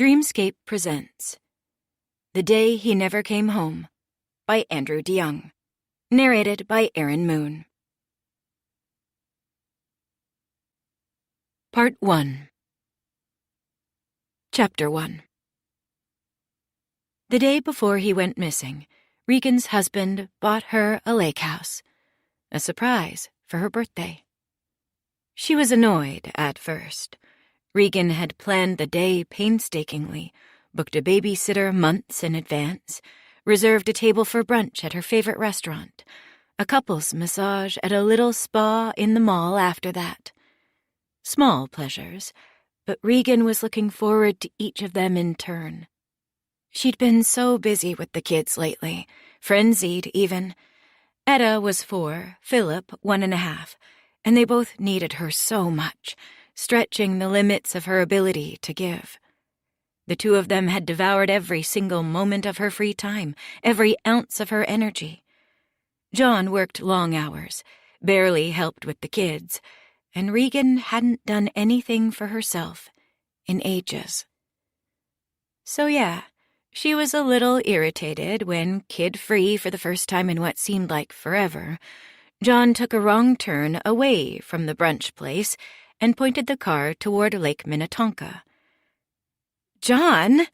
Dreamscape presents The Day He Never Came Home by Andrew DeYoung. Narrated by Erin Moon. Part 1. Chapter 1. The day before he went missing, Regan's husband bought her a lake house, a surprise for her birthday. She was annoyed at first. Regan had planned the day painstakingly, booked a babysitter months in advance, reserved a table for brunch at her favorite restaurant, a couple's massage at a little spa in the mall after that. Small pleasures, but Regan was looking forward to each of them in turn. She'd been so busy with the kids lately, frenzied even. Etta was 4, Philip 1.5, and they both needed her so much, stretching the limits of her ability to give. The two of them had devoured every single moment of her free time, every ounce of her energy. John worked long hours, barely helped with the kids, and Regan hadn't done anything for herself in ages. So yeah, she was a little irritated when, kid-free for the first time in what seemed like forever, John took a wrong turn away from the brunch place and pointed the car toward Lake Minnetonka. "John,"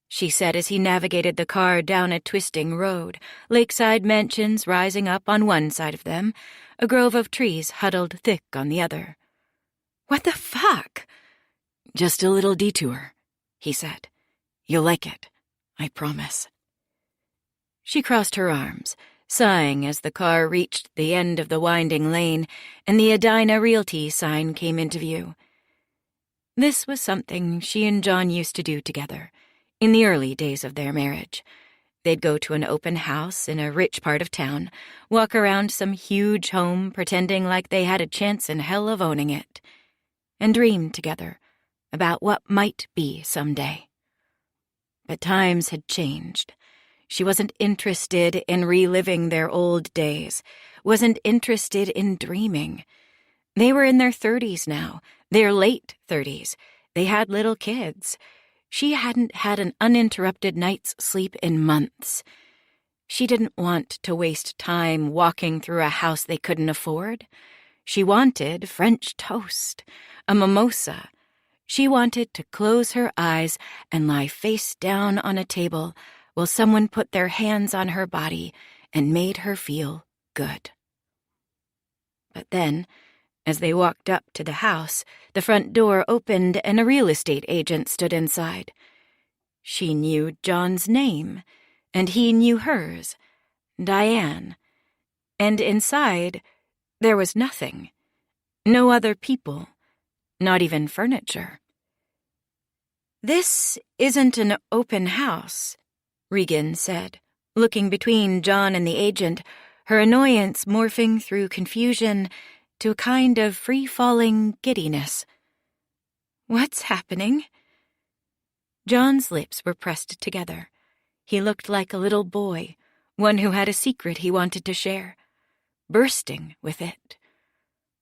she said as he navigated the car down a twisting road, lakeside mansions rising up on one side of them, a grove of trees huddled thick on the other. "What the fuck?" "Just a little detour," he said. "You'll like it, I promise." She crossed her arms, sighing as the car reached the end of the winding lane and the Edina Realty sign came into view. This was something she and John used to do together, in the early days of their marriage. They'd go to an open house in a rich part of town, walk around some huge home pretending like they had a chance in hell of owning it, and dream together about what might be someday. But times had changed. She wasn't interested in reliving their old days, wasn't interested in dreaming. They were in their 30s now, their late 30s. They had little kids. She hadn't had an uninterrupted night's sleep in months. She didn't want to waste time walking through a house they couldn't afford. She wanted French toast, a mimosa. She wanted to close her eyes and lie face down on a table while someone put their hands on her body and made her feel good. But then, as they walked up to the house, the front door opened and a real estate agent stood inside. She knew John's name, and he knew hers, Diane. And inside, there was nothing. No other people, not even furniture. "This isn't an open house," Regan said, looking between John and the agent, her annoyance morphing through confusion to a kind of free-falling giddiness. "What's happening?" John's lips were pressed together. He looked like a little boy, one who had a secret he wanted to share, bursting with it.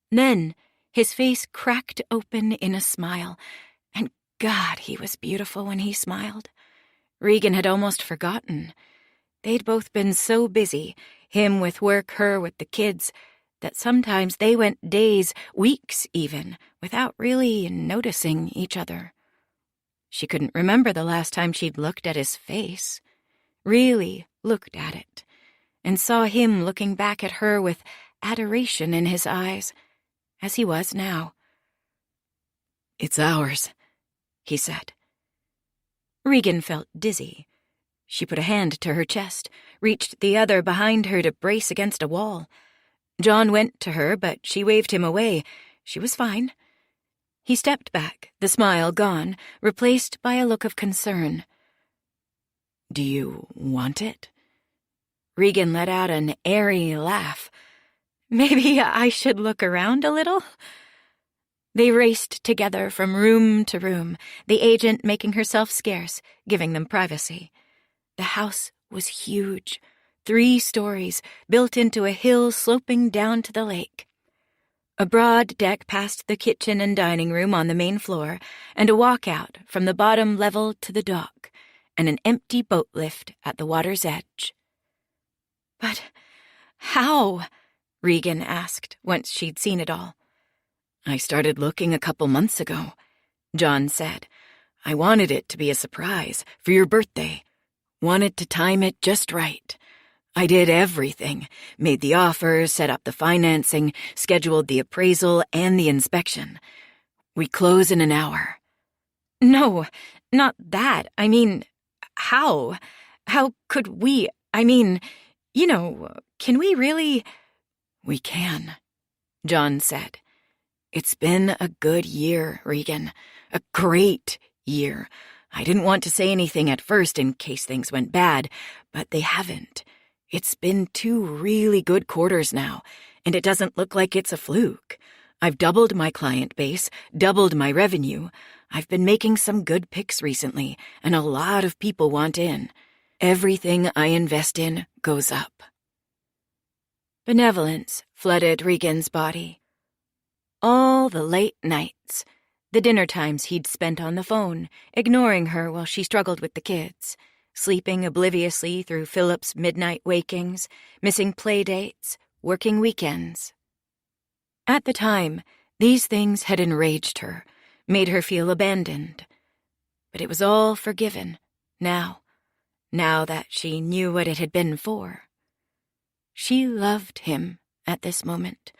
Then his face cracked open in a smile, and God, he was beautiful when he smiled. Regan had almost forgotten. They'd both been so busy, him with work, her with the kids, that sometimes they went days, weeks even, without really noticing each other. She couldn't remember the last time she'd looked at his face, really looked at it, and saw him looking back at her with adoration in his eyes, as he was now. "It's ours," he said. Regan felt dizzy. She put a hand to her chest, reached the other behind her to brace against a wall. John went to her, but she waved him away. She was fine. He stepped back, the smile gone, replaced by a look of concern. "Do you want it?" Regan let out an airy laugh. "Maybe I should look around a little?" They raced together from room to room, the agent making herself scarce, giving them privacy. The house was huge, 3 stories, built into a hill sloping down to the lake. A broad deck past the kitchen and dining room on the main floor, and a walkout from the bottom level to the dock, and an empty boat lift at the water's edge. "But how?" Regan asked once she'd seen it all. "I started looking a couple months ago," John said. "I wanted it to be a surprise for your birthday. Wanted to time it just right. I did everything, made the offers, set up the financing, scheduled the appraisal and the inspection. We close in an hour." "No, not that. I mean, how? How could we? I mean, can we really?" "We can," John said. "It's been a good year, Regan. A great year. I didn't want to say anything at first in case things went bad, but they haven't. It's been 2 really good quarters now, and it doesn't look like it's a fluke. I've doubled my client base, doubled my revenue. I've been making some good picks recently, and a lot of people want in. Everything I invest in goes up." Benevolence flooded Regan's body. All the late nights, the dinner times he'd spent on the phone, ignoring her while she struggled with the kids, sleeping obliviously through Philip's midnight wakings, missing play dates, working weekends. At the time, these things had enraged her, made her feel abandoned. But it was all forgiven, now that she knew what it had been for. She loved him at this moment,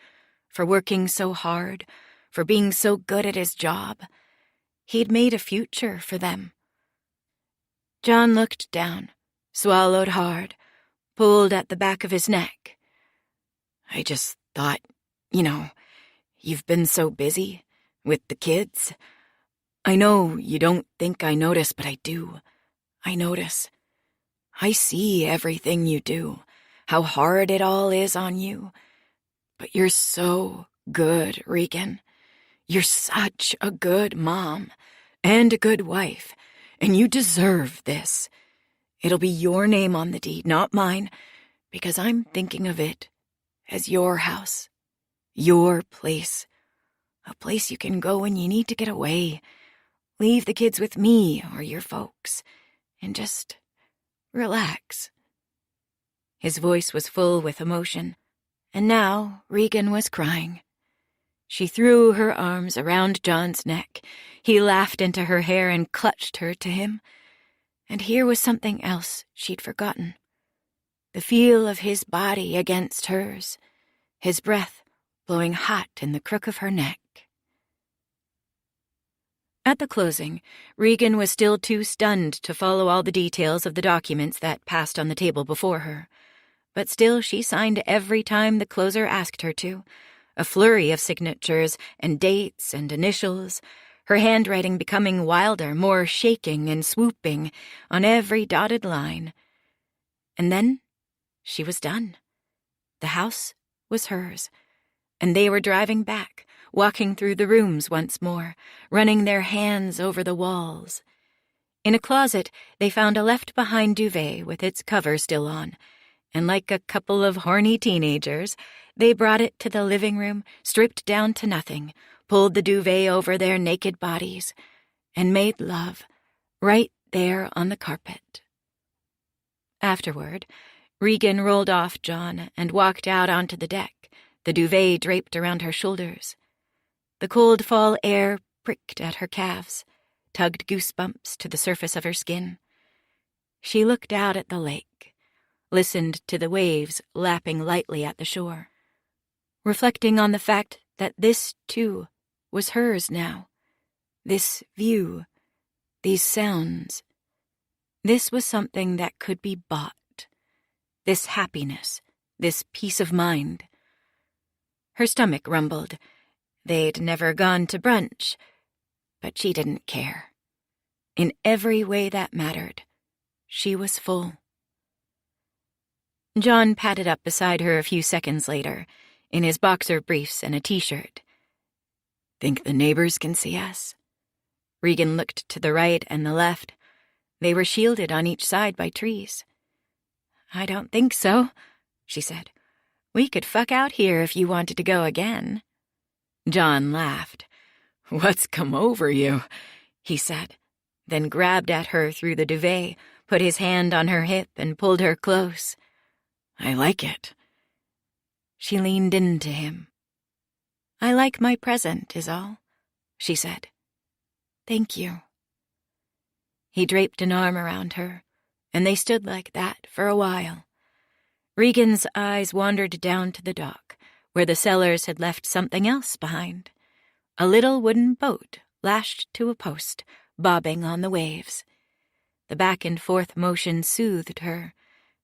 for working so hard, for being so good at his job. He'd made a future for them. John looked down, swallowed hard, pulled at the back of his neck. "I just thought, you've been so busy with the kids. I know you don't think I notice, but I do. I notice. I see everything you do, how hard it all is on you. But you're so good, Regan. You're such a good mom and a good wife, and you deserve this. It'll be your name on the deed, not mine, because I'm thinking of it as your house, your place, a place you can go when you need to get away, leave the kids with me or your folks, and just relax." His voice was full with emotion, and now Regan was crying. She threw her arms around John's neck. He laughed into her hair and clutched her to him. And here was something else she'd forgotten. The feel of his body against hers, his breath blowing hot in the crook of her neck. At the closing, Regan was still too stunned to follow all the details of the documents that passed on the table before her. But still she signed every time the closer asked her to, a flurry of signatures and dates and initials, her handwriting becoming wilder, more shaking and swooping on every dotted line. And then she was done. The house was hers, and they were driving back, walking through the rooms once more, running their hands over the walls. In a closet, they found a left-behind duvet with its cover still on, and like a couple of horny teenagers, they brought it to the living room, stripped down to nothing, pulled the duvet over their naked bodies, and made love right there on the carpet. Afterward, Regan rolled off John and walked out onto the deck, the duvet draped around her shoulders. The cold fall air pricked at her calves, tugged goosebumps to the surface of her skin. She looked out at the lake, listened to the waves lapping lightly at the shore, reflecting on the fact that this, too, was hers now. This view, these sounds. This was something that could be bought. This happiness, this peace of mind. Her stomach rumbled. They'd never gone to brunch, but she didn't care. In every way that mattered, she was full. John padded up beside her a few seconds later, in his boxer briefs and a t-shirt. "Think the neighbors can see us?" Regan looked to the right and the left. They were shielded on each side by trees. "I don't think so," she said. "We could fuck out here if you wanted to go again." John laughed. "What's come over you?" he said, then grabbed at her through the duvet, put his hand on her hip, and pulled her close. "I like it." She leaned into him. "I like my present, is all," she said. "Thank you." He draped an arm around her, and they stood like that for a while. Regan's eyes wandered down to the dock, where the Sellers had left something else behind. A little wooden boat lashed to a post, bobbing on the waves. The back-and-forth motion soothed her,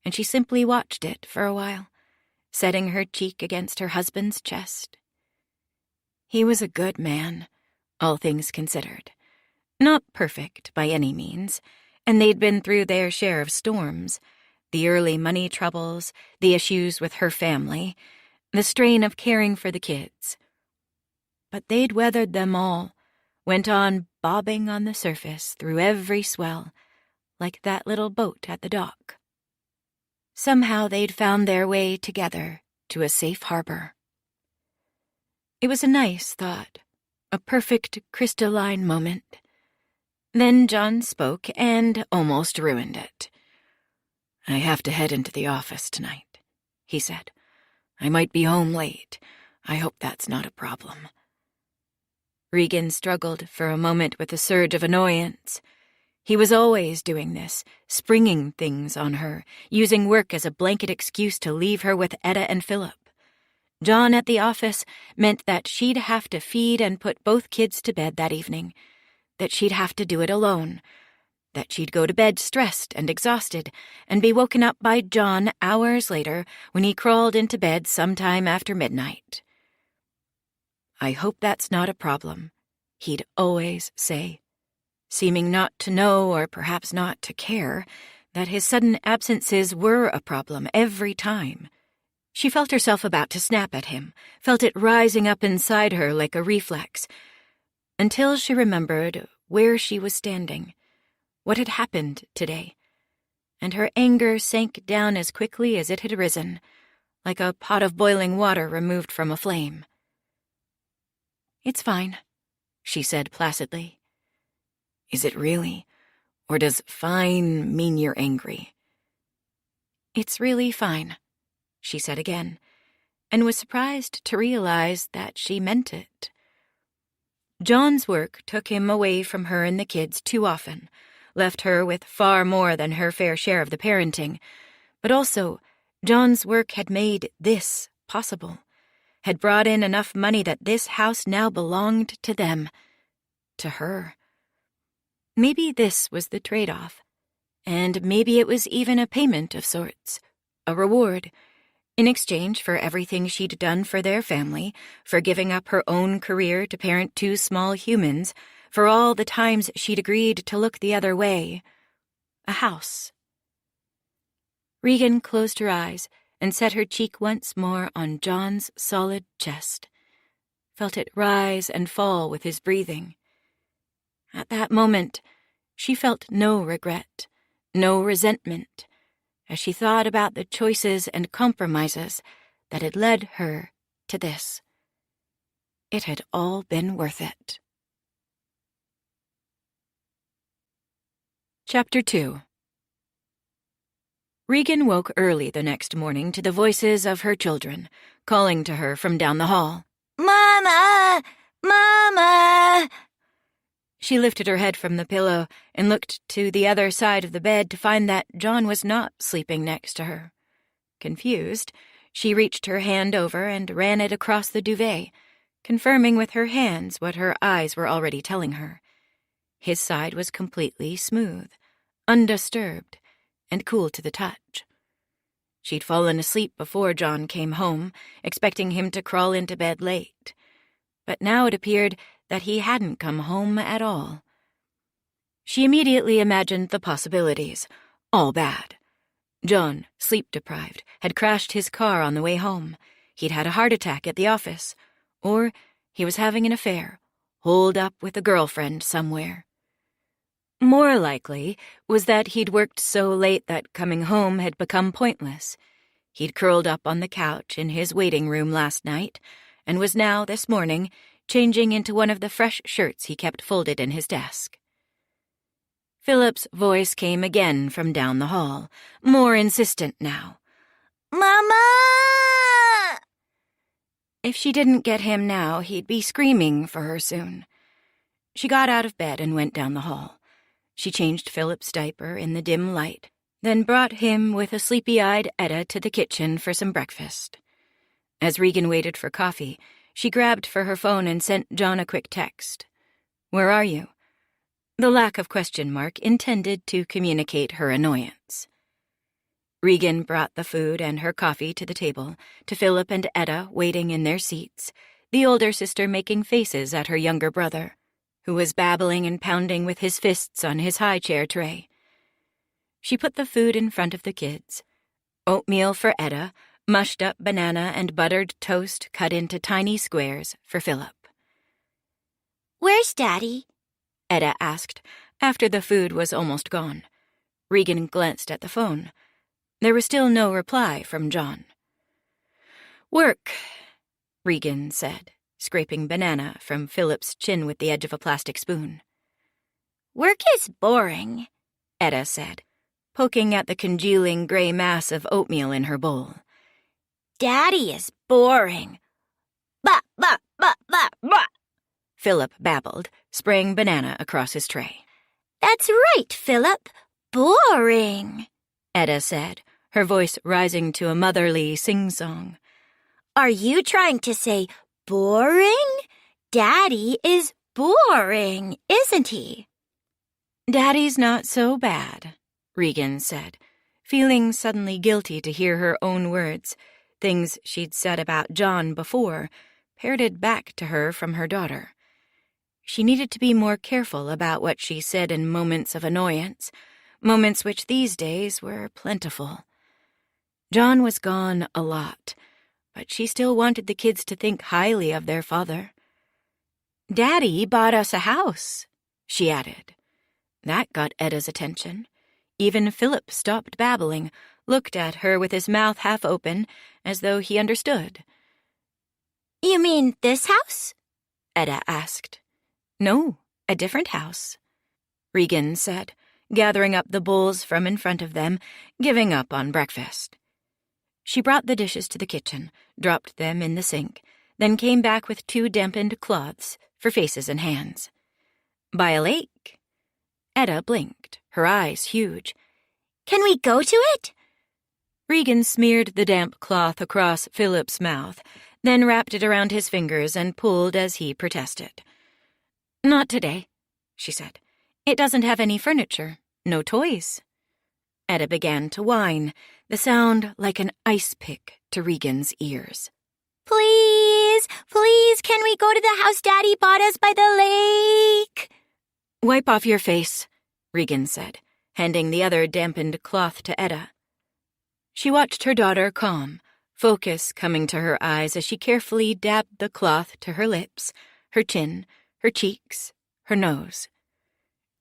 and she simply watched it for a while, setting her cheek against her husband's chest. He was a good man, all things considered. Not perfect by any means, and they'd been through their share of storms, the early money troubles, the issues with her family, the strain of caring for the kids. But they'd weathered them all, went on bobbing on the surface through every swell, like that little boat at the dock. Somehow they'd found their way together to a safe harbor. It was a nice thought, a perfect crystalline moment. Then John spoke and almost ruined it. "I have to head into the office tonight," he said. "I might be home late. I hope that's not a problem." Regan struggled for a moment with a surge of annoyance. He was always doing this, springing things on her, using work as a blanket excuse to leave her with Etta and Philip. John at the office meant that she'd have to feed and put both kids to bed that evening, that she'd have to do it alone, that she'd go to bed stressed and exhausted and be woken up by John hours later when he crawled into bed sometime after midnight. "I hope that's not a problem," he'd always say, seeming not to know or perhaps not to care that his sudden absences were a problem every time. She felt herself about to snap at him, felt it rising up inside her like a reflex, until she remembered where she was standing, what had happened today, and her anger sank down as quickly as it had risen, like a pot of boiling water removed from a flame. "It's fine," she said placidly. "Is it really? Or does fine mean you're angry?" "It's really fine," she said again, and was surprised to realize that she meant it. John's work took him away from her and the kids too often, left her with far more than her fair share of the parenting, but also John's work had made this possible, had brought in enough money that this house now belonged to them, to her. Maybe this was the trade-off, and maybe it was even a payment of sorts, a reward, in exchange for everything she'd done for their family, for giving up her own career to parent two small humans, for all the times she'd agreed to look the other way. A house. Regan closed her eyes and set her cheek once more on John's solid chest, felt it rise and fall with his breathing. At that moment, she felt no regret, no resentment, as she thought about the choices and compromises that had led her to this. It had all been worth it. Chapter 2. Regan woke early the next morning to the voices of her children, calling to her from down the hall. "Mama! Mama!" She lifted her head from the pillow and looked to the other side of the bed to find that John was not sleeping next to her. Confused, she reached her hand over and ran it across the duvet, confirming with her hands what her eyes were already telling her. His side was completely smooth, undisturbed, and cool to the touch. She'd fallen asleep before John came home, expecting him to crawl into bed late. But now it appeared that he hadn't come home at all. She immediately imagined the possibilities, all bad. John, sleep-deprived, had crashed his car on the way home. He'd had a heart attack at the office. Or he was having an affair, holed up with a girlfriend somewhere. More likely was that he'd worked so late that coming home had become pointless. He'd curled up on the couch in his waiting room last night, and was now, this morning, changing into one of the fresh shirts he kept folded in his desk. Philip's voice came again from down the hall, more insistent now. "Mama!" If she didn't get him now, he'd be screaming for her soon. She got out of bed and went down the hall. She changed Philip's diaper in the dim light, then brought him with a sleepy-eyed Etta to the kitchen for some breakfast. As Regan waited for coffee, she grabbed for her phone and sent John a quick text. "Where are you?" The lack of question mark intended to communicate her annoyance. Regan brought the food and her coffee to the table, to Philip and Etta waiting in their seats, the older sister making faces at her younger brother, who was babbling and pounding with his fists on his high chair tray. She put the food in front of the kids. Oatmeal for Etta, mushed up banana and buttered toast cut into tiny squares for Philip. "Where's Daddy?" Etta asked, after the food was almost gone. Regan glanced at the phone. There was still no reply from John. "Work," Regan said, scraping banana from Philip's chin with the edge of a plastic spoon. "Work is boring," Etta said, poking at the congealing gray mass of oatmeal in her bowl. "Daddy is boring." "Bah, bah, bah, bah, bah," Philip babbled, spraying banana across his tray. "That's right, Philip. Boring," Etta said, her voice rising to a motherly sing-song. "Are you trying to say boring? Daddy is boring, isn't he?" "Daddy's not so bad," Regan said, feeling suddenly guilty to hear her own words, things she'd said about John before, parroted back to her from her daughter. She needed to be more careful about what she said in moments of annoyance, moments which these days were plentiful. John was gone a lot, but she still wanted the kids to think highly of their father. "Daddy bought us a house," she added. That got Etta's attention. Even Philip stopped babbling, looked at her with his mouth half open, as though he understood. "You mean this house?" Etta asked. "No, a different house," Regan said, gathering up the bowls from in front of them, giving up on breakfast. She brought the dishes to the kitchen, dropped them in the sink, then came back with 2 dampened cloths for faces and hands. "By a lake." Etta blinked, her eyes huge. "Can we go to it?" Regan smeared the damp cloth across Philip's mouth, then wrapped it around his fingers and pulled as he protested. "Not today," she said. "It doesn't have any furniture, no toys." Etta began to whine, the sound like an ice pick to Regan's ears. "Please, please, can we go to the house Daddy bought us by the lake?" "Wipe off your face," Regan said, handing the other dampened cloth to Etta. She watched her daughter calm, focus coming to her eyes as she carefully dabbed the cloth to her lips, her chin, her cheeks, her nose.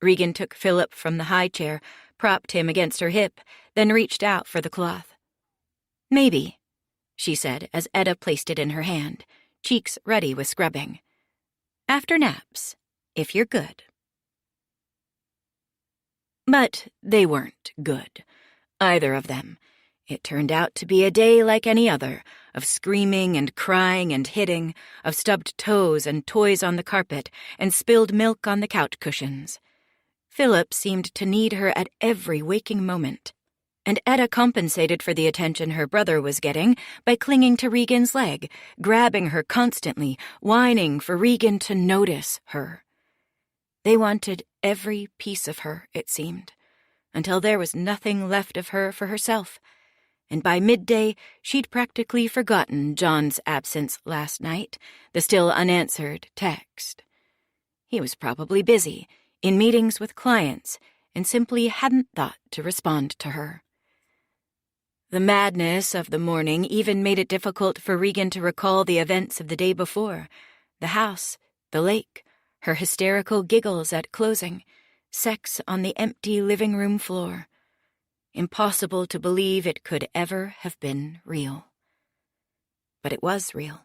Regan took Philip from the high chair, propped him against her hip, then reached out for the cloth. "Maybe," she said as Etta placed it in her hand, cheeks ready with scrubbing. "After naps, if you're good." But they weren't good, either of them. It turned out to be a day like any other, of screaming and crying and hitting, of stubbed toes and toys on the carpet and spilled milk on the couch cushions. Philip seemed to need her at every waking moment, and Etta compensated for the attention her brother was getting by clinging to Regan's leg, grabbing her constantly, whining for Regan to notice her. They wanted every piece of her, it seemed, until there was nothing left of her for herself, and by midday she'd practically forgotten John's absence last night, the still unanswered text. He was probably busy, in meetings with clients, and simply hadn't thought to respond to her. The madness of the morning even made it difficult for Regan to recall the events of the day before, the house, the lake, her hysterical giggles at closing, sex on the empty living room floor. Impossible to believe it could ever have been real. But it was real.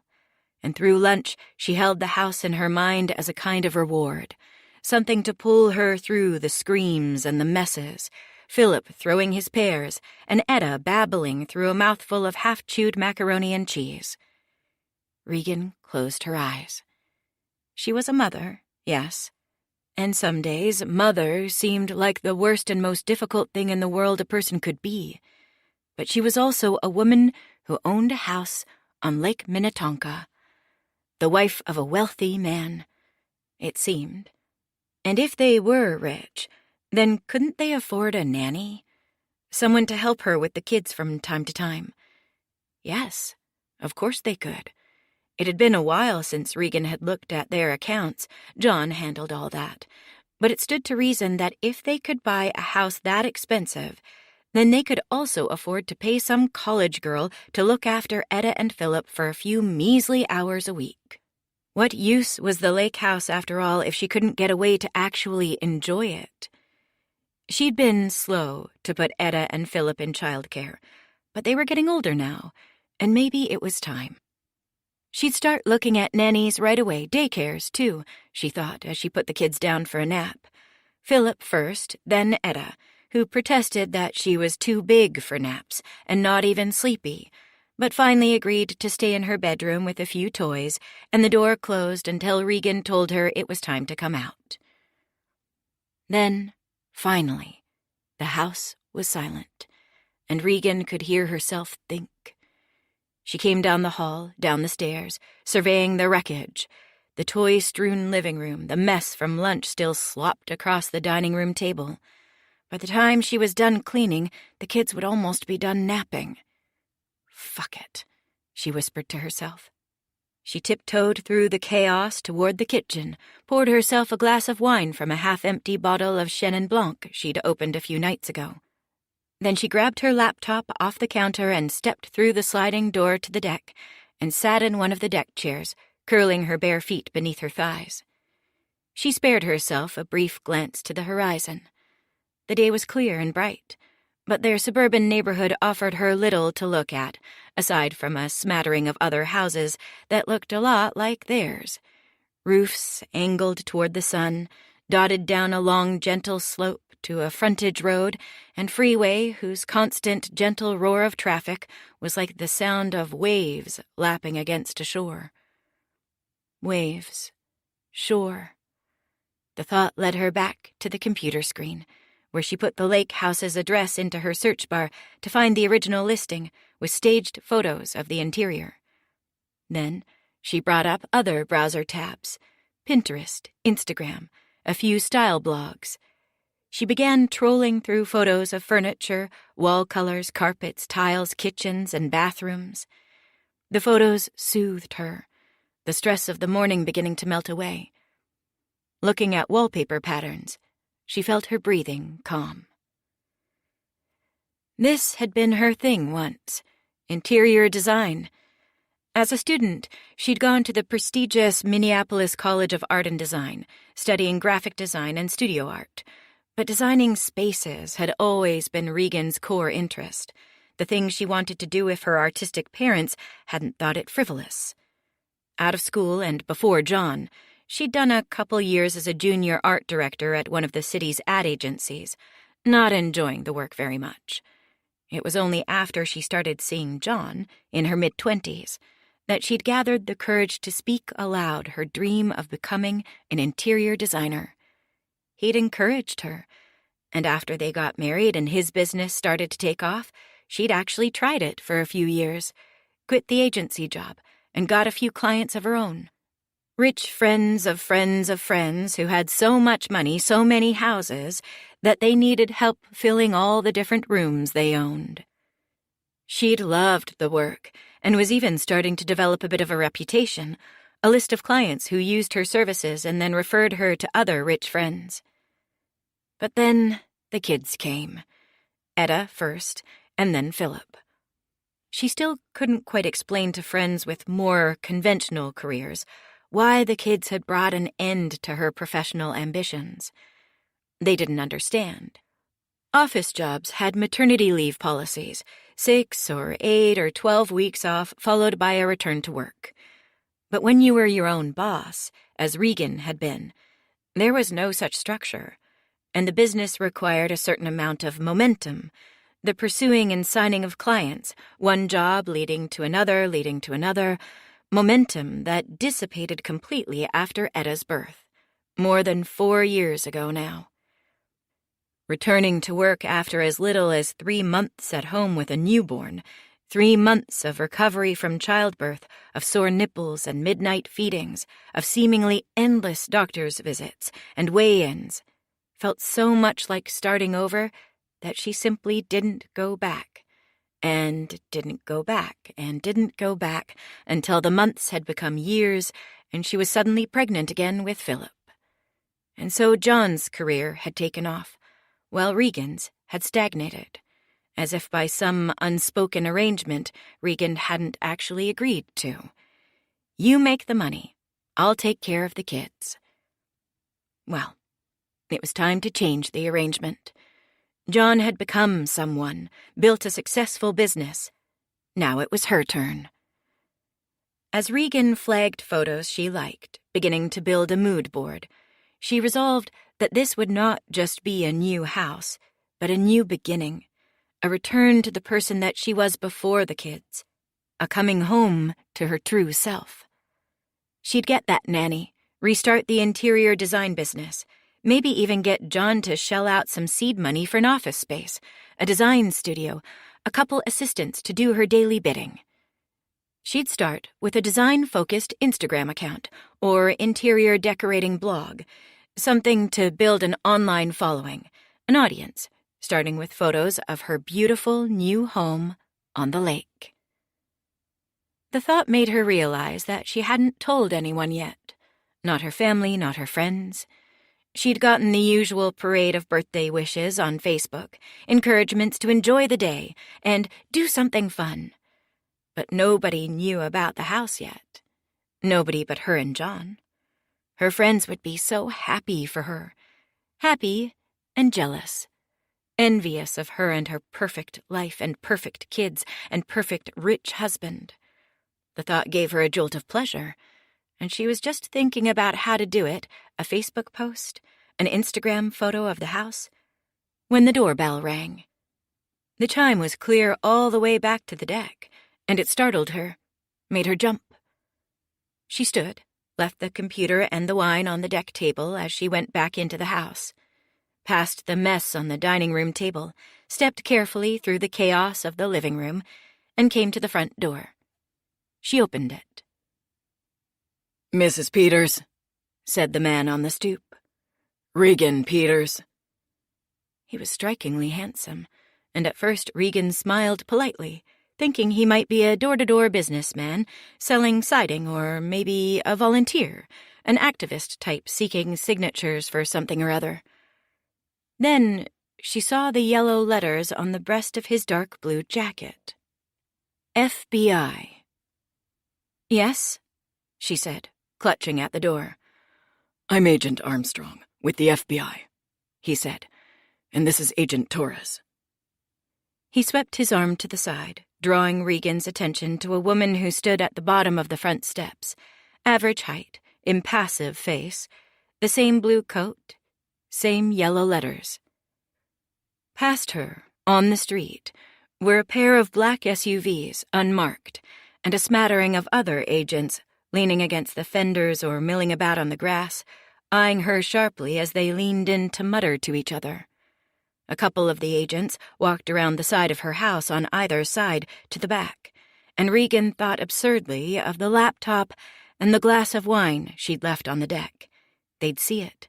and through lunch she held the house in her mind as a kind of reward, something to pull her through the screams and the messes, Philip throwing his pears, and Etta babbling through a mouthful of half-chewed macaroni and cheese. Regan closed her eyes. She was a mother, yes, and some days mother seemed like the worst and most difficult thing in the world a person could be. But she was also a woman who owned a house on Lake Minnetonka, the wife of a wealthy man, it seemed. And if they were rich, then couldn't they afford a nanny? Someone to help her with the kids from time to time? Yes, of course they could. It had been a while since Regan had looked at their accounts. John handled all that. But it stood to reason that if they could buy a house that expensive, then they could also afford to pay some college girl to look after Etta and Philip for a few measly hours a week. What use was the lake house, after all, if she couldn't get away to actually enjoy it? She'd been slow to put Etta and Philip in childcare, but they were getting older now, and maybe it was time. She'd start looking at nannies right away, daycares, too, she thought as she put the kids down for a nap. Philip first, then Etta, who protested that she was too big for naps and not even sleepy, but finally agreed to stay in her bedroom with a few toys, and the door closed until Regan told her it was time to come out. Then, finally, the house was silent, and Regan could hear herself think. She came down the hall, down the stairs, surveying the wreckage, the toy-strewn living room, the mess from lunch still slopped across the dining room table. By the time she was done cleaning, the kids would almost be done napping. "Fuck it," she whispered to herself. She tiptoed through the chaos toward the kitchen, poured herself a glass of wine from a half-empty bottle of Chenin Blanc she'd opened a few nights ago. Then she grabbed her laptop off the counter and stepped through the sliding door to the deck and sat in one of the deck chairs, curling her bare feet beneath her thighs. She spared herself a brief glance to the horizon. The day was clear and bright, but their suburban neighborhood offered her little to look at, aside from a smattering of other houses that looked a lot like theirs. Roofs angled toward the sun, dotted down a long, gentle slope to a frontage road and freeway whose constant, gentle roar of traffic was like the sound of waves lapping against a shore. Waves. Shore. The thought led her back to the computer screen, where she put the lake house's address into her search bar to find the original listing with staged photos of the interior. Then she brought up other browser tabs, Pinterest, Instagram, a few style blogs. She began trolling through photos of furniture, wall colors, carpets, tiles, kitchens, and bathrooms. The photos soothed her, the stress of the morning beginning to melt away. Looking at wallpaper patterns, she felt her breathing calm. This had been her thing once, interior design. As a student, she'd gone to the prestigious Minneapolis College of Art and Design, studying graphic design and studio art. But designing spaces had always been Regan's core interest, the thing she wanted to do if her artistic parents hadn't thought it frivolous. Out of school and before John, she'd done a couple years as a junior art director at one of the city's ad agencies, not enjoying the work very much. It was only after she started seeing John, in her mid-20s, that she'd gathered the courage to speak aloud her dream of becoming an interior designer. He'd encouraged her, and after they got married and his business started to take off, she'd actually tried it for a few years, quit the agency job, and got a few clients of her own. Rich friends of friends of friends who had so much money, so many houses, that they needed help filling all the different rooms they owned. She'd loved the work, and was even starting to develop a bit of a reputation, a list of clients who used her services and then referred her to other rich friends. But then the kids came. Etta first, and then Philip. She still couldn't quite explain to friends with more conventional careers why the kids had brought an end to her professional ambitions. They didn't understand. Office jobs had maternity leave policies, 6 or 8 or 12 weeks off followed by a return to work. But when you were your own boss, as Regan had been, there was no such structure, and the business required a certain amount of momentum, the pursuing and signing of clients, one job leading to another, momentum that dissipated completely after Etta's birth, more than 4 years ago now. Returning to work after as little as 3 months at home with a newborn, 3 months of recovery from childbirth, of sore nipples and midnight feedings, of seemingly endless doctor's visits and weigh-ins, felt so much like starting over that she simply didn't go back, and didn't go back, and didn't go back, until the months had become years and she was suddenly pregnant again with Philip. And so John's career had taken off, while Regan's had stagnated, as if by some unspoken arrangement Regan hadn't actually agreed to. You make the money, I'll take care of the kids. Well, it was time to change the arrangement. John had become someone, built a successful business. Now it was her turn. As Regan flagged photos she liked, beginning to build a mood board, she resolved that this would not just be a new house, but a new beginning, a return to the person that she was before the kids, a coming home to her true self. She'd get that nanny, restart the interior design business, maybe even get John to shell out some seed money for an office space, a design studio, a couple assistants to do her daily bidding. She'd start with a design-focused Instagram account or interior decorating blog, something to build an online following, an audience, starting with photos of her beautiful new home on the lake. The thought made her realize that she hadn't told anyone yet. Not her family, not her friends. She'd gotten the usual parade of birthday wishes on Facebook, encouragements to enjoy the day and do something fun. But nobody knew about the house yet. Nobody but her and John. Her friends would be so happy for her. Happy and jealous. Envious of her and her perfect life and perfect kids and perfect rich husband. The thought gave her a jolt of pleasure, and she was just thinking about how to do it, a Facebook post, an Instagram photo of the house, when the doorbell rang. The chime was clear all the way back to the deck, and it startled her, made her jump. She stood, left the computer and the wine on the deck table as she went back into the house, past the mess on the dining room table, stepped carefully through the chaos of the living room, and came to the front door. She opened it. "Mrs. Peters," said the man on the stoop. "Regan Peters." He was strikingly handsome, and at first Regan smiled politely, thinking he might be a door-to-door businessman selling siding or maybe a volunteer, an activist type seeking signatures for something or other. Then she saw the yellow letters on the breast of his dark blue jacket. FBI. "Yes?" she said, clutching at the door. "I'm Agent Armstrong, with the FBI," he said, "and this is Agent Torres." He swept his arm to the side, drawing Regan's attention to a woman who stood at the bottom of the front steps, average height, impassive face, the same blue coat, same yellow letters. Past her, on the street, were a pair of black SUVs, unmarked, and a smattering of other agents leaning against the fenders or milling about on the grass, eyeing her sharply as they leaned in to mutter to each other. A couple of the agents walked around the side of her house on either side to the back, and Regan thought absurdly of the laptop and the glass of wine she'd left on the deck. They'd see it.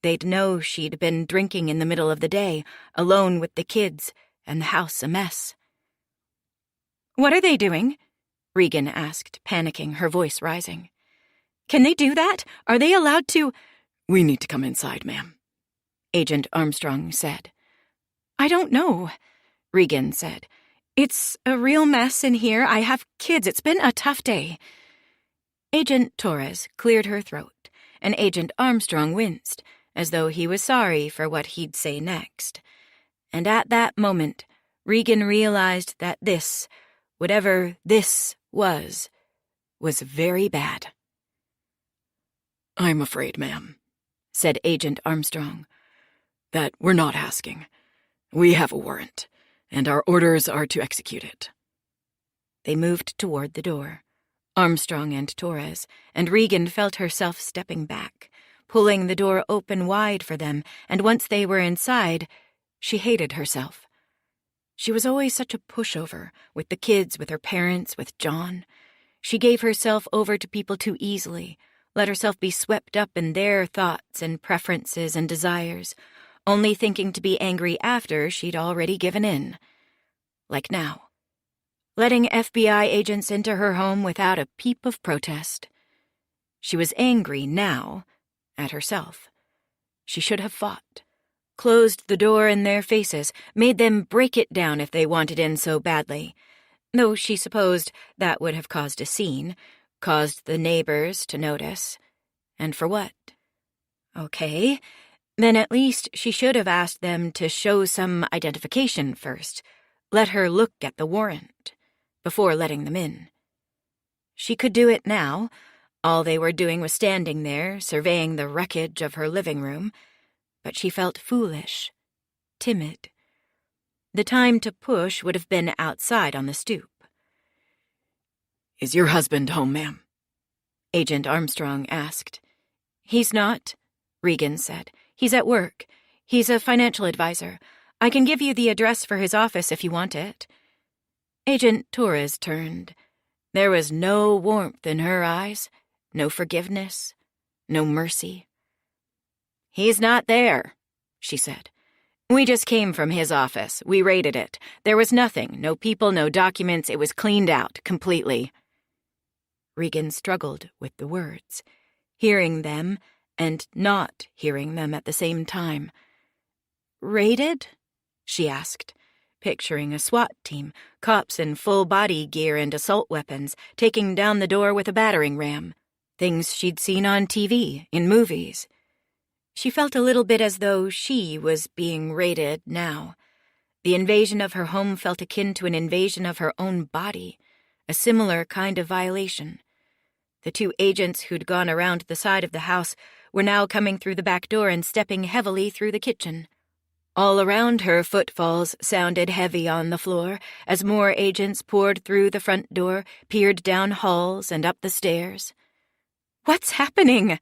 They'd know she'd been drinking in the middle of the day, alone with the kids, and the house a mess. "What are they doing?" Regan asked, panicking, her voice rising. "Can they do that? Are they allowed to—" "We need to come inside, ma'am," Agent Armstrong said. "I don't know," Regan said. "It's a real mess in here. I have kids. It's been a tough day." Agent Torres cleared her throat, and Agent Armstrong winced, as though he was sorry for what he'd say next. And at that moment, Regan realized that this, whatever this was very bad. I'm afraid, ma'am, said Agent Armstrong, that we're not asking. We have a warrant, and our orders are to execute it. They moved toward the door, Armstrong and Torres, and Regan felt herself stepping back, pulling the door open wide for them, and once they were inside, she hated herself. She was always such a pushover, with the kids, with her parents, with John. She gave herself over to people too easily, let herself be swept up in their thoughts and preferences and desires, only thinking to be angry after she'd already given in. Like now. Letting FBI agents into her home without a peep of protest. She was angry now at herself. She should have fought. Closed the door in their faces, made them break it down if they wanted in so badly, though she supposed that would have caused a scene, caused the neighbors to notice. And for what? Okay, then at least she should have asked them to show some identification first, let her look at the warrant, before letting them in. She could do it now. All they were doing was standing there, surveying the wreckage of her living room, but she felt foolish, timid. The time to push would have been outside on the stoop. Is your husband home, ma'am? Agent Armstrong asked. He's not, Regan said. He's at work. He's a financial advisor. I can give you the address for his office if you want it. Agent Torres turned. There was no warmth in her eyes, no forgiveness, no mercy. He's not there, she said. We just came from his office. We raided it. There was nothing, no people, no documents. It was cleaned out completely. Regan struggled with the words, hearing them and not hearing them at the same time. Raided? She asked, picturing a SWAT team, cops in full body gear and assault weapons, taking down the door with a battering ram, things she'd seen on TV, in movies. She felt a little bit as though she was being raided now. The invasion of her home felt akin to an invasion of her own body, a similar kind of violation. The two agents who'd gone around the side of the house were now coming through the back door and stepping heavily through the kitchen. All around her, footfalls sounded heavy on the floor as more agents poured through the front door, peered down halls and up the stairs. "What's happening?"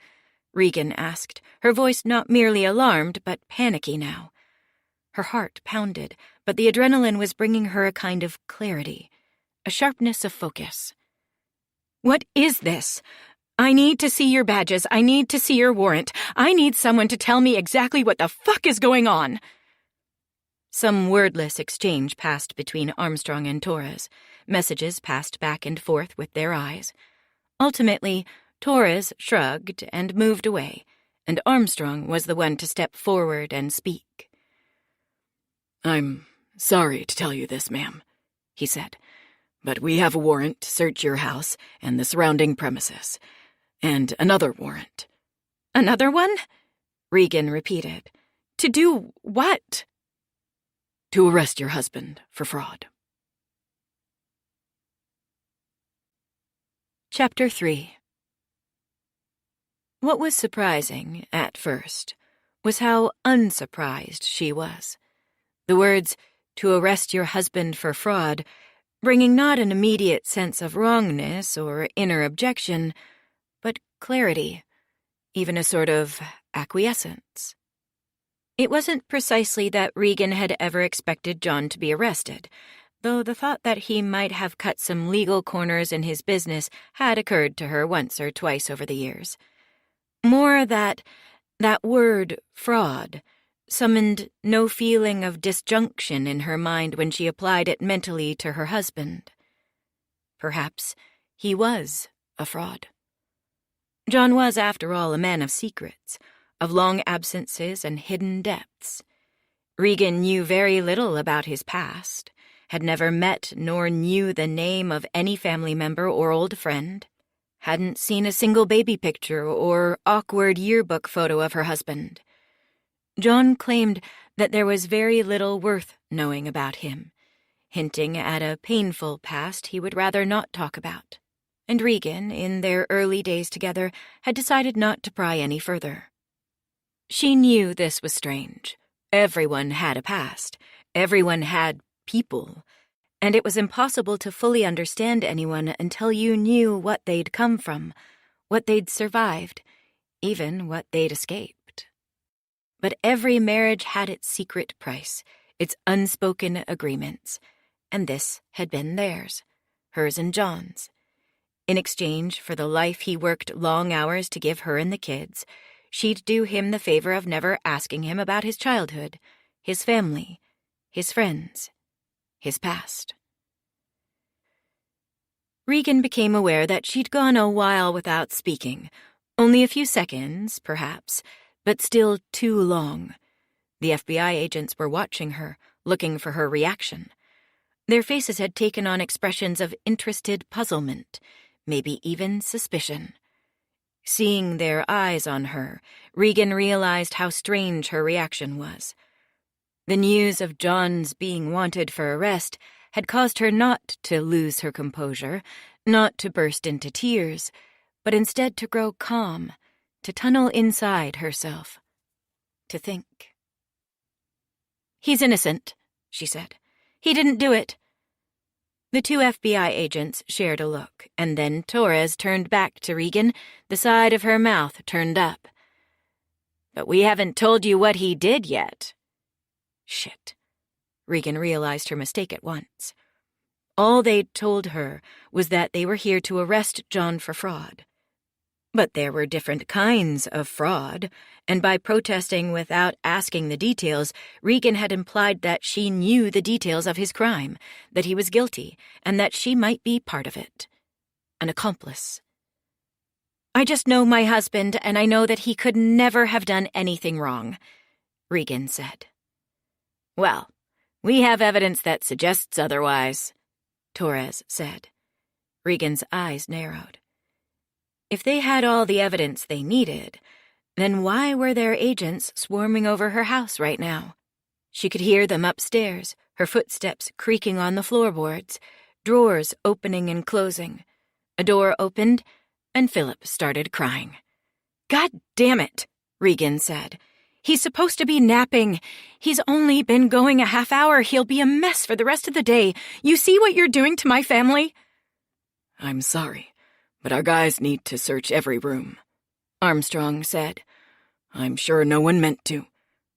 Regan asked, her voice not merely alarmed but panicky now. Her heart pounded, but the adrenaline was bringing her a kind of clarity, a sharpness of focus. "What is this? I need to see your badges. I need to see your warrant. I need someone to tell me exactly what the fuck is going on." Some wordless exchange passed between Armstrong and Torres. Messages passed back and forth with their eyes. Ultimately, Torres shrugged and moved away, and Armstrong was the one to step forward and speak. "I'm sorry to tell you this, ma'am," he said, "but we have a warrant to search your house and the surrounding premises. And another warrant." "Another one?" Regan repeated. "To do what?" "To arrest your husband for fraud." Chapter 3. What was surprising, at first, was how unsurprised she was. The words, "to arrest your husband for fraud," bringing not an immediate sense of wrongness or inner objection, but clarity, even a sort of acquiescence. It wasn't precisely that Regan had ever expected John to be arrested, though the thought that he might have cut some legal corners in his business had occurred to her once or twice over the years. More that word, fraud, summoned no feeling of disjunction in her mind when she applied it mentally to her husband. Perhaps he was a fraud. John was, after all, a man of secrets, of long absences and hidden depths. Regan knew very little about his past, had never met nor knew the name of any family member or old friend, hadn't seen a single baby picture or awkward yearbook photo of her husband. John claimed that there was very little worth knowing about him, hinting at a painful past he would rather not talk about. and Regan, in their early days together, had decided not to pry any further. She knew this was strange. Everyone had a past. Everyone had people. And it was impossible to fully understand anyone until you knew what they'd come from, what they'd survived, even what they'd escaped. But every marriage had its secret price, its unspoken agreements, and this had been theirs, hers and John's. In exchange for the life he worked long hours to give her and the kids, she'd do him the favor of never asking him about his childhood, his family, his friends, his past. Regan became aware that she'd gone a while without speaking, only a few seconds, perhaps, but still too long. The FBI agents were watching her, looking for her reaction. Their faces had taken on expressions of interested puzzlement, maybe even suspicion. Seeing their eyes on her, Regan realized how strange her reaction was. The news of John's being wanted for arrest had caused her not to lose her composure, not to burst into tears, but instead to grow calm, to tunnel inside herself, to think. "He's innocent," she said. "He didn't do it." The two FBI agents shared a look, and then Torres turned back to Regan, the side of her mouth turned up. "But we haven't told you what he did yet." Shit. Regan realized her mistake at once. All they'd told her was that they were here to arrest John for fraud. But there were different kinds of fraud, and by protesting without asking the details, Regan had implied that she knew the details of his crime, that he was guilty, and that she might be part of it. An accomplice. "I just know my husband, and I know that he could never have done anything wrong," Regan said. "Well, we have evidence that suggests otherwise," Torres said. Regan's eyes narrowed. If they had all the evidence they needed, then why were their agents swarming over her house right now? She could hear them upstairs, her footsteps creaking on the floorboards, drawers opening and closing. A door opened, and Philip started crying. "God damn it," Regan said. "He's supposed to be napping. He's only been going a half hour. He'll be a mess for the rest of the day. You see what you're doing to my family?" "I'm sorry, but our guys need to search every room," Armstrong said. "I'm sure no one meant to."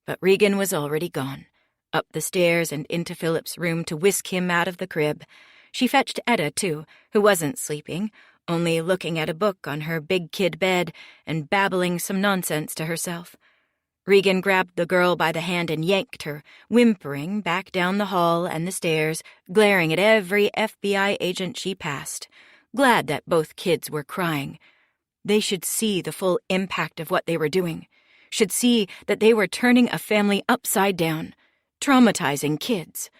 But Regan was already gone, up the stairs and into Philip's room to whisk him out of the crib. She fetched Etta, too, who wasn't sleeping, only looking at a book on her big kid bed and babbling some nonsense to herself. Regan grabbed the girl by the hand and yanked her, whimpering, back down the hall and the stairs, glaring at every FBI agent she passed. Glad that both kids were crying. They should see the full impact of what they were doing, should see that they were turning a family upside down, traumatizing kids.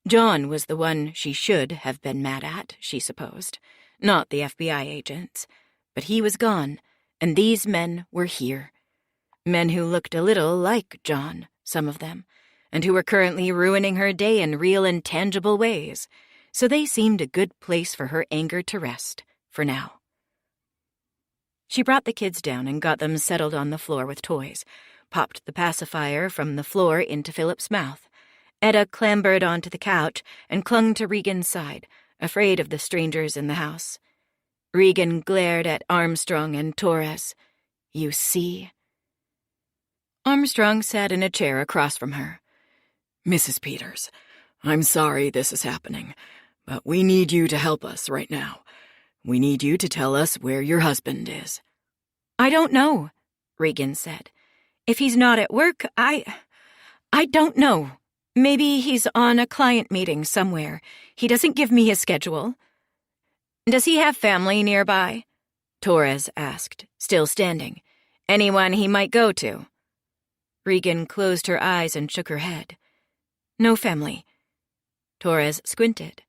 John was the one she should have been mad at, she supposed, not the FBI agents. But he was gone, and these men were here. Men who looked a little like John, some of them, and who were currently ruining her day in real and tangible ways. So they seemed a good place for her anger to rest, for now. She brought the kids down and got them settled on the floor with toys, popped the pacifier from the floor into Philip's mouth. Etta clambered onto the couch and clung to Regan's side, afraid of the strangers in the house. Regan glared at Armstrong and Torres. "You see?" Armstrong sat in a chair across from her. "Mrs. Peters, I'm sorry this is happening, but we need you to help us right now. We need you to tell us where your husband is." "I don't know," Regan said. "If he's not at work, I don't know. Maybe he's on a client meeting somewhere. He doesn't give me his schedule." "Does he have family nearby?" Torres asked, still standing. "Anyone he might go to?" Regan closed her eyes and shook her head. "No family." Torres squinted.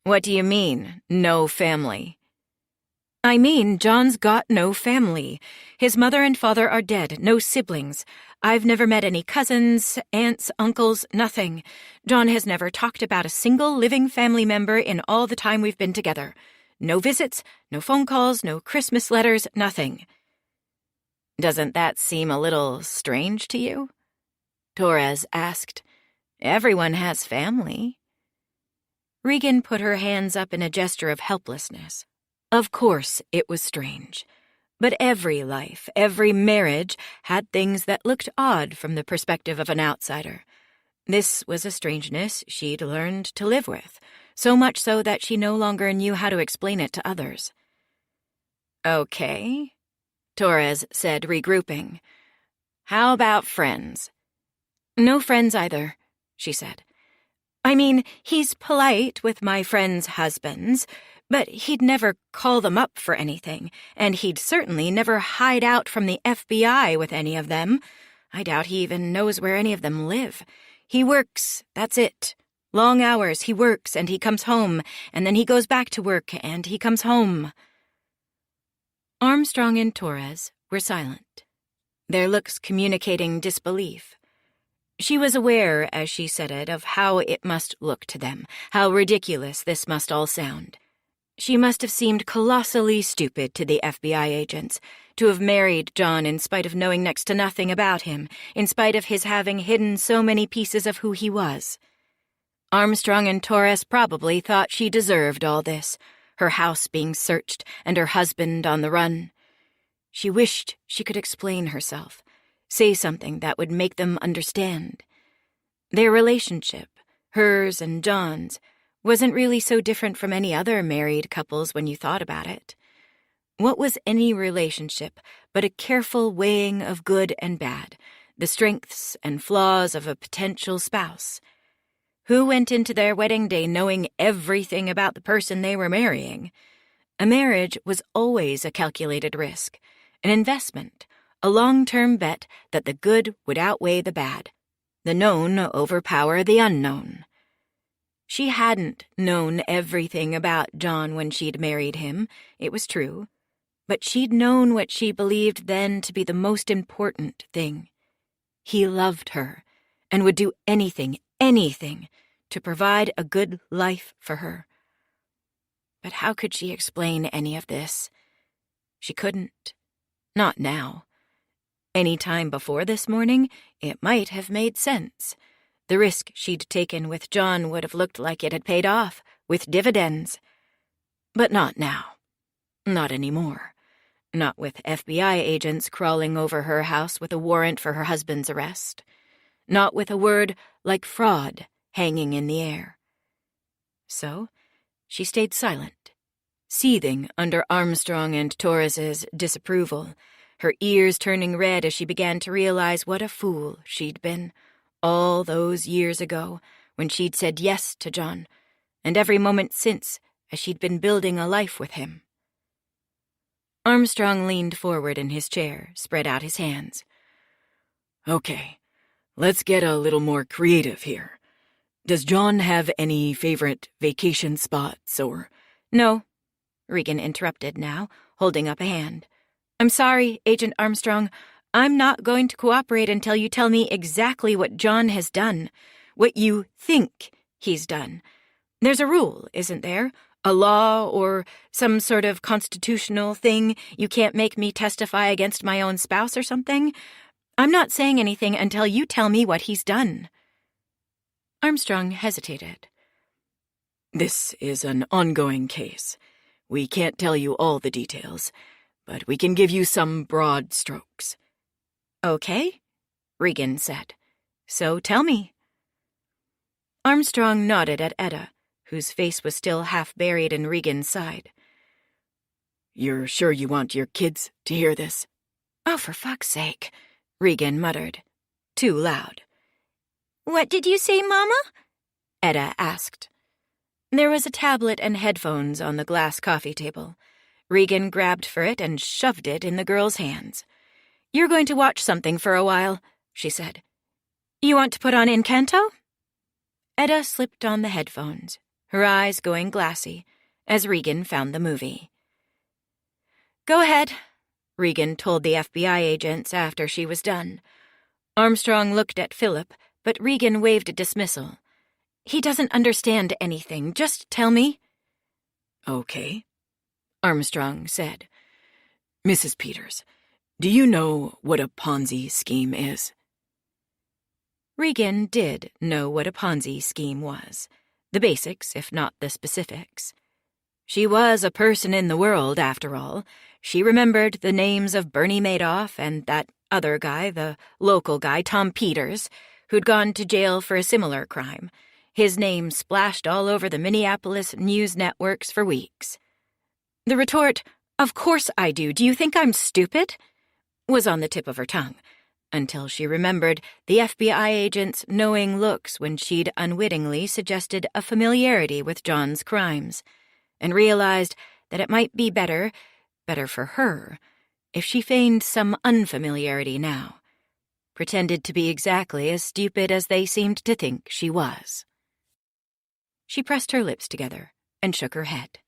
"What do you mean, no family?" "I mean, John's got no family. His mother and father are dead, no siblings. I've never met any cousins, aunts, uncles, nothing. John has never talked about a single living family member in all the time we've been together. No visits, no phone calls, no Christmas letters, nothing. Doesn't that seem a little strange to you? Torres asked. Everyone has family. Regan put her hands up in a gesture of helplessness. Of course it was strange. But every life, every marriage, had things that looked odd from the perspective of an outsider. This was a strangeness she'd learned to live with, so much so that she no longer knew how to explain it to others. Okay, Torres said, regrouping. How about friends? No friends either, she said. I mean, he's polite with my friends' husbands, but he'd never call them up for anything, and he'd certainly never hide out from the FBI with any of them. I doubt he even knows where any of them live. He works, that's it. Long hours, he works, and he comes home, and then he goes back to work, and he comes home. Armstrong and Torres were silent, their looks communicating disbelief. She was aware, as she said it, of how it must look to them, how ridiculous this must all sound. She must have seemed colossally stupid to the FBI agents, to have married John in spite of knowing next to nothing about him, in spite of his having hidden so many pieces of who he was. Armstrong and Torres probably thought she deserved all this, her house being searched and her husband on the run. She wished she could explain herself, say something that would make them understand. Their relationship, hers and John's, wasn't really so different from any other married couples when you thought about it. What was any relationship but a careful weighing of good and bad, the strengths and flaws of a potential spouse? Who went into their wedding day knowing everything about the person they were marrying? A marriage was always a calculated risk, an investment, a long-term bet that the good would outweigh the bad, the known overpower the unknown. She hadn't known everything about John when she'd married him, it was true, but she'd known what she believed then to be the most important thing. He loved her, and would do anything, to provide a good life for her. But how could she explain any of this? She couldn't. Not now. Any time before this morning, it might have made sense. The risk she'd taken with John would have looked like it had paid off, with dividends. But not now. Not anymore. Not with FBI agents crawling over her house with a warrant for her husband's arrest. Not with a word like fraud hanging in the air. So, she stayed silent, seething under Armstrong and Torres's disapproval, her ears turning red as she began to realize what a fool she'd been all those years ago when she'd said yes to John, and every moment since as she'd been building a life with him. Armstrong leaned forward in his chair, spread out his hands. Okay, let's get a little more creative here. Does John have any favorite vacation spots or— No, Regan interrupted now, holding up a hand. I'm sorry, Agent Armstrong. I'm not going to cooperate until you tell me exactly what John has done, what you think he's done. There's a rule, isn't there? A law or some sort of constitutional thing. You can't make me testify against my own spouse or something. I'm not saying anything until you tell me what he's done. Armstrong hesitated. This is an ongoing case. We can't tell you all the details, but we can give you some broad strokes. Okay, Regan said. So tell me. Armstrong nodded at Etta, whose face was still half buried in Regan's side. You're sure you want your kids to hear this? Oh, for fuck's sake, Regan muttered. Too loud. What did you say, Mama? Etta asked. There was a tablet and headphones on the glass coffee table. Regan grabbed for it and shoved it in the girl's hands. You're going to watch something for a while, she said. You want to put on Encanto? Etta slipped on the headphones, her eyes going glassy, as Regan found the movie. Go ahead, Regan told the FBI agents after she was done. Armstrong looked at Philip, but Regan waved a dismissal. He doesn't understand anything. Just tell me. Okay, Armstrong said. Mrs. Peters, do you know what a Ponzi scheme is? Regan did know what a Ponzi scheme was, the basics, if not the specifics. She was a person in the world, after all. She remembered the names of Bernie Madoff and that other guy, the local guy, Tom Peters, who'd gone to jail for a similar crime. His name splashed all over the Minneapolis news networks for weeks. The retort, "Of course I do. Do you think I'm stupid?" was on the tip of her tongue, until she remembered the FBI agent's knowing looks when she'd unwittingly suggested a familiarity with John's crimes, and realized that it might be better for her, if she feigned some unfamiliarity now, pretended to be exactly as stupid as they seemed to think she was. She pressed her lips together and shook her head.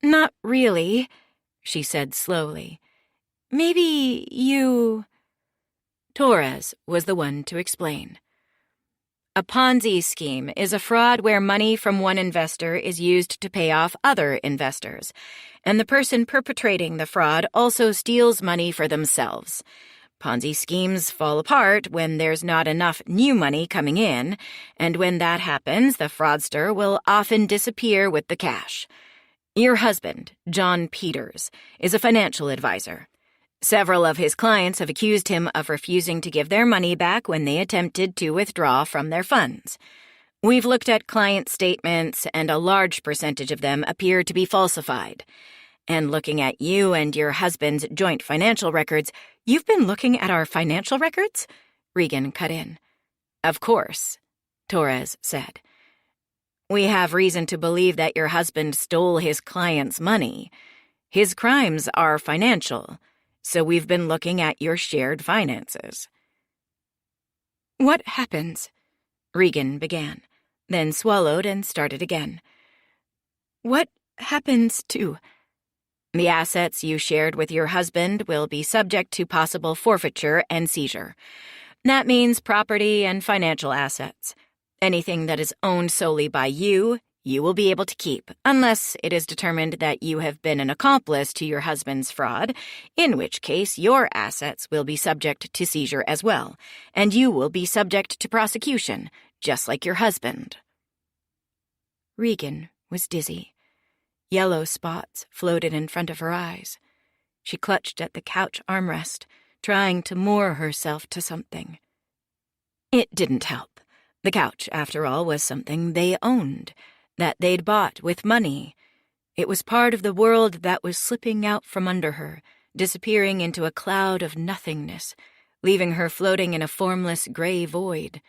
"Not really," she said slowly. "Maybe you—" Torres was the one to explain. A Ponzi scheme is a fraud where money from one investor is used to pay off other investors, and the person perpetrating the fraud also steals money for themselves. Ponzi schemes fall apart when there's not enough new money coming in, and when that happens, the fraudster will often disappear with the cash. Your husband, John Peters, is a financial advisor. Several of his clients have accused him of refusing to give their money back when they attempted to withdraw from their funds. We've looked at client statements, and a large percentage of them appear to be falsified. And looking at you and your husband's joint financial records, you've been looking at our financial records? Regan cut in. Of course, Torres said. We have reason to believe that your husband stole his client's money. His crimes are financial, so we've been looking at your shared finances. What happens? Regan began, then swallowed and started again. What happens to... The assets you shared with your husband will be subject to possible forfeiture and seizure. That means property and financial assets. Anything that is owned solely by you, you will be able to keep, unless it is determined that you have been an accomplice to your husband's fraud, in which case your assets will be subject to seizure as well, and you will be subject to prosecution, just like your husband. Regan was dizzy. Yellow spots floated in front of her eyes. She clutched at the couch armrest, trying to moor herself to something. It didn't help. The couch, after all, was something they owned, that they'd bought with money. It was part of the world that was slipping out from under her, disappearing into a cloud of nothingness, leaving her floating in a formless gray void.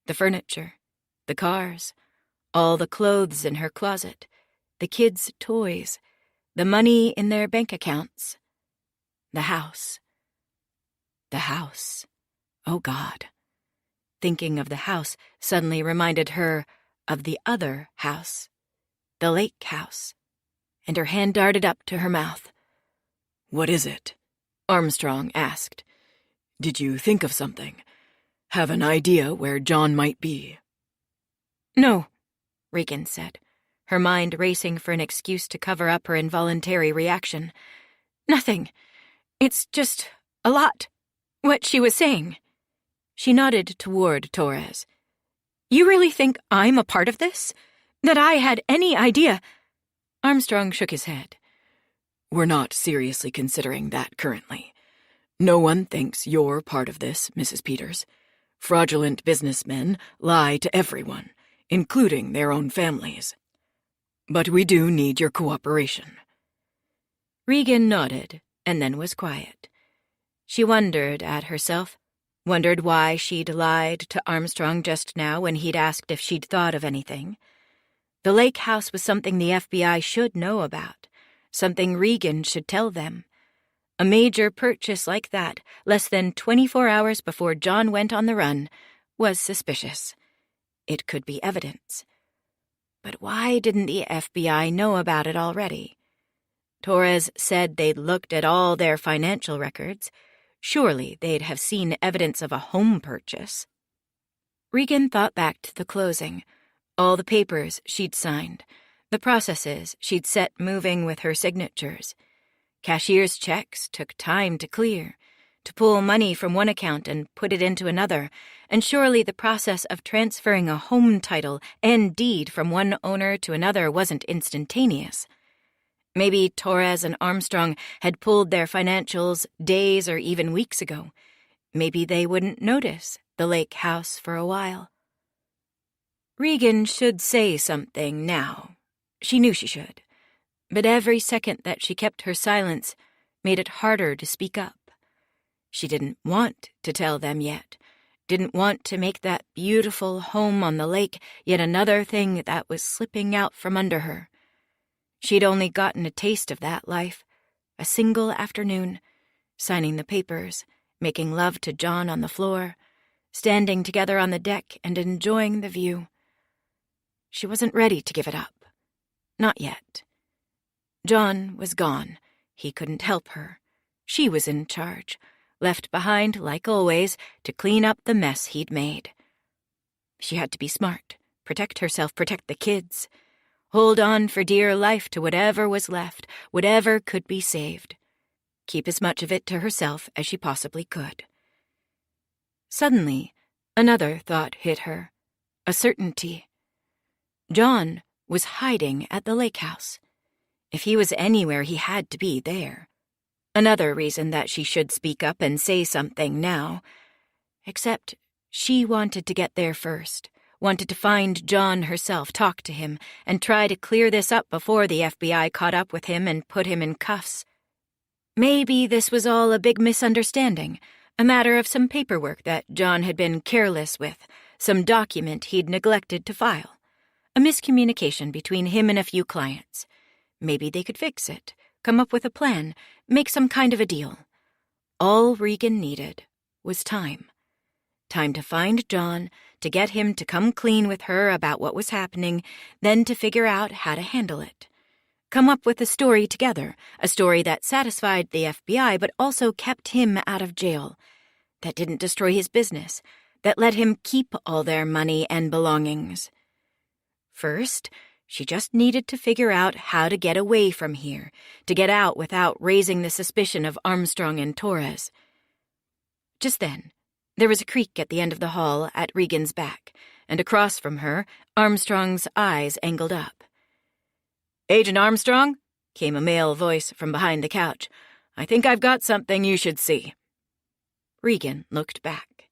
The furniture, the cars, all the clothes in her closet, the kids' toys, the money in their bank accounts. The house. The house. Oh, God. Thinking of the house suddenly reminded her of the other house, the lake house, and her hand darted up to her mouth. What is it? Armstrong asked. Did you think of something? Have an idea where John might be? No, Regan said, her mind racing for an excuse to cover up her involuntary reaction. Nothing. It's just a lot. What she was saying. She nodded toward Torres. You really think I'm a part of this? That I had any idea? Armstrong shook his head. We're not seriously considering that currently. No one thinks you're part of this, Mrs. Peters. Fraudulent businessmen lie to everyone, including their own families. But we do need your cooperation. Regan nodded and then was quiet. She wondered at herself, wondered why she'd lied to Armstrong just now when he'd asked if she'd thought of anything. The lake house was something the FBI should know about, something Regan should tell them. A major purchase like that, less than 24 hours before John went on the run, was suspicious. It could be evidence. But why didn't the FBI know about it already? Torres said they'd looked at all their financial records. Surely they'd have seen evidence of a home purchase. Regan thought back to the closing, all the papers she'd signed, The processes she'd set moving with her signatures. Cashier's checks took time to clear, to pull money from one account and put it into another, and surely the process of transferring a home title and deed from one owner to another wasn't instantaneous. Maybe Torres and Armstrong had pulled their financials days or even weeks ago. Maybe they wouldn't notice the lake house for a while. Regan should say something now. She knew she should. But every second that she kept her silence made it harder to speak up. She didn't want to tell them yet, didn't want to make that beautiful home on the lake yet another thing that was slipping out from under her. She'd only gotten a taste of that life, a single afternoon, signing the papers, making love to John on the floor, standing together on the deck and enjoying the view. She wasn't ready to give it up. Not yet. John was gone. He couldn't help her. She was in charge, left behind, like always, to clean up the mess he'd made. She had to be smart, protect herself, protect the kids, hold on for dear life to whatever was left, whatever could be saved. Keep as much of it to herself as she possibly could. Suddenly, another thought hit her, a certainty. John was hiding at the lake house. If he was anywhere, he had to be there. Another reason that she should speak up and say something now. Except she wanted to get there first, wanted to find John herself, talk to him, and try to clear this up before the FBI caught up with him and put him in cuffs. Maybe this was all a big misunderstanding, a matter of some paperwork that John had been careless with, some document he'd neglected to file, a miscommunication between him and a few clients. Maybe they could fix it, come up with a plan, make some kind of a deal. All Regan needed was time. Time to find John, to get him to come clean with her about what was happening, then to figure out how to handle it. Come up with a story together, a story that satisfied the FBI but also kept him out of jail, that didn't destroy his business, that let him keep all their money and belongings. First, she just needed to figure out how to get away from here, to get out without raising the suspicion of Armstrong and Torres. Just then, there was a creak at the end of the hall at Regan's back, and across from her, Armstrong's eyes angled up. "Agent Armstrong?" came a male voice from behind the couch. "I think I've got something you should see." Regan looked back.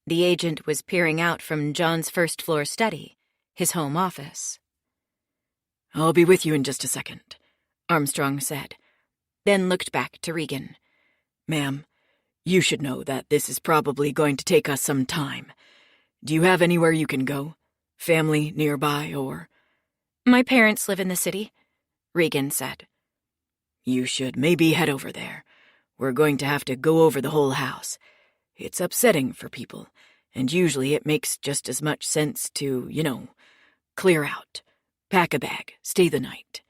The agent was peering out from John's first-floor study, his home office. "I'll be with you in just a second," Armstrong said, then looked back to Regan. "Ma'am, you should know that this is probably going to take us some time. Do you have anywhere you can go? Family nearby, or—" "My parents live in the city," Regan said. "You should maybe head over there. We're going to have to go over the whole house. It's upsetting for people, and usually it makes just as much sense to, clear out. Pack a bag, stay the night."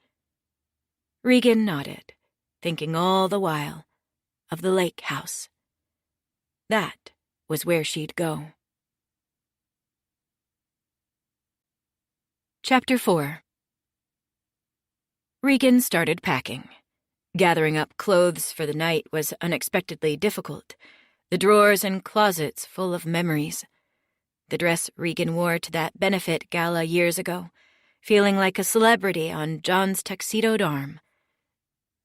Regan nodded, thinking all the while of the lake house. That was where she'd go. Chapter 4. Regan started packing. Gathering up clothes for the night was unexpectedly difficult, the drawers and closets full of memories. The dress Regan wore to that benefit gala years ago, feeling like a celebrity on John's tuxedoed arm.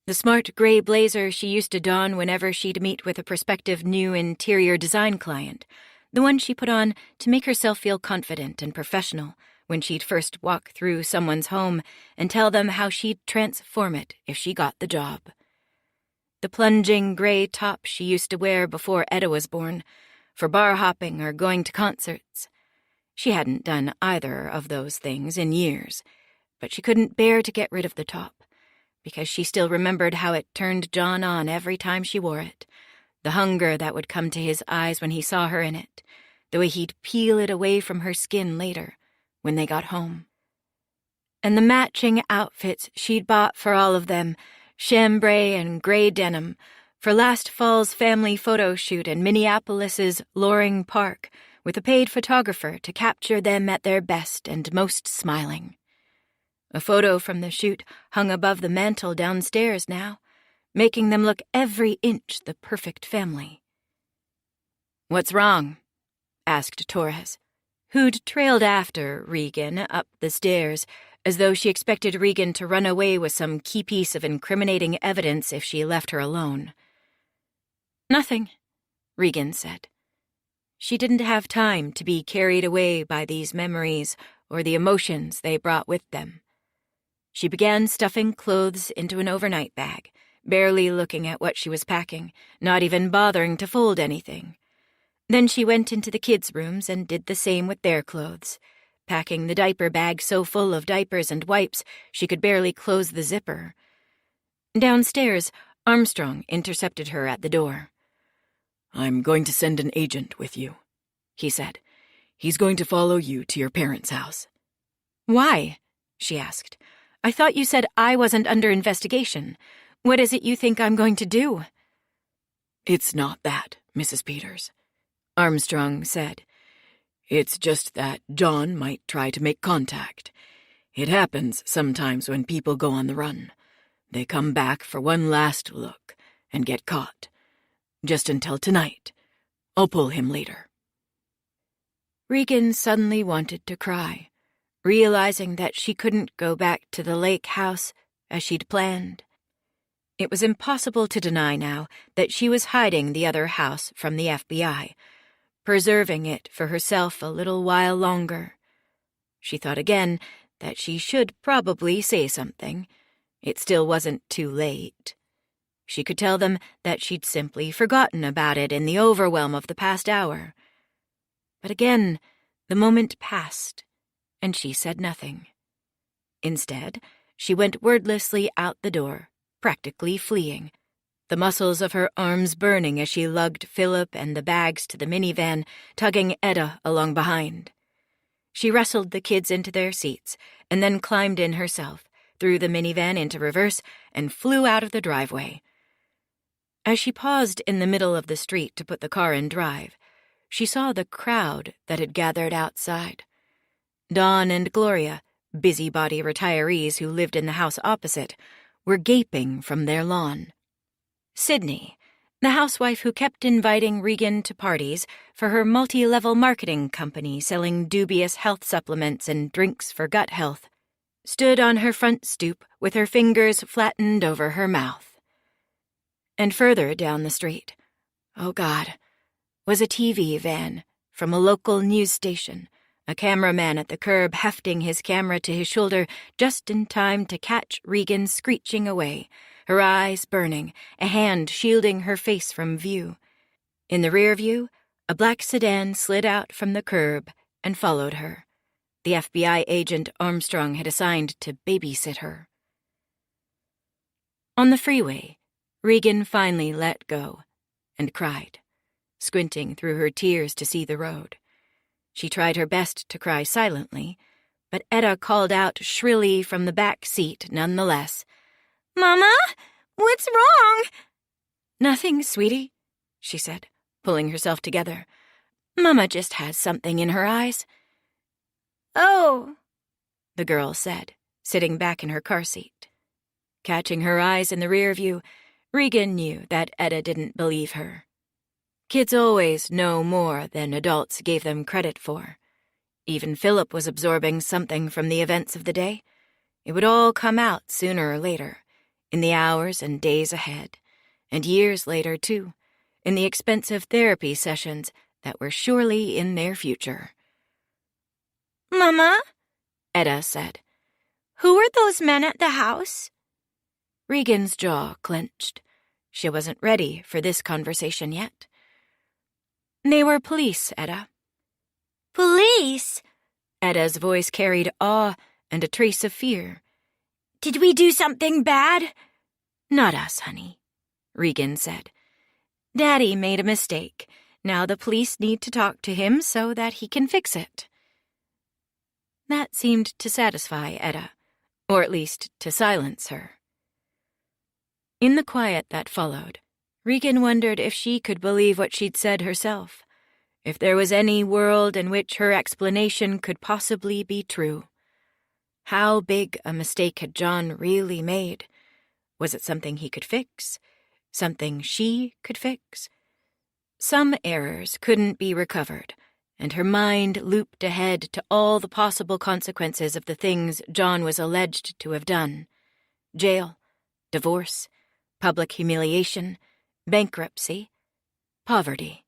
The smart gray blazer she used to don whenever she'd meet with a prospective new interior design client, the one she put on to make herself feel confident and professional when she'd first walk through someone's home and tell them how she'd transform it if she got the job. The plunging gray top she used to wear before Etta was born, for bar hopping or going to concerts. She hadn't done either of those things in years, but she couldn't bear to get rid of the top, because she still remembered how it turned John on every time she wore it, the hunger that would come to his eyes when he saw her in it, the way he'd peel it away from her skin later, when they got home. And the matching outfits she'd bought for all of them, chambray and gray denim, for last fall's family photo shoot in Minneapolis's Loring Park, with a paid photographer to capture them at their best and most smiling. A photo from the shoot hung above the mantel downstairs now, making them look every inch the perfect family. "What's wrong?" asked Torres, who'd trailed after Regan up the stairs, as though she expected Regan to run away with some key piece of incriminating evidence if she left her alone. "Nothing," Regan said. She didn't have time to be carried away by these memories or the emotions they brought with them. She began stuffing clothes into an overnight bag, barely looking at what she was packing, not even bothering to fold anything. Then she went into the kids' rooms and did the same with their clothes, packing the diaper bag so full of diapers and wipes she could barely close the zipper. Downstairs, Armstrong intercepted her at the door. "I'm going to send an agent with you," he said. "He's going to follow you to your parents' house." "Why?" she asked. "I thought you said I wasn't under investigation. What is it you think I'm going to do?" "It's not that, Mrs. Peters," Armstrong said. "It's just that John might try to make contact. It happens sometimes when people go on the run. They come back for one last look and get caught. Just until tonight. I'll pull him later." Regan suddenly wanted to cry, realizing that she couldn't go back to the lake house as she'd planned. It was impossible to deny now that she was hiding the other house from the FBI, preserving it for herself a little while longer. She thought again that she should probably say something. It still wasn't too late. She could tell them that she'd simply forgotten about it in the overwhelm of the past hour. But again, the moment passed, and she said nothing. Instead, she went wordlessly out the door, practically fleeing, the muscles of her arms burning as she lugged Philip and the bags to the minivan, tugging Etta along behind. She wrestled the kids into their seats and then climbed in herself, threw the minivan into reverse, and flew out of the driveway. As she paused in the middle of the street to put the car in drive, she saw the crowd that had gathered outside. Dawn and Gloria, busybody retirees who lived in the house opposite, were gaping from their lawn. Sydney, the housewife who kept inviting Regan to parties for her multi-level marketing company selling dubious health supplements and drinks for gut health, stood on her front stoop with her fingers flattened over her mouth. And further down the street, oh God, was a TV van from a local news station, a cameraman at the curb hefting his camera to his shoulder just in time to catch Regan screeching away, her eyes burning, a hand shielding her face from view. In the rear view, a black sedan slid out from the curb and followed her. The FBI agent Armstrong had assigned to babysit her. On the freeway, Regan finally let go and cried, squinting through her tears to see the road. She tried her best to cry silently, but Etta called out shrilly from the back seat nonetheless. "Mama, what's wrong?" "Nothing, sweetie," she said, pulling herself together. "Mama just has something in her eyes." "Oh," the girl said, sitting back in her car seat. Catching her eyes in the rear view, Regan knew that Etta didn't believe her. Kids always know more than adults gave them credit for. Even Philip was absorbing something from the events of the day. It would all come out sooner or later, in the hours and days ahead, and years later, too, in the expensive therapy sessions that were surely in their future. "Mama," Etta said, "who were those men at the house?" Regan's jaw clenched. She wasn't ready for this conversation yet. "They were police, Etta." "Police?" Etta's voice carried awe and a trace of fear. "Did we do something bad?" "Not us, honey," Regan said. "Daddy made a mistake. Now the police need to talk to him so that he can fix it." That seemed to satisfy Etta, or at least to silence her. In the quiet that followed, Regan wondered if she could believe what she'd said herself, if there was any world in which her explanation could possibly be true. How big a mistake had John really made? Was it something he could fix? Something she could fix? Some errors couldn't be recovered, and her mind looped ahead to all the possible consequences of the things John was alleged to have done. Jail, divorce, public humiliation, bankruptcy, poverty.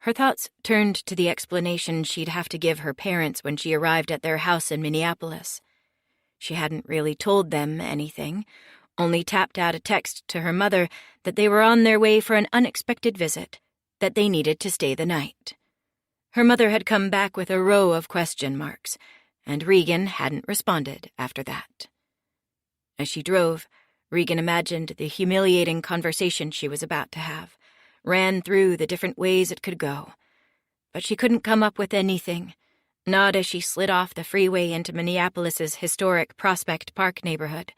Her thoughts turned to the explanation she'd have to give her parents when she arrived at their house in Minneapolis. She hadn't really told them anything, only tapped out a text to her mother that they were on their way for an unexpected visit, that they needed to stay the night. Her mother had come back with a row of question marks, and Regan hadn't responded after that. As she drove, Regan imagined the humiliating conversation she was about to have, ran through the different ways it could go. But she couldn't come up with anything, not as she slid off the freeway into Minneapolis's historic Prospect Park neighborhood,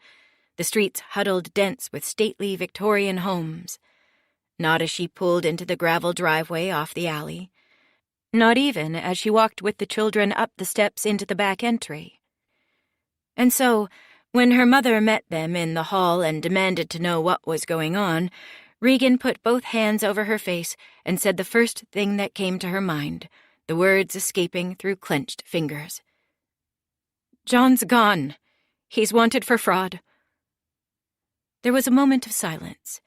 the streets huddled dense with stately Victorian homes, not as she pulled into the gravel driveway off the alley, not even as she walked with the children up the steps into the back entry. And so, when her mother met them in the hall and demanded to know what was going on, Regan put both hands over her face and said the first thing that came to her mind, the words escaping through clenched fingers. "John's gone. He's wanted for fraud." There was a moment of silence,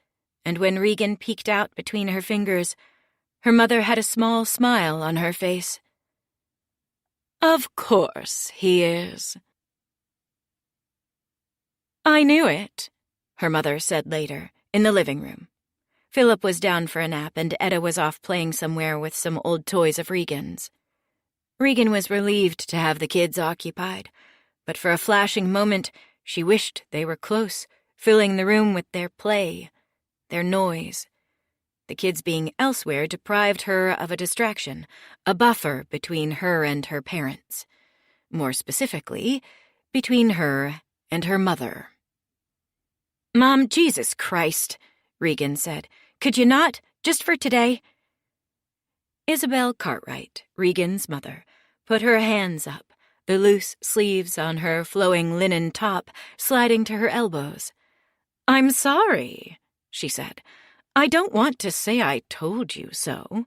and when Regan peeked out between her fingers, her mother had a small smile on her face. "Of course he is." "I knew it," her mother said later, in the living room. Philip was down for a nap, and Etta was off playing somewhere with some old toys of Regan's. Regan was relieved to have the kids occupied, but for a flashing moment she wished they were close, filling the room with their play, their noise. The kids being elsewhere deprived her of a distraction, a buffer between her and her parents. More specifically, between her and her mother. "Mom, Jesus Christ," Regan said. "Could you not, just for today?" Isabel Cartwright, Regan's mother, put her hands up, the loose sleeves on her flowing linen top sliding to her elbows. "I'm sorry," she said. "I don't want to say I told you so."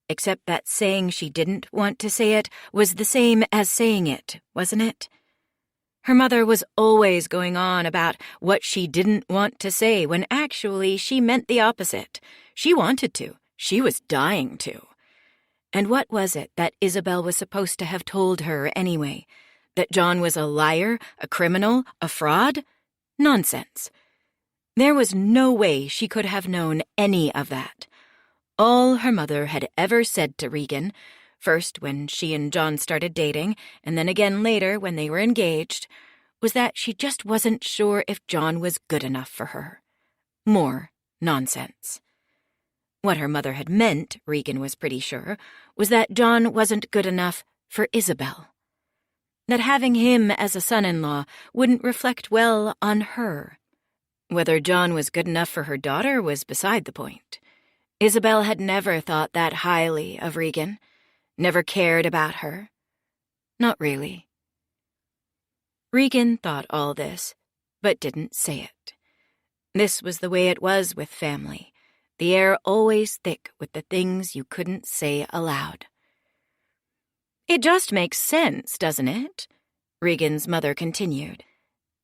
Except that saying she didn't want to say it was the same as saying it, wasn't it? Her mother was always going on about what she didn't want to say when actually she meant the opposite. She wanted to. She was dying to. And what was it that Isabel was supposed to have told her anyway? That John was a liar, a criminal, a fraud? Nonsense. There was no way she could have known any of that. All her mother had ever said to Regan, first when she and John started dating, and then again later when they were engaged, was that she just wasn't sure if John was good enough for her. More nonsense. What her mother had meant, Regan was pretty sure, was that John wasn't good enough for Isabel. That having him as a son-in-law wouldn't reflect well on her. Whether John was good enough for her daughter was beside the point. Isabel had never thought that highly of Regan, never cared about her. Not really. Regan thought all this, but didn't say it. This was the way it was with family, the air always thick with the things you couldn't say aloud. "It just makes sense, doesn't it?" Regan's mother continued.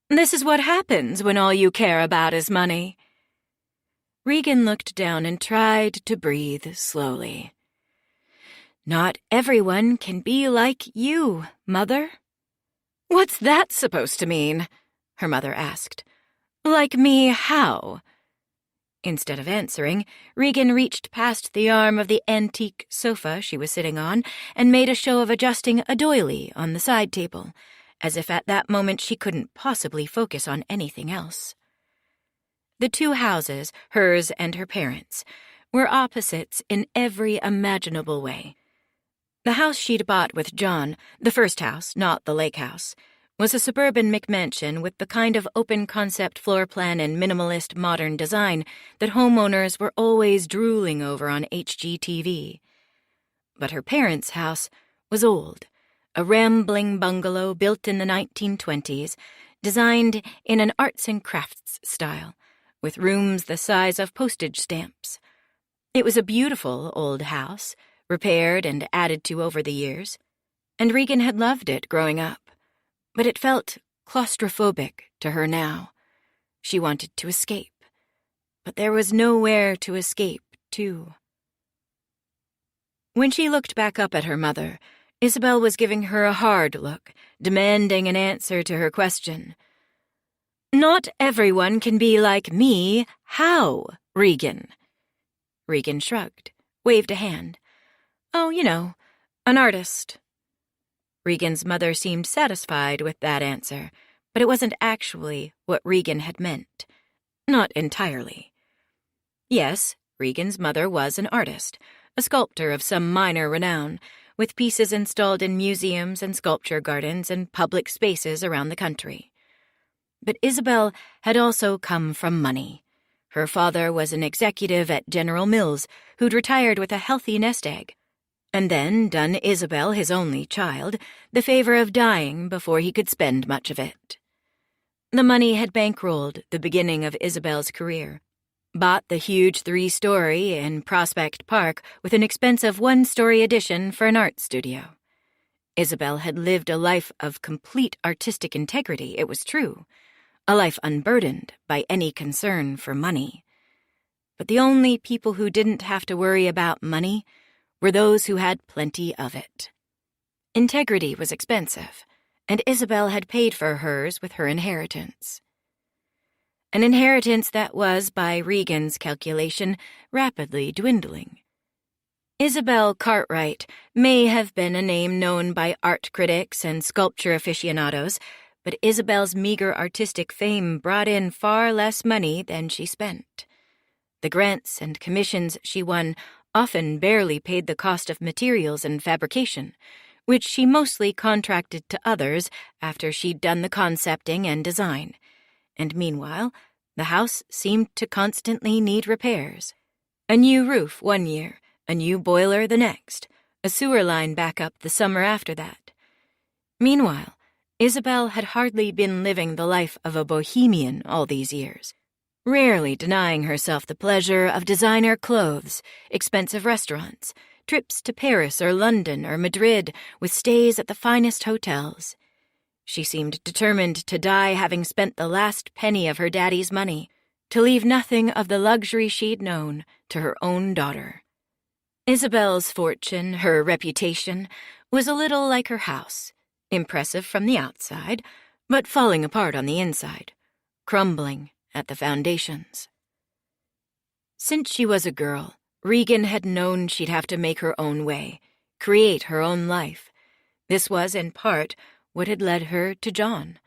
"This is what happens when all you care about is money." Regan looked down and tried to breathe slowly. "Not everyone can be like you, Mother." "What's that supposed to mean?" her mother asked. "Like me how?" Instead of answering, Regan reached past the arm of the antique sofa she was sitting on and made a show of adjusting a doily on the side table, as if at that moment she couldn't possibly focus on anything else. The two houses, hers and her parents', were opposites in every imaginable way. The house she'd bought with John, the first house, not the lake house, was a suburban McMansion with the kind of open-concept floor plan and minimalist modern design that homeowners were always drooling over on HGTV. But her parents' house was old, a rambling bungalow built in the 1920s, designed in an arts and crafts style, with rooms the size of postage stamps. It was a beautiful old house, repaired and added to over the years, and Regan had loved it growing up, but it felt claustrophobic to her now. She wanted to escape, but there was nowhere to escape to. When she looked back up at her mother, Isabel was giving her a hard look, demanding an answer to her question. "Not everyone can be like me. How, Regan?" Regan shrugged, waved a hand. "Oh, an artist." Regan's mother seemed satisfied with that answer, but it wasn't actually what Regan had meant. Not entirely. Yes, Regan's mother was an artist, a sculptor of some minor renown, with pieces installed in museums and sculpture gardens and public spaces around the country. But Isabel had also come from money. Her father was an executive at General Mills who'd retired with a healthy nest egg, and then done Isabel, his only child, the favor of dying before he could spend much of it. The money had bankrolled the beginning of Isabel's career, bought the huge 3-story in Prospect Park with an expensive 1-story addition for an art studio. Isabel had lived a life of complete artistic integrity, it was true, a life unburdened by any concern for money. But the only people who didn't have to worry about money were those who had plenty of it. Integrity was expensive, and Isabel had paid for hers with her inheritance. An inheritance that was, by Regan's calculation, rapidly dwindling. Isabel Cartwright may have been a name known by art critics and sculpture aficionados, but Isabel's meager artistic fame brought in far less money than she spent. The grants and commissions she won often barely paid the cost of materials and fabrication, which she mostly contracted to others after she'd done the concepting and design. And meanwhile, the house seemed to constantly need repairs. A new roof one year, a new boiler the next, a sewer line backup the summer after that. Meanwhile, Isabel had hardly been living the life of a bohemian all these years, rarely denying herself the pleasure of designer clothes, expensive restaurants, trips to Paris or London or Madrid with stays at the finest hotels. She seemed determined to die having spent the last penny of her daddy's money, to leave nothing of the luxury she'd known to her own daughter. Isabel's fortune, her reputation, was a little like her house, impressive from the outside, but falling apart on the inside, crumbling at the foundations. Since she was a girl, Regan had known she'd have to make her own way, create her own life. This was, in part, what had led her to John.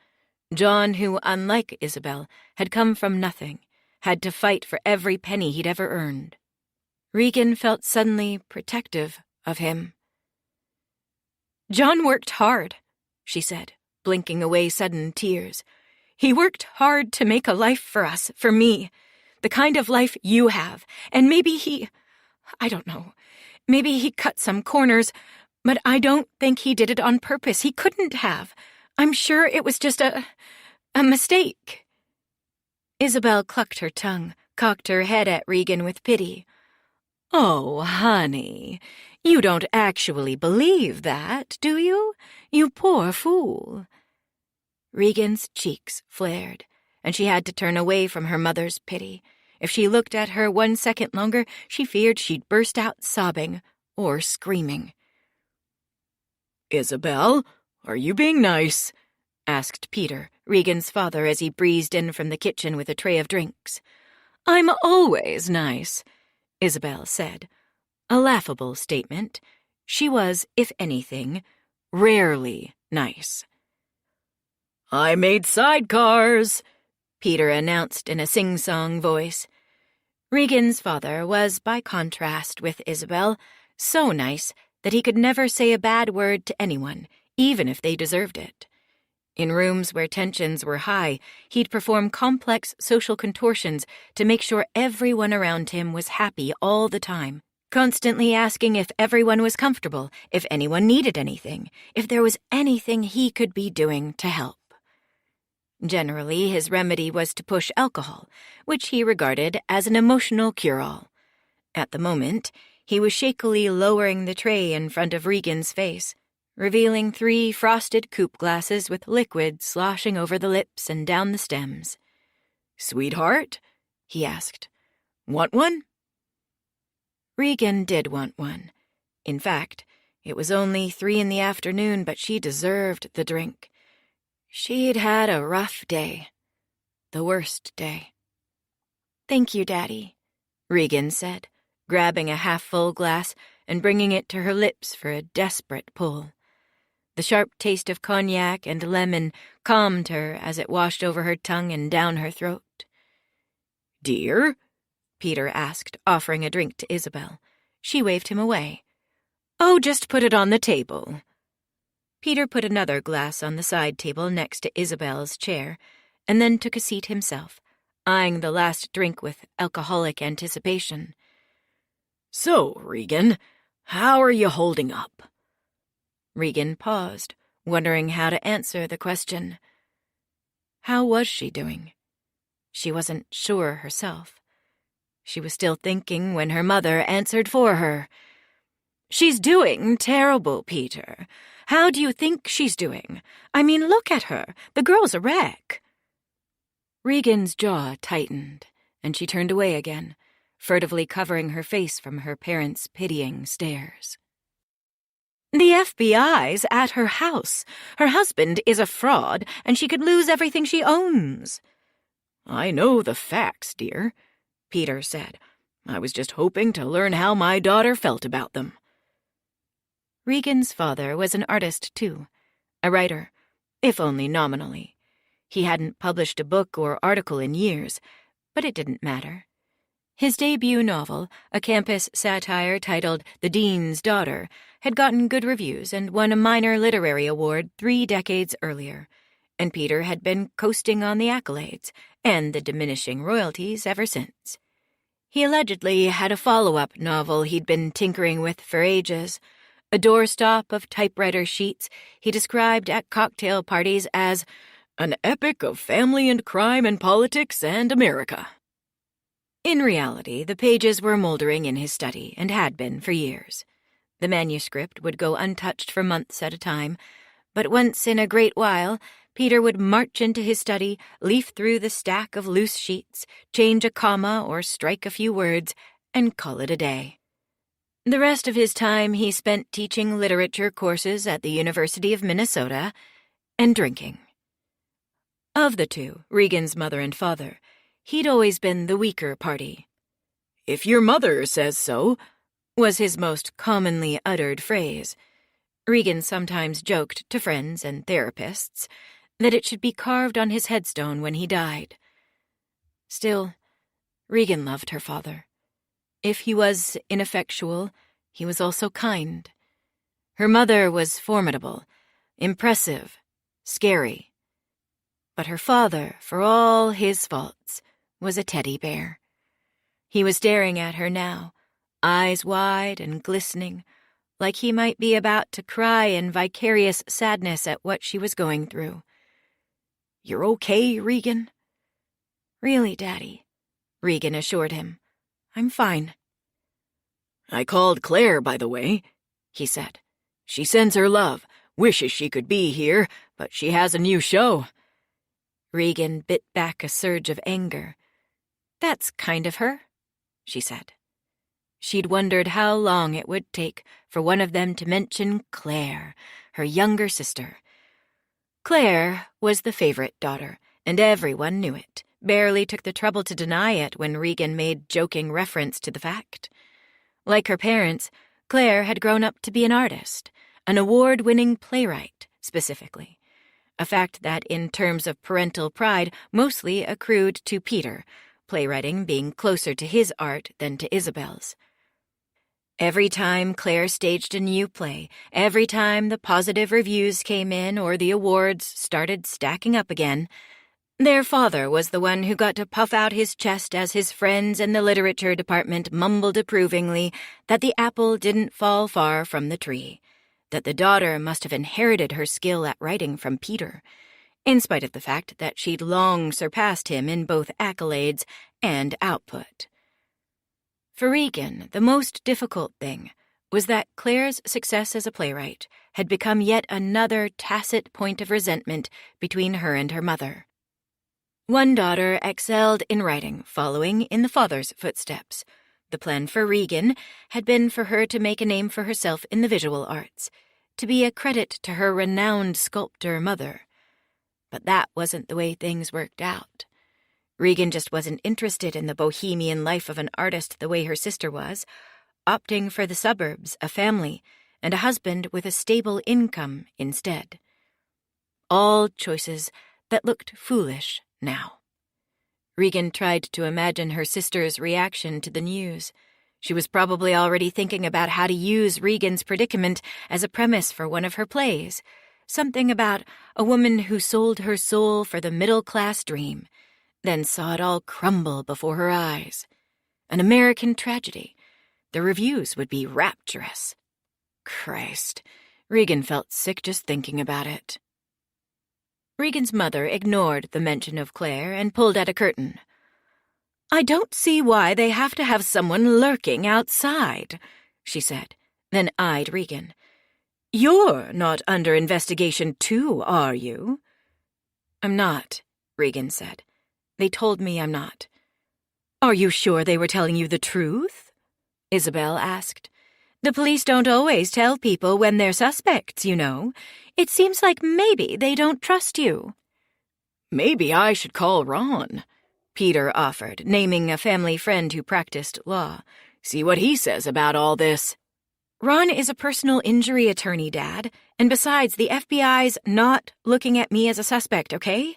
John, who, unlike Isabel, had come from nothing, had to fight for every penny he'd ever earned. Regan felt suddenly protective of him. "John worked hard," she said, blinking away sudden tears. "He worked hard to make a life for us, for me, the kind of life you have, and maybe I don't know, maybe he cut some corners, but I don't think he did it on purpose. He couldn't have. I'm sure it was just a mistake." Isabel clucked her tongue, cocked her head at Regan with pity. "Oh, honey, you don't actually believe that, do you? You poor fool." Regan's cheeks flared, and she had to turn away from her mother's pity. If she looked at her 1 second longer, she feared she'd burst out sobbing or screaming. "Isabel, are you being nice?" asked Peter, Regan's father, as he breezed in from the kitchen with a tray of drinks. "I'm always nice," Isabel said. A laughable statement. She was, if anything, rarely nice. "I made sidecars," Peter announced in a sing-song voice. Regan's father was, by contrast with Isabel, so nice that he could never say a bad word to anyone, even if they deserved it. In rooms where tensions were high, he'd perform complex social contortions to make sure everyone around him was happy all the time, constantly asking if everyone was comfortable, if anyone needed anything, if there was anything he could be doing to help. Generally, his remedy was to push alcohol, which he regarded as an emotional cure-all. At the moment, he was shakily lowering the tray in front of Regan's face, revealing 3 frosted coupe glasses with liquid sloshing over the lips and down the stems. "Sweetheart?" he asked. "Want one?" Regan did want one. In fact, it was only 3 in the afternoon, but she deserved the drink. She'd had a rough day. The worst day. "Thank you, Daddy," Regan said, grabbing a half-full glass and bringing it to her lips for a desperate pull. The sharp taste of cognac and lemon calmed her as it washed over her tongue and down her throat. "Dear?" Peter asked, offering a drink to Isabel. She waved him away. "Oh, just put it on the table." Peter put another glass on the side table next to Isabel's chair, and then took a seat himself, eyeing the last drink with alcoholic anticipation. "So, Regan, how are you holding up?" Regan paused, wondering how to answer the question. How was she doing? She wasn't sure herself. She was still thinking when her mother answered for her. "She's doing terrible, Peter. How do you think she's doing? I mean, look at her. The girl's a wreck." Regan's jaw tightened, and she turned away again, furtively covering her face from her parents' pitying stares. "The FBI's at her house. Her husband is a fraud, and she could lose everything she owns." "I know the facts, dear," Peter said. "I was just hoping to learn how my daughter felt about them." Regan's father was an artist, too, a writer, if only nominally. He hadn't published a book or article in years, but it didn't matter. His debut novel, a campus satire titled The Dean's Daughter, had gotten good reviews and won a minor literary award 3 decades earlier, and Peter had been coasting on the accolades and the diminishing royalties ever since. He allegedly had a follow-up novel he'd been tinkering with for ages, a doorstop of typewriter sheets he described at cocktail parties as an epic of family and crime and politics and America. In reality, the pages were moldering in his study and had been for years. The manuscript would go untouched for months at a time, but once in a great while, Peter would march into his study, leaf through the stack of loose sheets, change a comma or strike a few words, and call it a day. The rest of his time he spent teaching literature courses at the University of Minnesota and drinking. Of the two, Regan's mother and father, he'd always been the weaker party. "If your mother says so," was his most commonly uttered phrase. Regan sometimes joked to friends and therapists that it should be carved on his headstone when he died. Still, Regan loved her father. If he was ineffectual, he was also kind. Her mother was formidable, impressive, scary. But her father, for all his faults, was a teddy bear. He was staring at her now, eyes wide and glistening, like he might be about to cry in vicarious sadness at what she was going through. "You're okay, Regan?" "Really, Daddy," Regan assured him. "I'm fine." "I called Claire, by the way," he said. "She sends her love, wishes she could be here, but she has a new show." Regan bit back a surge of anger. "That's kind of her," she said. She'd wondered how long it would take for one of them to mention Claire, her younger sister. Claire was the favorite daughter, and everyone knew it, barely took the trouble to deny it when Regan made joking reference to the fact. Like her parents, Claire had grown up to be an artist, an award-winning playwright, specifically. A fact that, in terms of parental pride, mostly accrued to Peter, playwriting being closer to his art than to Isabel's. Every time Claire staged a new play, every time the positive reviews came in or the awards started stacking up again, Their father was the one who got to puff out his chest as his friends in the literature department mumbled approvingly that the apple didn't fall far from the tree, that the daughter must have inherited her skill at writing from Peter, in spite of the fact that she'd long surpassed him in both accolades and output. For Regan, the most difficult thing was that Claire's success as a playwright had become yet another tacit point of resentment between her and her mother. One daughter excelled in writing, following in the father's footsteps. The plan for Regan had been for her to make a name for herself in the visual arts, to be a credit to her renowned sculptor mother. But that wasn't the way things worked out. Regan just wasn't interested in the bohemian life of an artist the way her sister was, opting for the suburbs, a family, and a husband with a stable income instead. All choices that looked foolish now. Regan tried to imagine her sister's reaction to the news. She was probably already thinking about how to use Regan's predicament as a premise for one of her plays. Something about a woman who sold her soul for the middle-class dream, then saw it all crumble before her eyes. An American tragedy. The reviews would be rapturous. Christ, Regan felt sick just thinking about it. Regan's mother ignored the mention of Claire and pulled at a curtain. "I don't see why they have to have someone lurking outside," she said, then eyed Regan. "You're not under investigation too, are you?" "I'm not," Regan said. "They told me I'm not." "Are you sure they were telling you the truth?" Isabel asked. "The police don't always tell people when they're suspects, you know. It seems like maybe they don't trust you." "Maybe I should call Ron," Peter offered, naming a family friend who practiced law. "See what he says about all this." "Ron is a personal injury attorney, Dad, and besides, the FBI's not looking at me as a suspect, okay?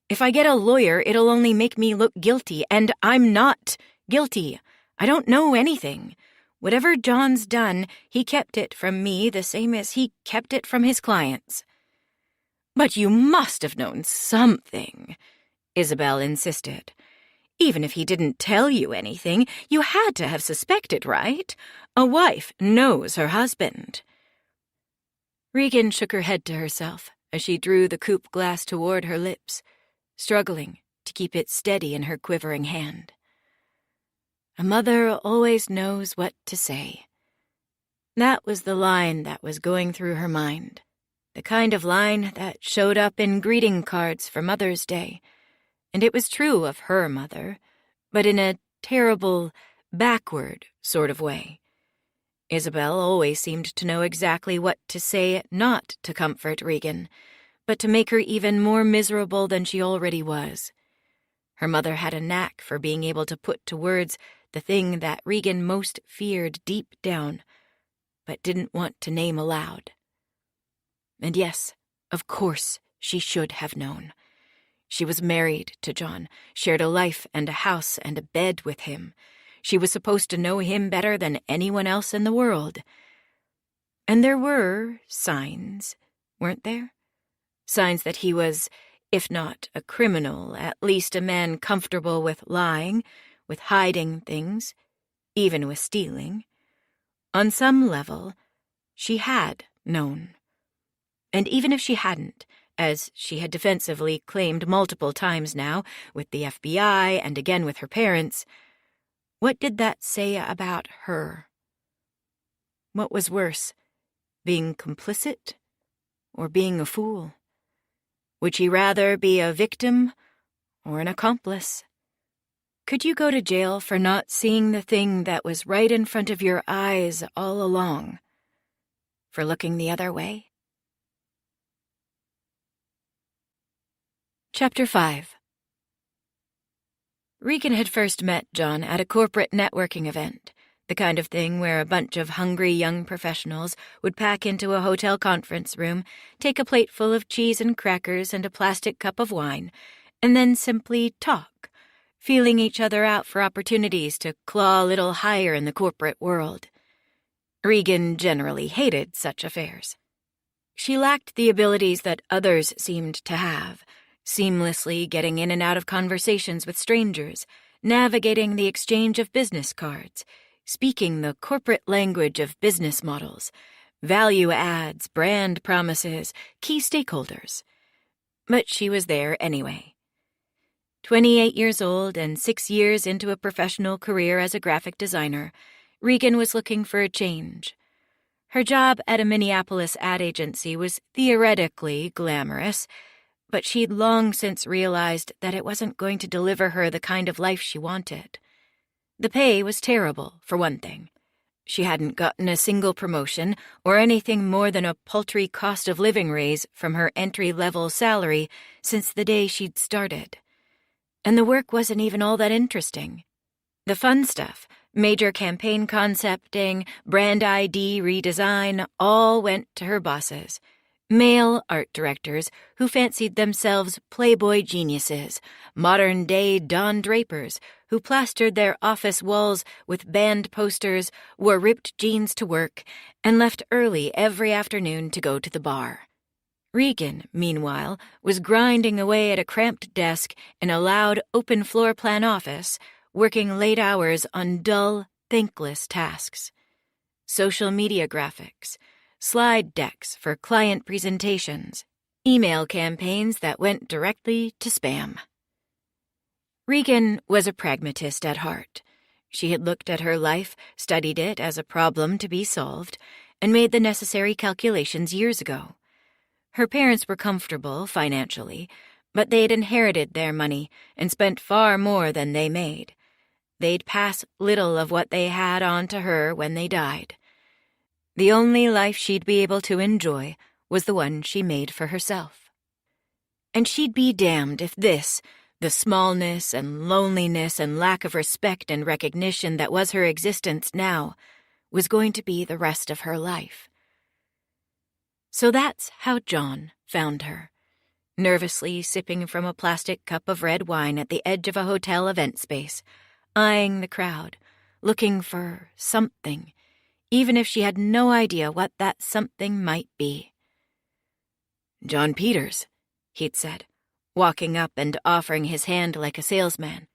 If I get a lawyer, it'll only make me look guilty, and I'm not guilty. I don't know anything. Whatever John's done, he kept it from me the same as he kept it from his clients." "But you must have known something," Isabel insisted. "Even if he didn't tell you anything, you had to have suspected, right? A wife knows her husband." Regan shook her head to herself as she drew the coupe glass toward her lips, struggling to keep it steady in her quivering hand. A mother always knows what to say. That was the line that was going through her mind, the kind of line that showed up in greeting cards for Mother's Day. And it was true of her mother, but in a terrible, backward sort of way. Isabel always seemed to know exactly what to say not to comfort Regan, but to make her even more miserable than she already was. Her mother had a knack for being able to put to words the thing that Regan most feared deep down, but didn't want to name aloud. And yes, of course, she should have known. She was married to John, shared a life and a house and a bed with him. She was supposed to know him better than anyone else in the world. And there were signs, weren't there? Signs that he was, if not a criminal, at least a man comfortable with lying, with hiding things, even with stealing. On some level, she had known. And even if she hadn't, as she had defensively claimed multiple times now, with the FBI and again with her parents, what did that say about her? What was worse, being complicit or being a fool? Would she rather be a victim or an accomplice? Could you go to jail for not seeing the thing that was right in front of your eyes all along? For looking the other way? Chapter 5. Regan had first met John at a corporate networking event, the kind of thing where a bunch of hungry young professionals would pack into a hotel conference room, take a plate full of cheese and crackers and a plastic cup of wine, and then simply talk, feeling each other out for opportunities to claw a little higher in the corporate world. Regan generally hated such affairs. She lacked the abilities that others seemed to have, seamlessly getting in and out of conversations with strangers, navigating the exchange of business cards, speaking the corporate language of business models, value adds, brand promises, key stakeholders. But she was there anyway. 28 years old and 6 years into a professional career as a graphic designer, Regan was looking for a change. Her job at a Minneapolis ad agency was theoretically glamorous, but she'd long since realized that it wasn't going to deliver her the kind of life she wanted. The pay was terrible, for one thing. She hadn't gotten a single promotion or anything more than a paltry cost of living raise from her entry-level salary since the day she'd started. And the work wasn't even all that interesting. The fun stuff, major campaign concepting, brand ID redesign, all went to her bosses. Male art directors who fancied themselves Playboy geniuses, modern-day Don Drapers who plastered their office walls with band posters, wore ripped jeans to work, and left early every afternoon to go to the bar. Regan, meanwhile, was grinding away at a cramped desk in a loud, open floor-plan office, working late hours on dull, thankless tasks. Social media graphics, slide decks for client presentations, email campaigns that went directly to spam. Regan was a pragmatist at heart. She had looked at her life, studied it as a problem to be solved, and made the necessary calculations years ago. Her parents were comfortable financially, but they'd inherited their money and spent far more than they made. They'd pass little of what they had on to her when they died. The only life she'd be able to enjoy was the one she made for herself. And she'd be damned if this, the smallness and loneliness and lack of respect and recognition that was her existence now, was going to be the rest of her life. So that's how John found her, nervously sipping from a plastic cup of red wine at the edge of a hotel event space, eyeing the crowd, looking for something, even if she had no idea what that something might be. "John Peters," he'd said, walking up and offering his hand like a salesman.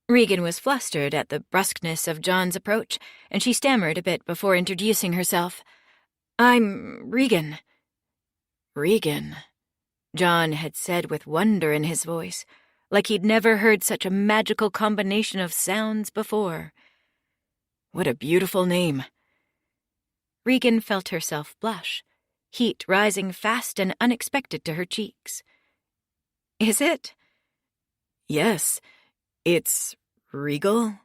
Regan was flustered at the brusqueness of John's approach, and she stammered a bit before introducing herself. "I'm Regan." "Regan," John had said with wonder in his voice, like he'd never heard such a magical combination of sounds before. "What a beautiful name." Regan felt herself blush, heat rising fast and unexpected to her cheeks. "Is it?" "Yes, it's regal."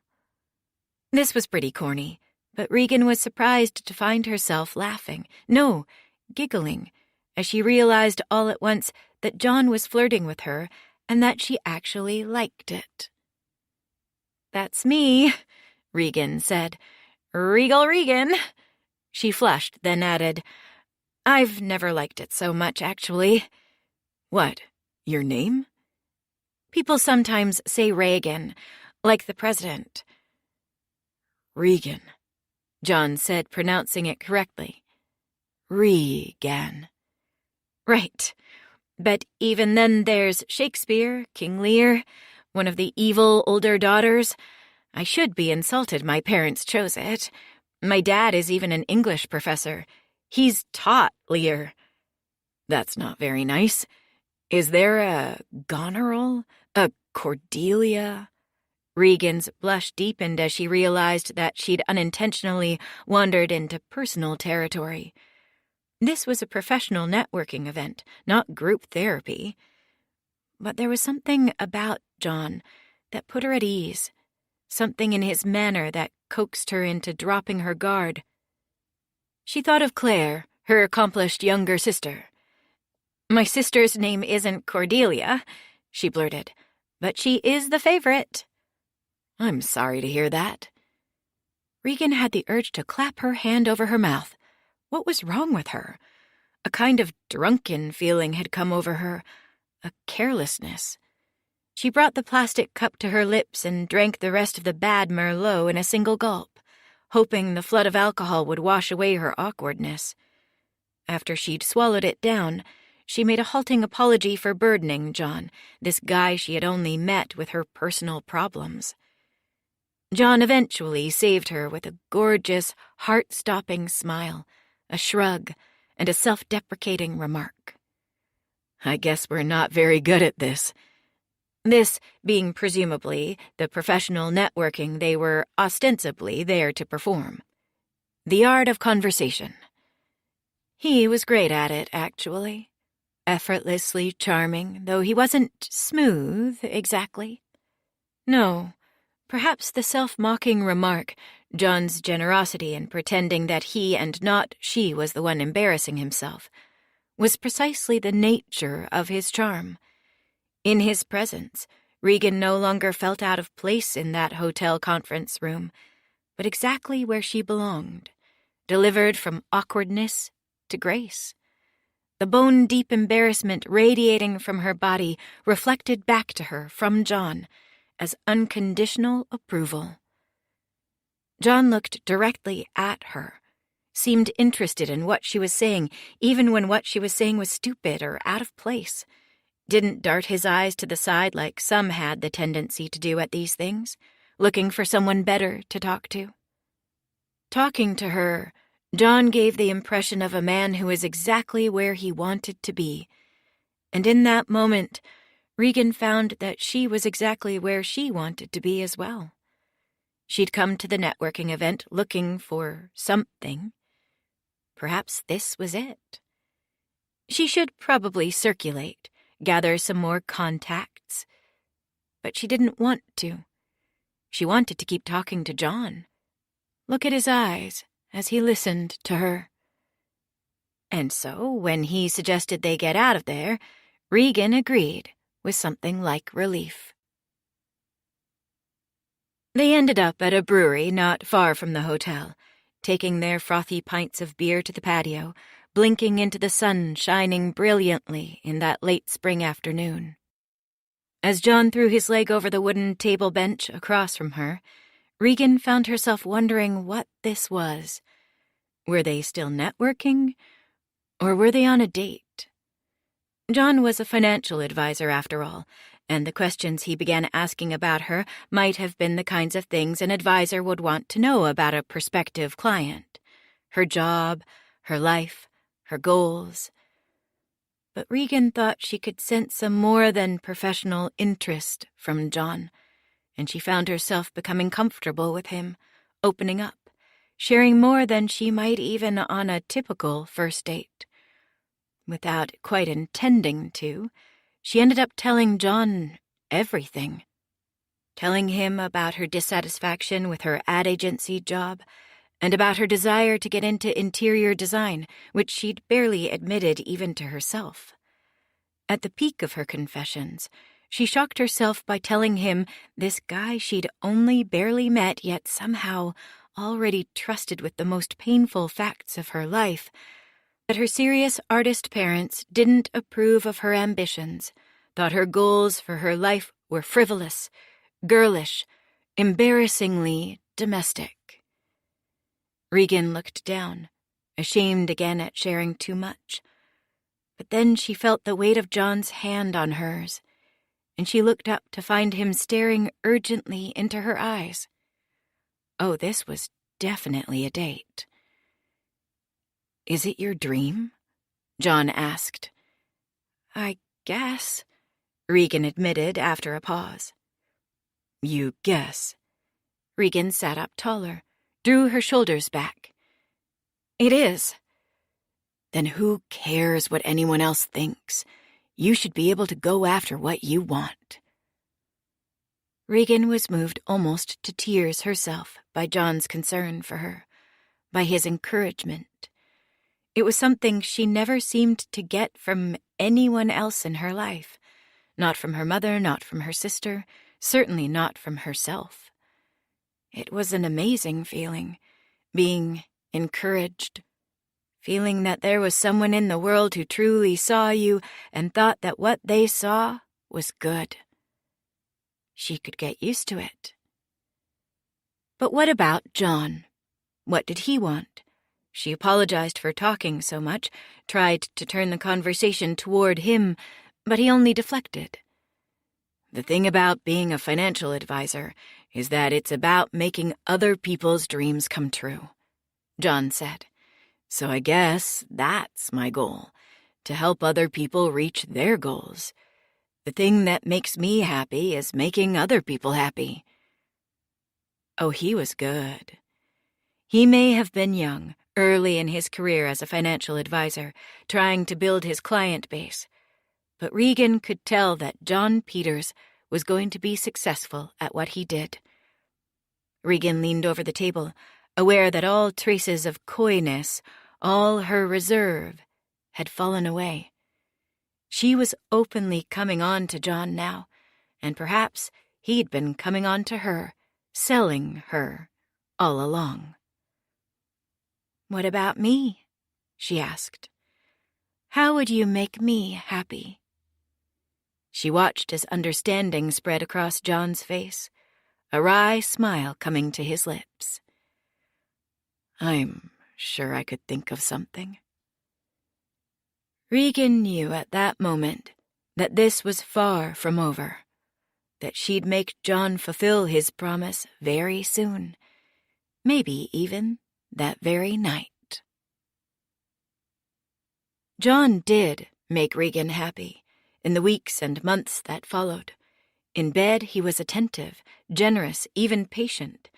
This was pretty corny, but Regan was surprised to find herself laughing, no, giggling, as she realized all at once that John was flirting with her and that she actually liked it. "That's me," Regan said. "Regal Regan." She flushed, then added, "I've never liked it so much, actually." "What, your name?" "People sometimes say Reagan, like the president." "Regan," John said, pronouncing it correctly. "Regan." "Right. But even then there's Shakespeare, King Lear, one of the evil older daughters. I should be insulted my parents chose it. My dad is even an English professor. He's taught Lear." "That's not very nice. Is there a Goneril? A Cordelia?" Regan's blush deepened as she realized that she'd unintentionally wandered into personal territory. This was a professional networking event, not group therapy. But there was something about John that put her at ease, something in his manner that coaxed her into dropping her guard. She thought of Claire, her accomplished younger sister. "My sister's name isn't Cordelia," she blurted, "but she is the favorite." "I'm sorry to hear that." Regan had the urge to clap her hand over her mouth. What was wrong with her? A kind of drunken feeling had come over her, a carelessness. She brought the plastic cup to her lips and drank the rest of the bad Merlot in a single gulp, hoping the flood of alcohol would wash away her awkwardness. After she'd swallowed it down, she made a halting apology for burdening John, this guy she had only met with her personal problems. John eventually saved her with a gorgeous, heart-stopping smile, a shrug, and a self-deprecating remark. I guess we're not very good at this. This being presumably the professional networking they were ostensibly there to perform. The art of conversation. He was great at it, actually. Effortlessly charming, though he wasn't smooth, exactly. No, perhaps the self-mocking remark, John's generosity in pretending that he and not she was the one embarrassing himself, was precisely the nature of his charm. In his presence, Regan no longer felt out of place in that hotel conference room, but exactly where she belonged, delivered from awkwardness to grace. The bone-deep embarrassment radiating from her body reflected back to her from John as unconditional approval. John looked directly at her, seemed interested in what she was saying, even when what she was saying was stupid or out of place. Didn't dart his eyes to the side like some had the tendency to do at these things, looking for someone better to talk to. Talking to her, John gave the impression of a man who was exactly where he wanted to be, and in that moment, Regan found that she was exactly where she wanted to be as well. She'd come to the networking event looking for something. Perhaps this was it. She should probably circulate, gather some more contacts. But she didn't want to. She wanted to keep talking to John. Look at his eyes as he listened to her. And so, when he suggested they get out of there, Regan agreed with something like relief. They ended up at a brewery not far from the hotel, taking their frothy pints of beer to the patio, blinking into the sun shining brilliantly in that late spring afternoon. As John threw his leg over the wooden table bench across from her, Regan found herself wondering what this was. Were they still networking, or were they on a date? John was a financial advisor, after all, and the questions he began asking about her might have been the kinds of things an advisor would want to know about a prospective client. Her job, her life, her goals. But Regan thought she could sense a more than professional interest from John, and she found herself becoming comfortable with him, opening up, sharing more than she might even on a typical first date. Without quite intending to, she ended up telling John everything. Telling him about her dissatisfaction with her ad agency job, and about her desire to get into interior design, which she'd barely admitted even to herself. At the peak of her confessions, she shocked herself by telling him this guy she'd only barely met yet somehow already trusted with the most painful facts of her life, that her serious artist parents didn't approve of her ambitions, thought her goals for her life were frivolous, girlish, embarrassingly domestic. Regan looked down, ashamed again at sharing too much. But then she felt the weight of John's hand on hers, and she looked up to find him staring urgently into her eyes. Oh, this was definitely a date. "Is it your dream?" John asked. "I guess," Regan admitted after a pause. "You guess?" Regan sat up taller, drew her shoulders back. "It is." "Then who cares what anyone else thinks? You should be able to go after what you want." Regan was moved almost to tears herself by John's concern for her, by his encouragement. It was something she never seemed to get from anyone else in her life, not from her mother, not from her sister, certainly not from herself. It was an amazing feeling, being encouraged, feeling that there was someone in the world who truly saw you and thought that what they saw was good. She could get used to it. But what about John? What did he want? She apologized for talking so much, tried to turn the conversation toward him, but he only deflected. The thing about being a financial advisor is that it's about making other people's dreams come true, John said. So I guess that's my goal, to help other people reach their goals. The thing that makes me happy is making other people happy. Oh, he was good. He may have been young, early in his career as a financial advisor, trying to build his client base, but Regan could tell that John Peters was going to be successful at what he did. Regan leaned over the table, aware that all traces of coyness, all her reserve, had fallen away. She was openly coming on to John now, and perhaps he'd been coming on to her, selling her, all along. "What about me?" she asked. "How would you make me happy?" She watched as understanding spread across John's face, a wry smile coming to his lips. I'm sure I could think of something. Regan knew at that moment that this was far from over, that she'd make John fulfill his promise very soon, maybe even that very night. John did make Regan happy in the weeks and months that followed. In bed, he was attentive, generous, even patient,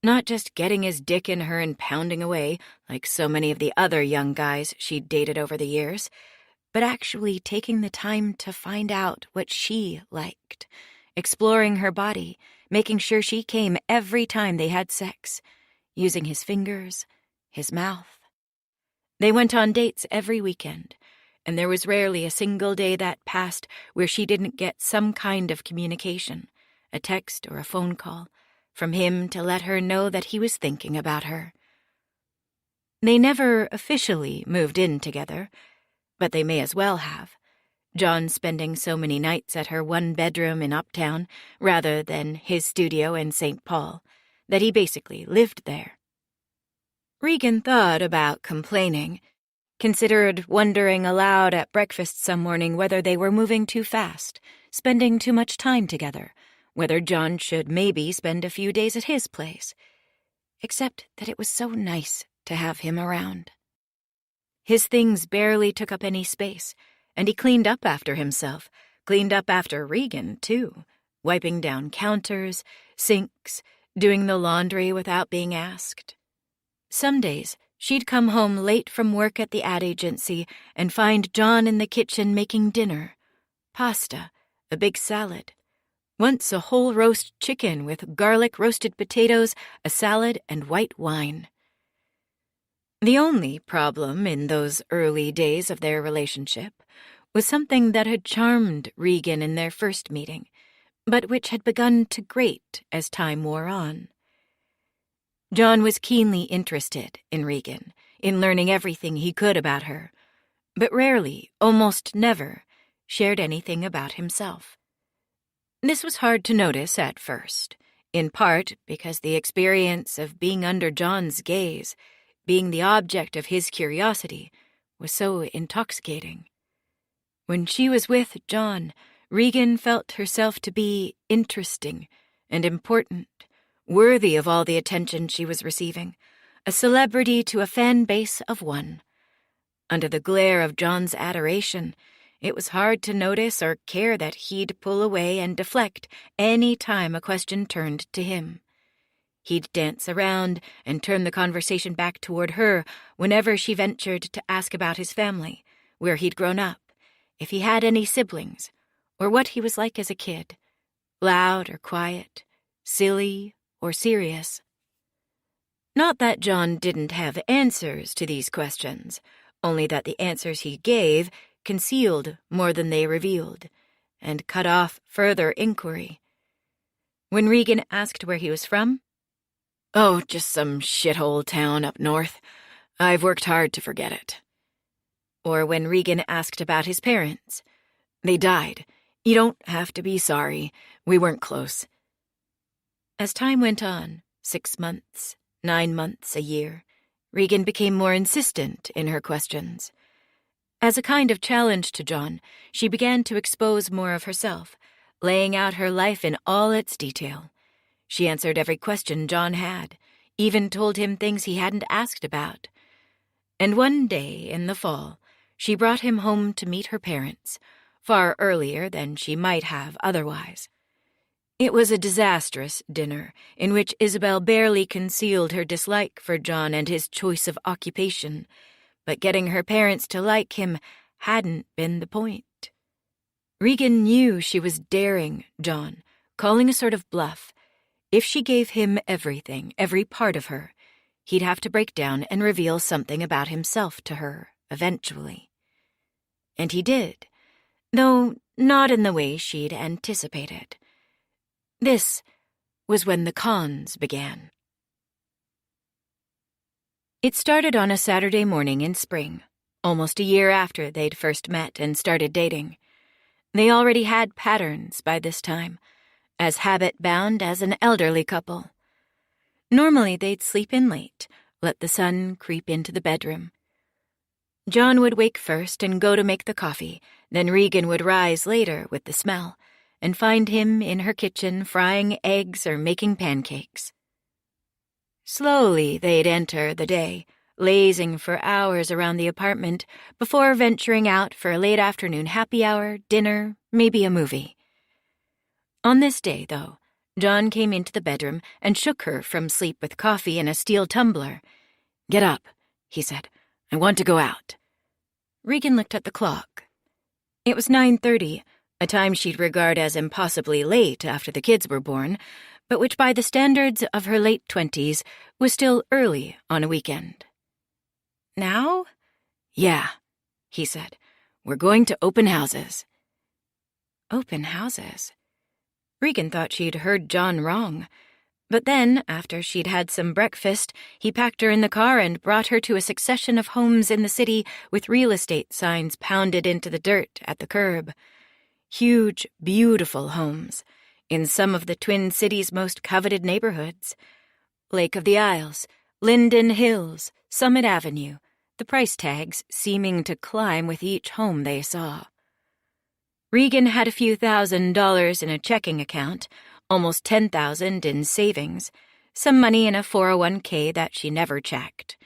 not just getting his dick in her and pounding away like so many of the other young guys she'd dated over the years, but actually taking the time to find out what she liked, exploring her body, making sure she came every time they had sex, using his fingers, his mouth. They went on dates every weekend, and there was rarely a single day that passed where she didn't get some kind of communication, a text or a phone call, from him to let her know that he was thinking about her. They never officially moved in together, but they may as well have, John spending so many nights at her one bedroom in Uptown rather than his studio in St. Paul, that he basically lived there. Regan thought about complaining, considered wondering aloud at breakfast some morning whether they were moving too fast, spending too much time together, whether John should maybe spend a few days at his place, except that it was so nice to have him around. His things barely took up any space, and he cleaned up after himself, cleaned up after Regan, too, wiping down counters, sinks, doing the laundry without being asked. Some days, she'd come home late from work at the ad agency and find John in the kitchen making dinner. Pasta, a big salad. Once a whole roast chicken with garlic roasted potatoes, a salad, and white wine. The only problem in those early days of their relationship was something that had charmed Regan in their first meeting, but which had begun to grate as time wore on. John was keenly interested in Regan, in learning everything he could about her, but rarely, almost never, shared anything about himself. This was hard to notice at first, in part because the experience of being under John's gaze, being the object of his curiosity, was so intoxicating. When she was with John, Regan felt herself to be interesting and important, worthy of all the attention she was receiving, a celebrity to a fan base of one. Under the glare of John's adoration, it was hard to notice or care that he'd pull away and deflect any time a question turned to him. He'd dance around and turn the conversation back toward her whenever she ventured to ask about his family, where he'd grown up, if he had any siblings, or what he was like as a kid, loud or quiet, silly or serious. Not that John didn't have answers to these questions, only that the answers he gave concealed more than they revealed, and cut off further inquiry. When Regan asked where he was from, "Oh, just some shithole town up north. I've worked hard to forget it." Or when Regan asked about his parents, "They died. You don't have to be sorry. We weren't close." As time went on, 6 months, 9 months, a year, Regan became more insistent in her questions. As a kind of challenge to John, she began to expose more of herself, laying out her life in all its detail. She answered every question John had, even told him things he hadn't asked about. And one day in the fall, she brought him home to meet her parents, far earlier than she might have otherwise. It was a disastrous dinner, in which Isabel barely concealed her dislike for John and his choice of occupation, but getting her parents to like him hadn't been the point. Regan knew she was daring John, calling a sort of bluff. If she gave him everything, every part of her, he'd have to break down and reveal something about himself to her, eventually. And he did, though not in the way she'd anticipated. This was when the cons began. It started on a Saturday morning in spring, almost a year after they'd first met and started dating. They already had patterns by this time, as habit-bound as an elderly couple. Normally they'd sleep in late, let the sun creep into the bedroom. John would wake first and go to make the coffee, then Regan would rise later with the smell, and find him in her kitchen frying eggs or making pancakes. Slowly they'd enter the day, lazing for hours around the apartment before venturing out for a late afternoon happy hour, dinner, maybe a movie. On this day, though, John came into the bedroom and shook her from sleep with coffee in a steel tumbler. "Get up," he said. "I want to go out." Regan looked at the clock. It was 9:30, a time she'd regard as impossibly late after the kids were born, but which by the standards of her late 20s was still early on a weekend. "Now?" "Yeah," he said. "We're going to open houses." Open houses? Regan thought she'd heard John wrong. But then, after she'd had some breakfast, he packed her in the car and brought her to a succession of homes in the city with real estate signs pounded into the dirt at the curb. Huge, beautiful homes in some of the Twin Cities' most coveted neighborhoods. Lake of the Isles, Linden Hills, Summit Avenue, the price tags seeming to climb with each home they saw. Regan had a few $1,000s in a checking account, almost $10,000 in savings, some money in a 401k that she never checked.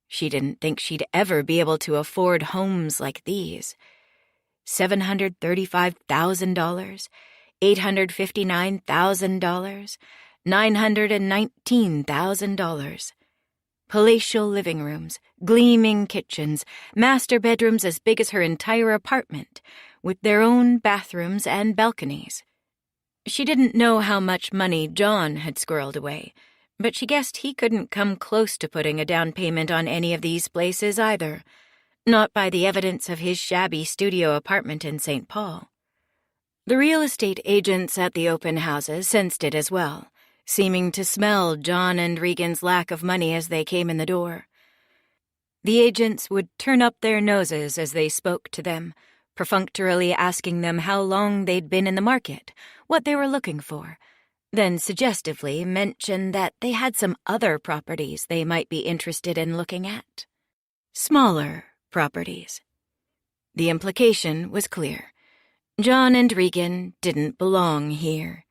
She didn't think she'd ever be able to afford homes like these. $735,000, $859,000, $919,000. Palatial living rooms, gleaming kitchens, master bedrooms as big as her entire apartment, with their own bathrooms and balconies. She didn't know how much money John had squirreled away, but she guessed he couldn't come close to putting a down payment on any of these places either, not by the evidence of his shabby studio apartment in St. Paul. The real estate agents at the open houses sensed it as well, seeming to smell John and Regan's lack of money as they came in the door. The agents would turn up their noses as they spoke to them, perfunctorily asking them how long they'd been in the market, what they were looking for, then suggestively mention that they had some other properties they might be interested in looking at. Smaller properties. The implication was clear. John and Regan didn't belong here.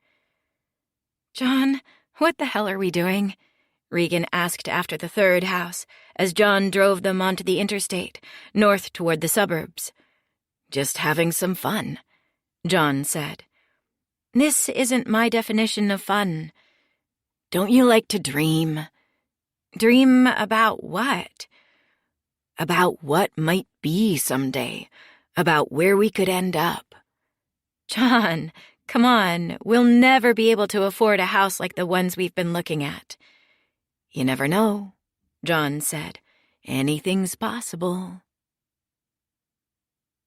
"John, what the hell are we doing?" Regan asked after the third house, as John drove them onto the interstate, north toward the suburbs. "Just having some fun," John said. "This isn't my definition of fun." "Don't you like to dream?" "Dream about what?" "About what might be someday, about where we could end up." "John, come on, we'll never be able to afford a house like the ones we've been looking at." "You never know," John said. "Anything's possible."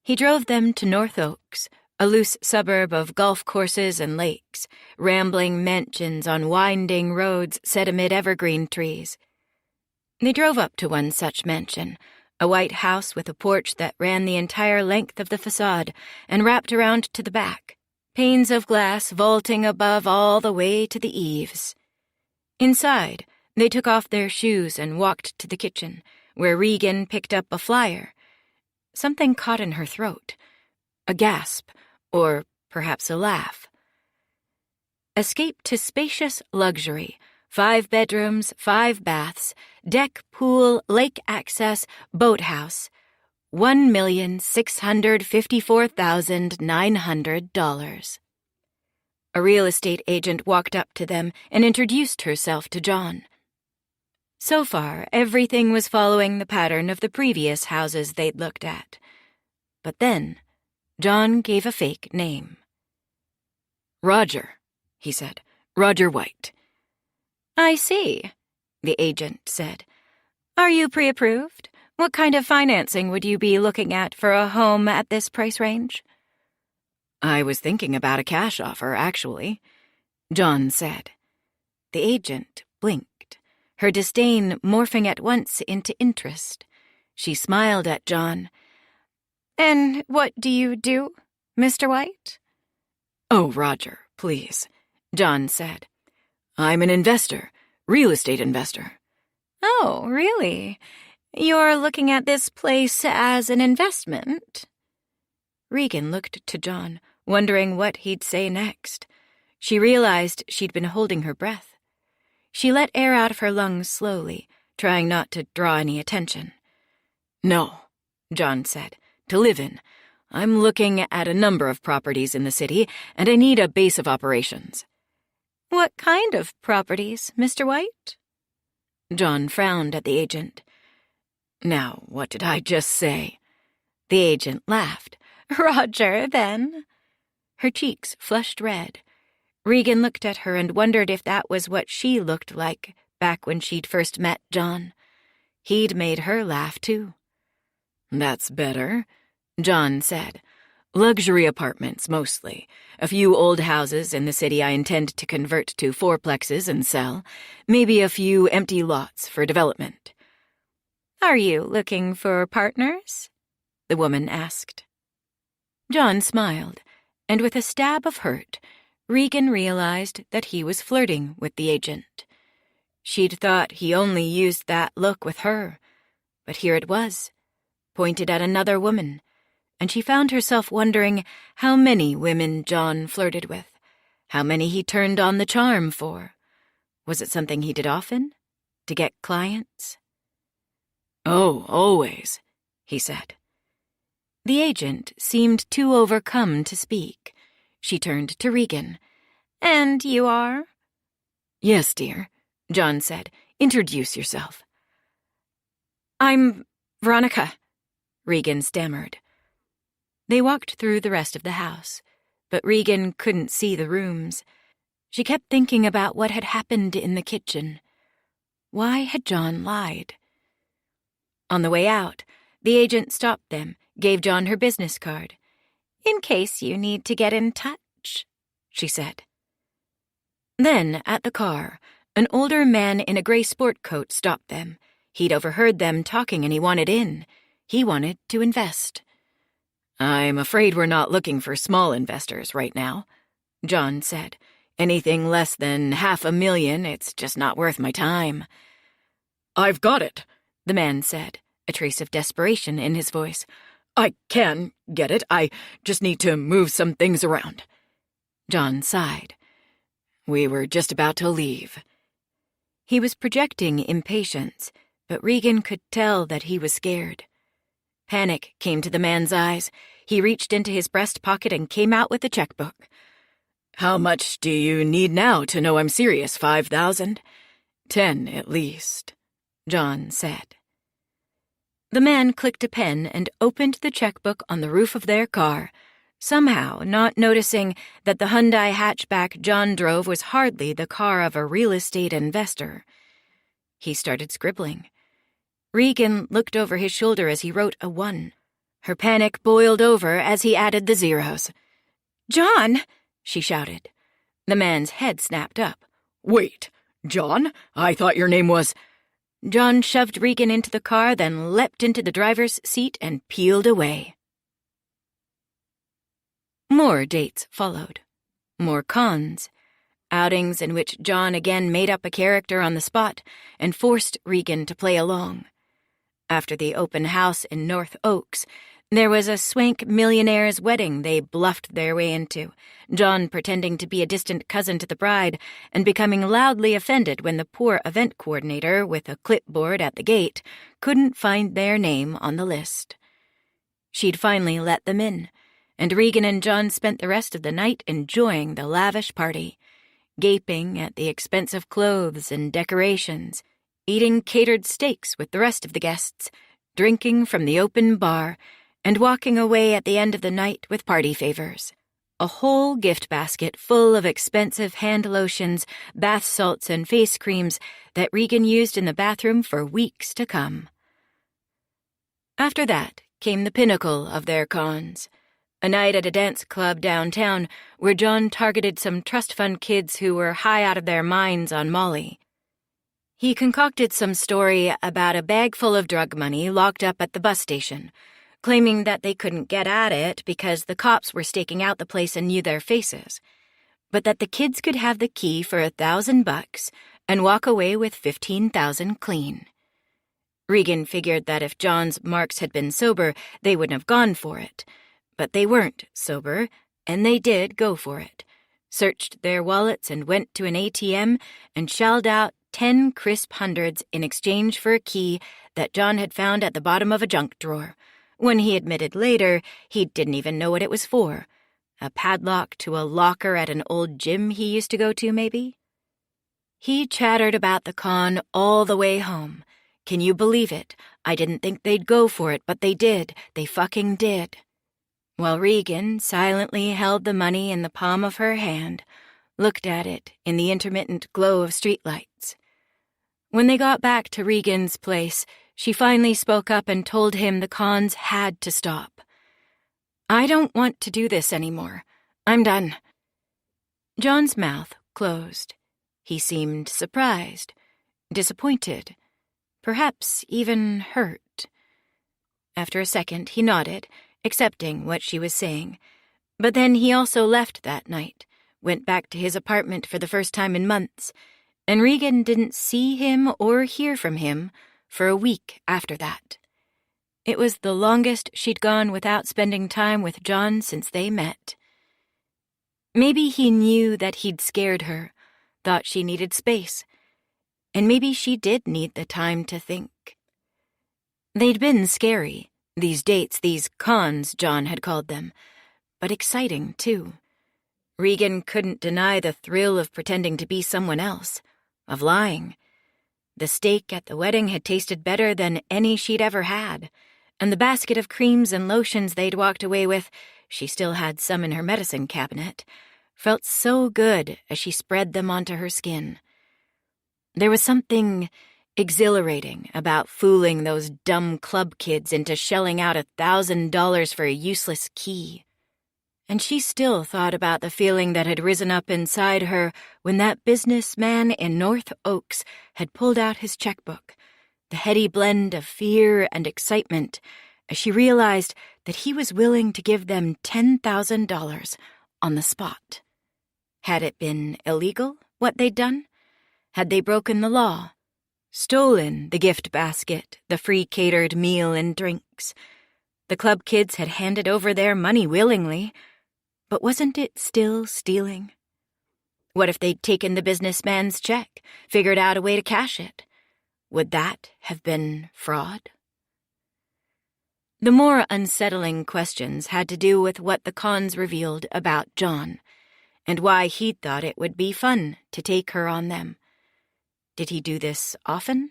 He drove them to North Oaks, a loose suburb of golf courses and lakes, rambling mansions on winding roads set amid evergreen trees. They drove up to one such mansion, a white house with a porch that ran the entire length of the facade and wrapped around to the back, panes of glass vaulting above all the way to the eaves. Inside, They took off their shoes and walked to the kitchen, where Regan picked up a flyer. Something caught in her throat. A gasp, or perhaps a laugh. Escape to spacious luxury. 5 bedrooms, 5 baths, deck, pool, lake access, boathouse. $1,654,900. A real estate agent walked up to them and introduced herself to John. So far, everything was following the pattern of the previous houses they'd looked at. But then, John gave a fake name. Roger, he said. Roger White. I see, the agent said. Are you pre-approved? What kind of financing would you be looking at for a home at this price range? I was thinking about a cash offer, actually, John said. The agent blinked, her disdain morphing at once into interest. She smiled at John. And what do you do, Mr. White? Oh, Roger, please, John said. I'm an investor, real estate investor. Oh, really? You're looking at this place as an investment? Regan looked to John, wondering what he'd say next. She realized she'd been holding her breath. She let air out of her lungs slowly, trying not to draw any attention. No, John said, to live in. I'm looking at a number of properties in the city, and I need a base of operations. What kind of properties, Mr. White? John frowned at the agent. Now, what did I just say? The agent laughed. Roger, then. Her cheeks flushed red. Regan looked at her and wondered if that was what she looked like back when she'd first met John. He'd made her laugh, too. That's better, John said. Luxury apartments, mostly. A few old houses in the city I intend to convert to fourplexes and sell. Maybe a few empty lots for development. Are you looking for partners? The woman asked. John smiled, and with a stab of hurt, Regan realized that he was flirting with the agent. She'd thought he only used that look with her, but here it was, pointed at another woman, and she found herself wondering how many women John flirted with, how many he turned on the charm for. Was it something he did often? To get clients? Oh, always, he said. The agent seemed too overcome to speak. She turned to Regan. And you are? Yes, dear, John said. Introduce yourself. I'm Veronica, Regan stammered. They walked through the rest of the house, but Regan couldn't see the rooms. She kept thinking about what had happened in the kitchen. Why had John lied? On the way out, the agent stopped them, gave John her business card. In case you need to get in touch, she said. Then, at the car, an older man in a gray sport coat stopped them. He'd overheard them talking and he wanted in. He wanted to invest. I'm afraid we're not looking for small investors right now, John said. Anything less than $500,000, it's just not worth my time. I've got it, the man said, a trace of desperation in his voice. I can get it. I just need to move some things around. John sighed. We were just about to leave. He was projecting impatience, but Regan could tell that he was scared. Panic came to the man's eyes. He reached into his breast pocket and came out with a checkbook. How much do you need now to know I'm serious? 5,000? 10 at least, John said. The man clicked a pen and opened the checkbook on the roof of their car, somehow not noticing that the Hyundai hatchback John drove was hardly the car of a real estate investor. He started scribbling. Regan looked over his shoulder as he wrote a 1. Her panic boiled over as he added the zeros. John, she shouted. The man's head snapped up. Wait, John? I thought your name was... John shoved Regan into the car, then leapt into the driver's seat and peeled away. More dates followed. More cons. outings in which John again made up a character on the spot and forced Regan to play along. After the open house in North Oaks, there was a swank millionaire's wedding they bluffed their way into, John pretending to be a distant cousin to the bride and becoming loudly offended when the poor event coordinator with a clipboard at the gate couldn't find their name on the list. She'd finally let them in, and Regan and John spent the rest of the night enjoying the lavish party, gaping at the expensive clothes and decorations, eating catered steaks with the rest of the guests, drinking from the open bar, and walking away at the end of the night with party favors. A whole gift basket full of expensive hand lotions, bath salts, and face creams that Regan used in the bathroom for weeks to come. After that came the pinnacle of their cons, a night at a dance club downtown where John targeted some trust fund kids who were high out of their minds on Molly. He concocted some story about a bag full of drug money locked up at the bus station, claiming that they couldn't get at it because the cops were staking out the place and knew their faces, but that the kids could have the key for $1,000 and walk away with $15,000 clean. Regan figured that if John's marks had been sober, they wouldn't have gone for it. But they weren't sober, and they did go for it, searched their wallets and went to an ATM and shelled out 10 crisp hundreds in exchange for a key that John had found at the bottom of a junk drawer, when he admitted later he didn't even know what it was for. A padlock to a locker at an old gym he used to go to, maybe? He chattered about the con all the way home. Can you believe it? I didn't think they'd go for it, but they did. They fucking did. While Regan silently held the money in the palm of her hand, looked at it in the intermittent glow of streetlights. When they got back to Regan's place, she finally spoke up and told him the cons had to stop. I don't want to do this anymore. I'm done. John's mouth closed. He seemed surprised, disappointed, perhaps even hurt. After a second, he nodded, accepting what she was saying. But then he also left that night, went back to his apartment for the first time in months, and Regan didn't see him or hear from him for a week after that. It was the longest she'd gone without spending time with John since they met. Maybe he knew that he'd scared her, thought she needed space, and maybe she did need the time to think. They'd been scary, these dates, these cons, John had called them, but exciting, too. Regan couldn't deny the thrill of pretending to be someone else, of lying. The steak at the wedding had tasted better than any she'd ever had, and the basket of creams and lotions they'd walked away with, she still had some in her medicine cabinet, felt so good as she spread them onto her skin. There was something exhilarating about fooling those dumb club kids into shelling out $1,000 for a useless key. And she still thought about the feeling that had risen up inside her when that businessman in North Oaks had pulled out his checkbook, the heady blend of fear and excitement, as she realized that he was willing to give them $10,000 on the spot. Had it been illegal, what they'd done? Had they broken the law? Stolen the gift basket, the free catered meal and drinks? The club kids had handed over their money willingly, but wasn't it still stealing? What if they'd taken the businessman's check, figured out a way to cash it? Would that have been fraud? The more unsettling questions had to do with what the cons revealed about John, and why he'd thought it would be fun to take her on them. Did he do this often?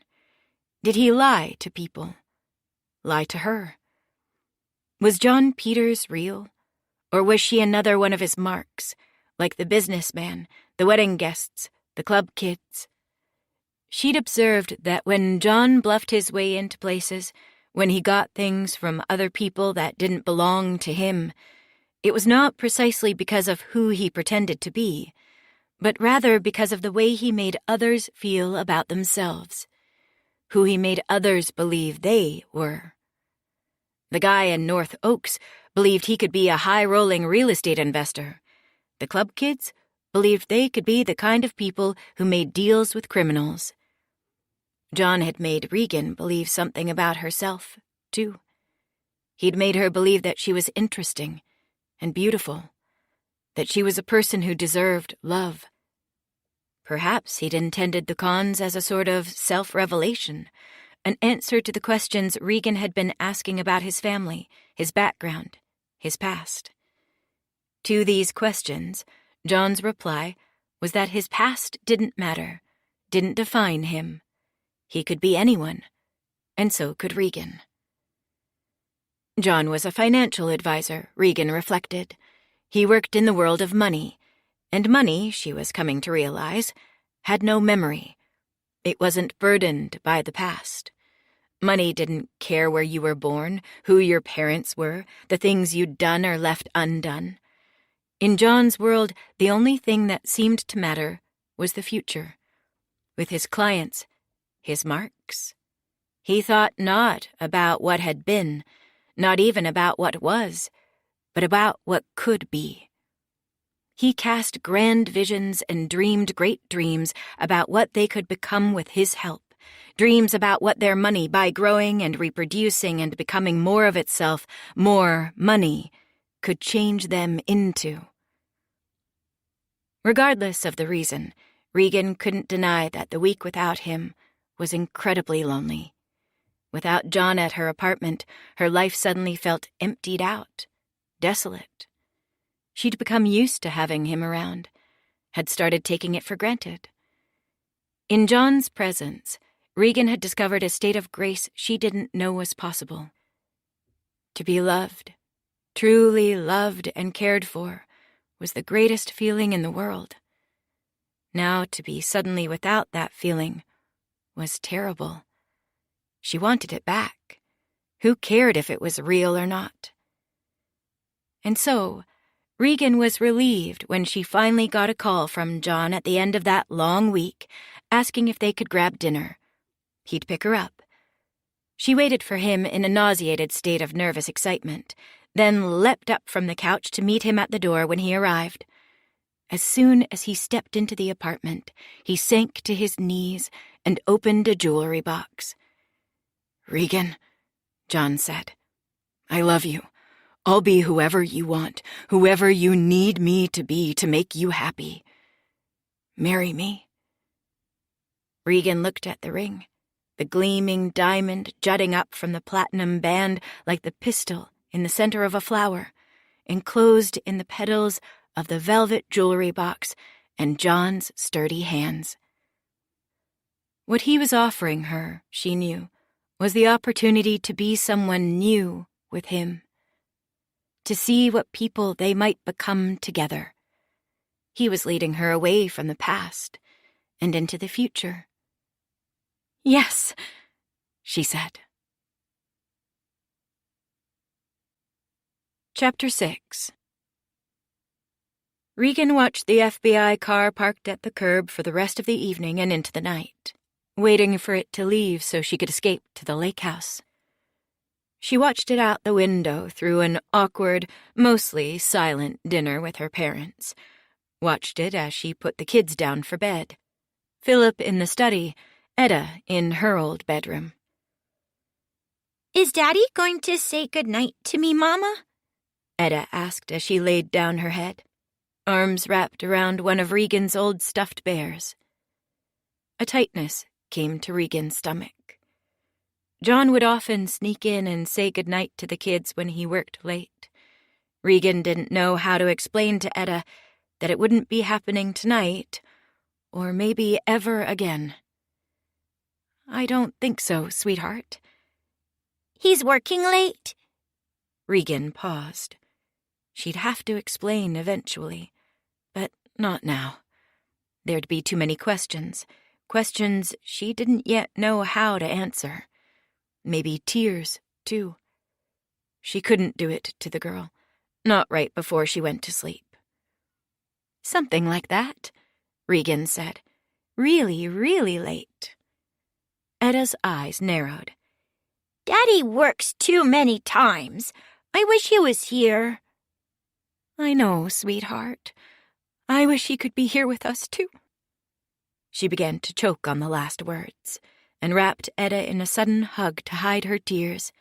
Did he lie to people? Lie to her? Was John Peters real? Or was she another one of his marks, like the businessman, the wedding guests, the club kids? She'd observed that when John bluffed his way into places, when he got things from other people that didn't belong to him, it was not precisely because of who he pretended to be, but rather because of the way he made others feel about themselves, who he made others believe they were. The guy in North Oaks believed he could be a high-rolling real estate investor. The club kids believed they could be the kind of people who made deals with criminals. John had made Regan believe something about herself, too. He'd made her believe that she was interesting and beautiful, that she was a person who deserved love. Perhaps he'd intended the cons as a sort of self-revelation, an answer to the questions Regan had been asking about his family, his background, his past. To these questions, John's reply was that his past didn't matter, didn't define him. He could be anyone, and so could Regan. John was a financial advisor, Regan reflected. He worked in the world of money, and money, she was coming to realize, had no memory. It wasn't burdened by the past. Money didn't care where you were born, who your parents were, the things you'd done or left undone. In John's world, the only thing that seemed to matter was the future. With his clients, his marks. He thought not about what had been, not even about what was, but about what could be. He cast grand visions and dreamed great dreams about what they could become with his help, dreams about what their money, by growing and reproducing and becoming more of itself, more money, could change them into. Regardless of the reason, Regan couldn't deny that the week without him was incredibly lonely. Without John at her apartment, her life suddenly felt emptied out, desolate. She'd become used to having him around, had started taking it for granted. In John's presence, Regan had discovered a state of grace she didn't know was possible. To be loved, truly loved and cared for, was the greatest feeling in the world. Now to be suddenly without that feeling was terrible. She wanted it back. Who cared if it was real or not? And so, Regan was relieved when she finally got a call from John at the end of that long week, asking if they could grab dinner. He'd pick her up. She waited for him in a nauseated state of nervous excitement, then leapt up from the couch to meet him at the door when he arrived. As soon as he stepped into the apartment, he sank to his knees and opened a jewelry box. "Regan," John said, "I love you. I'll be whoever you want, whoever you need me to be to make you happy. Marry me." Regan looked at the ring, the gleaming diamond jutting up from the platinum band like the pistil in the center of a flower, enclosed in the petals of the velvet jewelry box and John's sturdy hands. What he was offering her, she knew, was the opportunity to be someone new with him, to see what people they might become together. He was leading her away from the past and into the future. "Yes," she said. Chapter 6. Regan watched the FBI car parked at the curb for the rest of the evening and into the night, waiting for it to leave so she could escape to the lake house. She watched it out the window through an awkward, mostly silent dinner with her parents, watched it as she put the kids down for bed. Philip in the study, Etta in her old bedroom. "Is Daddy going to say goodnight to me, Mama?" Etta asked as she laid down her head, arms wrapped around one of Regan's old stuffed bears. A tightness came to Regan's stomach. John would often sneak in and say goodnight to the kids when he worked late. Regan didn't know how to explain to Etta that it wouldn't be happening tonight, or maybe ever again. "I don't think so, sweetheart." "He's working late?" Regan paused. She'd have to explain eventually, but not now. There'd be too many questions she didn't yet know how to answer. Maybe tears, too. She couldn't do it to the girl, not right before she went to sleep. "Something like that," Regan said. "Really, really late." Etta's eyes narrowed. "Daddy works too many times. I wish he was here." "I know, sweetheart. I wish he could be here with us, too. She began to choke on the last words and wrapped Etta in a sudden hug to hide her tears.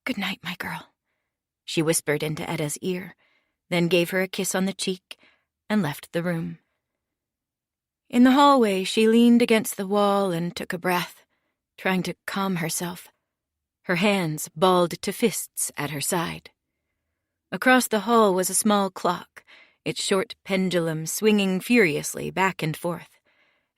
"Good night, my girl," she whispered into Etta's ear, then gave her a kiss on the cheek and left the room. In the hallway, she leaned against the wall and took a breath, trying to calm herself, her hands balled to fists at her side. Across the hall was a small clock, its short pendulum swinging furiously back and forth,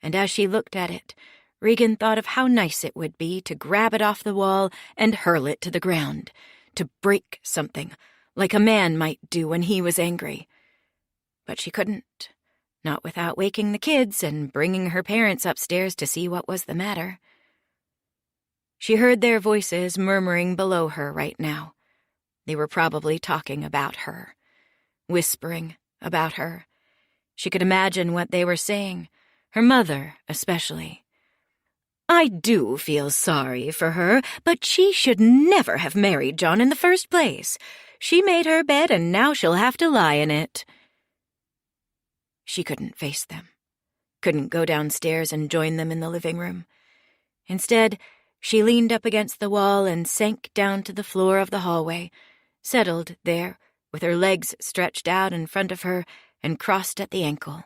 and as she looked at it, Regan thought of how nice it would be to grab it off the wall and hurl it to the ground, to break something, like a man might do when he was angry. But she couldn't, not without waking the kids and bringing her parents upstairs to see what was the matter. She heard their voices murmuring below her right now. They were probably talking about her, whispering about her. She could imagine what they were saying, her mother especially. "I do feel sorry for her, but she should never have married John in the first place. She made her bed and now she'll have to lie in it." She couldn't face them, couldn't go downstairs and join them in the living room. Instead, she leaned up against the wall and sank down to the floor of the hallway, settled there with her legs stretched out in front of her and crossed at the ankle.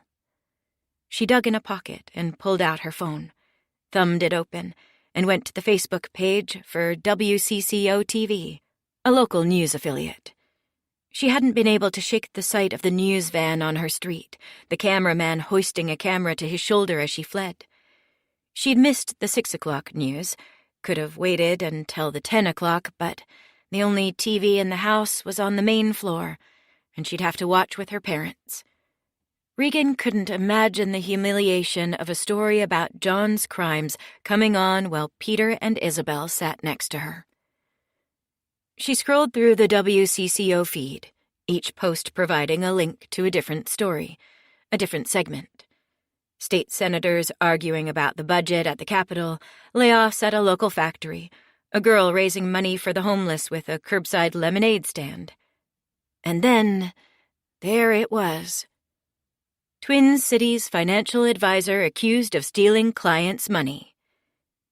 She dug in a pocket and pulled out her phone, thumbed it open, and went to the Facebook page for WCCO-TV, a local news affiliate. She hadn't been able to shake the sight of the news van on her street, the cameraman hoisting a camera to his shoulder as she fled. She'd missed the 6 o'clock news, could have waited until the 10 o'clock, but the only TV in the house was on the main floor, and she'd have to watch with her parents. Regan couldn't imagine the humiliation of a story about John's crimes coming on while Peter and Isabel sat next to her. She scrolled through the WCCO feed, each post providing a link to a different story, a different segment. State senators arguing about the budget at the Capitol, layoffs at a local factory, a girl raising money for the homeless with a curbside lemonade stand. And then, there it was. Twin Cities financial advisor accused of stealing clients' money.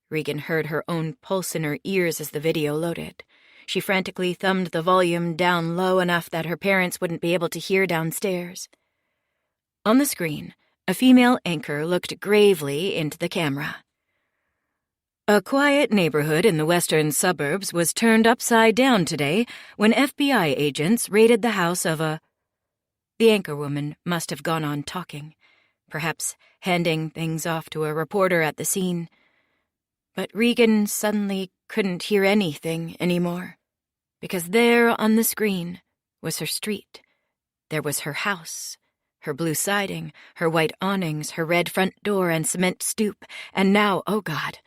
Regan heard her own pulse in her ears as the video loaded. She frantically thumbed the volume down low enough that her parents wouldn't be able to hear downstairs. On the screen, a female anchor looked gravely into the camera. A quiet neighborhood in the western suburbs was turned upside down today when FBI agents raided the house of a... The anchorwoman must have gone on talking, perhaps handing things off to a reporter at the scene. But Regan suddenly couldn't hear anything anymore, because there on the screen was her street. There was her house, her blue siding, her white awnings, her red front door and cement stoop, and now, oh God,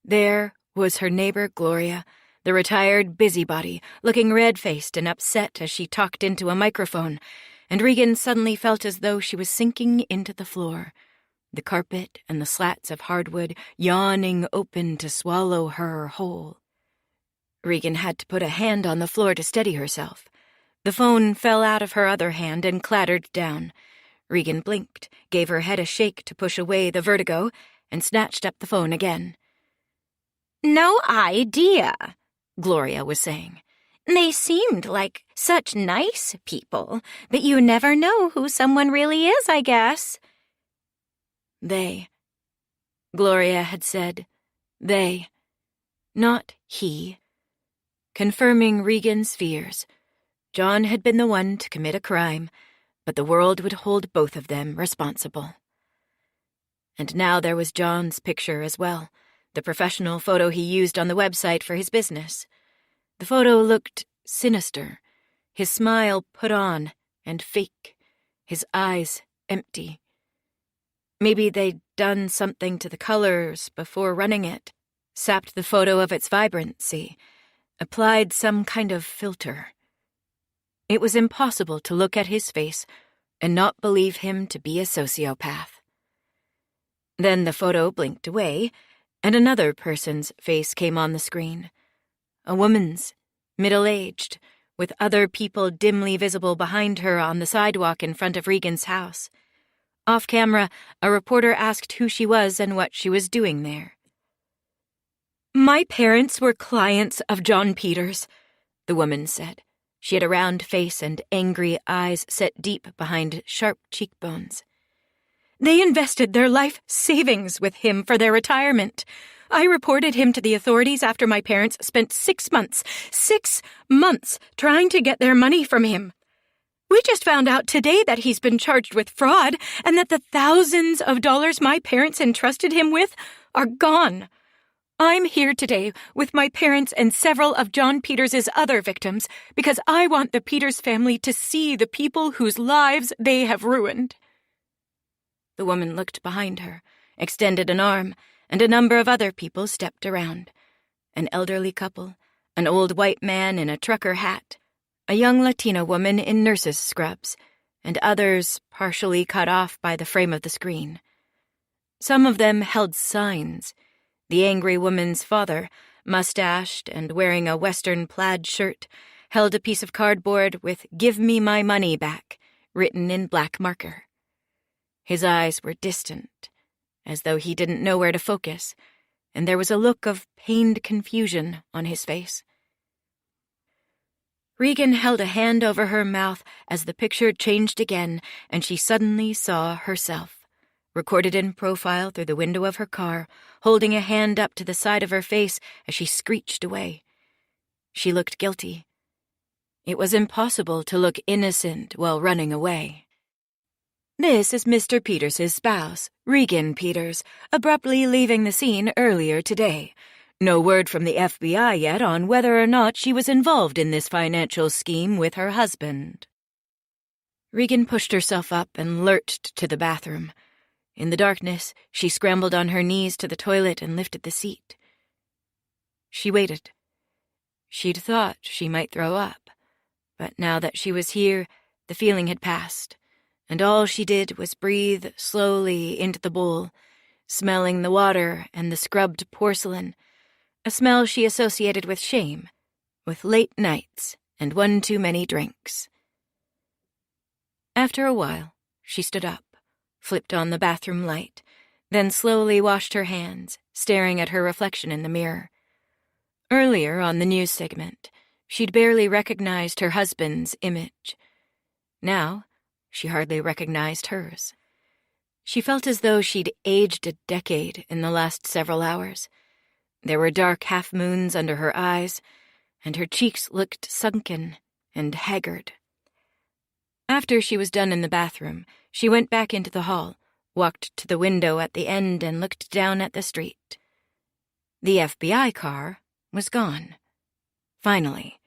there was her neighbor Gloria, the retired busybody, looking red-faced and upset as she talked into a microphone, and Regan suddenly felt as though she was sinking into the floor, the carpet and the slats of hardwood yawning open to swallow her whole. Regan had to put a hand on the floor to steady herself. The phone fell out of her other hand and clattered down. Regan blinked, gave her head a shake to push away the vertigo, and snatched up the phone again. "No idea," Gloria was saying. "They seemed like such nice people, but you never know who someone really is, I guess." They. Gloria had said they, not he. Confirming Regan's fears. John had been the one to commit a crime, but the world would hold both of them responsible. And now there was John's picture as well, the professional photo he used on the website for his business. The photo looked sinister, his smile put on and fake, his eyes empty. Maybe they'd done something to the colors before running it, sapped the photo of its vibrancy, applied some kind of filter. It was impossible to look at his face and not believe him to be a sociopath. Then the photo blinked away, and another person's face came on the screen. A woman's, middle-aged, with other people dimly visible behind her on the sidewalk in front of Regan's house. Off camera, a reporter asked who she was and what she was doing there. "My parents were clients of John Peters," the woman said. She had a round face and angry eyes set deep behind sharp cheekbones. "They invested their life savings with him for their retirement. I reported him to the authorities after my parents spent 6 months trying to get their money from him. We just found out today that he's been charged with fraud and that the thousands of dollars my parents entrusted him with are gone. I'm here today with my parents and several of John Peters' other victims because I want the Peters family to see the people whose lives they have ruined." The woman looked behind her, extended an arm, and a number of other people stepped around. An elderly couple, an old white man in a trucker hat, a young Latina woman in nurse's scrubs, and others partially cut off by the frame of the screen. Some of them held signs. The angry woman's father, mustached and wearing a Western plaid shirt, held a piece of cardboard with "Give me my money back" written in black marker. His eyes were distant, as though he didn't know where to focus, and there was a look of pained confusion on his face. Regan held a hand over her mouth as the picture changed again, and she suddenly saw herself, recorded in profile through the window of her car, holding a hand up to the side of her face as she screeched away. She looked guilty. It was impossible to look innocent while running away. "This is Mr. Peters' spouse, Regan Peters, abruptly leaving the scene earlier today. No word from the FBI yet on whether or not she was involved in this financial scheme with her husband." Regan pushed herself up and lurched to the bathroom. In the darkness, she scrambled on her knees to the toilet and lifted the seat. She waited. She'd thought she might throw up, but now that she was here, the feeling had passed, and all she did was breathe slowly into the bowl, smelling the water and the scrubbed porcelain, a smell she associated with shame, with late nights and one too many drinks. After a while, she stood up, flipped on the bathroom light, then slowly washed her hands, staring at her reflection in the mirror. Earlier on the news segment, she'd barely recognized her husband's image. Now, she hardly recognized hers. She felt as though she'd aged a decade in the last several hours. There were dark half-moons under her eyes, and her cheeks looked sunken and haggard. After she was done in the bathroom, she went back into the hall, walked to the window at the end and looked down at the street. The FBI car was gone. Finally.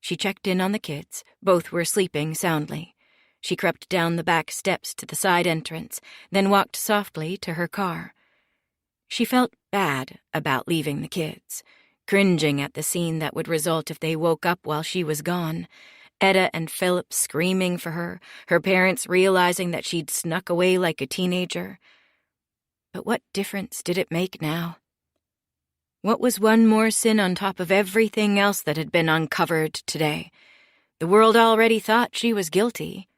She checked in on the kids. Both were sleeping soundly. She crept down the back steps to the side entrance, then walked softly to her car. She felt bad about leaving the kids, cringing at the scene that would result if they woke up while she was gone. Etta and Philip screaming for her, her parents realizing that she'd snuck away like a teenager. But what difference did it make now? What was one more sin on top of everything else that had been uncovered today? The world already thought she was guilty.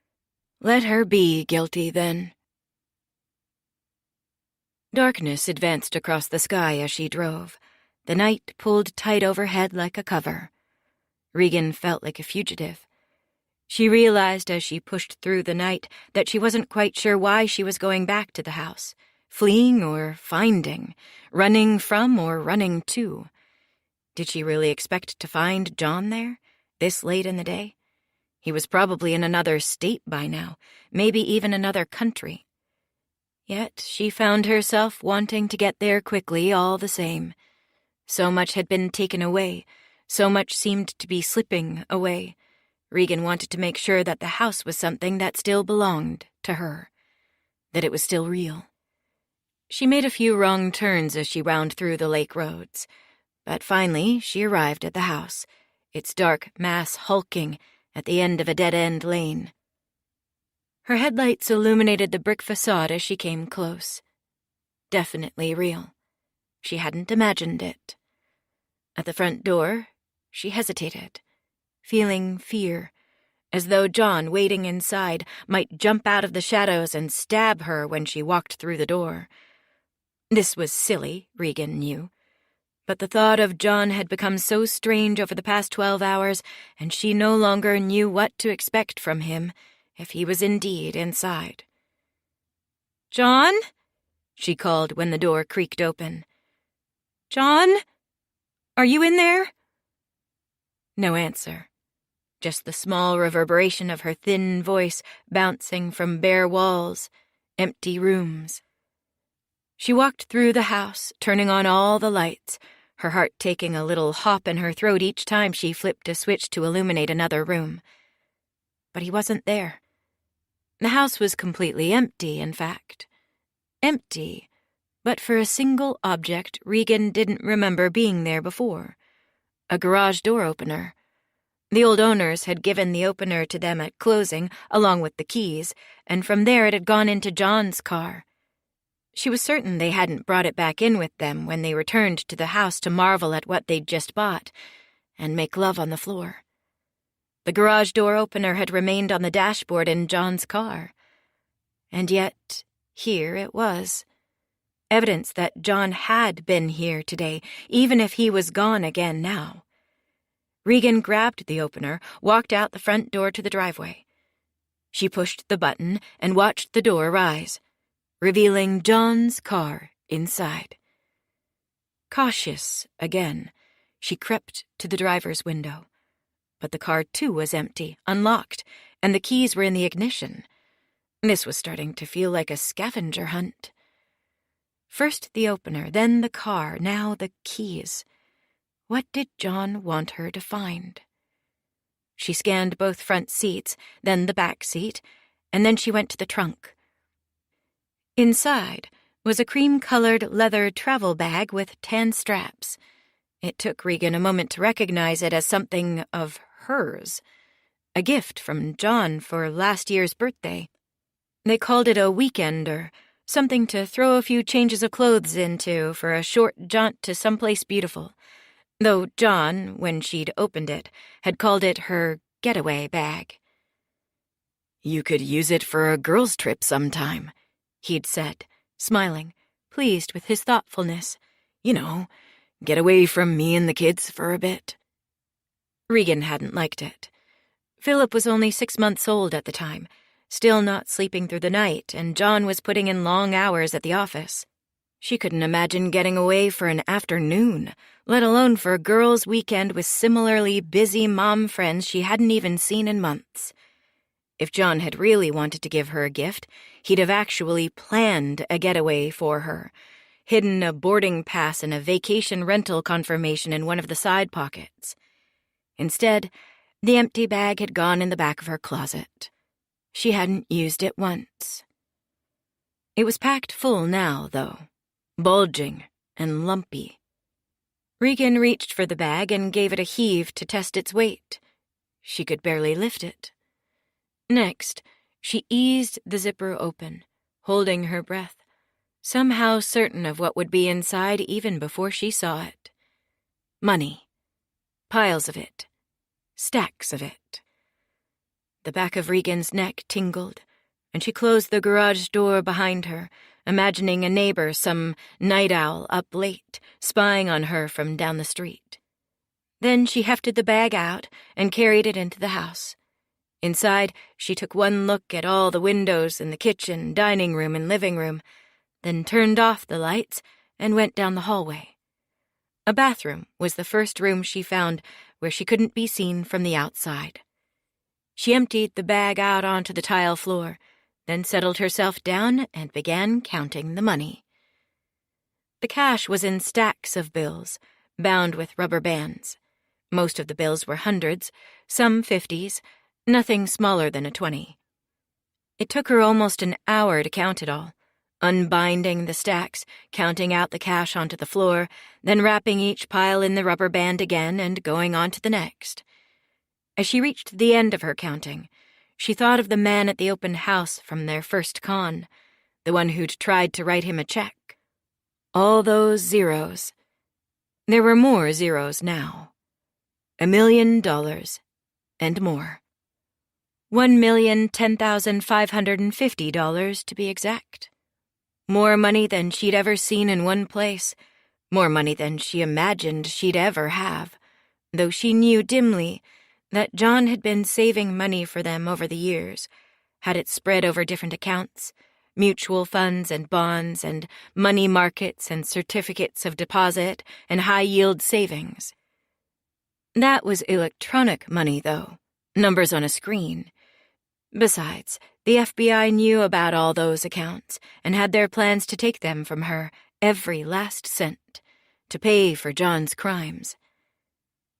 Let her be guilty, then. Darkness advanced across the sky as she drove. The night pulled tight overhead like a cover. Regan felt like a fugitive. She realized as she pushed through the night that she wasn't quite sure why she was going back to the house, fleeing or finding, running from or running to. Did she really expect to find John there, this late in the day? He was probably in another state by now, maybe even another country. Yet she found herself wanting to get there quickly all the same. So much had been taken away, so much seemed to be slipping away. Regan wanted to make sure that the house was something that still belonged to her, that it was still real. She made a few wrong turns as she wound through the lake roads, but finally she arrived at the house, its dark mass hulking at the end of a dead-end lane. Her headlights illuminated the brick facade as she came close. Definitely real. She hadn't imagined it. At the front door, she hesitated. feeling fear, as though John, waiting inside, might jump out of the shadows and stab her when she walked through the door. This was silly, Regan knew. But the thought of John had become so strange over the past 12 hours, and she no longer knew what to expect from him if he was indeed inside. "John?" she called when the door creaked open. "John? Are you in there?" No answer. Just the small reverberation of her thin voice bouncing from bare walls, empty rooms. She walked through the house, turning on all the lights, her heart taking a little hop in her throat each time she flipped a switch to illuminate another room. But he wasn't there. The house was completely empty, in fact. Empty, but for a single object Regan didn't remember being there before. A garage door opener. The old owners had given the opener to them at closing, along with the keys, and from there it had gone into John's car. She was certain they hadn't brought it back in with them when they returned to the house to marvel at what they'd just bought and make love on the floor. The garage door opener had remained on the dashboard in John's car. And yet, here it was. Evidence that John had been here today, even if he was gone again now. Regan grabbed the opener, walked out the front door to the driveway. She pushed the button and watched the door rise, revealing John's car inside. Cautious again, she crept to the driver's window. But the car, too, was empty, unlocked, and the keys were in the ignition. This was starting to feel like a scavenger hunt. First the opener, then the car, now the keys. What did John want her to find? She scanned both front seats, then the back seat, and then she went to the trunk. Inside was a cream-colored leather travel bag with tan straps. It took Regan a moment to recognize it as something of hers, a gift from John for last year's birthday. They called it a weekender, something to throw a few changes of clothes into for a short jaunt to someplace beautiful, though John, when she'd opened it, had called it her getaway bag. "You could use it for a girls' trip sometime," he'd said, smiling, pleased with his thoughtfulness. "You know, get away from me and the kids for a bit." Regan hadn't liked it. Philip was only 6 months old at the time, still not sleeping through the night, and John was putting in long hours at the office. She couldn't imagine getting away for an afternoon, let alone for a girls' weekend with similarly busy mom friends she hadn't even seen in months. If John had really wanted to give her a gift, he'd have actually planned a getaway for her, hidden a boarding pass and a vacation rental confirmation in one of the side pockets. Instead, the empty bag had gone in the back of her closet. She hadn't used it once. It was packed full now, though, bulging and lumpy. Regan reached for the bag and gave it a heave to test its weight. She could barely lift it. Next, she eased the zipper open, holding her breath, somehow certain of what would be inside even before she saw it. Money. Piles of it. Stacks of it. The back of Regan's neck tingled, and she closed the garage door behind her, imagining a neighbor, some night owl, up late, spying on her from down the street. Then she hefted the bag out and carried it into the house. Inside, she took one look at all the windows in the kitchen, dining room, and living room, then turned off the lights and went down the hallway. A bathroom was the first room she found where she couldn't be seen from the outside. She emptied the bag out onto the tile floor, then settled herself down and began counting the money. The cash was in stacks of bills, bound with rubber bands. Most of the bills were hundreds, some 50s, nothing smaller than a 20. It took her almost an hour to count it all, unbinding the stacks, counting out the cash onto the floor, then wrapping each pile in the rubber band again and going on to the next. As she reached the end of her counting, she thought of the man at the open house from their first con, the one who'd tried to write him a check. All those zeros. There were more zeros now. $1 million. and more. $1,010,550 to be exact. More money than she'd ever seen in one place, more money than she imagined she'd ever have, though she knew dimly that John had been saving money for them over the years, had it spread over different accounts, mutual funds and bonds and money markets and certificates of deposit and high-yield savings. That was electronic money, though, numbers on a screen. Besides, the FBI knew about all those accounts and had their plans to take them from her, every last cent, to pay for John's crimes.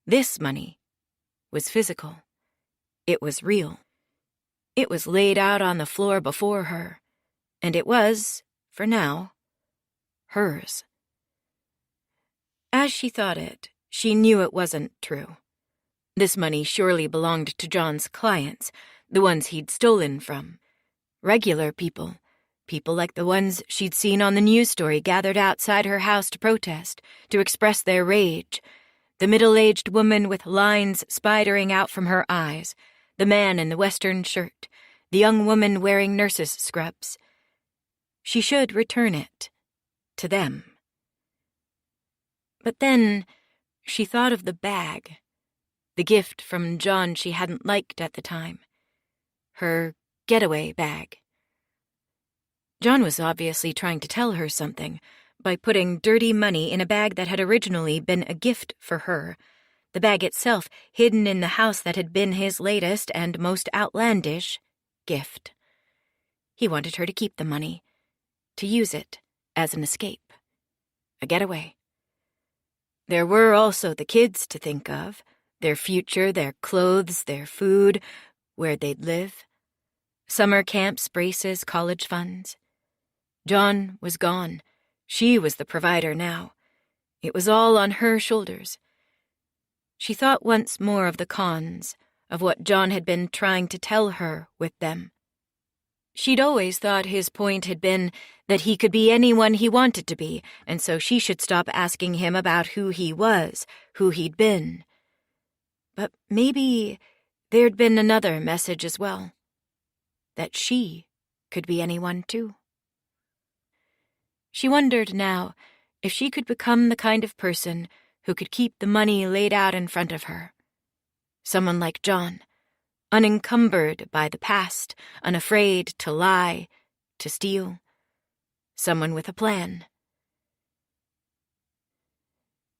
This money was physical. It was real. It was laid out on the floor before her, and it was, for now, hers. As she thought it, she knew it wasn't true. This money surely belonged to John's clients, the ones he'd stolen from. Regular people, people like the ones she'd seen on the news story gathered outside her house to protest, to express their rage. The middle-aged woman with lines spidering out from her eyes, the man in the western shirt, the young woman wearing nurse's scrubs. She should return it to them. But then she thought of the bag, the gift from John she hadn't liked at the time. Her getaway bag. John was obviously trying to tell her something by putting dirty money in a bag that had originally been a gift for her, the bag itself hidden in the house that had been his latest and most outlandish gift. He wanted her to keep the money, to use it as an escape, a getaway. There were also the kids to think of, their future, their clothes, their food, where they'd live. Summer camps, braces, college funds. John was gone. She was the provider now. It was all on her shoulders. She thought once more of the cons, of what John had been trying to tell her with them. She'd always thought his point had been that he could be anyone he wanted to be, and so she should stop asking him about who he was, who he'd been. But maybe there'd been another message as well. That she could be anyone too. She wondered now if she could become the kind of person who could keep the money laid out in front of her. Someone like John, unencumbered by the past, unafraid to lie, to steal. Someone with a plan.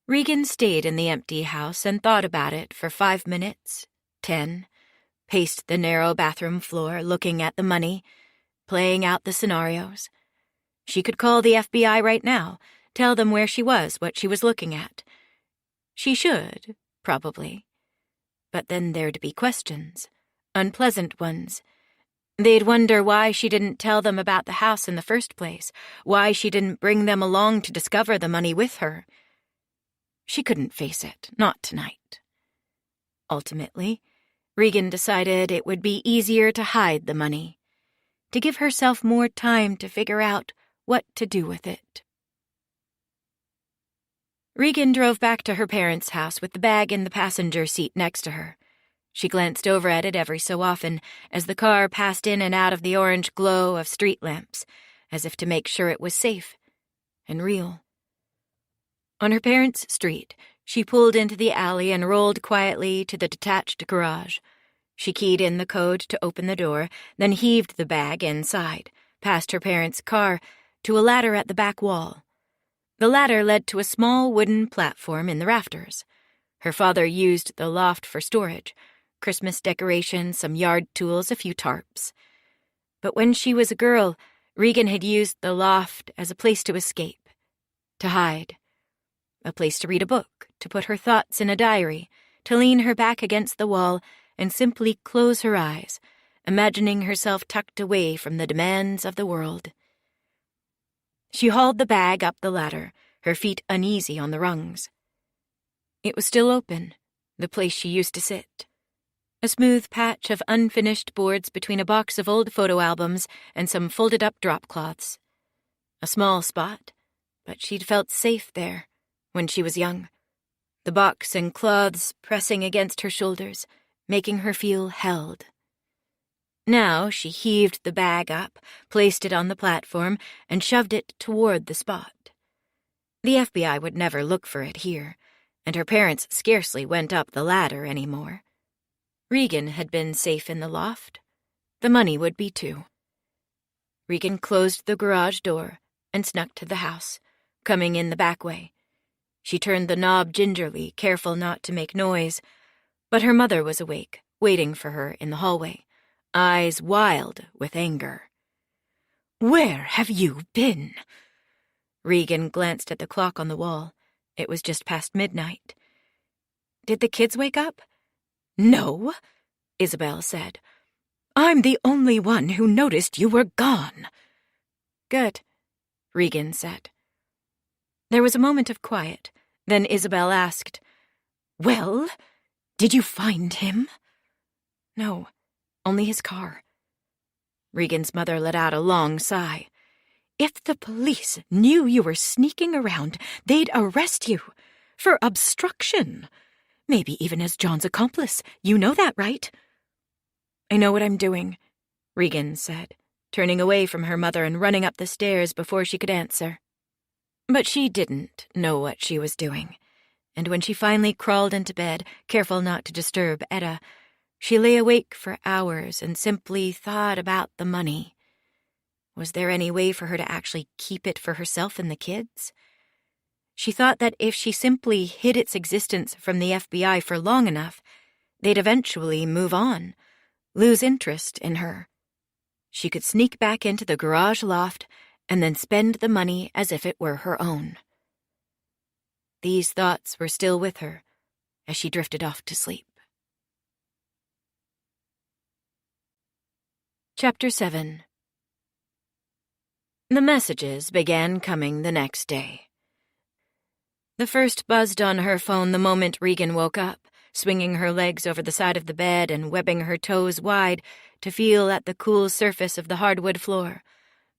Regan stayed in the empty house and thought about it for 5 minutes, 10, paced the narrow bathroom floor, looking at the money, playing out the scenarios. She could call the FBI right now, tell them where she was, what she was looking at. She should, probably. But then there'd be questions, unpleasant ones. They'd wonder why she didn't tell them about the house in the first place, why she didn't bring them along to discover the money with her. She couldn't face it, not tonight. Ultimately, Regan decided it would be easier to hide the money, to give herself more time to figure out what to do with it. Regan drove back to her parents' house with the bag in the passenger seat next to her. She glanced over at it every so often as the car passed in and out of the orange glow of street lamps, as if to make sure it was safe and real. On her parents' street, she pulled into the alley and rolled quietly to the detached garage. She keyed in the code to open the door, then heaved the bag inside, past her parents' car, to a ladder at the back wall. The ladder led to a small wooden platform in the rafters. Her father used the loft for storage, Christmas decorations, some yard tools, a few tarps. But when she was a girl, Regan had used the loft as a place to escape, to hide. A place to read a book, to put her thoughts in a diary, to lean her back against the wall and simply close her eyes, imagining herself tucked away from the demands of the world. She hauled the bag up the ladder, her feet uneasy on the rungs. It was still open, the place she used to sit. A smooth patch of unfinished boards between a box of old photo albums and some folded-up drop cloths. A small spot, but she'd felt safe there when she was young. The box and cloths pressing against her shoulders, making her feel held. Now she heaved the bag up, placed it on the platform, and shoved it toward the spot. The FBI would never look for it here, and her parents scarcely went up the ladder anymore. Regan had been safe in the loft. The money would be too. Regan closed the garage door and snuck to the house, coming in the back way. She turned the knob gingerly, careful not to make noise, but her mother was awake, waiting for her in the hallway, eyes wild with anger. "Where have you been?" Regan glanced at the clock on the wall. It was just past midnight. "Did the kids wake up?" "No," Isabel said. "I'm the only one who noticed you were gone." "Good," Regan said. There was a moment of quiet. Then Isabel asked, "Well, did you find him?" "No, only his car." Regan's mother let out a long sigh. "If the police knew you were sneaking around, they'd arrest you for obstruction. Maybe even as John's accomplice. You know that, right?" "I know what I'm doing," Regan said, turning away from her mother and running up the stairs before she could answer. But she didn't know what she was doing, and when she finally crawled into bed, careful not to disturb Etta, she lay awake for hours and simply thought about the money. Was there any way for her to actually keep it for herself and the kids? She thought that if she simply hid its existence from the FBI for long enough, they'd eventually move on, lose interest in her. She could sneak back into the garage loft and then spend the money as if it were her own. These thoughts were still with her as she drifted off to sleep. Chapter 7. The messages began coming the next day. The first buzzed on her phone the moment Regan woke up, swinging her legs over the side of the bed and webbing her toes wide to feel at the cool surface of the hardwood floor,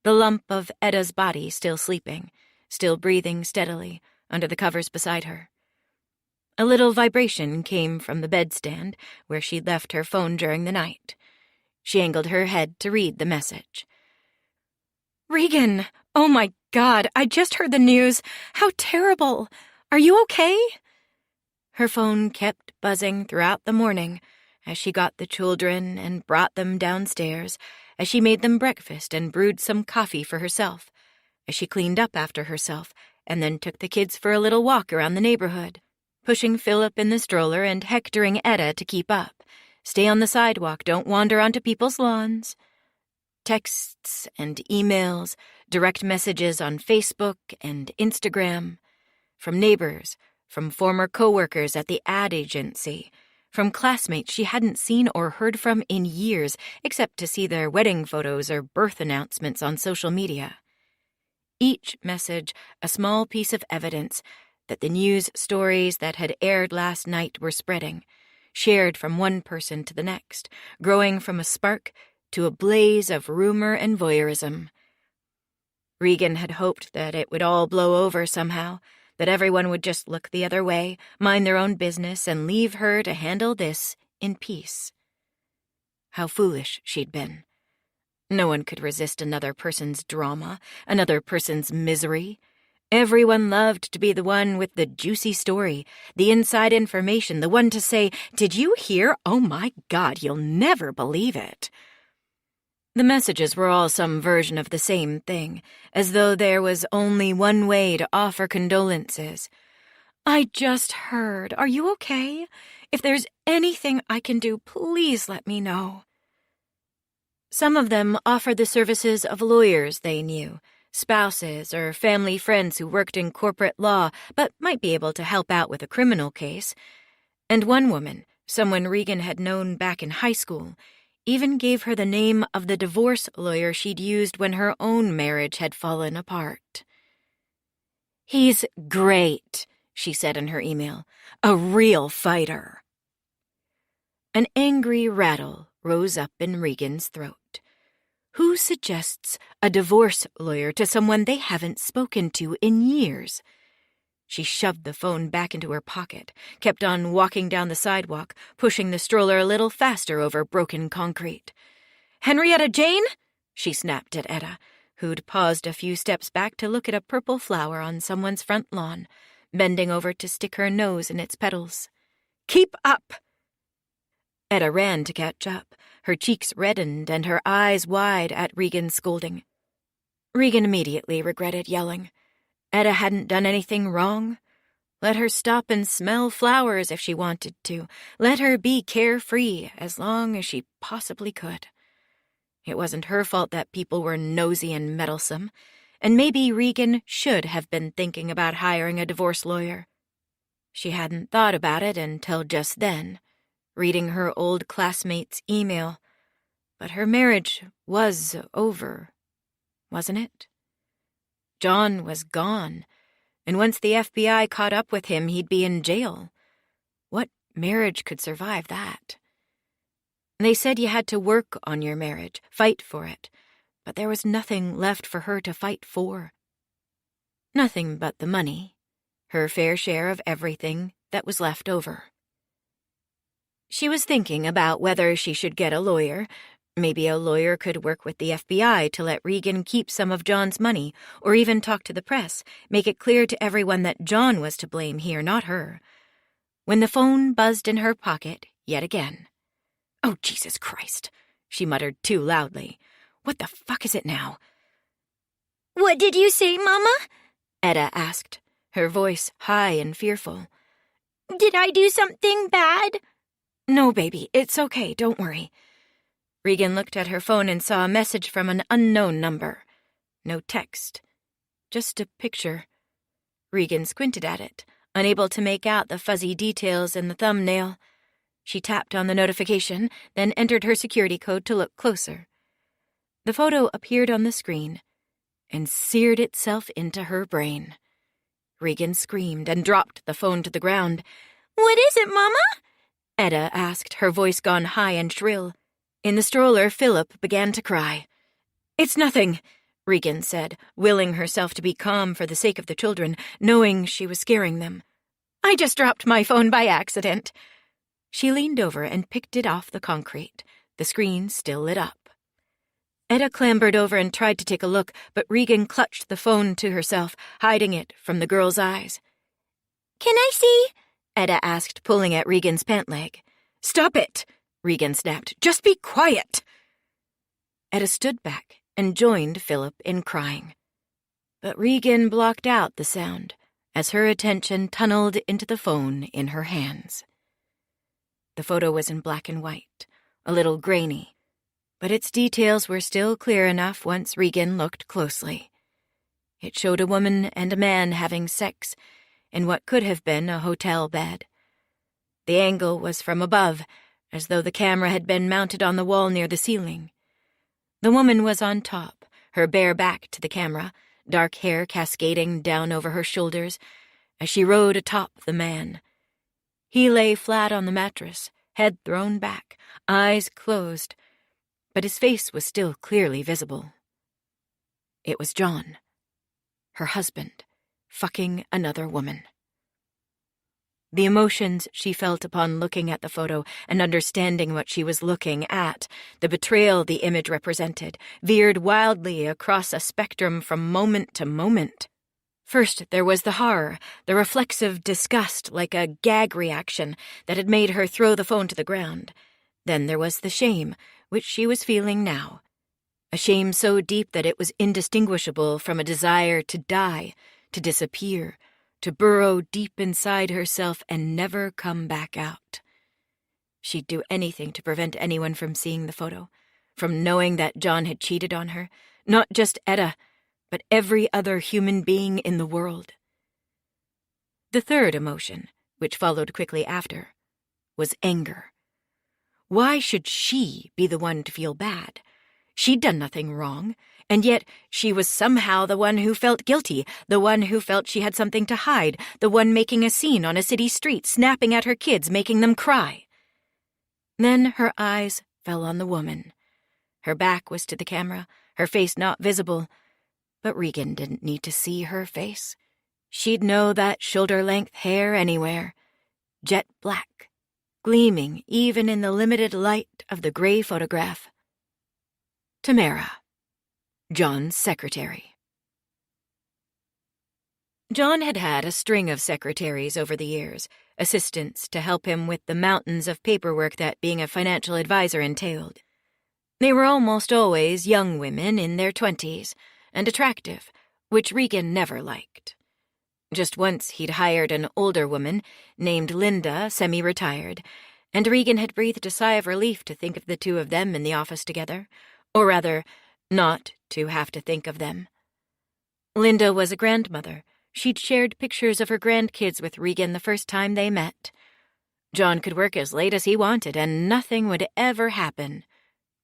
the lump of Etta's body still sleeping, still breathing steadily under the covers beside her. A little vibration came from the bedstand where she'd left her phone during the night. She angled her head to read the message. "Regan, oh my God, I just heard the news. How terrible. Are you okay?" Her phone kept buzzing throughout the morning as she got the children and brought them downstairs, as she made them breakfast and brewed some coffee for herself, as she cleaned up after herself and then took the kids for a little walk around the neighborhood, pushing Philip in the stroller and hectoring Etta to keep up. Stay on the sidewalk, don't wander onto people's lawns. Texts and emails, direct messages on Facebook and Instagram, from neighbors, from former co-workers at the ad agency, from classmates she hadn't seen or heard from in years, except to see their wedding photos or birth announcements on social media. Each message a small piece of evidence that the news stories that had aired last night were spreading, shared from one person to the next, growing from a spark to a blaze of rumor and voyeurism. Regan had hoped that it would all blow over somehow, that everyone would just look the other way, mind their own business, and leave her to handle this in peace. How foolish she'd been. No one could resist another person's drama, another person's misery. Everyone loved to be the one with the juicy story, the inside information, the one to say, "Did you hear? Oh my God, you'll never believe it." The messages were all some version of the same thing, as though there was only one way to offer condolences. "I just heard. Are you okay? If there's anything I can do, please let me know." Some of them offered the services of lawyers they knew, spouses or family friends who worked in corporate law but might be able to help out with a criminal case. And one woman, someone Regan had known back in high school, even gave her the name of the divorce lawyer she'd used when her own marriage had fallen apart. "He's great," she said in her email. "A real fighter." An angry rattle rose up in Regan's throat. Who suggests a divorce lawyer to someone they haven't spoken to in years? She shoved the phone back into her pocket, kept on walking down the sidewalk, pushing the stroller a little faster over broken concrete. "Henrietta Jane?" she snapped at Etta, who'd paused a few steps back to look at a purple flower on someone's front lawn, bending over to stick her nose in its petals. "Keep up!" Etta ran to catch up, her cheeks reddened and her eyes wide at Regan's scolding. Regan immediately regretted yelling. Etta hadn't done anything wrong. Let her stop and smell flowers if she wanted to. Let her be carefree as long as she possibly could. It wasn't her fault that people were nosy and meddlesome, and maybe Regan should have been thinking about hiring a divorce lawyer. She hadn't thought about it until just then, reading her old classmate's email. But her marriage was over, wasn't it? John was gone, and once the FBI caught up with him, he'd be in jail. What marriage could survive that? They said you had to work on your marriage, fight for it, but there was nothing left for her to fight for. Nothing but the money, her fair share of everything that was left over. She was thinking about whether she should get a lawyer. Maybe a lawyer could work with the FBI to let Regan keep some of John's money, or even talk to the press, make it clear to everyone that John was to blame here, not her. When the phone buzzed in her pocket yet again. "Oh, Jesus Christ," she muttered too loudly. "What the fuck is it now?" "What did you say, Mama?" Etta asked, her voice high and fearful. "Did I do something bad?" "No, baby, it's okay, don't worry." Regan looked at her phone and saw a message from an unknown number. No text. Just a picture. Regan squinted at it, unable to make out the fuzzy details in the thumbnail. She tapped on the notification, then entered her security code to look closer. The photo appeared on the screen and seared itself into her brain. Regan screamed and dropped the phone to the ground. "What is it, Mama?" Etta asked, her voice gone high and shrill. In the stroller, Philip began to cry. "It's nothing," Regan said, willing herself to be calm for the sake of the children, knowing she was scaring them. "I just dropped my phone by accident." She leaned over and picked it off the concrete, the screen still lit up. Etta clambered over and tried to take a look, but Regan clutched the phone to herself, hiding it from the girl's eyes. "Can I see?" Etta asked, pulling at Regan's pant leg. "Stop it!" Regan snapped. "Just be quiet!" Etta stood back and joined Philip in crying. But Regan blocked out the sound as her attention tunneled into the phone in her hands. The photo was in black and white, a little grainy, but its details were still clear enough once Regan looked closely. It showed a woman and a man having sex in what could have been a hotel bed. The angle was from above, as though the camera had been mounted on the wall near the ceiling. The woman was on top, her bare back to the camera, dark hair cascading down over her shoulders, as she rode atop the man. He lay flat on the mattress, head thrown back, eyes closed, but his face was still clearly visible. It was John, her husband, fucking another woman. The emotions she felt upon looking at the photo and understanding what she was looking at, the betrayal the image represented, veered wildly across a spectrum from moment to moment. First, there was the horror, the reflexive disgust like a gag reaction that had made her throw the phone to the ground. Then there was the shame, which she was feeling now. A shame so deep that it was indistinguishable from a desire to die, to disappear, to burrow deep inside herself and never come back out. She'd do anything to prevent anyone from seeing the photo, from knowing that John had cheated on her, not just Etta, but every other human being in the world. The third emotion, which followed quickly after, was anger. Why should she be the one to feel bad? She'd done nothing wrong, and yet she was somehow the one who felt guilty, the one who felt she had something to hide, the one making a scene on a city street, snapping at her kids, making them cry. Then her eyes fell on the woman. Her back was to the camera, her face not visible, but Regan didn't need to see her face. She'd know that shoulder-length hair anywhere. Jet black, gleaming even in the limited light of the gray photograph. Tamara, John's secretary. John had had a string of secretaries over the years, assistants to help him with the mountains of paperwork that being a financial advisor entailed. They were almost always young women in their 20s, and attractive, which Regan never liked. Just once he'd hired an older woman, named Linda, semi-retired, and Regan had breathed a sigh of relief to think of the two of them in the office together, or rather, not to have to think of them. Linda was a grandmother. She'd shared pictures of her grandkids with Regan the first time they met. John could work as late as he wanted, and nothing would ever happen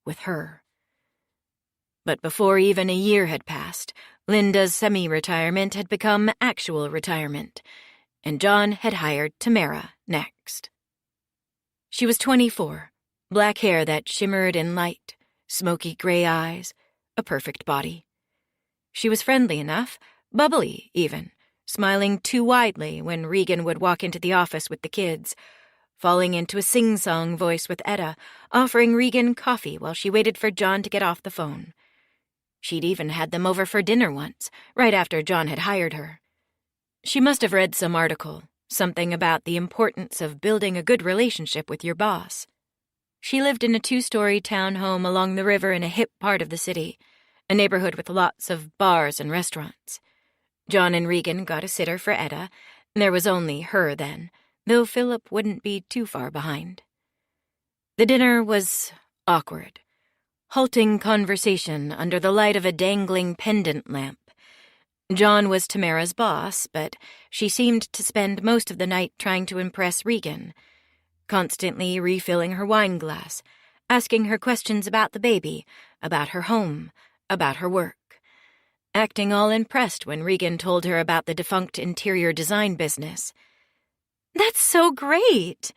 with her. But before even a year had passed, Linda's semi-retirement had become actual retirement, and John had hired Tamara next. She was 24, black hair that shimmered in light, smoky gray eyes, a perfect body. She was friendly enough, bubbly even, smiling too widely when Regan would walk into the office with the kids, falling into a sing-song voice with Etta, offering Regan coffee while she waited for John to get off the phone. She'd even had them over for dinner once, right after John had hired her. She must have read some article, something about the importance of building a good relationship with your boss. She lived in a 2-story townhome along the river in a hip part of the city, a neighborhood with lots of bars and restaurants. John and Regan got a sitter for Etta. There was only her then, though Philip wouldn't be too far behind. The dinner was awkward. Halting conversation under the light of a dangling pendant lamp. John was Tamara's boss, but she seemed to spend most of the night trying to impress Regan, constantly refilling her wine glass, asking her questions about the baby, about her home, about her work, acting all impressed when Regan told her about the defunct interior design business. "That's so great,"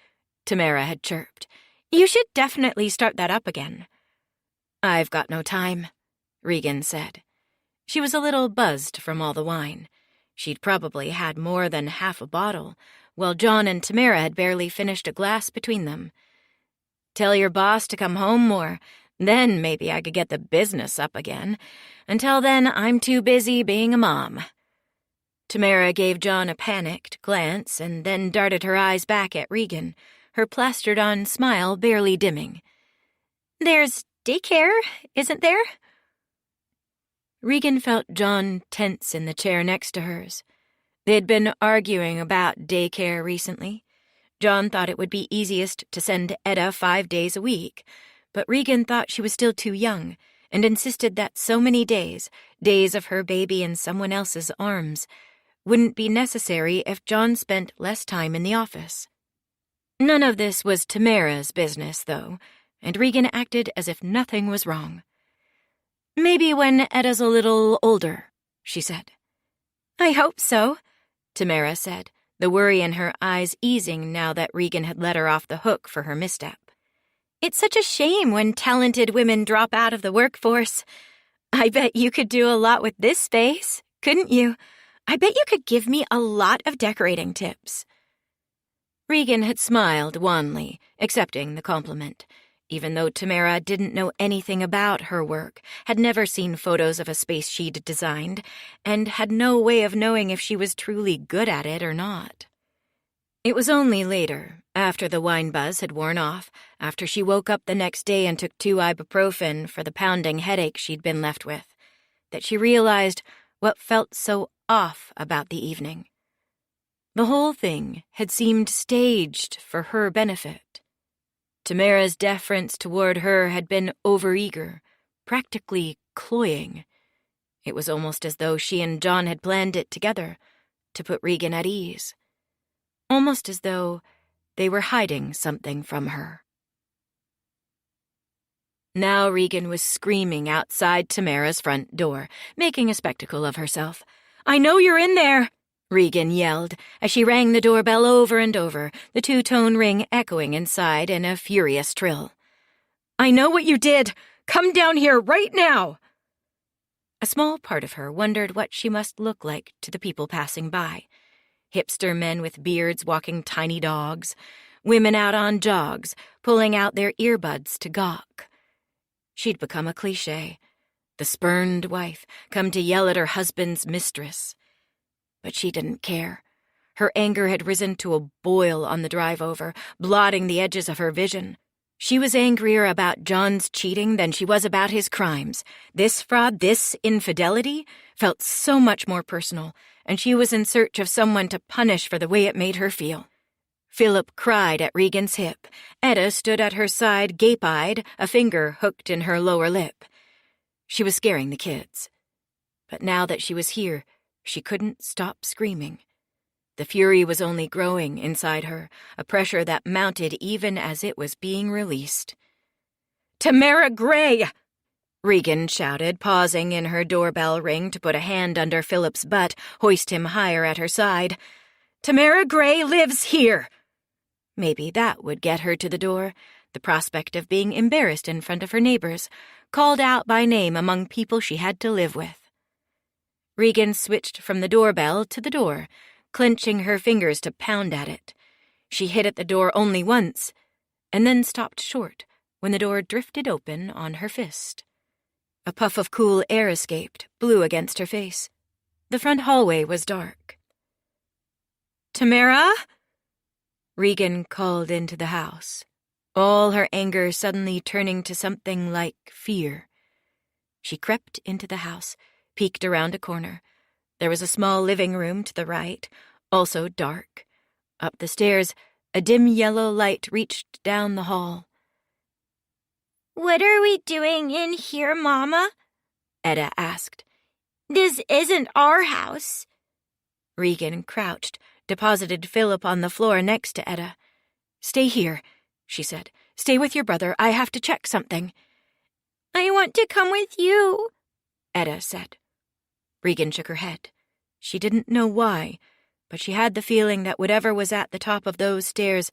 Tamara had chirped. "You should definitely start that up again." "I've got no time," Regan said. She was a little buzzed from all the wine. She'd probably had more than half a bottle, while John and Tamara had barely finished a glass between them. "Tell your boss to come home more. Then maybe I could get the business up again. Until then, I'm too busy being a mom." Tamara gave John a panicked glance and then darted her eyes back at Regan, her plastered-on smile barely dimming. "There's daycare, isn't there?" Regan felt John tense in the chair next to hers. They'd been arguing about daycare recently. John thought it would be easiest to send Etta 5 days a week, but Regan thought she was still too young and insisted that so many days of her baby in someone else's arms, wouldn't be necessary if John spent less time in the office. None of this was Tamara's business, though, and Regan acted as if nothing was wrong. "Maybe when Etta's a little older," she said. "I hope so," Tamara said, the worry in her eyes easing now that Regan had let her off the hook for her misstep. "It's such a shame when talented women drop out of the workforce. I bet you could do a lot with this space, couldn't you? I bet you could give me a lot of decorating tips." Regan had smiled wanly, accepting the compliment, even though Tamara didn't know anything about her work, had never seen photos of a space she'd designed, and had no way of knowing if she was truly good at it or not. It was only later, after the wine buzz had worn off, after she woke up the next day and took 2 ibuprofen for the pounding headache she'd been left with, that she realized what felt so off about the evening. The whole thing had seemed staged for her benefit. Tamara's deference toward her had been overeager, practically cloying. It was almost as though she and John had planned it together, to put Regan at ease. Almost as though they were hiding something from her. Now Regan was screaming outside Tamara's front door, making a spectacle of herself. "I know you're in there!" Regan yelled as she rang the doorbell over and over, the 2-tone ring echoing inside in a furious trill. "I know what you did! Come down here right now!" A small part of her wondered what she must look like to the people passing by. Hipster men with beards walking tiny dogs, women out on jogs, pulling out their earbuds to gawk. She'd become a cliché, the spurned wife, come to yell at her husband's mistress. But she didn't care. Her anger had risen to a boil on the drive over, blotting the edges of her vision. She was angrier about John's cheating than she was about his crimes. This fraud, this infidelity, felt so much more personal, and she was in search of someone to punish for the way it made her feel. Philip cried at Regan's hip. Etta stood at her side, gape-eyed, a finger hooked in her lower lip. She was scaring the kids. But now that she was here, she couldn't stop screaming. The fury was only growing inside her, a pressure that mounted even as it was being released. "Tamara Gray!" Regan shouted, pausing in her doorbell ring to put a hand under Philip's butt, hoist him higher at her side. "Tamara Gray lives here!" Maybe that would get her to the door, the prospect of being embarrassed in front of her neighbors, called out by name among people she had to live with. Regan switched from the doorbell to the door, clenching her fingers to pound at it. She hit at the door only once, and then stopped short when the door drifted open on her fist. A puff of cool air escaped, blew against her face. The front hallway was dark. "Tamara?" Regan called into the house, all her anger suddenly turning to something like fear. She crept into the house, peeked around a corner. There was a small living room to the right, also dark. Up the stairs, a dim yellow light reached down the hall. "What are we doing in here, Mama?" Etta asked. "This isn't our house." Regan crouched, deposited Philip on the floor next to Etta. "Stay here," she said. "Stay with your brother. I have to check something." "I want to come with you," Etta said. Regan shook her head. She didn't know why, but she had the feeling that whatever was at the top of those stairs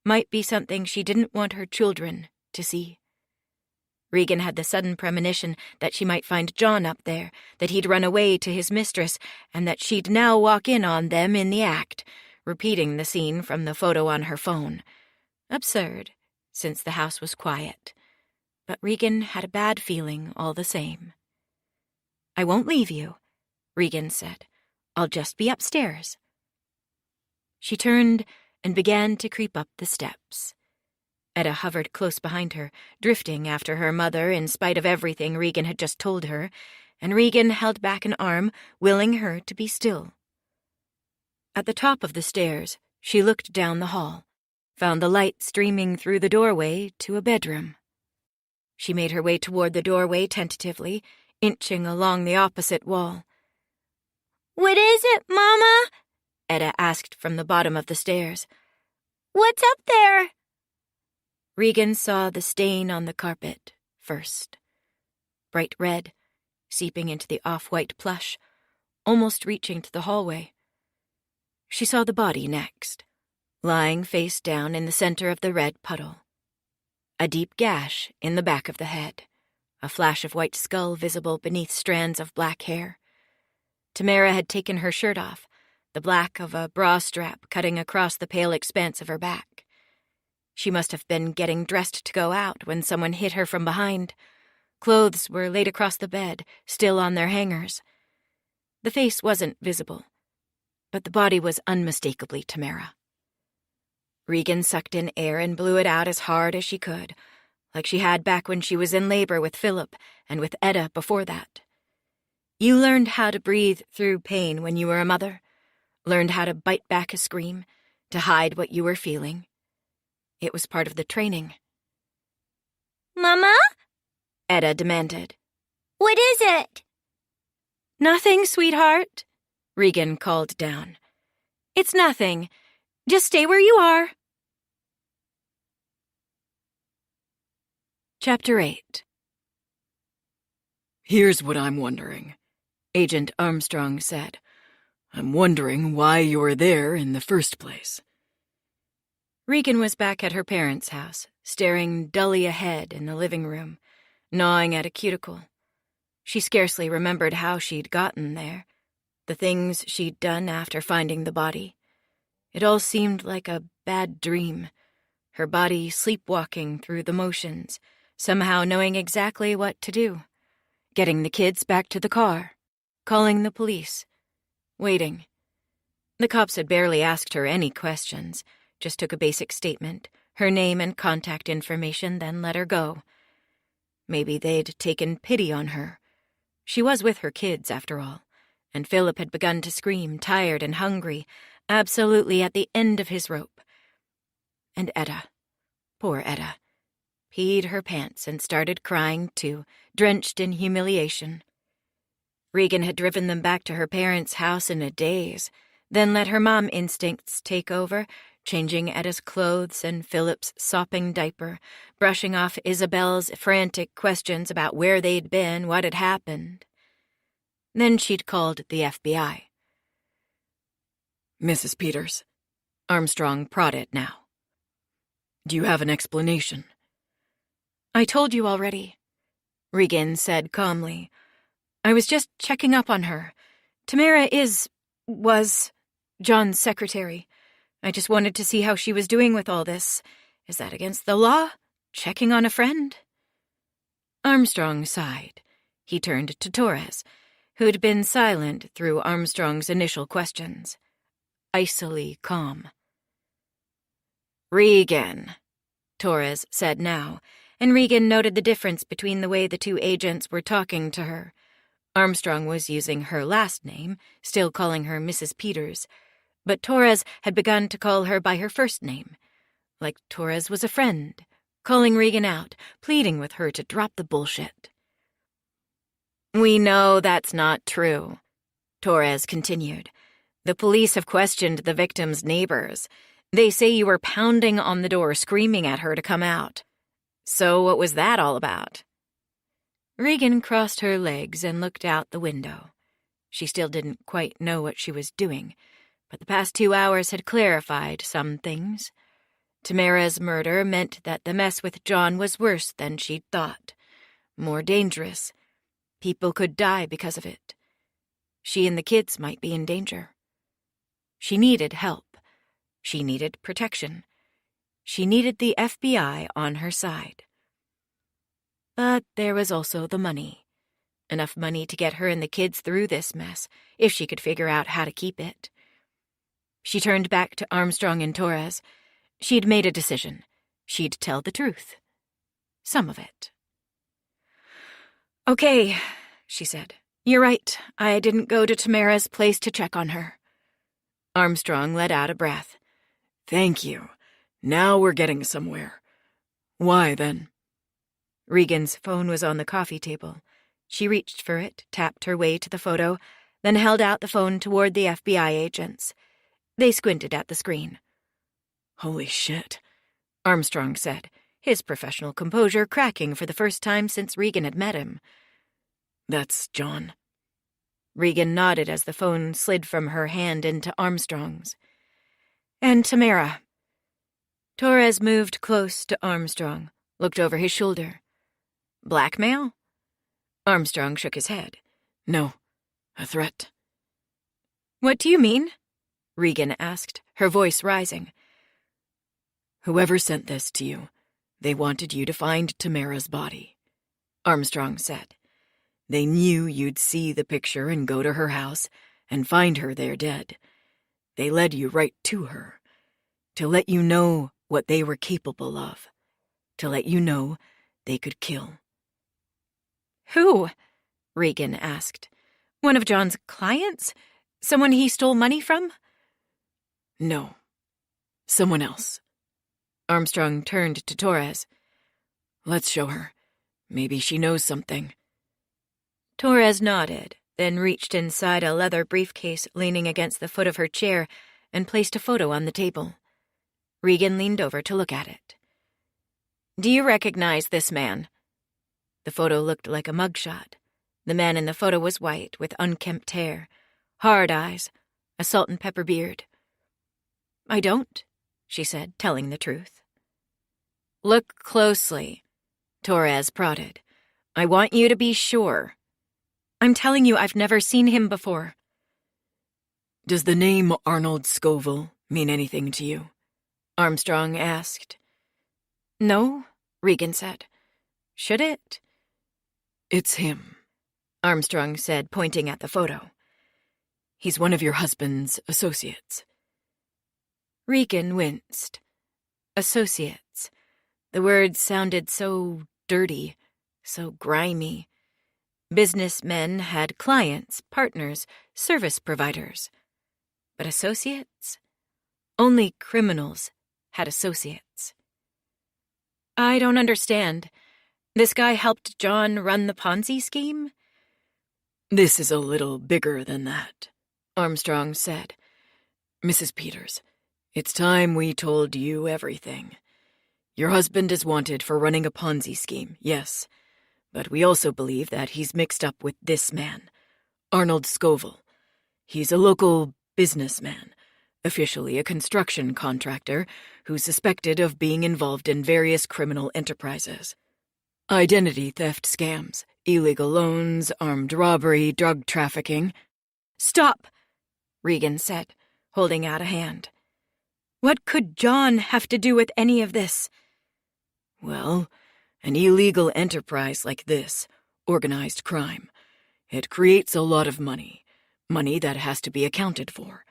might be something she didn't want her children to see. Regan had the sudden premonition that she might find John up there, that he'd run away to his mistress, and that she'd now walk in on them in the act, repeating the scene from the photo on her phone. Absurd, since the house was quiet. But Regan had a bad feeling all the same. "I won't leave you," Regan said. "I'll just be upstairs." She turned and began to creep up the steps. Etta hovered close behind her, drifting after her mother in spite of everything Regan had just told her, and Regan held back an arm, willing her to be still. At the top of the stairs, she looked down the hall, found the light streaming through the doorway to a bedroom. She made her way toward the doorway tentatively, inching along the opposite wall. "What is it, Mama?" Etta asked from the bottom of the stairs. "What's up there?" Regan saw the stain on the carpet first. Bright red, seeping into the off-white plush, almost reaching to the hallway. She saw the body next, lying face down in the center of the red puddle. A deep gash in the back of the head, a flash of white skull visible beneath strands of black hair. Tamara had taken her shirt off, the black of a bra strap cutting across the pale expanse of her back. She must have been getting dressed to go out when someone hit her from behind. Clothes were laid across the bed, still on their hangers. The face wasn't visible, but the body was unmistakably Tamara. Regan sucked in air and blew it out as hard as she could, like she had back when she was in labor with Philip and with Etta before that. You learned how to breathe through pain when you were a mother, learned how to bite back a scream, to hide what you were feeling. It was part of the training. "Mama?" Etta demanded. "What is it?" "Nothing, sweetheart," Regan called down. "It's nothing. Just stay where you are." Chapter 8. "Here's what I'm wondering," Agent Armstrong said. "I'm wondering why you were there in the first place." Regan was back at her parents' house, staring dully ahead in the living room, gnawing at a cuticle. She scarcely remembered how she'd gotten there, the things she'd done after finding the body. It all seemed like a bad dream, her body sleepwalking through the motions, somehow knowing exactly what to do. Getting the kids back to the car, calling the police, waiting. The cops had barely asked her any questions, just took a basic statement, her name and contact information, then let her go. Maybe they'd taken pity on her. She was with her kids, after all, and Philip had begun to scream, tired and hungry, absolutely at the end of his rope. And Etta, poor Etta, peed her pants and started crying too, drenched in humiliation. Regan had driven them back to her parents' house in a daze, then let her mom instincts take over, changing Etta's clothes and Philip's sopping diaper, brushing off Isabel's frantic questions about where they'd been, what had happened. Then she'd called the FBI. Mrs. Peters, Armstrong prodded now. Do you have an explanation? I told you already, Regan said calmly. I was just checking up on her. Tamara was John's secretary. I just wanted to see how she was doing with all this. Is that against the law? Checking on a friend? Armstrong sighed. He turned to Torres, who'd been silent through Armstrong's initial questions. Icily calm. Regan, Torres said now, and Regan noted the difference between the way the two agents were talking to her. Armstrong was using her last name, still calling her Mrs. Peters, but Torres had begun to call her by her first name, like Torres was a friend, calling Regan out, pleading with her to drop the bullshit. We know that's not true, Torres continued. The police have questioned the victim's neighbors. They say you were pounding on the door, screaming at her to come out. So what was that all about? Regan crossed her legs and looked out the window. She still didn't quite know what she was doing, but the past 2 hours had clarified some things. Tamara's murder meant that the mess with John was worse than she'd thought, more dangerous. People could die because of it. She and the kids might be in danger. She needed help. She needed protection. She needed the FBI on her side. But there was also the money. Enough money to get her and the kids through this mess, if she could figure out how to keep it. She turned back to Armstrong and Torres. She'd made a decision. She'd tell the truth. Some of it. Okay, she said. You're right. I didn't go to Tamara's place to check on her. Armstrong let out a breath. Thank you. Now we're getting somewhere. Why, then? Regan's phone was on the coffee table. She reached for it, tapped her way to the photo, then held out the phone toward the FBI agents. They squinted at the screen. Holy shit, Armstrong said, his professional composure cracking for the first time since Regan had met him. That's John. Regan nodded as the phone slid from her hand into Armstrong's. And Tamara. Torres moved close to Armstrong, looked over his shoulder. Blackmail? Armstrong shook his head. No, a threat. What do you mean? Regan asked, her voice rising. Whoever sent this to you, they wanted you to find Tamara's body, Armstrong said. They knew you'd see the picture and go to her house and find her there dead. They led you right to her, to let you know what they were capable of, to let you know they could kill. Who? Regan asked. One of John's clients? Someone he stole money from? No, someone else. Armstrong turned to Torres. Let's show her. Maybe she knows something. Torres nodded, then reached inside a leather briefcase leaning against the foot of her chair and placed a photo on the table. Regan leaned over to look at it. Do you recognize this man? The photo looked like a mugshot. The man in the photo was white, with unkempt hair, hard eyes, a salt and pepper beard. I don't, she said, telling the truth. Look closely, Torres prodded. I want you to be sure. I'm telling you, I've never seen him before. Does the name Arnold Scoville mean anything to you? Armstrong asked. No, Regan said. Should it? It's him, Armstrong said, pointing at the photo. He's one of your husband's associates. Regan winced. Associates. The word sounded so dirty, so grimy. Businessmen had clients, partners, service providers. But associates? Only criminals had associates. I don't understand. This guy helped John run the Ponzi scheme? This is a little bigger than that, Armstrong said. Mrs. Peters, it's time we told you everything. Your husband is wanted for running a Ponzi scheme, yes, but we also believe that he's mixed up with this man, Arnold Scoville. He's a local businessman, officially a construction contractor who's suspected of being involved in various criminal enterprises. Identity theft scams, illegal loans, armed robbery, drug trafficking. Stop, Regan said, holding out a hand. What could John have to do with any of this? Well, an illegal enterprise like this, organized crime, it creates a lot of money that has to be accounted for,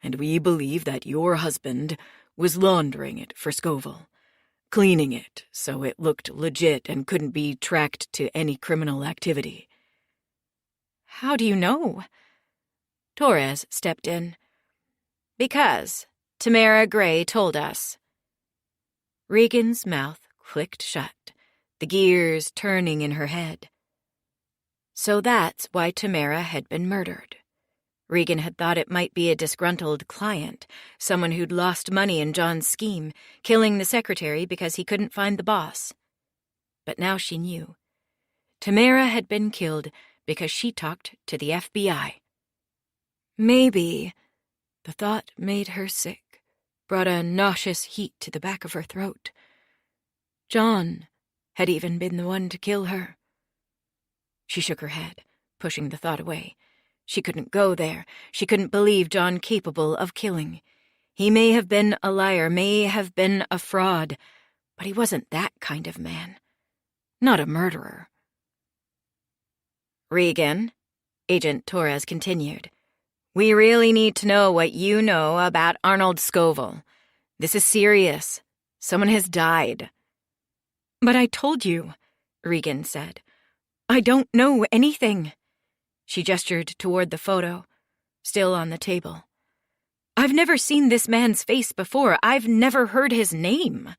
and we believe that your husband was laundering it for Scoville, cleaning it so it looked legit and couldn't be tracked to any criminal activity. How do you know? Torres stepped in. Because Tamara Gray told us. Regan's mouth clicked shut, the gears turning in her head. So that's why Tamara had been murdered. Regan had thought it might be a disgruntled client, someone who'd lost money in John's scheme, killing the secretary because he couldn't find the boss. But now she knew. Tamara had been killed because she talked to the FBI. Maybe, the thought made her sick, brought a nauseous heat to the back of her throat. John had even been the one to kill her. She shook her head, pushing the thought away. She couldn't go there. She couldn't believe John capable of killing. He may have been a liar, may have been a fraud, but he wasn't that kind of man. Not a murderer. Regan, Agent Torres continued, we really need to know what you know about Arnold Scoville. This is serious. Someone has died. But I told you, Regan said. I don't know anything. She gestured toward the photo, still on the table. I've never seen this man's face before. I've never heard his name.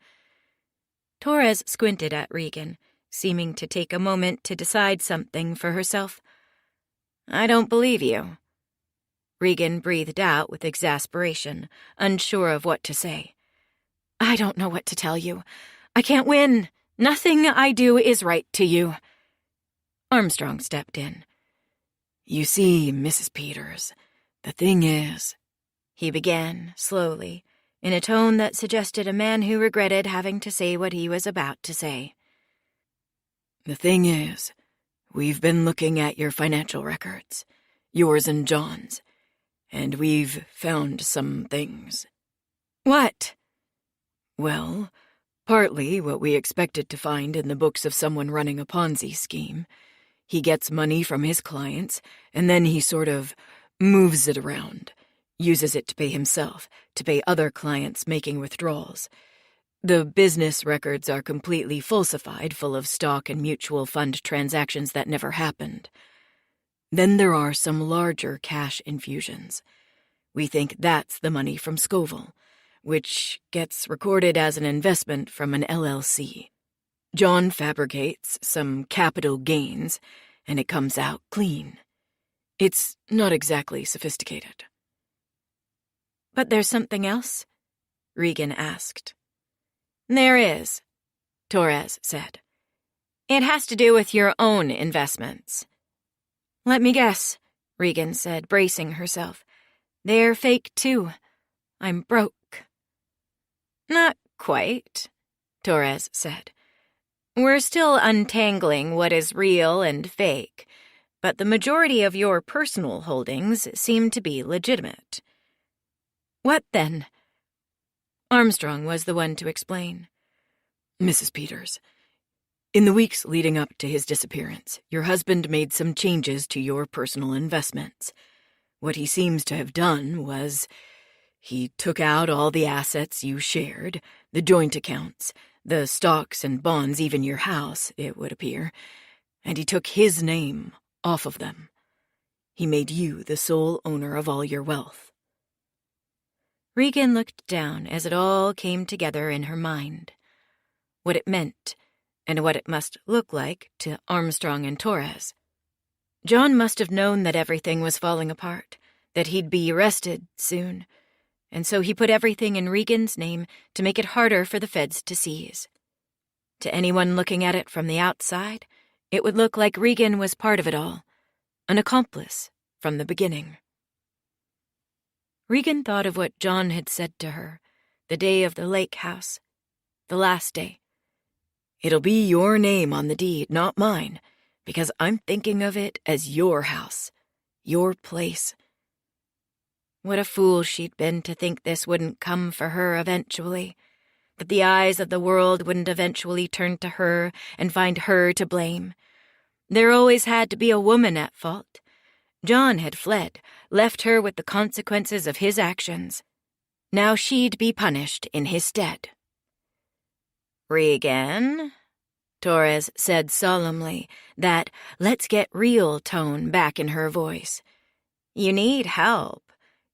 Torres squinted at Regan, seeming to take a moment to decide something for herself. I don't believe you. Regan breathed out with exasperation, unsure of what to say. I don't know what to tell you. I can't win. Nothing I do is right to you. Armstrong stepped in. You see, Mrs. Peters, the thing is, he began, slowly, in a tone that suggested a man who regretted having to say what he was about to say. The thing is, we've been looking at your financial records, yours and John's, and we've found some things. What? Well, partly what we expected to find in the books of someone running a Ponzi scheme. He gets money from his clients, and then he sort of moves it around, uses it to pay himself, to pay other clients making withdrawals. The business records are completely falsified, full of stock and mutual fund transactions that never happened. Then there are some larger cash infusions. We think that's the money from Scoville, which gets recorded as an investment from an LLC. John fabricates some capital gains, and it comes out clean. It's not exactly sophisticated. But there's something else? Regan asked. There is, Torres said. It has to do with your own investments. Let me guess, Regan said, bracing herself. They're fake, too. I'm broke. Not quite, Torres said. We're still untangling what is real and fake, but the majority of your personal holdings seem to be legitimate. What then? Armstrong was the one to explain. Mrs. Peters, in the weeks leading up to his disappearance, your husband made some changes to your personal investments. What he seems to have done was he took out all the assets you shared, the joint accounts, the stocks and bonds, even your house, it would appear, and he took his name off of them. He made you the sole owner of all your wealth. Regan looked down as it all came together in her mind. What it meant, and what it must look like to Armstrong and Torres. John must have known that everything was falling apart, that he'd be arrested soon, and so he put everything in Regan's name to make it harder for the feds to seize. To anyone looking at it from the outside, it would look like Regan was part of it all, an accomplice from the beginning. Regan thought of what John had said to her, the day of the lake house, the last day. It'll be your name on the deed, not mine, because I'm thinking of it as your house, your place. What a fool she'd been to think this wouldn't come for her eventually, that the eyes of the world wouldn't eventually turn to her and find her to blame. There always had to be a woman at fault. John had fled, left her with the consequences of his actions. Now she'd be punished in his stead. "Regan," Torres said solemnly, that let's get real tone back in her voice. "You need help.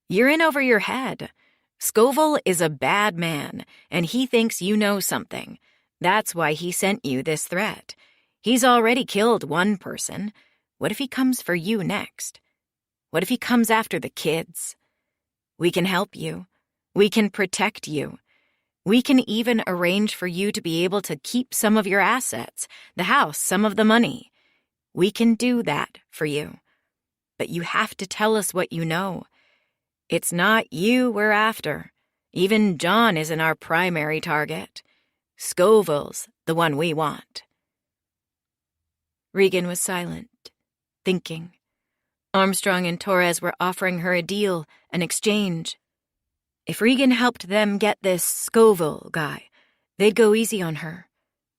You're in over your head. Scoville is a bad man, and he thinks you know something. That's why he sent you this threat. He's already killed one person. What if he comes for you next? What if he comes after the kids? We can help you. We can protect you. We can even arrange for you to be able to keep some of your assets, the house, some of the money. We can do that for you. But you have to tell us what you know. It's not you we're after. Even John isn't our primary target. Scoville's the one we want." Regan was silent, thinking. Armstrong and Torres were offering her a deal, an exchange. If Regan helped them get this Scoville guy, they'd go easy on her.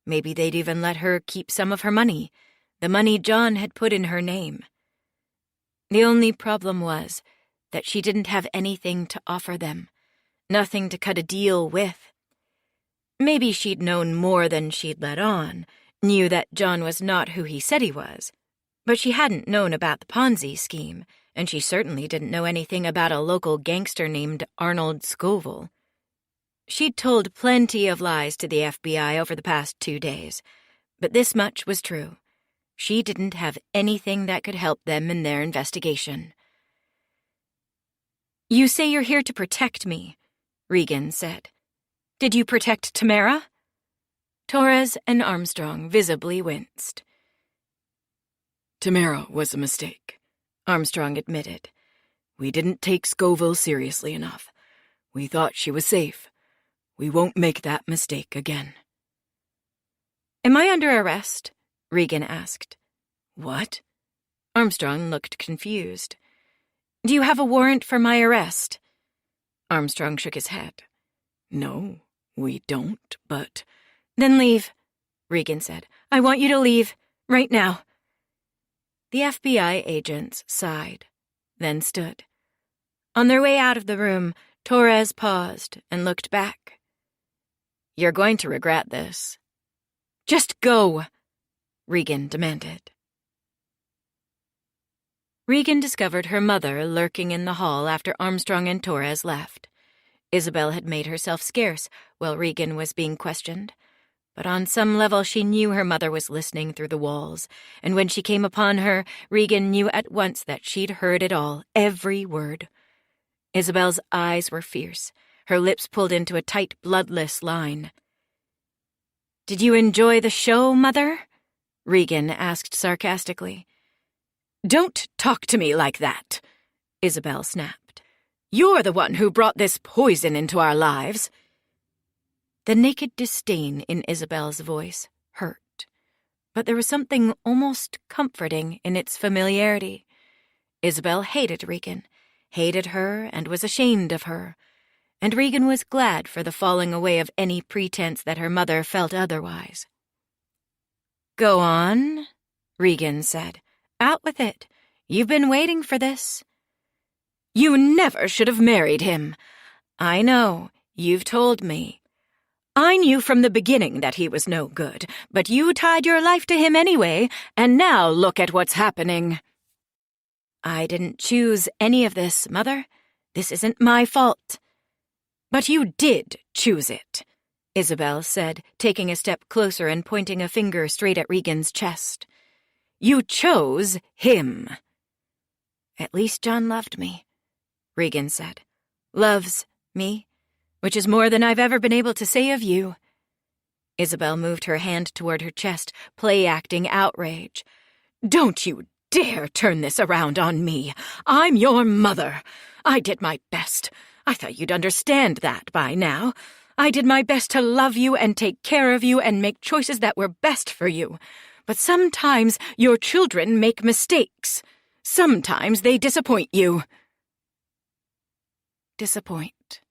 Maybe they'd even let her keep some of her money, the money John had put in her name. The only problem was that she didn't have anything to offer them, nothing to cut a deal with. Maybe she'd known more than she'd let on, knew that John was not who he said he was, but she hadn't known about the Ponzi scheme, and she certainly didn't know anything about a local gangster named Arnold Scoville. She'd told plenty of lies to the FBI over the past 2 days, but this much was true. She didn't have anything that could help them in their investigation. "You say you're here to protect me," Regan said. "Did you protect Tamara?" Torres and Armstrong visibly winced. Tamara was a mistake, Armstrong admitted. We didn't take Scoville seriously enough. We thought she was safe. We won't make that mistake again. "Am I under arrest?" Regan asked. What? Armstrong looked confused. "Do you have a warrant for my arrest?" Armstrong shook his head. No, we don't, but... "Then leave," Regan said. "I want you to leave, right now." The FBI agents sighed, then stood. On their way out of the room, Torres paused and looked back. "You're going to regret this." "Just go," Regan demanded. Regan discovered her mother lurking in the hall after Armstrong and Torres left. Isabel had made herself scarce while Regan was being questioned, but on some level she knew her mother was listening through the walls, and when she came upon her, Regan knew at once that she'd heard it all, every word. Isabel's eyes were fierce, her lips pulled into a tight, bloodless line. "Did you enjoy the show, Mother?" Regan asked sarcastically. "Don't talk to me like that," Isabel snapped. "You're the one who brought this poison into our lives." The naked disdain in Isabel's voice hurt. but there was something almost comforting in its familiarity. Isabel hated Regan, hated her and was ashamed of her, and Regan was glad for the falling away of any pretense that her mother felt otherwise. "Go on," Regan said. "Out with it. You've been waiting for this." "You never should have married him." "I know. You've told me." "I knew from the beginning that he was no good, but you tied your life to him anyway, and now look at what's happening." "I didn't choose any of this, Mother. This isn't my fault." "But you did choose it," Isabel said, taking a step closer and pointing a finger straight at Regan's chest. "You chose him." "At least John loved me," Regan said. "Loves me, which is more than I've ever been able to say of you." Isabel moved her hand toward her chest, play-acting outrage. "Don't you dare turn this around on me. I'm your mother. I did my best. I thought you'd understand that by now. I did my best to love you and take care of you and make choices that were best for you. But sometimes your children make mistakes. Sometimes they disappoint you." Disappoint.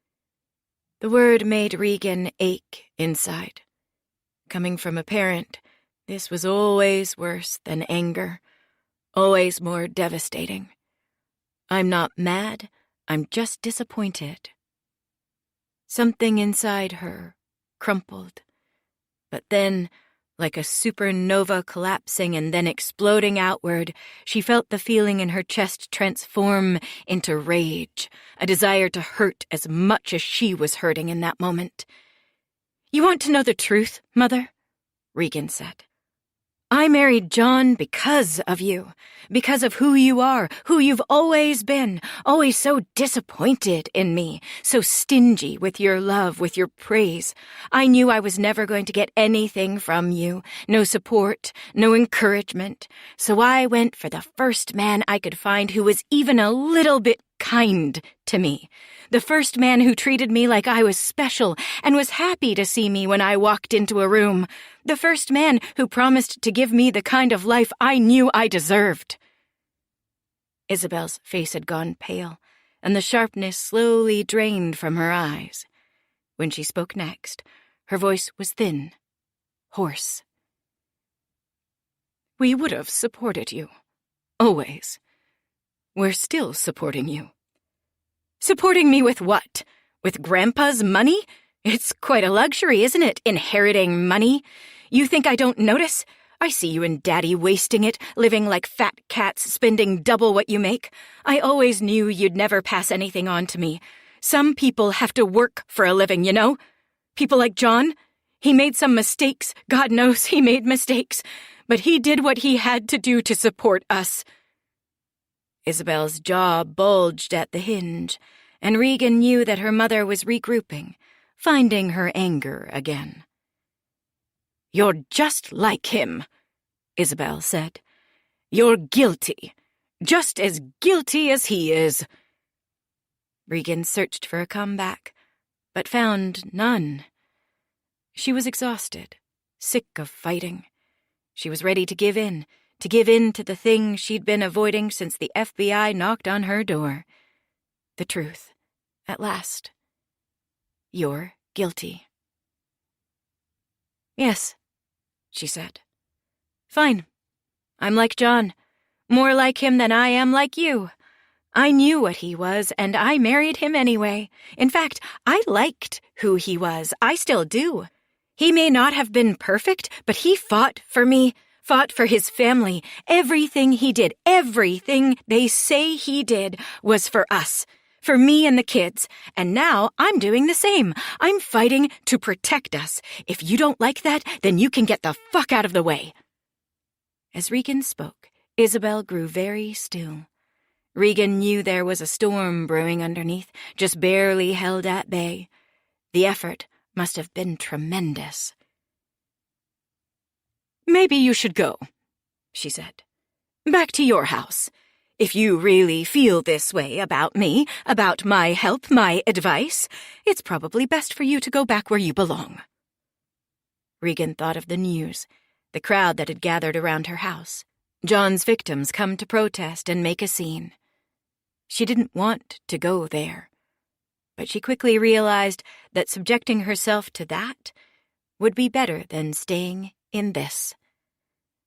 The word made Regan ache inside. Coming from a parent, this was always worse than anger, always more devastating. "I'm not mad, I'm just disappointed." Something inside her crumpled, but then, like a supernova collapsing and then exploding outward, she felt the feeling in her chest transform into rage, a desire to hurt as much as she was hurting in that moment. "You want to know the truth, Mother?" Regan said. "I married John because of you, because of who you are, who you've always been, always so disappointed in me, so stingy with your love, with your praise. I knew I was never going to get anything from you, no support, no encouragement, so I went for the first man I could find who was even a little bit kind to me. The first man who treated me like I was special and was happy to see me when I walked into a room. The first man who promised to give me the kind of life I knew I deserved." Isabel's face had gone pale, and the sharpness slowly drained from her eyes. When she spoke next, her voice was thin, hoarse. "We would have supported you. Always. We're still supporting you." "Supporting me with what? With Grandpa's money? It's quite a luxury, isn't it, inheriting money? You think I don't notice? I see you and Daddy wasting it, living like fat cats, spending double what you make. I always knew you'd never pass anything on to me. Some people have to work for a living, you know? People like John. He made some mistakes. God knows he made mistakes. But he did what he had to do to support us." Isabel's jaw bulged at the hinge, and Regan knew that her mother was regrouping, finding her anger again. "You're just like him," Isabel said. "You're guilty, just as guilty as he is." Regan searched for a comeback, but found none. She was exhausted, sick of fighting. She was ready to give in to the thing she'd been avoiding since the FBI knocked on her door. The truth, at last. "You're guilty." "Yes," she said. "Fine. I'm like John. More like him than I am like you. I knew what he was, and I married him anyway. In fact, I liked who he was. I still do. He may not have been perfect, but he fought for me, fought for his family. Everything he did, everything they say he did was for us, for me and the kids. And now I'm doing the same. I'm fighting to protect us. If you don't like that, then you can get the fuck out of the way." As Regan spoke, Isabel grew very still. Regan knew there was a storm brewing underneath, just barely held at bay. The effort must have been tremendous. "Maybe you should go," she said. "Back to your house. If you really feel this way about me, about my help, my advice, it's probably best for you to go back where you belong." Regan thought of the news, the crowd that had gathered around her house, John's victims come to protest and make a scene. She didn't want to go there, but she quickly realized that subjecting herself to that would be better than staying in this,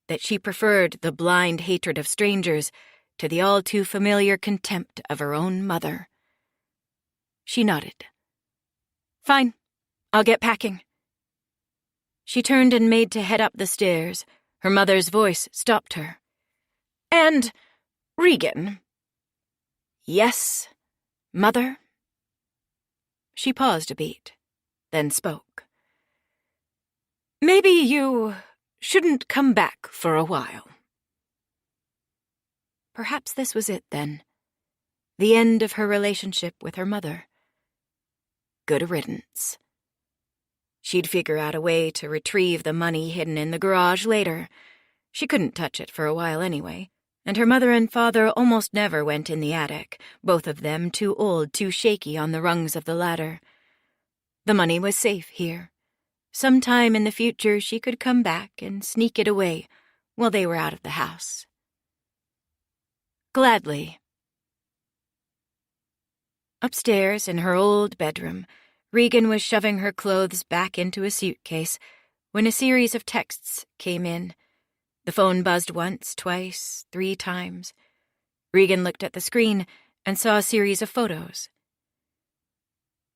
that she preferred the blind hatred of strangers to the all-too-familiar contempt of her own mother. She nodded. "Fine, I'll get packing." She turned and made to head up the stairs. Her mother's voice stopped her. "And, Regan." "Yes, Mother?" She paused a beat, then spoke. "Maybe you shouldn't come back for a while." Perhaps this was it, then. The end of her relationship with her mother. Good riddance. She'd figure out a way to retrieve the money hidden in the garage later. She couldn't touch it for a while anyway, and her mother and father almost never went in the attic, both of them too old, too shaky on the rungs of the ladder. The money was safe here. Sometime in the future she could come back and sneak it away while they were out of the house. Gladly. Upstairs in her old bedroom, Regan was shoving her clothes back into a suitcase when a series of texts came in. The phone buzzed once, twice, 3 times. Regan looked at the screen and saw a series of photos.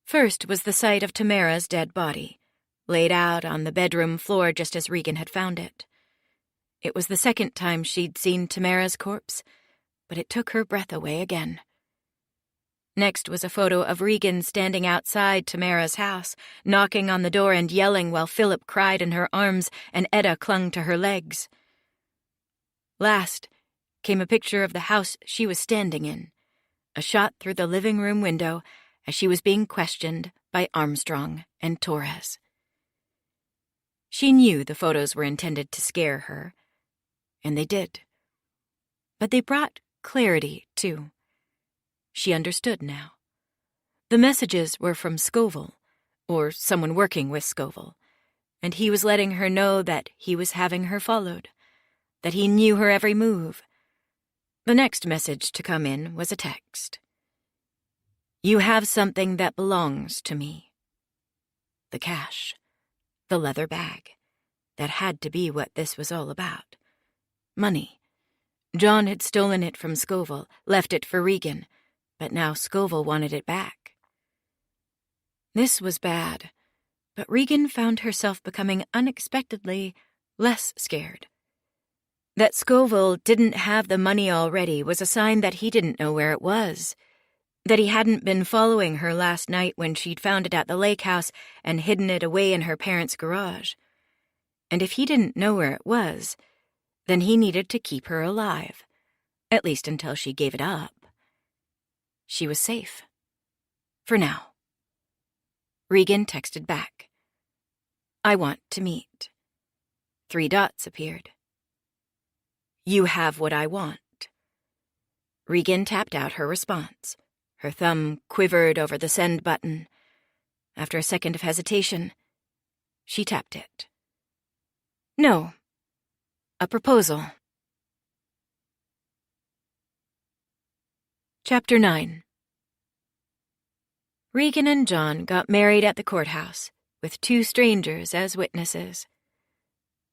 First was the sight of Tamara's dead body, laid out on the bedroom floor just as Regan had found it. It was the second time she'd seen Tamara's corpse, but it took her breath away again. Next was a photo of Regan standing outside Tamara's house, knocking on the door and yelling while Philip cried in her arms and Etta clung to her legs. Last came a picture of the house she was standing in, a shot through the living room window as she was being questioned by Armstrong and Torres. She knew the photos were intended to scare her, and they did. But they brought clarity, too. She understood now. The messages were from Scoville, or someone working with Scoville, and he was letting her know that he was having her followed, that he knew her every move. The next message to come in was a text. "You have something that belongs to me." The cash. The leather bag. That had to be what this was all about. Money. John had stolen it from Scoville, left it for Regan, but now Scoville wanted it back. This was bad, but Regan found herself becoming unexpectedly less scared. That Scoville didn't have the money already was a sign that he didn't know where it was, that he hadn't been following her last night when she'd found it at the lake house and hidden it away in her parents' garage. And if he didn't know where it was, then he needed to keep her alive, at least until she gave it up. She was safe. For now. Regan texted back. "I want to meet." 3 dots appeared. "You have what I want." Regan tapped out her response. Her thumb quivered over the send button. After a second of hesitation, she tapped it. "No. A proposal." Chapter 9. Regan and John got married at the courthouse, with 2 strangers as witnesses.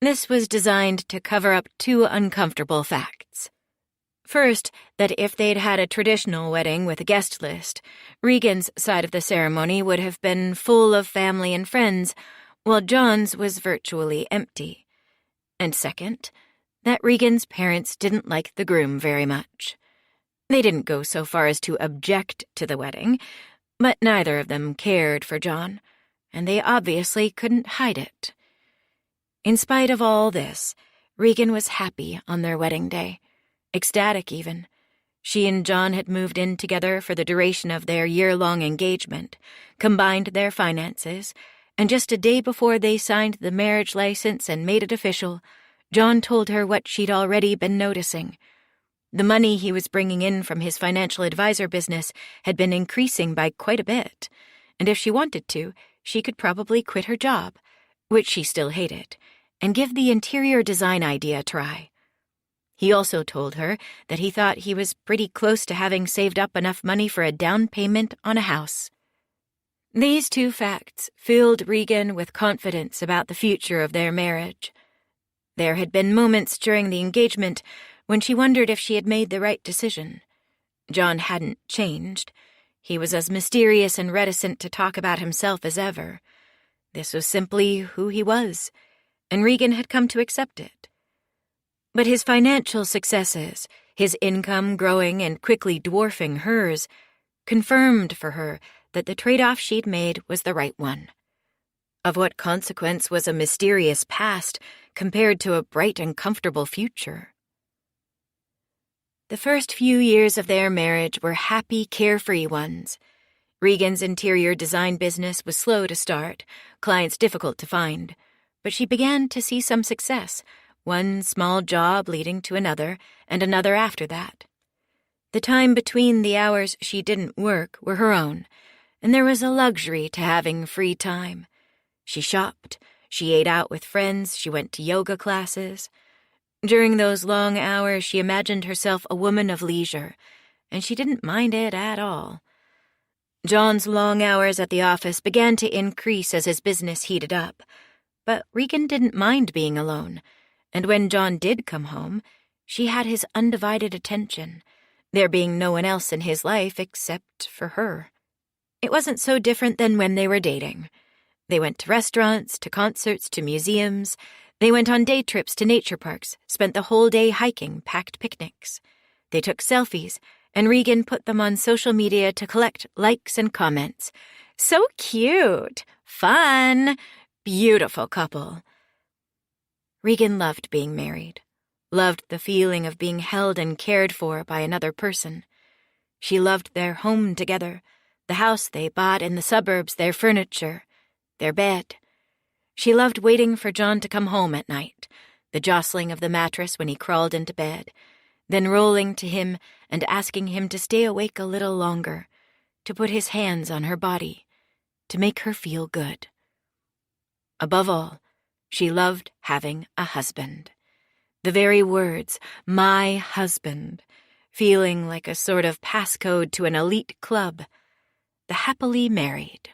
This was designed to cover up 2 uncomfortable facts. First, that if they'd had a traditional wedding with a guest list, Regan's side of the ceremony would have been full of family and friends, while John's was virtually empty. And second, that Regan's parents didn't like the groom very much. They didn't go so far as to object to the wedding, but neither of them cared for John, and they obviously couldn't hide it. In spite of all this, Regan was happy on their wedding day, ecstatic even. She and John had moved in together for the duration of their year-long engagement, combined their finances, and just a day before they signed the marriage license and made it official, John told her what she'd already been noticing. The money he was bringing in from his financial advisor business had been increasing by quite a bit, and if she wanted to, she could probably quit her job, which she still hated, and give the interior design idea a try. He also told her that he thought he was pretty close to having saved up enough money for a down payment on a house. These two facts filled Regan with confidence about the future of their marriage. There had been moments during the engagement when she wondered if she had made the right decision. John hadn't changed. He was as mysterious and reticent to talk about himself as ever. This was simply who he was, and Regan had come to accept it. But his financial successes, his income growing and quickly dwarfing hers, confirmed for her that the trade-off she'd made was the right one. Of what consequence was a mysterious past compared to a bright and comfortable future? The first few years of their marriage were happy, carefree ones. Regan's interior design business was slow to start, clients difficult to find, but she began to see some success, one small job leading to another, and another after that. The time between the hours she didn't work were her own, and there was a luxury to having free time. She shopped, she ate out with friends, she went to yoga classes. During those long hours, she imagined herself a woman of leisure, and she didn't mind it at all. John's long hours at the office began to increase as his business heated up, but Regan didn't mind being alone, and when John did come home, she had his undivided attention, there being no one else in his life except for her. It wasn't so different than when they were dating. They went to restaurants, to concerts, to museums. They went on day trips to nature parks, spent the whole day hiking, packed picnics. They took selfies, and Regan put them on social media to collect likes and comments. So cute! Fun! Beautiful couple. Regan loved being married, loved the feeling of being held and cared for by another person. She loved their home together, the house they bought in the suburbs, their furniture, their bed. She loved waiting for John to come home at night, the jostling of the mattress when he crawled into bed, then rolling to him and asking him to stay awake a little longer, to put his hands on her body, to make her feel good. Above all, she loved having a husband. The very words, "my husband," feeling like a sort of passcode to an elite club, the happily married.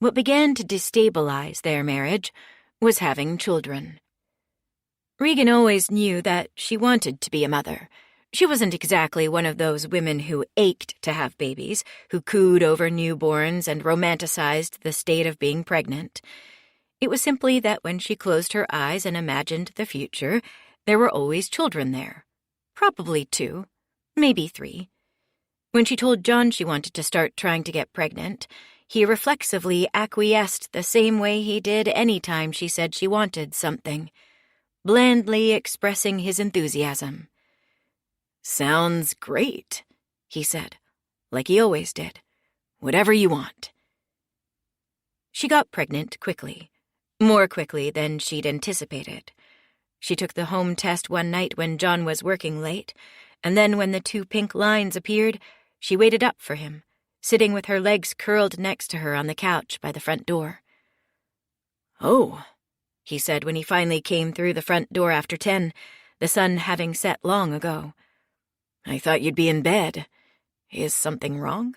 What began to destabilize their marriage was having children. Regan always knew that she wanted to be a mother. She wasn't exactly one of those women who ached to have babies, who cooed over newborns and romanticized the state of being pregnant. It was simply that when she closed her eyes and imagined the future, there were always children there. Probably 2, maybe 3. When she told John she wanted to start trying to get pregnant, he reflexively acquiesced the same way he did any time she said she wanted something, blandly expressing his enthusiasm. "Sounds great," he said, like he always did. "Whatever you want." She got pregnant quickly, more quickly than she'd anticipated. She took the home test one night when John was working late, and then when the 2 pink lines appeared, she waited up for him, sitting with her legs curled next to her on the couch by the front door. "Oh," he said when he finally came through the front door after 10, the sun having set long ago. "I thought you'd be in bed. Is something wrong?"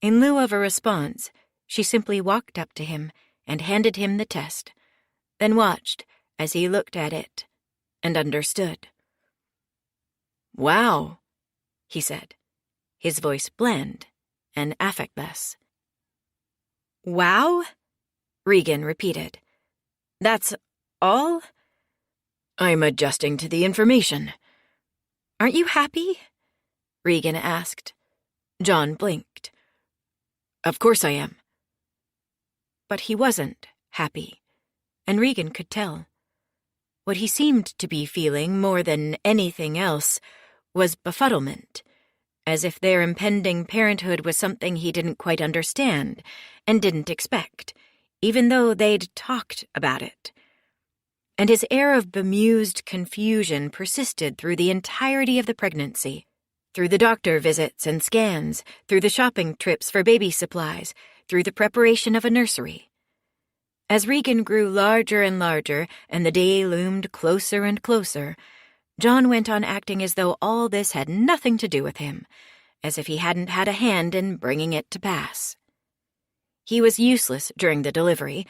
In lieu of a response, she simply walked up to him and handed him the test, then watched as he looked at it and understood. "Wow," he said, his voice bland and affectless. "Wow?" Regan repeated. "That's all?" "I'm adjusting to the information." "Aren't you happy?" Regan asked. John blinked. "Of course I am." But he wasn't happy, and Regan could tell. What he seemed to be feeling more than anything else was befuddlement, as if their impending parenthood was something he didn't quite understand and didn't expect, even though they'd talked about it. And his air of bemused confusion persisted through the entirety of the pregnancy, through the doctor visits and scans, through the shopping trips for baby supplies, through the preparation of a nursery. As Regan grew larger and larger and the day loomed closer and closer, John went on acting as though all this had nothing to do with him, as if he hadn't had a hand in bringing it to pass. He was useless during the delivery.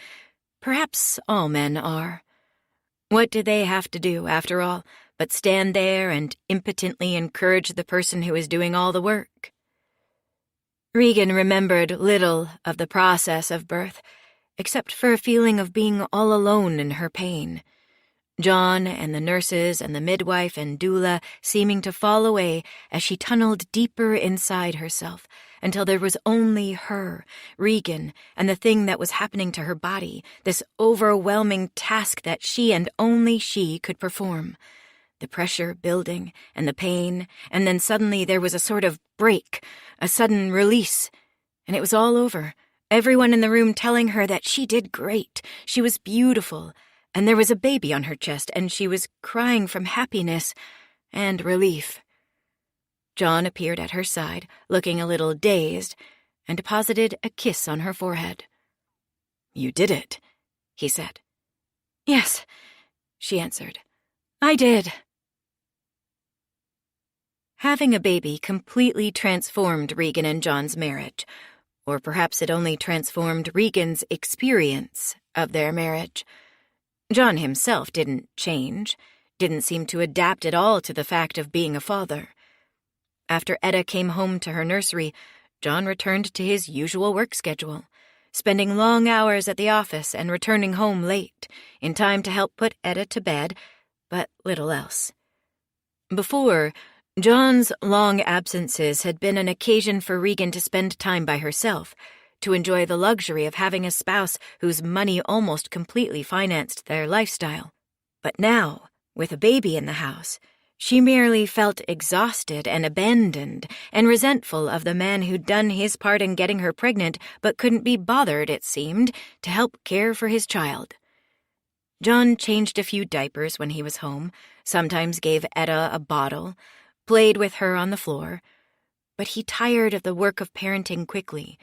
Perhaps all men are. What do they have to do, after all, but stand there and impotently encourage the person who is doing all the work? Regan remembered little of the process of birth, except for a feeling of being all alone in her pain. John and the nurses and the midwife and doula seeming to fall away as she tunneled deeper inside herself until there was only her, Regan, and the thing that was happening to her body, this overwhelming task that she and only she could perform. The pressure building and the pain, and then suddenly there was a sort of break, a sudden release, and it was all over. Everyone in the room telling her that she did great, she was beautiful, and there was a baby on her chest, and she was crying from happiness and relief. John appeared at her side, looking a little dazed, and deposited a kiss on her forehead. "You did it," he said. "Yes," she answered. "I did." Having a baby completely transformed Regan and John's marriage, or perhaps it only transformed Regan's experience of their marriage. John himself didn't change, didn't seem to adapt at all to the fact of being a father. After Etta came home to her nursery, John returned to his usual work schedule, spending long hours at the office and returning home late, in time to help put Etta to bed, but little else. Before, John's long absences had been an occasion for Regan to spend time by herself, to enjoy the luxury of having a spouse whose money almost completely financed their lifestyle. But now, with a baby in the house, she merely felt exhausted and abandoned and resentful of the man who'd done his part in getting her pregnant but couldn't be bothered, it seemed, to help care for his child. John changed a few diapers when he was home, sometimes gave Etta a bottle, played with her on the floor, but he tired of the work of parenting quickly,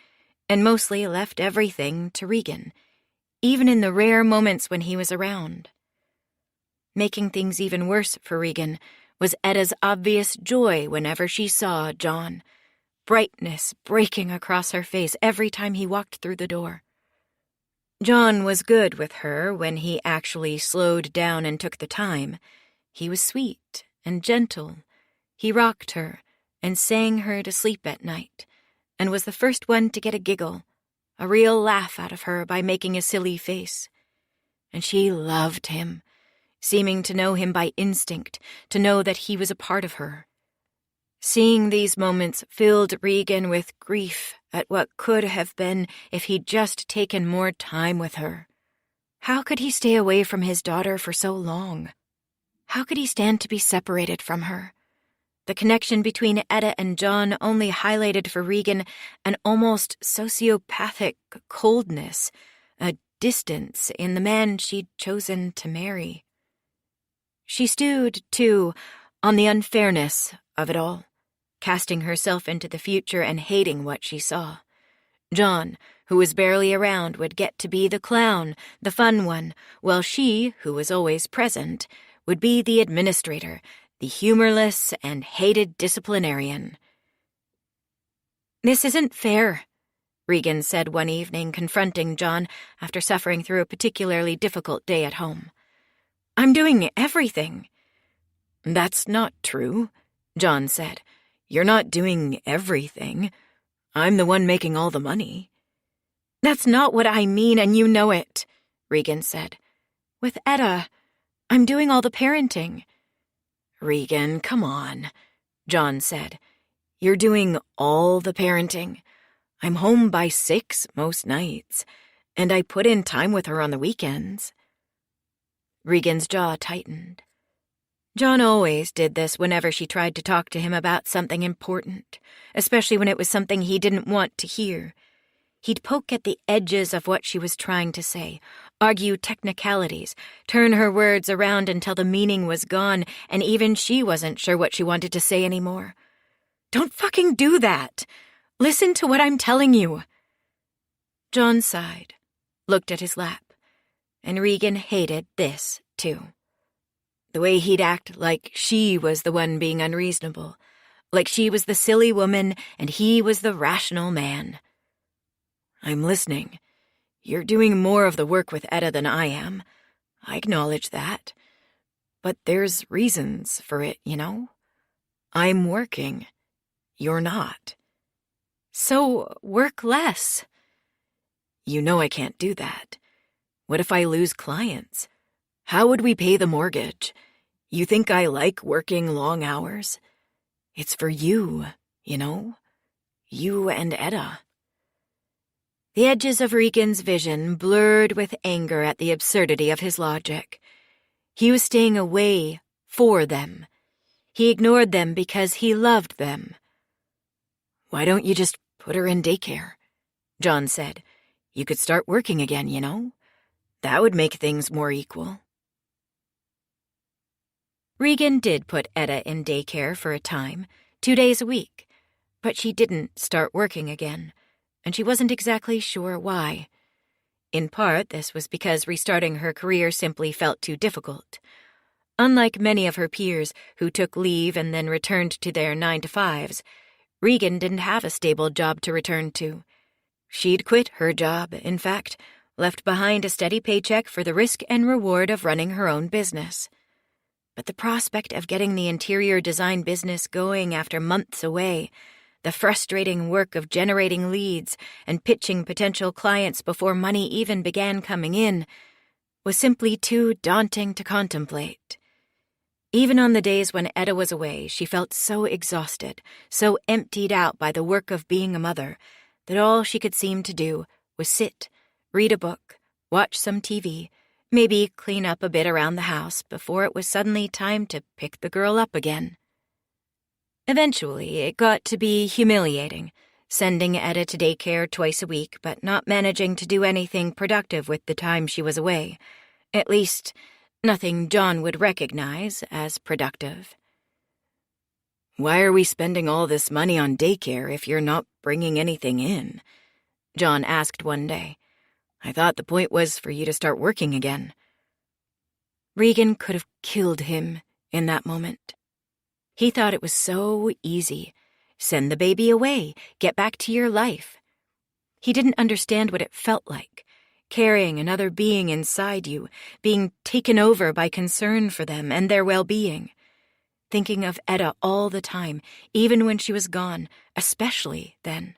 and mostly left everything to Regan, even in the rare moments when he was around. Making things even worse for Regan was Etta's obvious joy whenever she saw John, brightness breaking across her face every time he walked through the door. John was good with her when he actually slowed down and took the time. He was sweet and gentle. He rocked her and sang her to sleep at night, and was the first one to get a giggle, a real laugh out of her by making a silly face. And she loved him, seeming to know him by instinct, to know that he was a part of her. Seeing these moments filled Regan with grief at what could have been if he'd just taken more time with her. How could he stay away from his daughter for so long? How could he stand to be separated from her? The connection between Etta and John only highlighted for Regan an almost sociopathic coldness, a distance in the man she'd chosen to marry. She stewed, too, on the unfairness of it all, casting herself into the future and hating what she saw. John, who was barely around, would get to be the clown, the fun one, while she, who was always present, would be the administrator, the humorless and hated disciplinarian. "This isn't fair," Regan said one evening, confronting John after suffering through a particularly difficult day at home. "I'm doing everything." "That's not true," John said. "You're not doing everything. I'm the one making all the money." "That's not what I mean, and you know it," Regan said. "With Etta, I'm doing all the parenting." "Regan, come on," John said. "You're doing all the parenting. I'm home by 6 most nights, and I put in time with her on the weekends." Regan's jaw tightened. John always did this whenever she tried to talk to him about something important, especially when it was something he didn't want to hear. He'd poke at the edges of what she was trying to say, argue technicalities, turn her words around until the meaning was gone, and even she wasn't sure what she wanted to say anymore. "Don't fucking do that! Listen to what I'm telling you!" John sighed, looked at his lap, and Regan hated this, too. The way he'd act like she was the one being unreasonable, like she was the silly woman and he was the rational man. "I'm listening. You're doing more of the work with Etta than I am. I acknowledge that. But there's reasons for it, you know? I'm working. You're not. So work less." You know I can't do that. What if I lose clients? How would we pay the mortgage? You think I like working long hours? It's for you, you know? You and Etta." The edges of Regan's vision blurred with anger at the absurdity of his logic. He was staying away for them. He ignored them because he loved them. "Why don't you just put her in daycare?" John said. "You could start working again, you know? That would make things more equal." Regan did put Etta in daycare for a time, 2 days a week, but she didn't start working again, and she wasn't exactly sure why. In part, this was because restarting her career simply felt too difficult. Unlike many of her peers who took leave and then returned to their 9-to-5s, Regan didn't have a stable job to return to. She'd quit her job, in fact, left behind a steady paycheck for the risk and reward of running her own business. But the prospect of getting the interior design business going after months away, the frustrating work of generating leads and pitching potential clients before money even began coming in, was simply too daunting to contemplate. Even on the days when Etta was away, she felt so exhausted, so emptied out by the work of being a mother, that all she could seem to do was sit, read a book, watch some TV, maybe clean up a bit around the house before it was suddenly time to pick the girl up again. Eventually, it got to be humiliating, sending Etta to daycare twice a week but not managing to do anything productive with the time she was away. At least, nothing John would recognize as productive. "Why are we spending all this money on daycare if you're not bringing anything in?" John asked one day. "I thought the point was for you to start working again." Regan could have killed him in that moment. He thought it was so easy. Send the baby away, get back to your life. He didn't understand what it felt like, carrying another being inside you, being taken over by concern for them and their well-being. Thinking of Etta all the time, even when she was gone, especially then.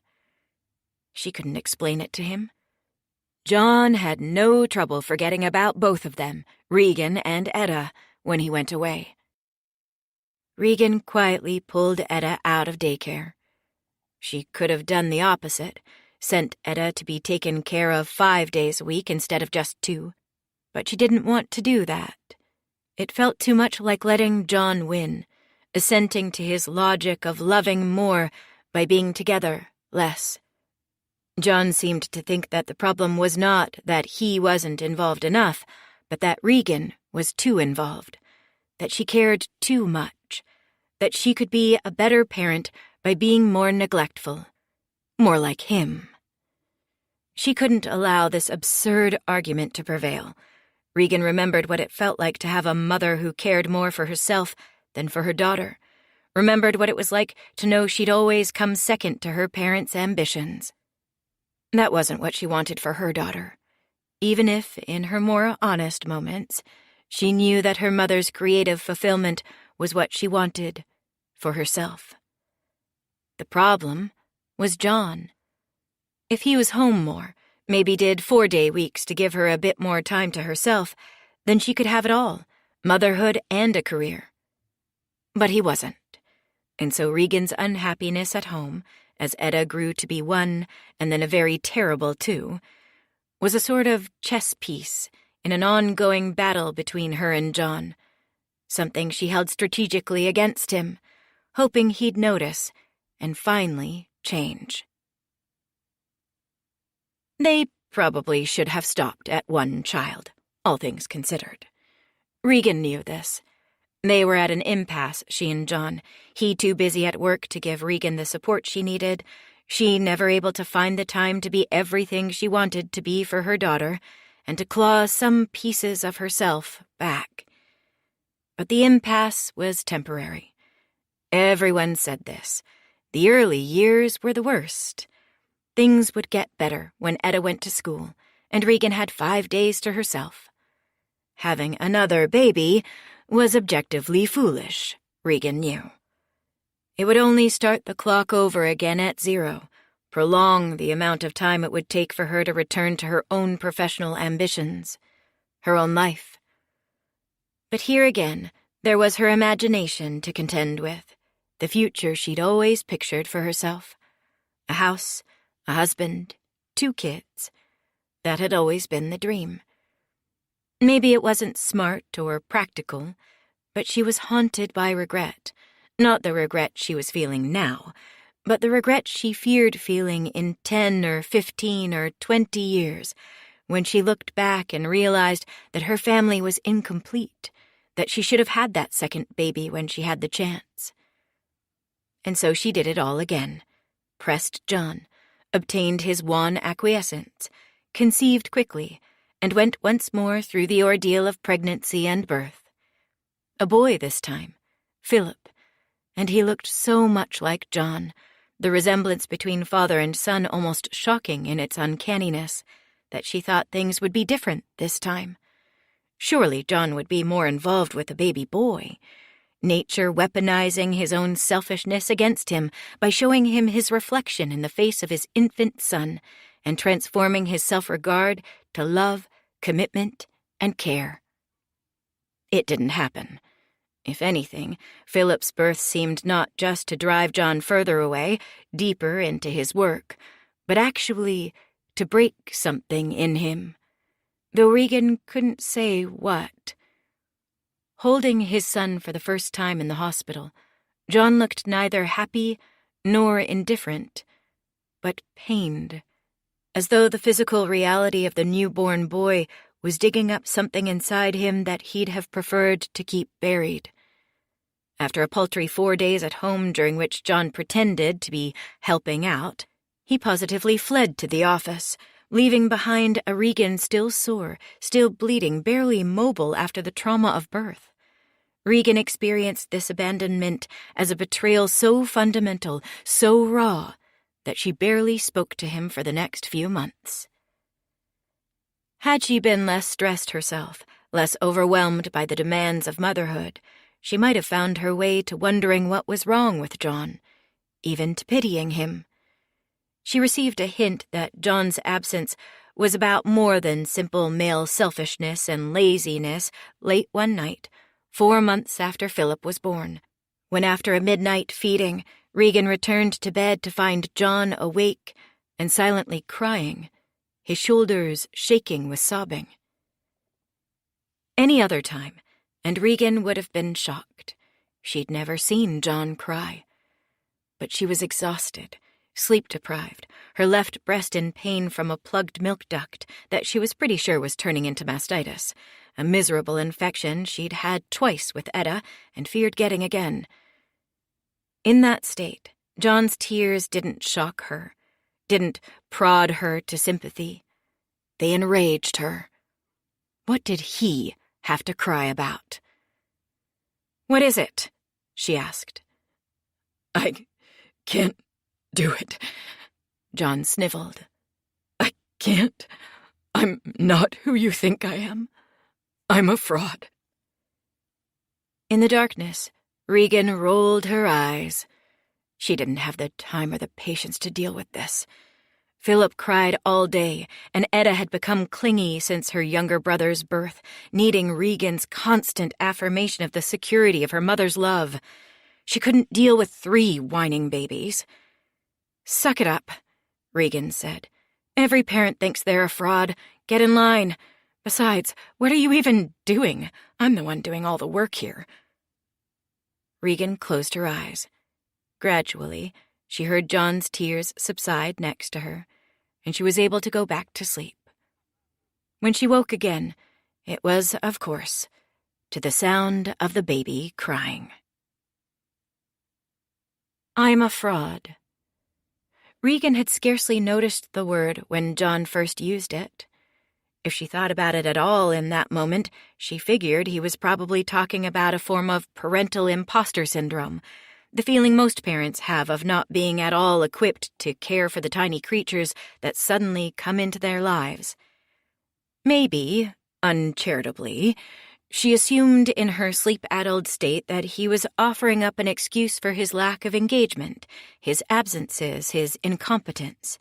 She couldn't explain it to him. John had no trouble forgetting about both of them, Regan and Etta, when he went away. Regan quietly pulled Etta out of daycare. She could have done the opposite, sent Etta to be taken care of 5 days a week instead of just 2, but she didn't want to do that. It felt too much like letting John win, assenting to his logic of loving more by being together less. John seemed to think that the problem was not that he wasn't involved enough, but that Regan was too involved, that she cared too much, that she could be a better parent by being more neglectful, more like him. She couldn't allow this absurd argument to prevail. Regan remembered what it felt like to have a mother who cared more for herself than for her daughter, remembered what it was like to know she'd always come second to her parents' ambitions. That wasn't what she wanted for her daughter, even if, in her more honest moments, she knew that her mother's creative fulfillment was what she wanted for herself. The problem was John. If he was home more, maybe did 4-day weeks to give her a bit more time to herself, then she could have it all, motherhood and a career. But he wasn't, and so Regan's unhappiness at home, as Etta grew to be 1 and then a very terrible 2, was a sort of chess piece in an ongoing battle between her and John, something she held strategically against him, hoping he'd notice and finally change. They probably should have stopped at 1 child, all things considered. Regan knew this. They were at an impasse, she and John, he too busy at work to give Regan the support she needed, she never able to find the time to be everything she wanted to be for her daughter, and to claw some pieces of herself back. But the impasse was temporary. Everyone said this. The early years were the worst. Things would get better when Etta went to school, and Regan had 5 days to herself. Having another baby was objectively foolish, Regan knew. It would only start the clock over again at 0, prolong the amount of time it would take for her to return to her own professional ambitions, her own life. But here again, there was her imagination to contend with, the future she'd always pictured for herself. A house, a husband, 2 kids. That had always been the dream. Maybe it wasn't smart or practical, but she was haunted by regret. Not the regret she was feeling now, but the regret she feared feeling in 10 or 15 or 20 years, when she looked back and realized that her family was incomplete, that she should have had that second baby when she had the chance. And so she did it all again. Pressed John, obtained his wan acquiescence, conceived quickly, and went once more through the ordeal of pregnancy and birth. A boy this time, Philip, and he looked so much like John, the resemblance between father and son almost shocking in its uncanniness, that she thought things would be different this time. Surely John would be more involved with the baby boy, nature weaponizing his own selfishness against him by showing him his reflection in the face of his infant son and transforming his self-regard to love, commitment, and care. It didn't happen. If anything, Philip's birth seemed not just to drive John further away, deeper into his work, but actually to break something in him, though Regan couldn't say what. Holding his son for the first time in the hospital, John looked neither happy nor indifferent, but pained, as though the physical reality of the newborn boy was digging up something inside him that he'd have preferred to keep buried. After a paltry 4 days at home during which John pretended to be helping out, he positively fled to the office, leaving behind a Regan still sore, still bleeding, barely mobile after the trauma of birth. Regan experienced this abandonment as a betrayal so fundamental, so raw, that she barely spoke to him for the next few months. Had she been less stressed herself, less overwhelmed by the demands of motherhood, she might have found her way to wondering what was wrong with John, even to pitying him. She received a hint that John's absence was about more than simple male selfishness and laziness late one night, 4 months after Philip was born, when after a midnight feeding, Regan returned to bed to find John awake and silently crying, his shoulders shaking with sobbing. Any other time, and Regan would have been shocked. She'd never seen John cry. But she was exhausted, sleep-deprived, her left breast in pain from a plugged milk duct that she was pretty sure was turning into mastitis, a miserable infection she'd had twice with Etta and feared getting again. In that state, John's tears didn't shock her, didn't prod her to sympathy. They enraged her. What did he have to cry about? "What is it?" she asked. "I can't do it," John sniveled. "I can't. I'm not who you think I am. I'm a fraud." In the darkness, Regan rolled her eyes. She didn't have the time or the patience to deal with this. Philip cried all day, and Etta had become clingy since her younger brother's birth, needing Regan's constant affirmation of the security of her mother's love. She couldn't deal with 3 whining babies. "Suck it up," Regan said. "Every parent thinks they're a fraud. Get in line. Besides, what are you even doing? I'm the one doing all the work here." Regan closed her eyes. Gradually, she heard John's tears subside next to her, and she was able to go back to sleep. When she woke again, it was, of course, to the sound of the baby crying. "I'm a fraud." Regan had scarcely noticed the word when John first used it. If she thought about it at all in that moment, she figured he was probably talking about a form of parental imposter syndrome, the feeling most parents have of not being at all equipped to care for the tiny creatures that suddenly come into their lives. Maybe, uncharitably, she assumed in her sleep-addled state that he was offering up an excuse for his lack of engagement, his absences, his incompetence.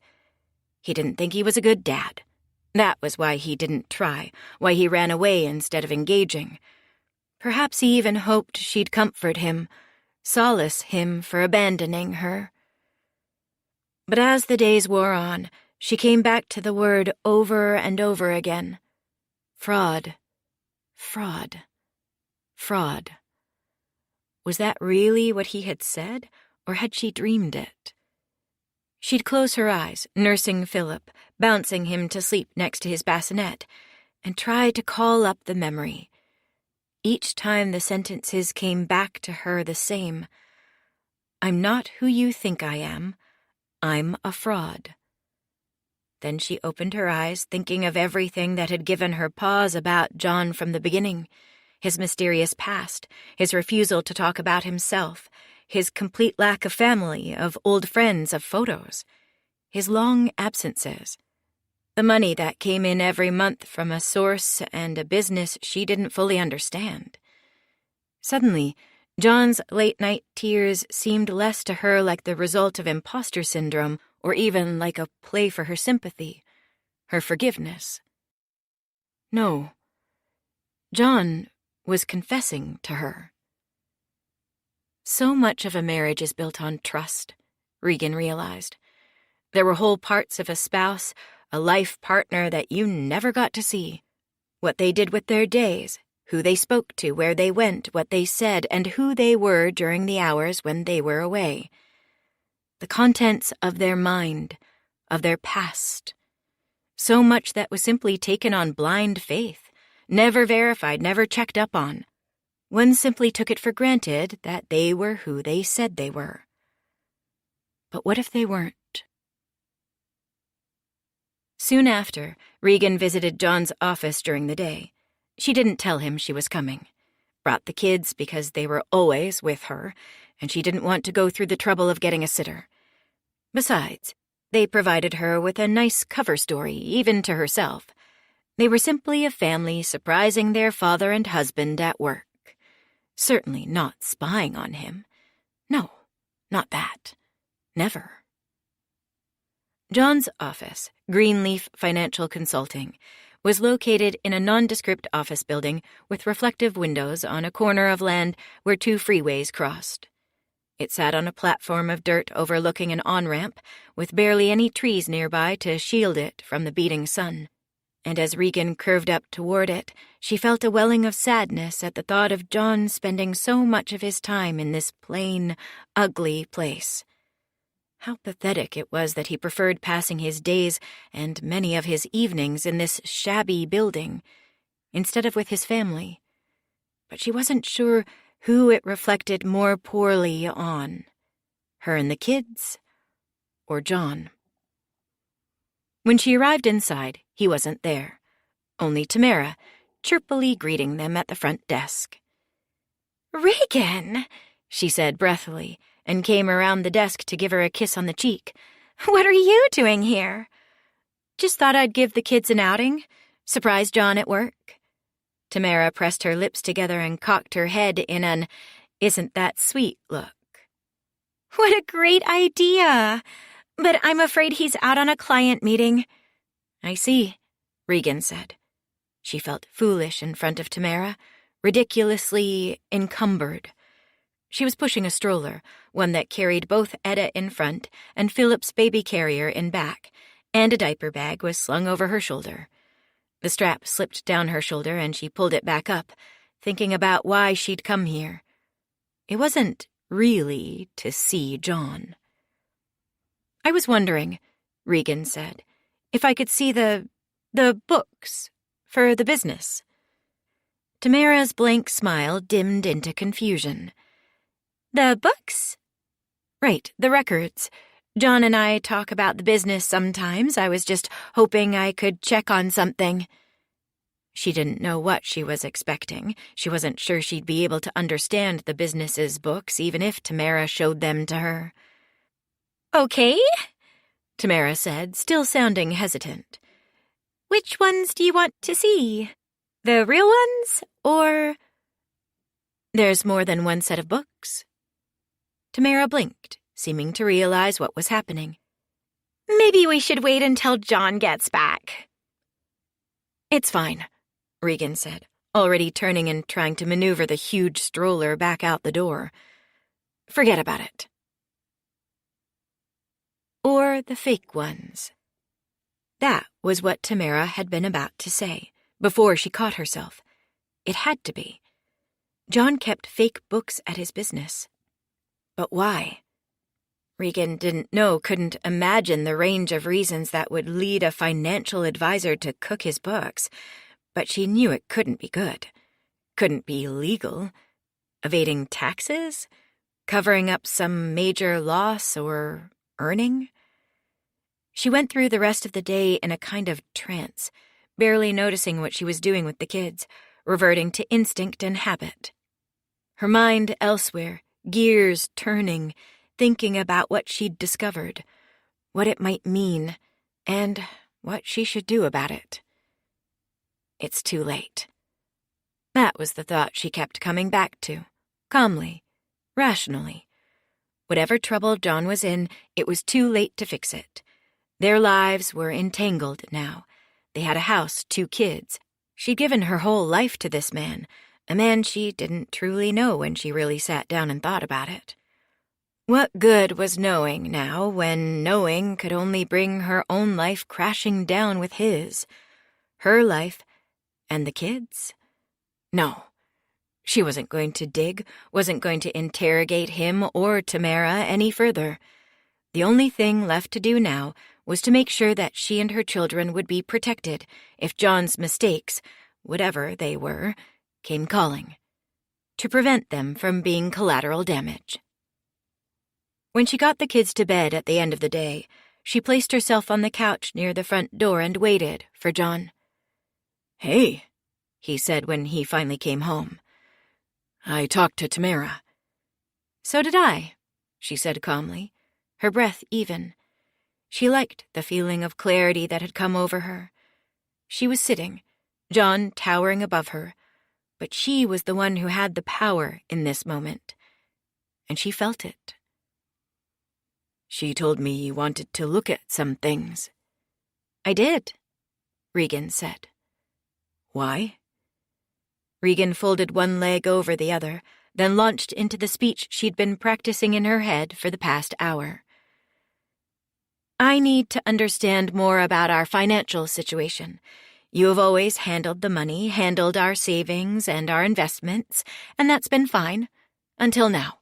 He didn't think he was a good dad. That was why he didn't try, why he ran away instead of engaging. Perhaps he even hoped she'd comfort him, solace him for abandoning her. But as the days wore on, she came back to the word over and over again. Fraud. Fraud. Fraud. Was that really what he had said, or had she dreamed it? She'd close her eyes, nursing Philip, bouncing him to sleep next to his bassinet, and try to call up the memory. Each time the sentences came back to her the same. I'm not who you think I am. I'm a fraud. Then she opened her eyes, thinking of everything that had given her pause about John from the beginning. His mysterious past, his refusal to talk about himself, his complete lack of family, of old friends, of photos, his long absences, the money that came in every month from a source and a business she didn't fully understand. Suddenly, John's late-night tears seemed less to her like the result of imposter syndrome or even like a play for her sympathy, her forgiveness. No, John was confessing to her. So much of a marriage is built on trust, Regan realized. There were whole parts of a spouse, a life partner that you never got to see. What they did with their days, who they spoke to, where they went, what they said, and who they were during the hours when they were away. The contents of their mind, of their past. So much that was simply taken on blind faith, never verified, never checked up on. One simply took it for granted that they were who they said they were. But what if they weren't? Soon after, Regan visited John's office during the day. She didn't tell him she was coming. Brought the kids because they were always with her, and she didn't want to go through the trouble of getting a sitter. Besides, they provided her with a nice cover story, even to herself. They were simply a family surprising their father and husband at work. Certainly not spying on him. No, not that. Never. John's office, Greenleaf Financial Consulting, was located in a nondescript office building with reflective windows on a corner of land where two freeways crossed. It sat on a platform of dirt overlooking an on-ramp, with barely any trees nearby to shield it from the beating sun. And as Regan curved up toward it, she felt a welling of sadness at the thought of John spending so much of his time in this plain, ugly place. How pathetic it was that he preferred passing his days and many of his evenings in this shabby building, instead of with his family. But she wasn't sure who it reflected more poorly on, her and the kids, or John. When she arrived inside, he wasn't there, only Tamara, chirpily greeting them at the front desk. "Regan," she said breathily, and came around the desk to give her a kiss on the cheek. "What are you doing here?" "Just thought I'd give the kids an outing. Surprise John at work." Tamara pressed her lips together and cocked her head in an "isn't that sweet" look. "What a great idea! But I'm afraid he's out on a client meeting." "I see," Regan said. She felt foolish in front of Tamara, ridiculously encumbered. She was pushing a stroller, one that carried both Etta in front and Philip's baby carrier in back, and a diaper bag was slung over her shoulder. The strap slipped down her shoulder and she pulled it back up, thinking about why she'd come here. It wasn't really to see John. "I was wondering," Regan said, "if I could see the books for the business." Tamara's blank smile dimmed into confusion. "The books?" "Right, the records. John and I talk about the business sometimes. I was just hoping I could check on something." She didn't know what she was expecting. She wasn't sure she'd be able to understand the business's books, even if Tamara showed them to her. Okay, Tamara said, still sounding hesitant. which ones do you want to see? The real ones, or... There's more than one set of books. Tamara blinked, seeming to realize what was happening. Maybe we should wait until John gets back. It's fine, Regan said, already turning and trying to maneuver the huge stroller back out the door. Forget about it. Or the fake ones. That was what Tamara had been about to say, before she caught herself. It had to be. John kept fake books at his business. But why? Regan didn't know, couldn't imagine the range of reasons that would lead a financial advisor to cook his books, but she knew it couldn't be good. Couldn't be legal. Evading taxes? Covering up some major loss or earning? She went through the rest of the day in a kind of trance, barely noticing what she was doing with the kids, reverting to instinct and habit. Her mind elsewhere, gears turning, thinking about what she'd discovered, what it might mean, and what she should do about it. It's too late. That was the thought she kept coming back to, calmly, rationally. Whatever trouble John was in, it was too late to fix it. Their lives were entangled now. They had a house, 2 kids. She'd given her whole life to this man, a man she didn't truly know when she really sat down and thought about it. What good was knowing now when knowing could only bring her own life crashing down with his? Her life and the kids? No. She wasn't going to dig, wasn't going to interrogate him or Tamara any further. The only thing left to do now was to make sure that she and her children would be protected if John's mistakes, whatever they were, came calling, to prevent them from being collateral damage. When she got the kids to bed at the end of the day, she placed herself on the couch near the front door and waited for John. "Hey," he said when he finally came home. "I talked to Tamara." "So did I," she said calmly, her breath even. She liked the feeling of clarity that had come over her. She was sitting, John towering above her, but she was the one who had the power in this moment, and she felt it. "She told me you wanted to look at some things." "I did," Regan said. "Why?" Regan folded one leg over the other, then launched into the speech she'd been practicing in her head for the past hour. "I need to understand more about our financial situation. You have always handled the money, handled our savings and our investments, and that's been fine. Until now.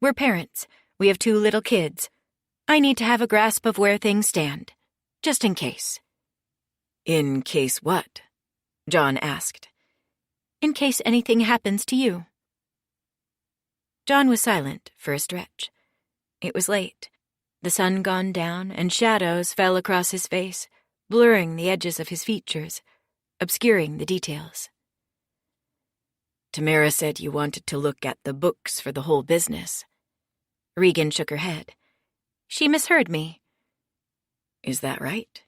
We're parents. We have 2 little kids. I need to have a grasp of where things stand, just in case." "In case what?" John asked. "In case anything happens to you." John was silent for a stretch. It was late. The sun gone down, and shadows fell across his face, blurring the edges of his features, obscuring the details. "Tamara said you wanted to look at the books for the whole business." Regan shook her head. "She misheard me." "Is that right?"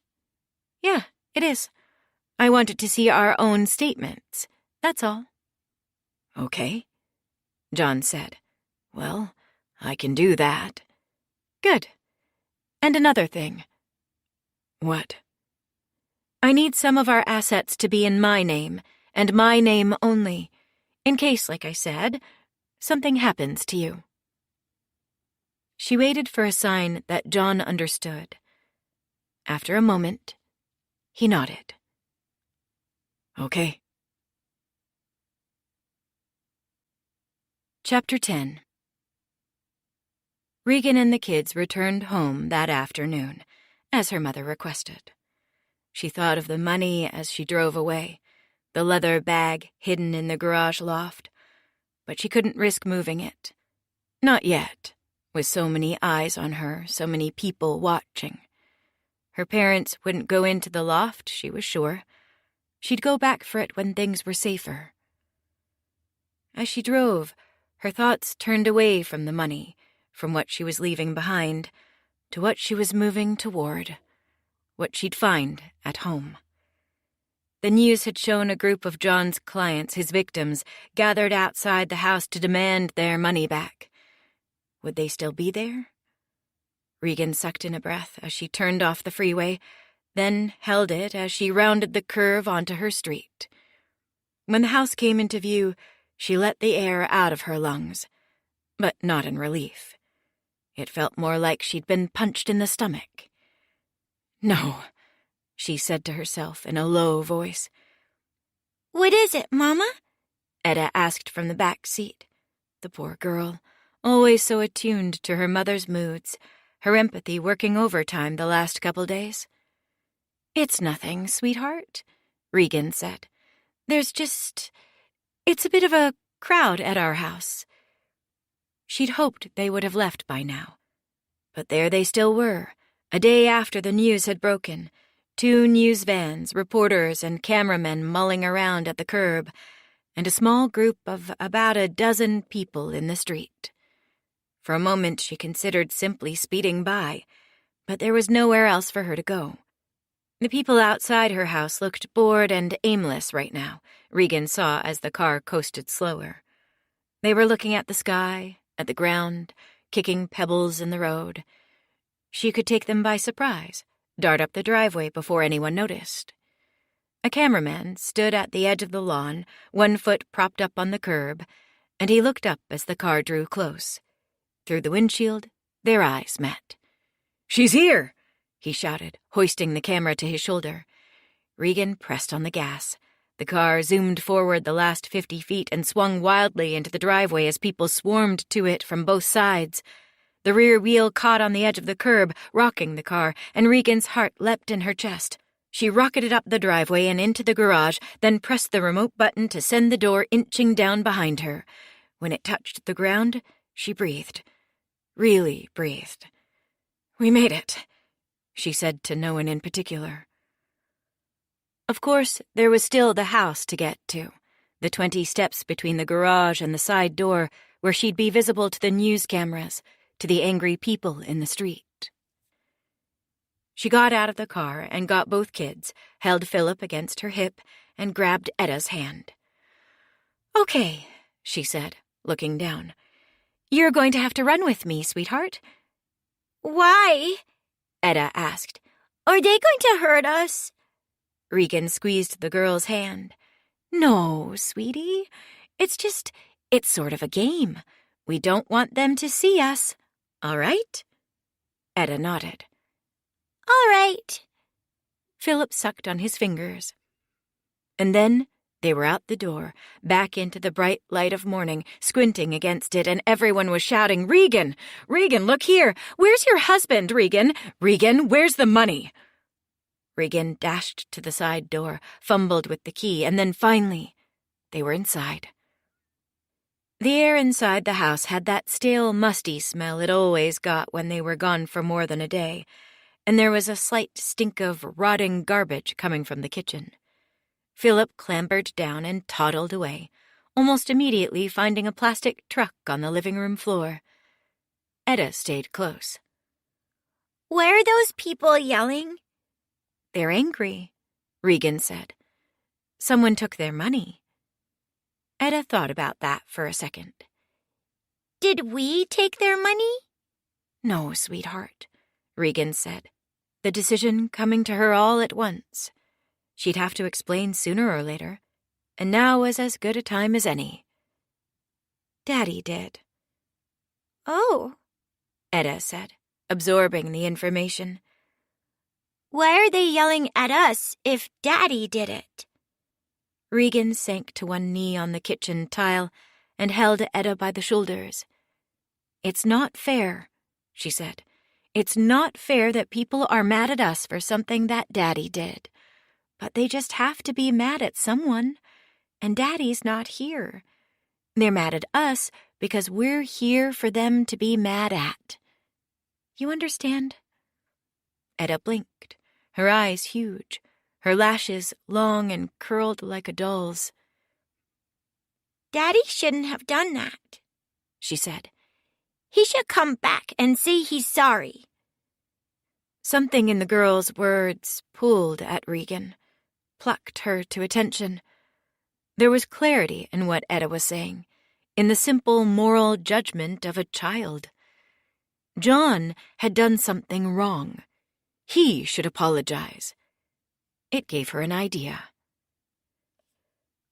"Yeah, it is. I wanted to see our own statements, that's all." "Okay," John said. "Well, I can do that." "Good. And another thing." "What?" "I need some of our assets to be in my name, and my name only, in case, like I said, something happens to you." She waited for a sign that John understood. After a moment, he nodded. "Okay." Chapter 10. Regan and the kids returned home that afternoon, as her mother requested. She thought of the money as she drove away, the leather bag hidden in the garage loft, but she couldn't risk moving it. Not yet, with so many eyes on her, so many people watching. Her parents wouldn't go into the loft, she was sure. She'd go back for it when things were safer. As she drove, her thoughts turned away from the money, from what she was leaving behind, to what she was moving toward, what she'd find at home. The news had shown a group of John's clients, his victims, gathered outside the house to demand their money back. Would they still be there? Regan sucked in a breath as she turned off the freeway, then held it as she rounded the curve onto her street. When the house came into view, she let the air out of her lungs, but not in relief. It felt more like she'd been punched in the stomach. No, she said to herself in a low voice. What is it, Mama? Etta asked from the back seat. The poor girl, always so attuned to her mother's moods, her empathy working overtime the last couple days. It's nothing, sweetheart, Regan said. It's a bit of a crowd at our house. She'd hoped they would have left by now. But there they still were, a day after the news had broken, 2 news vans, reporters, and cameramen mulling around at the curb, and a small group of about a dozen people in the street. For a moment she considered simply speeding by, but there was nowhere else for her to go. The people outside her house looked bored and aimless right now, Regan saw as the car coasted slower. They were looking at the sky, at the ground, kicking pebbles in the road. She could take them by surprise, dart up the driveway before anyone noticed. A cameraman stood at the edge of the lawn, one foot propped up on the curb, and he looked up as the car drew close. Through the windshield, their eyes met. "She's here!" he shouted, hoisting the camera to his shoulder. Regan pressed on the gas. The car zoomed forward the last 50 feet and swung wildly into the driveway as people swarmed to it from both sides. The rear wheel caught on the edge of the curb, rocking the car, and Regan's heart leapt in her chest. She rocketed up the driveway and into the garage, then pressed the remote button to send the door inching down behind her. When it touched the ground, she breathed. Really breathed. "We made it," she said to no one in particular. Of course, there was still the house to get to, the 20 steps between the garage and the side door where she'd be visible to the news cameras, to the angry people in the street. She got out of the car and got both kids, held Philip against her hip, and grabbed Etta's hand. "Okay," she said, looking down. "You're going to have to run with me, sweetheart." Why? Etta asked. Are they going to hurt us? Regan squeezed the girl's hand. "No, sweetie. It's sort of a game. We don't want them to see us. All right?" Etta nodded. All right. Philip sucked on his fingers. And then they were out the door, back into the bright light of morning, squinting against it, and everyone was shouting, "Regan! Regan, look here! Where's your husband, Regan? Regan, where's the money?" Regan dashed to the side door, fumbled with the key, and then finally, they were inside. The air inside the house had that stale, musty smell it always got when they were gone for more than a day, and there was a slight stink of rotting garbage coming from the kitchen. Philip clambered down and toddled away, almost immediately finding a plastic truck on the living room floor. Etta stayed close. Why are those people yelling? "They're angry," Regan said. "Someone took their money." Etta thought about that for a second. Did we take their money? "No, sweetheart," Regan said, the decision coming to her all at once. She'd have to explain sooner or later, and now was as good a time as any. "Daddy did." Oh, Etta said, absorbing the information. why are they yelling at us if Daddy did it? Regan sank to one knee on the kitchen tile and held Etta by the shoulders. "It's not fair," she said. "It's not fair that people are mad at us for something that Daddy did. But they just have to be mad at someone, and Daddy's not here. They're mad at us because we're here for them to be mad at. You understand?" Etta blinked, her eyes huge, her lashes long and curled like a doll's. "Daddy shouldn't have done that," she said. "He should come back and say he's sorry." Something in the girl's words pulled at Regan, plucked her to attention. There was clarity in what Etta was saying, in the simple moral judgment of a child. John had done something wrong. He should apologize. It gave her an idea.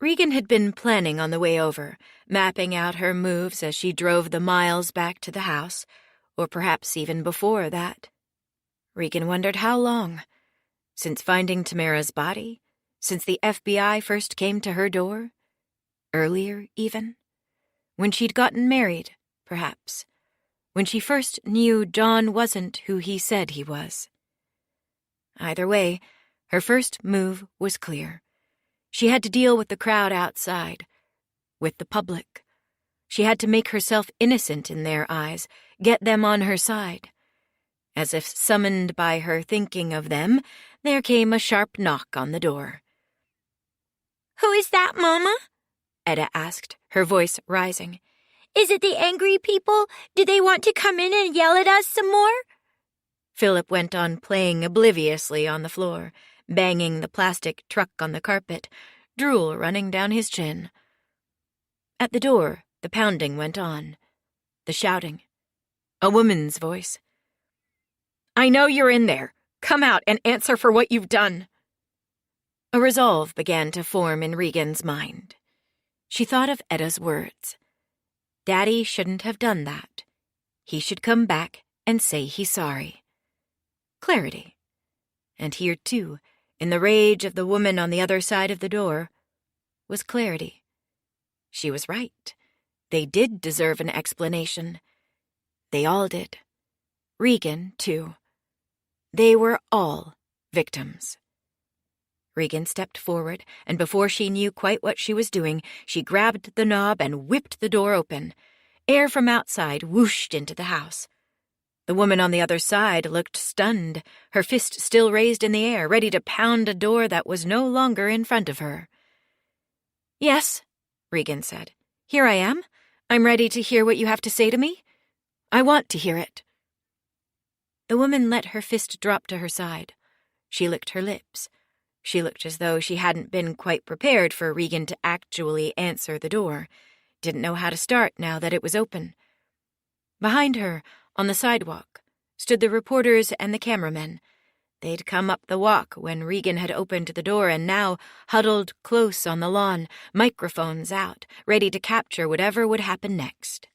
Regan had been planning on the way over, mapping out her moves as she drove the miles back to the house, or perhaps even before that. Regan wondered how long. Since finding Tamara's body? Since the FBI first came to her door? Earlier, even? When she'd gotten married, perhaps. When she first knew John wasn't who he said he was. Either way, her first move was clear. She had to deal with the crowd outside, with the public. She had to make herself innocent in their eyes, get them on her side. As if summoned by her thinking of them, there came a sharp knock on the door. "Who is that, Mama?" Etta asked, her voice rising. "Is it the angry people? Do they want to come in and yell at us some more?" Philip went on playing obliviously on the floor, banging the plastic truck on the carpet, drool running down his chin. At the door, the pounding went on. The shouting. A woman's voice. "I know you're in there. Come out and answer for what you've done." A resolve began to form in Regan's mind. She thought of Etta's words. Daddy shouldn't have done that. He should come back and say he's sorry. Clarity. And here, too, in the rage of the woman on the other side of the door, was clarity. She was right. They did deserve an explanation. They all did. Regan, too. They were all victims. Regan stepped forward, and before she knew quite what she was doing, she grabbed the knob and whipped the door open. Air from outside whooshed into the house. The woman on the other side looked stunned, her fist still raised in the air, ready to pound a door that was no longer in front of her. "Yes," Regan said. "Here I am. I'm ready to hear what you have to say to me. I want to hear it." The woman let her fist drop to her side. She licked her lips. She looked as though she hadn't been quite prepared for Regan to actually answer the door, didn't know how to start now that it was open. Behind her, on the sidewalk, stood the reporters and the cameramen. They'd come up the walk when Regan had opened the door and now huddled close on the lawn, microphones out, ready to capture whatever would happen next.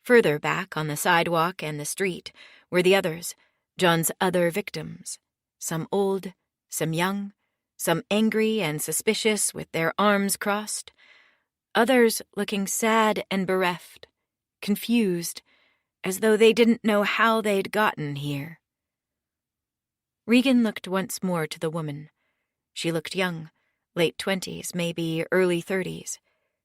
Further back on the sidewalk and the street were the others, John's other victims, some old, some young, some angry and suspicious with their arms crossed, others looking sad and bereft, confused, as though they didn't know how they'd gotten here. Regan looked once more to the woman. She looked young, late 20s, maybe early 30s.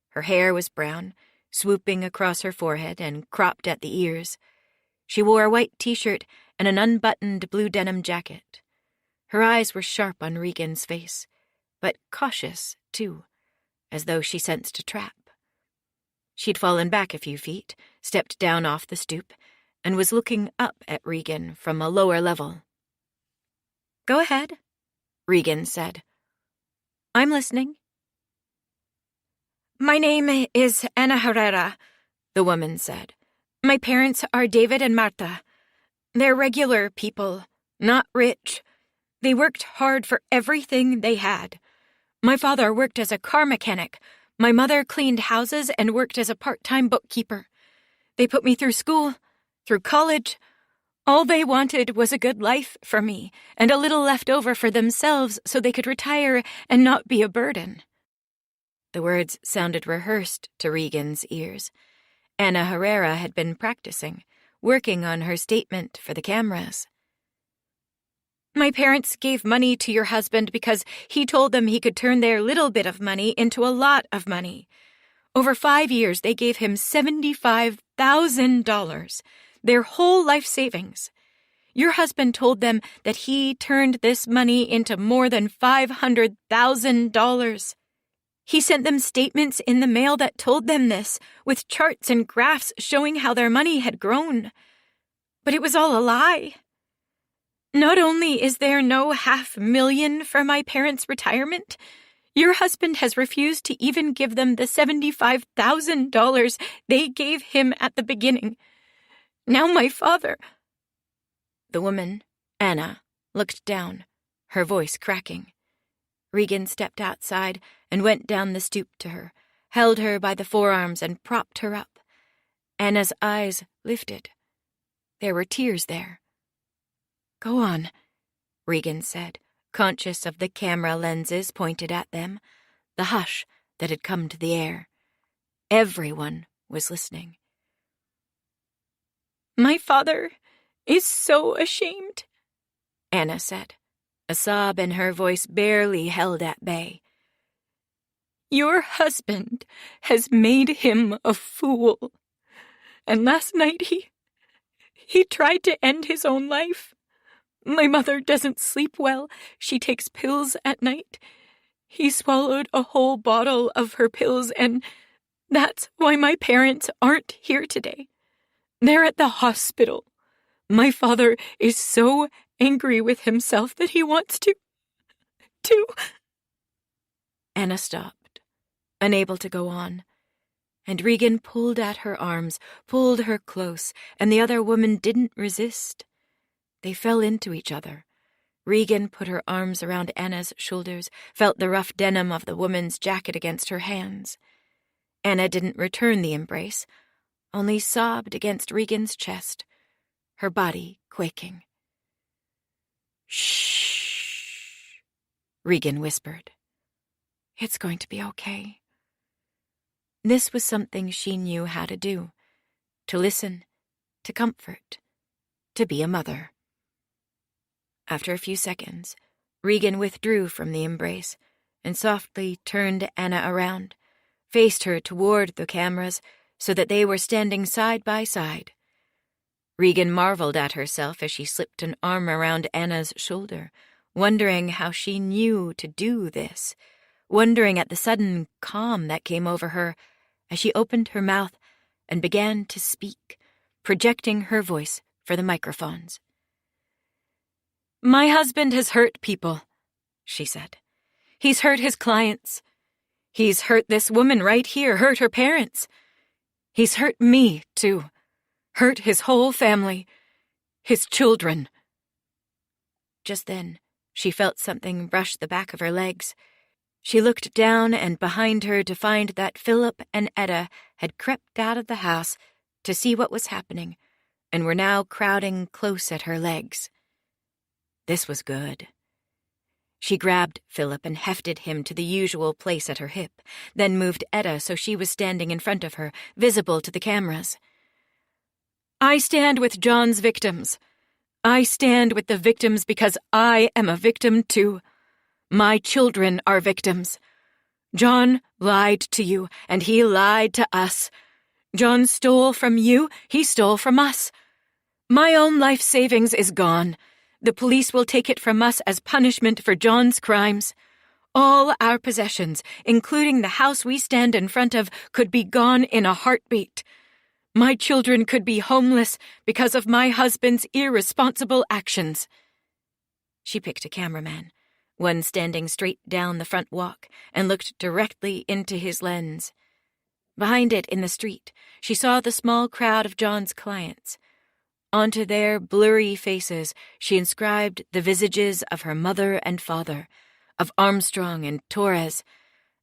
Her hair was brown, swooping across her forehead and cropped at the ears. She wore a white t-shirt and an unbuttoned blue denim jacket. Her eyes were sharp on Regan's face, but cautious, too, as though she sensed a trap. She'd fallen back a few feet, stepped down off the stoop, and was looking up at Regan from a lower level. "Go ahead," Regan said. "I'm listening." "My name is Ana Herrera," the woman said. "My parents are David and Marta. They're regular people, not rich. They worked hard for everything they had. My father worked as a car mechanic. My mother cleaned houses and worked as a part-time bookkeeper. They put me through school, through college. All they wanted was a good life for me and a little left over for themselves so they could retire and not be a burden." The words sounded rehearsed to Regan's ears. Ana Herrera had been practicing, working on her statement for the cameras. "My parents gave money to your husband because he told them he could turn their little bit of money into a lot of money. Over 5 years, they gave him $75,000, their whole life savings. Your husband told them that he turned this money into more than $500,000. He sent them statements in the mail that told them this, with charts and graphs showing how their money had grown. But it was all a lie. Not only is there no $500,000 for my parents' retirement, your husband has refused to even give them the $75,000 they gave him at the beginning. Now my father—" The woman, Anna, looked down, her voice cracking. Regan stepped outside and went down the stoop to her, held her by the forearms and propped her up. Anna's eyes lifted. There were tears there. "Go on," Regan said, conscious of the camera lenses pointed at them, the hush that had come to the air. Everyone was listening. "My father is so ashamed," Anna said, a sob in her voice barely held at bay. "Your husband has made him a fool. And last night he tried to end his own life. My mother doesn't sleep well. She takes pills at night. He swallowed a whole bottle of her pills, and that's why my parents aren't here today. They're at the hospital. My father is so angry with himself that he wants to... Anna stopped, unable to go on, and Regan pulled at her arms, pulled her close, and the other woman didn't resist. They fell into each other. Regan put her arms around Anna's shoulders, felt the rough denim of the woman's jacket against her hands. Anna didn't return the embrace, only sobbed against Regan's chest, her body quaking. "Shh," Regan whispered. "It's going to be okay." This was something she knew how to do, to listen, to comfort, to be a mother. After a few seconds, Regan withdrew from the embrace and softly turned Anna around, faced her toward the cameras so that they were standing side by side. Regan marveled at herself as she slipped an arm around Anna's shoulder, wondering how she knew to do this, wondering at the sudden calm that came over her as she opened her mouth and began to speak, projecting her voice for the microphones. "My husband has hurt people," she said. "He's hurt his clients. He's hurt this woman right here, hurt her parents. He's hurt me, too. Hurt his whole family, his children." Just then, she felt something brush the back of her legs. She looked down and behind her to find that Philip and Etta had crept out of the house to see what was happening and were now crowding close at her legs. This was good. She grabbed Philip and hefted him to the usual place at her hip, then moved Etta so she was standing in front of her, visible to the cameras. "I stand with John's victims. I stand with the victims because I am a victim too. My children are victims. John lied to you, and he lied to us. John stole from you, he stole from us. My own life savings is gone. The police will take it from us as punishment for John's crimes. All our possessions, including the house we stand in front of, could be gone in a heartbeat. My children could be homeless because of my husband's irresponsible actions." She picked a cameraman, one standing straight down the front walk, and looked directly into his lens. Behind it in the street, she saw the small crowd of John's clients. Onto their blurry faces, she inscribed the visages of her mother and father, of Armstrong and Torres,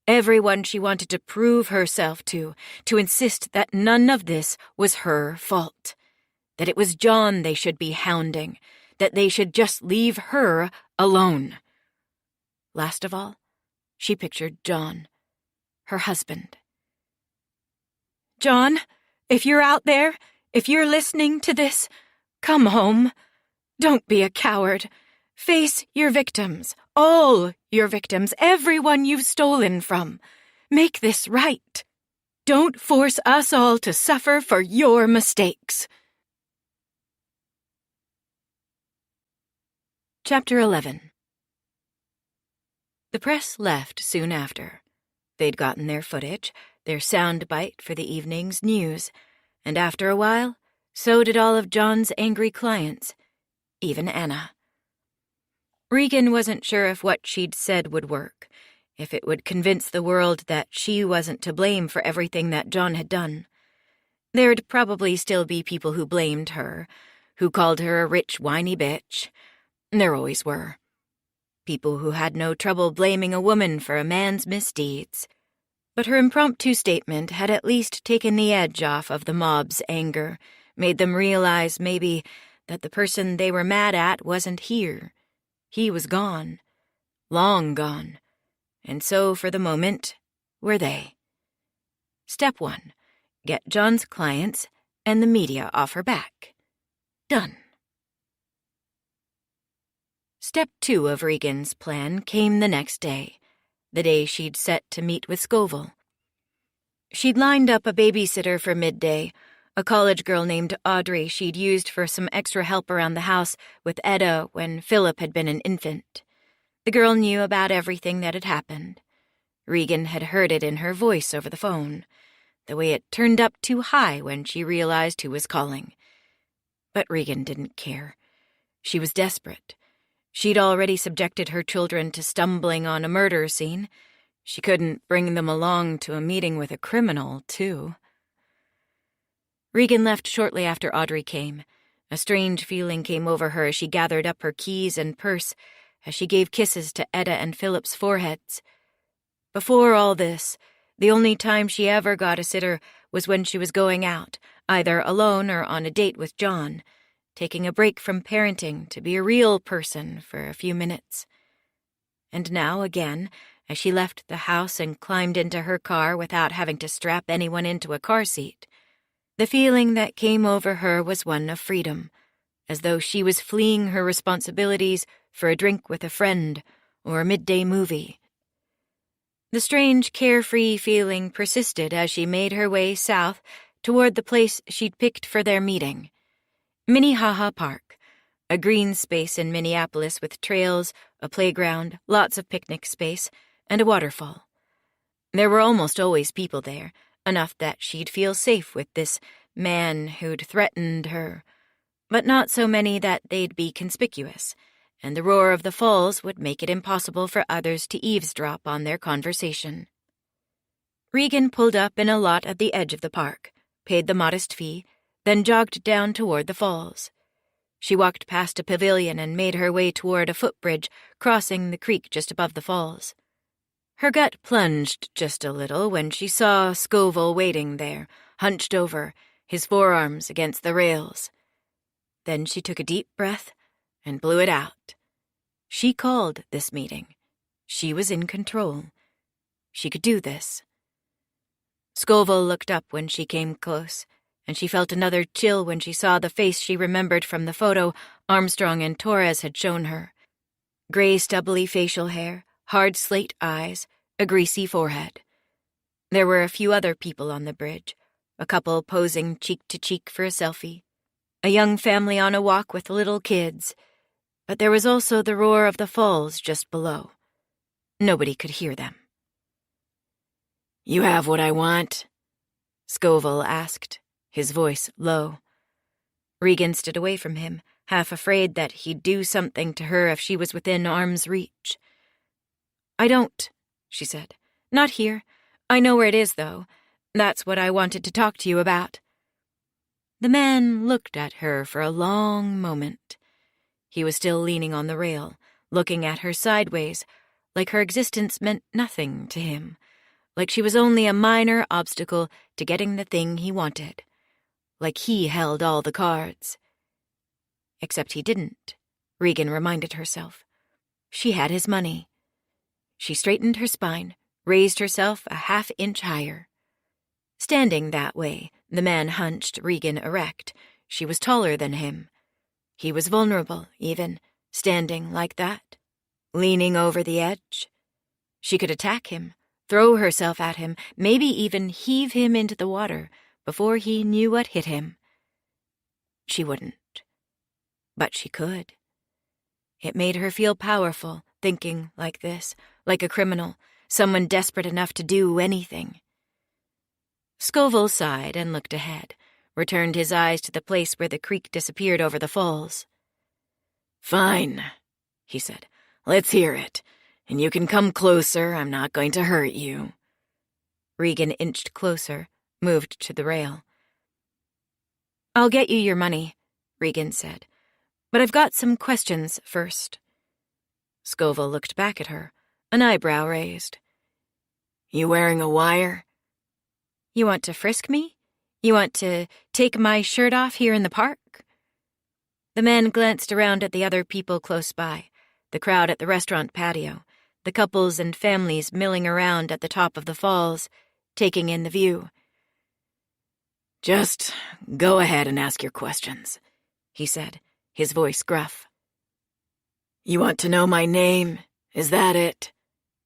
everyone she wanted to prove herself to insist that none of this was her fault, that it was John they should be hounding, that they should just leave her alone. Last of all, she pictured John, her husband. "John, if you're out there, if you're listening to this, come home. Don't be a coward. Face your victims, all your victims, everyone you've stolen from. Make this right. Don't force us all to suffer for your mistakes." Chapter 11. The press left soon after. They'd gotten their footage, their sound bite for the evening's news, and after a while, so did all of John's angry clients, even Anna. Regan wasn't sure if what she'd said would work, if it would convince the world that she wasn't to blame for everything that John had done. There'd probably still be people who blamed her, who called her a rich, whiny bitch. There always were. People who had no trouble blaming a woman for a man's misdeeds. But her impromptu statement had at least taken the edge off of the mob's anger, made them realize, maybe, that the person they were mad at wasn't here. He was gone. Long gone. And so, for the moment, were they. Step 1. Get John's clients and the media off her back. Done. Step 2 of Regan's plan came the next day, the day she'd set to meet with Scoville. She'd lined up a babysitter for midday, a college girl named Audrey she'd used for some extra help around the house with Etta when Philip had been an infant. The girl knew about everything that had happened. Regan had heard it in her voice over the phone, the way it turned up too high when she realized who was calling. But Regan didn't care. She was desperate. She'd already subjected her children to stumbling on a murder scene. She couldn't bring them along to a meeting with a criminal, too. Regan left shortly after Audrey came. A strange feeling came over her as she gathered up her keys and purse, as she gave kisses to Etta and Philip's foreheads. Before all this, the only time she ever got a sitter was when she was going out, either alone or on a date with John, taking a break from parenting to be a real person for a few minutes. And now, again, as she left the house and climbed into her car without having to strap anyone into a car seat, the feeling that came over her was one of freedom, as though she was fleeing her responsibilities for a drink with a friend or a midday movie. The strange, carefree feeling persisted as she made her way south toward the place she'd picked for their meeting. Minnehaha Park, a green space in Minneapolis with trails, a playground, lots of picnic space, and a waterfall. There were almost always people there, enough that she'd feel safe with this man who'd threatened her, but not so many that they'd be conspicuous, and the roar of the falls would make it impossible for others to eavesdrop on their conversation. Regan pulled up in a lot at the edge of the park, paid the modest fee, then jogged down toward the falls. She walked past a pavilion and made her way toward a footbridge crossing the creek just above the falls. Her gut plunged just a little when she saw Scoville waiting there, hunched over, his forearms against the rails. Then she took a deep breath and blew it out. She called this meeting. She was in control. She could do this. Scoville looked up when she came close, and she felt another chill when she saw the face she remembered from the photo Armstrong and Torres had shown her. Gray, stubbly facial hair, hard slate eyes, a greasy forehead. There were a few other people on the bridge, a couple posing cheek to cheek for a selfie, a young family on a walk with little kids, but there was also the roar of the falls just below. Nobody could hear them. "You have what I want?" Scoville asked, his voice low. Regan stood away from him, half afraid that he'd do something to her if she was within arm's reach. "I don't," she said. "Not here. I know where it is, though. That's what I wanted to talk to you about." The man looked at her for a long moment. He was still leaning on the rail, looking at her sideways, like her existence meant nothing to him, like she was only a minor obstacle to getting the thing he wanted, like he held all the cards. Except he didn't, Regan reminded herself. She had his money. She straightened her spine, raised herself a half-inch higher. Standing that way, the man hunched Regan erect. She was taller than him. He was vulnerable, even, standing like that, leaning over the edge. She could attack him, throw herself at him, maybe even heave him into the water before he knew what hit him. She wouldn't. But she could. It made her feel powerful, thinking like this, like a criminal, someone desperate enough to do anything. Scoville sighed and looked ahead, returned his eyes to the place where the creek disappeared over the falls. "Fine," he said. "Let's hear it. And you can come closer. I'm not going to hurt you." Regan inched closer, moved to the rail. "I'll get you your money," Regan said. "But I've got some questions first." Scoville looked back at her, an eyebrow raised. "You wearing a wire?" "You want to frisk me? You want to take my shirt off here in the park?" The man glanced around at the other people close by, the crowd at the restaurant patio, the couples and families milling around at the top of the falls, taking in the view. "Just go ahead and ask your questions," he said, his voice gruff. "You want to know my name? Is that it?"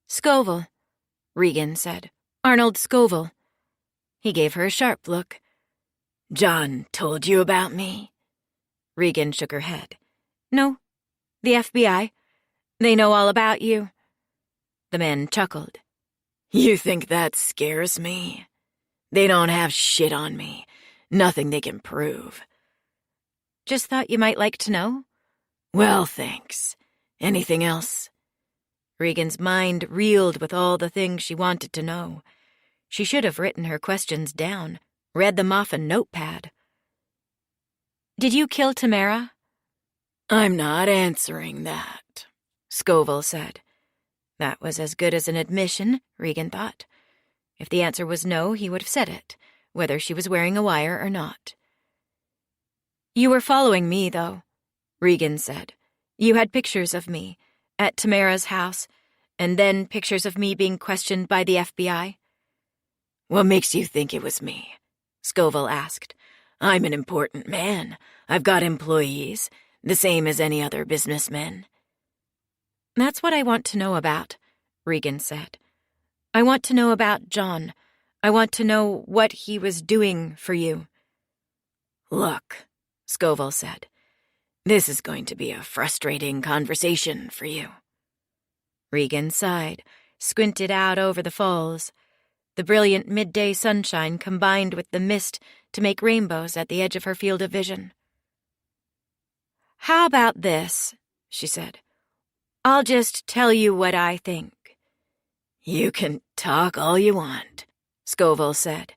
"Scoville," Regan said. "Arnold Scoville." He gave her a sharp look. "John told you about me?" Regan shook her head. "No, the FBI. They know all about you." The man chuckled. "You think that scares me? They don't have shit on me. Nothing they can prove." "Just thought you might like to know." "Well, thanks. Anything else?" Regan's mind reeled with all the things she wanted to know. She should have written her questions down, read them off a notepad. "Did you kill Tamara?" "I'm not answering that," Scoville said. That was as good as an admission, Regan thought. If the answer was no, he would have said it, whether she was wearing a wire or not. "You were following me, though," Regan said. "You had pictures of me, at Tamara's house, and then pictures of me being questioned by the FBI." "What makes you think it was me?" Scoville asked. "I'm an important man. I've got employees, the same as any other businessmen." "That's what I want to know about," Regan said. "I want to know about John. I want to know what he was doing for you." "Look," Scoville said, "this is going to be a frustrating conversation for you." Regan sighed, squinted out over the falls. The brilliant midday sunshine combined with the mist to make rainbows at the edge of her field of vision. "How about this?" she said. "I'll just tell you what I think." "You can talk all you want," Scoville said.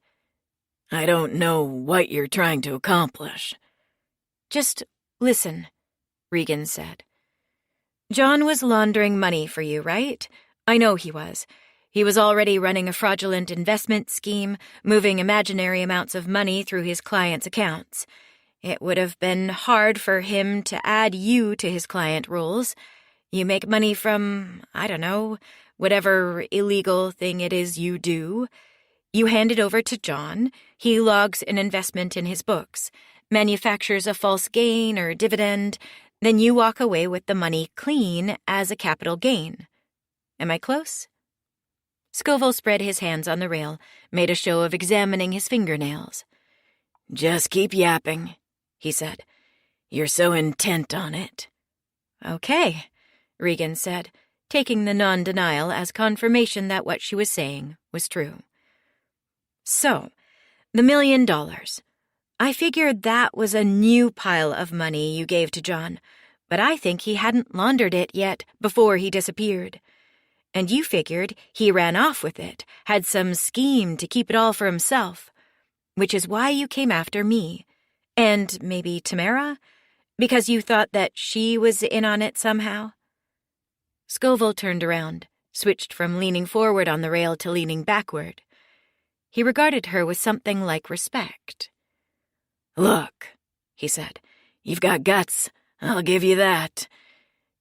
"I don't know what you're trying to accomplish." "Just listen," Regan said. "John was laundering money for you, right? I know he was. He was already running a fraudulent investment scheme, moving imaginary amounts of money through his clients' accounts. It would have been hard for him to add you to his client rolls. You make money from, I don't know, whatever illegal thing it is you do. You hand it over to John. He logs an investment in his books, manufactures a false gain or dividend, then you walk away with the money clean as a capital gain. Am I close?" Scoville spread his hands on the rail, made a show of examining his fingernails. "Just keep yapping," he said. "You're so intent on it." "Okay," Regan said, taking the non-denial as confirmation that what she was saying was true. "So, the $1 million. I figured that was a new pile of money you gave to John, but I think he hadn't laundered it yet before he disappeared. And you figured he ran off with it, had some scheme to keep it all for himself, which is why you came after me. And maybe Tamara? Because you thought that she was in on it somehow?" Scoville turned around, switched from leaning forward on the rail to leaning backward. He regarded her with something like respect. "Look," he said, "you've got guts, I'll give you that.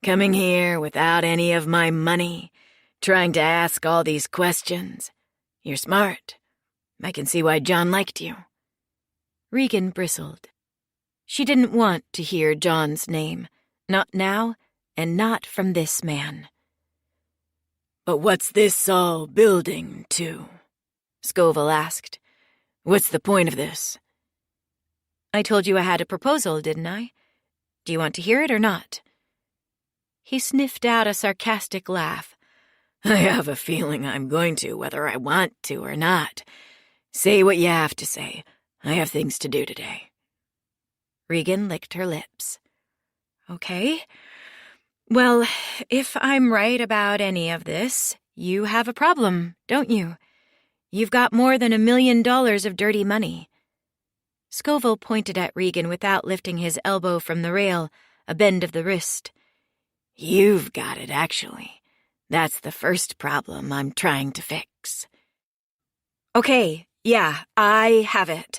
Coming here without any of my money, trying to ask all these questions. You're smart. I can see why John liked you." Regan bristled. She didn't want to hear John's name, not now, and not from this man. "But what's this all building to?" Scoville asked. "What's the point of this?" "I told you I had a proposal, didn't I? Do you want to hear it or not?" He sniffed out a sarcastic laugh. I have a feeling I'm going to, whether I want to or not. Say what you have to say. I have things to do today. Regan licked her lips. Okay. Well, if I'm right about any of this, you have a problem, don't you? You've got more than $1 million of dirty money. Scoville pointed at Regan without lifting his elbow from the rail, a bend of the wrist. You've got it, actually. That's the first problem I'm trying to fix. Okay, yeah, I have it.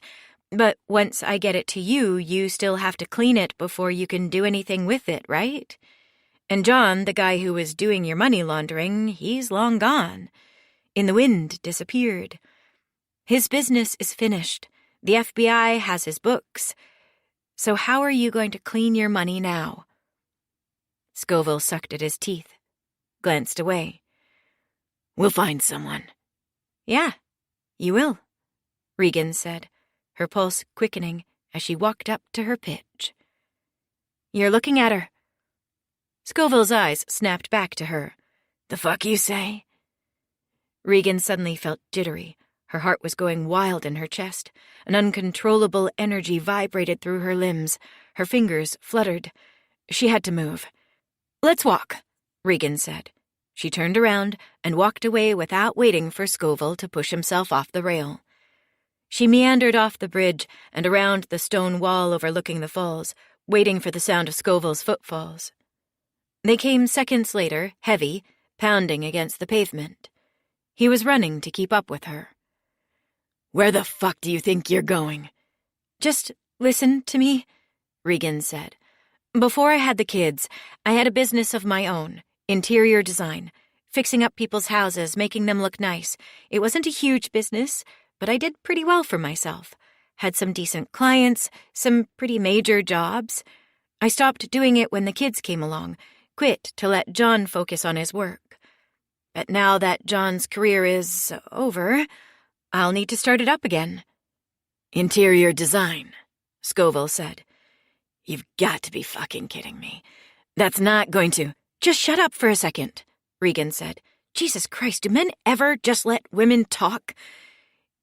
But once I get it to you, you still have to clean it before you can do anything with it, right? And John, the guy who was doing your money laundering, he's long gone. In the wind, disappeared. His business is finished. The FBI has his books. So how are you going to clean your money now? Scoville sucked at his teeth, glanced away. We'll find someone. Yeah, you will, Regan said, her pulse quickening as she walked up to her pitch. You're looking at her. Scoville's eyes snapped back to her. The fuck you say? Regan suddenly felt jittery. Her heart was going wild in her chest. An uncontrollable energy vibrated through her limbs. Her fingers fluttered. She had to move. Let's walk, Regan said. She turned around and walked away without waiting for Scoville to push himself off the rail. She meandered off the bridge and around the stone wall overlooking the falls, waiting for the sound of Scoville's footfalls. They came seconds later, heavy, pounding against the pavement. He was running to keep up with her. Where the fuck do you think you're going? Just listen to me, Regan said. Before I had the kids, I had a business of my own, interior design, fixing up people's houses, making them look nice. It wasn't a huge business, but I did pretty well for myself. Had some decent clients, some pretty major jobs. I stopped doing it when the kids came along, quit to let John focus on his work. But now that John's career is over, I'll need to start it up again. Interior design, Scoville said. You've got to be fucking kidding me. That's not going to... Just shut up for a second, Regan said. Jesus Christ, do men ever just let women talk?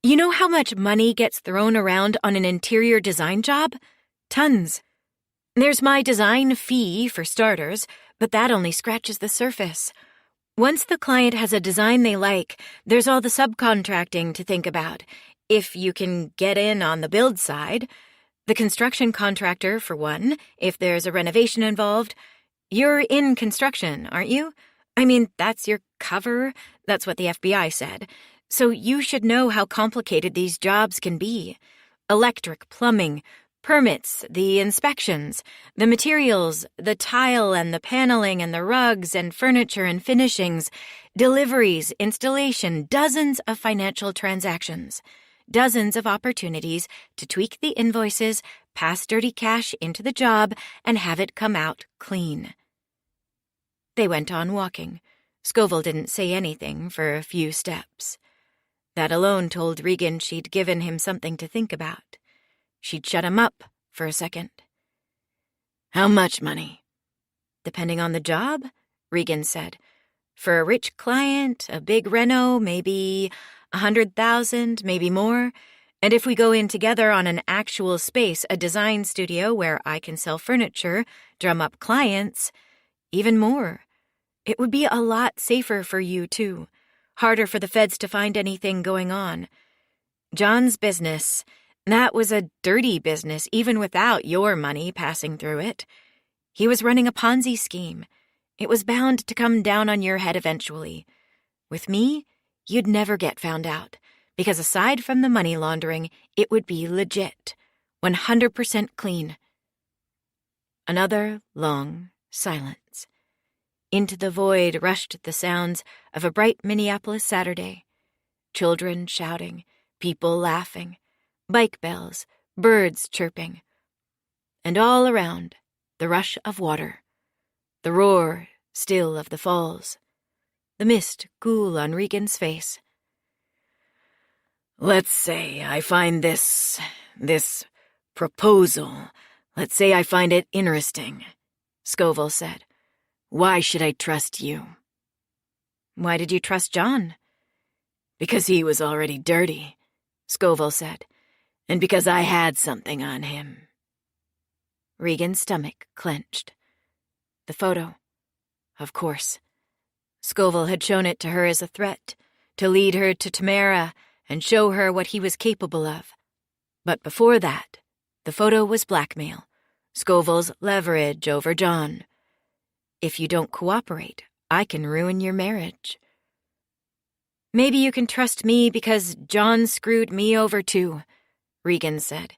You know how much money gets thrown around on an interior design job? Tons. There's my design fee, for starters, but that only scratches the surface. Once the client has a design they like, there's all the subcontracting to think about. If you can get in on the build side, the construction contractor, for one, if there's a renovation involved. You're in construction, aren't you? I mean, that's your cover. That's what the FBI said. So you should know how complicated these jobs can be. Electric, plumbing, permits, the inspections, the materials, the tile and the paneling and the rugs and furniture and finishings, deliveries, installation, dozens of financial transactions, dozens of opportunities to tweak the invoices, pass dirty cash into the job, and have it come out clean. They went on walking. Scoville didn't say anything for a few steps. That alone told Regan she'd given him something to think about. She'd shut him up for a second. How much money? Depending on the job, Regan said. For a rich client, a big reno, maybe 100,000, maybe more. And if we go in together on an actual space, a design studio where I can sell furniture, drum up clients, even more. It would be a lot safer for you, too. Harder for the feds to find anything going on. John's business, that was a dirty business even without your money passing through it. He was running a Ponzi scheme. It was bound to come down on your head eventually. With me, you'd never get found out, because aside from the money laundering, it would be legit, 100% clean. Another long silence. Into the void rushed the sounds of a bright Minneapolis Saturday. Children shouting, people laughing, bike bells, birds chirping. And all around, the rush of water, the roar still of the falls, the mist cool on Regan's face. Let's say I find this proposal. Let's say I find it interesting, Scoville said. Why should I trust you?" "Why did you trust John?" "Because he was already dirty," Scoville said, "and because I had something on him." Regan's stomach clenched. The photo. Of course. Scoville had shown it to her as a threat, to lead her to Tamara and show her what he was capable of. But before that, the photo was blackmail, Scoville's leverage over John. "If you don't cooperate, I can ruin your marriage." "Maybe you can trust me because John screwed me over too," Regan said.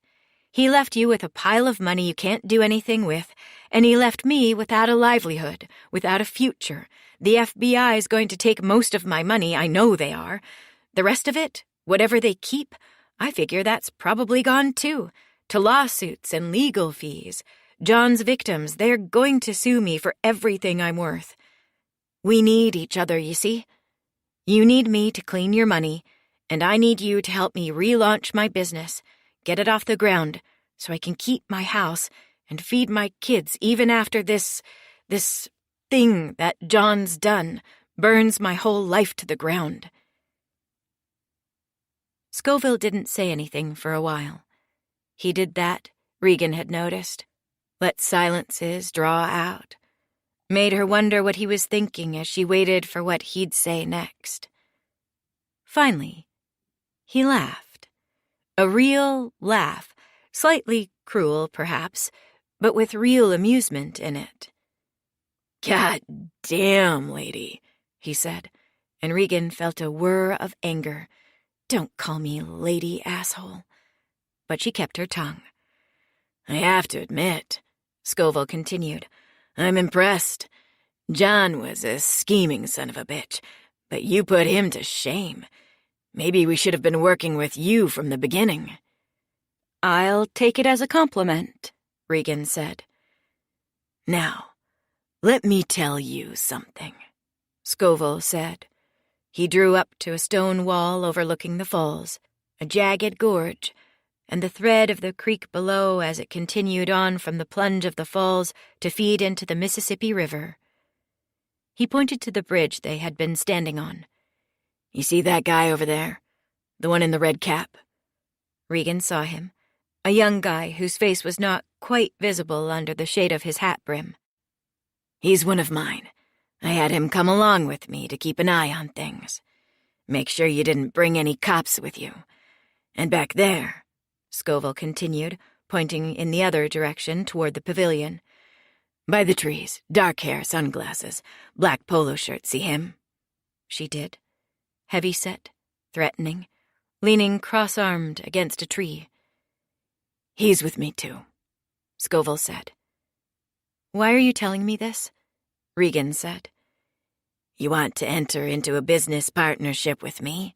"He left you with a pile of money you can't do anything with, and he left me without a livelihood, without a future. The FBI's going to take most of my money, I know they are. The rest of it, whatever they keep, I figure that's probably gone too, to lawsuits and legal fees. John's victims, they're going to sue me for everything I'm worth. We need each other, you see. You need me to clean your money, and I need you to help me relaunch my business, get it off the ground, so I can keep my house and feed my kids even after this thing that John's done burns my whole life to the ground." Scoville didn't say anything for a while. He did that, Regan had noticed. Let silences draw out. Made her wonder what he was thinking as she waited for what he'd say next. Finally, he laughed. A real laugh, slightly cruel, perhaps, but with real amusement in it. "God damn, lady," he said, and Regan felt a whir of anger. "Don't call me lady, asshole." But she kept her tongue. "I have to admit," Scoville continued, "I'm impressed. John was a scheming son of a bitch, but you put him to shame. Maybe we should have been working with you from the beginning." "I'll take it as a compliment," Regan said. "Now, let me tell you something," Scoville said. He drew up to a stone wall overlooking the falls, a jagged gorge, and the thread of the creek below as it continued on from the plunge of the falls to feed into the Mississippi River. He pointed to the bridge they had been standing on. "You see that guy over there? The one in the red cap?" Regan saw him, a young guy whose face was not quite visible under the shade of his hat brim. "He's one of mine. I had him come along with me to keep an eye on things. Make sure you didn't bring any cops with you. And back there," Scoville continued, pointing in the other direction toward the pavilion. "By the trees, dark hair, sunglasses, black polo shirt, see him?" She did. Heavy-set, threatening, leaning cross-armed against a tree. "He's with me too," Scoville said. "Why are you telling me this?" Regan said. "You want to enter into a business partnership with me?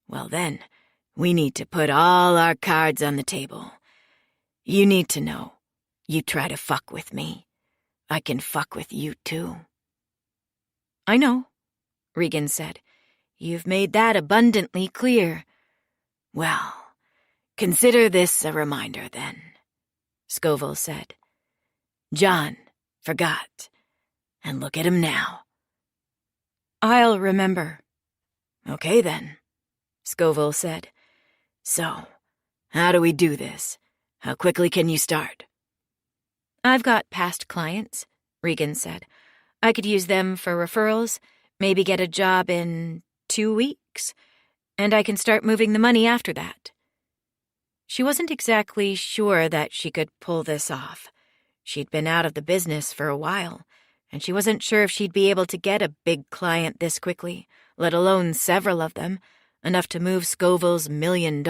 Well then, we need to put all our cards on the table. You need to know, you try to fuck with me, I can fuck with you too." "I know," Regan said. "You've made that abundantly clear." "Well, consider this a reminder then," Scoville said. "John forgot, and look at him now." "I'll remember." "Okay then," Scoville said. "So, how do we do this? How quickly can you start?" "I've got past clients," Regan said. "I could use them for referrals, maybe get a job in 2 weeks, and I can start moving the money after that." She wasn't exactly sure that she could pull this off. She'd been out of the business for a while, and she wasn't sure if she'd be able to get a big client this quickly, let alone several of them, enough to move Scoville's $1 million.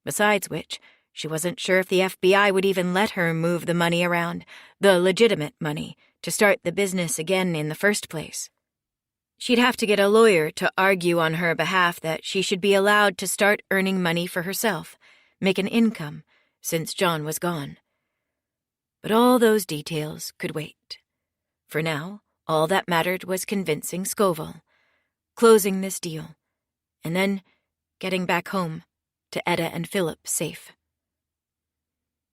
Besides which, she wasn't sure if the FBI would even let her move the money around, the legitimate money, to start the business again in the first place. She'd have to get a lawyer to argue on her behalf that she should be allowed to start earning money for herself, make an income, since John was gone. But all those details could wait. For now, all that mattered was convincing Scoville, closing this deal, and then getting back home to Etta and Philip safe.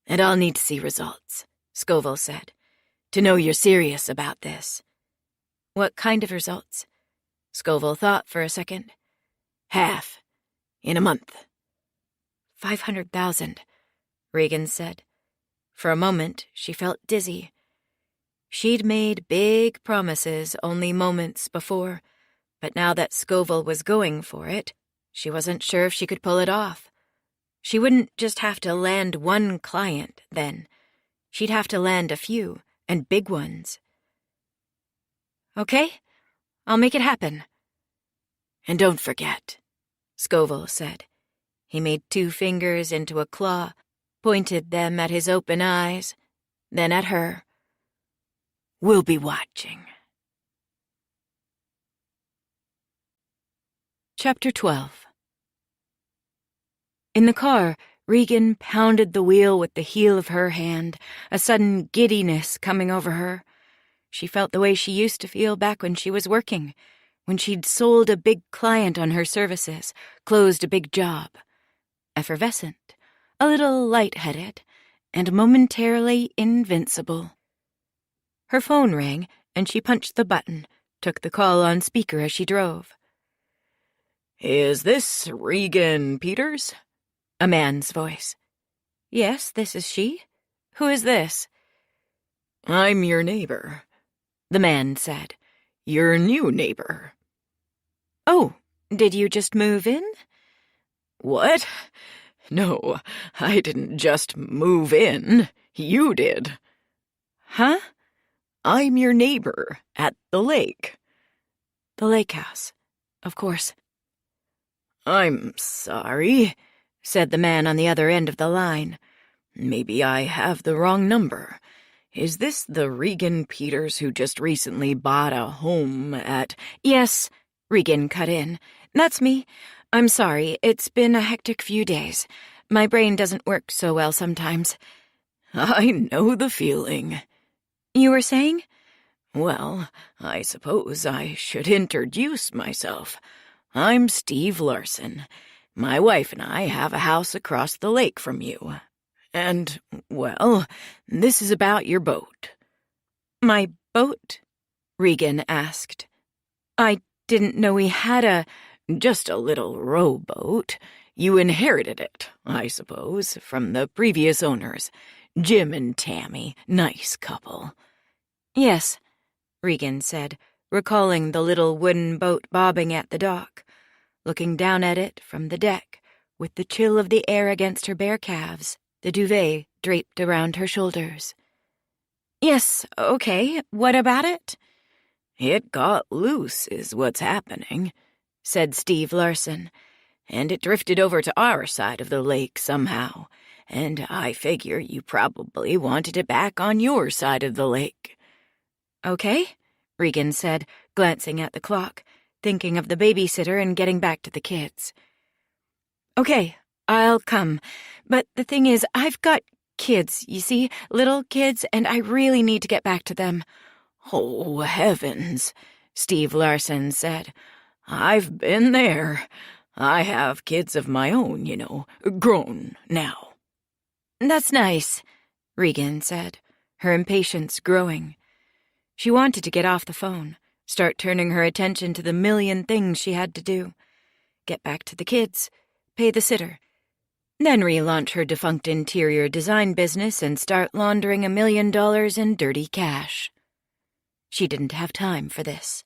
"And I'll need to see results," Scoville said. to know you're serious about this." "What kind of results?" Scoville thought for a second. "Half. In a month." 500,000, Regan said. For a moment, she felt dizzy. She'd made big promises only moments before, but now that Scoville was going for it, she wasn't sure if she could pull it off. She wouldn't just have to land one client, then. She'd have to land a few, and big ones. "Okay, I'll make it happen." "And don't forget," Scoville said. He made 2 fingers into a claw, pointed them at his open eyes, then at her. "We'll be watching." Chapter 12. In the car, Regan pounded the wheel with the heel of her hand, a sudden giddiness coming over her. She felt the way she used to feel back when she was working, when she'd sold a big client on her services, closed a big job. Effervescent, a little lightheaded, and momentarily invincible. Her phone rang, and she punched the button, took the call on speaker as she drove. "Is this Regan Peters?" A man's voice. "Yes, this is she. Who is this?" "I'm your neighbor," the man said. "Your new neighbor." "Oh, did you just move in?" "What? No, I didn't just move in. You did." "Huh?" "I'm your neighbor at the lake." "The lake house, of course." "I'm sorry," said the man on the other end of the line. "Maybe I have the wrong number. Is this the Regan Peters who just recently bought a home at—" "Yes," Regan cut in. "That's me. I'm sorry, it's been a hectic few days. My brain doesn't work so well sometimes." "I know the feeling." "You were saying?" "Well, I suppose I should introduce myself. I'm Steve Larson. My wife and I have a house across the lake from you. And, well, this is about your boat." "My boat?" Regan asked. "I didn't know we had a—" "Just a little rowboat. You inherited it, I suppose, from the previous owners. Jim and Tammy, nice couple." "Yes," Regan said, recalling the little wooden boat bobbing at the dock, looking down at it from the deck, with the chill of the air against her bare calves, the duvet draped around her shoulders. "Yes, okay, what about it?" "It got loose is what's happening," said Steve Larson, "and it drifted over to our side of the lake somehow, and I figure you probably wanted it back on your side of the lake." "Okay," Regan said, glancing at the clock, thinking of the babysitter and getting back to the kids. "Okay, I'll come, but the thing is, I've got kids, you see, little kids, and I really need to get back to them." "Oh, heavens," Steve Larson said. "I've been there. I have kids of my own, you know, grown now." "That's nice," Regan said, her impatience growing. She wanted to get off the phone, start turning her attention to the million things she had to do. Get back to the kids, pay the sitter, then relaunch her defunct interior design business and start laundering $1 million in dirty cash. She didn't have time for this,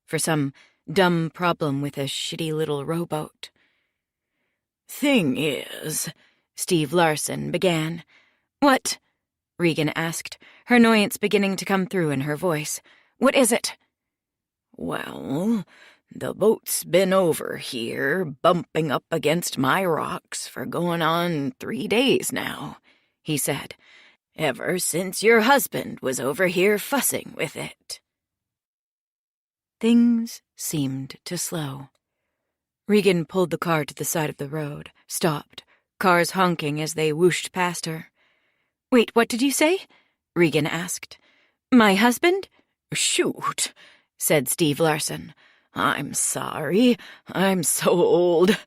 for some dumb problem with a shitty little rowboat. "Thing is," Steve Larson began. "What?" Regan asked, her annoyance beginning to come through in her voice. "What is it?" "Well, the boat's been over here, bumping up against my rocks for going on 3 days now," he said, "ever since your husband was over here fussing with it." Things seemed to slow. Regan pulled the car to the side of the road, stopped, cars honking as they whooshed past her. "Wait, what did you say?" Regan asked. "My husband?" "Shoot," said Steve Larson. I'm sorry. I'm so old.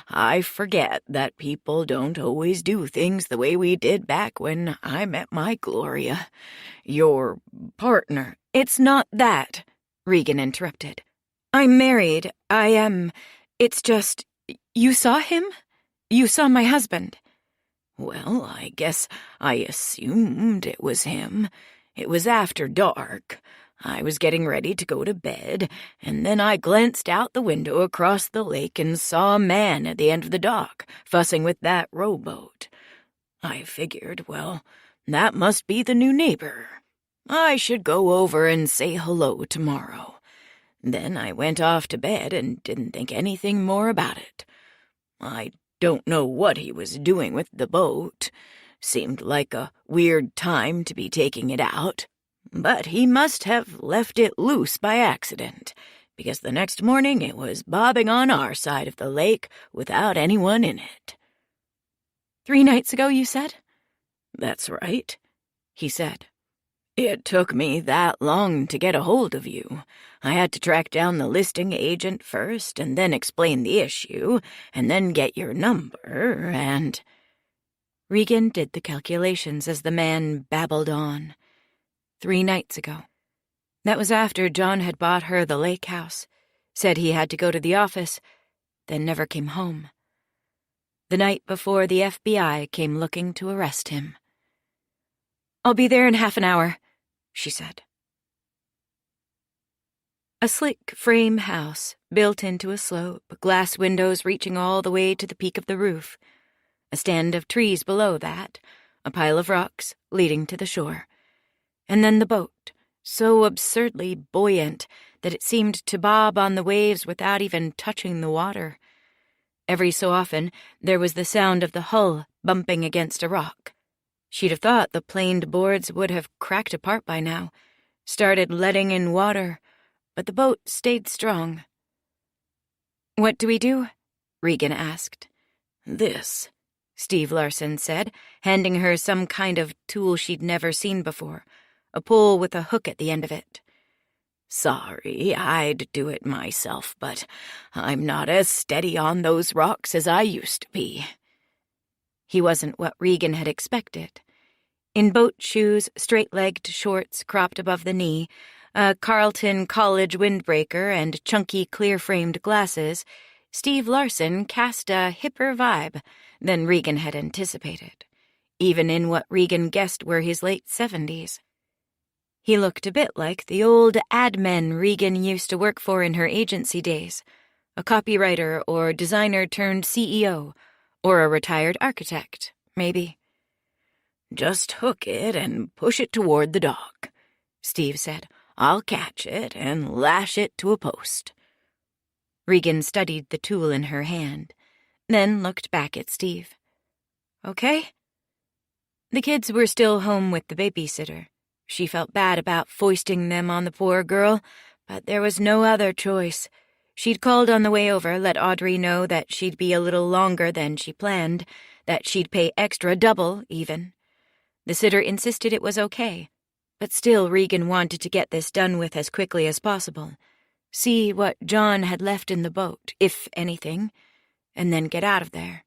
I forget that people don't always do things the way we did back when I met my Gloria. Your partner." "It's not that," Regan interrupted. "I'm married. I am. It's just, you saw him? You saw my husband." "Well, I guess I assumed it was him. It was after dark. I was getting ready to go to bed, and then I glanced out the window across the lake and saw a man at the end of the dock, fussing with that rowboat. I figured, well, that must be the new neighbor. I should go over and say hello tomorrow. Then I went off to bed and didn't think anything more about it. I don't know what he was doing with the boat. Seemed like a weird time to be taking it out. But he must have left it loose by accident, because the next morning it was bobbing on our side of the lake without anyone in it." 3 nights ago, you said? "That's right," he said. "It took me that long to get a hold of you. I had to track down the listing agent first, and then explain the issue, and then get your number, and—" Regan did the calculations as the man babbled on. 3 nights ago. That was after John had bought her the lake house, said he had to go to the office, then never came home. The night before the FBI came looking to arrest him. "I'll be there in half an hour," she said. A slick frame house built into a slope, glass windows reaching all the way to the peak of the roof. A stand of trees below that, a pile of rocks leading to the shore. And then the boat, so absurdly buoyant that it seemed to bob on the waves without even touching the water. Every so often, there was the sound of the hull bumping against a rock. She'd have thought the planed boards would have cracked apart by now, started letting in water, but the boat stayed strong. "What do we do?" Regan asked. "This," Steve Larson said, handing her some kind of tool she'd never seen before, a pole with a hook at the end of it. "Sorry, I'd do it myself, but I'm not as steady on those rocks as I used to be." He wasn't what Regan had expected. In boat shoes, straight-legged shorts cropped above the knee, a Carlton College windbreaker, and chunky clear-framed glasses, Steve Larson cast a hipper vibe than Regan had anticipated, even in what Regan guessed were his late 70s. He looked a bit like the old ad men Regan used to work for in her agency days, a copywriter or designer turned CEO, or a retired architect, maybe. "Just hook it and push it toward the dock," Steve said. "I'll catch it and lash it to a post." Regan studied the tool in her hand, then looked back at Steve. "Okay?" The kids were still home with the babysitter. She felt bad about foisting them on the poor girl, but there was no other choice. She'd called on the way over, let Audrey know that she'd be a little longer than she planned, that she'd pay extra double, even. The sitter insisted it was okay, but still Regan wanted to get this done with as quickly as possible. See what John had left in the boat, if anything, and then get out of there.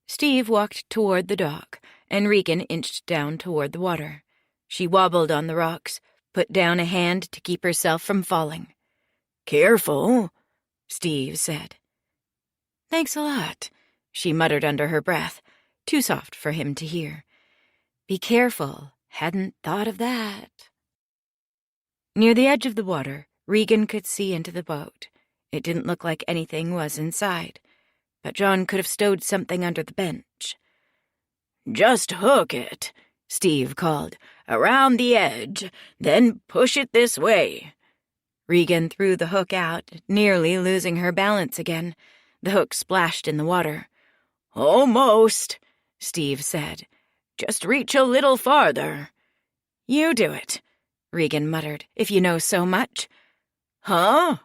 Steve walked toward the dock, and Regan inched down toward the water. She wobbled on the rocks, put down a hand to keep herself from falling. "Careful," Steve said. "Thanks a lot," she muttered under her breath, too soft for him to hear. "Be careful. Hadn't thought of that." Near the edge of the water, Regan could see into the boat. It didn't look like anything was inside, but John could have stowed something under the bench. "Just hook it," Steve called, "around the edge, then push it this way." Regan threw the hook out, nearly losing her balance again. The hook splashed in the water. "Almost," Steve said. "Just reach a little farther." "You do it," Regan muttered, "if you know so much." "Huh?"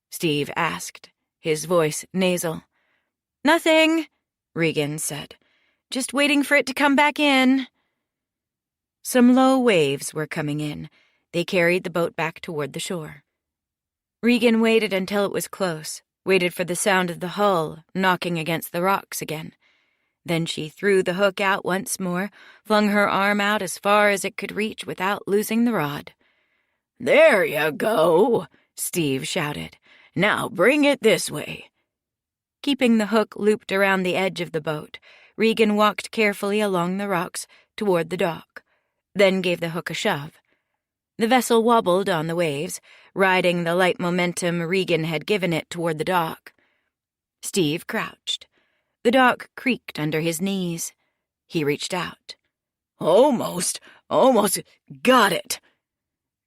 Steve asked, his voice nasal. "Nothing," Regan said. "Just waiting for it to come back in." Some low waves were coming in. They carried the boat back toward the shore. Regan waited until it was close, waited for the sound of the hull knocking against the rocks again. Then she threw the hook out once more, flung her arm out as far as it could reach without losing the rod. "There you go," Steve shouted. "Now bring it this way." Keeping the hook looped around the edge of the boat, Regan walked carefully along the rocks toward the dock, then gave the hook a shove. The vessel wobbled on the waves, riding the light momentum Regan had given it toward the dock. Steve crouched. The dock creaked under his knees. He reached out. Almost got it."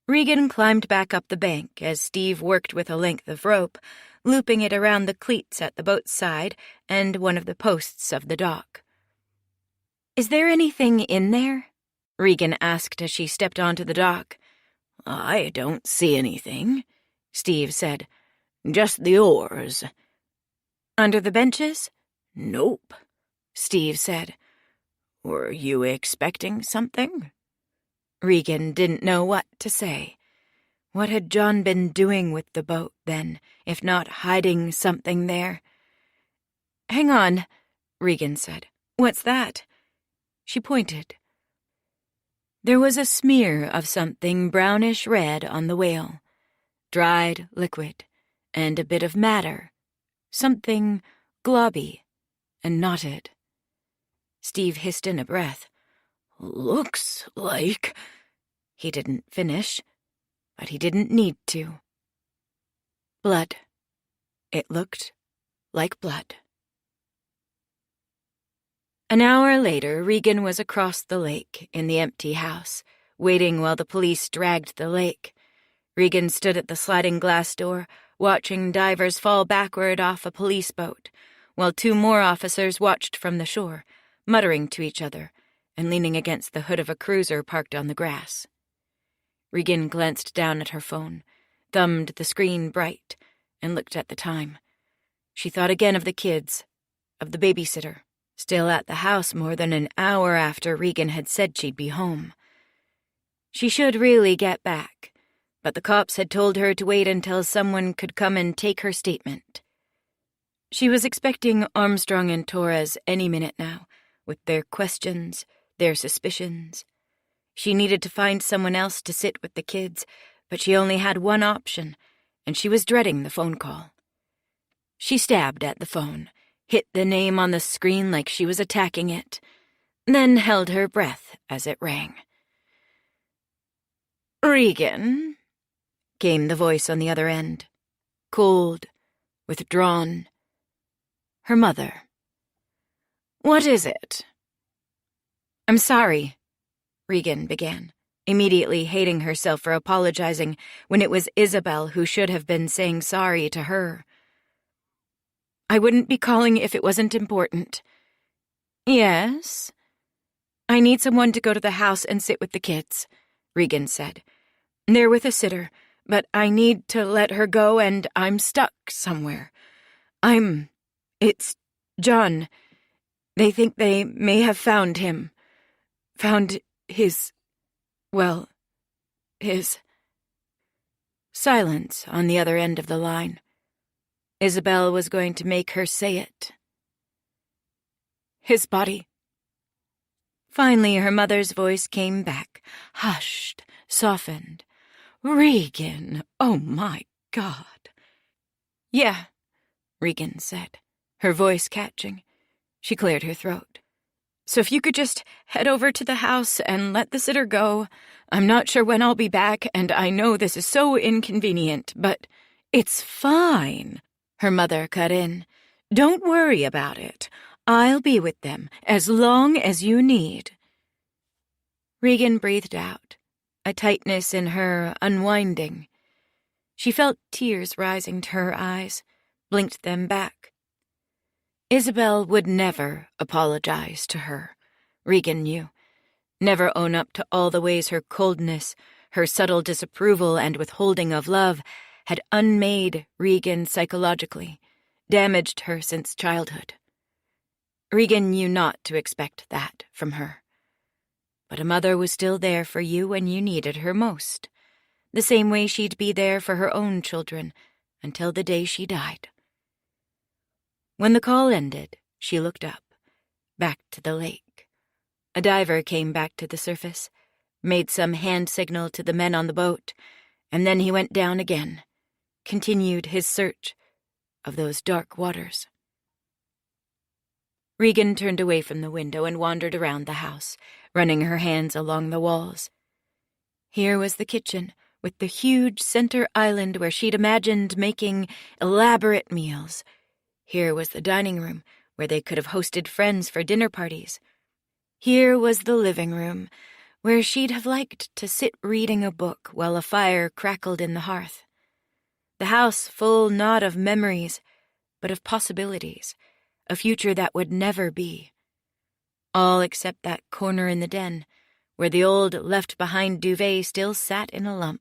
Regan climbed back up the bank as Steve worked with a length of rope, looping it around the cleats at the boat's side and one of the posts of the dock. "Is there anything in there?" Regan asked as she stepped onto the dock. "I don't see anything," Steve said. "Just the oars." "Under the benches?" "Nope," Steve said. "Were you expecting something?" Regan didn't know what to say. What had John been doing with the boat, then, if not hiding something there? "Hang on," Regan said. "What's that?" She pointed. There was a smear of something brownish-red on the whale. Dried liquid, and a bit of matter. Something globby and knotted. Steve hissed in a breath. "Looks like—" He didn't finish, but he didn't need to. Blood. It looked like blood. An hour later, Regan was across the lake in the empty house, waiting while the police dragged the lake. Regan stood at the sliding glass door, watching divers fall backward off a police boat, while 2 more officers watched from the shore, muttering to each other and leaning against the hood of a cruiser parked on the grass. Regan glanced down at her phone, thumbed the screen bright, and looked at the time. She thought again of the kids, of the babysitter, still at the house more than an hour after Regan had said she'd be home. She should really get back, but the cops had told her to wait until someone could come and take her statement. She was expecting Armstrong and Torres any minute now, with their questions, their suspicions. She needed to find someone else to sit with the kids, but she only had one option, and she was dreading the phone call. She stabbed at the phone, hit the name on the screen like she was attacking it, then held her breath as it rang. "Regan," came the voice on the other end, cold, withdrawn. Her mother. "What is it?" "I'm sorry," Regan began, immediately hating herself for apologizing when it was Isabel who should have been saying sorry to her. "I wouldn't be calling if it wasn't important." "Yes?" "I need someone to go to the house and sit with the kids," Regan said. "They're with a sitter, but I need to let her go and I'm stuck somewhere. It's John. They think they may have found him. Found his... Silence on the other end of the line. Isabel was going to make her say it. "His body." Finally, her mother's voice came back, hushed, softened. "Regan, oh my God." "Yeah," Regan said, her voice catching. She cleared her throat. "So if you could just head over to the house and let the sitter go. I'm not sure when I'll be back, and I know this is so inconvenient, but it's fine," her mother cut in. "Don't worry about it. I'll be with them as long as you need." Regan breathed out, a tightness in her unwinding. She felt tears rising to her eyes, blinked them back. Isabel would never apologize to her, Regan knew. Never own up to all the ways her coldness, her subtle disapproval and withholding of love had unmade Regan psychologically, damaged her since childhood. Regan knew not to expect that from her. But a mother was still there for you when you needed her most, the same way she'd be there for her own children until the day she died. When the call ended, she looked up, back to the lake. A diver came back to the surface, made some hand signal to the men on the boat, and then he went down again, continued his search of those dark waters. Regan turned away from the window and wandered around the house, running her hands along the walls. Here was the kitchen, with the huge center island where she'd imagined making elaborate meals. Here was the dining room, where they could have hosted friends for dinner parties. Here was the living room, where she'd have liked to sit reading a book while a fire crackled in the hearth. The house full not of memories, but of possibilities, a future that would never be. All except that corner in the den, where the old left-behind duvet still sat in a lump.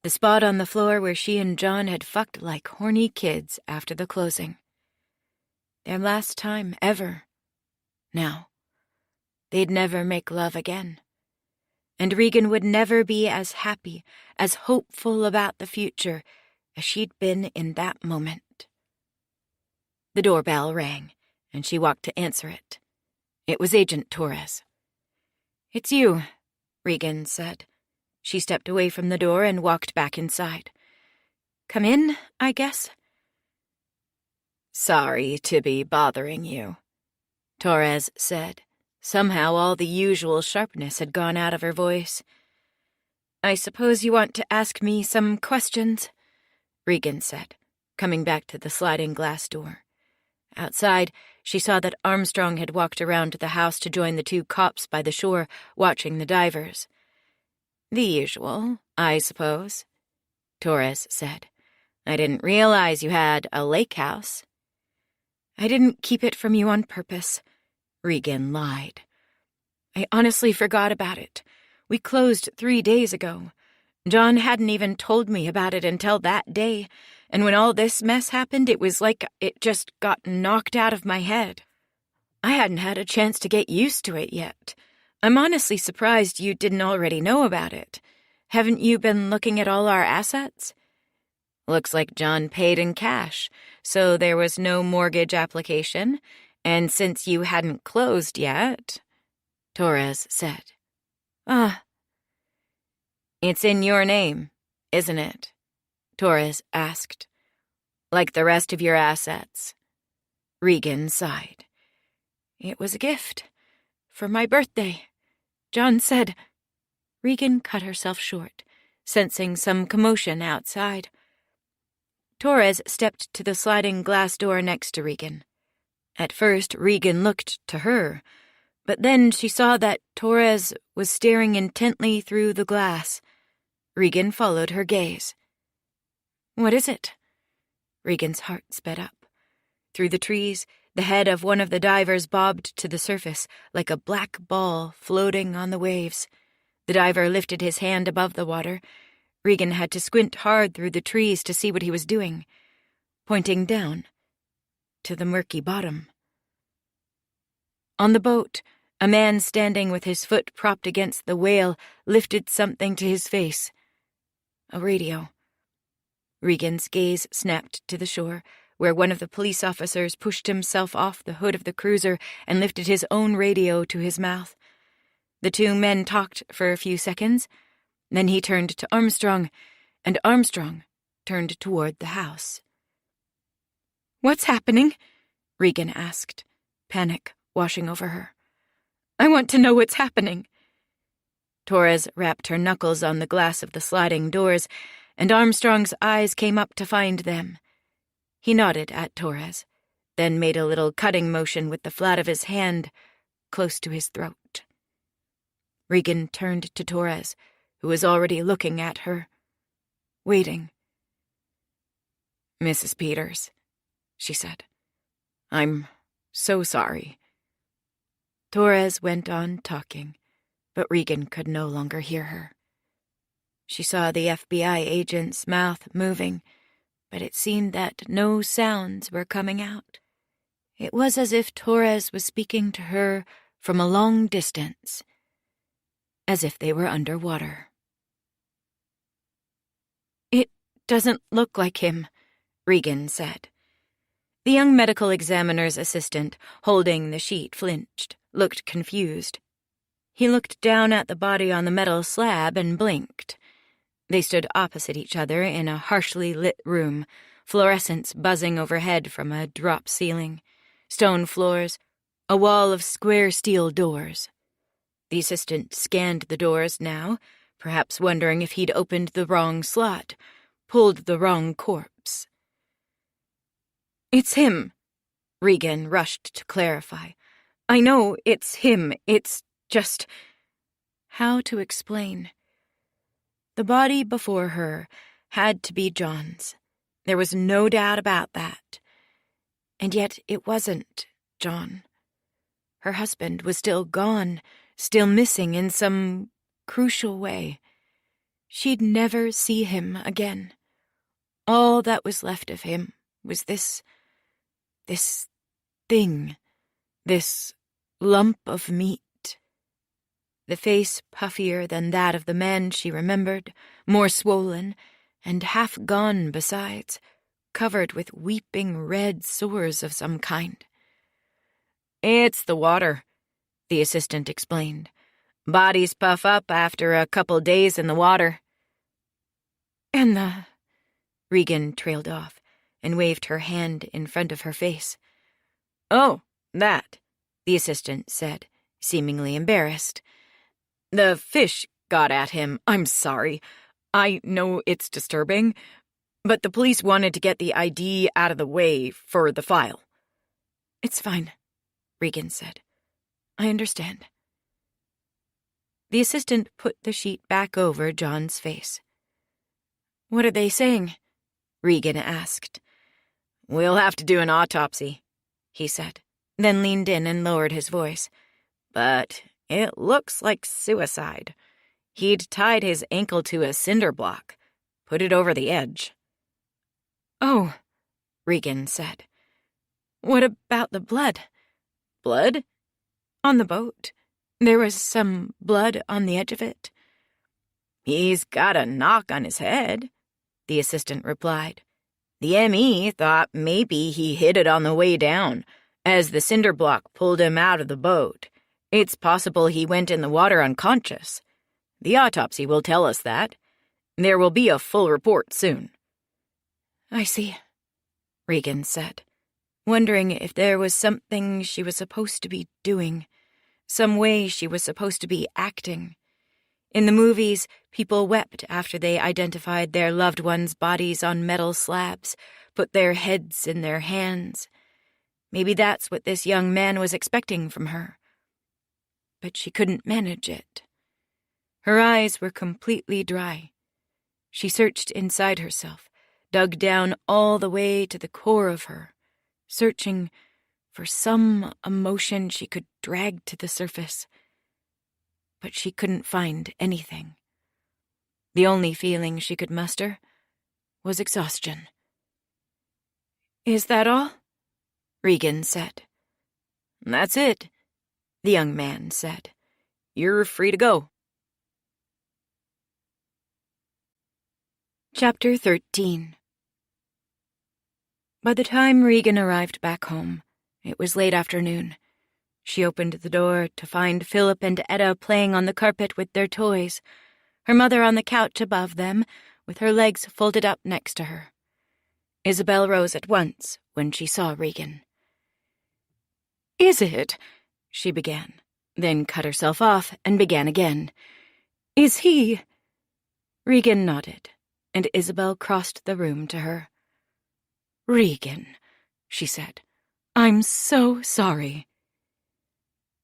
The spot on the floor where she and John had fucked like horny kids after the closing. Their last time ever. Now, they'd never make love again. And Regan would never be as happy, as hopeful about the future as she'd been in that moment. The doorbell rang, and she walked to answer it. It was Agent Torres. "It's you," Regan said. She stepped away from the door and walked back inside. "Come in, I guess." "Sorry to be bothering you," Torres said. Somehow all the usual sharpness had gone out of her voice. "I suppose you want to ask me some questions," Regan said, coming back to the sliding glass door. Outside, she saw that Armstrong had walked around to the house to join the two cops by the shore, watching the divers. "The usual, I suppose," Torres said. "I didn't realize you had a lake house." "I didn't keep it from you on purpose," Regan lied. "I honestly forgot about it. We closed 3 days ago. John hadn't even told me about it until that day, and when all this mess happened, it was like it just got knocked out of my head. I hadn't had a chance to get used to it yet. I'm honestly surprised you didn't already know about it. Haven't you been looking at all our assets?" "Looks like John paid in cash, so there was no mortgage application, and since you hadn't closed yet," Torres said. "Ah." "It's in your name, isn't it?" Torres asked. "Like the rest of your assets." Regan sighed. "It was a gift. For my birthday. John said—" Regan cut herself short, sensing some commotion outside. Torres stepped to the sliding glass door next to Regan. At first, Regan looked to her, but then she saw that Torres was staring intently through the glass. Regan followed her gaze. "What is it?" Regan's heart sped up. Through the trees, the head of one of the divers bobbed to the surface like a black ball floating on the waves. The diver lifted his hand above the water. Regan had to squint hard through the trees to see what he was doing, pointing down to the murky bottom. On the boat, a man standing with his foot propped against the whale lifted something to his face. A radio. Regan's gaze snapped to the shore, where one of the police officers pushed himself off the hood of the cruiser and lifted his own radio to his mouth. The two men talked for a few seconds. Then he turned to Armstrong, and Armstrong turned toward the house. "What's happening?" Regan asked, panic washing over her. "I want to know what's happening." Torres rapped her knuckles on the glass of the sliding doors, and Armstrong's eyes came up to find them. He nodded at Torres, then made a little cutting motion with the flat of his hand close to his throat. Regan turned to Torres, who was already looking at her, waiting. "Mrs. Peters," she said, "I'm so sorry." Torres went on talking, but Regan could no longer hear her. She saw the FBI agent's mouth moving, but it seemed that no sounds were coming out. It was as if Torres was speaking to her from a long distance, as if they were underwater. "It doesn't look like him," Regan said. The young medical examiner's assistant, holding the sheet, flinched, looked confused. He looked down at the body on the metal slab and blinked. They stood opposite each other in a harshly lit room, fluorescents buzzing overhead from a drop ceiling, stone floors, a wall of square steel doors. The assistant scanned the doors now, perhaps wondering if he'd opened the wrong slot, pulled the wrong corpse. "It's him," Regan rushed to clarify. "I know it's him. It's just—" How to explain? The body before her had to be John's. There was no doubt about that. And yet it wasn't John. Her husband was still gone, still missing in some crucial way. She'd never see him again. All that was left of him was this thing, this lump of meat. The face puffier than that of the man she remembered, more swollen, and half gone besides, covered with weeping red sores of some kind. "It's the water," the assistant explained. "Bodies puff up after a couple days in the water." "And the—" Regan trailed off and waved her hand in front of her face. "Oh, that," the assistant said, seemingly embarrassed. "The fish got at him. I'm sorry. I know it's disturbing, but the police wanted to get the ID out of the way for the file." "It's fine," Regan said. "I understand." The assistant put the sheet back over John's face. "What are they saying?" Regan asked. "We'll have to do an autopsy," he said, then leaned in and lowered his voice. "But it looks like suicide. He'd tied his ankle to a cinder block, put it over the edge." "Oh," Regan said. "What about the blood?" "Blood?" "On the boat. There was some blood on the edge of it." "He's got a knock on his head," the assistant replied. "The M.E. thought maybe he hit it on the way down, as the cinder block pulled him out of the boat. It's possible he went in the water unconscious. The autopsy will tell us that. There will be a full report soon." "I see," Regan said, wondering if there was something she was supposed to be doing, some way she was supposed to be acting. In the movies, people wept after they identified their loved ones' bodies on metal slabs, put their heads in their hands. Maybe that's what this young man was expecting from her. But she couldn't manage it. Her eyes were completely dry. She searched inside herself, dug down all the way to the core of her, searching for some emotion she could drag to the surface. But she couldn't find anything. The only feeling she could muster was exhaustion. "Is that all?" Regan said. "That's it," the young man said. "You're free to go." Chapter 13. By the time Regan arrived back home, it was late afternoon. She opened the door to find Philip and Etta playing on the carpet with their toys, her mother on the couch above them, with her legs folded up next to her. Isabel rose at once when she saw Regan. "Is it?" she began, then cut herself off and began again. "Is he—" Regan nodded, and Isabel crossed the room to her. "Regan," she said, "I'm so sorry."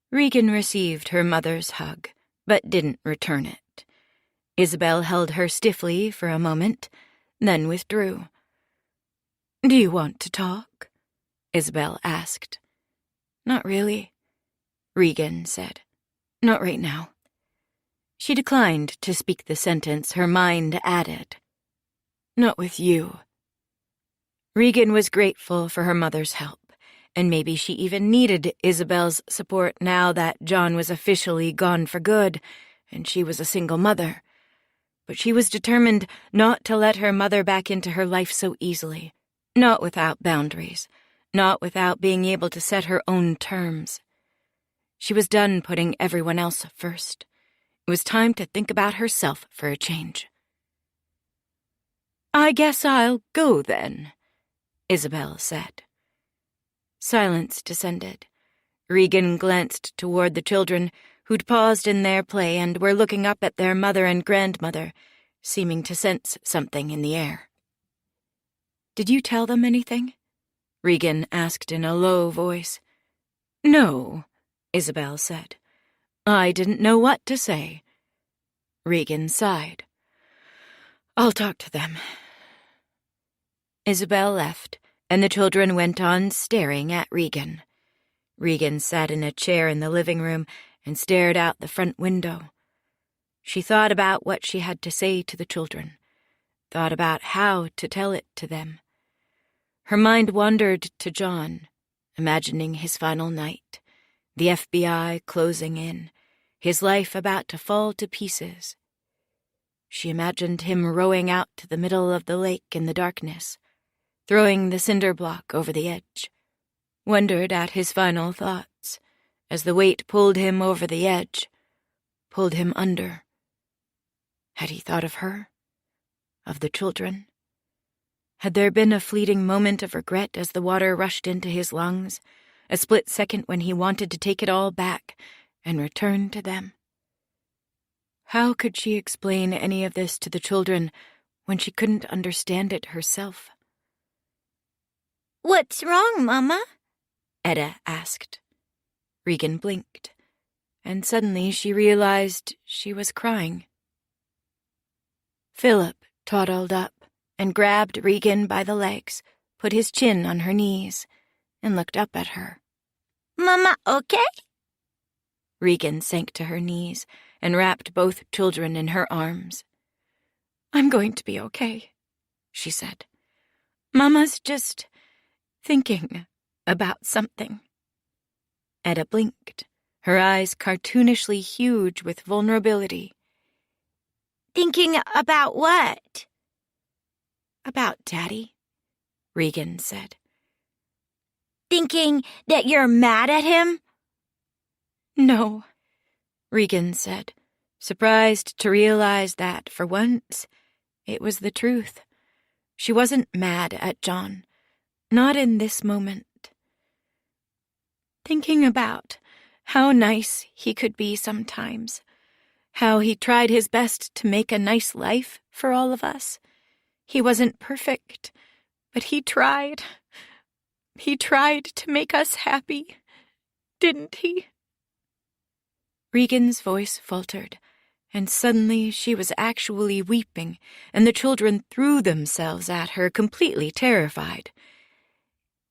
Regan received her mother's hug, but didn't return it. Isabel held her stiffly for a moment, then withdrew. "Do you want to talk?" Isabel asked. "Not really," Regan said. "Not right now." She declined to speak the sentence her mind added. "Not with you." Regan was grateful for her mother's help, and maybe she even needed Isabel's support now that John was officially gone for good, and she was a single mother. But she was determined not to let her mother back into her life so easily, Not without boundaries, not without being able to set her own terms. She was done putting everyone else first. It was time to think about herself for a change. "I guess I'll go then," Isabel said. Silence descended. Regan glanced toward the children, who'd paused in their play and were looking up at their mother and grandmother, seeming to sense something in the air. "Did you tell them anything?" Regan asked in a low voice. "No," Isabel said. "I didn't know what to say." Regan sighed. "I'll talk to them." Isabel left, and the children went on staring at Regan. Regan sat in a chair in the living room and stared out the front window. She thought about what she had to say to the children, thought about how to tell it to them. Her mind wandered to John, imagining his final night, the FBI closing in, his life about to fall to pieces. She imagined him rowing out to the middle of the lake in the darkness, throwing the cinder block over the edge, wondered at his final thoughts as the weight pulled him over the edge, pulled him under. Had he thought of her? Of the children? Had there been a fleeting moment of regret as the water rushed into his lungs, a split second when he wanted to take it all back and return to them? How could she explain any of this to the children when she couldn't understand it herself? "What's wrong, Mama?" Etta asked. Regan blinked, and suddenly she realized she was crying. Philip toddled up and grabbed Regan by the legs, put his chin on her knees, and looked up at her. "Mama, okay?" Regan sank to her knees and wrapped both children in her arms. "I'm going to be okay," she said. "Mama's just thinking about something." Etta blinked, her eyes cartoonishly huge with vulnerability. "Thinking about what?" "About Daddy," Regan said. "Thinking that you're mad at him?" "No," Regan said, surprised to realize that, for once, it was the truth. She wasn't mad at John, not in this moment. "Thinking about how nice he could be sometimes, how he tried his best to make a nice life for all of us. He wasn't perfect, but he tried. He tried to make us happy, didn't he?" Regan's voice faltered, and suddenly she was actually weeping, and the children threw themselves at her, completely terrified.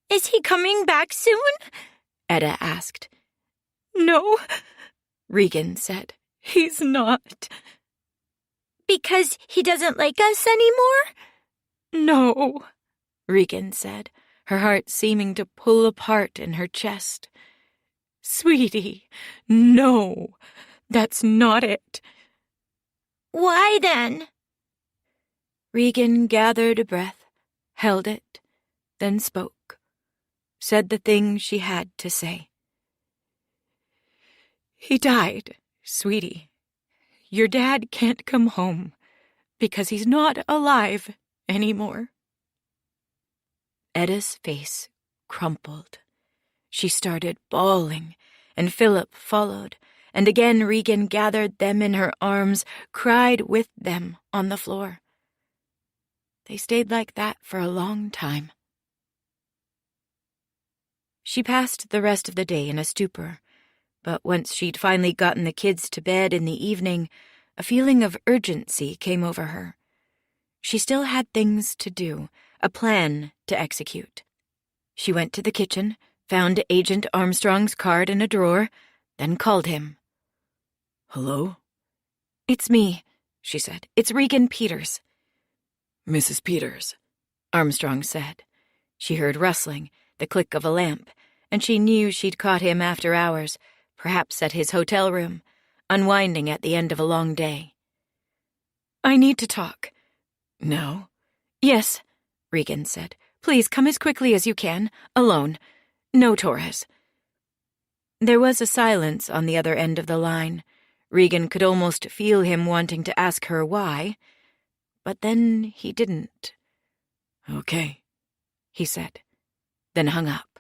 "Is he coming back soon?" Etta asked. "No," Regan said. "He's not." "Because he doesn't like us anymore?" "No," Regan said, her heart seeming to pull apart in her chest. "Sweetie, no, that's not it." "Why then?" Regan gathered a breath, held it, then spoke, said the thing she had to say. "He died, sweetie. Your dad can't come home because he's not alive anymore." Etta's face crumpled. She started bawling, and Philip followed, and again Regan gathered them in her arms, cried with them on the floor. They stayed like that for a long time. She passed the rest of the day in a stupor, but once she'd finally gotten the kids to bed in the evening, a feeling of urgency came over her. She still had things to do, a plan to execute. She went to the kitchen, found Agent Armstrong's card in a drawer, then called him. "Hello?" "It's me," she said. "It's Regan Peters." "Mrs. Peters," Armstrong said. She heard rustling, the click of a lamp, and she knew she'd caught him after hours, perhaps at his hotel room, unwinding at the end of a long day. "I need to talk." "Now?" "Yes," Regan said. Please come as quickly as you can. Alone. No Torres." There was a silence on the other end of the line. Regan could almost feel him wanting to ask her why, but then he didn't. "Okay," he said, then hung up.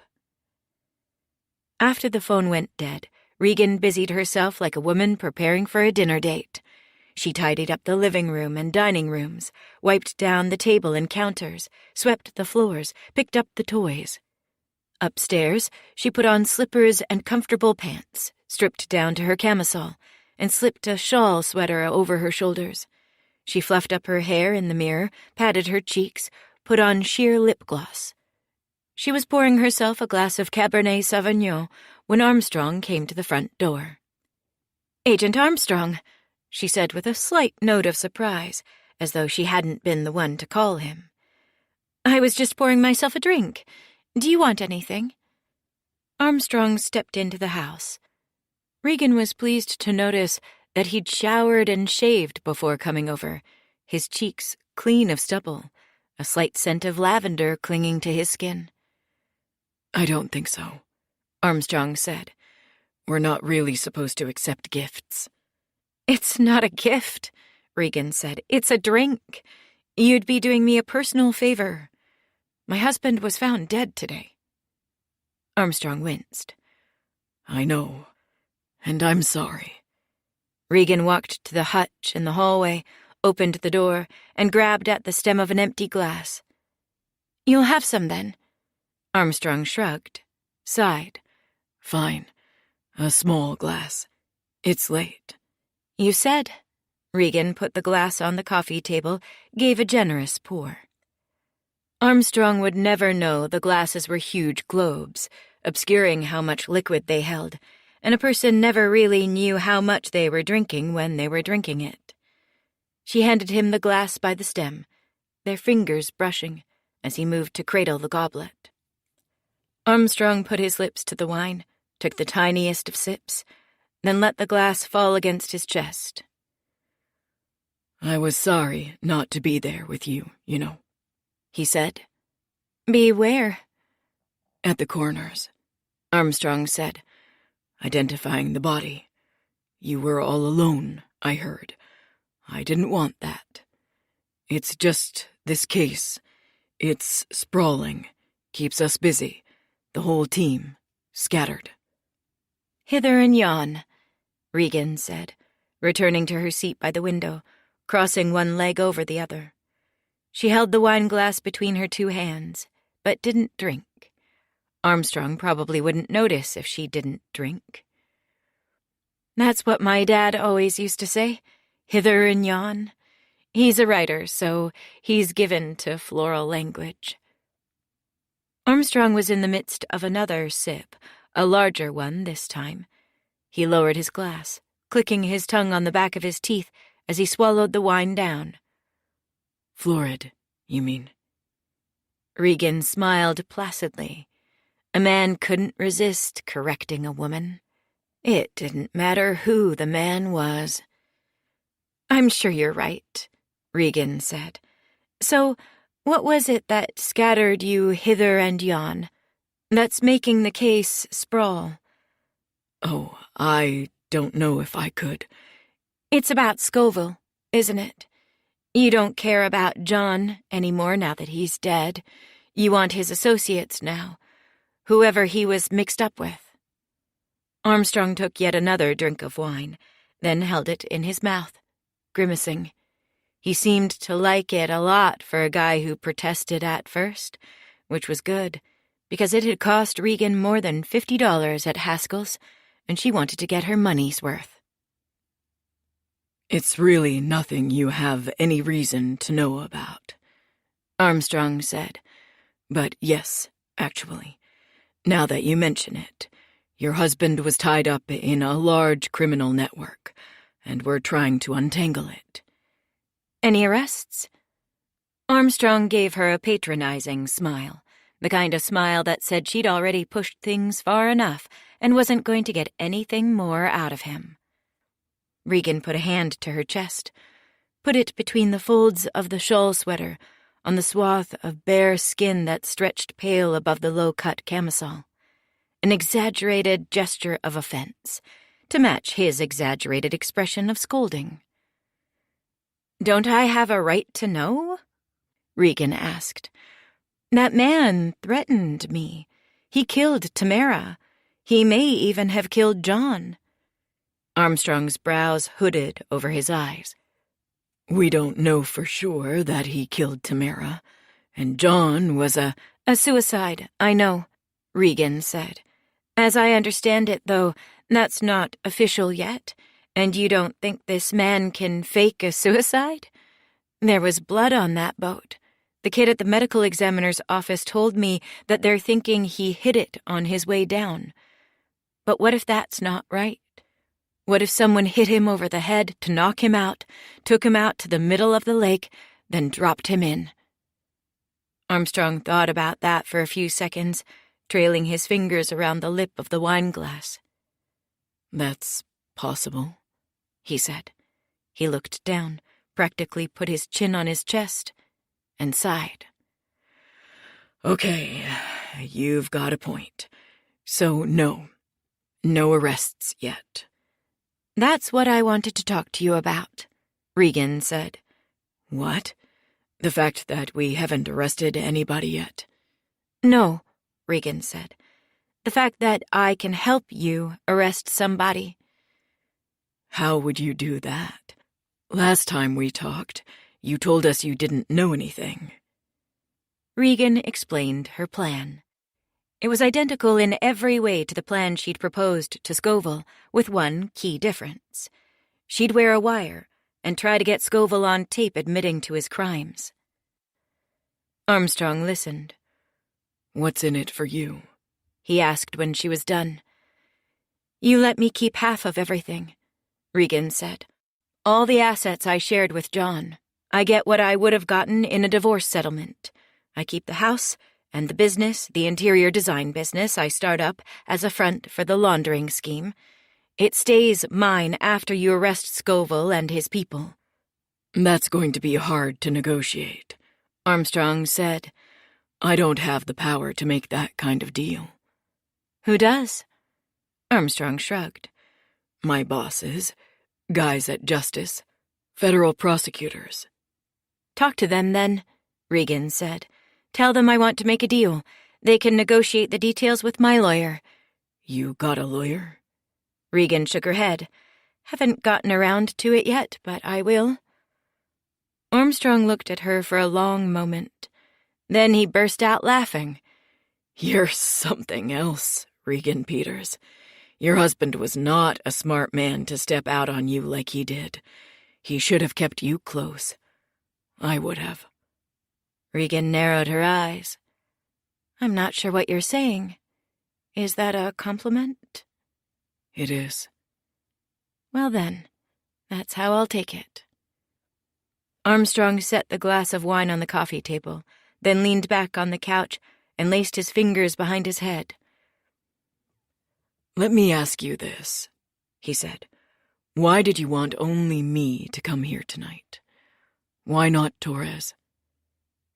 After the phone went dead, Regan busied herself like a woman preparing for a dinner date. She tidied up the living room and dining rooms, wiped down the table and counters, swept the floors, picked up the toys. Upstairs, she put on slippers and comfortable pants, stripped down to her camisole, and slipped a shawl sweater over her shoulders. She fluffed up her hair in the mirror, patted her cheeks, put on sheer lip gloss. She was pouring herself a glass of Cabernet Sauvignon when Armstrong came to the front door. "Agent Armstrong," she said with a slight note of surprise, as though she hadn't been the one to call him. "I was just pouring myself a drink. Do you want anything?" Armstrong stepped into the house. Regan was pleased to notice that he'd showered and shaved before coming over, his cheeks clean of stubble, a slight scent of lavender clinging to his skin. "I don't think so," Armstrong said. "We're not really supposed to accept gifts." "It's not a gift," Regan said. "It's a drink. You'd be doing me a personal favor. My husband was found dead today." Armstrong winced. "I know, and I'm sorry." Regan walked to the hutch in the hallway, opened the door, and grabbed at the stem of an empty glass. "You'll have some, then?" Armstrong shrugged, sighed. "Fine. A small glass. It's late." "You said." Regan put the glass on the coffee table, gave a generous pour. Armstrong would never know the glasses were huge globes, obscuring how much liquid they held, and a person never really knew how much they were drinking when they were drinking it. She handed him the glass by the stem, their fingers brushing, as he moved to cradle the goblet. Armstrong put his lips to the wine, took the tiniest of sips, then let the glass fall against his chest. "I was sorry not to be there with you, you know," he said. "Beware." "At the coroner's," Armstrong said, "identifying the body. You were all alone, I heard. I didn't want that. It's just this case. It's sprawling, keeps us busy, the whole team, scattered." "Hither and yon," Regan said, returning to her seat by the window, crossing one leg over the other. She held the wine glass between her two hands, but didn't drink. Armstrong probably wouldn't notice if she didn't drink. "That's what my dad always used to say, hither and yon. He's a writer, so he's given to floral language." Armstrong was in the midst of another sip, a larger one this time. He lowered his glass, clicking his tongue on the back of his teeth as he swallowed the wine down. "Florid, you mean?" Regan smiled placidly. A man couldn't resist correcting a woman. It didn't matter who the man was. "I'm sure you're right," Regan said. "So, what was it that scattered you hither and yon? That's making the case sprawl." "Oh, I don't know if I could." "It's about Scoville, isn't it? You don't care about John anymore now that he's dead. You want his associates now, whoever he was mixed up with." Armstrong took yet another drink of wine, then held it in his mouth, grimacing. He seemed to like it a lot for a guy who protested at first, which was good, because it had cost Regan more than $50 at Haskell's, and she wanted to get her money's worth. "It's really nothing you have any reason to know about," Armstrong said. "But yes, actually, now that you mention it, your husband was tied up in a large criminal network, and we're trying to untangle it." "Any arrests?" Armstrong gave her a patronizing smile, the kind of smile that said she'd already pushed things far enough and wasn't going to get anything more out of him. Regan put a hand to her chest, put it between the folds of the shawl sweater, on the swath of bare skin that stretched pale above the low-cut camisole. An exaggerated gesture of offense, to match his exaggerated expression of scolding. "Don't I have a right to know?" Regan asked. "That man threatened me. He killed Tamara. He may even have killed John." Armstrong's brows hooded over his eyes. "We don't know for sure that he killed Tamara, and John was A suicide, I know," Regan said. "As I understand it, though, that's not official yet, and you don't think this man can fake a suicide? There was blood on that boat. The kid at the medical examiner's office told me that they're thinking he hid it on his way down. But what if that's not right? What if someone hit him over the head to knock him out, took him out to the middle of the lake, then dropped him in?" Armstrong thought about that for a few seconds, trailing his fingers around the lip of the wine glass. "That's possible," he said. He looked down, practically put his chin on his chest, and sighed. "Okay, you've got a point. So no arrests yet." "That's what I wanted to talk to you about," Regan said. "What? The fact that we haven't arrested anybody yet?" "No," Regan said. "The fact that I can help you arrest somebody." "How would you do that? Last time we talked, you told us you didn't know anything." Regan explained her plan. It was identical in every way to the plan she'd proposed to Scoville, with one key difference. She'd wear a wire and try to get Scoville on tape admitting to his crimes. Armstrong listened. "What's in it for you?" he asked when she was done. "You let me keep half of everything," Regan said. "All the assets I shared with John. I get what I would have gotten in a divorce settlement. I keep the house and the business, the interior design business I start up as a front for the laundering scheme. It stays mine after you arrest Scoville and his people." "That's going to be hard to negotiate," Armstrong said. "I don't have the power to make that kind of deal." "Who does?" Armstrong shrugged. "My bosses, guys at Justice, federal prosecutors." "Talk to them, then," Regan said. "Tell them I want to make a deal. They can negotiate the details with my lawyer." "You got a lawyer?" Regan shook her head. "Haven't gotten around to it yet, but I will." Armstrong looked at her for a long moment. Then he burst out laughing. "You're something else, Regan Peters. Your husband was not a smart man to step out on you like he did. He should have kept you close. I would have." Regan narrowed her eyes. "I'm not sure what you're saying. Is that a compliment?" "It is." "Well then, that's how I'll take it." Armstrong set the glass of wine on the coffee table, then leaned back on the couch and laced his fingers behind his head. "Let me ask you this," he said. "Why did you want only me to come here tonight? Why not Torres?"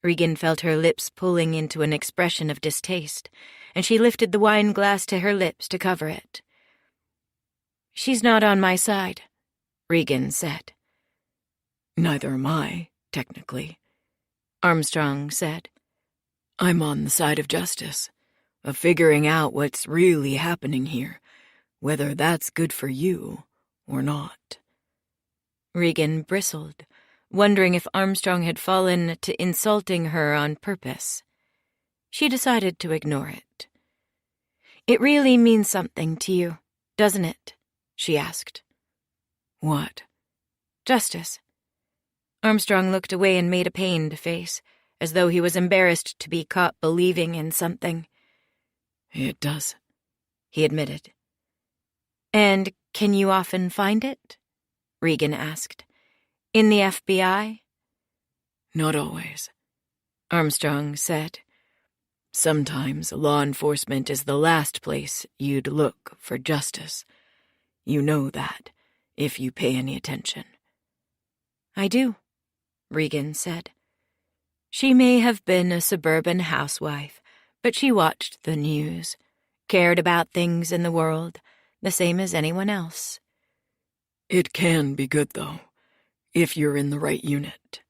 Regan felt her lips pulling into an expression of distaste, and she lifted the wine glass to her lips to cover it. "She's not on my side," Regan said. "Neither am I, technically," Armstrong said. "I'm on the side of justice, of figuring out what's really happening here, whether that's good for you or not." Regan bristled, wondering if Armstrong had fallen to insulting her on purpose. She decided to ignore it. "It really means something to you, doesn't it?" she asked. "What?" "Justice." Armstrong looked away and made a pained face, as though he was embarrassed to be caught believing in something. "It does," he admitted. "And can you often find it?" Regan asked. "In the FBI?" "Not always," Armstrong said. "Sometimes law enforcement is the last place you'd look for justice. You know that, if you pay any attention." "I do," Regan said. She may have been a suburban housewife, but she watched the news, cared about things in the world, the same as anyone else. It can be good, though, if you're in the right unit,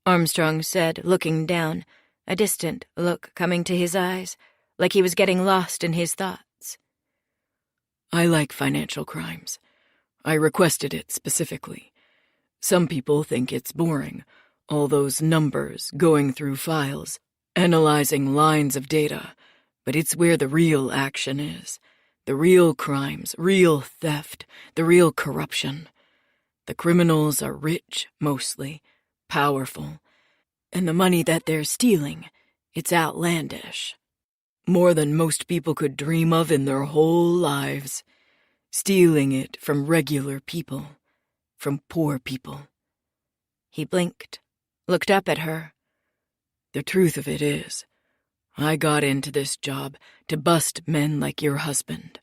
Armstrong said, looking down, a distant look coming to his eyes, like he was getting lost in his thoughts. I like financial crimes. I requested it specifically. Some people think it's boring, all those numbers going through files, analyzing lines of data, but it's where the real action is. The real crimes, real theft, the real corruption. The criminals are rich, mostly, powerful, and the money that they're stealing, it's outlandish. More than most people could dream of in their whole lives. Stealing it from regular people, from poor people. He blinked, looked up at her. The truth of it is, I got into this job to bust men like your husband.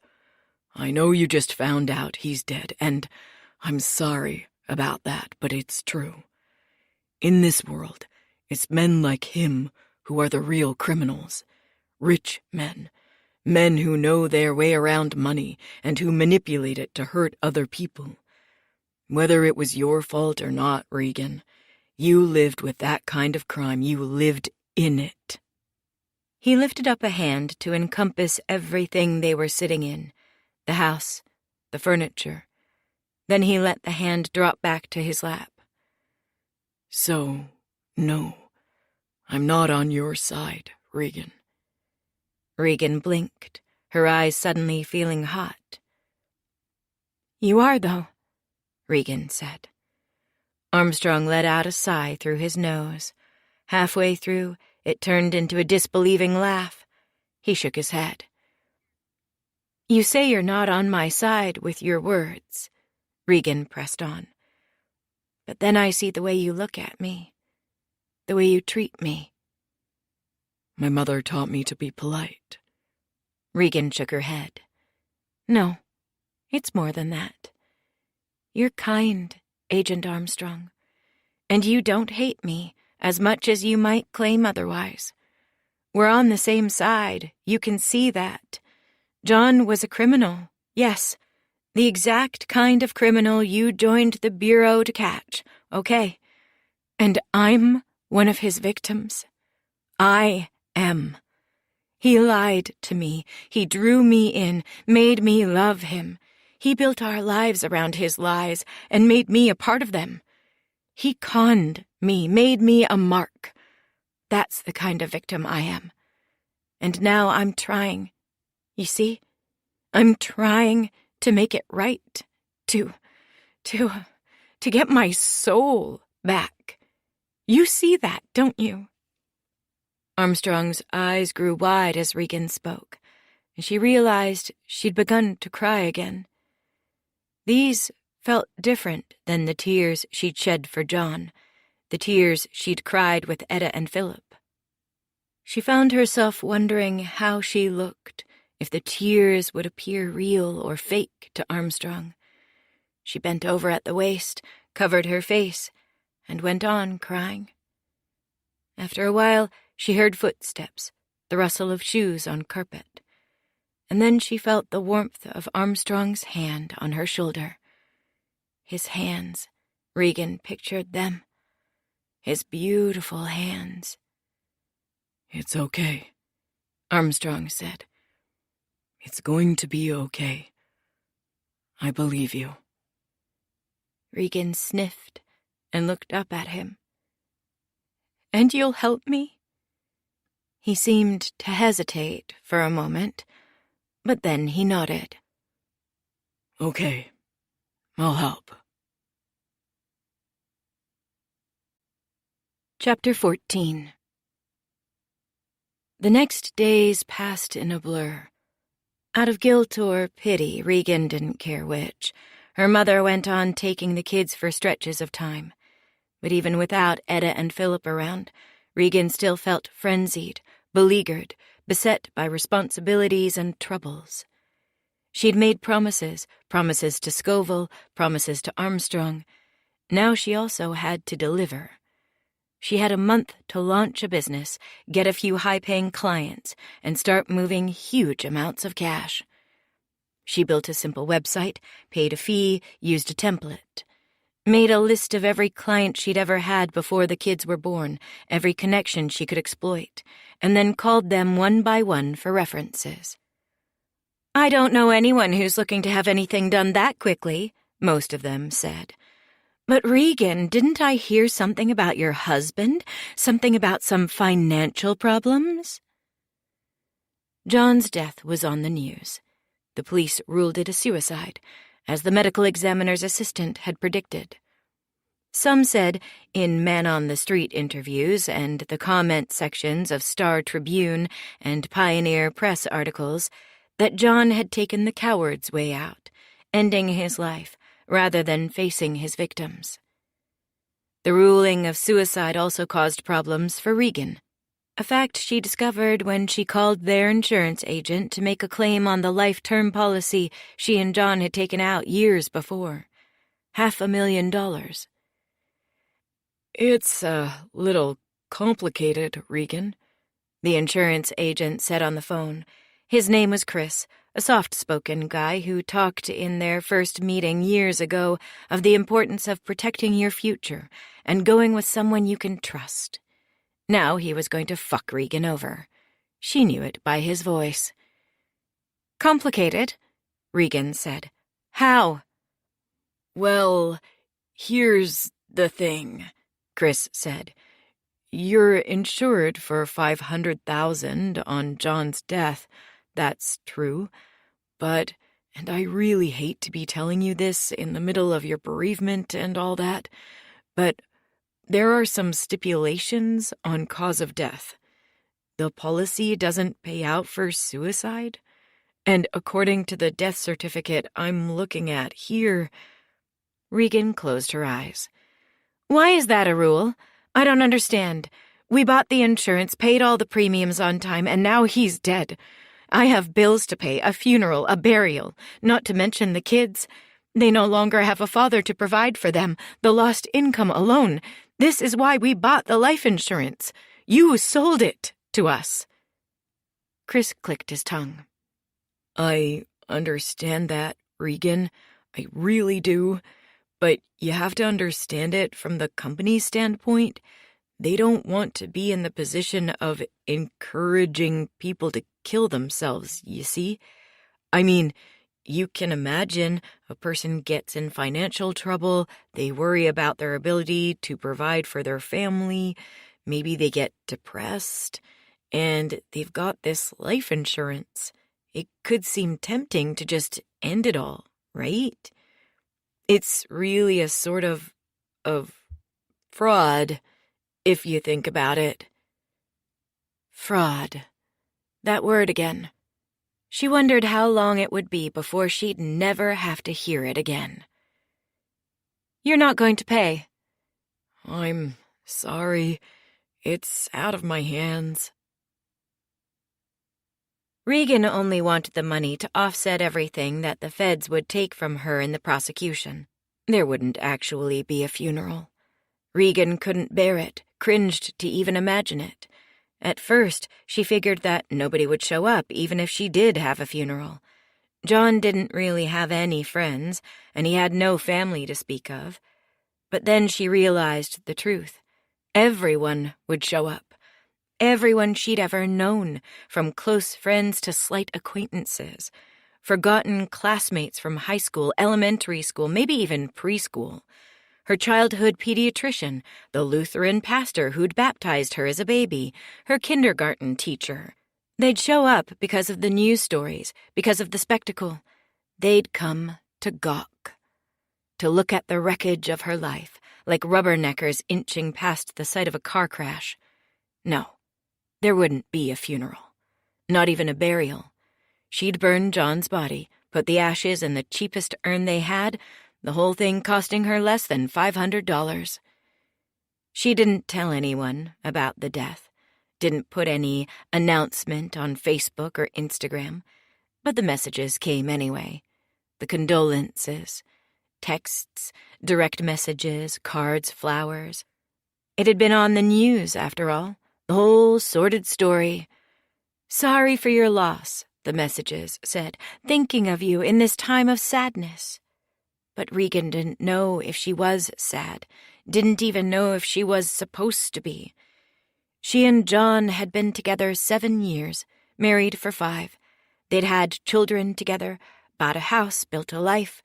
I know you just found out he's dead, and I'm sorry about that, but it's true. In this world, it's men like him who are the real criminals. Rich men. Men who know their way around money and who manipulate it to hurt other people. Whether it was your fault or not, Regan, you lived with that kind of crime. You lived in it. He lifted up a hand to encompass everything they were sitting in, the house, the furniture. Then he let the hand drop back to his lap. So, no, I'm not on your side, Regan. Regan blinked, her eyes suddenly feeling hot. You are, though, Regan said. Armstrong let out a sigh through his nose. Halfway through, it turned into a disbelieving laugh. He shook his head. You say you're not on my side with your words, Regan pressed on. But then I see the way you look at me, the way you treat me. My mother taught me to be polite. Regan shook her head. No, it's more than that. You're kind, Agent Armstrong. And you don't hate me as much as you might claim otherwise. We're on the same side, you can see that. John was a criminal, yes, the exact kind of criminal you joined the Bureau to catch, okay. And I'm one of his victims. I am. He lied to me. He drew me in, made me love him. He built our lives around his lies and made me a part of them. He conned me, made me a mark. That's the kind of victim I am. And now I'm trying. You see? I'm trying to make it right. To get my soul back. You see that, don't you? Armstrong's eyes grew wide as Regan spoke, and she realized she'd begun to cry again. These felt different than the tears she'd shed for John, the tears she'd cried with Etta and Philip. She found herself wondering how she looked, if the tears would appear real or fake to Armstrong. She bent over at the waist, covered her face, and went on crying. After a while, she heard footsteps, the rustle of shoes on carpet, and then she felt the warmth of Armstrong's hand on her shoulder. His hands, Regan pictured them. His beautiful hands. It's okay, Armstrong said. It's going to be okay. I believe you. Regan sniffed and looked up at him. And you'll help me? He seemed to hesitate for a moment, but then he nodded. Okay, I'll help. Chapter 14. The next days passed in a blur. Out of guilt or pity, Regan didn't care which, her mother went on taking the kids for stretches of time. But even without Etta and Philip around, Regan still felt frenzied, beleaguered, beset by responsibilities and troubles. She'd made promises to Scoville, promises to Armstrong. Now she also had to deliver. She had a month to launch a business, get a few high-paying clients, and start moving huge amounts of cash. She built a simple website, paid a fee, used a template. Made a list of every client she'd ever had before the kids were born, every connection she could exploit, and then called them one by one for references. "I don't know anyone who's looking to have anything done that quickly," most of them said. "But Regan, didn't I hear something about your husband? Something about some financial problems?" John's death was on the news. The police ruled it a suicide, as the medical examiner's assistant had predicted. Some said, in man-on-the-street interviews and the comment sections of Star Tribune and Pioneer Press articles, that John had taken the coward's way out, ending his life rather than facing his victims. The ruling of suicide also caused problems for Regan, a fact she discovered when she called their insurance agent to make a claim on the life-term policy she and John had taken out years before. $500,000. "It's a little complicated, Regan," the insurance agent said on the phone. His name was Chris, a soft-spoken guy who talked in their first meeting years ago of the importance of protecting your future and going with someone you can trust. Now he was going to fuck Regan over. She knew it by his voice. "Complicated?" Regan said. "How?" "Well, here's the thing," Chris said. "You're insured for $500,000 on John's death. That's true. But, and I really hate to be telling you this in the middle of your bereavement and all that, but there are some stipulations on cause of death. The policy doesn't pay out for suicide, and according to the death certificate I'm looking at here..." Regan closed her eyes. "Why is that a rule? I don't understand. We bought the insurance, paid all the premiums on time, and now he's dead. I have bills to pay, a funeral, a burial, not to mention the kids. They no longer have a father to provide for them, the lost income alone. This is why we bought the life insurance. You sold it to us." Chris clicked his tongue. "I understand that, Regan. I really do. But you have to understand it from the company's standpoint. They don't want to be in the position of encouraging people to kill themselves, you see? I mean, you can imagine a person gets in financial trouble, they worry about their ability to provide for their family, maybe they get depressed, and they've got this life insurance. It could seem tempting to just end it all, right? It's really a sort of fraud, if you think about it." Fraud. That word again. She wondered how long it would be before she'd never have to hear it again. "You're not going to pay." "I'm sorry. It's out of my hands." Regan only wanted the money to offset everything that the feds would take from her in the prosecution. There wouldn't actually be a funeral. Regan couldn't bear it, cringed to even imagine it. At first, she figured that nobody would show up even if she did have a funeral. John didn't really have any friends, and he had no family to speak of. But then she realized the truth. Everyone would show up. Everyone she'd ever known, from close friends to slight acquaintances, forgotten classmates from high school, elementary school, maybe even preschool, her childhood pediatrician, the Lutheran pastor who'd baptized her as a baby, her kindergarten teacher. They'd show up because of the news stories, because of the spectacle. They'd come to gawk, to look at the wreckage of her life, like rubberneckers inching past the site of a car crash. No. There wouldn't be a funeral, not even a burial. She'd burn John's body, put the ashes in the cheapest urn they had, the whole thing costing her less than $500. She didn't tell anyone about the death, didn't put any announcement on Facebook or Instagram, but the messages came anyway. The condolences, texts, direct messages, cards, flowers. It had been on the news, after all, the whole sordid story. "Sorry for your loss," the messages said, "thinking of you in this time of sadness." But Regan didn't know if she was sad, didn't even know if she was supposed to be. She and John had been together 7 years, married for 5. They'd had children together, bought a house, built a life.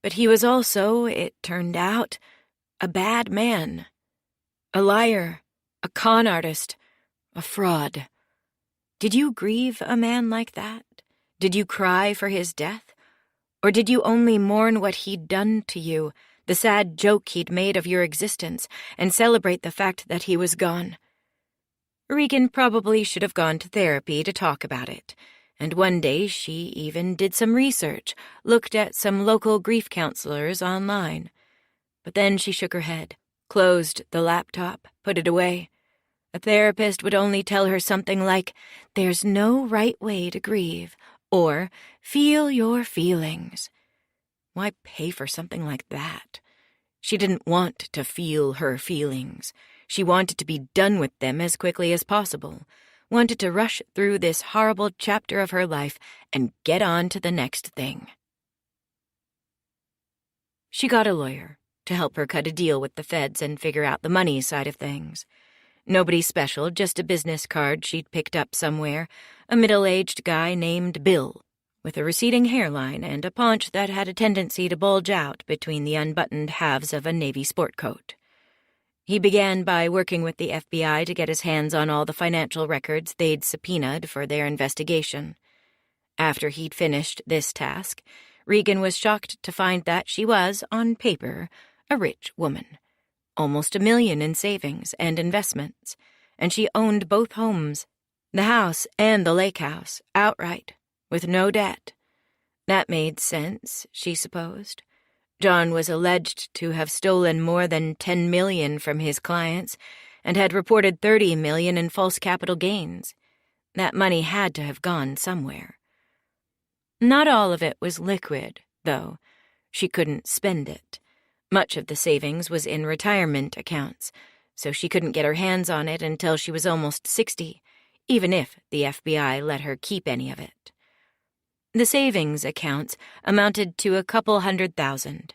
But he was also, it turned out, a bad man. A liar, a con artist, a fraud. Did you grieve a man like that? Did you cry for his death? Or did you only mourn what he'd done to you, the sad joke he'd made of your existence, and celebrate the fact that he was gone? Regan probably should have gone to therapy to talk about it, and one day she even did some research, looked at some local grief counselors online. But then she shook her head, closed the laptop, put it away. A therapist would only tell her something like, "There's no right way to grieve," or "Feel your feelings." Why pay for something like that? She didn't want to feel her feelings. She wanted to be done with them as quickly as possible, wanted to rush through this horrible chapter of her life and get on to the next thing. She got a lawyer to help her cut a deal with the feds and figure out the money side of things. Nobody special, just a business card she'd picked up somewhere, a middle-aged guy named Bill, with a receding hairline and a paunch that had a tendency to bulge out between the unbuttoned halves of a navy sport coat. He began by working with the FBI to get his hands on all the financial records they'd subpoenaed for their investigation. After he'd finished this task, Regan was shocked to find that she was, on paper, a rich woman. Almost $1 million in savings and investments, and she owned both homes, the house and the lake house, outright, with no debt. That made sense, she supposed. John was alleged to have stolen more than $10 million from his clients and had reported $30 million in false capital gains. That money had to have gone somewhere. Not all of it was liquid, though. She couldn't spend it. Much of the savings was in retirement accounts, so she couldn't get her hands on it until she was almost 60, even if the FBI let her keep any of it. The savings accounts amounted to a couple $100,000.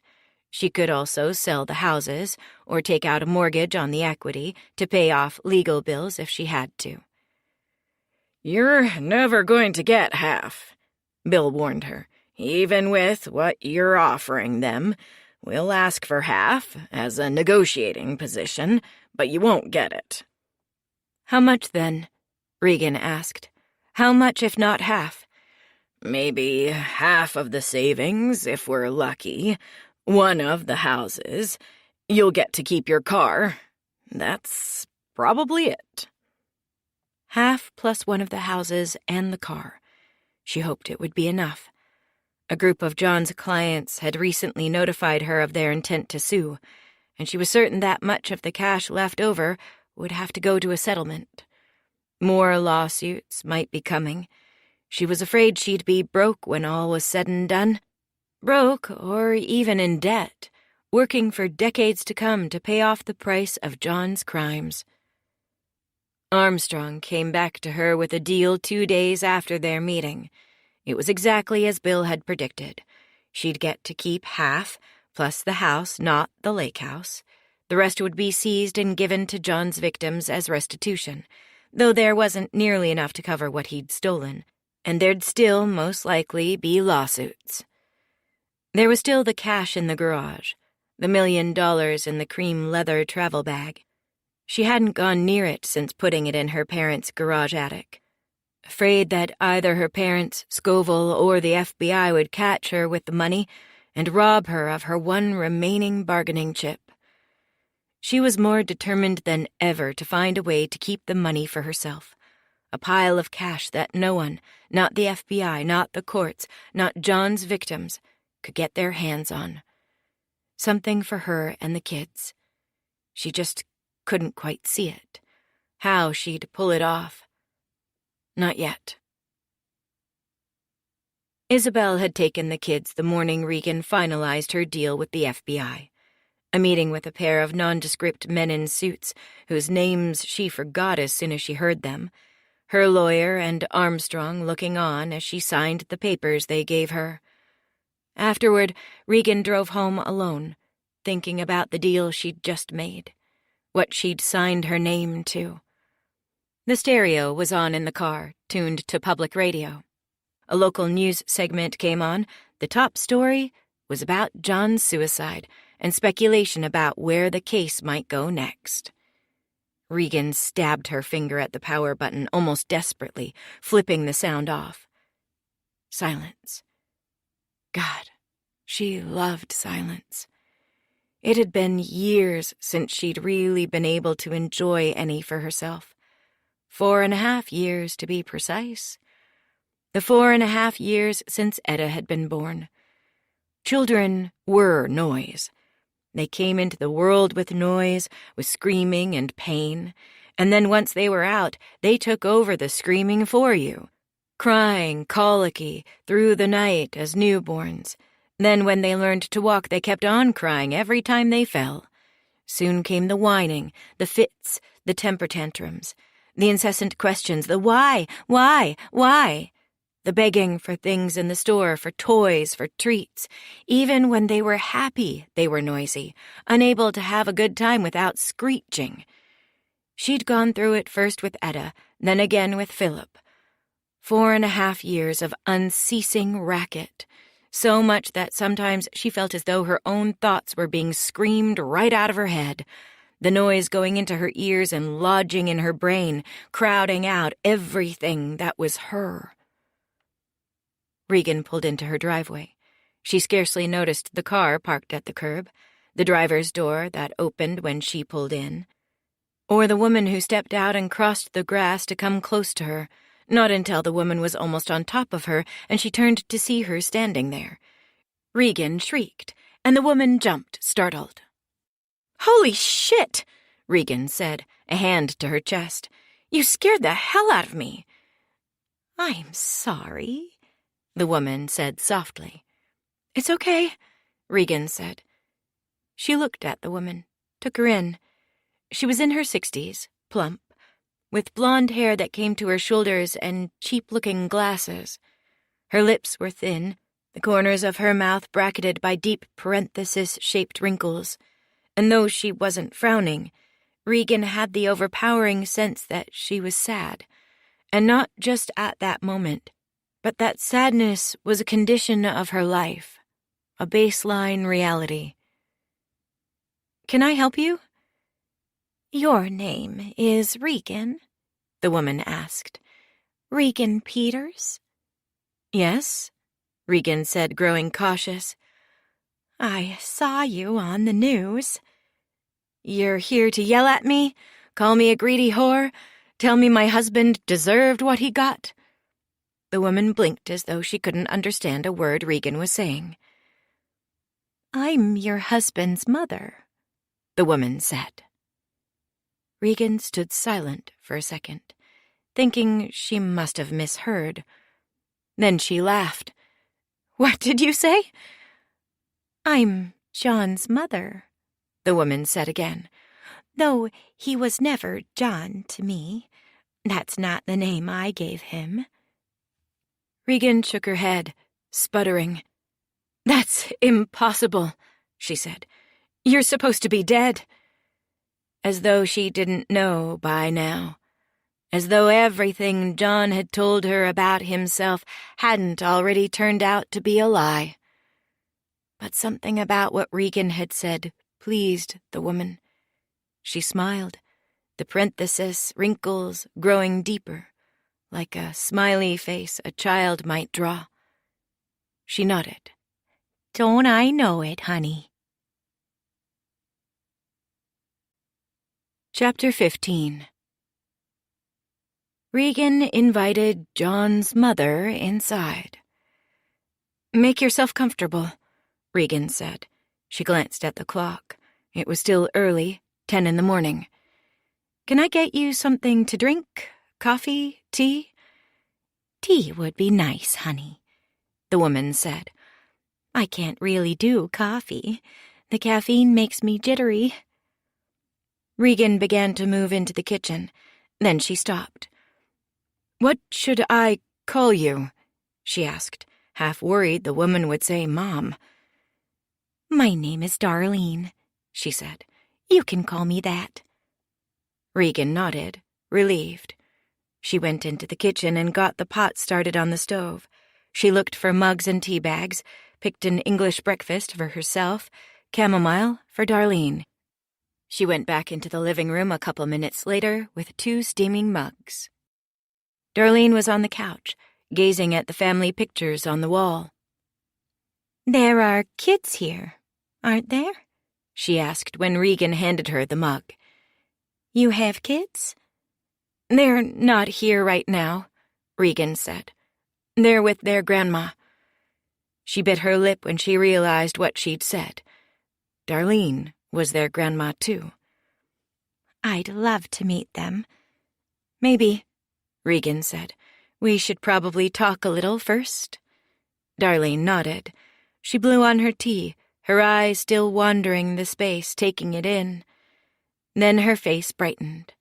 She could also sell the houses or take out a mortgage on the equity to pay off legal bills if she had to. "You're never going to get half," Bill warned her. "Even with what you're offering them, we'll ask for half as a negotiating position, but you won't get it." "How much, then?" Regan asked. "How much if not half?" "Maybe half of the savings, if we're lucky. One of the houses. You'll get to keep your car. That's probably it." Half plus one of the houses and the car. She hoped it would be enough. A group of John's clients had recently notified her of their intent to sue, and she was certain that much of the cash left over would have to go to a settlement. More lawsuits might be coming. She was afraid she'd be broke when all was said and done. Broke, or even in debt, working for decades to come to pay off the price of John's crimes. Armstrong came back to her with a deal 2 days after their meeting. It was exactly as Bill had predicted. She'd get to keep half, plus the house, not the lake house. The rest would be seized and given to John's victims as restitution, though there wasn't nearly enough to cover what he'd stolen, and there'd still most likely be lawsuits. There was still the cash in the garage, the $1 million in the cream leather travel bag. She hadn't gone near it since putting it in her parents' garage attic. Afraid that either her parents, Scoville, or the FBI would catch her with the money and rob her of her one remaining bargaining chip. She was more determined than ever to find a way to keep the money for herself. A pile of cash that no one, not the FBI, not the courts, not John's victims, could get their hands on. Something for her and the kids. She just couldn't quite see it. How she'd pull it off. Not yet. Isabel had taken the kids the morning Regan finalized her deal with the FBI. A meeting with a pair of nondescript men in suits, whose names she forgot as soon as she heard them. Her lawyer and Armstrong looking on as she signed the papers they gave her. Afterward, Regan drove home alone, thinking about the deal she'd just made, what she'd signed her name to. The stereo was on in the car, tuned to public radio. A local news segment came on. The top story was about John's suicide and speculation about where the case might go next. Regan stabbed her finger at the power button almost desperately, flipping the sound off. Silence. God, she loved silence. It had been years since she'd really been able to enjoy any for herself. 4.5 years, to be precise. The 4.5 years since Etta had been born. Children were noise. They came into the world with noise, with screaming and pain, and then once they were out, they took over the screaming for you, crying colicky through the night as newborns. Then when they learned to walk, they kept on crying every time they fell. Soon came the whining, the fits, the temper tantrums, the incessant questions, the why, the begging for things in the store, for toys, for treats. Even when they were happy, they were noisy, unable to have a good time without screeching. She'd gone through it first with Etta, then again with Philip. 4.5 years of unceasing racket, so much that sometimes she felt as though her own thoughts were being screamed right out of her head, the noise going into her ears and lodging in her brain, crowding out everything that was her. Regan pulled into her driveway. She scarcely noticed the car parked at the curb, the driver's door that opened when she pulled in, or the woman who stepped out and crossed the grass to come close to her, not until the woman was almost on top of her and she turned to see her standing there. Regan shrieked, and the woman jumped, startled. "Holy shit!" Regan said, a hand to her chest. "You scared the hell out of me." "I'm sorry," the woman said softly. "It's okay," Regan said. She looked at the woman, took her in. She was in her 60s, plump, with blonde hair that came to her shoulders and cheap-looking glasses. Her lips were thin, the corners of her mouth bracketed by deep parenthesis-shaped wrinkles. And though she wasn't frowning, Regan had the overpowering sense that she was sad, and not just at that moment, but that sadness was a condition of her life, a baseline reality. "Can I help you?" "Your name is Regan?" the woman asked. "Regan Peters?" "Yes," Regan said, growing cautious. "I saw you on the news." "You're here to yell at me? Call me a greedy whore? Tell me my husband deserved what he got?" The woman blinked as though she couldn't understand a word Regan was saying. "I'm your husband's mother," the woman said. Regan stood silent for a second, thinking she must have misheard. Then she laughed. "What did you say?" "I'm John's mother," the woman said again, "though he was never John to me. That's not the name I gave him." Regan shook her head, sputtering. "That's impossible," she said. "You're supposed to be dead." As though she didn't know by now. As though everything John had told her about himself hadn't already turned out to be a lie. But something about what Regan had said pleased the woman. She smiled, the parenthesis wrinkles growing deeper, like a smiley face a child might draw. She nodded. "Don't I know it, honey?" Chapter 15. Regan invited John's mother inside. "Make yourself comfortable," Regan said. She glanced at the clock. It was still early, 10 in the morning. "Can I get you something to drink? Coffee? Tea?" "Tea would be nice, honey," the woman said. "I can't really do coffee. The caffeine makes me jittery. Regan began to move into the kitchen. Then she stopped. "What should I call you?" she asked, half worried the woman would say Mom. My name is Darlene, she said. You can call me that. Regan nodded, relieved. She went into the kitchen and got the pot started on the stove. She looked for mugs and tea bags, picked an English breakfast for herself, chamomile for Darlene. She went back into the living room a couple minutes later with 2 steaming mugs. Darlene was on the couch, gazing at the family pictures on the wall. There are kids here, aren't there? She asked when Regan handed her the mug. You have kids? They're not here right now, Regan said. They're with their grandma. She bit her lip when she realized what she'd said. Darlene was their grandma, too. I'd love to meet them. Maybe, Regan said. We should probably talk a little first. Darlene nodded. She blew on her tea, her eyes still wandering the space, taking it in. Then her face brightened.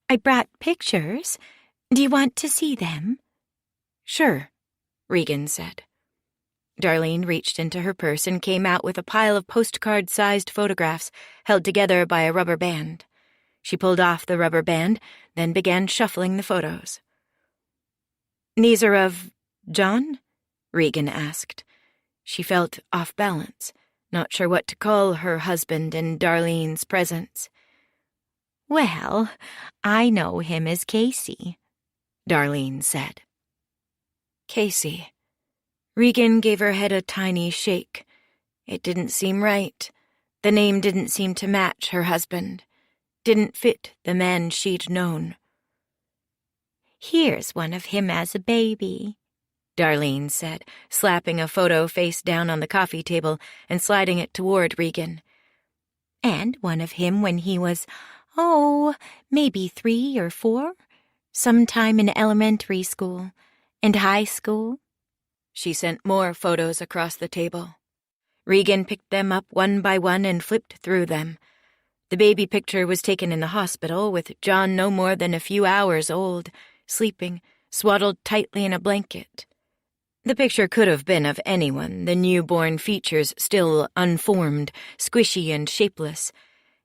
I brought pictures. Do you want to see them? Sure, Regan said. Darlene reached into her purse and came out with a pile of postcard-sized photographs held together by a rubber band. She pulled off the rubber band, then began shuffling the photos. These are of John? Regan asked. She felt off balance, not sure what to call her husband in Darlene's presence. Well, I know him as Casey, Darlene said. Casey. Regan gave her head a tiny shake. It didn't seem right. The name didn't seem to match her husband. Didn't fit the man she'd known. Here's one of him as a baby, Darlene said, slapping a photo face down on the coffee table and sliding it toward Regan. And one of him when he was, maybe 3 or 4, sometime in elementary school and high school. She sent more photos across the table. Regan picked them up one by one and flipped through them. The baby picture was taken in the hospital with John no more than a few hours old, sleeping, swaddled tightly in a blanket. The picture could have been of anyone, the newborn features still unformed, squishy and shapeless,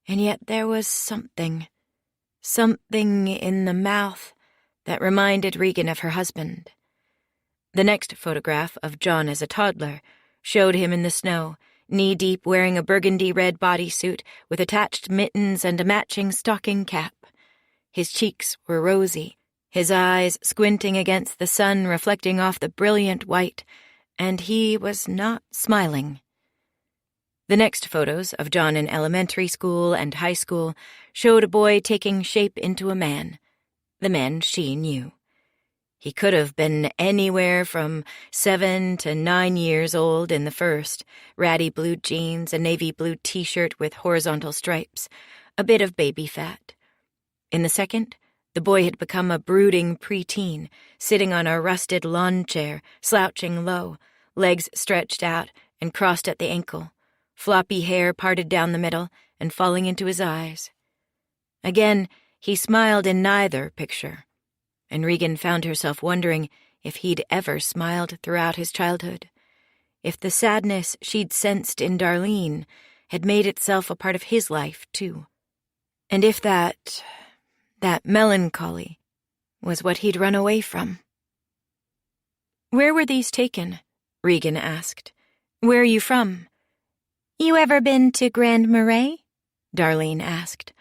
and yet there was something in the mouth that reminded Regan of her husband. The next photograph of John as a toddler showed him in the snow, knee-deep wearing a burgundy-red bodysuit with attached mittens and a matching stocking cap. His cheeks were rosy, his eyes squinting against the sun reflecting off the brilliant white, and he was not smiling. The next photos of John in elementary school and high school showed a boy taking shape into a man, the man she knew. He could have been anywhere from 7 to 9 years old in the first, ratty blue jeans, a navy blue t-shirt with horizontal stripes, a bit of baby fat. In the second, the boy had become a brooding preteen, sitting on a rusted lawn chair, slouching low, legs stretched out and crossed at the ankle, floppy hair parted down the middle and falling into his eyes. Again, he smiled in neither picture, and Regan found herself wondering if he'd ever smiled throughout his childhood, if the sadness she'd sensed in Darlene had made itself a part of his life, too, and if that melancholy was what he'd run away from. "Where were these taken?" Regan asked. "Where are you from?" You ever been to Grand Marais? Darlene asked.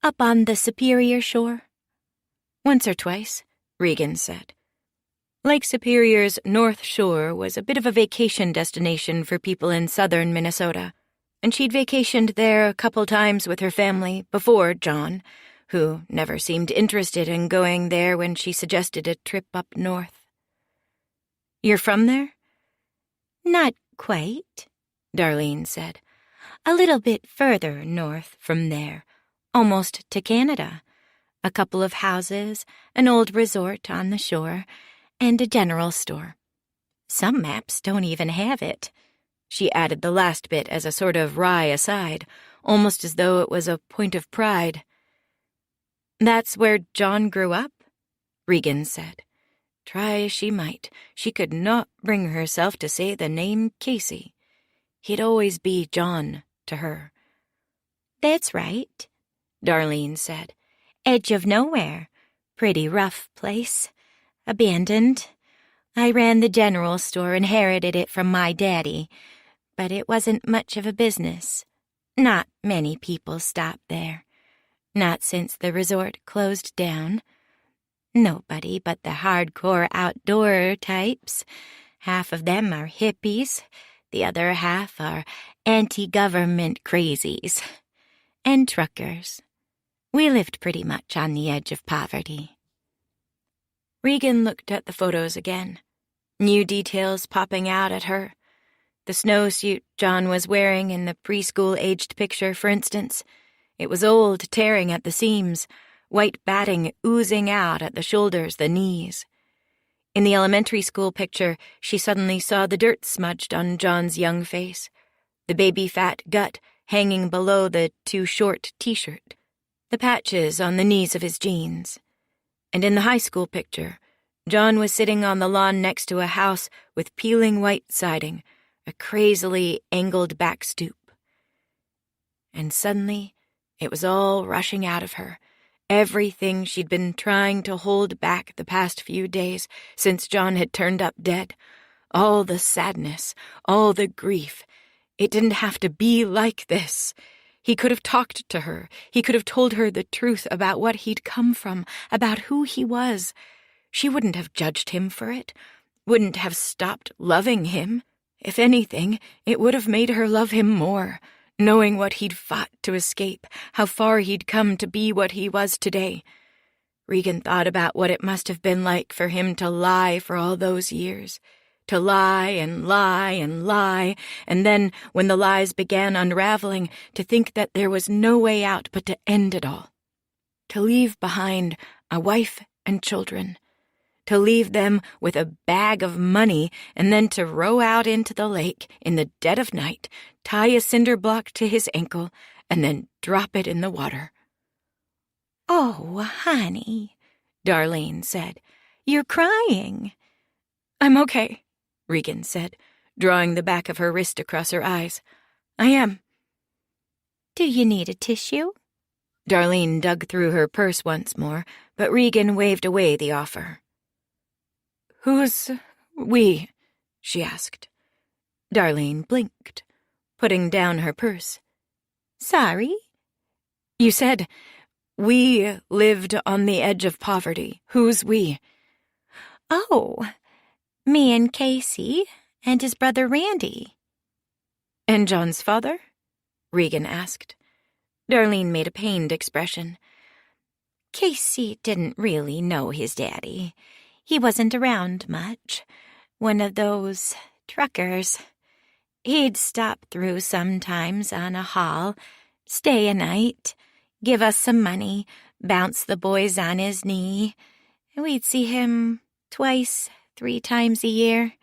Up on the Superior Shore? Once or twice, Regan said. Lake Superior's North Shore was a bit of a vacation destination for people in southern Minnesota, and she'd vacationed there a couple times with her family before John, who never seemed interested in going there when she suggested a trip up north. "You're from there?" Not quite, Darlene said. A little bit further north from there, almost to Canada. A couple of houses, an old resort on the shore, and a general store. Some maps don't even have it. She added the last bit as a sort of wry aside, almost as though it was a point of pride. "That's where John grew up?" Regan said. Try as she might, she could not bring herself to say the name Casey. He'd always be John to her. "That's right," Darlene said. "Edge of nowhere. Pretty rough place. Abandoned. I ran the general store, inherited it from my daddy, but it wasn't much of a business. Not many people stopped there. Not since the resort closed down. Nobody but the hardcore outdoor types. Half of them are hippies. The other half are anti-government crazies. And truckers. We lived pretty much on the edge of poverty." Regan looked at the photos again, new details popping out at her. The snowsuit John was wearing in the preschool-aged picture, for instance. It was old, tearing at the seams, white batting oozing out at the shoulders, the knees. In the elementary school picture, she suddenly saw the dirt smudged on John's young face, the baby fat gut hanging below the too-short t-shirt, the patches on the knees of his jeans. And in the high school picture, John was sitting on the lawn next to a house with peeling white siding, a crazily angled back stoop. And suddenly, it was all rushing out of her, everything she'd been trying to hold back the past few days since John had turned up dead, all the sadness, all the grief. It didn't have to be like this. He could have talked to her. He could have told her the truth about what he'd come from, about who he was. She wouldn't have judged him for it, wouldn't have stopped loving him. If anything, it would have made her love him more, knowing what he'd fought to escape, how far he'd come to be what he was today. Regan thought about what it must have been like for him to lie for all those years, to lie and lie and lie, and then, when the lies began unraveling, to think that there was no way out but to end it all. To leave behind a wife and children. To leave them with a bag of money and then to row out into the lake in the dead of night, tie a cinder block to his ankle, and then drop it in the water. "Oh, honey," Darlene said. "You're crying." "I'm okay," Regan said, drawing the back of her wrist across her eyes. "I am." "Do you need a tissue?" Darlene dug through her purse once more, but Regan waved away the offer. "Who's we?" she asked. Darlene blinked, putting down her purse. "Sorry?" "You said we lived on the edge of poverty. Who's we?" "Oh, me and Casey and his brother Randy." "And John's father?" Regan asked. Darlene made a pained expression. "Casey didn't really know his daddy. He wasn't around much. One of those truckers. He'd stop through sometimes on a haul, stay a night, give us some money, bounce the boys on his knee. We'd see him 2, 3 times a year.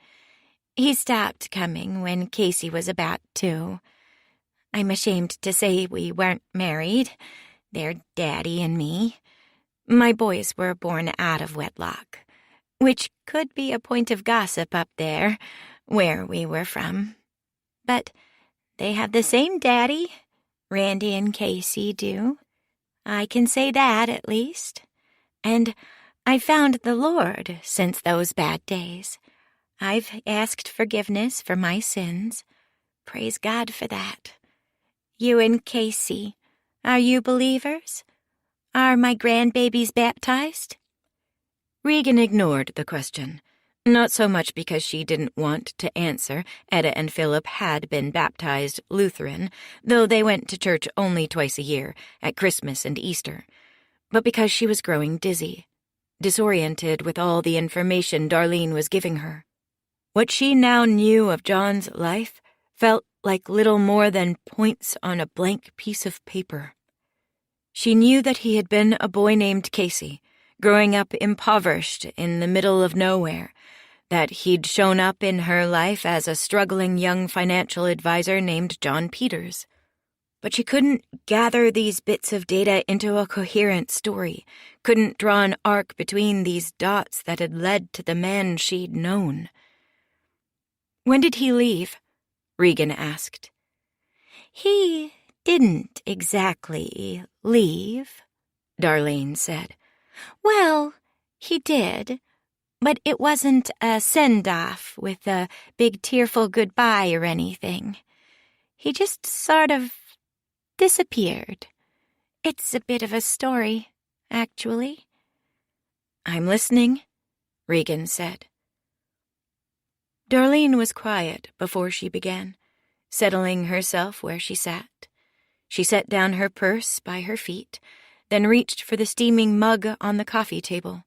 He stopped coming when Casey was about 2. I'm ashamed to say we weren't married, their daddy and me. My boys were born out of wedlock, which could be a point of gossip up there, where we were from. But they have the same daddy, Randy and Casey do. I can say that, at least. And I've found the Lord since those bad days. I've asked forgiveness for my sins. Praise God for that. You and Casey, are you believers? Are my grandbabies baptized?" Regan ignored the question, not so much because she didn't want to answer. Etta and Philip had been baptized Lutheran, though they went to church only twice a year, at Christmas and Easter, but because she was growing dizzy, disoriented with all the information Darlene was giving her. What she now knew of John's life felt like little more than points on a blank piece of paper. She knew that he had been a boy named Casey, growing up impoverished in the middle of nowhere, that he'd shown up in her life as a struggling young financial advisor named John Peters. But she couldn't gather these bits of data into a coherent story, couldn't draw an arc between these dots that had led to the man she'd known. "When did he leave?" Regan asked. "He didn't exactly leave," Darlene said. "Well, he did, but it wasn't a send-off with a big tearful goodbye or anything. He just sort of disappeared. It's a bit of a story, actually." "I'm listening," Regan said. Darlene was quiet before she began, settling herself where she sat. She set down her purse by her feet, then reached for the steaming mug on the coffee table.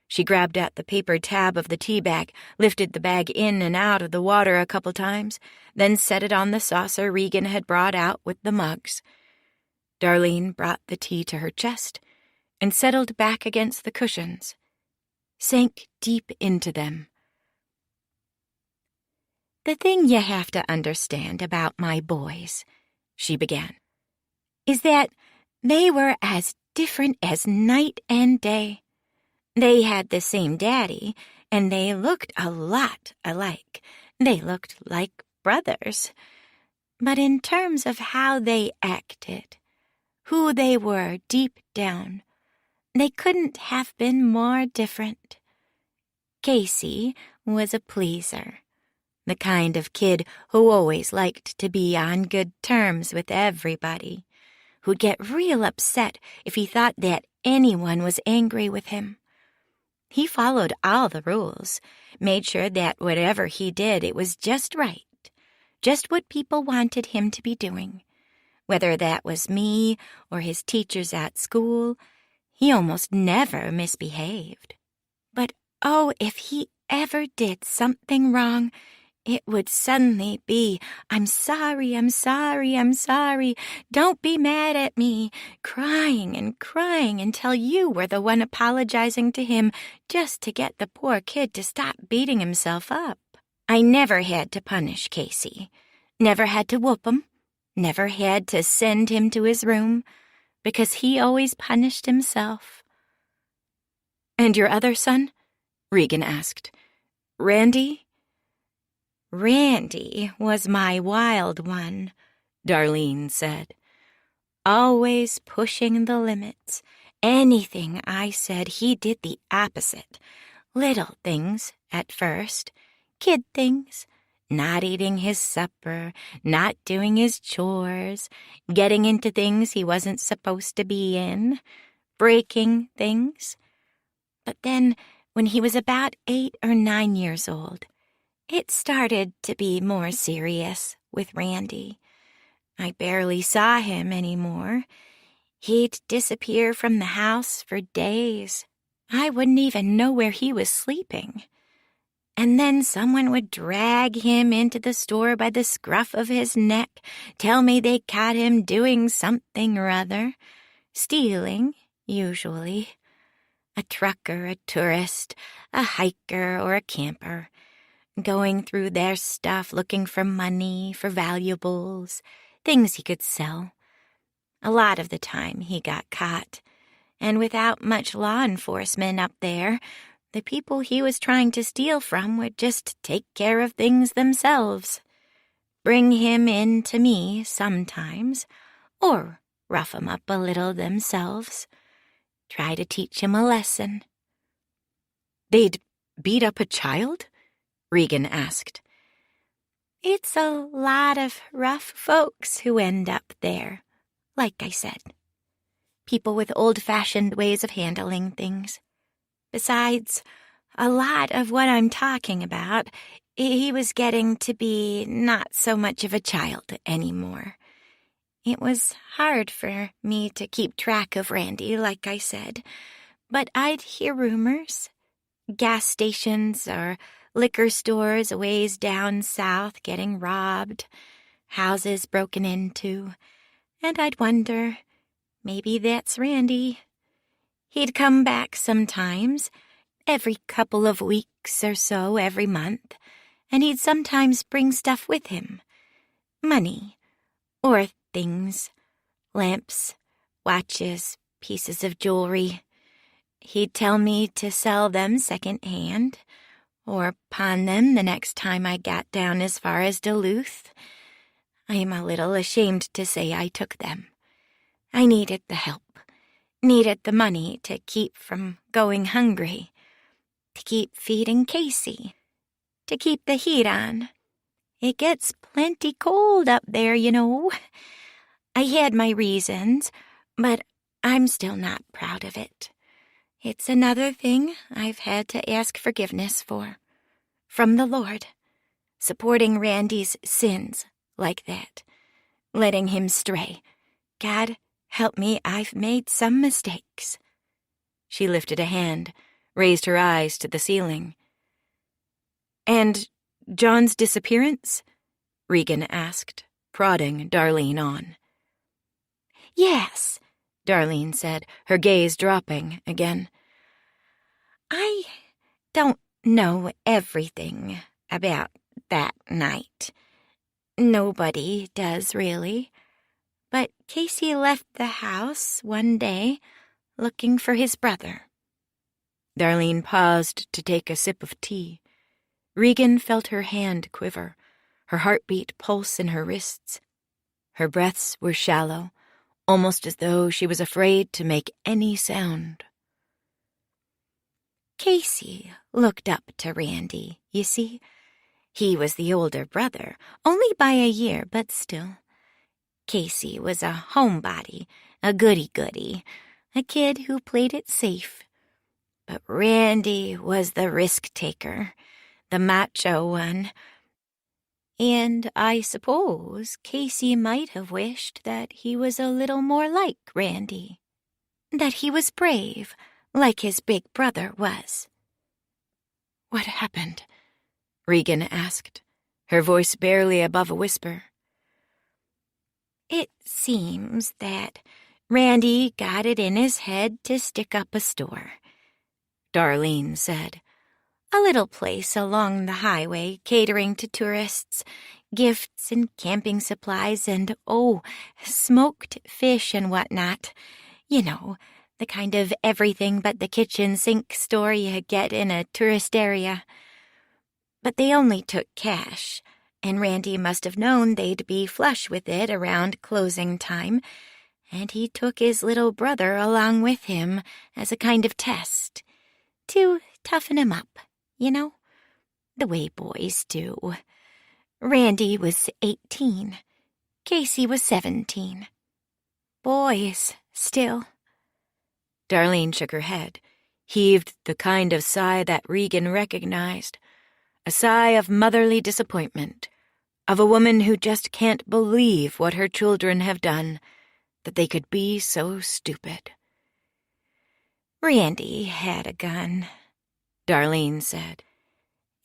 She grabbed at the paper tab of the tea bag, lifted the bag in and out of the water a couple times, then set it on the saucer Regan had brought out with the mugs. Darlene brought the tea to her chest and settled back against the cushions, sank deep into them. "The thing you have to understand about my boys," she began, "is that they were as different as night and day. They had the same daddy, and they looked a lot alike. They looked like brothers. But in terms of how they acted, who they were deep down, they couldn't have been more different. Casey was a pleaser, the kind of kid who always liked to be on good terms with everybody, who'd get real upset if he thought that anyone was angry with him. He followed all the rules, made sure that whatever he did, it was just right, just what people wanted him to be doing. Whether that was me or his teachers at school, he almost never misbehaved. But oh, if he ever did something wrong, it would suddenly be, I'm sorry, I'm sorry, I'm sorry, don't be mad at me," crying and crying until you were the one apologizing to him just to get the poor kid to stop beating himself up. I never had to punish Casey, never had to whoop him, never had to send him to his room, because he always punished himself. "And your other son?" Regan asked. "Randy?" "Randy was my wild one," Darlene said. "Always pushing the limits. Anything I said, he did the opposite. Little things at first, kid things, not eating his supper, not doing his chores, getting into things he wasn't supposed to be in, breaking things. But then, when he was about 8 or 9 years old, it started to be more serious with Randy. I barely saw him anymore. He'd disappear from the house for days. I wouldn't even know where he was sleeping. And then someone would drag him into the store by the scruff of his neck, tell me they caught him doing something or other, stealing, usually. A trucker, a tourist, a hiker, or a camper, going through their stuff looking for money, for valuables, things he could sell. A lot of the time he got caught, and without much law enforcement up there, the people he was trying to steal from would just take care of things themselves. Bring him in to me sometimes, or rough him up a little themselves. Try to teach him a lesson." "They'd beat up a child?" Regan asked. "It's a lot of rough folks who end up there, like I said. People with old-fashioned ways of handling things. Besides, a lot of what I'm talking about, he was getting to be not so much of a child anymore. It was hard for me to keep track of Randy, like I said, but I'd hear rumors. Gas stations or liquor stores a ways down south getting robbed, houses broken into, and I'd wonder, maybe that's Randy. He'd come back sometimes, every couple of weeks or so every month, and he'd sometimes bring stuff with him. Money, or things, lamps, watches, pieces of jewelry. He'd tell me to sell them second-hand, or pawn them the next time I got down as far as Duluth. I am a little ashamed to say I took them. I needed the help, needed the money to keep from going hungry, to keep feeding Casey, to keep the heat on. It gets plenty cold up there, you know. I had my reasons, but I'm still not proud of it. It's another thing I've had to ask forgiveness for. From the Lord. Supporting Randy's sins like that. Letting him stray. God, help me, I've made some mistakes. She lifted a hand, raised her eyes to the ceiling. And John's disappearance? Regan asked, prodding Darlene on. Yes, Darlene said, her gaze dropping again. I don't know everything about that night. Nobody does, really. But Casey left the house one day looking for his brother. Darlene paused to take a sip of tea. Regan felt her hand quiver, her heartbeat pulse in her wrists. Her breaths were shallow, almost as though she was afraid to make any sound. Casey looked up to Randy, you see. He was the older brother, only by a year, but still. Casey was a homebody, a goody-goody, a kid who played it safe. But Randy was the risk-taker, the macho one. And I suppose Casey might have wished that he was a little more like Randy. That he was brave, like his big brother was. What happened? Regan asked, her voice barely above a whisper. It seems that Randy got it in his head to stick up a store, Darlene said. A little place along the highway catering to tourists, gifts and camping supplies and, smoked fish and whatnot. You know, the kind of everything but the kitchen sink store you get in a tourist area. But they only took cash, and Randy must have known they'd be flush with it around closing time, and he took his little brother along with him as a kind of test, to toughen him up, you know, the way boys do. Randy was 18. Casey was 17. Boys, still. Darlene shook her head, heaved the kind of sigh that Regan recognized, a sigh of motherly disappointment, of a woman who just can't believe what her children have done, that they could be so stupid. Randy had a gun, Darlene said.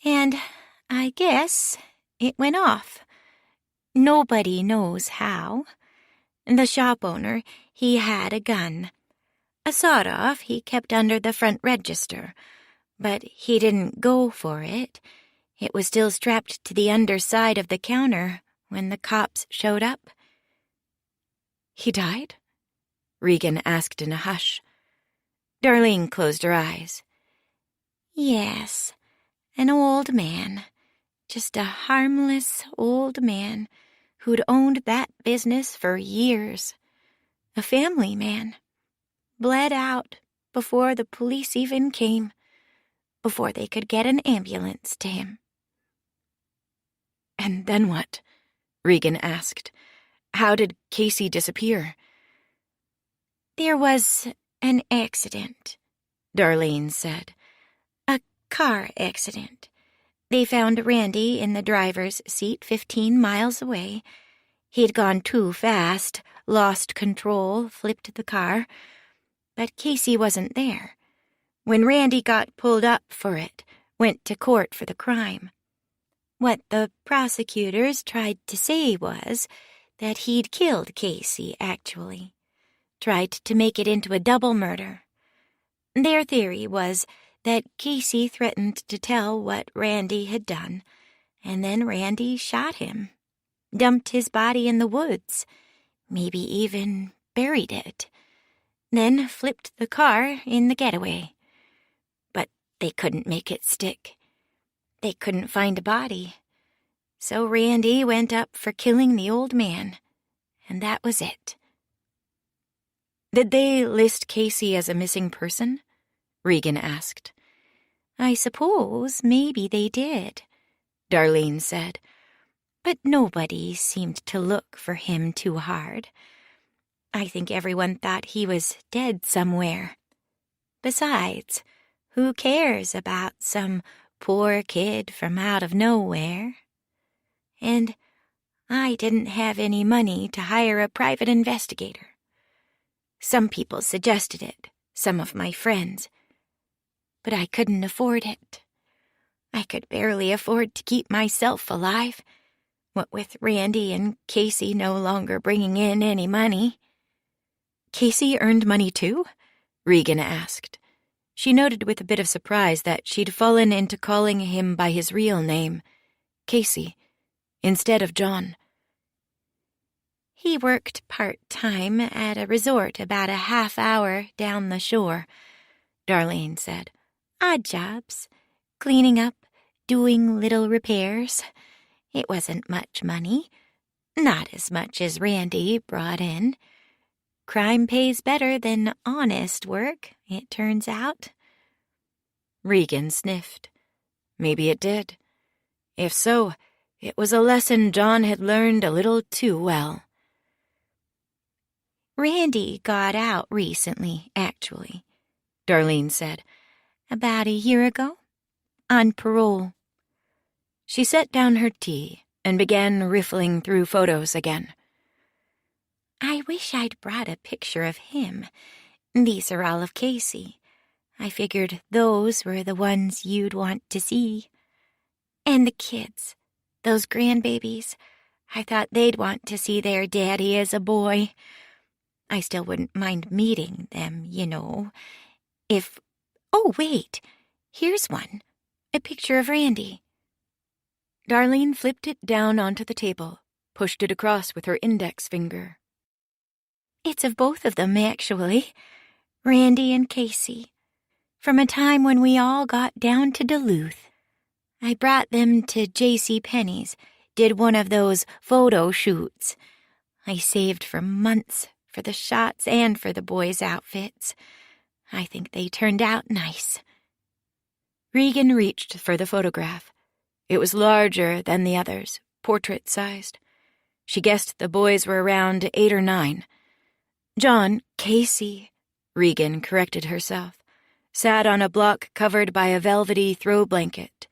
And I guess it went off. Nobody knows how. The shop owner, he had a gun. A sawed-off he kept under the front register, but he didn't go for it. It was still strapped to the underside of the counter when the cops showed up. He died? Regan asked in a hush. Darlene closed her eyes. Yes, an old man. Just a harmless old man who'd owned that business for years. A family man. Bled out before the police even came, before they could get an ambulance to him. And then what? Regan asked. How did Casey disappear? There was an accident, Darlene said. A car accident. They found Randy in the driver's seat 15 miles away. He'd gone too fast, lost control, flipped the car. But Casey wasn't there. When Randy got pulled up for it, went to court for the crime. What the prosecutors tried to say was that he'd killed Casey, actually. Tried to make it into a double murder. Their theory was that Casey threatened to tell what Randy had done, and then Randy shot him, dumped his body in the woods, maybe even buried it, then flipped the car in the getaway. But they couldn't make it stick. They couldn't find a body. So Randy went up for killing the old man, and that was it. Did they list Casey as a missing person? Regan asked. I suppose maybe they did, Darlene said. but nobody seemed to look for him too hard. I think everyone thought he was dead somewhere. Besides, who cares about some poor kid from out of nowhere? And I didn't have any money to hire a private investigator. Some people suggested it, some of my friends, but I couldn't afford it. I could barely afford to keep myself alive, what with Randy and Casey no longer bringing in any money. Casey earned money too? Regan asked. She noted with a bit of surprise that she'd fallen into calling him by his real name, Casey, instead of John. He worked part-time at a resort about a half-hour down the shore, Darlene said. Odd jobs, cleaning up, doing little repairs. It wasn't much money, not as much as Randy brought in. Crime pays better than honest work, it turns out. Regan sniffed. Maybe it did. If so, it was a lesson John had learned a little too well. Randy got out recently, actually, Darlene said. About a year ago, on parole. She set down her tea and began riffling through photos again. I wish I'd brought a picture of him. These are all of Casey. I figured those were the ones you'd want to see. And the kids, those grandbabies, I thought they'd want to see their daddy as a boy. I still wouldn't mind meeting them, you know. Oh, wait, here's one. A picture of Randy. Darlene flipped it down onto the table, pushed it across with her index finger. It's of both of them, actually. Randy and Casey. From a time when we all got down to Duluth. I brought them to J.C. Penney's, did one of those photo shoots. I saved for months for the shots and for the boys' outfits. I think they turned out nice. Regan reached for the photograph. It was larger than the others, portrait-sized. She guessed the boys were around 8 or 9. Casey, Regan corrected herself, sat on a block covered by a velvety throw blanket.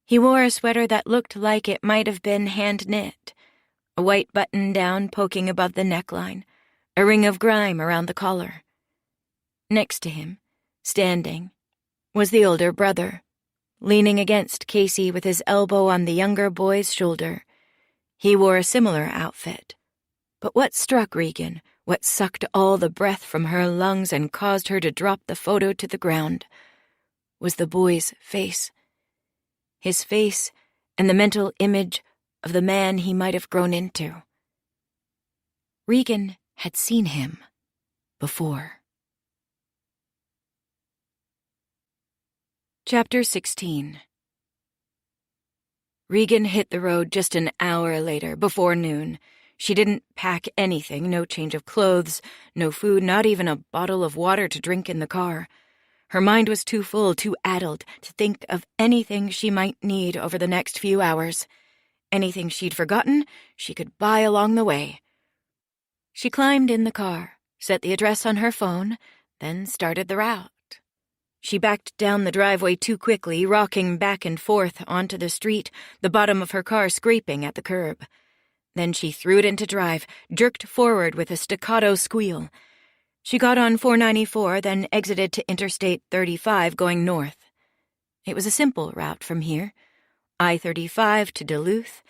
He wore a sweater that looked like it might have been hand-knit, a white button-down poking above the neckline, a ring of grime around the collar. Next to him, standing, was the older brother, leaning against Casey with his elbow on the younger boy's shoulder. He wore a similar outfit. But what struck Regan, what sucked all the breath from her lungs and caused her to drop the photo to the ground, was the boy's face. His face and the mental image of the man he might have grown into. Regan had seen him before. Chapter 16. Regan hit the road just an hour later, before noon. She didn't pack anything, no change of clothes, no food, not even a bottle of water to drink in the car. Her mind was too full, too addled, to think of anything she might need over the next few hours. Anything she'd forgotten, she could buy along the way. She climbed in the car, set the address on her phone, then started the route. She backed down the driveway too quickly, rocking back and forth onto the street, the bottom of her car scraping at the curb. Then she threw it into drive, jerked forward with a staccato squeal. She got on 494, then exited to Interstate 35 going north. It was a simple route from here. I-35 to Duluth,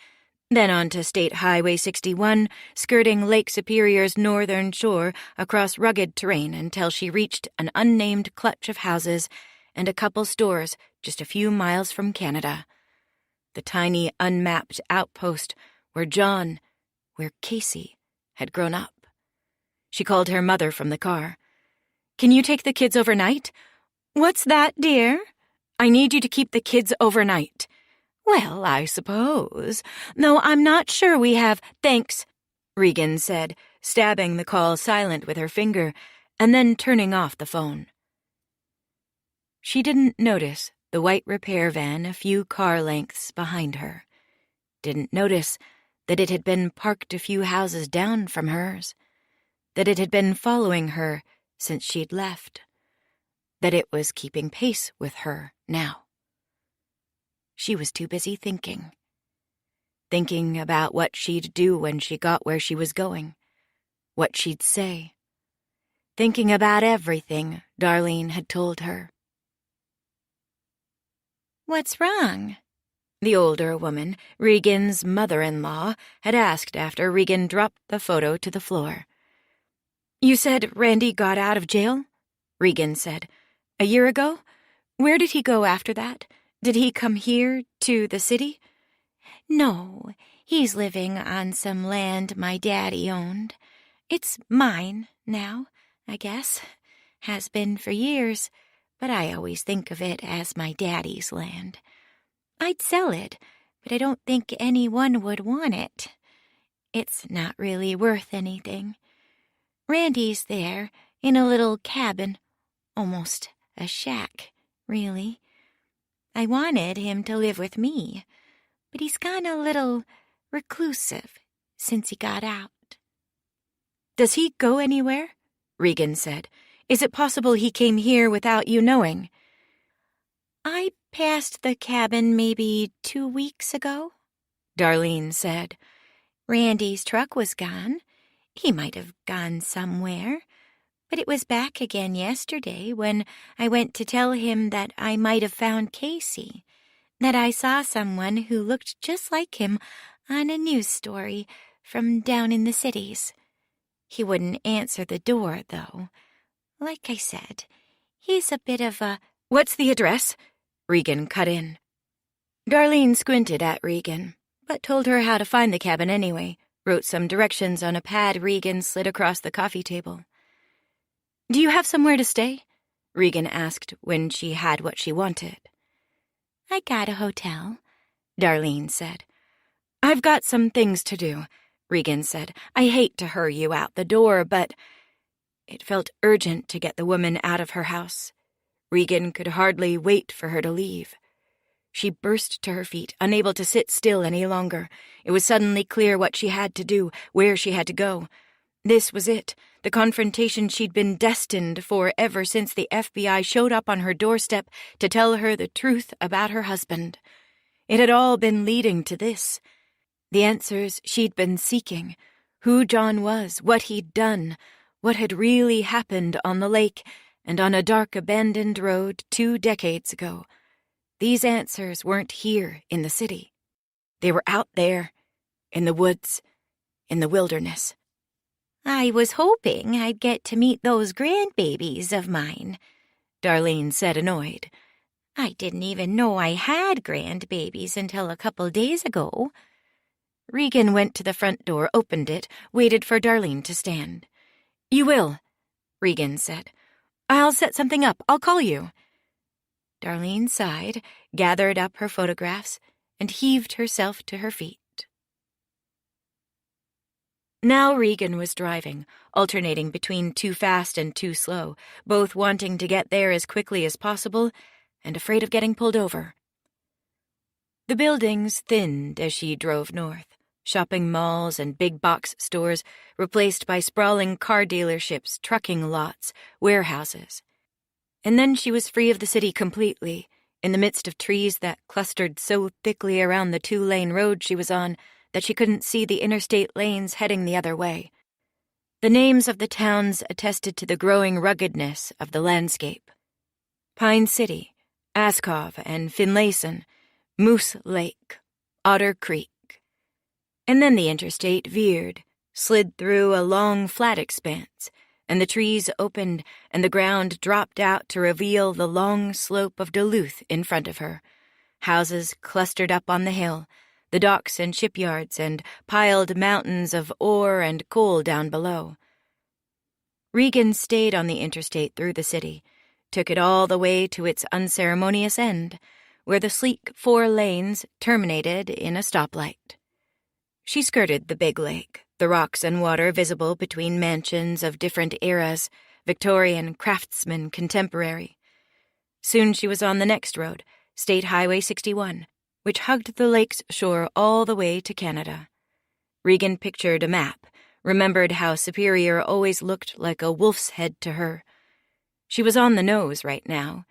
then on to State Highway 61, skirting Lake Superior's northern shore across rugged terrain until she reached an unnamed clutch of houses and a couple stores just a few miles from Canada. The tiny, unmapped outpost where Casey, had grown up. She called her mother from the car. "Can you take the kids overnight?" "What's that, dear?" "I need you to keep the kids overnight." "Well, I suppose. Though I'm not sure we have—" "Thanks," Regan said, stabbing the call silent with her finger and then turning off the phone. She didn't notice the white repair van a few car lengths behind her. Didn't notice that it had been parked a few houses down from hers. That it had been following her since she'd left. That it was keeping pace with her now. She was too busy thinking. Thinking about what she'd do when she got where she was going. What she'd say. Thinking about everything Darlene had told her. "What's wrong?" the older woman, Regan's mother-in-law, had asked after Regan dropped the photo to the floor. "You said Randy got out of jail?" Regan said. "A year ago? Where did he go after that? Did he come here to the city?" "No, he's living on some land my daddy owned. It's mine now, I guess. Has been for years, but I always think of it as my daddy's land. I'd sell it, but I don't think anyone would want it. It's not really worth anything. Randy's there in a little cabin, almost a shack, really. I wanted him to live with me, but he's gone a little reclusive since he got out." "Does he go anywhere?" Regan said. "Is it possible he came here without you knowing?" "I passed the cabin maybe 2 weeks ago," Darlene said. "Randy's truck was gone. He might have gone somewhere, but it was back again yesterday when I went to tell him that I might have found Casey, that I saw someone who looked just like him on a news story from down in the cities. He wouldn't answer the door, though. Like I said, he's a bit of a—" "What's the address?" Regan cut in. Darlene squinted at Regan, but told her how to find the cabin anyway, wrote some directions on a pad Regan slid across the coffee table. "Do you have somewhere to stay?" Regan asked when she had what she wanted. "I got a hotel," Darlene said. "I've got some things to do," Regan said. "I hate to hurry you out the door, but—" It felt urgent to get the woman out of her house. Regan could hardly wait for her to leave. She burst to her feet, unable to sit still any longer. It was suddenly clear what she had to do, where she had to go. This was it, the confrontation she'd been destined for ever since the FBI showed up on her doorstep to tell her the truth about her husband. It had all been leading to this. The answers she'd been seeking, who John was, what he'd done, what had really happened on the lake and on a dark abandoned road 2 decades ago. These answers weren't here in the city. They were out there, in the woods, in the wilderness. "I was hoping I'd get to meet those grandbabies of mine," Darlene said, annoyed. "I didn't even know I had grandbabies until a couple days ago." Regan went to the front door, opened it, waited for Darlene to stand. "You will," Regan said. "I'll set something up. I'll call you." Darlene sighed, gathered up her photographs, and heaved herself to her feet. Now Regan was driving, alternating between too fast and too slow, both wanting to get there as quickly as possible and afraid of getting pulled over. The buildings thinned as she drove north, shopping malls and big box stores replaced by sprawling car dealerships, trucking lots, warehouses. And then she was free of the city completely, in the midst of trees that clustered so thickly around the 2-lane road she was on that she couldn't see the interstate lanes heading the other way. The names of the towns attested to the growing ruggedness of the landscape. Pine City, Askov and Finlayson, Moose Lake, Otter Creek. And then the interstate veered, slid through a long flat expanse, and the trees opened, and the ground dropped out to reveal the long slope of Duluth in front of her. Houses clustered up on the hill, the docks and shipyards, and piled mountains of ore and coal down below. Regan stayed on the interstate through the city, took it all the way to its unceremonious end, where the sleek 4 lanes terminated in a stoplight. She skirted the big lake, the rocks and water visible between mansions of different eras, Victorian, craftsman, contemporary. Soon she was on the next road, State Highway 61, which hugged the lake's shore all the way to Canada. Regan pictured a map, remembered how Superior always looked like a wolf's head to her. She was on the nose right now.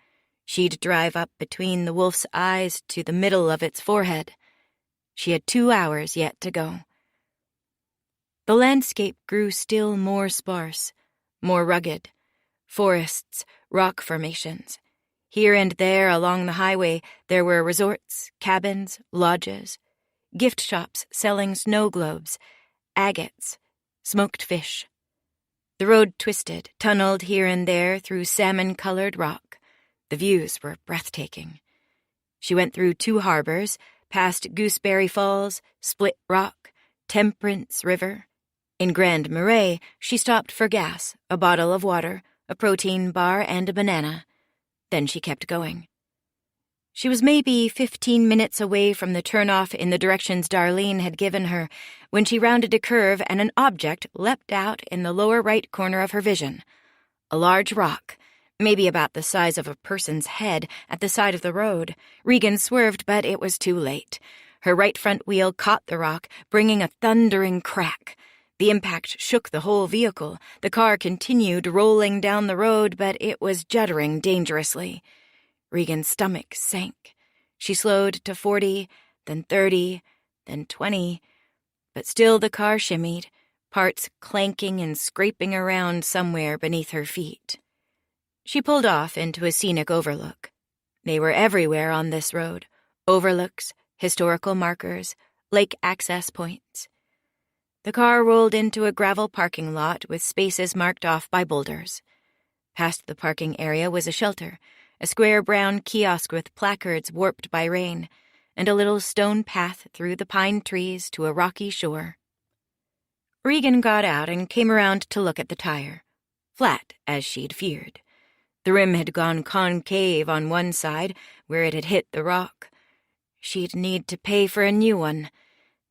She'd drive up between the wolf's eyes to the middle of its forehead. She had 2 hours yet to go. The landscape grew still more sparse, more rugged. Forests, rock formations. Here and there along the highway there were resorts, cabins, lodges, gift shops selling snow globes, agates, smoked fish. The road twisted, tunneled here and there through salmon-colored rock. The views were breathtaking. She went through 2 harbors, past Gooseberry Falls, Split Rock, Temperance River. In Grand Marais, she stopped for gas, a bottle of water, a protein bar, and a banana. Then she kept going. She was maybe 15 minutes away from the turnoff in the directions Darlene had given her when she rounded a curve and an object leapt out in the lower right corner of her vision. A large rock, maybe about the size of a person's head, at the side of the road. Regan swerved, but it was too late. Her right front wheel caught the rock, bringing a thundering crack. The impact shook the whole vehicle. The car continued rolling down the road, but it was juddering dangerously. Regan's stomach sank. She slowed to 40, then 30, then 20, but still the car shimmied, parts clanking and scraping around somewhere beneath her feet. She pulled off into a scenic overlook. They were everywhere on this road. Overlooks, historical markers, lake access points. The car rolled into a gravel parking lot with spaces marked off by boulders. Past the parking area was a shelter, a square brown kiosk with placards warped by rain, and a little stone path through the pine trees to a rocky shore. Regan got out and came around to look at the tire. Flat, as she'd feared. The rim had gone concave on one side, where it had hit the rock. She'd need to pay for a new one.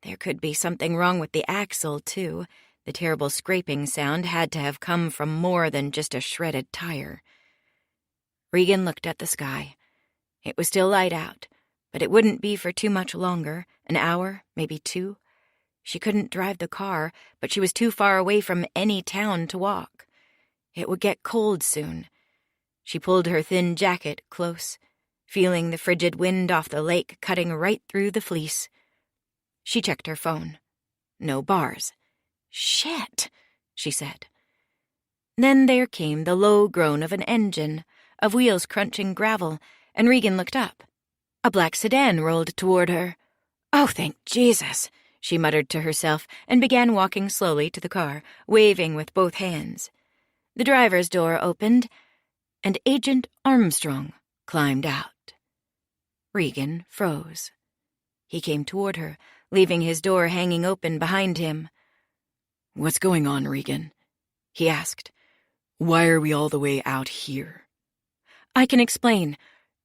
There could be something wrong with the axle, too. The terrible scraping sound had to have come from more than just a shredded tire. Regan looked at the sky. It was still light out, but it wouldn't be for too much longer, an hour, maybe 2. She couldn't drive the car, but she was too far away from any town to walk. It would get cold soon. She pulled her thin jacket close, feeling the frigid wind off the lake cutting right through the fleece. She checked her phone. No bars. "Shit," she said. Then there came the low groan of an engine, of wheels crunching gravel, and Regan looked up. A black sedan rolled toward her. "Oh, thank Jesus," she muttered to herself and began walking slowly to the car, waving with both hands. The driver's door opened, and Agent Armstrong climbed out. Regan froze. He came toward her, leaving his door hanging open behind him. "What's going on, Regan?" he asked. "Why are we all the way out here?" "I can explain."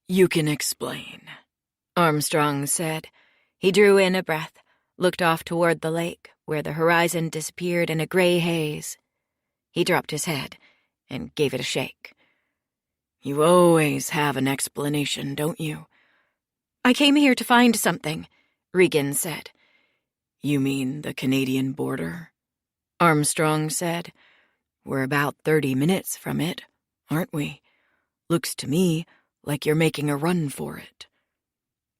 "You can explain," Armstrong said. He drew in a breath, looked off toward the lake, where the horizon disappeared in a gray haze. He dropped his head and gave it a shake. "You always have an explanation, don't you?" "I came here to find something," Regan said. "You mean the Canadian border?" Armstrong said. "We're about 30 minutes from it, aren't we? Looks to me like you're making a run for it."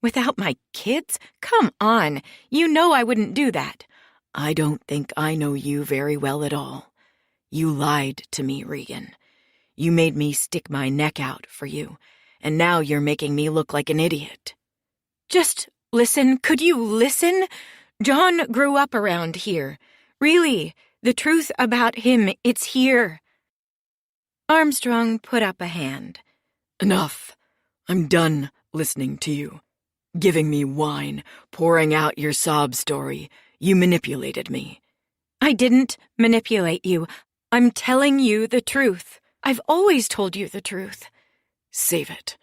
"Without my kids? Come on. You know I wouldn't do that." "I don't think I know you very well at all. You lied to me, Regan. You made me stick my neck out for you, and now you're making me look like an idiot." "Just listen. Could you listen? John grew up around here. Really, the truth about him, it's here." Armstrong put up a hand. Enough. I'm done listening to you. Giving me wine, pouring out your sob story. You manipulated me. I didn't manipulate you. I'm telling you the truth. I've always told you the truth. Save it.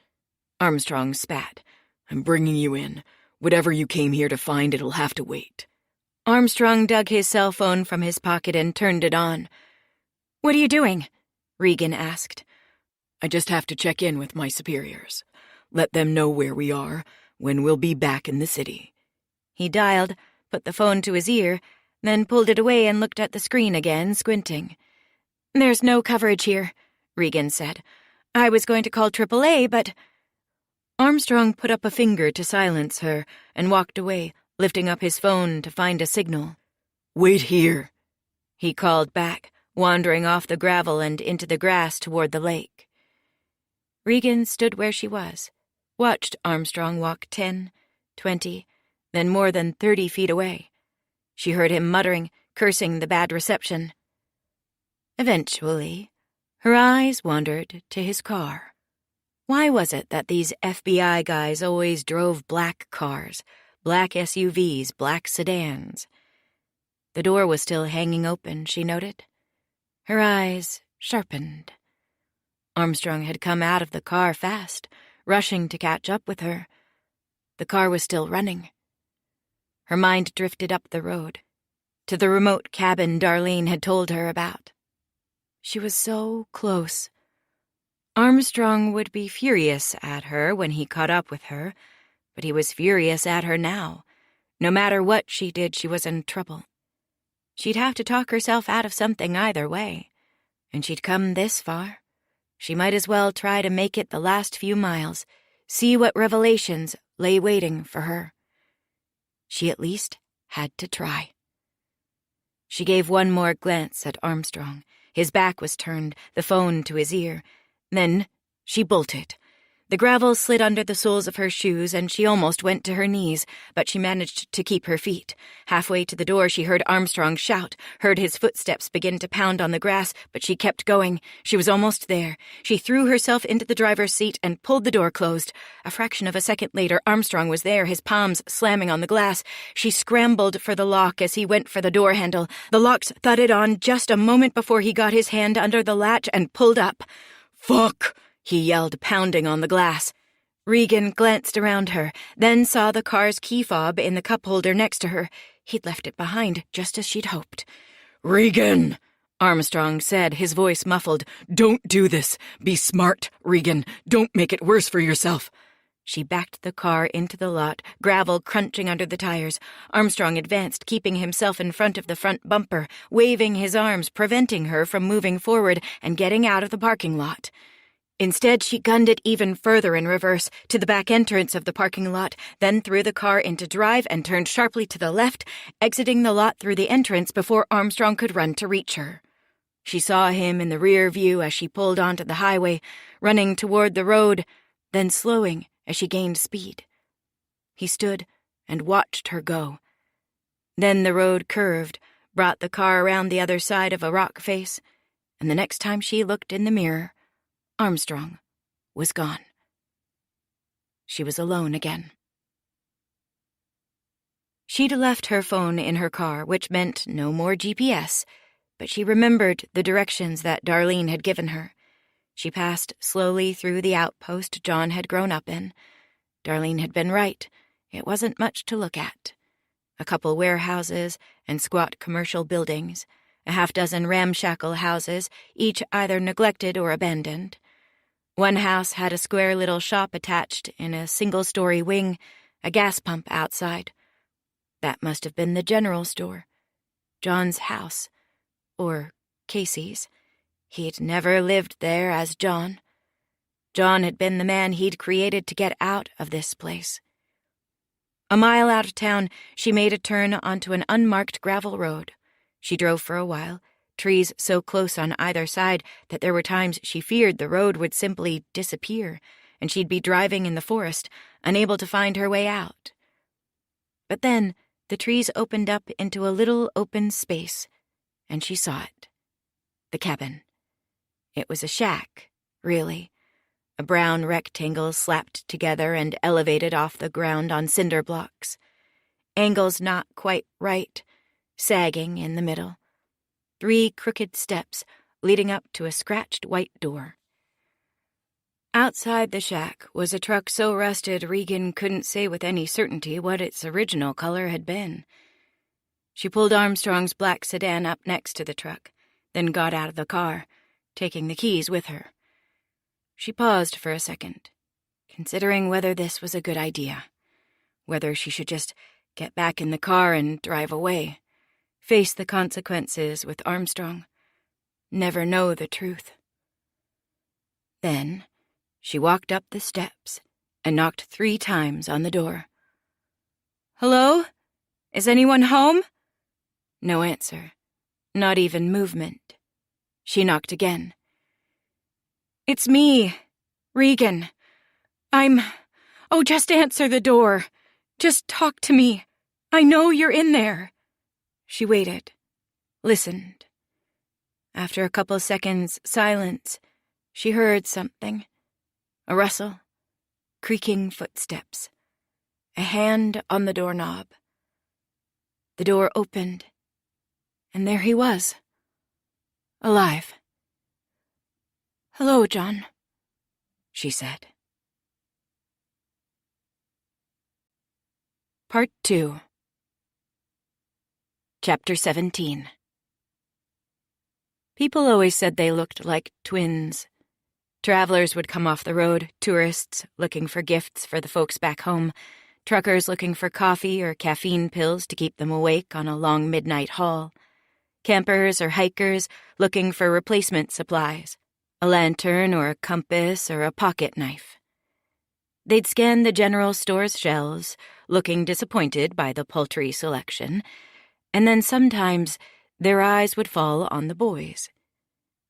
Armstrong spat. I'm bringing you in. Whatever you came here to find, it'll have to wait. Armstrong dug his cell phone from his pocket and turned it on. What are you doing? Regan asked. I just have to check in with my superiors. Let them know where we are, when we'll be back in the city. He dialed, put the phone to his ear, then pulled it away and looked at the screen again, squinting. There's no coverage here, Regan said. I was going to call AAA, but... Armstrong put up a finger to silence her and walked away, lifting up his phone to find a signal. Wait here, he called back, wandering off the gravel and into the grass toward the lake. Regan stood where she was, watched Armstrong walk 10, 20, then more than 30 feet away. She heard him muttering, cursing the bad reception. Eventually, her eyes wandered to his car. Why was it that these FBI guys always drove black cars, black SUVs, black sedans? The door was still hanging open, she noted. Her eyes sharpened. Armstrong had come out of the car fast, rushing to catch up with her. The car was still running. Her mind drifted up the road, to the remote cabin Darlene had told her about. She was so close. Armstrong would be furious at her when he caught up with her, but he was furious at her now. No matter what she did, she was in trouble. She'd have to talk herself out of something either way, and she'd come this far. She might as well try to make it the last few miles, see what revelations lay waiting for her. She at least had to try. She gave one more glance at Armstrong. His back was turned, the phone to his ear. Then she bolted. The gravel slid under the soles of her shoes, and she almost went to her knees, but she managed to keep her feet. Halfway to the door, she heard Armstrong shout, heard his footsteps begin to pound on the grass, but she kept going. She was almost there. She threw herself into the driver's seat and pulled the door closed. A fraction of a second later, Armstrong was there, his palms slamming on the glass. She scrambled for the lock as he went for the door handle. The locks thudded on just a moment before he got his hand under the latch and pulled up. "Fuck!" he yelled, pounding on the glass. Regan glanced around her, then saw the car's key fob in the cup holder next to her. He'd left it behind, just as she'd hoped. "Regan!" Armstrong said, his voice muffled. "Don't do this. Be smart, Regan. Don't make it worse for yourself." She backed the car into the lot, gravel crunching under the tires. Armstrong advanced, keeping himself in front of the front bumper, waving his arms, preventing her from moving forward and getting out of the parking lot. Instead, she gunned it even further in reverse, to the back entrance of the parking lot, then threw the car into drive and turned sharply to the left, exiting the lot through the entrance before Armstrong could run to reach her. She saw him in the rear view as she pulled onto the highway, running toward the road, then slowing as she gained speed. He stood and watched her go. Then the road curved, brought the car around the other side of a rock face, and the next time she looked in the mirror, Armstrong was gone. She was alone again. She'd left her phone in her car, which meant no more GPS, but she remembered the directions that Darlene had given her. She passed slowly through the outpost John had grown up in. Darlene had been right. It wasn't much to look at. A couple warehouses and squat commercial buildings, a half-dozen ramshackle houses, each either neglected or abandoned. One house had a square little shop attached in a single-story wing, a gas pump outside. That must have been the general store. John's house. Or Casey's. He'd never lived there as John. John had been the man he'd created to get out of this place. A mile out of town, she made a turn onto an unmarked gravel road. She drove for a while, trees so close on either side that there were times she feared the road would simply disappear, and she'd be driving in the forest, unable to find her way out. But then the trees opened up into a little open space, and she saw it. The cabin. It was a shack, really. A brown rectangle slapped together and elevated off the ground on cinder blocks. Angles not quite right, sagging in the middle. 3 crooked steps leading up to a scratched white door. Outside the shack was a truck so rusted Regan couldn't say with any certainty what its original color had been. She pulled Armstrong's black sedan up next to the truck, then got out of the car, taking the keys with her. She paused for a second, considering whether this was a good idea, whether she should just get back in the car and drive away, face the consequences with Armstrong, never know the truth. Then she walked up the steps and knocked 3 times on the door. "Hello? Is anyone home?" No answer, not even movement. She knocked again. "It's me, Regan. Oh, just answer the door. Just talk to me. I know you're in there." She waited, listened. After a couple seconds' silence, she heard something. A rustle, creaking footsteps, a hand on the doorknob. The door opened, and there he was, alive. "Hello, John," she said. Part 2. Chapter 17. People always said they looked like twins. Travelers would come off the road, tourists looking for gifts for the folks back home, truckers looking for coffee or caffeine pills to keep them awake on a long midnight haul, campers or hikers looking for replacement supplies, a lantern or a compass or a pocket knife. They'd scan the general store's shelves, looking disappointed by the paltry selection, and then sometimes their eyes would fall on the boys,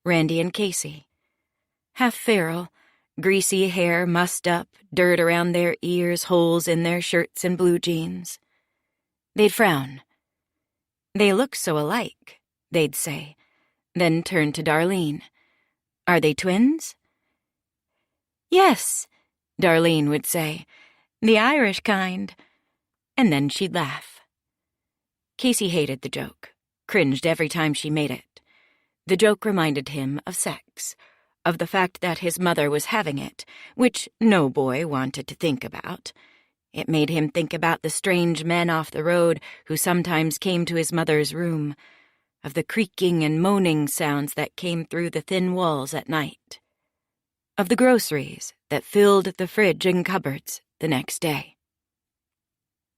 Randy and Casey. Half feral, greasy hair mussed up, dirt around their ears, holes in their shirts and blue jeans. They'd frown. "They look so alike," they'd say, then turn to Darlene. "Are they twins?" "Yes," Darlene would say, "the Irish kind." And then she'd laugh. Casey hated the joke, cringed every time she made it. The joke reminded him of sex, of the fact that his mother was having it, which no boy wanted to think about. It made him think about the strange men off the road who sometimes came to his mother's room, of the creaking and moaning sounds that came through the thin walls at night, of the groceries that filled the fridge and cupboards the next day.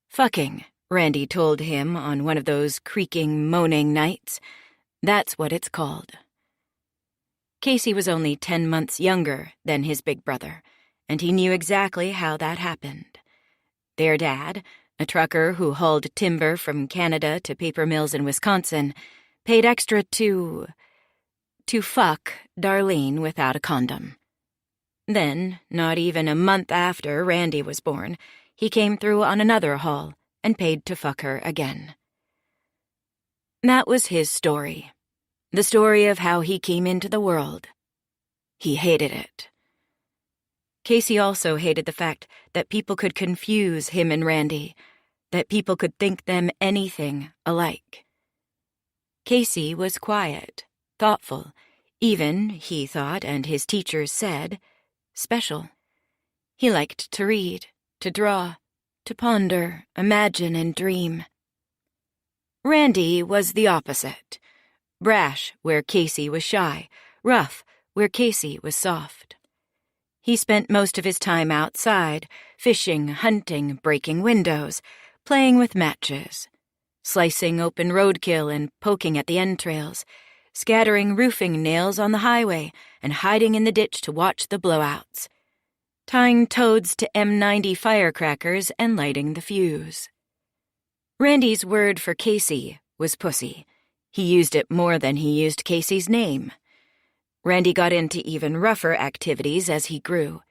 Fucking, Randy told him on one of those creaking, moaning nights. That's what it's called. Casey was only 10 months younger than his big brother, and he knew exactly how that happened. Their dad, a trucker who hauled timber from Canada to paper mills in Wisconsin, paid extra to fuck Darlene without a condom. Then, not even a month after Randy was born, he came through on another haul and paid to fuck her again. That was his story. The story of how he came into the world. He hated it. Casey also hated the fact that people could confuse him and Randy, that people could think them anything alike. Casey was quiet, thoughtful, even, he thought and his teachers said, special. He liked to read, to draw, to ponder, imagine, and dream. Randy was the opposite. Brash where Casey was shy, rough where Casey was soft. He spent most of his time outside, fishing, hunting, breaking windows, playing with matches, slicing open roadkill and poking at the entrails, scattering roofing nails on the highway and hiding in the ditch to watch the blowouts, tying toads to M90 firecrackers and lighting the fuse. Randy's word for Casey was pussy. He used it more than he used Casey's name. Randy got into even rougher activities as he grew,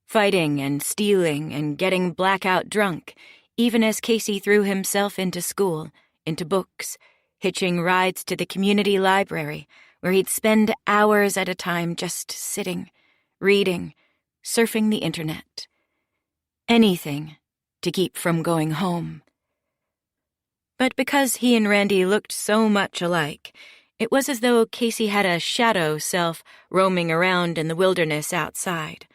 fighting and stealing and getting blackout drunk, even as Casey threw himself into school, into books, hitching rides to the community library, where he'd spend hours at a time just sitting, reading, surfing the internet. Anything to keep from going home. But because he and Randy looked so much alike, it was as though Casey had a shadow self roaming around in the wilderness outside,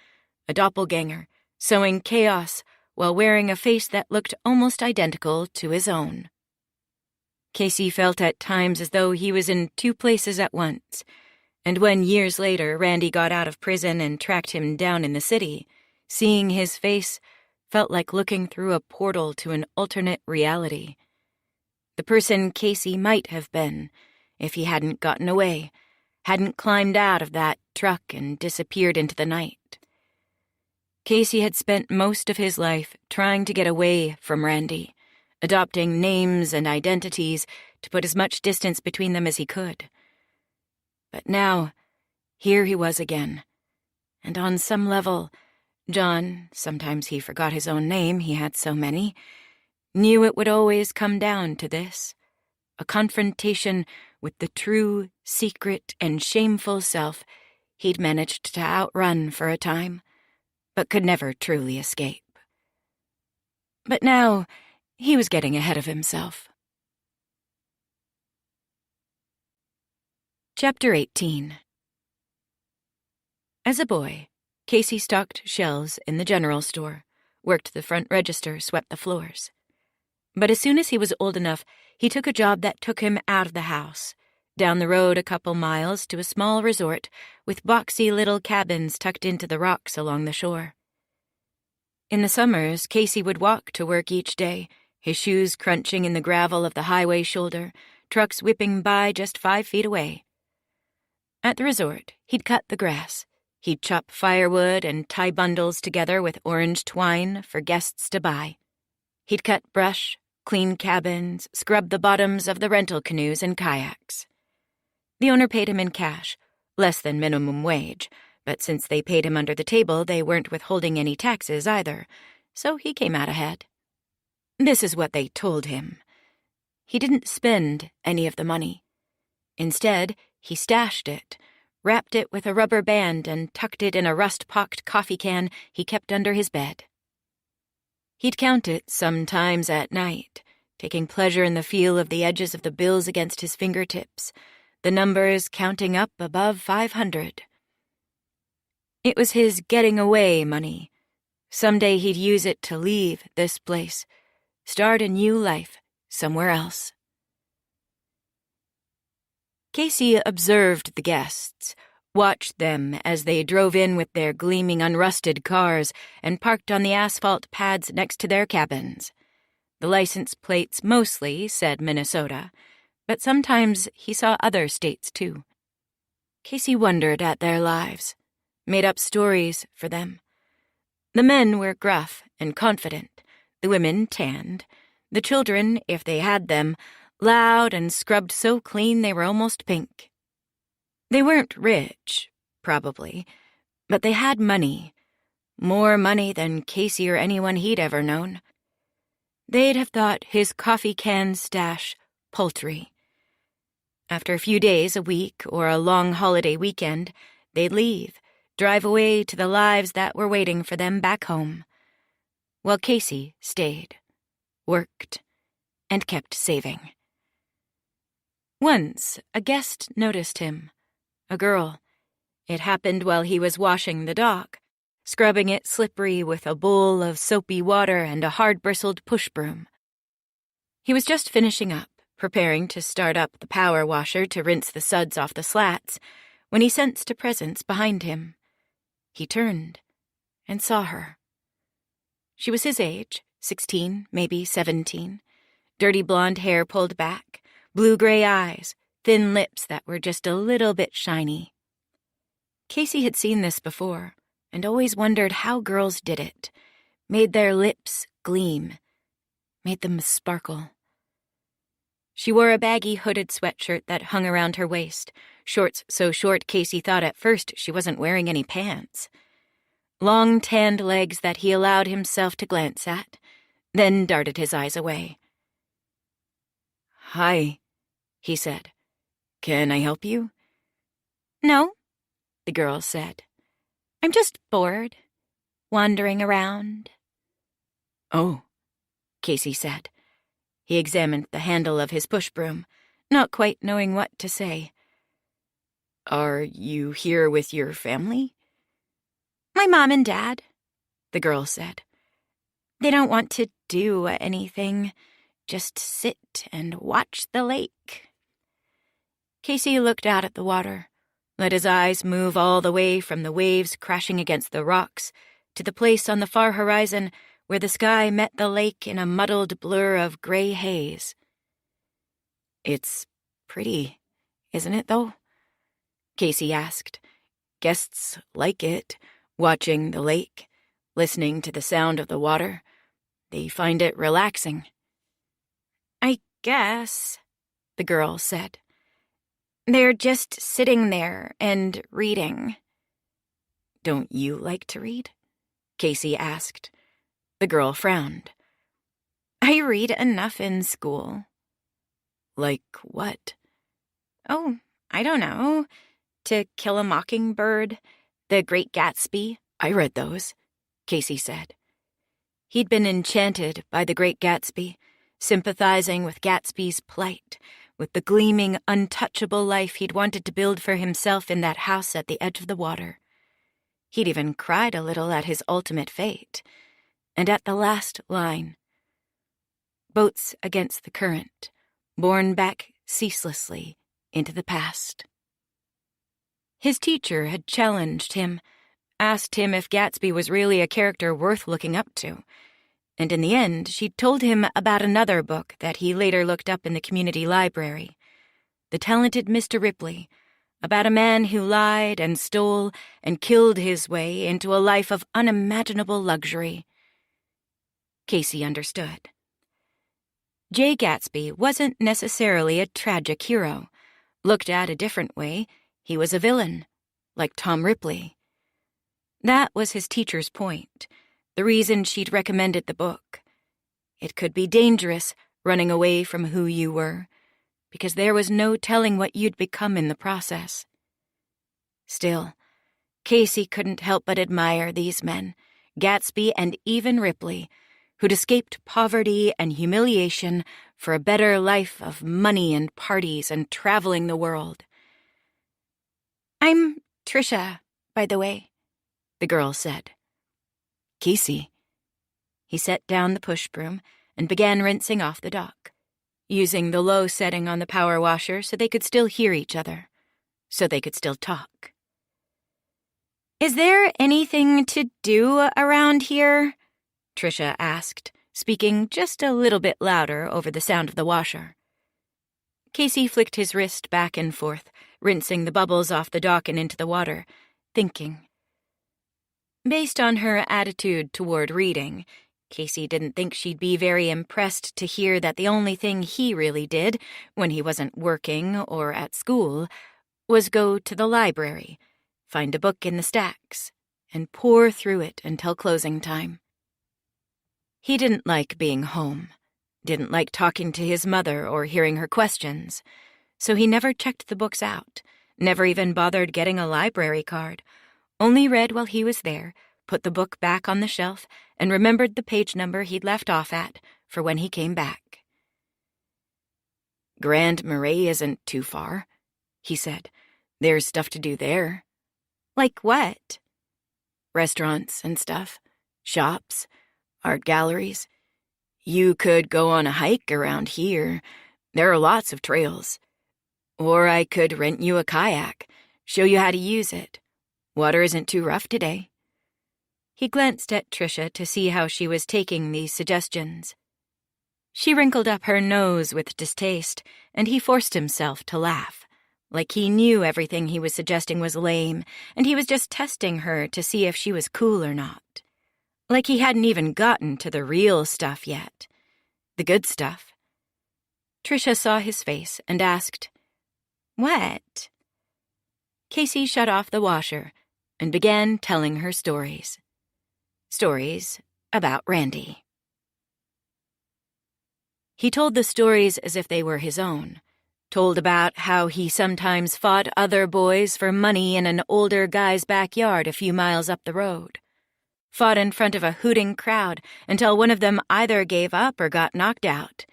a doppelganger, sowing chaos while wearing a face that looked almost identical to his own. Casey felt at times as though he was in two places at once, and when years later Randy got out of prison and tracked him down in the city, seeing his face felt like looking through a portal to an alternate reality. The person Casey might have been if he hadn't gotten away, hadn't climbed out of that truck and disappeared into the night. Casey had spent most of his life trying to get away from Randy, adopting names and identities to put as much distance between them as he could. But now, here he was again. And on some level, John, sometimes he forgot his own name, he had so many, knew it would always come down to this, a confrontation with the true, secret, and shameful self he'd managed to outrun for a time, but could never truly escape. But now, he was getting ahead of himself. Chapter 18. As a boy, Casey stocked shelves in the general store, worked the front register, swept the floors. But as soon as he was old enough, he took a job that took him out of the house, down the road a couple miles to a small resort with boxy little cabins tucked into the rocks along the shore. In the summers, Casey would walk to work each day, his shoes crunching in the gravel of the highway shoulder, trucks whipping by just 5 feet away. At the resort, he'd cut the grass. He'd chop firewood and tie bundles together with orange twine for guests to buy. He'd cut brush, clean cabins, scrub the bottoms of the rental canoes and kayaks. The owner paid him in cash, less than minimum wage, but since they paid him under the table, they weren't withholding any taxes either, so he came out ahead. This is what they told him. He didn't spend any of the money. Instead, he stashed it, wrapped it with a rubber band, and tucked it in a rust-pocked coffee can he kept under his bed. He'd count it sometimes at night, taking pleasure in the feel of the edges of the bills against his fingertips, the numbers counting up above 500. It was his getting away money. Someday he'd use it to leave this place, start a new life somewhere else. Casey observed the guests, watched them as they drove in with their gleaming unrusted cars and parked on the asphalt pads next to their cabins. The license plates mostly said Minnesota, but sometimes he saw other states too. Casey wondered at their lives, made up stories for them. The men were gruff and confident, the women tanned, the children, if they had them, loud and scrubbed so clean they were almost pink. They weren't rich, probably, but they had money, more money than Casey or anyone he'd ever known. They'd have thought his coffee can stash paltry. After a few days, a week, or a long holiday weekend, they'd leave, drive away to the lives that were waiting for them back home, while Casey stayed, worked, and kept saving. Once, a guest noticed him, a girl. It happened while he was washing the dock, scrubbing it slippery with a bowl of soapy water and a hard-bristled push broom. He was just finishing up, preparing to start up the power washer to rinse the suds off the slats, when he sensed a presence behind him. He turned and saw her. She was his age, 16, maybe 17, dirty blonde hair pulled back, blue-gray eyes, thin lips that were just a little bit shiny. Casey had seen this before and always wondered how girls did it, made their lips gleam, made them sparkle. She wore a baggy hooded sweatshirt that hung around her waist, shorts so short Casey thought at first she wasn't wearing any pants. Long tanned legs that he allowed himself to glance at, then darted his eyes away. "Hi," he said. "Can I help you?" No, the girl said. I'm just bored, wandering around. Oh, Casey said. He examined the handle of his push broom, not quite knowing what to say. Are you here with your family? My mom and dad, the girl said. They don't want to do anything, just sit and watch the lake. Casey looked out at the water, let his eyes move all the way from the waves crashing against the rocks to the place on the far horizon where the sky met the lake in a muddled blur of gray haze. It's pretty, isn't it, though? Casey asked. Guests like it, watching the lake, listening to the sound of the water. They find it relaxing. I guess, the girl said. They're just sitting there and reading. Don't you like to read? Casey asked. The girl frowned. I read enough in school. Like what? Oh, I don't know. To Kill a Mockingbird, The Great Gatsby. I read those, Casey said. He'd been enchanted by The Great Gatsby, sympathizing with Gatsby's plight, with the gleaming, untouchable life he'd wanted to build for himself in that house at the edge of the water. He'd even cried a little at his ultimate fate, and at the last line. Boats against the current, borne back ceaselessly into the past. His teacher had challenged him, asked him if Gatsby was really a character worth looking up to, and in the end she'd told him about another book that he later looked up in the community library, The Talented Mr. Ripley, about a man who lied and stole and killed his way into a life of unimaginable luxury. Casey understood. Jay Gatsby wasn't necessarily a tragic hero. Looked at a different way, he was a villain, like Tom Ripley. That was his teacher's point, the reason she'd recommended the book. It could be dangerous, running away from who you were, because there was no telling what you'd become in the process. Still, Casey couldn't help but admire these men, Gatsby and even Ripley, who'd escaped poverty and humiliation for a better life of money and parties and traveling the world. I'm Trisha, by the way, the girl said. Casey. He set down the push broom and began rinsing off the dock, using the low setting on the power washer so they could still hear each other, so they could still talk. Is there anything to do around here? Trisha asked, speaking just a little bit louder over the sound of the washer. Casey flicked his wrist back and forth, rinsing the bubbles off the dock and into the water, thinking. Based on her attitude toward reading, Casey didn't think she'd be very impressed to hear that the only thing he really did, when he wasn't working or at school, was go to the library, find a book in the stacks, and pore through it until closing time. He didn't like being home, didn't like talking to his mother or hearing her questions, so he never checked the books out, never even bothered getting a library card, only read while he was there, put the book back on the shelf, and remembered the page number he'd left off at for when he came back. Grand Marais isn't too far, he said. There's stuff to do there. Like what? Restaurants and stuff, shops, art galleries. You could go on a hike around here. There are lots of trails. Or I could rent you a kayak, show you how to use it. Water isn't too rough today. He glanced at Trisha to see how she was taking these suggestions. She wrinkled up her nose with distaste, and he forced himself to laugh, like he knew everything he was suggesting was lame, and he was just testing her to see if she was cool or not. Like he hadn't even gotten to the real stuff yet. The good stuff. Trisha saw his face and asked, What? Casey shut off the washer and began telling her stories. Stories about Randy. He told the stories as if they were his own, Told about how he sometimes fought other boys for money in an older guy's backyard a few miles up the road. Fought in front of a hooting crowd until one of them either gave up or got knocked out.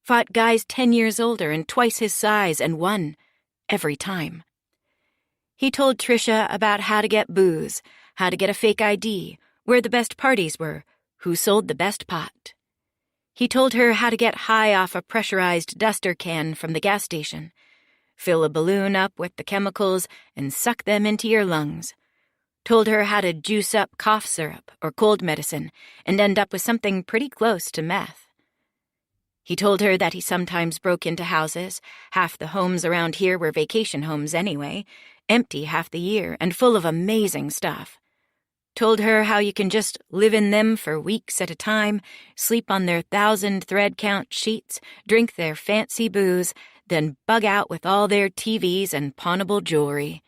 Fought guys 10 years older and twice his size and won, every time. He told Tricia about how to get booze, how to get a fake ID, where the best parties were, who sold the best pot. He told her how to get high off a pressurized duster can from the gas station, fill a balloon up with the chemicals and suck them into your lungs. Told her how to juice up cough syrup or cold medicine and end up with something pretty close to meth. He told her that he sometimes broke into houses, half the homes around here were vacation homes anyway, empty half the year and full of amazing stuff. Told her how you can just live in them for weeks at a time, sleep on their 1,000 thread count sheets, drink their fancy booze, then bug out with all their TVs and pawnable jewelry.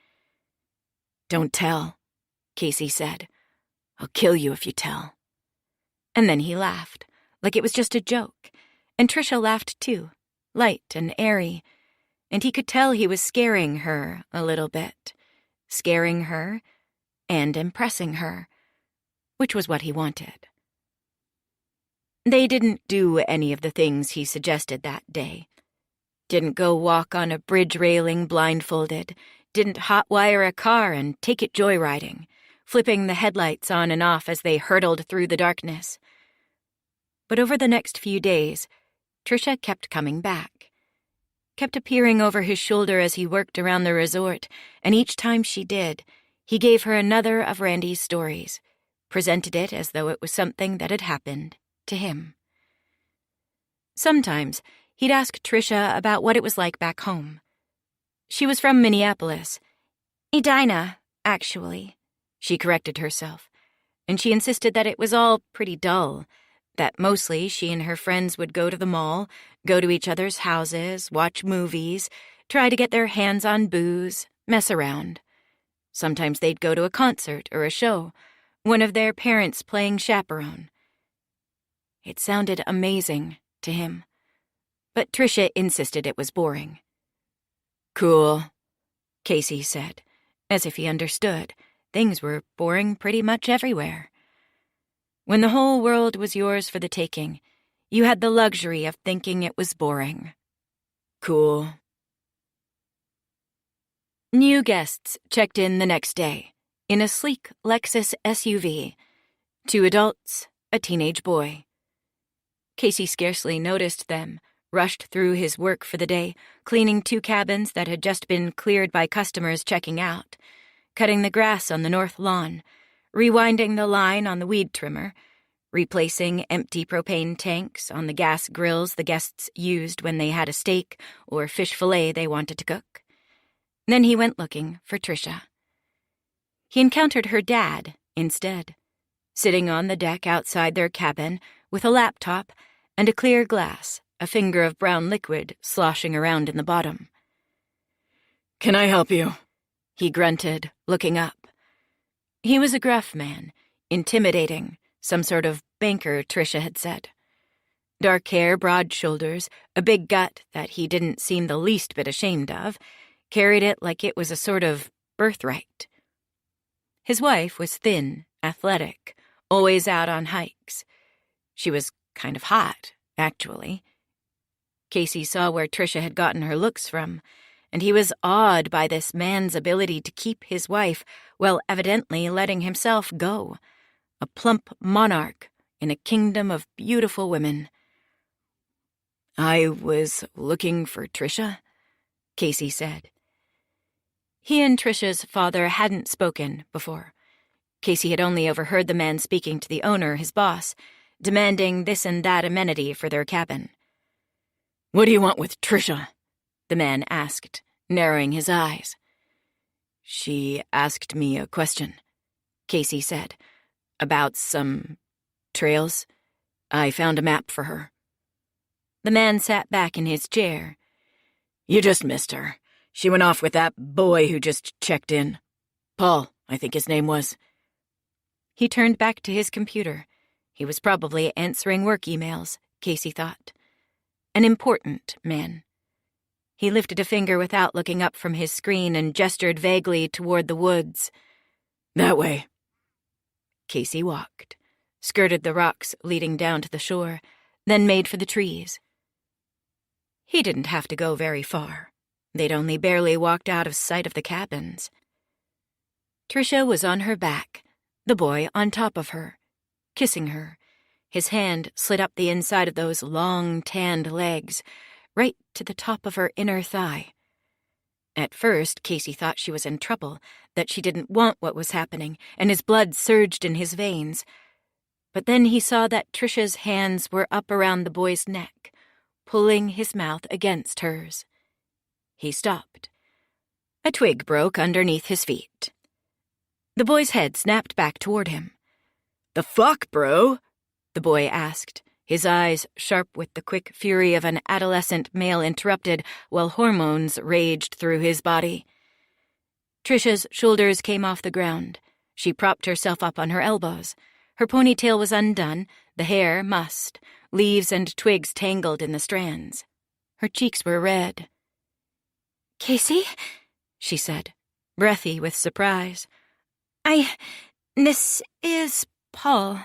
"Don't tell," Casey said. "I'll kill you if you tell." And then he laughed, like it was just a joke, and Tricia laughed too, light and airy, and he could tell he was scaring her a little bit. Scaring her and impressing her, which was what he wanted. They didn't do any of the things he suggested that day. Didn't go walk on a bridge railing blindfolded, didn't hotwire a car and take it joyriding, flipping the headlights on and off as they hurtled through the darkness. But over the next few days, Tricia kept coming back, kept appearing over his shoulder as he worked around the resort, and each time she did, he gave her another of Randy's stories, presented it as though it was something that had happened to him. Sometimes he'd ask Tricia about what it was like back home. She was from Minneapolis. Edina, actually, she corrected herself, and she insisted that it was all pretty dull, that mostly she and her friends would go to the mall, go to each other's houses, watch movies, try to get their hands on booze, mess around. Sometimes they'd go to a concert or a show, one of their parents playing chaperone. It sounded amazing to him, but Tricia insisted it was boring. "Cool," Casey said, as if he understood. Things were boring pretty much everywhere. When the whole world was yours for the taking, you had the luxury of thinking it was boring. Cool. New guests checked in the next day, in a sleek Lexus SUV. 2 adults, a teenage boy. Casey scarcely noticed them, rushed through his work for the day, cleaning 2 cabins that had just been cleared by customers checking out, cutting the grass on the north lawn, rewinding the line on the weed trimmer, replacing empty propane tanks on the gas grills the guests used when they had a steak or fish fillet they wanted to cook. Then he went looking for Tricia. He encountered her dad instead, sitting on the deck outside their cabin with a laptop and a clear glass, a finger of brown liquid sloshing around in the bottom. "Can I help you?" he grunted, looking up. He was a gruff man, intimidating, some sort of banker, Tricia had said. Dark hair, broad shoulders, a big gut that he didn't seem the least bit ashamed of, carried it like it was a sort of birthright. His wife was thin, athletic, always out on hikes. She was kind of hot, actually. Casey saw where Tricia had gotten her looks from, and he was awed by this man's ability to keep his wife while evidently letting himself go, a plump monarch in a kingdom of beautiful women. "I was looking for Tricia," Casey said. He and Tricia's father hadn't spoken before. Casey had only overheard the man speaking to the owner, his boss, demanding this and that amenity for their cabin. "What do you want with Tricia?" the man asked, narrowing his eyes. "She asked me a question," Casey said, "about some trails. I found a map for her." The man sat back in his chair. "You just missed her. She went off with that boy who just checked in. Paul, I think his name was." He turned back to his computer. He was probably answering work emails, Casey thought. An important man. He lifted a finger without looking up from his screen and gestured vaguely toward the woods. That way. Casey walked, skirted the rocks leading down to the shore, then made for the trees. He didn't have to go very far. They'd only barely walked out of sight of the cabins. Tricia was on her back, the boy on top of her, kissing her. His hand slid up the inside of those long, tanned legs, right to the top of her inner thigh. At first, Casey thought she was in trouble, that she didn't want what was happening, and his blood surged in his veins. But then he saw that Tricia's hands were up around the boy's neck, pulling his mouth against hers. He stopped. A twig broke underneath his feet. The boy's head snapped back toward him. "The fuck, bro?" the boy asked, his eyes sharp with the quick fury of an adolescent male interrupted while hormones raged through his body. Tricia's shoulders came off the ground. She propped herself up on her elbows. Her ponytail was undone, the hair mussed, leaves and twigs tangled in the strands. Her cheeks were red. "Casey?" she said, breathy with surprise. This is Paul.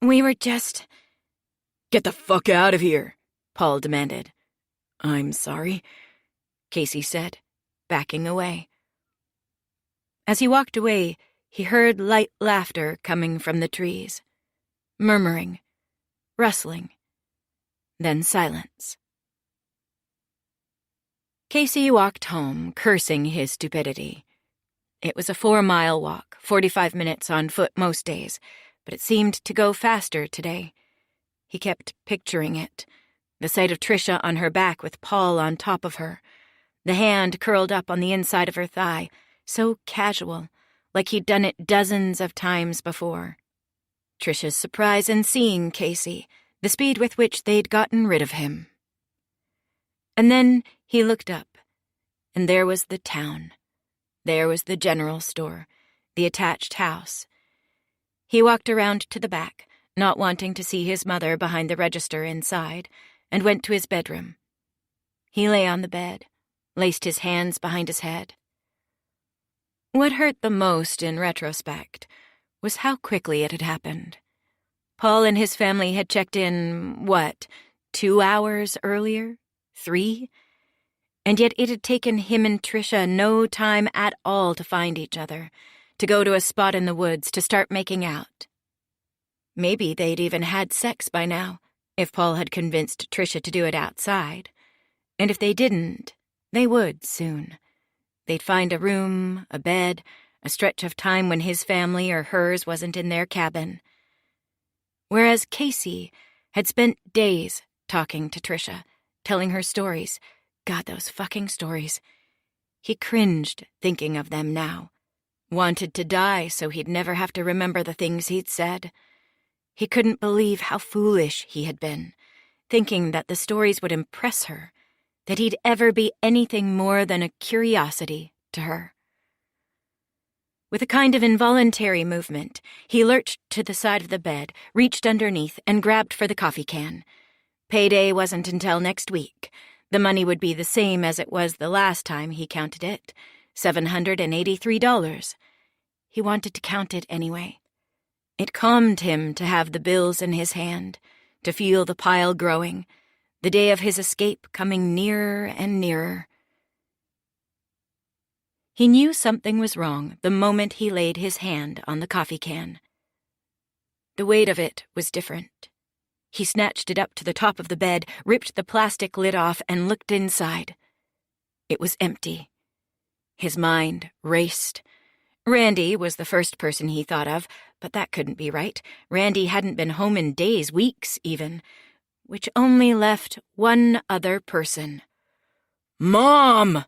We were just—" "Get the fuck out of here," Paul demanded. "I'm sorry," Casey said, backing away. As he walked away, he heard light laughter coming from the trees, murmuring, rustling, then silence. Casey walked home, cursing his stupidity. It was a 4-mile walk, 45 minutes on foot most days, but it seemed to go faster today. He kept picturing it, the sight of Tricia on her back with Paul on top of her, the hand curled up on the inside of her thigh, so casual, like he'd done it dozens of times before. Tricia's surprise in seeing Casey, the speed with which they'd gotten rid of him. And then he looked up, and there was the town. There was the general store, the attached house. He walked around to the back, not wanting to see his mother behind the register inside, and went to his bedroom. He lay on the bed, laced his hands behind his head. What hurt the most in retrospect was how quickly it had happened. Paul and his family had checked in, 2 hours earlier? 3? And yet it had taken him and Tricia no time at all to find each other, to go to a spot in the woods to start making out. Maybe they'd even had sex by now, if Paul had convinced Tricia to do it outside. And if they didn't, they would soon. They'd find a room, a bed, a stretch of time when his family or hers wasn't in their cabin. Whereas Casey had spent days talking to Tricia, telling her stories. God, those fucking stories. He cringed thinking of them now. Wanted to die so he'd never have to remember the things he'd said. He couldn't believe how foolish he had been, thinking that the stories would impress her, that he'd ever be anything more than a curiosity to her. With a kind of involuntary movement, he lurched to the side of the bed, reached underneath, and grabbed for the coffee can. Payday wasn't until next week. The money would be the same as it was the last time he counted it, $783. He wanted to count it anyway. It calmed him to have the bills in his hand, to feel the pile growing, the day of his escape coming nearer and nearer. He knew something was wrong the moment he laid his hand on the coffee can. The weight of it was different. He snatched it up to the top of the bed, ripped the plastic lid off, and looked inside. It was empty. His mind raced. Randy was the first person he thought of, but that couldn't be right. Randy hadn't been home in days, weeks even, which only left one other person. "Mom!"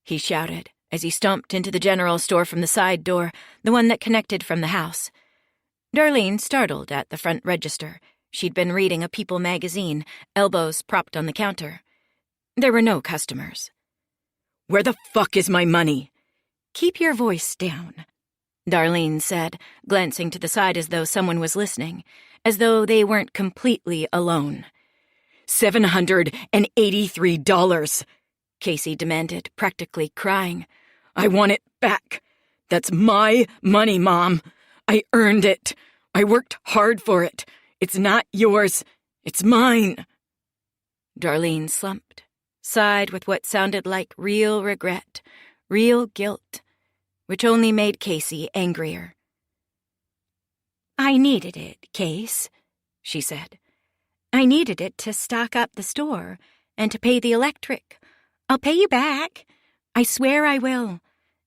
he shouted as he stomped into the general store from the side door, the one that connected from the house. Darlene startled at the front register. She'd been reading a People magazine, elbows propped on the counter. There were no customers. "Where the fuck is my money?" "Keep your voice down," Darlene said, glancing to the side as though someone was listening, as though they weren't completely alone. $783, Casey demanded, practically crying. "I want it back. That's my money, Mom. I earned it. I worked hard for it. It's not yours. It's mine." Darlene slumped, sighed with what sounded like real regret, real guilt, which only made Casey angrier. "I needed it, Case," she said. "I needed it to stock up the store and to pay the electric. I'll pay you back. I swear I will,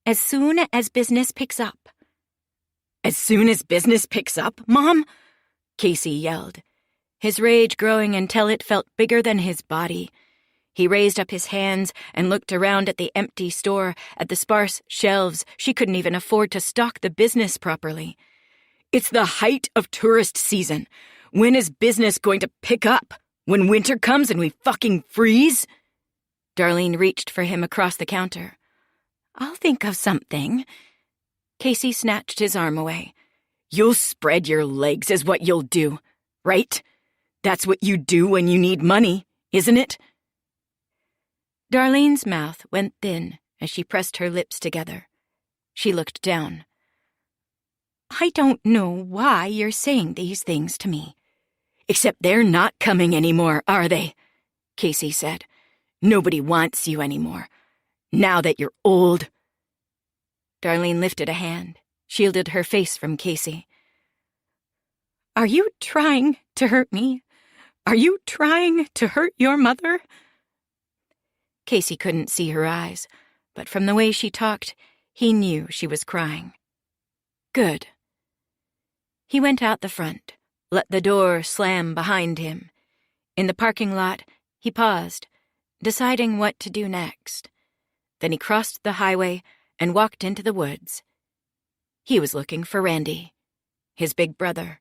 as soon as business picks up." "As soon as business picks up, Mom?" Casey yelled, his rage growing until it felt bigger than his body. He raised up his hands and looked around at the empty store, at the sparse shelves. She couldn't even afford to stock the business properly. "It's the height of tourist season. When is business going to pick up? When winter comes and we fucking freeze?" Darlene reached for him across the counter. "I'll think of something." Casey snatched his arm away. "You'll spread your legs is what you'll do, right? That's what you do when you need money, isn't it?" Darlene's mouth went thin as she pressed her lips together. She looked down. "I don't know why you're saying these things to me." "Except they're not coming anymore, are they?" Casey said. "Nobody wants you anymore. Now that you're old." Darlene lifted a hand, shielded her face from Casey. "Are you trying to hurt me? Are you trying to hurt your mother?" Casey couldn't see her eyes, but from the way she talked, he knew she was crying. Good. He went out the front, let the door slam behind him. In the parking lot, he paused, deciding what to do next. Then he crossed the highway and walked into the woods. He was looking for Randy, his big brother.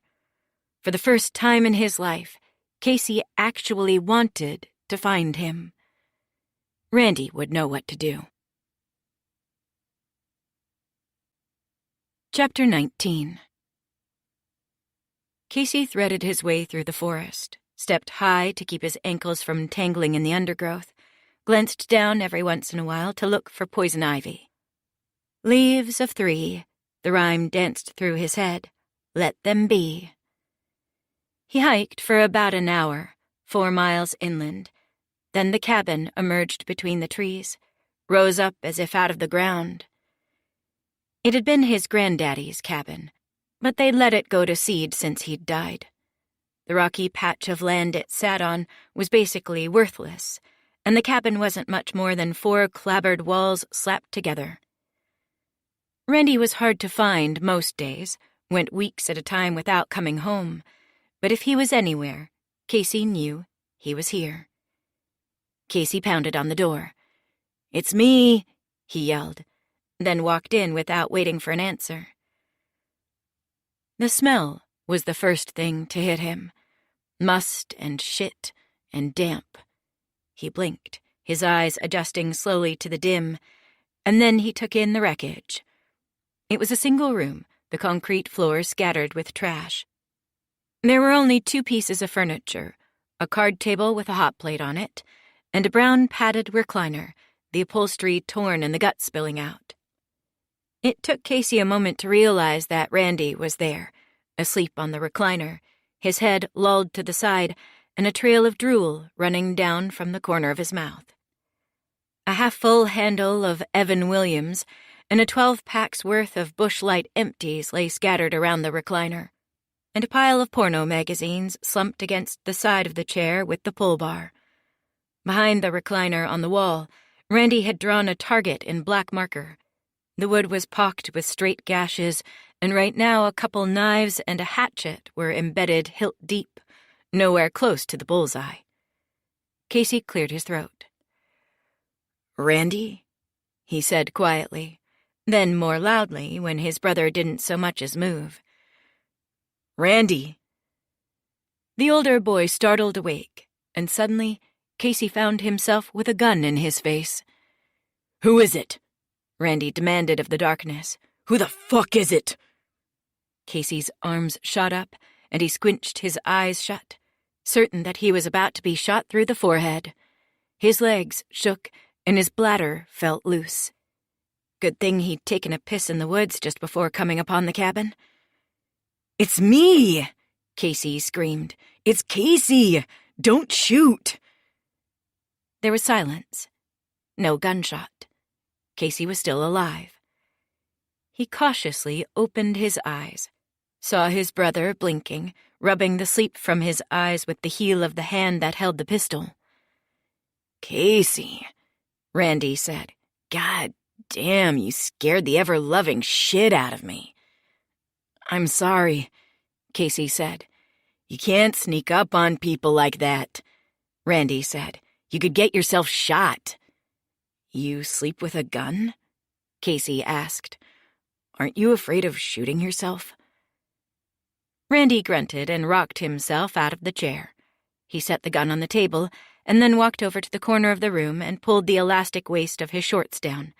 For the first time in his life, Casey actually wanted to find him. Randy would know what to do. Chapter 19. Casey threaded his way through the forest, stepped high to keep his ankles from tangling in the undergrowth, glanced down every once in a while to look for poison ivy. "Leaves of 3, the rhyme danced through his head. Let them be." He hiked for about an hour, 4 miles inland. Then the cabin emerged between the trees, rose up as if out of the ground. It had been his granddaddy's cabin, but they'd let it go to seed since he'd died. The rocky patch of land it sat on was basically worthless, and the cabin wasn't much more than 4 clapboard walls slapped together. Randy was hard to find most days, went weeks at a time without coming home, but if he was anywhere, Casey knew he was here. Casey pounded on the door. "It's me," he yelled, then walked in without waiting for an answer. The smell was the first thing to hit him. Must and shit and damp. He blinked, his eyes adjusting slowly to the dim, and then he took in the wreckage. It was a single room, the concrete floor scattered with trash. There were only 2 pieces of furniture, a card table with a hot plate on it, and a brown padded recliner, the upholstery torn and the guts spilling out. It took Casey a moment to realize that Randy was there, asleep on the recliner, his head lolled to the side, and a trail of drool running down from the corner of his mouth. A half-full handle of Evan Williams and a 12-pack's worth of Busch Light empties lay scattered around the recliner, and a pile of porno magazines slumped against the side of the chair with the pull bar. Behind the recliner on the wall, Randy had drawn a target in black marker. The wood was pocked with straight gashes, and right now a couple knives and a hatchet were embedded hilt deep, nowhere close to the bullseye. Casey cleared his throat. "Randy?" he said quietly, then more loudly when his brother didn't so much as move. "Randy!" The older boy startled awake, and suddenly Casey found himself with a gun in his face. "Who is it?" Randy demanded of the darkness. "Who the fuck is it?" Casey's arms shot up, and he squinched his eyes shut, certain that he was about to be shot through the forehead. His legs shook, and his bladder felt loose. Good thing he'd taken a piss in the woods just before coming upon the cabin. "It's me!" Casey screamed. "It's Casey! Don't shoot!" There was silence. No gunshot. Casey was still alive. He cautiously opened his eyes, saw his brother blinking, rubbing the sleep from his eyes with the heel of the hand that held the pistol. "Casey," Randy said. "God damn, you scared the ever-loving shit out of me." "I'm sorry," Casey said. "You can't sneak up on people like that," Randy said. "You could get yourself shot." "You sleep with a gun?" Casey asked. "Aren't you afraid of shooting yourself?" Randy grunted and rocked himself out of the chair. He set the gun on the table and then walked over to the corner of the room and pulled the elastic waist of his shorts down,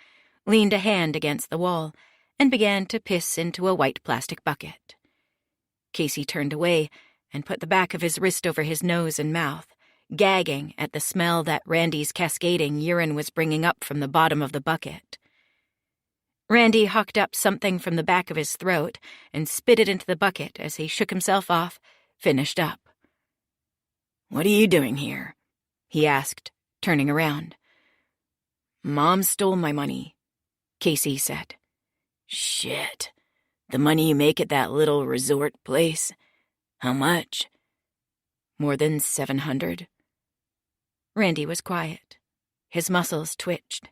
leaned a hand against the wall, and began to piss into a white plastic bucket. Casey turned away and put the back of his wrist over his nose and mouth, gagging at the smell that Randy's cascading urine was bringing up from the bottom of the bucket. Randy hucked up something from the back of his throat and spit it into the bucket as he shook himself off, finished up. "What are you doing here?" he asked, turning around. "Mom stole my money," Casey said. "Shit. The money you make at that little resort place? How much?" "More than 700. Randy was quiet. His muscles twitched.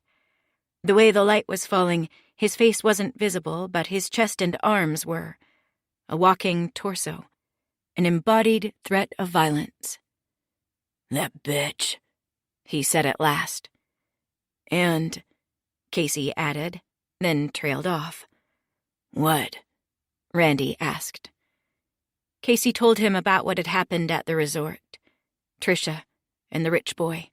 The way the light was falling, his face wasn't visible, but his chest and arms were. A walking torso. An embodied threat of violence. "That bitch," he said at last. "And," Casey added, then trailed off. "What?" Randy asked. Casey told him about what had happened at the resort. Trisha and the rich boy.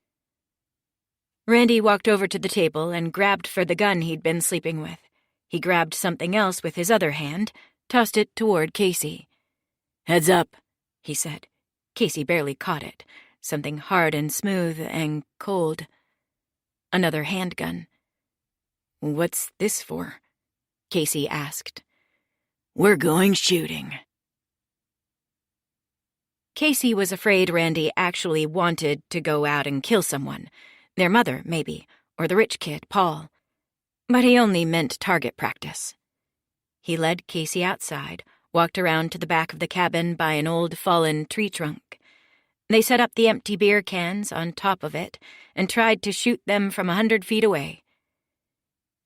Randy walked over to the table and grabbed for the gun he'd been sleeping with. He grabbed something else with his other hand, tossed it toward Casey. "Heads up," he said. Casey barely caught it. Something hard and smooth and cold. Another handgun. "What's this for?" Casey asked. "We're going shooting." Casey was afraid Randy actually wanted to go out and kill someone. Their mother, maybe, or the rich kid, Paul. But he only meant target practice. He led Casey outside, walked around to the back of the cabin by an old fallen tree trunk. They set up the empty beer cans on top of it and tried to shoot them from 100 feet away.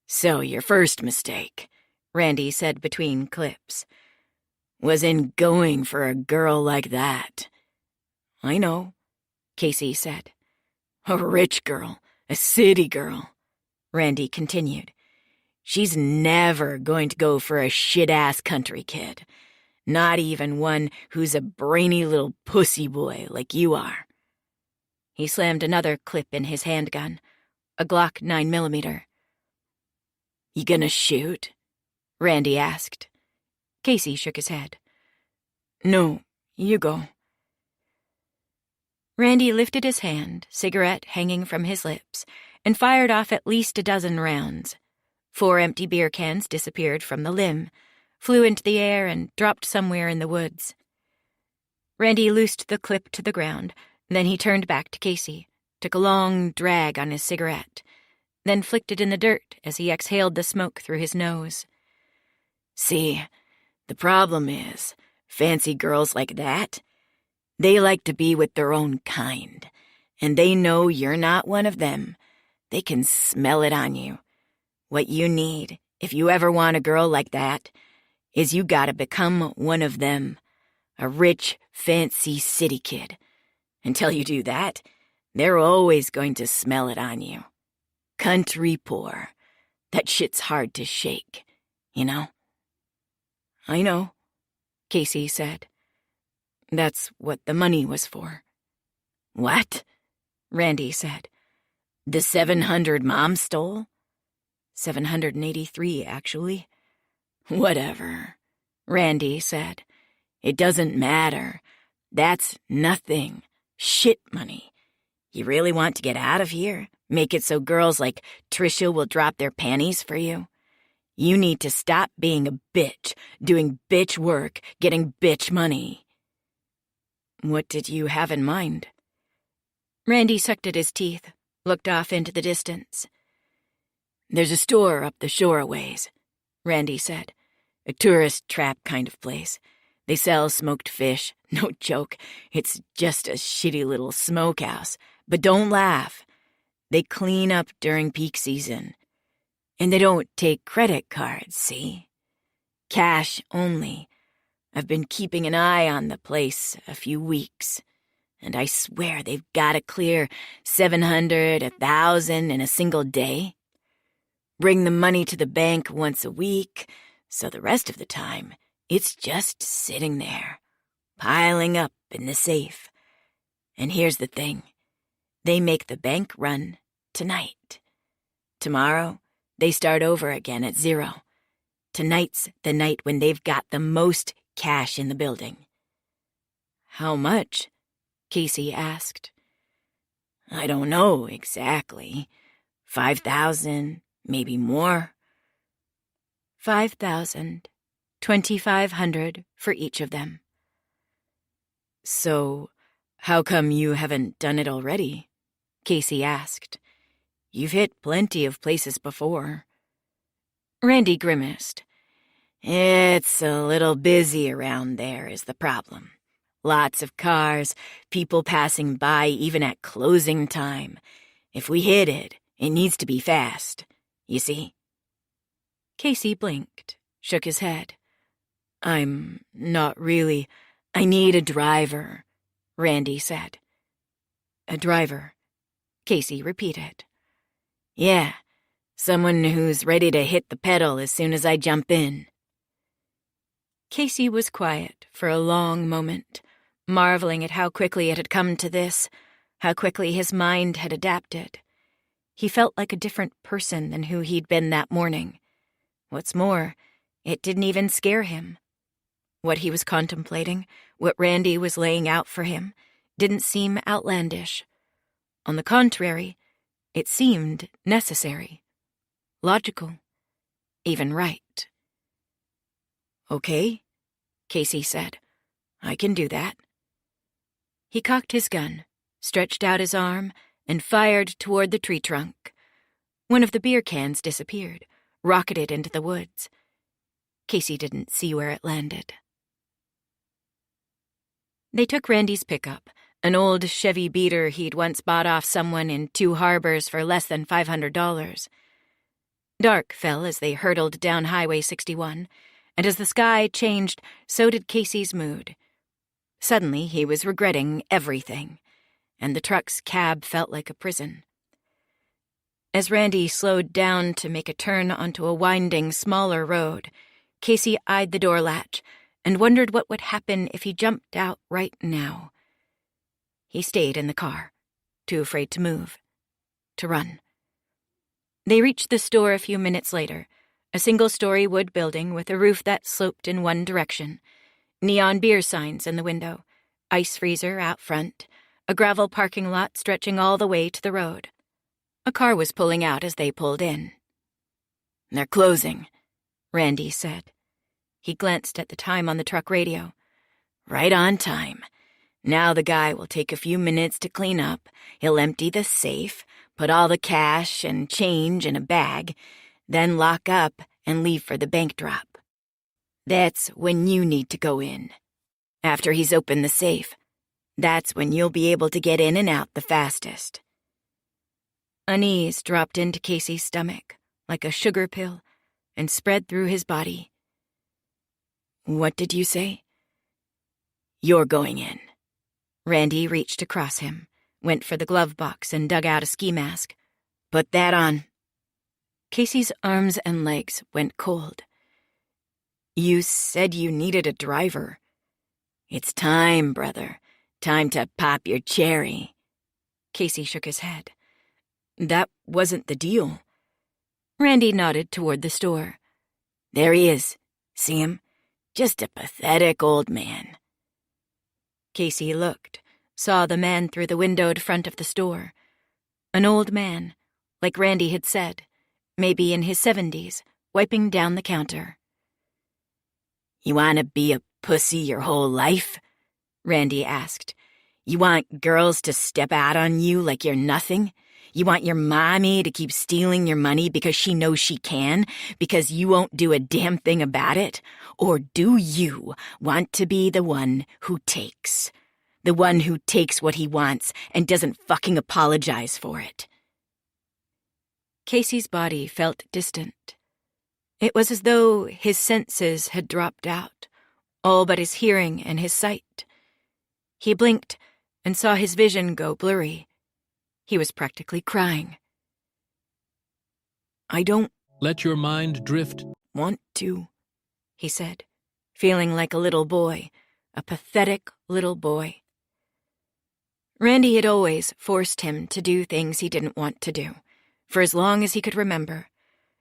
"So your first mistake," Randy said between clips, "was in going for a girl like that." "I know," Casey said. "A rich girl, a city girl," Randy continued. "She's never going to go for a shit-ass country kid. Not even one who's a brainy little pussy boy like you are." He slammed another clip in his handgun, a Glock 9mm. "You gonna shoot?" Randy asked. Casey shook his head. "No, you go." Randy lifted his hand, cigarette hanging from his lips, and fired off at least a dozen rounds. 4 empty beer cans disappeared from the limb, flew into the air, and dropped somewhere in the woods. Randy loosed the clip to the ground, then he turned back to Casey, took a long drag on his cigarette, then flicked it in the dirt as he exhaled the smoke through his nose. "See, the problem is, fancy girls like that, they like to be with their own kind, and they know you're not one of them. They can smell it on you. What you need, if you ever want a girl like that, is you gotta become one of them, a rich, fancy city kid. Until you do that, they're always going to smell it on you. Country poor. That shit's hard to shake, you know?" "I know," Casey said. "That's what the money was for." "What?" Randy said. "The 700 Mom stole?" 783, actually. "Whatever," Randy said. "It doesn't matter. That's nothing. Shit money. You really want to get out of here? Make it so girls like Trisha will drop their panties for you? You need to stop being a bitch, doing bitch work, getting bitch money. What did you have in mind? Randy sucked at his teeth, looked off into the distance. There's a store up the shore a ways, Randy said. A tourist trap kind of place. They sell smoked fish. No joke. It's just a shitty little smokehouse. But don't laugh. They clean up during peak season. And they don't take credit cards, see? Cash only. I've been keeping an eye on the place a few weeks. And I swear they've got to clear 700, 1,000 in a single day. Bring the money to the bank once a week, so the rest of the time, it's just sitting there, piling up in the safe. And here's the thing. They make the bank run tonight. Tomorrow, they start over again at 0. Tonight's the night when they've got the most cash in the building. How much? Casey asked. I don't know exactly. 5,000, maybe more. 5,000, 2,500 for each of them. So, how come you haven't done it already? Casey asked. You've hit plenty of places before. Randy grimaced. It's a little busy around there is the problem. Lots of cars, people passing by even at closing time. If we hit it, it needs to be fast. You see? Casey blinked, shook his head. I'm not really. I need a driver, Randy said. A driver, Casey repeated. Yeah, someone who's ready to hit the pedal as soon as I jump in. Casey was quiet for a long moment, marveling at how quickly it had come to this, how quickly his mind had adapted. He felt like a different person than who he'd been that morning. What's more, it didn't even scare him. What he was contemplating, what Randy was laying out for him, didn't seem outlandish. On the contrary, it seemed necessary, logical, even right. Okay, Casey said. I can do that. He cocked his gun, stretched out his arm, and fired toward the tree trunk. One of the beer cans disappeared, rocketed into the woods. Casey didn't see where it landed. They took Randy's pickup, an old Chevy Beater he'd once bought off someone in Two Harbors for less than $500. Dark fell as they hurtled down Highway 61, and as the sky changed, so did Casey's mood. Suddenly, he was regretting everything, and the truck's cab felt like a prison. As Randy slowed down to make a turn onto a winding, smaller road, Casey eyed the door latch and wondered what would happen if he jumped out right now. He stayed in the car, too afraid to move, to run. They reached the store a few minutes later, a single-story wood building with a roof that sloped in one direction, neon beer signs in the window, ice freezer out front, a gravel parking lot stretching all the way to the road. A car was pulling out as they pulled in. They're closing, Randy said. He glanced at the time on the truck radio. Right on time. Now the guy will take a few minutes to clean up. He'll empty the safe, put all the cash and change in a bag, then lock up and leave for the bank drop. That's when you need to go in. After he's opened the safe, that's when you'll be able to get in and out the fastest. Unease dropped into Casey's stomach, like a sugar pill, and spread through his body. What did you say? You're going in. Randy reached across him, went for the glove box and dug out a ski mask. Put that on. Casey's arms and legs went cold. You said you needed a driver. It's time, brother. Time to pop your cherry. Casey shook his head. That wasn't the deal. Randy nodded toward the store. There he is. See him? Just a pathetic old man. Casey looked, saw the man through the windowed front of the store. An old man, like Randy had said, maybe in his 70s, wiping down the counter. "You want to be a pussy your whole life?" Randy asked. "You want girls to step out on you like you're nothing? You want your mommy to keep stealing your money because she knows she can, because you won't do a damn thing about it? Or do you want to be the one who takes? The one who takes what he wants and doesn't fucking apologize for it?" Casey's body felt distant. It was as though his senses had dropped out, all but his hearing and his sight. He blinked and saw his vision go blurry. He was practically crying. "I don't Let your mind drift. want to," he said, feeling like a little boy, a pathetic little boy. Randy had always forced him to do things he didn't want to do, for as long as he could remember.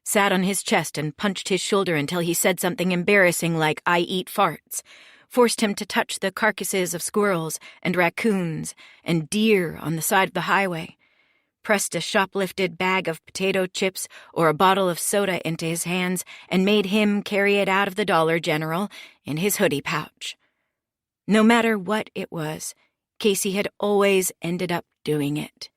Sat on his chest and punched his shoulder until he said something embarrassing like, "I eat farts," forced him to touch the carcasses of squirrels and raccoons and deer on the side of the highway, pressed a shoplifted bag of potato chips or a bottle of soda into his hands and made him carry it out of the Dollar General in his hoodie pouch. No matter what it was, Casey had always ended up doing it.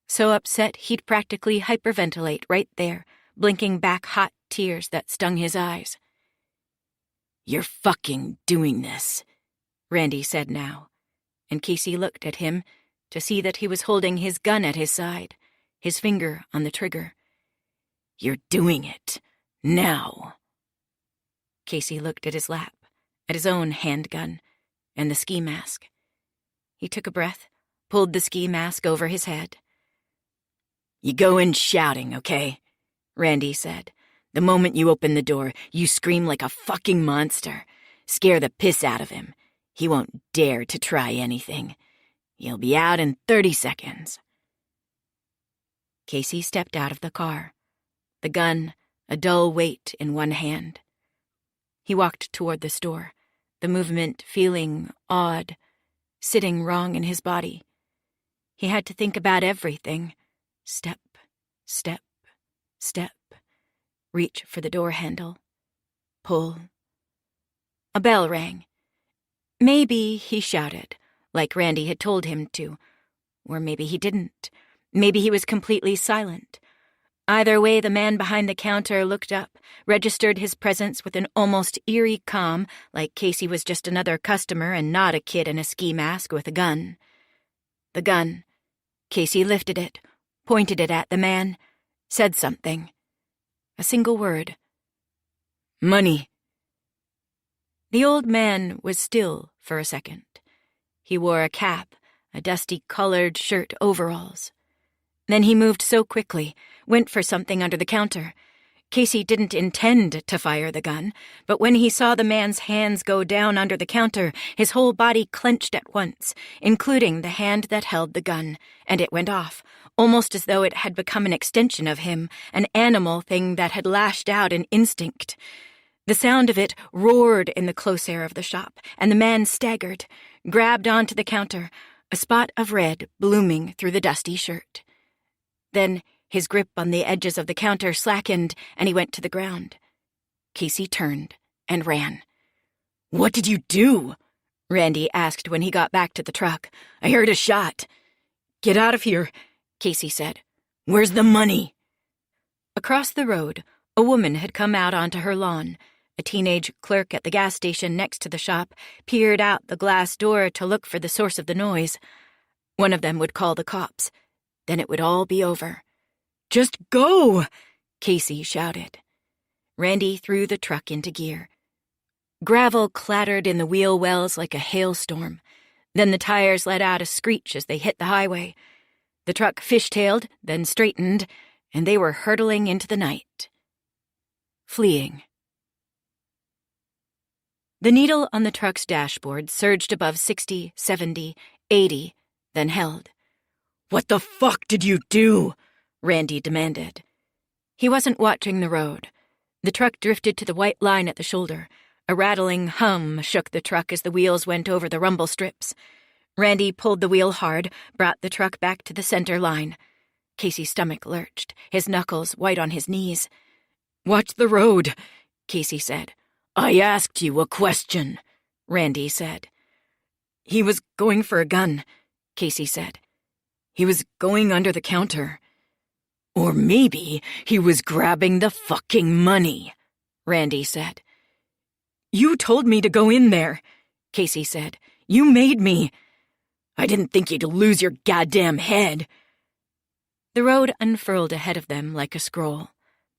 So upset he'd practically hyperventilate right there, blinking back hot tears that stung his eyes. "You're fucking doing this," Randy said now, and Casey looked at him to see that he was holding his gun at his side, his finger on the trigger. "You're doing it. Now." Casey looked at his lap, at his own handgun, and the ski mask. He took a breath, pulled the ski mask over his head. "You go in shouting, okay?" Randy said. "The moment you open the door, you scream like a fucking monster. Scare the piss out of him. He won't dare to try anything. You'll be out in 30 seconds. Casey stepped out of the car, the gun a dull weight in one hand. He walked toward the store, the movement feeling odd, sitting wrong in his body. He had to think about everything. Step, step, step. Reach for the door handle. Pull. A bell rang. Maybe he shouted, like Randy had told him to. Or maybe he didn't. Maybe he was completely silent. Either way, the man behind the counter looked up, registered his presence with an almost eerie calm, like Casey was just another customer and not a kid in a ski mask with a gun. The gun. Casey lifted it, pointed it at the man, said something. A single word. "Money." The old man was still for a second. He wore a cap, a dusty colored shirt overalls. Then he moved so quickly, went for something under the counter. Casey didn't intend to fire the gun, but when he saw the man's hands go down under the counter, his whole body clenched at once, including the hand that held the gun, and it went off, almost as though it had become an extension of him, an animal thing that had lashed out in instinct. The sound of it roared in the close air of the shop, and the man staggered, grabbed onto the counter, a spot of red blooming through the dusty shirt. Then his grip on the edges of the counter slackened, and he went to the ground. Casey turned and ran. "What did you do?" Randy asked when he got back to the truck. "I heard a shot." "Get out of here," Casey said. "Where's the money?" Across the road, a woman had come out onto her lawn. A teenage clerk at the gas station next to the shop peered out the glass door to look for the source of the noise. One of them would call the cops. Then it would all be over. "Just go!" Casey shouted. Randy threw the truck into gear. Gravel clattered in the wheel wells like a hailstorm. Then the tires let out a screech as they hit the highway. The truck fishtailed, then straightened, and they were hurtling into the night. Fleeing. The needle on the truck's dashboard surged above 60, 70, 80, then held. "What the fuck did you do?" Randy demanded. He wasn't watching the road. The truck drifted to the white line at the shoulder. A rattling hum shook the truck as the wheels went over the rumble strips. Randy pulled the wheel hard, brought the truck back to the center line. Casey's stomach lurched, his knuckles white on his knees. "Watch the road," Casey said. "I asked you a question," Randy said. "He was going for a gun," Casey said. "He was going under the counter. Or maybe he was grabbing the fucking money," Randy said. "You told me to go in there," Casey said. "You made me. I didn't think you'd lose your goddamn head." The road unfurled ahead of them like a scroll.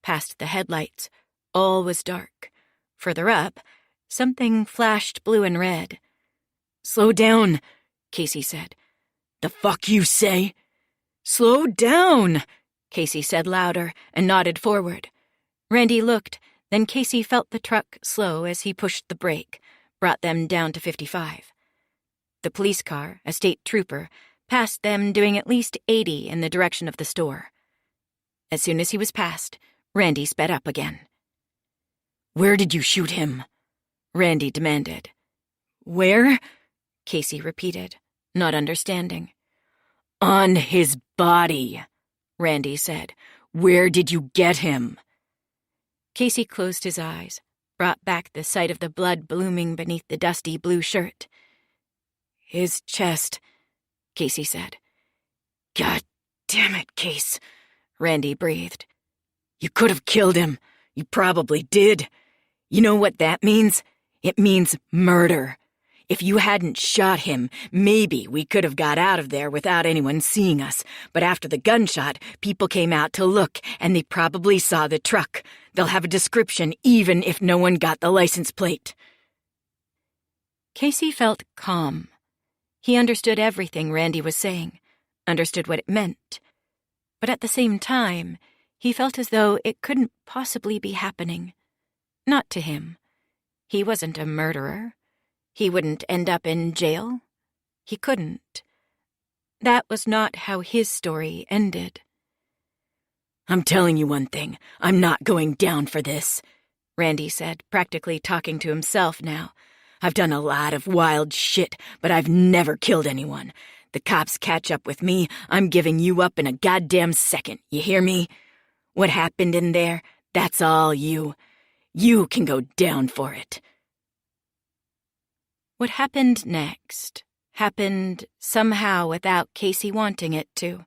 Past the headlights, all was dark. Further up, something flashed blue and red. "Slow down," Casey said. "The fuck you say? Slow down," Casey said louder and nodded forward. Randy looked, then Casey felt the truck slow as he pushed the brake, brought them down to 55. The police car, a state trooper, passed them doing at least 80 in the direction of the store. As soon as he was past, Randy sped up again. "Where did you shoot him?" Randy demanded. "Where?" Casey repeated, not understanding. "On his body," Randy said. "Where did you get him?" Casey closed his eyes, brought back the sight of the blood blooming beneath the dusty blue shirt. "His chest," Casey said. "God damn it, Case," Randy breathed. "You could have killed him. You probably did. You know what that means? It means murder. If you hadn't shot him, maybe we could have got out of there without anyone seeing us. But after the gunshot, people came out to look, and they probably saw the truck. They'll have a description even if no one got the license plate." Casey felt calm. He understood everything Randy was saying, understood what it meant. But at the same time, he felt as though it couldn't possibly be happening. Not to him. He wasn't a murderer. He wouldn't end up in jail. He couldn't. That was not how his story ended. "I'm telling you one thing. I'm not going down for this," Randy said, practically talking to himself now. "I've done a lot of wild shit, but I've never killed anyone. The cops catch up with me, I'm giving you up in a goddamn second, you hear me? What happened in there, that's all you. You can go down for it." What happened next happened somehow without Casey wanting it to,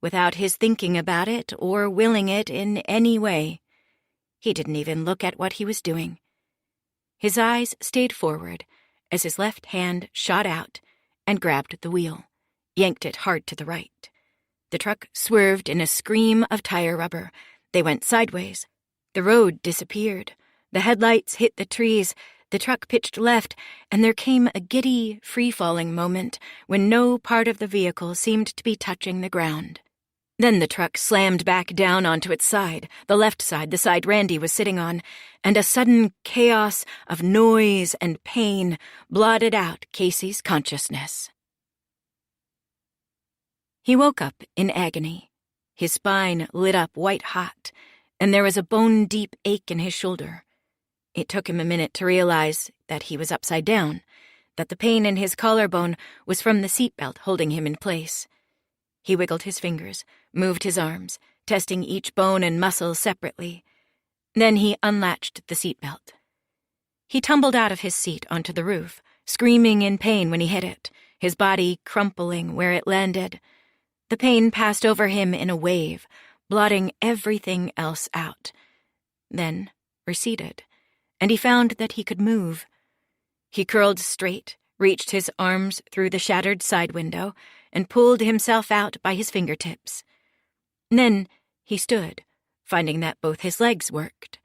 without his thinking about it or willing it in any way. He didn't even look at what he was doing. His eyes stayed forward as his left hand shot out and grabbed the wheel, yanked it hard to the right. The truck swerved in a scream of tire rubber. They went sideways. The road disappeared. The headlights hit the trees. The truck pitched left, and there came a giddy, free-falling moment when no part of the vehicle seemed to be touching the ground. Then the truck slammed back down onto its side, the left side, the side Randy was sitting on, and a sudden chaos of noise and pain blotted out Casey's consciousness. He woke up in agony. His spine lit up white-hot, and there was a bone-deep ache in his shoulder. It took him a minute to realize that he was upside down, that the pain in his collarbone was from the seatbelt holding him in place. He wiggled his fingers, moved his arms, testing each bone and muscle separately. Then he unlatched the seatbelt. He tumbled out of his seat onto the roof, screaming in pain when he hit it, his body crumpling where it landed. The pain passed over him in a wave, blotting everything else out. Then receded, and he found that he could move. He curled straight, reached his arms through the shattered side window, and pulled himself out by his fingertips. Then he stood, finding that both his legs worked.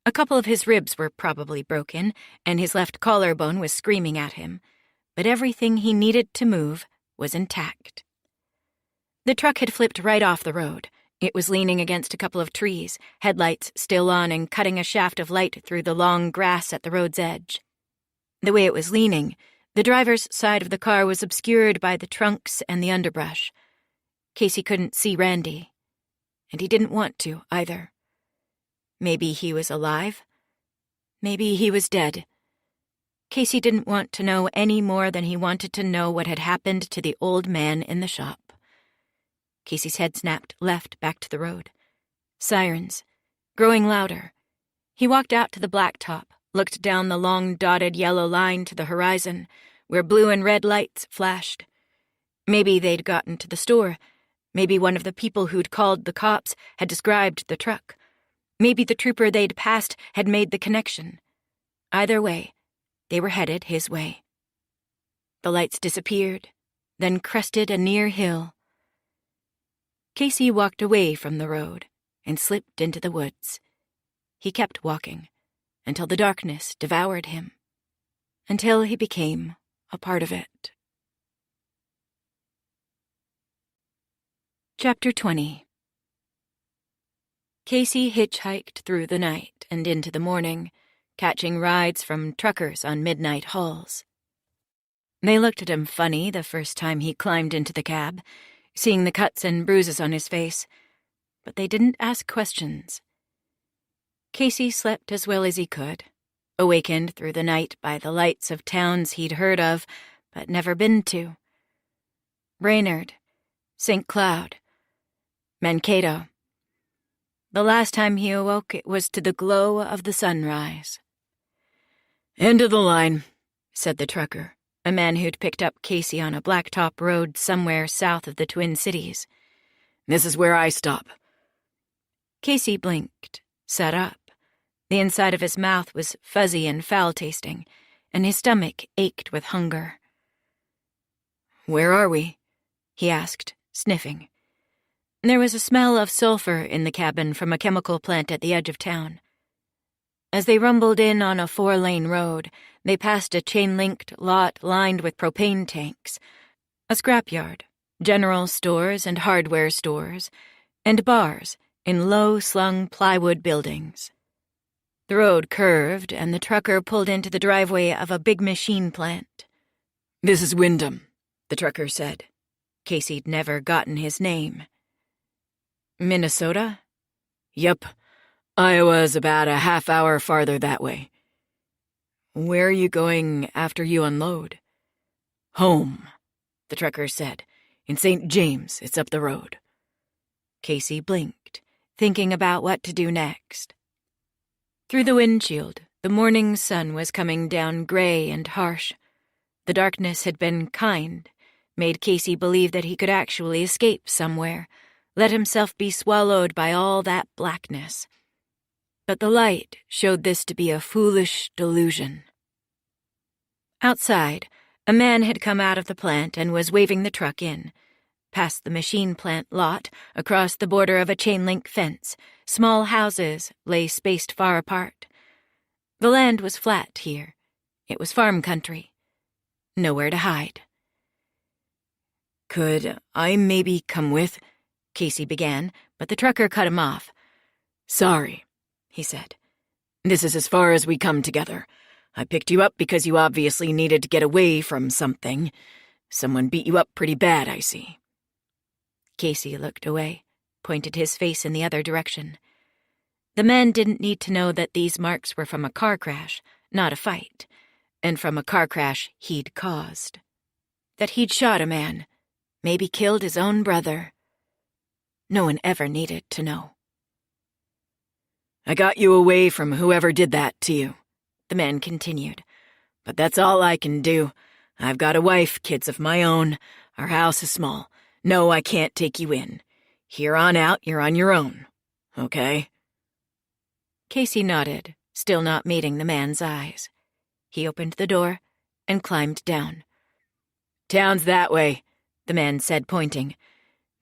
A couple of his ribs were probably broken, and his left collarbone was screaming at him, but everything he needed to move was intact. The truck had flipped right off the road. It was leaning against a couple of trees, headlights still on and cutting a shaft of light through the long grass at the road's edge. The way it was leaning, the driver's side of the car was obscured by the trunks and the underbrush. Casey couldn't see Randy, and he didn't want to either. Maybe he was alive. Maybe he was dead. Casey didn't want to know any more than he wanted to know what had happened to the old man in the shop. Casey's head snapped left back to the road. Sirens, growing louder. He walked out to the blacktop, looked down the long dotted yellow line to the horizon, where blue and red lights flashed. Maybe they'd gotten to the store. Maybe one of the people who'd called the cops had described the truck. Maybe the trooper they'd passed had made the connection. Either way, they were headed his way. The lights disappeared, then crested a near hill. Casey walked away from the road and slipped into the woods. He kept walking until the darkness devoured him, until he became a part of it. Chapter 20. Casey hitchhiked through the night and into the morning, catching rides from truckers on midnight hauls. They looked at him funny the first time he climbed into the cab, seeing the cuts and bruises on his face, but they didn't ask questions. Casey slept as well as he could, awakened through the night by the lights of towns he'd heard of but never been to. Brainerd, St. Cloud, Mankato. The last time he awoke, it was to the glow of the sunrise. "End of the line," said the trucker, a man who'd picked up Casey on a blacktop road somewhere south of the Twin Cities. "This is where I stop." Casey blinked, sat up. The inside of his mouth was fuzzy and foul-tasting, and his stomach ached with hunger. "Where are we?" he asked, sniffing. There was a smell of sulfur in the cabin from a chemical plant at the edge of town. As they rumbled in on a 4-lane road, they passed a chain-linked lot lined with propane tanks, a scrapyard, general stores and hardware stores, and bars in low-slung plywood buildings. The road curved, and the trucker pulled into the driveway of a big machine plant. "This is Wyndham," the trucker said. Casey'd never gotten his name. "Minnesota?" "Yup. Iowa's about a half-hour farther that way." "Where are you going after you unload?" "Home," the trucker said. "In St. James, it's up the road." Casey blinked, thinking about what to do next. Through the windshield, the morning sun was coming down gray and harsh. The darkness had been kind, made Casey believe that he could actually escape somewhere, let himself be swallowed by all that blackness. But the light showed this to be a foolish delusion. Outside, a man had come out of the plant and was waving the truck in. Past the machine plant lot, across the border of a chain-link fence, small houses lay spaced far apart. The land was flat here. It was farm country. Nowhere to hide. "Could I maybe come with?" Casey began, but the trucker cut him off. "Sorry," he said. "This is as far as we come together. I picked you up because you obviously needed to get away from something. Someone beat you up pretty bad, I see." Casey looked away, pointed his face in the other direction. The men didn't need to know that these marks were from a car crash, not a fight, and from a car crash he'd caused. That he'd shot a man, maybe killed his own brother. No one ever needed to know. "I got you away from whoever did that to you," the man continued. "But that's all I can do. I've got a wife, kids of my own. Our house is small. No, I can't take you in. Here on out, you're on your own. Okay?" Casey nodded, still not meeting the man's eyes. He opened the door and climbed down. "Town's that way," the man said, pointing.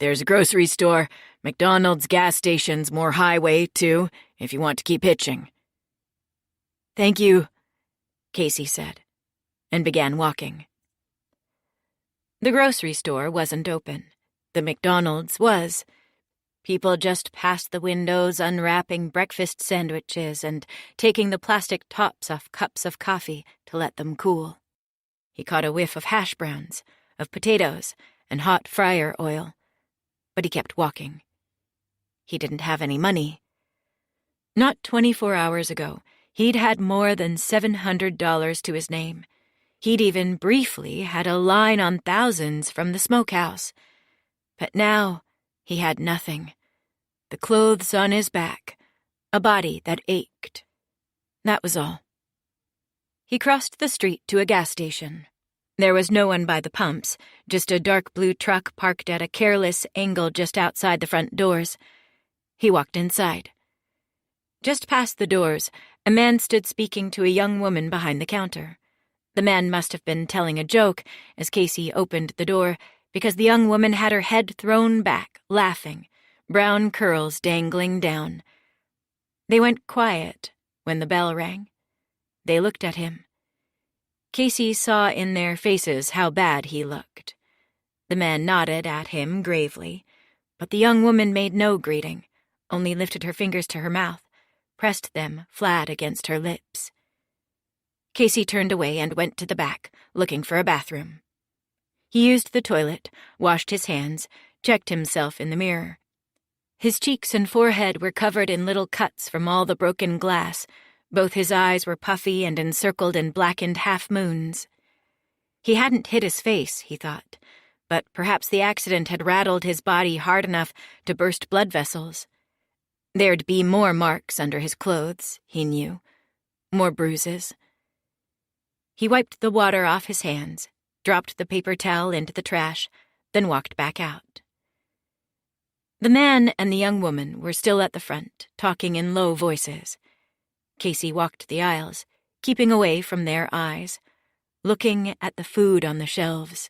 "There's a grocery store, McDonald's, gas stations, more highway, too, if you want to keep hitching." "Thank you," Casey said, and began walking. The grocery store wasn't open. The McDonald's was. People just passed the windows unwrapping breakfast sandwiches and taking the plastic tops off cups of coffee to let them cool. He caught a whiff of hash browns, of potatoes, and hot fryer oil. But he kept walking. He didn't have any money. Not 24 hours ago, he'd had more than $700 to his name. He'd even briefly had a line on thousands from the smokehouse. But now, He had nothing. The clothes on his back, a body that ached. That was all. He crossed the street to a gas station. There was no one by the pumps, just a dark blue truck parked at a careless angle just outside the front doors. He walked inside. Just past the doors, a man stood speaking to a young woman behind the counter. The man must have been telling a joke as Casey opened the door, because the young woman had her head thrown back, laughing, brown curls dangling down. They went quiet when the bell rang. They looked at him. Casey saw in their faces how bad he looked. The man nodded at him gravely, but the young woman made no greeting, only lifted her fingers to her mouth, pressed them flat against her lips. Casey turned away and went to the back, looking for a bathroom. He used the toilet, washed his hands, checked himself in the mirror. His cheeks and forehead were covered in little cuts from all the broken glass. Both his eyes were puffy and encircled in blackened half-moons. He hadn't hit his face, he thought, but perhaps the accident had rattled his body hard enough to burst blood vessels. There'd be more marks under his clothes, he knew. More bruises. He wiped the water off his hands, dropped the paper towel into the trash, then walked back out. The man and the young woman were still at the front, talking in low voices. Casey walked the aisles, keeping away from their eyes, looking at the food on the shelves.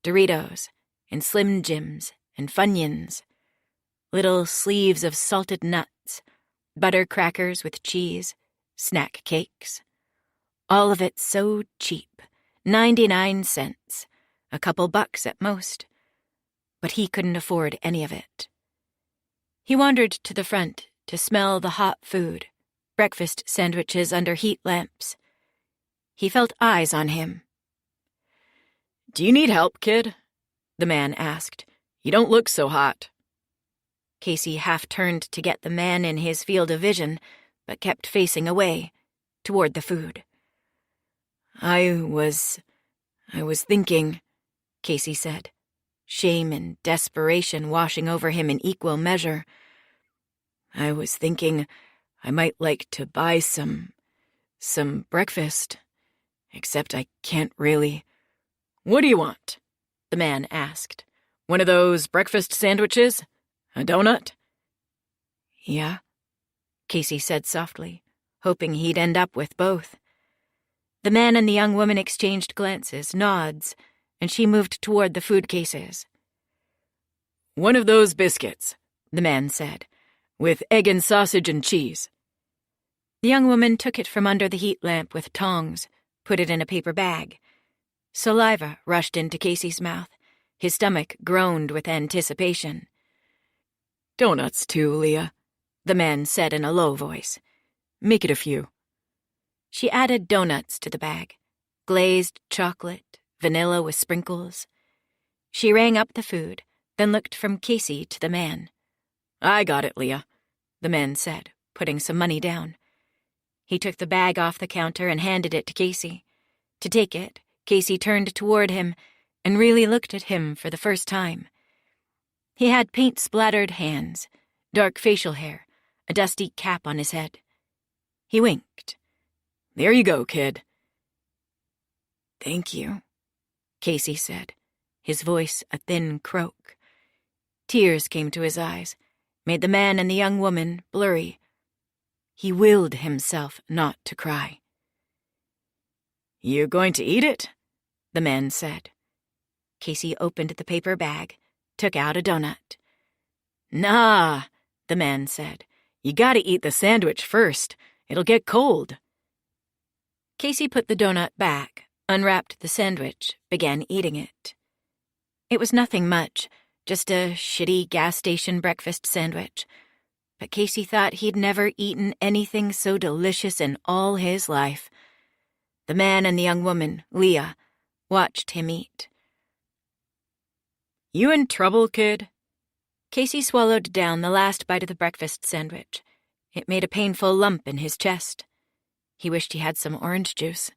Doritos and Slim Jims and Funyuns, little sleeves of salted nuts, butter crackers with cheese, snack cakes. All of it so cheap, 99 cents, a couple bucks at most. But he couldn't afford any of it. He wandered to the front to smell the hot food, breakfast sandwiches under heat lamps. He felt eyes on him. "Do you need help, kid?" the man asked. "You don't look so hot." Casey half turned to get the man in his field of vision, but kept facing away, toward the food. I was thinking," Casey said, shame and desperation washing over him in equal measure. "I was thinking I might like to buy some breakfast, except I can't really." "What do you want?" the man asked. "One of those breakfast sandwiches? A donut?" "Yeah," Casey said softly, hoping he'd end up with both. The man and the young woman exchanged glances, nods, and she moved toward the food cases. "One of those biscuits," the man said, "with egg and sausage and cheese." The young woman took it from under the heat lamp with tongs, put it in a paper bag. Saliva rushed into Casey's mouth. His stomach groaned with anticipation. "Donuts too, Leah," the man said in a low voice. "Make it a few." She added donuts to the bag, glazed chocolate, vanilla with sprinkles. She rang up the food, then looked from Casey to the man. "I got it, Leah," the man said, putting some money down. He took the bag off the counter and handed it to Casey. To take it, Casey turned toward him and really looked at him for the first time. He had paint-splattered hands, dark facial hair, a dusty cap on his head. He winked. "There you go, kid." "Thank you," Casey said, his voice a thin croak. Tears came to his eyes, made the man and the young woman blurry. He willed himself not to cry. "You going to eat it?" the man said. Casey opened the paper bag, took out a donut. "Nah," the man said. "You gotta eat the sandwich first. It'll get cold." Casey put the donut back, unwrapped the sandwich, began eating it. It was nothing much, just a shitty gas station breakfast sandwich. But Casey thought he'd never eaten anything so delicious in all his life. The man and the young woman, Leah, watched him eat. "You in trouble, kid?" Casey swallowed down the last bite of the breakfast sandwich. It made a painful lump in his chest. He wished he had some orange juice.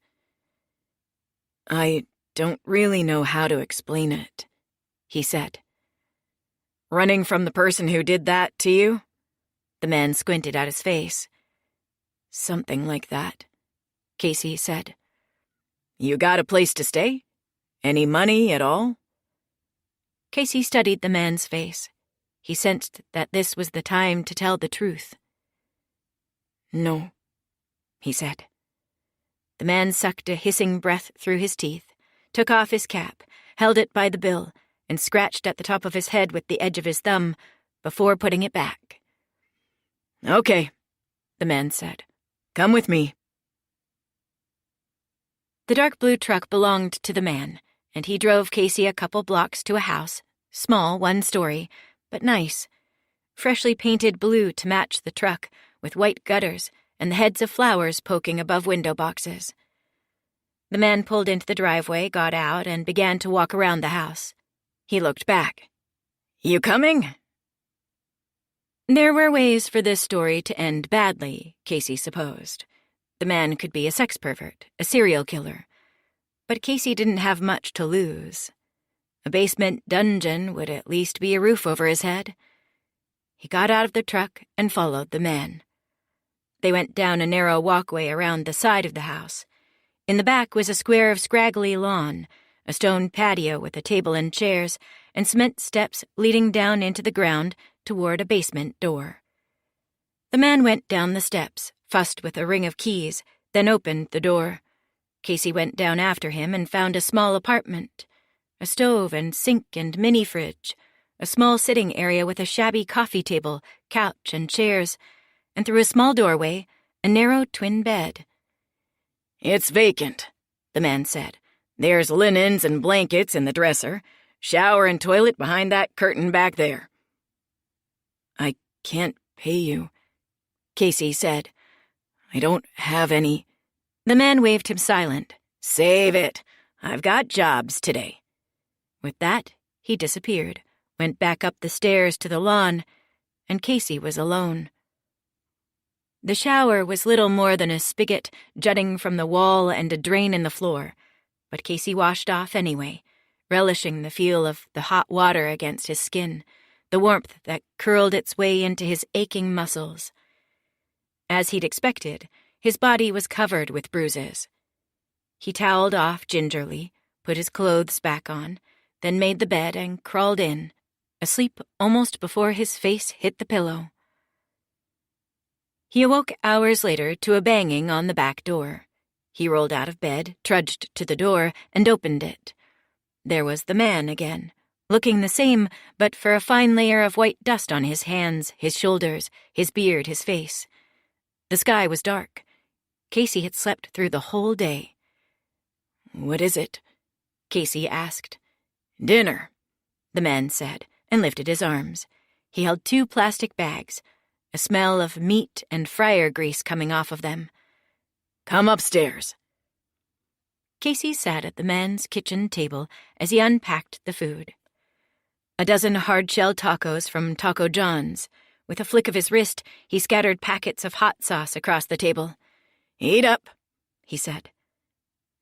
"I don't really know how to explain it," he said. Running from the person who did that to you? The man squinted at his face. Something like that, Casey said. You got a place to stay? Any money at all? Casey studied the man's face. He sensed that this was the time to tell the truth. No, he said. The man sucked a hissing breath through his teeth, took off his cap, held it by the bill, and scratched at the top of his head with the edge of his thumb before putting it back. Okay, the man said. Come with me. The dark blue truck belonged to the man, and he drove Casey a couple blocks to a house, small, 1-story, but nice. Freshly painted blue to match the truck, with white gutters and the heads of flowers poking above window boxes. The man pulled into the driveway, got out, and began to walk around the house. He looked back. You coming? There were ways for this story to end badly, Casey supposed. The man could be a sex pervert, a serial killer. But Casey didn't have much to lose. A basement dungeon would at least be a roof over his head. He got out of the truck and followed the man. They went down a narrow walkway around the side of the house. In the back was a square of scraggly lawn, a stone patio with a table and chairs, and cement steps leading down into the ground toward a basement door. The man went down the steps, fussed with a ring of keys, then opened the door. Casey went down after him and found a small apartment. A stove and sink and mini-fridge, a small sitting area with a shabby coffee table, couch, and chairs, and through a small doorway, a narrow twin bed. It's vacant, the man said. There's linens and blankets in the dresser, shower and toilet behind that curtain back there. I can't pay you, Casey said. I don't have any. The man waved him silent. Save it. I've got jobs today. With that, he disappeared, went back up the stairs to the lawn, and Casey was alone. The shower was little more than a spigot jutting from the wall and a drain in the floor, but Casey washed off anyway, relishing the feel of the hot water against his skin, the warmth that curled its way into his aching muscles. As he'd expected, his body was covered with bruises. He toweled off gingerly, put his clothes back on, then made the bed and crawled in, asleep almost before his face hit the pillow. He awoke hours later to a banging on the back door. He rolled out of bed, trudged to the door, and opened it. There was the man again, looking the same, but for a fine layer of white dust on his hands, his shoulders, his beard, his face. The sky was dark. Casey had slept through the whole day. What is it? Casey asked. Dinner, the man said, and lifted his arms. He held 2 plastic bags, a smell of meat and fryer grease coming off of them. Come upstairs. Casey sat at the man's kitchen table as he unpacked the food. A dozen hard-shell tacos from Taco John's. With a flick of his wrist, he scattered packets of hot sauce across the table. Eat up, he said.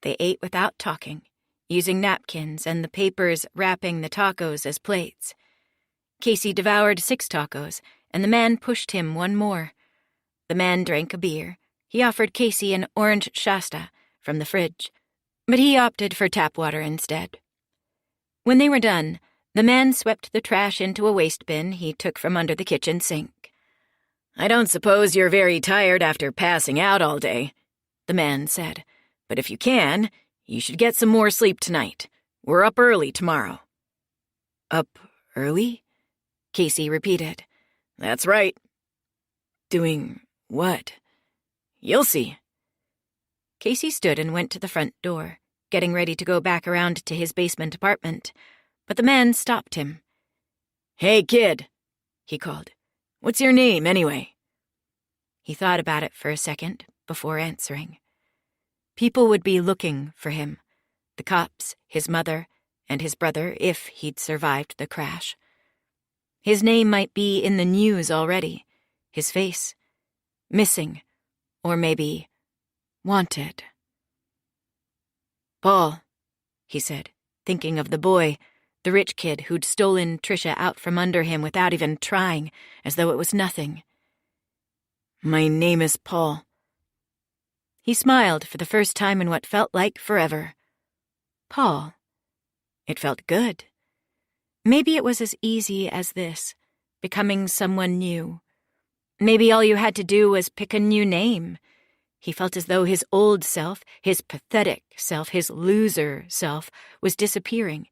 They ate without talking, using napkins and the papers wrapping the tacos as plates. Casey devoured 6 tacos, and the man pushed him 1 more. The man drank a beer. He offered Casey an orange Shasta from the fridge, but he opted for tap water instead. When they were done, the man swept the trash into a waste bin he took from under the kitchen sink. I don't suppose you're very tired after passing out all day, the man said. But if you can, you should get some more sleep tonight. We're up early tomorrow. Up early? Casey repeated. That's right. Doing what? You'll see. Casey stood and went to the front door, getting ready to go back around to his basement apartment, but the man stopped him. Hey, kid, he called. What's your name, anyway? He thought about it for a second before answering. People would be looking for him. The cops, his mother, and his brother, if he'd survived the crash. His name might be in the news already. His face. Missing. Or maybe wanted. Paul, he said, thinking of the boy, The rich kid who'd stolen Tricia out from under him without even trying, as though it was nothing. My name is Paul. He smiled for the first time in what felt like forever. Paul. It felt good. Maybe it was as easy as this, becoming someone new. Maybe all you had to do was pick a new name. He felt as though his old self, his pathetic self, his loser self, was disappearing,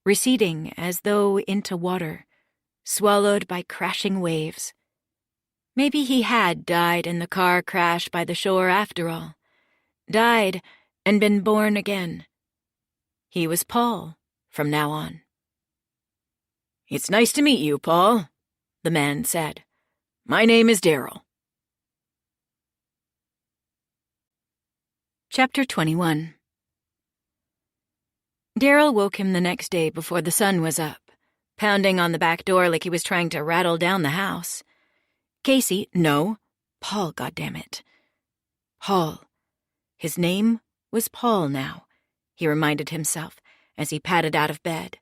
receding as though into water, swallowed by crashing waves. Maybe he had died in the car crash by the shore after all. Died and been born again. He was Paul from now on. It's nice to meet you, Paul, the man said. My name is Daryl. Chapter 21. Daryl woke him the next day before the sun was up, pounding on the back door like he was trying to rattle down the house. Casey, no, Paul, goddammit. Paul. His name was Paul now, he reminded himself as he padded out of bed.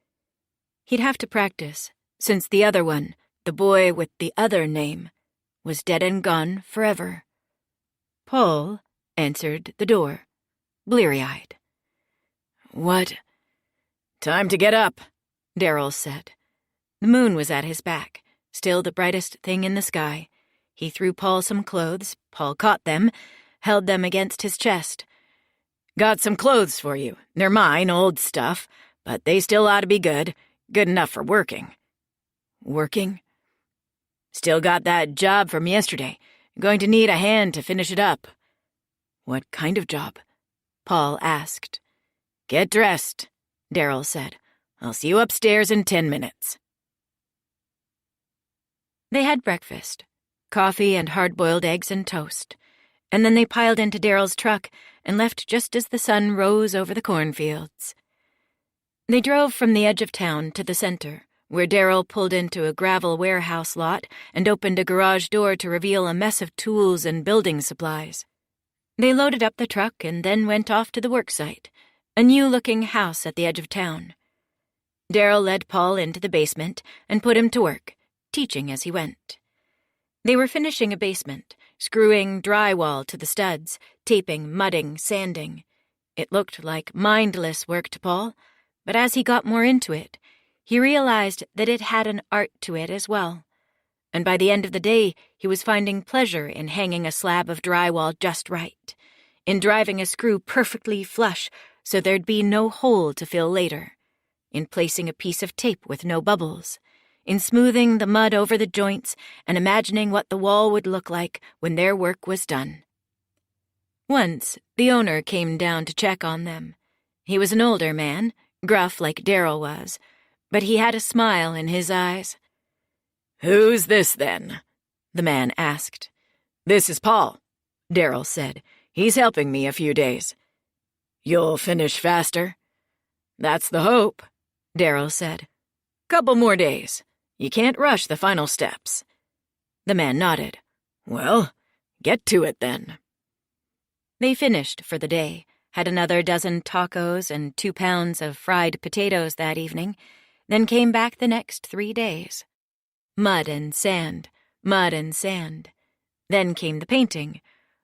He'd have to practice, since the other one, the boy with the other name, was dead and gone forever. Paul answered the door, bleary-eyed. What? Time to get up, Daryl said. The moon was at his back, still the brightest thing in the sky. He threw Paul some clothes. Paul caught them, held them against his chest. Got some clothes for you. They're mine, old stuff, but they still ought to be good. Good enough for working. Working? Still got that job from yesterday. Going to need a hand to finish it up. What kind of job? Paul asked. Get dressed, Daryl said. I'll see you upstairs in 10 minutes. They had breakfast, coffee and hard-boiled eggs and toast, and then they piled into Daryl's truck and left just as the sun rose over the cornfields. They drove from the edge of town to the center, where Daryl pulled into a gravel warehouse lot and opened a garage door to reveal a mess of tools and building supplies. They loaded up the truck and then went off to the worksite, a new-looking house at the edge of town. Daryl led Paul into the basement and put him to work, teaching as he went. They were finishing a basement, screwing drywall to the studs, taping, mudding, sanding. It looked like mindless work to Paul, but as he got more into it, he realized that it had an art to it as well. And by the end of the day, he was finding pleasure in hanging a slab of drywall just right, in driving a screw perfectly flush so there'd be no hole to fill later, in placing a piece of tape with no bubbles, in smoothing the mud over the joints and imagining what the wall would look like when their work was done. Once, the owner came down to check on them. He was an older man, gruff like Daryl was, but he had a smile in his eyes. "Who's this, then?" the man asked. "This is Paul," Daryl said. "He's helping me a few days." "You'll finish faster?" "That's the hope," Daryl said. "Couple more days. You can't rush the final steps." The man nodded. "Well, get to it then." They finished for the day, had another dozen tacos and 2 pounds of fried potatoes that evening, then came back the next 3 days. Mud and sand, mud and sand. Then came the painting,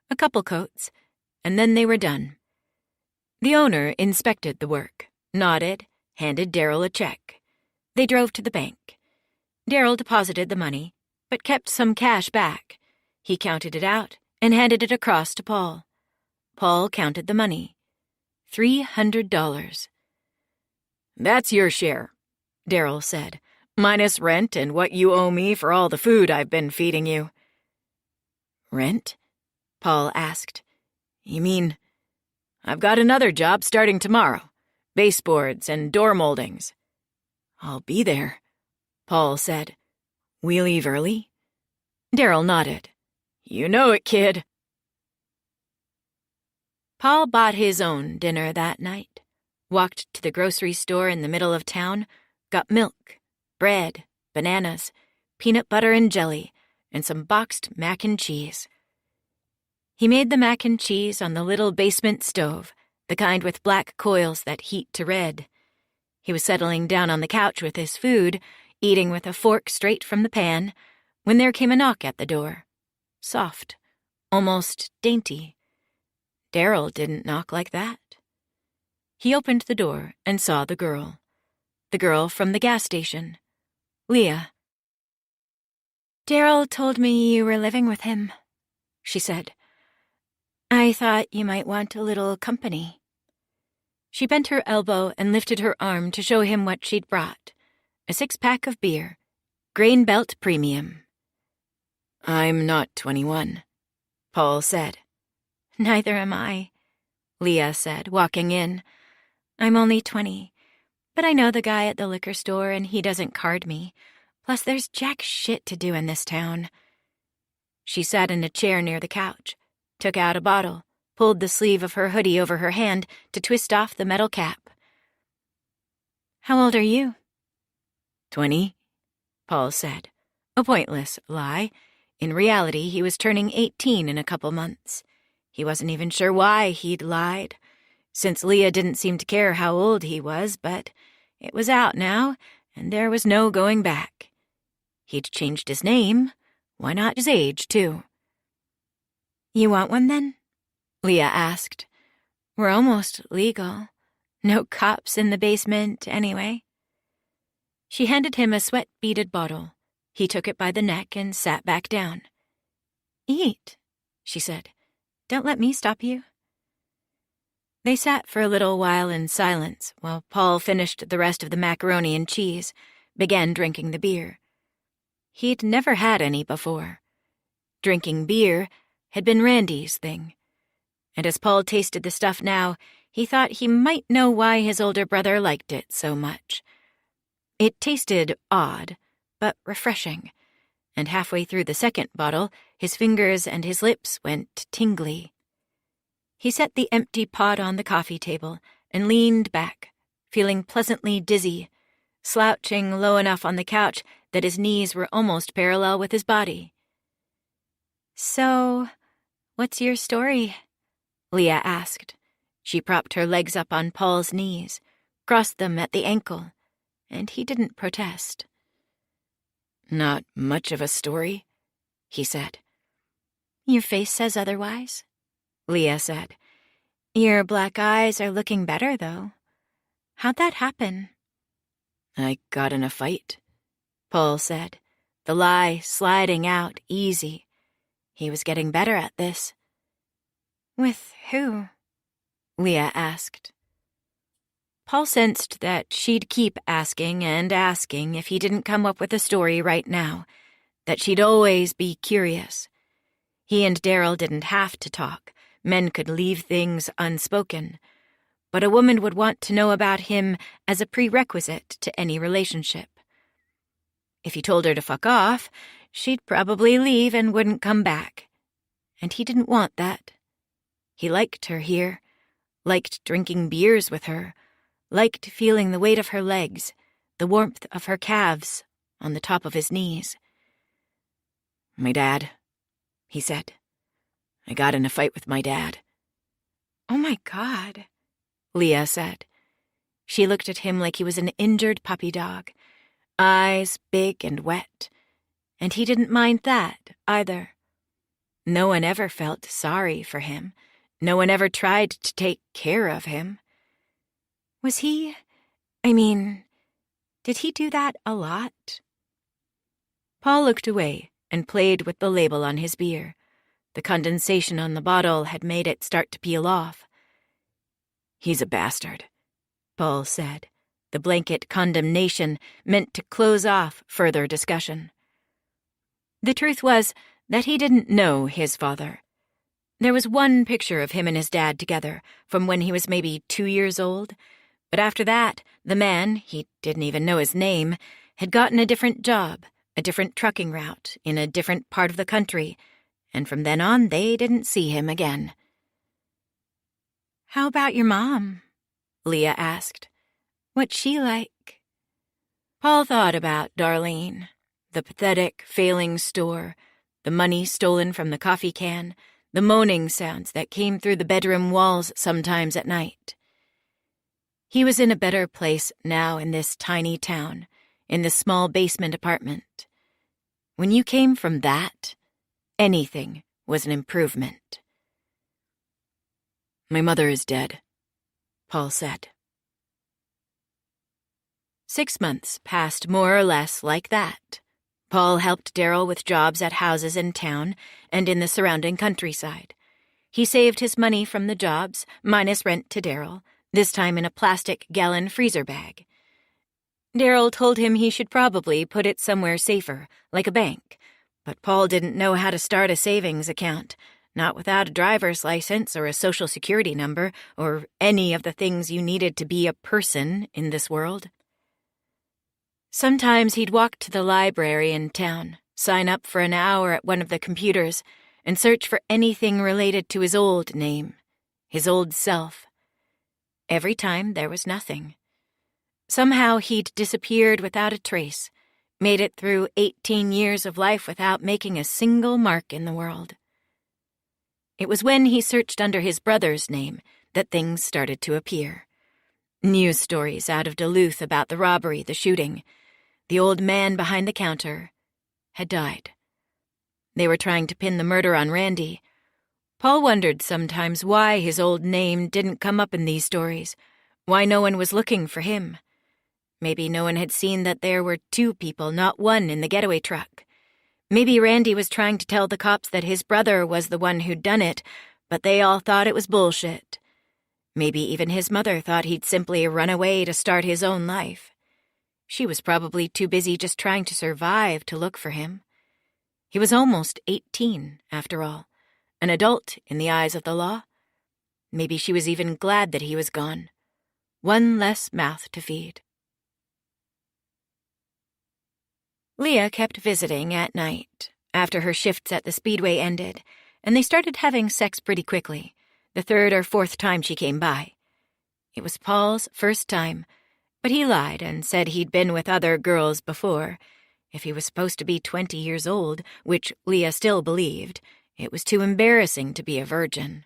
a couple coats, and then they were done. The owner inspected the work, nodded, handed Daryl a check. They drove to the bank. Daryl deposited the money, but kept some cash back. He counted it out and handed it across to Paul. Paul counted the money. $300. "That's your share," Daryl said, "minus rent and what you owe me for all the food I've been feeding you." "Rent?" Paul asked. "You mean, I've got another job starting tomorrow, baseboards and door moldings." "I'll be there," Paul said. "We leave early?" Daryl nodded. "You know it, kid." Paul bought his own dinner that night, walked to the grocery store in the middle of town, got milk, bread, bananas, peanut butter and jelly, and some boxed mac and cheese. He made the mac and cheese on the little basement stove, the kind with black coils that heat to red. He was settling down on the couch with his food, eating with a fork straight from the pan, when there came a knock at the door. Soft, almost dainty. Daryl didn't knock like that. He opened the door and saw the girl. The girl from the gas station. Leah. Daryl told me you were living with him, she said. I thought you might want a little company. She bent her elbow and lifted her arm to show him what she'd brought. A 6-pack of beer. Grain Belt Premium. I'm not 21, Paul said. Neither am I, Leah said, walking in. I'm only 20, but I know the guy at the liquor store and he doesn't card me. Plus there's jack shit to do in this town. She sat in a chair near the couch, took out a bottle, pulled the sleeve of her hoodie over her hand to twist off the metal cap. How old are you? 20, Paul said. A pointless lie. In reality, he was turning 18 in a couple months. He wasn't even sure why he'd lied, since Leah didn't seem to care how old he was, but it was out now, and there was no going back. He'd changed his name. Why not his age, too? You want one, then? Leah asked. We're almost legal. No cops in the basement, anyway. She handed him a sweat-beaded bottle. He took it by the neck and sat back down. Eat, she said. Don't let me stop you. They sat for a little while in silence while Paul finished the rest of the macaroni and cheese, began drinking the beer. He'd never had any before. Drinking beer had been Randy's thing. And as Paul tasted the stuff now, he thought he might know why his older brother liked it so much. It tasted odd, but refreshing, and halfway through the second bottle, his fingers and his lips went tingly. He set the empty pot on the coffee table and leaned back, feeling pleasantly dizzy, slouching low enough on the couch that his knees were almost parallel with his body. So, what's your story? Leah asked. She propped her legs up on Paul's knees, crossed them at the ankle, and he didn't protest. Not much of a story, he said. Your face says otherwise, Leah said. Your black eyes are looking better, though. How'd that happen? I got in a fight, Paul said, the lie sliding out easy. He was getting better at this. With who? Leah asked. Paul sensed that she'd keep asking and asking if he didn't come up with a story right now, that she'd always be curious. He and Daryl didn't have to talk. Men could leave things unspoken. But a woman would want to know about him as a prerequisite to any relationship. If he told her to fuck off, she'd probably leave and wouldn't come back. And he didn't want that. He liked her here, liked drinking beers with her, liked feeling the weight of her legs, the warmth of her calves on the top of his knees. My dad, he said. I got in a fight with my dad. Oh my God, Leah said. She looked at him like he was an injured puppy dog, eyes big and wet, and he didn't mind that either. No one ever felt sorry for him. No one ever tried to take care of him. Was he, did he do that a lot? Paul looked away and played with the label on his beer. The condensation on the bottle had made it start to peel off. He's a bastard, Paul said, the blanket condemnation meant to close off further discussion. The truth was that he didn't know his father. There was one picture of him and his dad together from when he was maybe 2 years old, but after that, the man, he didn't even know his name, had gotten a different job, a different trucking route in a different part of the country, and from then on they didn't see him again. How about your mom? Leah asked. What's she like? Paul thought about Darlene, the pathetic, failing store, the money stolen from the coffee can, the moaning sounds that came through the bedroom walls sometimes at night. He was in a better place now in this tiny town, in this small basement apartment. When you came from that, anything was an improvement. My mother is dead, Paul said. 6 months passed more or less like that. Paul helped Daryl with jobs at houses in town and in the surrounding countryside. He saved his money from the jobs, minus rent to Daryl, this time in a plastic gallon freezer bag. Daryl told him he should probably put it somewhere safer, like a bank, but Paul didn't know how to start a savings account, not without a driver's license or a social security number or any of the things you needed to be a person in this world. Sometimes he'd walk to the library in town, sign up for an hour at one of the computers, and search for anything related to his old name, his old self. Every time there was nothing. Somehow he'd disappeared without a trace, made it through 18 years of life without making a single mark in the world. It was when he searched under his brother's name that things started to appear. News stories out of Duluth about the robbery, the shooting. The old man behind the counter had died. They were trying to pin the murder on Randy. Paul wondered sometimes why his old name didn't come up in these stories, why no one was looking for him. Maybe no one had seen that there were 2 people, not 1, in the getaway truck. Maybe Randy was trying to tell the cops that his brother was the one who'd done it, but they all thought it was bullshit. Maybe even his mother thought he'd simply run away to start his own life. She was probably too busy just trying to survive to look for him. He was almost 18, after all, an adult in the eyes of the law. Maybe she was even glad that he was gone. One less mouth to feed. Leah kept visiting at night, after her shifts at the Speedway ended, and they started having sex pretty quickly, the 3rd or 4th time she came by. It was Paul's first time, but he lied and said he'd been with other girls before. If he was supposed to be 20 years old, which Leah still believed, it was too embarrassing to be a virgin.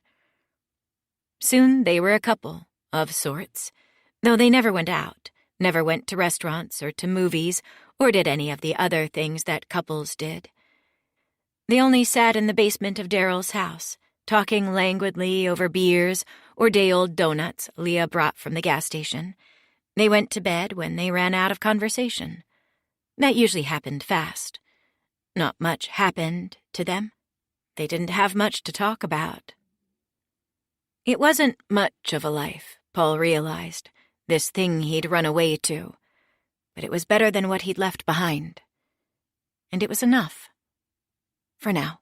Soon they were a couple, of sorts, though they never went out, never went to restaurants or to movies, or did any of the other things that couples did. They only sat in the basement of Daryl's house, talking languidly over beers or day-old donuts Leah brought from the gas station. They went to bed when they ran out of conversation. That usually happened fast. Not much happened to them. They didn't have much to talk about. It wasn't much of a life, Paul realized, this thing he'd run away to. But it was better than what he'd left behind. And it was enough. For now.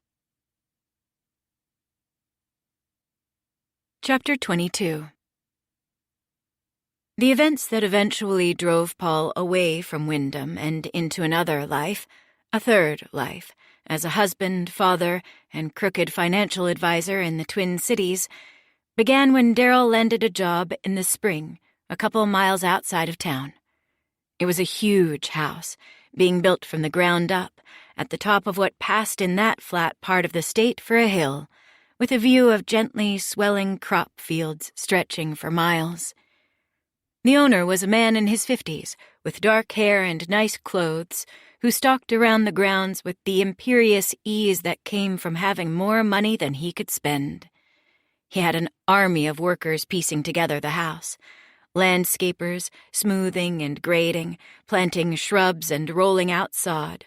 Chapter 22. The events that eventually drove Paul away from Wyndham and into another life, a third life, as a husband, father, and crooked financial advisor in the Twin Cities, began when Daryl landed a job in the spring, a couple miles outside of town. It was a huge house, being built from the ground up, at the top of what passed in that flat part of the state for a hill, with a view of gently swelling crop fields stretching for miles. The owner was a man in his 50s, with dark hair and nice clothes, who stalked around the grounds with the imperious ease that came from having more money than he could spend. He had an army of workers piecing together the house, landscapers smoothing and grading, planting shrubs and rolling out sod,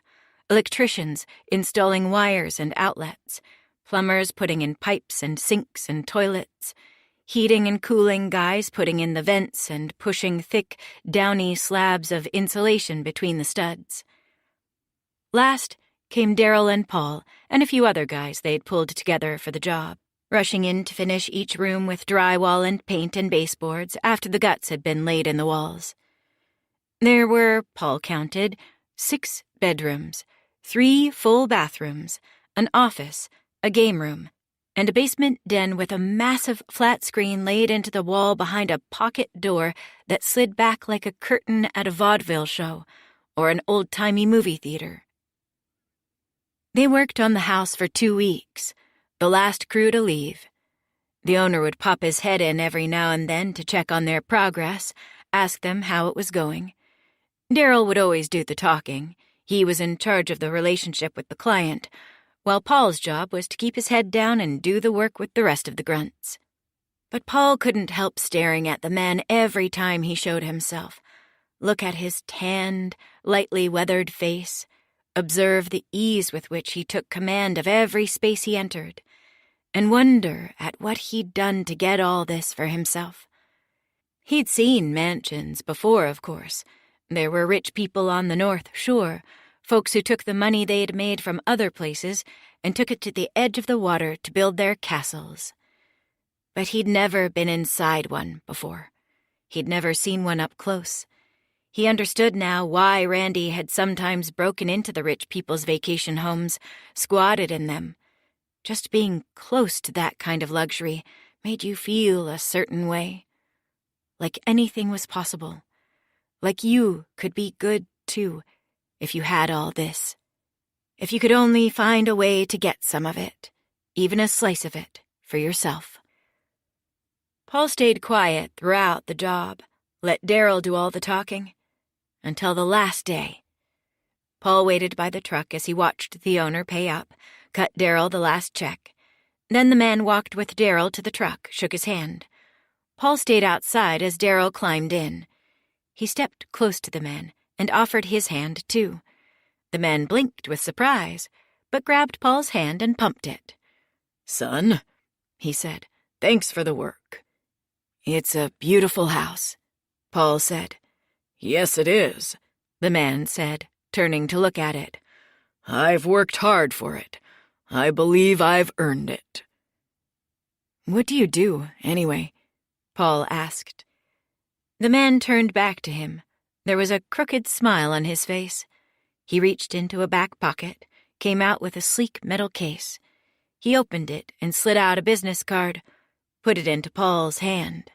electricians installing wires and outlets, plumbers putting in pipes and sinks and toilets, heating and cooling guys putting in the vents and pushing thick, downy slabs of insulation between the studs. Last came Daryl and Paul and a few other guys they'd pulled together for the job, rushing in to finish each room with drywall and paint and baseboards after the guts had been laid in the walls. There were, Paul counted, 6 bedrooms, 3 full bathrooms, an office, a game room, and a basement den with a massive flat screen laid into the wall behind a pocket door that slid back like a curtain at a vaudeville show or an old-timey movie theater. They worked on the house for 2 weeks, the last crew to leave. The owner would pop his head in every now and then to check on their progress, ask them how it was going. Daryl would always do the talking. He was in charge of the relationship with the client, while Paul's job was to keep his head down and do the work with the rest of the grunts. But Paul couldn't help staring at the man every time he showed himself. Look at his tanned, lightly weathered face, observe the ease with which he took command of every space he entered, and wonder at what he'd done to get all this for himself. He'd seen mansions before, of course. There were rich people on the North Shore, folks who took the money they'd made from other places and took it to the edge of the water to build their castles. But he'd never been inside one before. He'd never seen one up close. He understood now why Randy had sometimes broken into the rich people's vacation homes, squatted in them. Just being close to that kind of luxury made you feel a certain way. Like anything was possible. Like you could be good, too, if you had all this. If you could only find a way to get some of it, even a slice of it, for yourself. Paul stayed quiet throughout the job, let Daryl do all the talking, until the last day. Paul waited by the truck as he watched the owner pay up, cut Daryl the last check. Then the man walked with Daryl to the truck, shook his hand. Paul stayed outside as Daryl climbed in. He stepped close to the man and offered his hand, too. The man blinked with surprise, but grabbed Paul's hand and pumped it. "Son," he said, "thanks for the work." "It's a beautiful house," Paul said. "Yes, it is," the man said, turning to look at it. "I've worked hard for it. I believe I've earned it." "What do you do, anyway?" Paul asked. The man turned back to him. There was a crooked smile on his face. He reached into a back pocket, came out with a sleek metal case. He opened it and slid out a business card, put it into Paul's hand.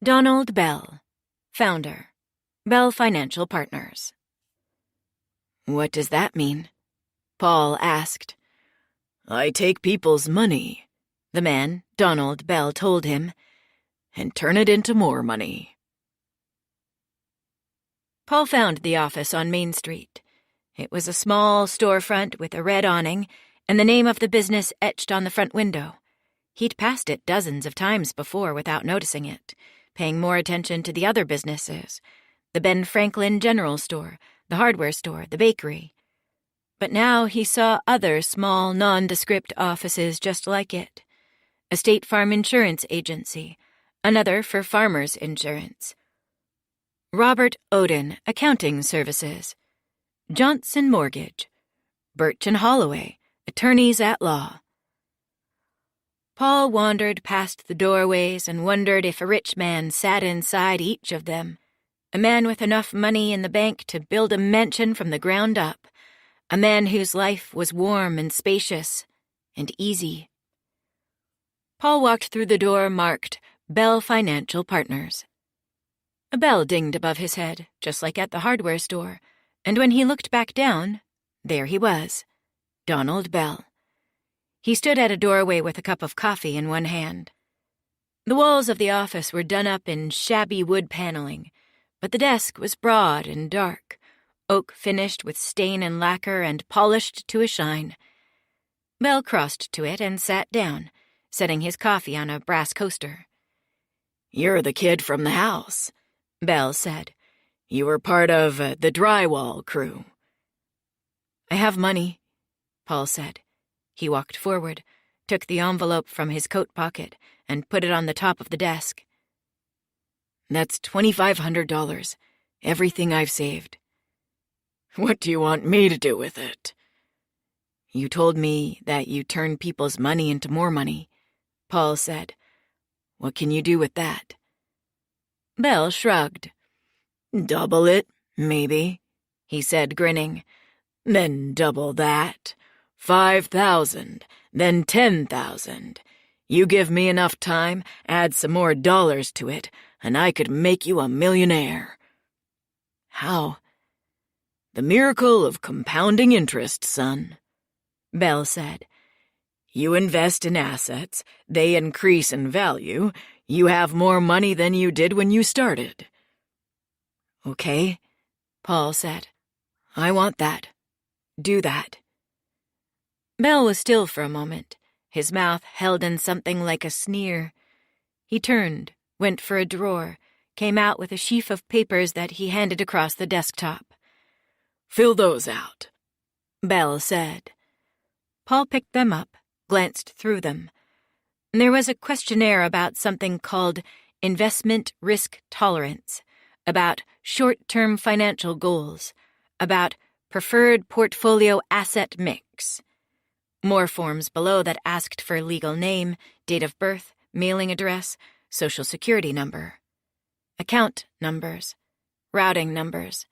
Donald Bell, founder, Bell Financial Partners. "What does that mean?" Paul asked. "I take people's money," the man, Donald Bell, told him, "and turn it into more money." Paul found the office on Main Street. It was a small storefront with a red awning and the name of the business etched on the front window. He'd passed it dozens of times before without noticing it, paying more attention to the other businesses, the Ben Franklin General Store, the hardware store, the bakery. But now he saw other small, nondescript offices just like it. A State Farm insurance agency, another for farmers' insurance. Robert Oden Accounting Services. Johnson Mortgage. Birch and Holloway, attorneys at law. Paul wandered past the doorways and wondered if a rich man sat inside each of them. A man with enough money in the bank to build a mansion from the ground up. A man whose life was warm and spacious and easy. Paul walked through the door marked Bell Financial Partners. A bell dinged above his head, just like at the hardware store, and when he looked back down, there he was, Donald Bell. He stood at a doorway with a cup of coffee in one hand. The walls of the office were done up in shabby wood paneling, but the desk was broad and dark, oak finished with stain and lacquer and polished to a shine. Bell crossed to it and sat down, setting his coffee on a brass coaster. "You're the kid from the house," Bell said. "You were part of the drywall crew." "I have money," Paul said. He walked forward, took the envelope from his coat pocket, and put it on the top of the desk. "That's $2,500, everything I've saved." "What do you want me to do with it?" "You told me that you turn people's money into more money," Paul said. "What can you do with that?" Bell shrugged. "Double it, maybe," he said, grinning. "Then double that. 5,000, then 10,000. You give me enough time, add some more dollars to it, and I could make you a millionaire." "How?" "The miracle of compounding interest, son," Bell said. You invest in assets, they increase in value, you have more money than you did when you started. Okay, Paul said. I want that. Do that. Bell was still for a moment, his mouth held in something like a sneer. He turned, went for a drawer, came out with a sheaf of papers that he handed across the desktop. Fill those out, Bell said. Paul picked them up, glanced through them. There was a questionnaire about something called investment risk tolerance, about short-term financial goals, about preferred portfolio asset mix. More forms below that asked for legal name, date of birth, mailing address, social security number. Account numbers, routing numbers,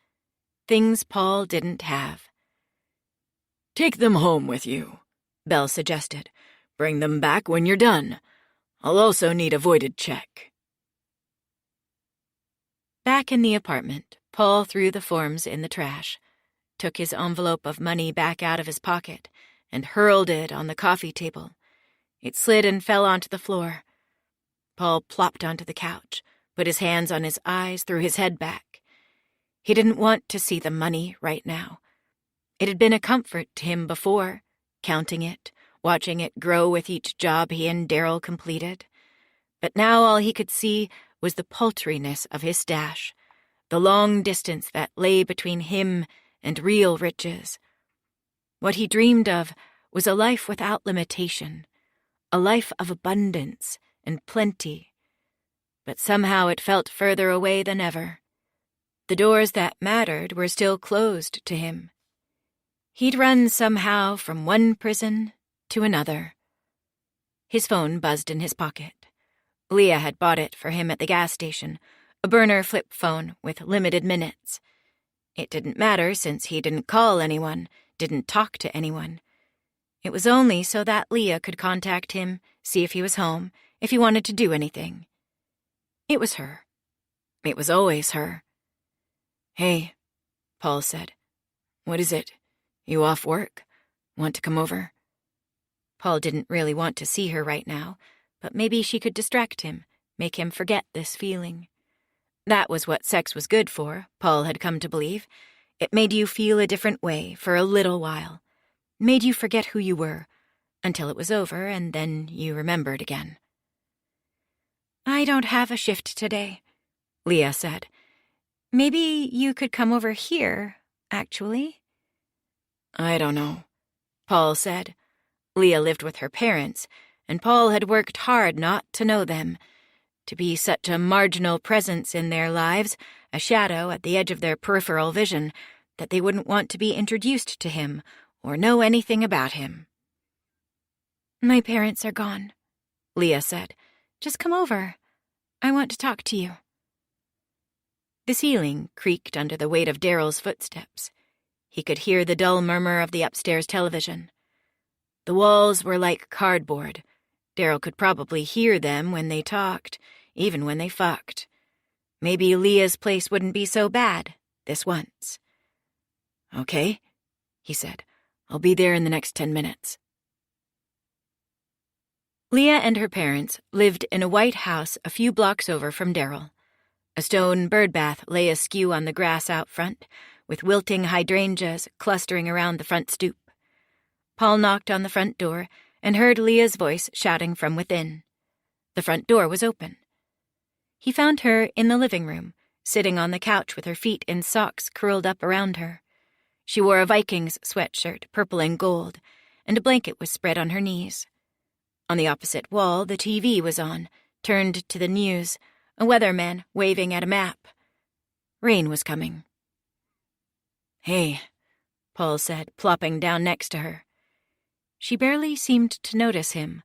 things Paul didn't have. Take them home with you, Bell suggested. Bring them back when you're done. I'll also need a voided check. Back in the apartment, Paul threw the forms in the trash, took his envelope of money back out of his pocket, and hurled it on the coffee table. It slid and fell onto the floor. Paul plopped onto the couch, put his hands on his eyes, threw his head back. He didn't want to see the money right now. It had been a comfort to him before, counting it, watching it grow with each job he and Daryl completed. But now all he could see was the paltriness of his stash, the long distance that lay between him and real riches. What he dreamed of was a life without limitation, a life of abundance and plenty. But somehow it felt further away than ever. The doors that mattered were still closed to him. He'd run somehow from one prison to another. His phone buzzed in his pocket. Leah had bought it for him at the gas station, a burner flip phone with limited minutes. It didn't matter since he didn't call anyone, didn't talk to anyone. It was only so that Leah could contact him, see if he was home, if he wanted to do anything. It was her. It was always her. "Hey," Paul said. "What is it? You off work? Want to come over?" Paul didn't really want to see her right now, but maybe she could distract him, make him forget this feeling. That was what sex was good for, Paul had come to believe. It made you feel a different way for a little while. Made you forget who you were, until it was over and then you remembered again. "I don't have a shift today," Leah said. "Maybe you could come over here, actually." "I don't know," Paul said. Leah lived with her parents, and Paul had worked hard not to know them, to be such a marginal presence in their lives, a shadow at the edge of their peripheral vision, that they wouldn't want to be introduced to him or know anything about him. "My parents are gone," Leah said. "Just come over. I want to talk to you." The ceiling creaked under the weight of Daryl's footsteps. He could hear the dull murmur of the upstairs television. The walls were like cardboard. Daryl could probably hear them when they talked, even when they fucked. Maybe Leah's place wouldn't be so bad, this once. "Okay," he said. "I'll be there in the next 10 minutes. Leah and her parents lived in a white house a few blocks over from Daryl. A stone birdbath lay askew on the grass out front, with wilting hydrangeas clustering around the front stoop. Paul knocked on the front door and heard Leah's voice shouting from within. The front door was open. He found her in the living room, sitting on the couch with her feet in socks curled up around her. She wore a Vikings sweatshirt, purple and gold, and a blanket was spread on her knees. On the opposite wall, the TV was on, turned to the news, a weatherman waving at a map. Rain was coming. "Hey," Paul said, plopping down next to her. She barely seemed to notice him,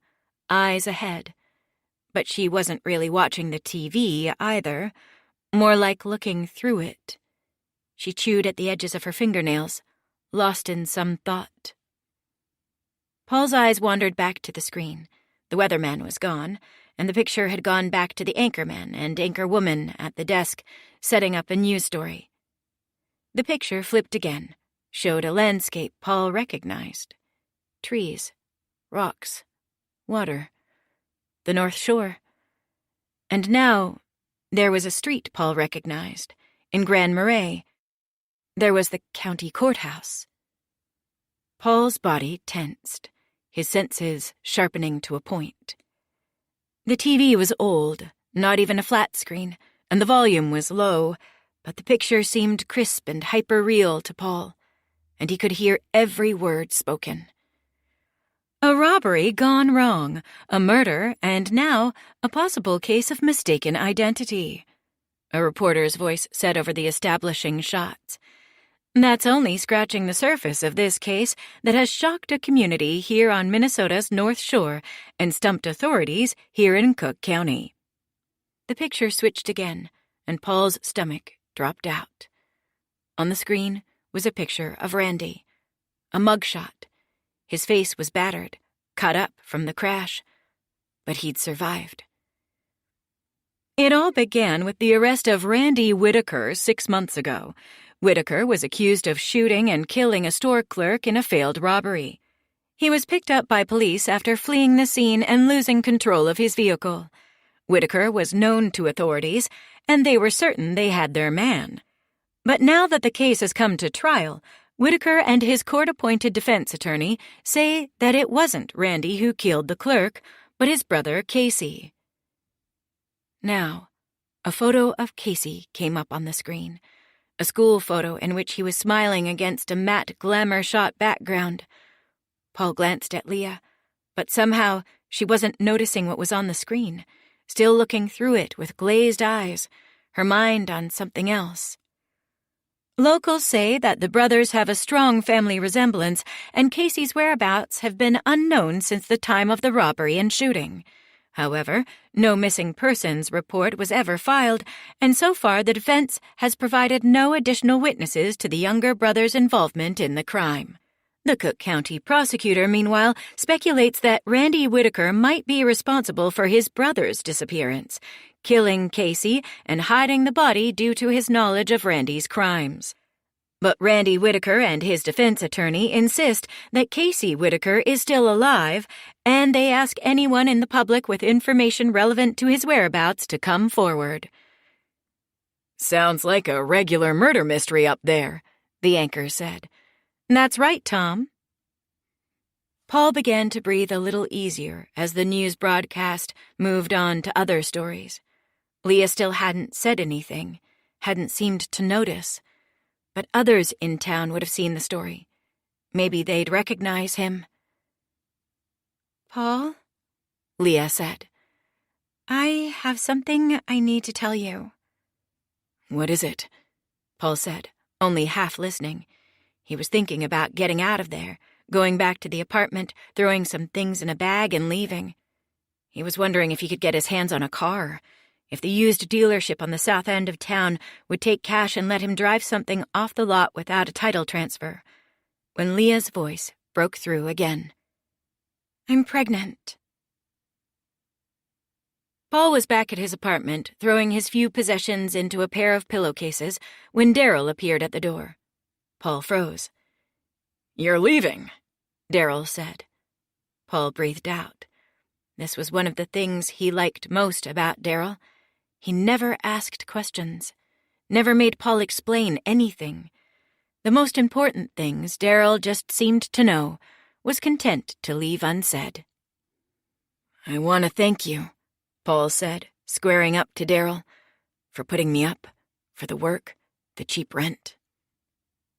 eyes ahead. But she wasn't really watching the TV either, more like looking through it. She chewed at the edges of her fingernails, lost in some thought. Paul's eyes wandered back to the screen. The weatherman was gone, and the picture had gone back to the anchorman and anchorwoman at the desk, setting up a news story. The picture flipped again, showed a landscape Paul recognized. Trees, rocks, water, the North Shore. And now there was a street Paul recognized, in Grand Marais. There was the county courthouse. Paul's body tensed, his senses sharpening to a point. The TV was old, not even a flat screen, and the volume was low, but the picture seemed crisp and hyper-real to Paul, and he could hear every word spoken. A robbery gone wrong, a murder, and now a possible case of mistaken identity, a reporter's voice said over the establishing shots. That's only scratching the surface of this case that has shocked a community here on Minnesota's North Shore and stumped authorities here in Cook County. The picture switched again, and Paul's stomach dropped out. On the screen was a picture of Randy, a mugshot. His face was battered, cut up from the crash, but he'd survived. It all began with the arrest of Randy Whitaker 6 months ago. Whitaker was accused of shooting and killing a store clerk in a failed robbery. He was picked up by police after fleeing the scene and losing control of his vehicle. Whitaker was known to authorities, and they were certain they had their man. But now that the case has come to trial, Whitaker and his court-appointed defense attorney say that it wasn't Randy who killed the clerk, but his brother Casey. Now, a photo of Casey came up on the screen, a school photo in which he was smiling against a matte glamour-shot background. Paul glanced at Leah, but somehow she wasn't noticing what was on the screen, still looking through it with glazed eyes, her mind on something else. Locals say that the brothers have a strong family resemblance, and Casey's whereabouts have been unknown since the time of the robbery and shooting. However, no missing persons report was ever filed, and so far the defense has provided no additional witnesses to the younger brother's involvement in the crime. The Cook County prosecutor, meanwhile, speculates that Randy Whitaker might be responsible for his brother's disappearance, killing Casey and hiding the body due to his knowledge of Randy's crimes. But Randy Whitaker and his defense attorney insist that Casey Whitaker is still alive, and they ask anyone in the public with information relevant to his whereabouts to come forward. Sounds like a regular murder mystery up there, the anchor said. That's right, Tom. Paul began to breathe a little easier as the news broadcast moved on to other stories. Leah still hadn't said anything, hadn't seemed to notice. But others in town would have seen the story. Maybe they'd recognize him. Paul? Leah said. I have something I need to tell you. What is it? Paul said, only half listening. He was thinking about getting out of there, going back to the apartment, throwing some things in a bag and leaving. He was wondering if he could get his hands on a car, if the used dealership on the south end of town would take cash and let him drive something off the lot without a title transfer, when Leah's voice broke through again. I'm pregnant. Paul was back at his apartment, throwing his few possessions into a pair of pillowcases, when Daryl appeared at the door. Paul froze. You're leaving, Daryl said. Paul breathed out. This was one of the things he liked most about Daryl. He never asked questions, never made Paul explain anything. The most important things Daryl just seemed to know, was content to leave unsaid. I want to thank you, Paul said, squaring up to Daryl, for putting me up, for the work, the cheap rent.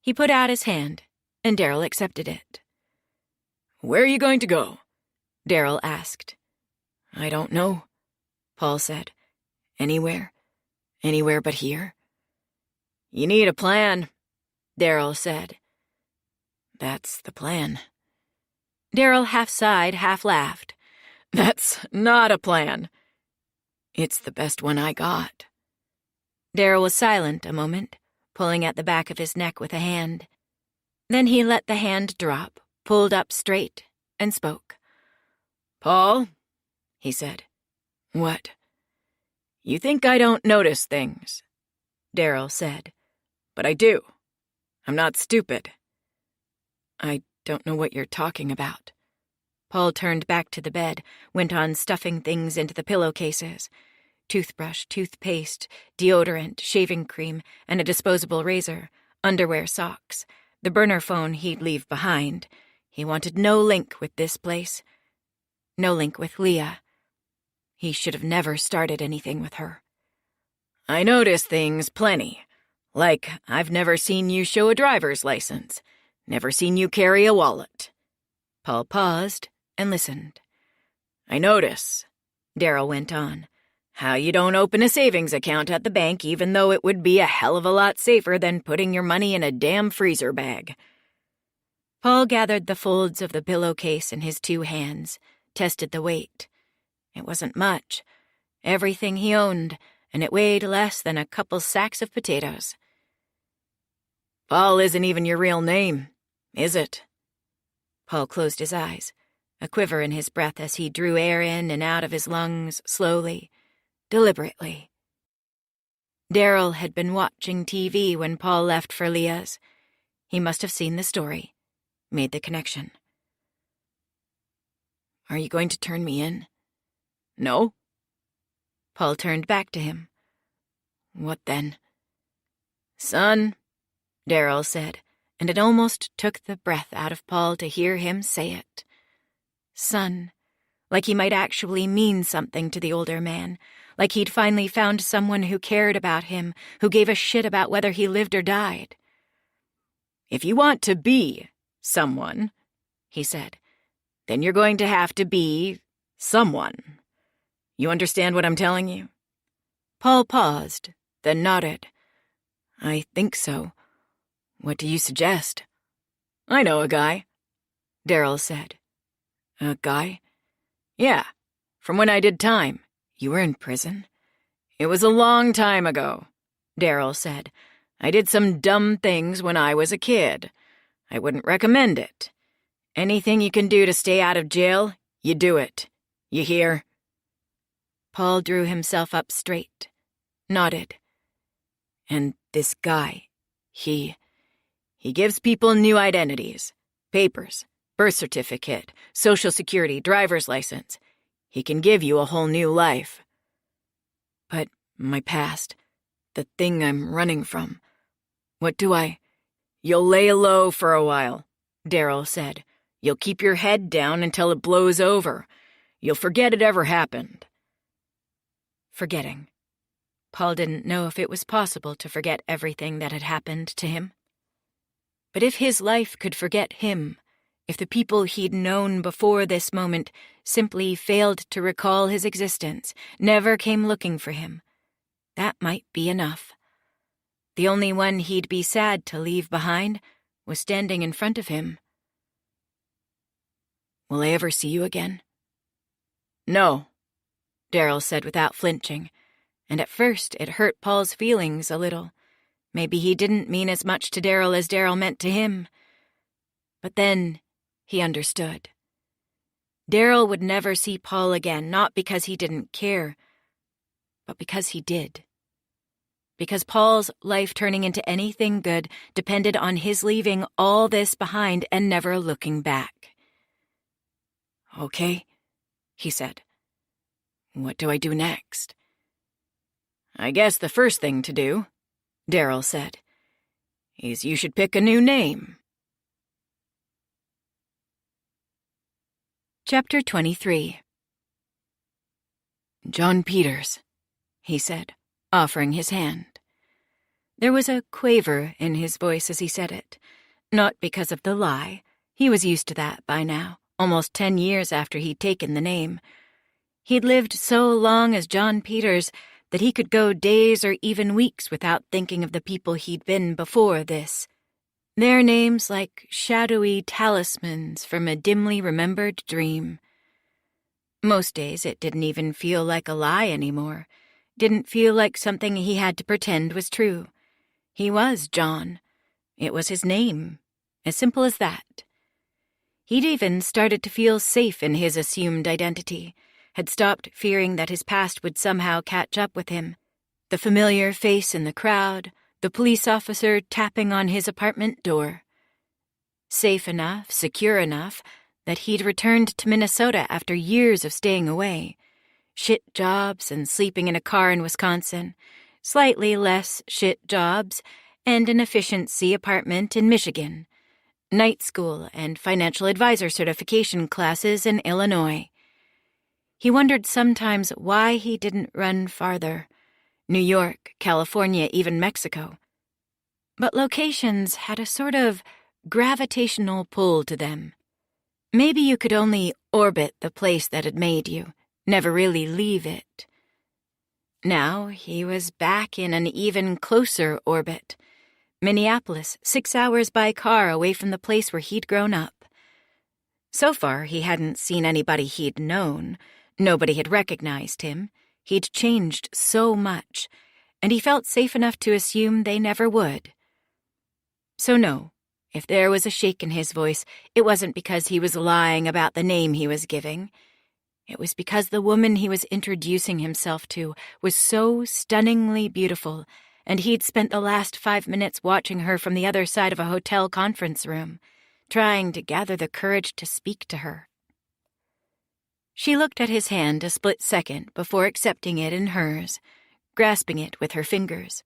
He put out his hand, and Daryl accepted it. Where are you going to go? Daryl asked. I don't know, Paul said. Anywhere but here. You need a plan, Daryl said. That's the plan. Daryl half sighed, half laughed. That's not a plan. It's the best one I got. Daryl was silent a moment, pulling at the back of his neck with a hand. Then he let the hand drop, pulled up straight, and spoke. Paul, he said. What? You think I don't notice things, Daryl said. But I do. I'm not stupid. I don't know what you're talking about. Paul turned back to the bed, went on stuffing things into the pillowcases. Toothbrush, toothpaste, deodorant, shaving cream, and a disposable razor, underwear, socks, the burner phone he'd leave behind. He wanted no link with this place. No link with Leah. He should have never started anything with her. I notice things plenty. Like, I've never seen you show a driver's license. Never seen you carry a wallet. Paul paused and listened. I notice, Daryl went on, how you don't open a savings account at the bank even though it would be a hell of a lot safer than putting your money in a damn freezer bag. Paul gathered the folds of the pillowcase in his 2 hands, tested the weight. It wasn't much. Everything he owned, and it weighed less than a couple sacks of potatoes. Paul isn't even your real name, is it? Paul closed his eyes, a quiver in his breath as he drew air in and out of his lungs slowly, deliberately. Daryl had been watching TV when Paul left for Leah's. He must have seen the story, made the connection. Are you going to turn me in? No? Paul turned back to him. What then? Son, Daryl said, and it almost took the breath out of Paul to hear him say it. Son, like he might actually mean something to the older man, like he'd finally found someone who cared about him, who gave a shit about whether he lived or died. If you want to be someone, he said, then you're going to have to be someone. You understand what I'm telling you? Paul paused, then nodded. I think so. What do you suggest? I know a guy, Daryl said. A guy? Yeah, from when I did time. You were in prison? It was a long time ago, Daryl said. I did some dumb things when I was a kid. I wouldn't recommend it. Anything you can do to stay out of jail, you do it. You hear? Paul drew himself up straight, nodded. And this guy, he gives people new identities, papers, birth certificate, social security, driver's license. He can give you a whole new life. But my past, the thing I'm running from, what do I? You'll lay low for a while, Daryl said. You'll keep your head down until it blows over. You'll forget it ever happened. Forgetting. Paul didn't know if it was possible to forget everything that had happened to him. But if his life could forget him, if the people he'd known before this moment simply failed to recall his existence, never came looking for him, that might be enough. The only one he'd be sad to leave behind was standing in front of him. Will I ever see you again? No, Daryl said without flinching, and at first it hurt Paul's feelings a little. Maybe he didn't mean as much to Daryl as Daryl meant to him. But then he understood. Daryl would never see Paul again, not because he didn't care, but because he did. Because Paul's life turning into anything good depended on his leaving all this behind and never looking back. Okay, he said. What do I do next? I guess the first thing to do, Daryl said, is you should pick a new name. Chapter 23. John Peters, he said, offering his hand. There was a quaver in his voice as he said it, not because of the lie. He was used to that by now, almost 10 years after he'd taken the name. He'd lived so long as John Peters that he could go days or even weeks without thinking of the people he'd been before this. Their names like shadowy talismans from a dimly remembered dream. Most days it didn't even feel like a lie anymore. Didn't feel like something he had to pretend was true. He was John. It was his name. As simple as that. He'd even started to feel safe in his assumed identity, had stopped fearing that his past would somehow catch up with him. The familiar face in the crowd, the police officer tapping on his apartment door. Safe enough, secure enough, that he'd returned to Minnesota after years of staying away. Shit jobs and sleeping in a car in Wisconsin, slightly less shit jobs, and an efficiency apartment in Michigan, night school and financial advisor certification classes in Illinois. He wondered sometimes why he didn't run farther. New York, California, even Mexico. But locations had a sort of gravitational pull to them. Maybe you could only orbit the place that had made you, never really leave it. Now he was back in an even closer orbit. Minneapolis, 6 hours by car away from the place where he'd grown up. So far, he hadn't seen anybody he'd known. Nobody had recognized him. He'd changed so much, and he felt safe enough to assume they never would. So no, if there was a shake in his voice, it wasn't because he was lying about the name he was giving. It was because the woman he was introducing himself to was so stunningly beautiful, and he'd spent the last 5 minutes watching her from the other side of a hotel conference room, trying to gather the courage to speak to her. She looked at his hand a split second before accepting it in hers, grasping it with her fingers.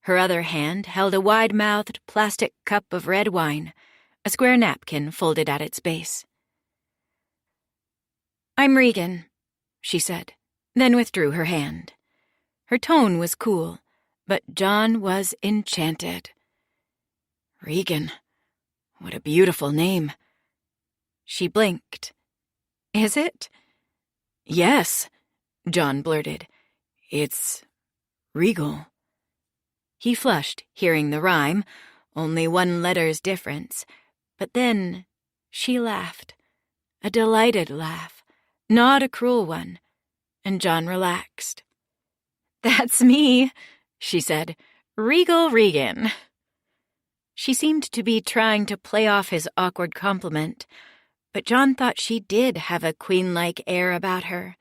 Her other hand held a wide-mouthed plastic cup of red wine, a square napkin folded at its base. "I'm Regan," she said, then withdrew her hand. Her tone was cool, but John was enchanted. "Regan, what a beautiful name." She blinked. "Is it?" "Yes," John blurted. "It's regal." He flushed, hearing the rhyme, only one letter's difference. But then she laughed, a delighted laugh, not a cruel one, and John relaxed. "That's me," she said. "Regal Regan." She seemed to be trying to play off his awkward compliment, but John thought she did have a queen-like air about her,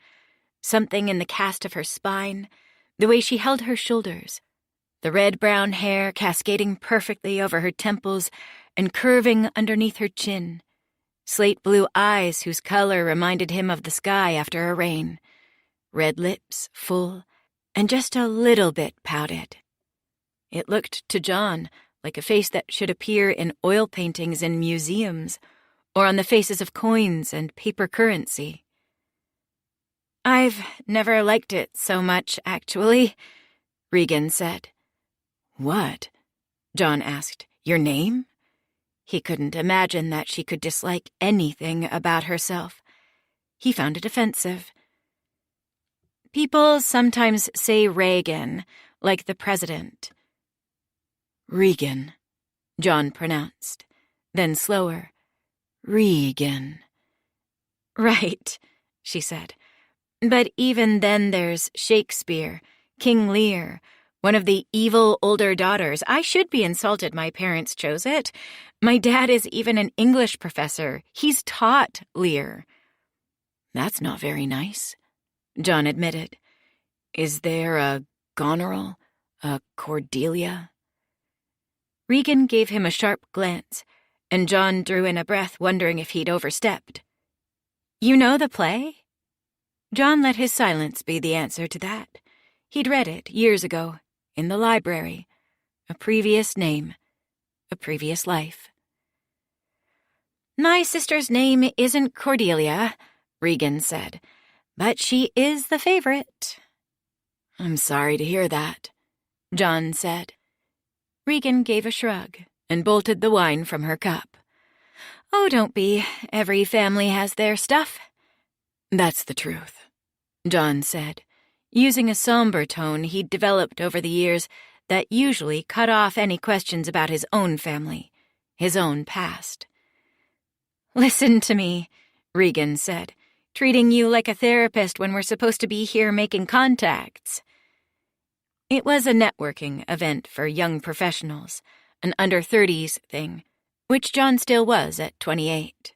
something in the cast of her spine, the way she held her shoulders, the red-brown hair cascading perfectly over her temples and curving underneath her chin, slate-blue eyes whose color reminded him of the sky after a rain, red lips, full, and just a little bit pouted. It looked to John like a face that should appear in oil paintings in museums or on the faces of coins and paper currency. "I've never liked it so much, actually," Regan said. "What?" John asked. "Your name?" He couldn't imagine that she could dislike anything about herself. He found it offensive. "People sometimes say Reagan, like the president." "Regan," John pronounced, then slower. "Regan." "Right," she said. "But even then there's Shakespeare, King Lear, one of the evil older daughters. I should be insulted my parents chose it. My dad is even an English professor. He's taught Lear." "That's not very nice," John admitted. "Is there a Goneril? A Cordelia?" Regan gave him a sharp glance, and John drew in a breath, wondering if he'd overstepped. "You know the play?" John let his silence be the answer to that. He'd read it years ago, in the library. A previous name, a previous life. "My sister's name isn't Cordelia," Regan said, "but she is the favorite." "I'm sorry to hear that," John said. Regan gave a shrug and bolted the wine from her cup. "Oh, don't be. Every family has their stuff." "That's the truth," John said, using a somber tone he'd developed over the years that usually cut off any questions about his own family, his own past. "Listen to me," Regan said, "treating you like a therapist when we're supposed to be here making contacts." It was a networking event for young professionals, an under-30s thing, which John still was at 28.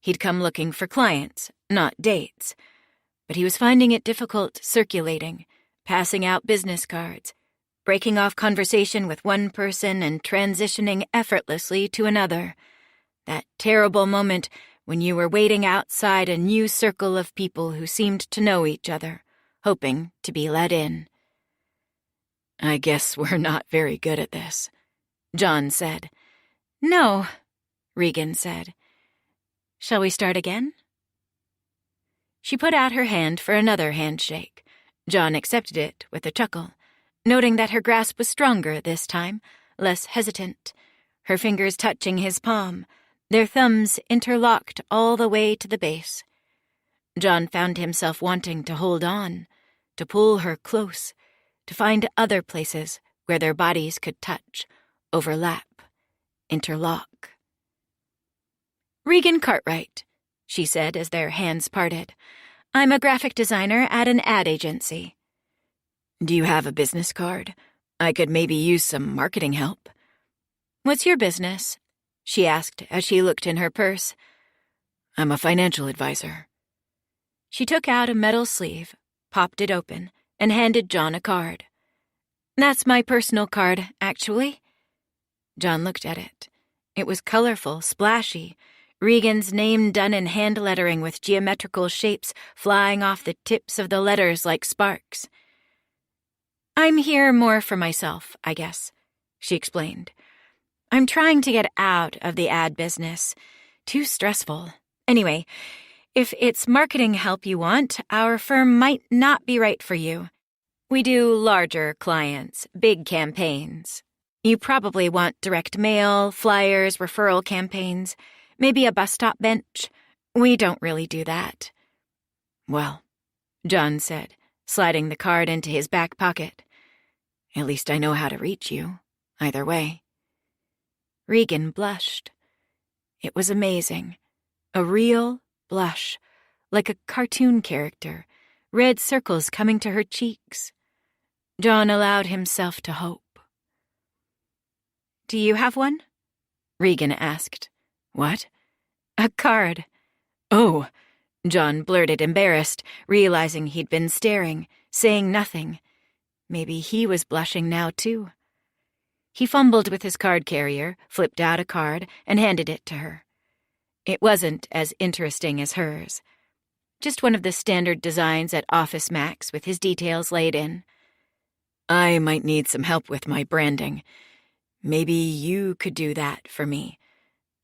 He'd come looking for clients, not dates, but he was finding it difficult circulating, passing out business cards, breaking off conversation with one person and transitioning effortlessly to another. That terrible moment when you were waiting outside a new circle of people who seemed to know each other, hoping to be let in. I guess we're not very good at this, John said. No, Regan said. Shall we start again? She put out her hand for another handshake. John accepted it with a chuckle, noting that her grasp was stronger this time, less hesitant, her fingers touching his palm, their thumbs interlocked all the way to the base. John found himself wanting to hold on, to pull her close, to find other places where their bodies could touch, overlap, interlock. "Regan Cartwright," she said as their hands parted. "I'm a graphic designer at an ad agency." Do you have a business card? I could maybe use some marketing help. "What's your business?" she asked as she looked in her purse. I'm a financial advisor. She took out a metal sleeve, popped it open, and handed John a card. "That's my personal card, actually." John looked at it. It was colorful, splashy, Regan's name done in hand lettering with geometrical shapes flying off the tips of the letters like sparks. "I'm here more for myself, I guess," she explained. "I'm trying to get out of the ad business. Too stressful. Anyway, if it's marketing help you want, our firm might not be right for you. We do larger clients, big campaigns. You probably want direct mail, flyers, referral campaigns, maybe a bus stop bench. We don't really do that." Well, John said, sliding the card into his back pocket. at least I know how to reach you, either way. Regan blushed. It was amazing. A real blush, like a cartoon character, red circles coming to her cheeks. John allowed himself to hope. "Do you have one?" Regan asked. What? "A card." Oh, John blurted, embarrassed, realizing he'd been staring, saying nothing. Maybe he was blushing now, too. He fumbled with his card carrier, flipped out a card, and handed it to her. It wasn't as interesting as hers. Just one of the standard designs at Office Max with his details laid in. I might need some help with my branding. Maybe you could do that for me.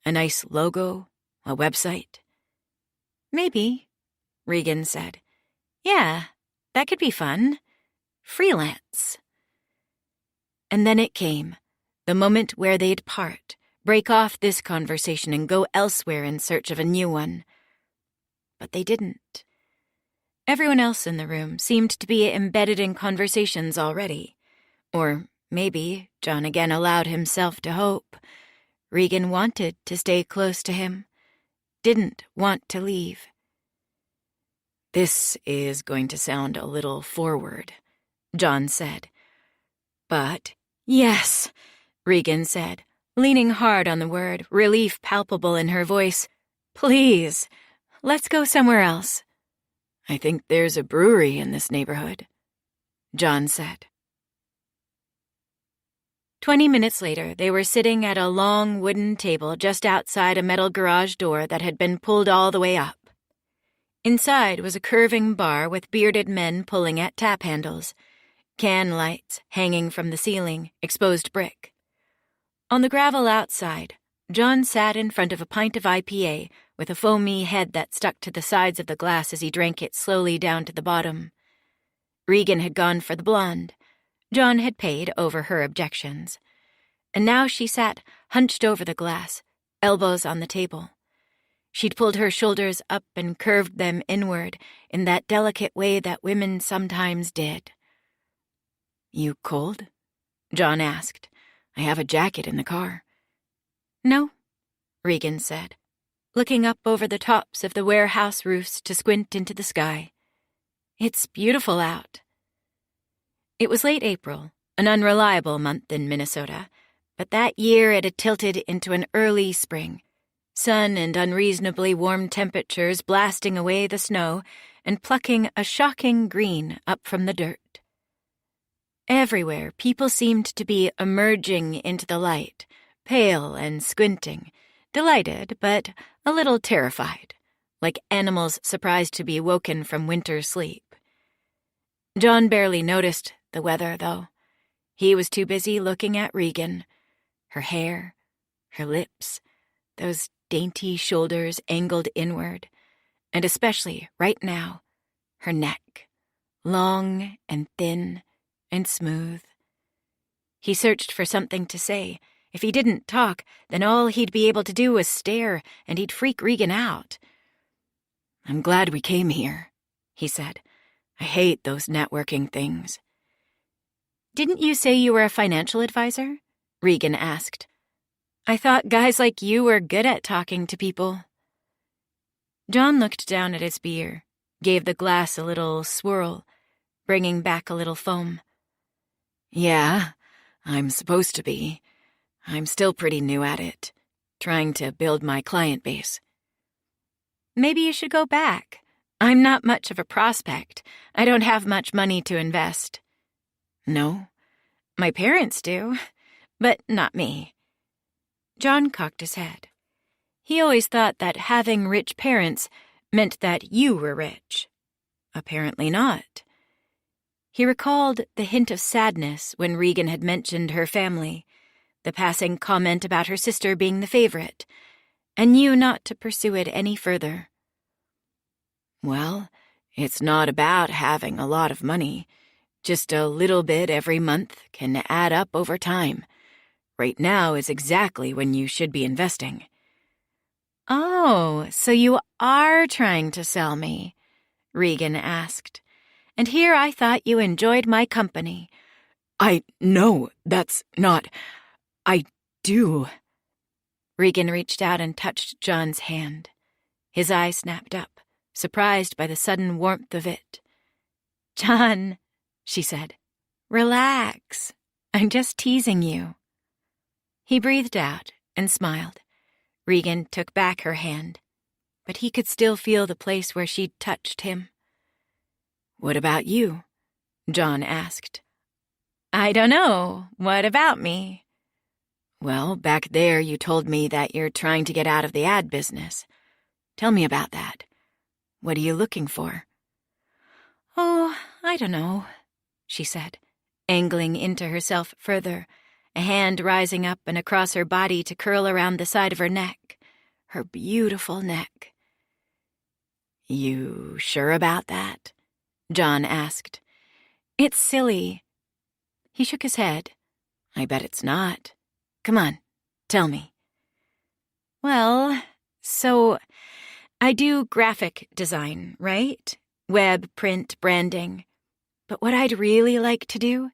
A nice logo, a website. "Maybe," Regan said. "Yeah, that could be fun. Freelance." And then it came, the moment where they'd part, break off this conversation and go elsewhere in search of a new one. But they didn't. Everyone else in the room seemed to be embedded in conversations already. Or maybe John again allowed himself to hope. Regan wanted to stay close to him, didn't want to leave. This is going to sound a little forward, John said. But, "Yes," Regan said, leaning hard on the word, relief palpable in her voice. "Please, let's go somewhere else." I think there's a brewery in this neighborhood, John said. 20 minutes later, they were sitting at a long wooden table just outside a metal garage door that had been pulled all the way up. Inside was a curving bar with bearded men pulling at tap handles, can lights hanging from the ceiling, exposed brick. On the gravel outside, John sat in front of a pint of IPA with a foamy head that stuck to the sides of the glass as he drank it slowly down to the bottom. Regan had gone for the blonde. John had paid over her objections. And now she sat hunched over the glass, elbows on the table. She'd pulled her shoulders up and curved them inward in that delicate way that women sometimes did. You cold? John asked. I have a jacket in the car. No, Regan said, looking up over the tops of the warehouse roofs to squint into the sky. It's beautiful out. It was late April, an unreliable month in Minnesota, but that year it had tilted into an early spring, sun and unreasonably warm temperatures blasting away the snow and plucking a shocking green up from the dirt. Everywhere, people seemed to be emerging into the light, pale and squinting, delighted but a little terrified, like animals surprised to be woken from winter sleep. John barely noticed the weather, though. He was too busy looking at Regan, her hair, her lips, those dainty shoulders angled inward, and especially, right now, her neck, long and thin and smooth. He searched for something to say. If he didn't talk, then all he'd be able to do was stare, and he'd freak Regan out. "I'm glad we came here," he said. "I hate those networking things." "Didn't you say you were a financial advisor?" Regan asked. "I thought guys like you were good at talking to people." John looked down at his beer, gave the glass a little swirl, bringing back a little foam. "Yeah, I'm supposed to be. I'm still pretty new at it, trying to build my client base." "Maybe you should go back. I'm not much of a prospect. I don't have much money to invest." "No?" "My parents do, but not me." John cocked his head. He always thought that having rich parents meant that you were rich. Apparently not. He recalled the hint of sadness when Regan had mentioned her family, the passing comment about her sister being the favorite, and knew not to pursue it any further. "Well, it's not about having a lot of money. Just a little bit every month can add up over time. Right now is exactly when you should be investing." "Oh, so you are trying to sell me?" Regan asked. "And here I thought you enjoyed my company." No, that's not. I do." Regan reached out and touched John's hand. His eye snapped up, surprised by the sudden warmth of it. "John," she said, "relax. I'm just teasing you." He breathed out and smiled. Regan took back her hand, but he could still feel the place where she'd touched him. "What about you?" John asked. "I don't know. What about me?" "Well, back there you told me that you're trying to get out of the ad business. Tell me about that. What are you looking for?" "Oh, I don't know," she said, angling into herself further, a hand rising up and across her body to curl around the side of her neck, her beautiful neck. "You sure about that?" John asked. "It's silly." He shook his head. "I bet it's not. Come on, tell me." "Well, so I do graphic design, right? Web, print, branding. But what I'd really like to do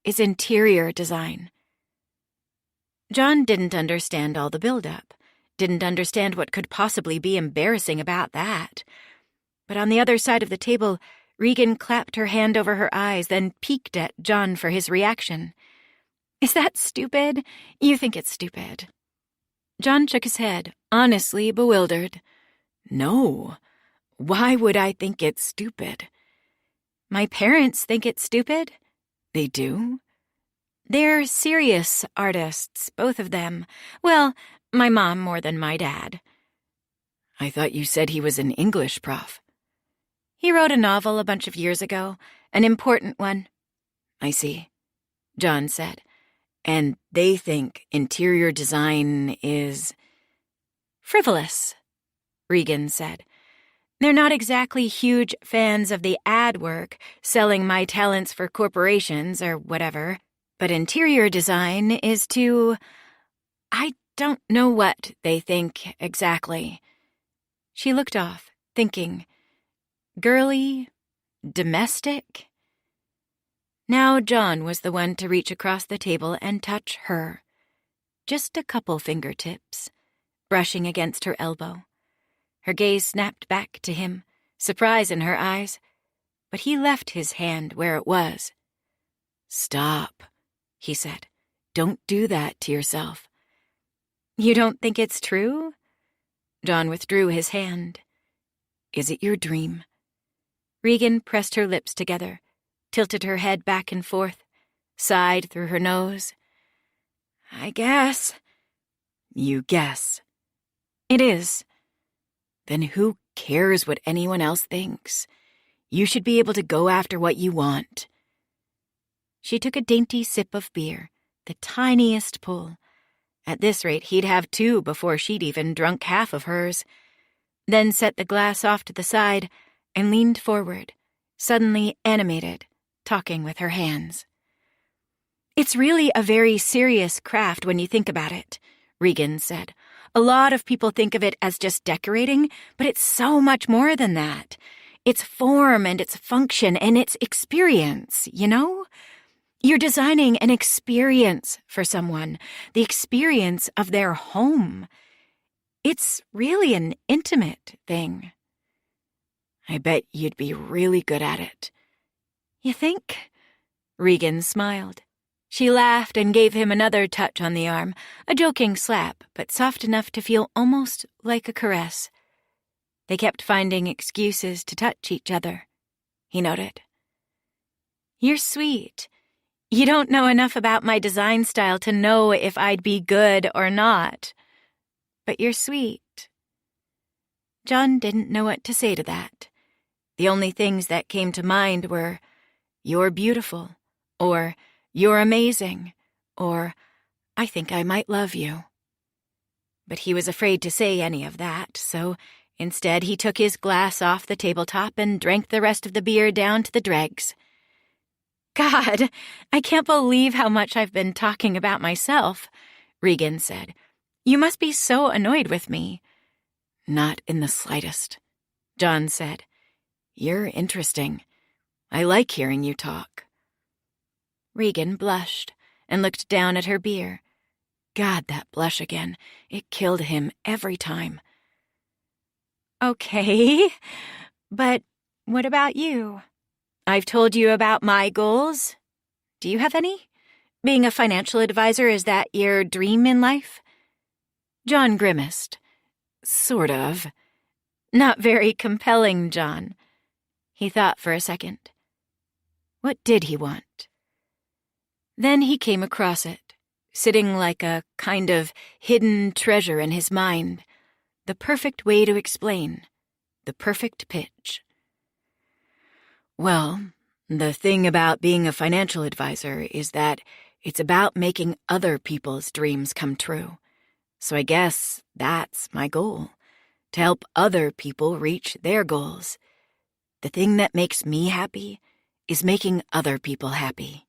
is interior design." John didn't understand all the build-up, didn't understand what could possibly be embarrassing about that. But on the other side of the table, Regan clapped her hand over her eyes, then peeked at John for his reaction. "Is that stupid? You think it's stupid." John shook his head, honestly bewildered. "No. Why would I think it's stupid?" "My parents think it's stupid." "They do?" "They're serious artists, both of them. Well, my mom more than my dad." "I thought you said he was an English prof." "He wrote a novel a bunch of years ago, an important one." "I see," John said. "And they think interior design is—" "Frivolous," Regan said. "They're not exactly huge fans of the ad work, selling my talents for corporations or whatever, but interior design is I don't know what they think exactly." She looked off, thinking, girly, domestic. Now John was the one to reach across the table and touch her. Just a couple fingertips, brushing against her elbow. Her gaze snapped back to him, surprise in her eyes, but he left his hand where it was. "Stop," he said. "Don't do that to yourself." "You don't think it's true?" John withdrew his hand. "Is it your dream?" Regan pressed her lips together, tilted her head back and forth, sighed through her nose. "I guess." "You guess." It is. Then who cares what anyone else thinks? You should be able to go after what you want. She took a dainty sip of beer, the tiniest pull. At this rate, he'd have 2 before she'd even drunk half of hers. Then set the glass off to the side and leaned forward, suddenly animated, talking with her hands. It's really a very serious craft when you think about it, Regan said. A lot of people think of it as just decorating, but it's so much more than that. It's form and it's function and it's experience, you know? You're designing an experience for someone, the experience of their home. It's really an intimate thing. I bet you'd be really good at it. You think? Regan smiled. She laughed and gave him another touch on the arm, a joking slap, but soft enough to feel almost like a caress. They kept finding excuses to touch each other, he noted. You're sweet. You don't know enough about my design style to know if I'd be good or not. But you're sweet. John didn't know what to say to that. The only things that came to mind were, you're beautiful, or you're amazing, or I think I might love you. But he was afraid to say any of that, so instead he took his glass off the tabletop and drank the rest of the beer down to the dregs. God, I can't believe how much I've been talking about myself, Regan said. You must be so annoyed with me. Not in the slightest, John said. You're interesting. I like hearing you talk. Regan blushed and looked down at her beer. God, that blush again. It killed him every time. Okay, but what about you? I've told you about my goals. Do you have any? Being a financial advisor, is that your dream in life? John grimaced. Sort of. Not very compelling, John. He thought for a second. What did he want? Then he came across it, sitting like a kind of hidden treasure in his mind, the perfect way to explain, the perfect pitch. Well, the thing about being a financial advisor is that it's about making other people's dreams come true. So I guess that's my goal, to help other people reach their goals. The thing that makes me happy is making other people happy.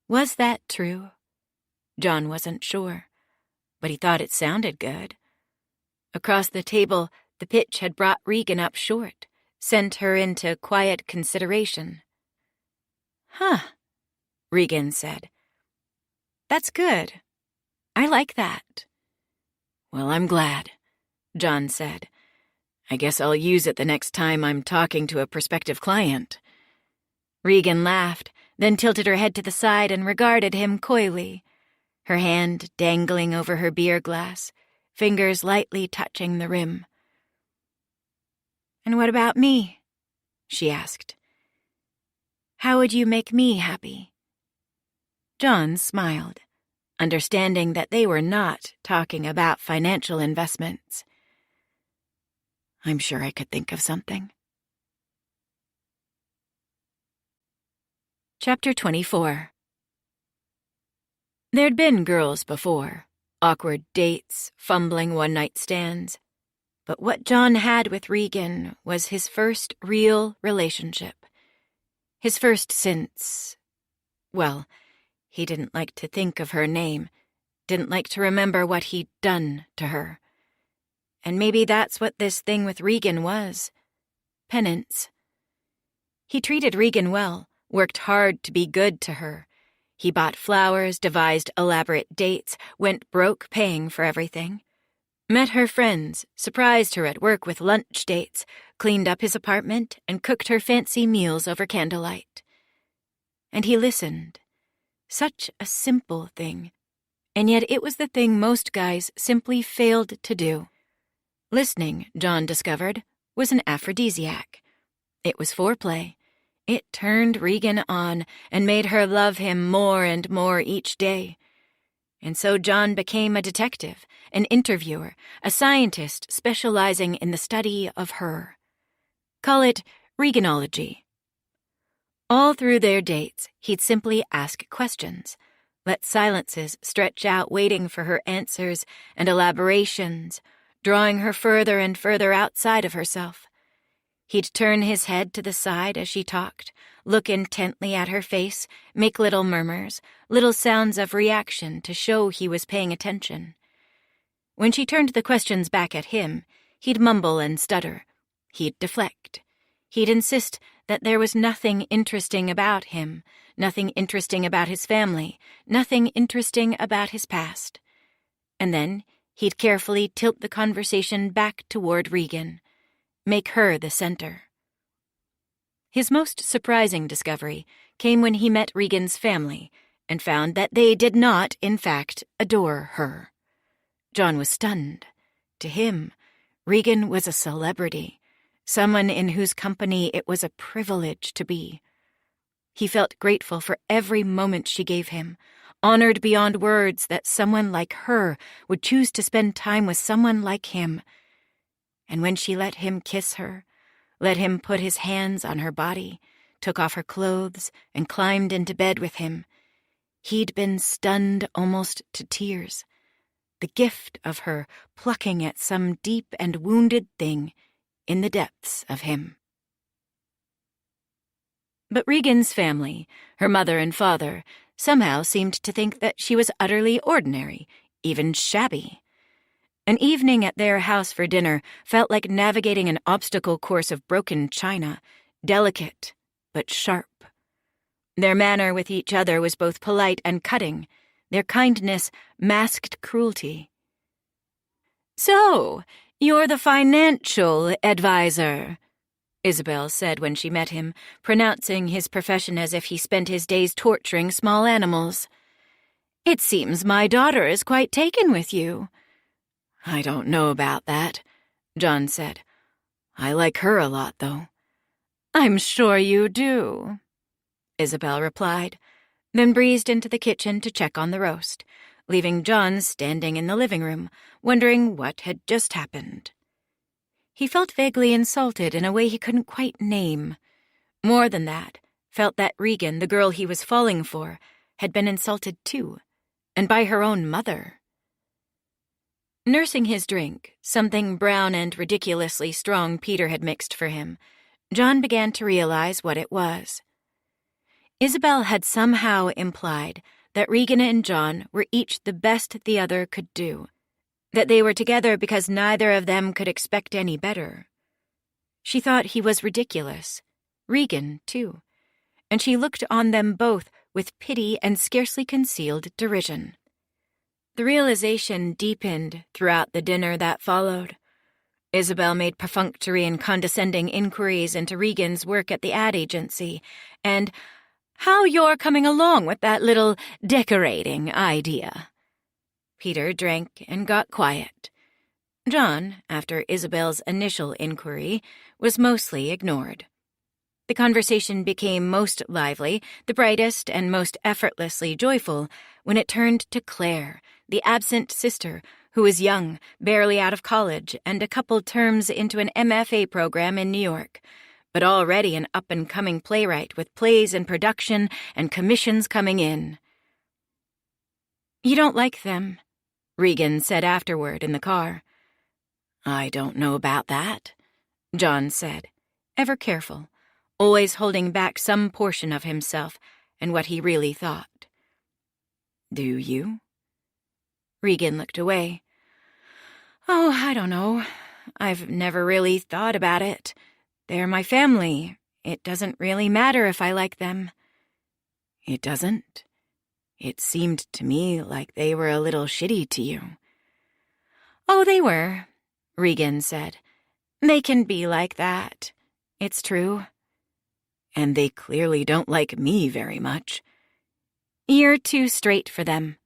Was that true? John wasn't sure, but he thought it sounded good. Across the table, the pitch had brought Regan up short, sent her into quiet consideration. Huh, Regan said. That's good. I like that. Well, I'm glad, John said. I guess I'll use it the next time I'm talking to a prospective client. Regan laughed, then tilted her head to the side and regarded him coyly, her hand dangling over her beer glass, fingers lightly touching the rim. And what about me? She asked. How would you make me happy? John smiled, understanding that they were not talking about financial investments. I'm sure I could think of something. Chapter 24. There'd been girls before, awkward dates, fumbling one-night stands. But what John had with Regan was his first real relationship. His first since, well, he didn't like to think of her name, didn't like to remember what he'd done to her. And maybe that's what this thing with Regan was. Penance. He treated Regan well, worked hard to be good to her. He bought flowers, devised elaborate dates, went broke paying for everything. Met her friends, surprised her at work with lunch dates, cleaned up his apartment, and cooked her fancy meals over candlelight. And he listened. Such a simple thing. And yet it was the thing most guys simply failed to do. Listening, John discovered, was an aphrodisiac. It was foreplay. It turned Regan on and made her love him more and more each day. And so John became a detective, an interviewer, a scientist specializing in the study of her. Call it Reganology. All through their dates, he'd simply ask questions, let silences stretch out waiting for her answers and elaborations, drawing her further and further outside of herself. He'd turn his head to the side as she talked, look intently at her face, make little murmurs, little sounds of reaction to show he was paying attention. When she turned the questions back at him, he'd mumble and stutter. He'd deflect. He'd insist that there was nothing interesting about him, nothing interesting about his family, nothing interesting about his past. And then he'd carefully tilt the conversation back toward Regan, make her the center. His most surprising discovery came when he met Regan's family and found that they did not, in fact, adore her. John was stunned. To him, Regan was a celebrity, someone in whose company it was a privilege to be. He felt grateful for every moment she gave him, honored beyond words that someone like her would choose to spend time with someone like him. And when she let him kiss her, let him put his hands on her body, took off her clothes, and climbed into bed with him, he'd been stunned almost to tears. The gift of her plucking at some deep and wounded thing in the depths of him. But Regan's family, her mother and father, somehow seemed to think that she was utterly ordinary, even shabby. An evening at their house for dinner felt like navigating an obstacle course of broken china, delicate but sharp. Their manner with each other was both polite and cutting. Their kindness masked cruelty. "So, you're the financial advisor," Isabel said when she met him, pronouncing his profession as if he spent his days torturing small animals. "It seems my daughter is quite taken with you." "I don't know about that," John said. "I like her a lot, though." "I'm sure you do," Isabel replied, then breezed into the kitchen to check on the roast, leaving John standing in the living room, wondering what had just happened. He felt vaguely insulted in a way he couldn't quite name. More than that, felt that Regan, the girl he was falling for, had been insulted too, and by her own mother. Nursing his drink, something brown and ridiculously strong Peter had mixed for him, John began to realize what it was. Isabel had somehow implied that Regan and John were each the best the other could do, that they were together because neither of them could expect any better. She thought he was ridiculous, Regan, too, and she looked on them both with pity and scarcely concealed derision. The realization deepened throughout the dinner that followed. Isabel made perfunctory and condescending inquiries into Regan's work at the ad agency, and how you're coming along with that little decorating idea. Peter drank and got quiet. John, after Isabel's initial inquiry, was mostly ignored. The conversation became most lively, the brightest and most effortlessly joyful, when it turned to Claire, the absent sister, who was young, barely out of college, and a couple terms into an MFA program in New York, but already an up-and-coming playwright with plays in production and commissions coming in. "You don't like them," Regan said afterward in the car. "I don't know about that," John said, ever careful, always holding back some portion of himself and what he really thought. "Do you?" Regan looked away. "Oh, I don't know. I've never really thought about it. They're my family. It doesn't really matter if I like them." "It doesn't? It seemed to me like they were a little shitty to you." "Oh, they were," Regan said. "They can be like that. It's true." "And they clearly don't like me very much." "You're too straight for them,"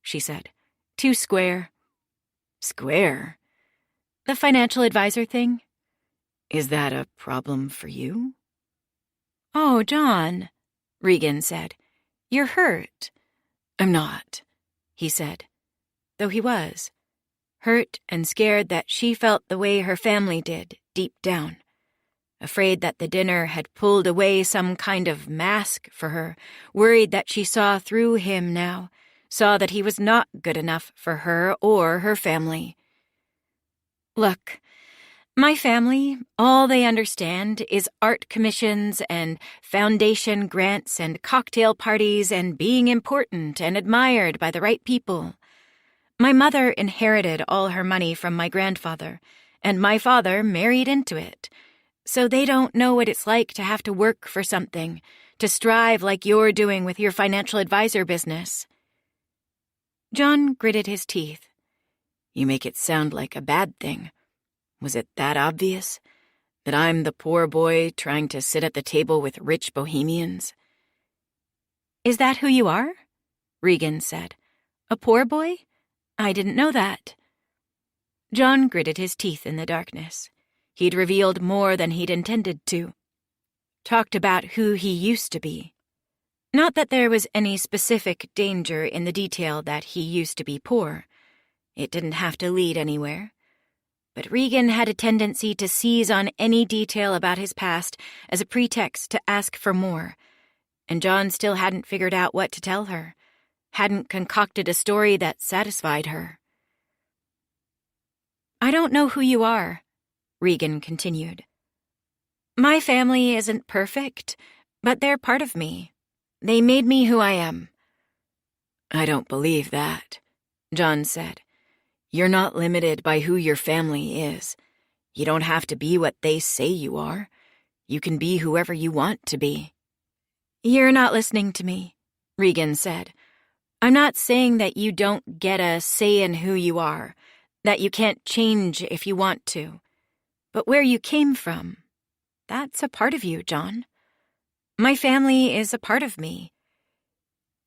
she said. "Too square." "Square?" "The financial advisor thing." "Is that a problem for you?" "Oh, John," Regan said. "You're hurt." "I'm not," he said, though he was, hurt and scared that she felt the way her family did deep down, afraid that the dinner had pulled away some kind of mask for her, worried that she saw through him now, saw that he was not good enough for her or her family. Look, my family, all they understand is art commissions and foundation grants and cocktail parties and being important and admired by the right people. My mother inherited all her money from my grandfather, and my father married into it. So they don't know what it's like to have to work for something, to strive like you're doing with your financial advisor business. John gritted his teeth. You make it sound like a bad thing. Was it that obvious? That I'm the poor boy trying to sit at the table with rich bohemians? Is that who you are? Regan said. A poor boy? I didn't know that. John gritted his teeth in the darkness. He'd revealed more than he'd intended to. Talked about who he used to be. Not that there was any specific danger in the detail that he used to be poor. It didn't have to lead anywhere. But Regan had a tendency to seize on any detail about his past as a pretext to ask for more, and John still hadn't figured out what to tell her, hadn't concocted a story that satisfied her. I don't know who you are, Regan continued. My family isn't perfect, but they're part of me. They made me who I am. I don't believe that, John said. You're not limited by who your family is. You don't have to be what they say you are. You can be whoever you want to be. You're not listening to me, Regan said. I'm not saying that you don't get a say in who you are, that you can't change if you want to. But where you came from, that's a part of you, John. My family is a part of me.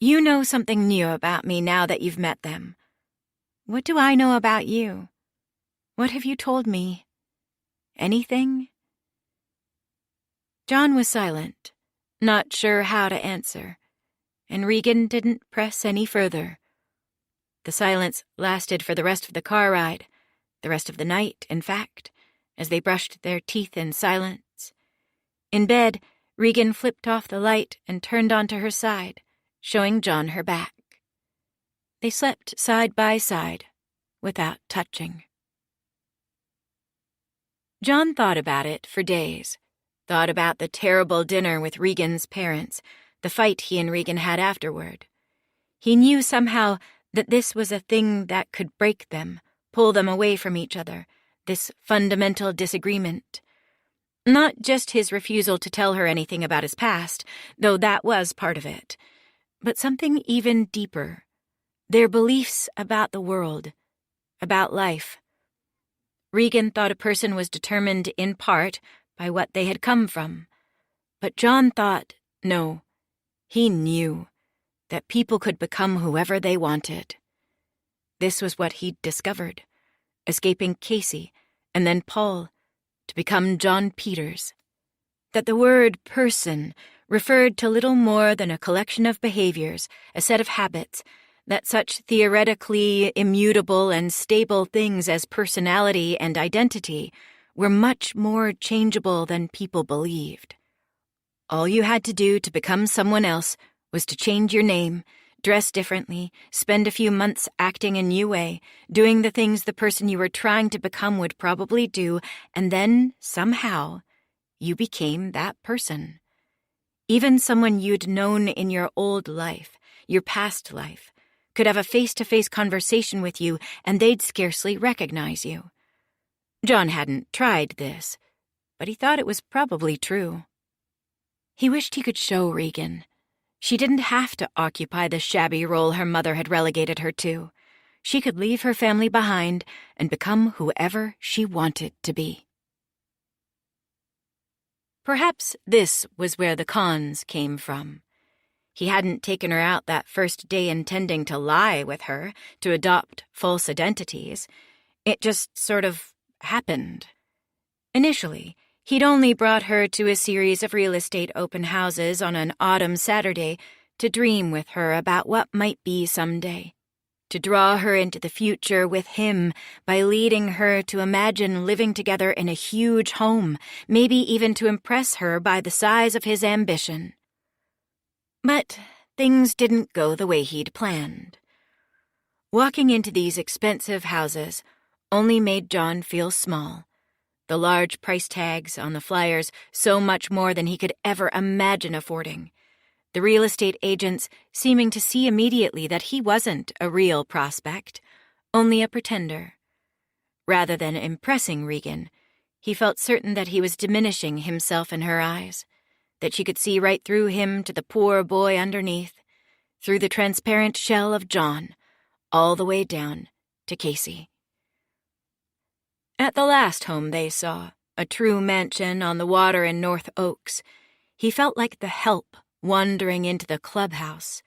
You know something new about me now that you've met them. What do I know about you? What have you told me? Anything? John was silent, not sure how to answer, and Regan didn't press any further. The silence lasted for the rest of the car ride, the rest of the night, in fact, as they brushed their teeth in silence. In bed, Regan flipped off the light and turned onto her side, showing John her back. They slept side by side, without touching. John thought about it for days, thought about the terrible dinner with Regan's parents, the fight he and Regan had afterward. He knew somehow that this was a thing that could break them, pull them away from each other, this fundamental disagreement. Not just his refusal to tell her anything about his past, though that was part of it, but something even deeper. Their beliefs about the world, about life. Regan thought a person was determined in part by what they had come from. But John thought, no, he knew that people could become whoever they wanted. This was what he'd discovered, escaping Casey and then Paul to become John Peters. That the word person referred to little more than a collection of behaviors, a set of habits, that such theoretically immutable and stable things as personality and identity were much more changeable than people believed. All you had to do to become someone else was to change your name, dress differently, spend a few months acting a new way, doing the things the person you were trying to become would probably do, and then, somehow, you became that person. Even someone you'd known in your old life, your past life, could have a face-to-face conversation with you, and they'd scarcely recognize you. John hadn't tried this, but he thought it was probably true. He wished he could show Regan. She didn't have to occupy the shabby role her mother had relegated her to. She could leave her family behind and become whoever she wanted to be. Perhaps this was where the cons came from. He hadn't taken her out that first day intending to lie with her, to adopt false identities. It just sort of happened. Initially, he'd only brought her to a series of real estate open houses on an autumn Saturday to dream with her about what might be someday, to draw her into the future with him by leading her to imagine living together in a huge home, maybe even to impress her by the size of his ambition. But things didn't go the way he'd planned. Walking into these expensive houses only made John feel small. The large price tags on the flyers so much more than he could ever imagine affording. The real estate agents seeming to see immediately that he wasn't a real prospect, only a pretender. Rather than impressing Regan, he felt certain that he was diminishing himself in her eyes, that she could see right through him to the poor boy underneath, through the transparent shell of John, all the way down to Casey. At the last home they saw, a true mansion on the water in North Oaks, he felt like the help wandering into the clubhouse.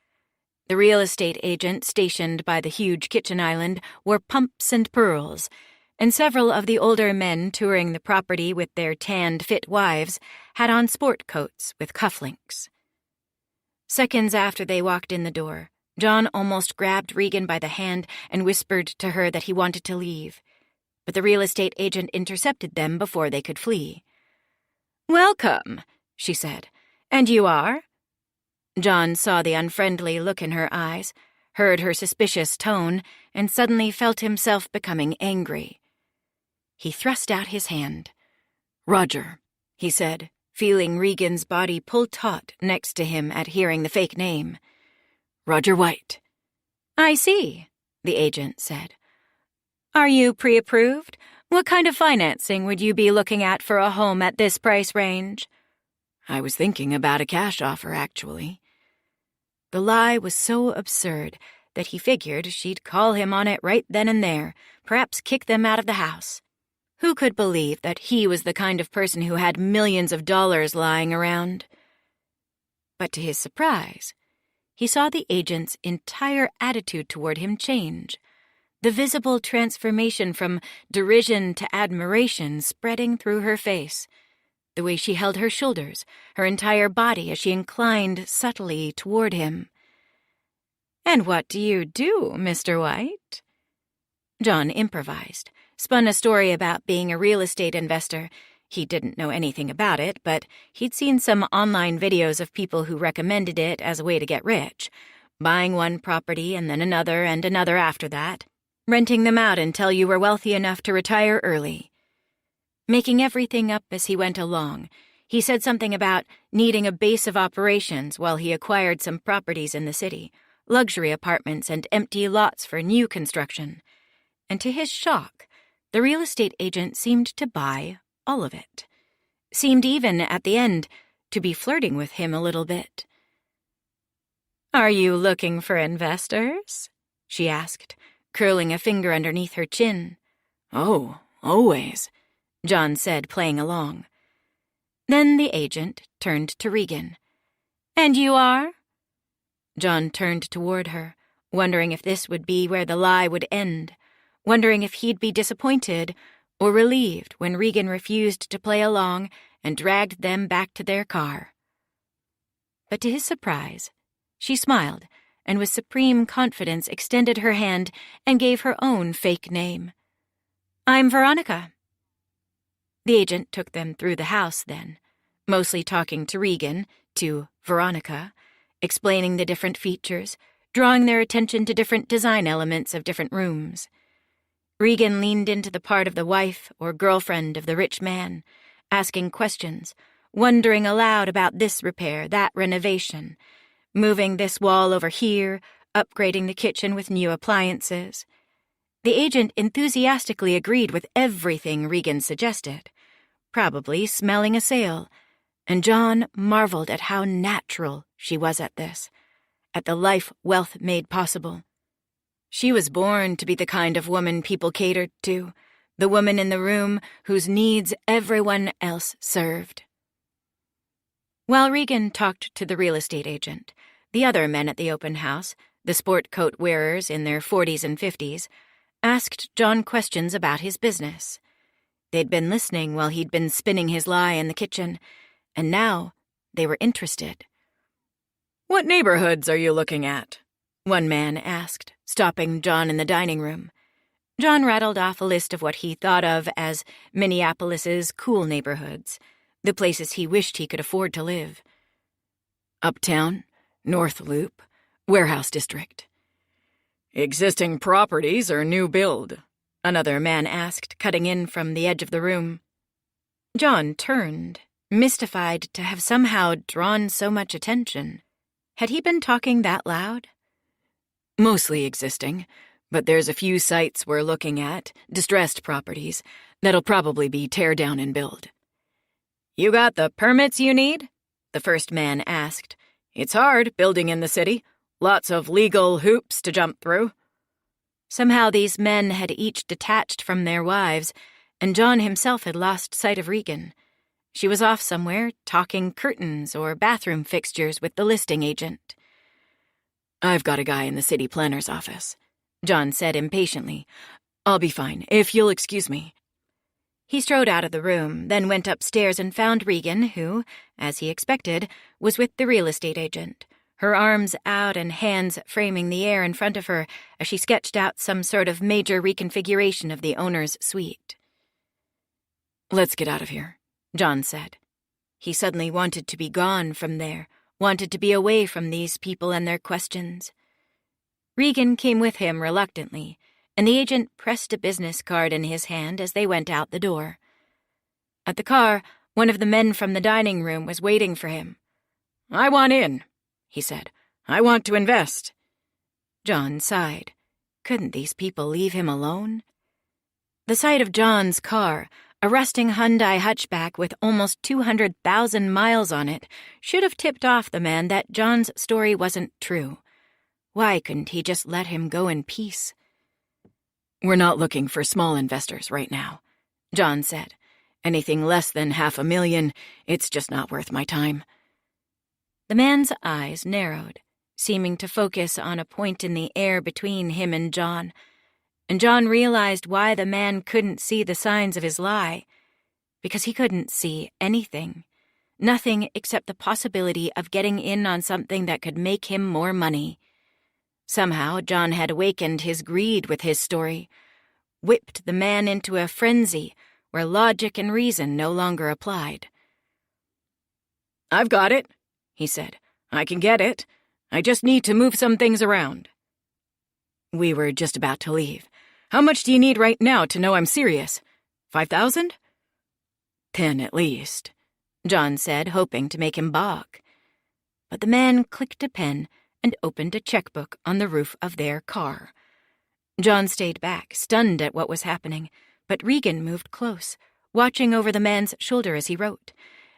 The real estate agent stationed by the huge kitchen island wore pumps and pearls, and several of the older men touring the property with their tanned fit wives had on sport coats with cufflinks. Seconds after they walked in the door, John almost grabbed Regan by the hand and whispered to her that he wanted to leave, but the real estate agent intercepted them before they could flee. "Welcome," she said. "And you are?" John saw the unfriendly look in her eyes, heard her suspicious tone, and suddenly felt himself becoming angry. He thrust out his hand. "Roger," he said, feeling Regan's body pull taut next to him at hearing the fake name. "Roger White." "I see," the agent said. "Are you pre-approved? What kind of financing would you be looking at for a home at this price range?" "I was thinking about a cash offer, actually." The lie was so absurd that he figured she'd call him on it right then and there, perhaps kick them out of the house. Who could believe that he was the kind of person who had millions of dollars lying around? But to his surprise, he saw the agent's entire attitude toward him change, the visible transformation from derision to admiration spreading through her face, the way she held her shoulders, her entire body as she inclined subtly toward him. "And what do you do, Mr. White?" John improvised, spun a story about being a real estate investor. He didn't know anything about it, but he'd seen some online videos of people who recommended it as a way to get rich, buying one property and then another and another after that, renting them out until you were wealthy enough to retire early. Making everything up as he went along, he said something about needing a base of operations while he acquired some properties in the city, luxury apartments and empty lots for new construction. And to his shock, the real estate agent seemed to buy all of it. Seemed even, at the end, to be flirting with him a little bit. "Are you looking for investors?" she asked, curling a finger underneath her chin. "Oh, always," John said, playing along. Then the agent turned to Regan. "And you are?" John turned toward her, wondering if this would be where the lie would end, wondering if he'd be disappointed or relieved when Regan refused to play along and dragged them back to their car. But to his surprise, she smiled and with supreme confidence extended her hand and gave her own fake name. "I'm Veronica." The agent took them through the house then, mostly talking to Regan, to Veronica, explaining the different features, drawing their attention to different design elements of different rooms. Regan leaned into the part of the wife or girlfriend of the rich man, asking questions, wondering aloud about this repair, that renovation, moving this wall over here, upgrading the kitchen with new appliances. The agent enthusiastically agreed with everything Regan suggested, probably smelling a sale, and John marveled at how natural she was at this, at the life wealth made possible. She was born to be the kind of woman people catered to, the woman in the room whose needs everyone else served. While Regan talked to the real estate agent, the other men at the open house, the sport coat wearers in their 40s and 50s, asked John questions about his business. They'd been listening while he'd been spinning his lie in the kitchen, and now they were interested. "What neighborhoods are you looking at?" one man asked, stopping John in the dining room. John rattled off a list of what he thought of as Minneapolis's cool neighborhoods, the places he wished he could afford to live. Uptown, North Loop, Warehouse District. Existing properties or new build? Another man asked, cutting in from the edge of the room. John turned, mystified to have somehow drawn so much attention. Had he been talking that loud? Mostly existing, but there's a few sites we're looking at, distressed properties, that'll probably be tear down and build. You got the permits you need? The first man asked. It's hard building in the city. Lots of legal hoops to jump through. Somehow these men had each detached from their wives, and John himself had lost sight of Regan. She was off somewhere, talking curtains or bathroom fixtures with the listing agent. I've got a guy in the city planner's office, John said impatiently. I'll be fine, if you'll excuse me. He strode out of the room, then went upstairs and found Regan, who, as he expected, was with the real estate agent, her arms out and hands framing the air in front of her as she sketched out some sort of major reconfiguration of the owner's suite. Let's get out of here, John said. He suddenly wanted to be gone from there, wanted to be away from these people and their questions. Regan came with him reluctantly, and the agent pressed a business card in his hand as they went out the door. At the car, one of the men from the dining room was waiting for him. I want in, he said. I want to invest. John sighed. Couldn't these people leave him alone? The sight of John's car, a rusting Hyundai hatchback with almost 200,000 miles on it, should have tipped off the man that John's story wasn't true. Why couldn't he just let him go in peace? We're not looking for small investors right now, John said. Anything less than $500,000, it's just not worth my time. The man's eyes narrowed, seeming to focus on a point in the air between him and John realized why the man couldn't see the signs of his lie. Because he couldn't see anything. Nothing except the possibility of getting in on something that could make him more money. Somehow, John had awakened his greed with his story, whipped the man into a frenzy where logic and reason no longer applied. I've got it, he said. I can get it. I just need to move some things around. We were just about to leave. How much do you need right now to know I'm serious? 5,000? 10 at least, John said, hoping to make him balk. But the man clicked a pen and opened a checkbook on the roof of their car. John stayed back, stunned at what was happening, but Regan moved close, watching over the man's shoulder as he wrote.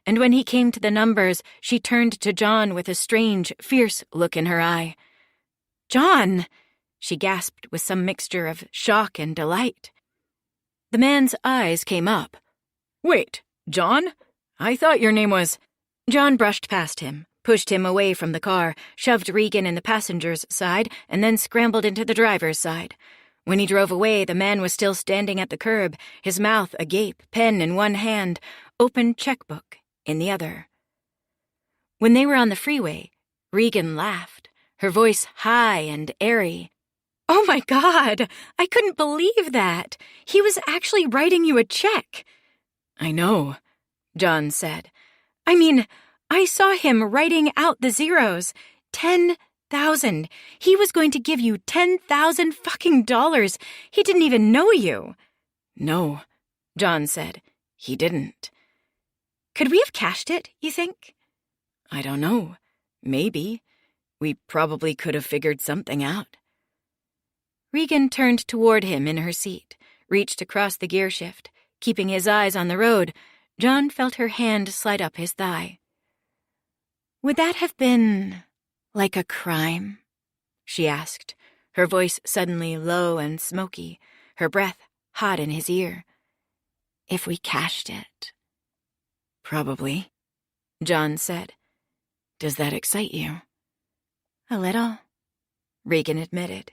And when he came to the numbers, she turned to John with a strange, fierce look in her eye. "John!" she gasped with some mixture of shock and delight. The man's eyes came up. "Wait, John? I thought your name was—" John brushed past him, pushed him away from the car, shoved Regan in the passenger's side, and then scrambled into the driver's side. When he drove away, the man was still standing at the curb, his mouth agape, pen in one hand, open checkbook in the other. When they were on the freeway, Regan laughed, her voice high and airy. "Oh my God! I couldn't believe that! He was actually writing you a check!" "I know," John said. "I mean, I saw him writing out the zeros. 10,000. He was going to give you 10,000 fucking dollars. He didn't even know you." "No," John said. "He didn't." "Could we have cashed it, you think?" "I don't know. Maybe. We probably could have figured something out." Regan turned toward him in her seat, reached across the gear shift. Keeping his eyes on the road, John felt her hand slide up his thigh. "Would that have been like a crime?" she asked, her voice suddenly low and smoky, her breath hot in his ear. "If we cashed it?" "Probably," John said. "Does that excite you?" "A little," Regan admitted.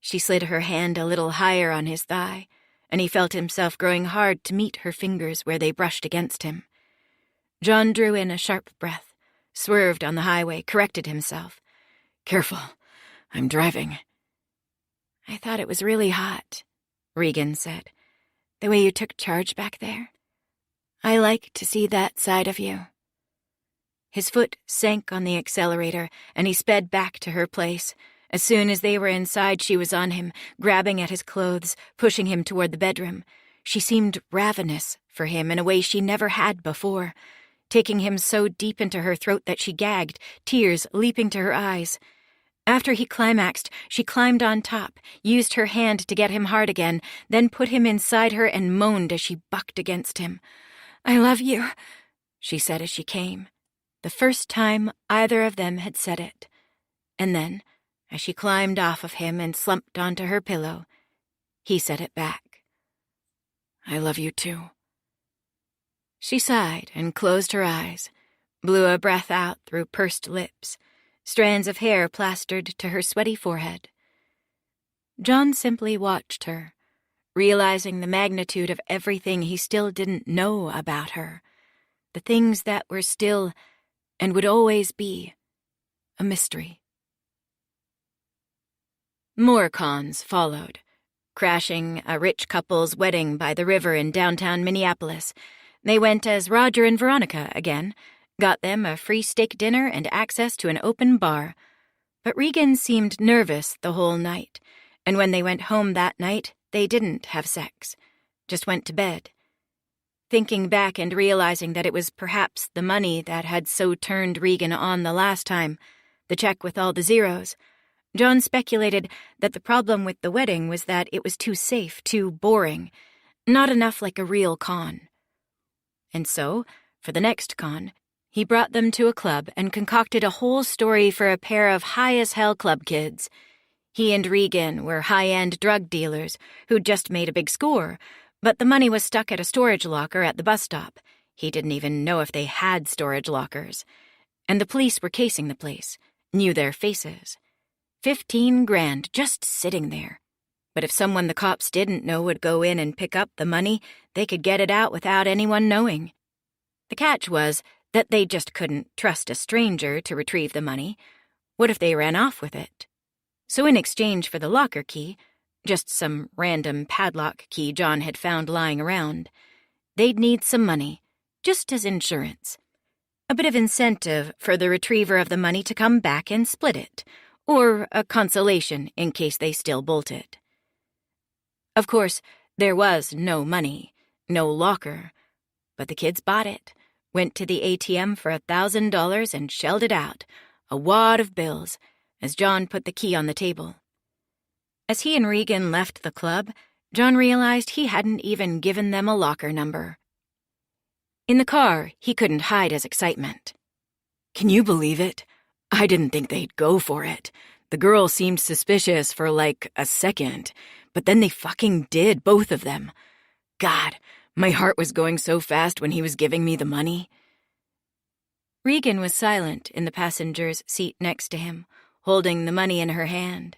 She slid her hand a little higher on his thigh, and he felt himself growing hard to meet her fingers where they brushed against him. John drew in a sharp breath, swerved on the highway, corrected himself. "Careful, I'm driving." I thought it was really hot, Regan said. The way you took charge back there. I like to see that side of you. His foot sank on the accelerator, and he sped back to her place. As soon as they were inside, she was on him, grabbing at his clothes, pushing him toward the bedroom. She seemed ravenous for him in a way she never had before, taking him so deep into her throat that she gagged, tears leaping to her eyes. After he climaxed, she climbed on top, used her hand to get him hard again, then put him inside her and moaned as she bucked against him. I love you, she said as she came, the first time either of them had said it. And then, as she climbed off of him and slumped onto her pillow, he said it back. I love you too. She sighed and closed her eyes, blew a breath out through pursed lips, strands of hair plastered to her sweaty forehead. John simply watched her, realizing the magnitude of everything he still didn't know about her, the things that were still, and would always be, a mystery. More cons followed, crashing a rich couple's wedding by the river in downtown Minneapolis. They went as Roger and Veronica again, got them a free steak dinner and access to an open bar. But Regan seemed nervous the whole night, and when they went home that night, they didn't have sex, just went to bed. Thinking back and realizing that it was perhaps the money that had so turned Regan on the last time, the check with all the zeros, John speculated that the problem with the wedding was that it was too safe, too boring, not enough like a real con. And so, for the next con, he brought them to a club and concocted a whole story for a pair of high-as-hell club kids. He and Regan were high-end drug dealers who'd just made a big score, but the money was stuck at a storage locker at the bus stop. He didn't even know if they had storage lockers. And the police were casing the place, knew their faces. 15 grand just sitting there. But if someone the cops didn't know would go in and pick up the money, they could get it out without anyone knowing. The catch was that they just couldn't trust a stranger to retrieve the money. What if they ran off with it? So in exchange for the locker key, just some random padlock key John had found lying around, they'd need some money, just as insurance. A bit of incentive for the retriever of the money to come back and split it, or a consolation in case they still bolted. Of course, there was no money, no locker, but the kids bought it, went to the ATM for $1,000 and shelled it out, a wad of bills, as John put the key on the table. As he and Regan left the club, John realized he hadn't even given them a locker number. In the car, he couldn't hide his excitement. Can you believe it? I didn't think they'd go for it. The girl seemed suspicious for like a second, but then they fucking did, both of them. God, my heart was going so fast when he was giving me the money. Regan was silent in the passenger's seat next to him, holding the money in her hand,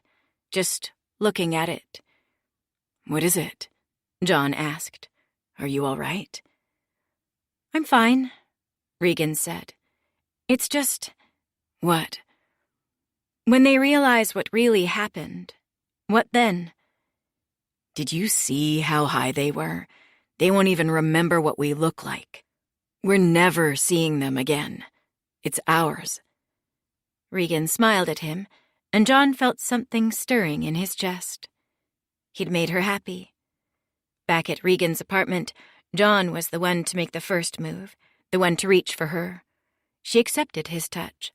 just looking at it. What is it? John asked. Are you all right? I'm fine, Regan said. It's just... What? When they realize what really happened, what then? Did you see how high they were? They won't even remember what we look like. We're never seeing them again. It's ours. Regan smiled at him, and John felt something stirring in his chest. He'd made her happy. Back at Regan's apartment, John was the one to make the first move, the one to reach for her. She accepted his touch,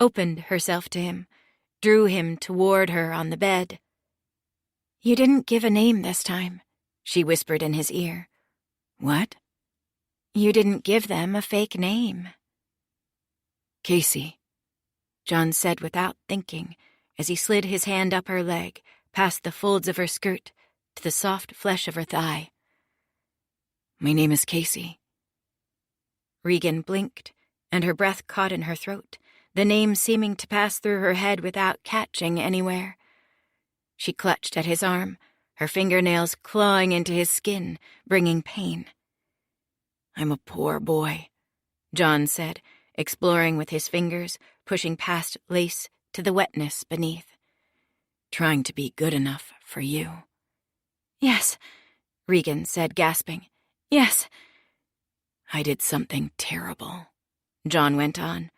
opened herself to him, drew him toward her on the bed. You didn't give a name this time, she whispered in his ear. What? You didn't give them a fake name. Casey, John said without thinking, as he slid his hand up her leg, past the folds of her skirt, to the soft flesh of her thigh. My name is Casey. Regan blinked, and her breath caught in her throat, the name seeming to pass through her head without catching anywhere. She clutched at his arm, her fingernails clawing into his skin, bringing pain. I'm a poor boy, John said, exploring with his fingers, pushing past lace to the wetness beneath. trying to be good enough for you. Yes, Regan said, gasping. Yes. I did something terrible, John went on.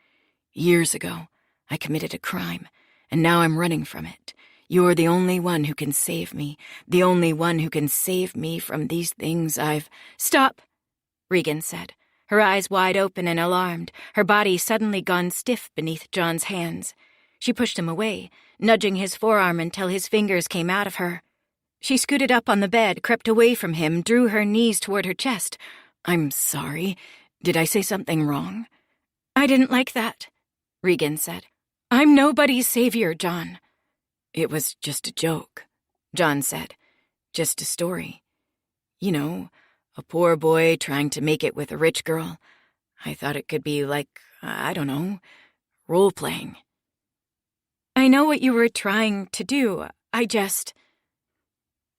Years ago, I committed a crime, and now I'm running from it. You're the only one who can save me, the only one who can save me from these things I've— Stop, Regan said, her eyes wide open and alarmed, her body suddenly gone stiff beneath John's hands. She pushed him away, nudging his forearm until his fingers came out of her. She scooted up on the bed, crept away from him, drew her knees toward her chest. I'm sorry. Did I say something wrong? I didn't like that, Regan said. I'm nobody's savior, John. It was just a joke, John said. Just a story. You know, a poor boy trying to make it with a rich girl. I thought it could be like, I don't know, role-playing. I know what you were trying to do. I just—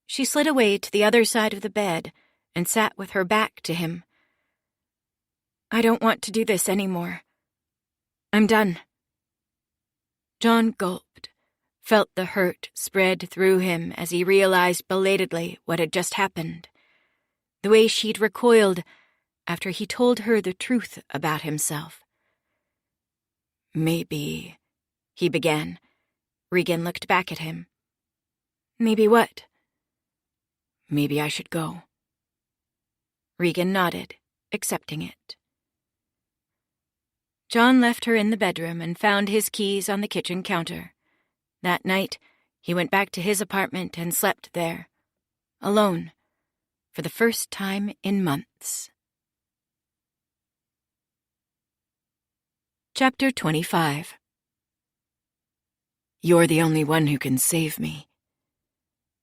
She slid away to the other side of the bed and sat with her back to him. I don't want to do this anymore. I'm done. John gulped, felt the hurt spread through him as he realized belatedly what had just happened. The way she'd recoiled after he told her the truth about himself. Maybe, he began. Regan looked back at him. Maybe what? Maybe I should go. Regan nodded, accepting it. John left her in the bedroom and found his keys on the kitchen counter. That night, he went back to his apartment and slept there, alone, for the first time in months. Chapter 25. You're the only one who can save me.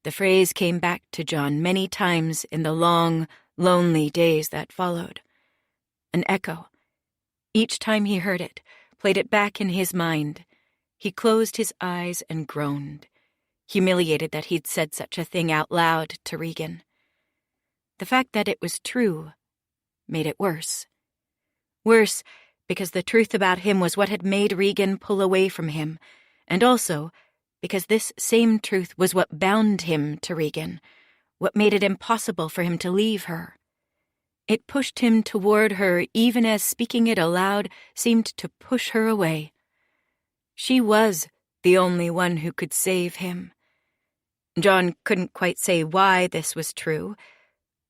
The phrase came back to John many times in the long, lonely days that followed. An echo. Each time he heard it, played it back in his mind, he closed his eyes and groaned, humiliated that he'd said such a thing out loud to Regan. The fact that it was true made it worse. Worse because the truth about him was what had made Regan pull away from him, and also because this same truth was what bound him to Regan, what made it impossible for him to leave her. It pushed him toward her even as speaking it aloud seemed to push her away. She was the only one who could save him. John couldn't quite say why this was true,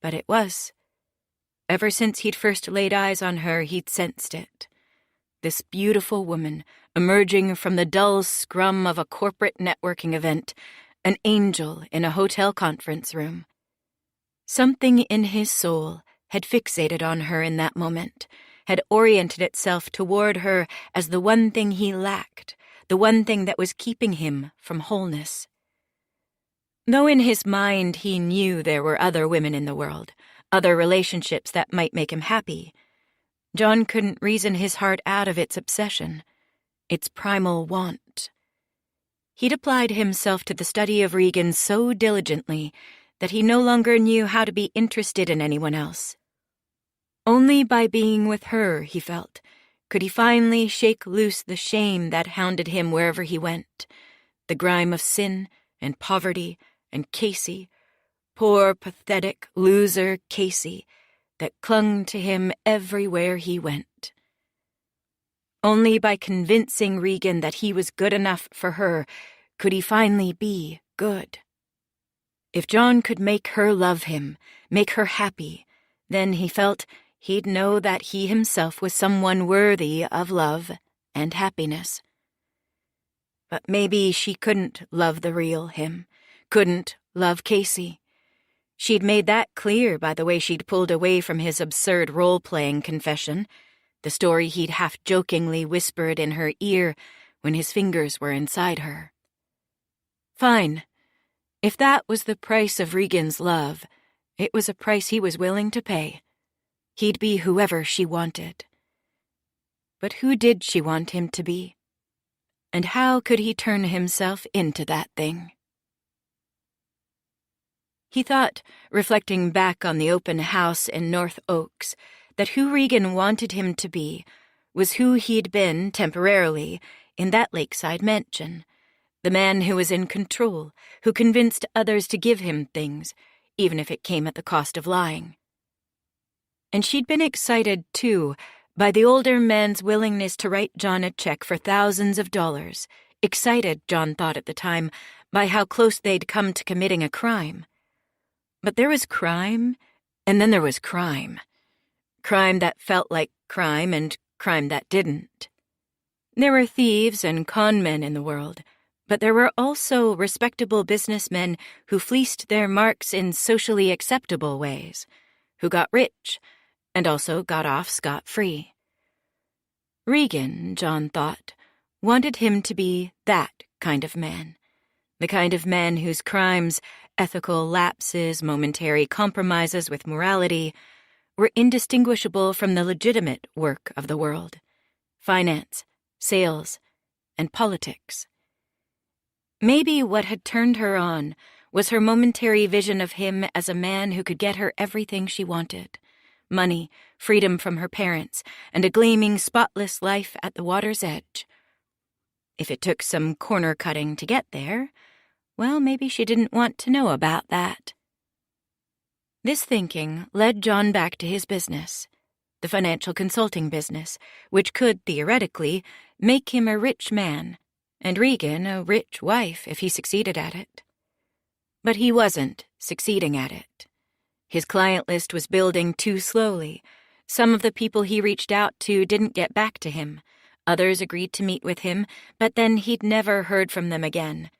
but it was. Ever since he'd first laid eyes on her, he'd sensed it. This beautiful woman, emerging from the dull scrum of a corporate networking event, an angel in a hotel conference room. Something in his soul had fixated on her in that moment, had oriented itself toward her as the one thing he lacked, the one thing that was keeping him from wholeness. Though in his mind he knew there were other women in the world, other relationships that might make him happy, John couldn't reason his heart out of its obsession, its primal want. He'd applied himself to the study of Regan so diligently that he no longer knew how to be interested in anyone else. Only by being with her, he felt, could he finally shake loose the shame that hounded him wherever he went, the grime of sin and poverty and Casey, poor, pathetic, loser Casey, that clung to him everywhere he went. Only by convincing Regan that he was good enough for her could he finally be good. If John could make her love him, make her happy, then he felt he'd know that he himself was someone worthy of love and happiness. But maybe she couldn't love the real him, couldn't love Casey. She'd made that clear by the way she'd pulled away from his absurd role-playing confession, the story he'd half-jokingly whispered in her ear when his fingers were inside her. Fine. If that was the price of Regan's love, it was a price he was willing to pay. He'd be whoever she wanted. But who did she want him to be? And how could he turn himself into that thing? He thought, reflecting back on the open house in North Oaks, that who Regan wanted him to be was who he'd been, temporarily, in that lakeside mansion, The man who was in control, who convinced others to give him things, even if it came at the cost of lying. And she'd been excited, too, by the older man's willingness to write John a check for thousands of dollars, excited, John thought at the time, by how close they'd come to committing a crime. But there was crime, and then there was crime. Crime that felt like crime and crime that didn't. There were thieves and con men in the world, but there were also respectable businessmen who fleeced their marks in socially acceptable ways, who got rich and also got off scot-free. Regan, John thought, wanted him to be that kind of man, the kind of man whose crimes, ethical lapses, momentary compromises with morality, were indistinguishable from the legitimate work of the world: finance, sales, and politics. Maybe what had turned her on was her momentary vision of him as a man who could get her everything she wanted: money, freedom from her parents, and a gleaming, spotless life at the water's edge. If it took some corner-cutting to get there, well, maybe she didn't want to know about that. This thinking led John back to his business, the financial consulting business, which could, theoretically, make him a rich man, and Regan a rich wife if he succeeded at it. But he wasn't succeeding at it. His client list was building too slowly. Some of the people he reached out to didn't get back to him. Others agreed to meet with him, but then he'd never heard from them again.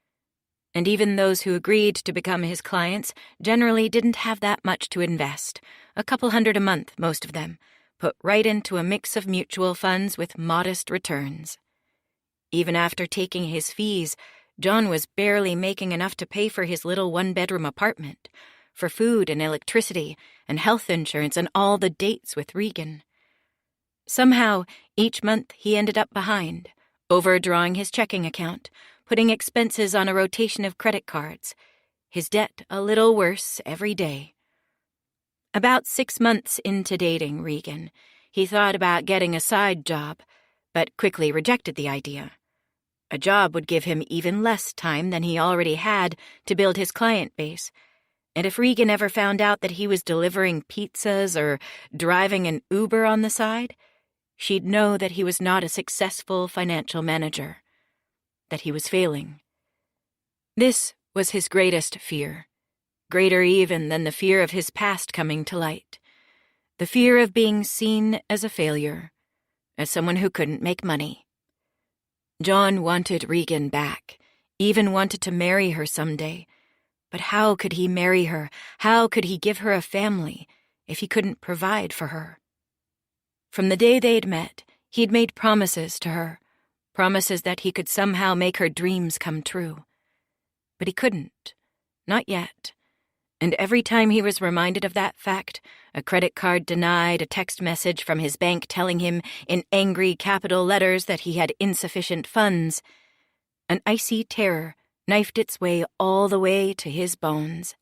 And even those who agreed to become his clients generally didn't have that much to invest, a couple $100 a month, most of them, put right into a mix of mutual funds with modest returns. Even after taking his fees, John was barely making enough to pay for his little one-bedroom apartment, for food and electricity and health insurance and all the dates with Regan. Somehow, each month he ended up behind, overdrawing his checking account, putting expenses on a rotation of credit cards, his debt a little worse every day. About 6 months into dating Regan, he thought about getting a side job, but quickly rejected the idea. A job would give him even less time than he already had to build his client base, and if Regan ever found out that he was delivering pizzas or driving an Uber on the side, she'd know that he was not a successful financial manager, that he was failing. This was his greatest fear, greater even than the fear of his past coming to light, the fear of being seen as a failure, as someone who couldn't make money. John wanted Regan back, even wanted to marry her someday, but how could he marry her? How could he give her a family if he couldn't provide for her? From the day they'd met, he'd made promises to her, promises that he could somehow make her dreams come true. But he couldn't, not yet. And every time he was reminded of that fact, a credit card denied, a text message from his bank telling him in angry capital letters that he had insufficient funds, an icy terror knifed its way all the way to his bones,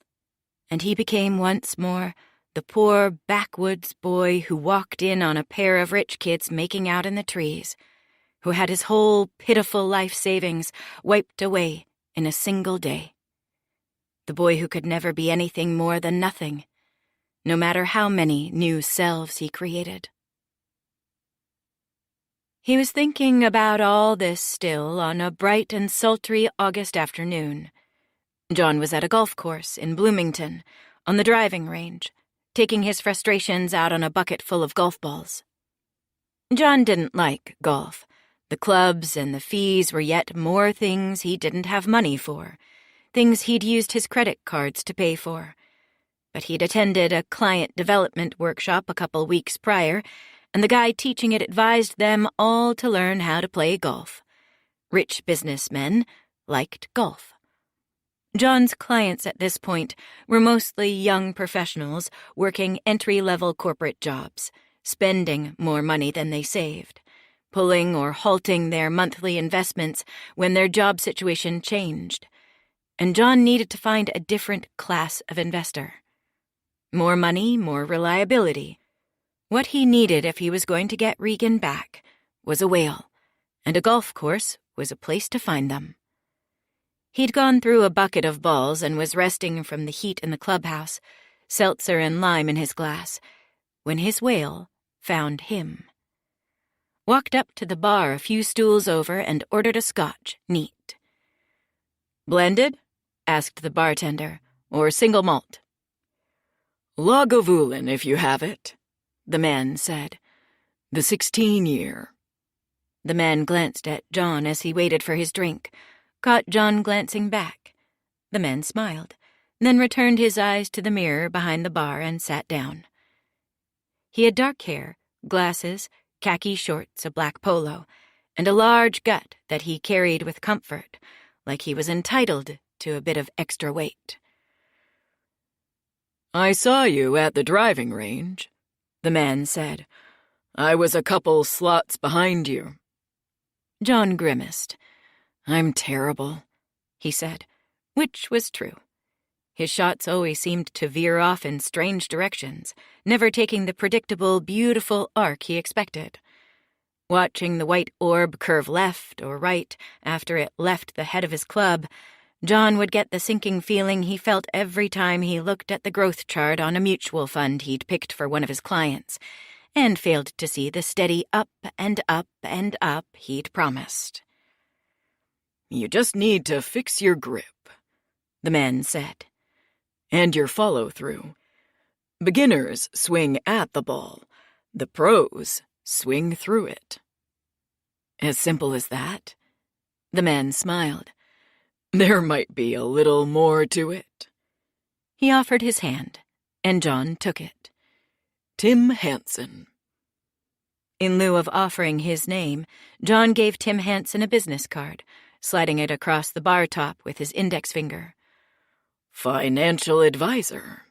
and he became once more the poor backwoods boy who walked in on a pair of rich kids making out in the trees, who had his whole pitiful life savings wiped away in a single day. The boy who could never be anything more than nothing, no matter how many new selves he created. He was thinking about all this still on a bright and sultry August afternoon. John was at a golf course in Bloomington, on the driving range, taking his frustrations out on a bucket full of golf balls. John didn't like golf. The clubs and the fees were yet more things he didn't have money for, things he'd used his credit cards to pay for. But he'd attended a client development workshop a couple weeks prior, and the guy teaching it advised them all to learn how to play golf. Rich businessmen liked golf. John's clients at this point were mostly young professionals working entry-level corporate jobs, spending more money than they saved, pulling or halting their monthly investments when their job situation changed. And John needed to find a different class of investor. More money, more reliability. What he needed if he was going to get Regan back was a whale, and a golf course was a place to find them. He'd gone through a bucket of balls and was resting from the heat in the clubhouse, seltzer and lime in his glass, when his whale found him. Walked up to the bar a few stools over and ordered a scotch, neat. "Blended?" asked the bartender, "or single malt?" "Lagavulin, if you have it," the man said. "The 16-year. The man glanced at John as he waited for his drink, caught John glancing back. The man smiled, then returned his eyes to the mirror behind the bar and sat down. He had dark hair, glasses, khaki shorts, a black polo, and a large gut that he carried with comfort, like he was entitled to a bit of extra weight. "I saw you at the driving range," the man said. "I was a couple slots behind you." John grimaced. "I'm terrible," he said, which was true. His shots always seemed to veer off in strange directions, never taking the predictable, beautiful arc he expected. Watching the white orb curve left or right after it left the head of his club, John would get the sinking feeling he felt every time he looked at the growth chart on a mutual fund he'd picked for one of his clients, and failed to see the steady up and up and up he'd promised. "You just need to fix your grip," the man said. "And your follow-through. Beginners swing at the ball. The pros swing through it." "As simple as that?" The man smiled. "There might be a little more to it." He offered his hand, and John took it. "Tim Hansen." In lieu of offering his name, John gave Tim Hansen a business card, sliding it across the bar top with his index finger. "Financial advisor,"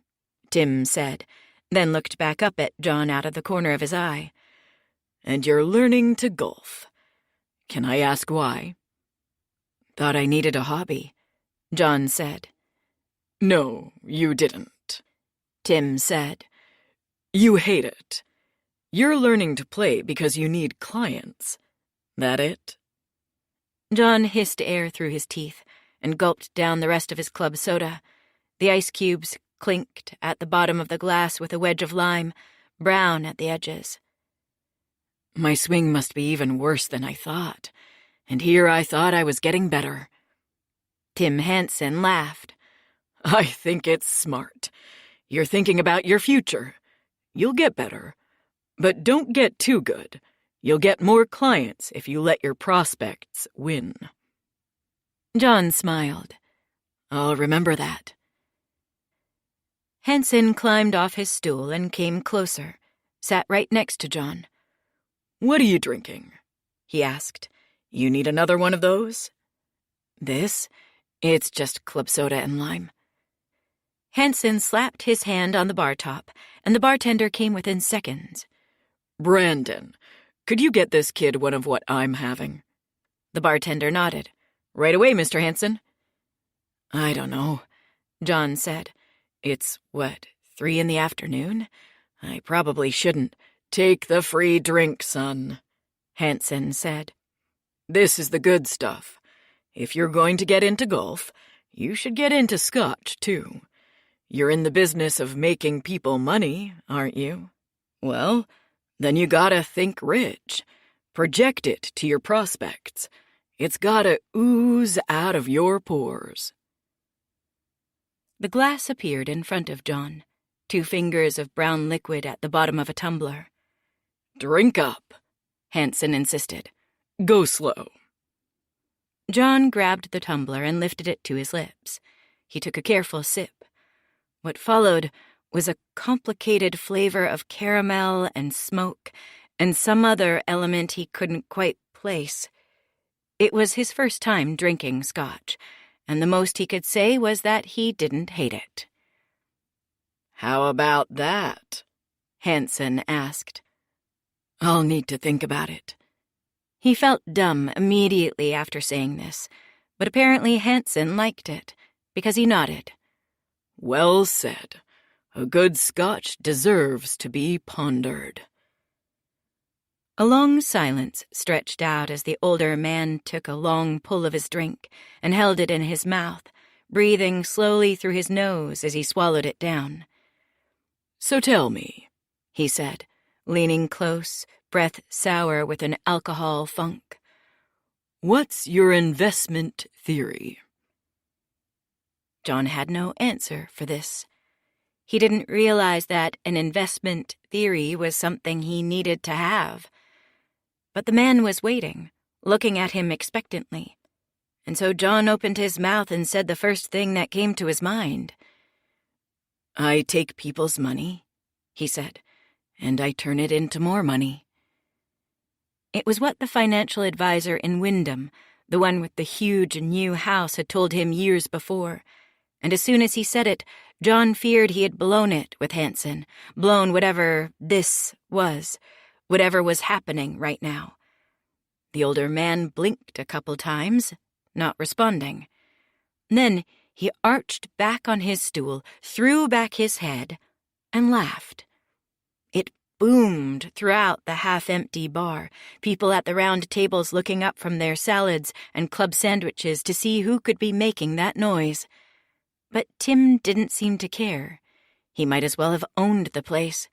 Tim said, then looked back up at John out of the corner of his eye. "And you're learning to golf. Can I ask why?" "Thought I needed a hobby," John said. "No, you didn't," Tim said. "You hate it. You're learning to play because you need clients. That it?" John hissed air through his teeth and gulped down the rest of his club soda. The ice cubes clinked at the bottom of the glass with a wedge of lime, brown at the edges. "My swing must be even worse than I thought, and here I thought I was getting better." Tim Hansen laughed. "I think it's smart. You're thinking about your future. You'll get better. But don't get too good. You'll get more clients if you let your prospects win." John smiled. "I'll remember that." Hansen climbed off his stool and came closer, sat right next to John. "What are you drinking?" he asked. "You need another one of those?" "This? It's just club soda and lime." Hansen slapped his hand on the bar top, and the bartender came within seconds. "Brandon, could you get this kid one of what I'm having?" The bartender nodded. "Right away, Mr. Hansen." "I don't know," John said. "It's, 3 in the afternoon? I probably shouldn't." "Take the free drink, son," Hansen said. "This is the good stuff. If you're going to get into golf, you should get into scotch, too. You're in the business of making people money, aren't you? Well, then you gotta think rich. Project it to your prospects. It's gotta ooze out of your pores." The glass appeared in front of John, 2 fingers of brown liquid at the bottom of a tumbler. "Drink up," Hansen insisted. "Go slow." John grabbed the tumbler and lifted it to his lips. He took a careful sip. What followed was a complicated flavor of caramel and smoke and some other element he couldn't quite place. It was his first time drinking scotch, and the most he could say was that he didn't hate it. "How about that?" Hansen asked. "I'll need to think about it." He felt dumb immediately after saying this, but apparently Hansen liked it, because he nodded. "Well said. A good scotch deserves to be pondered." A long silence stretched out as the older man took a long pull of his drink and held it in his mouth, breathing slowly through his nose as he swallowed it down. "So tell me," he said, leaning close, breath sour with an alcohol funk. "What's your investment theory?" John had no answer for this. He didn't realize that an investment theory was something he needed to have. But the man was waiting, looking at him expectantly, and so John opened his mouth and said the first thing that came to his mind. "I take people's money," he said, "and I turn it into more money." It was what the financial advisor in Wyndham, the one with the huge new house, had told him years before, and as soon as he said it, John feared he had blown it with Hansen, blown whatever this was, whatever was happening right now. The older man blinked a couple times, not responding. Then he arched back on his stool, threw back his head, and laughed. It boomed throughout the half-empty bar, people at the round tables looking up from their salads and club sandwiches to see who could be making that noise. But Tim didn't seem to care. He might as well have owned the place.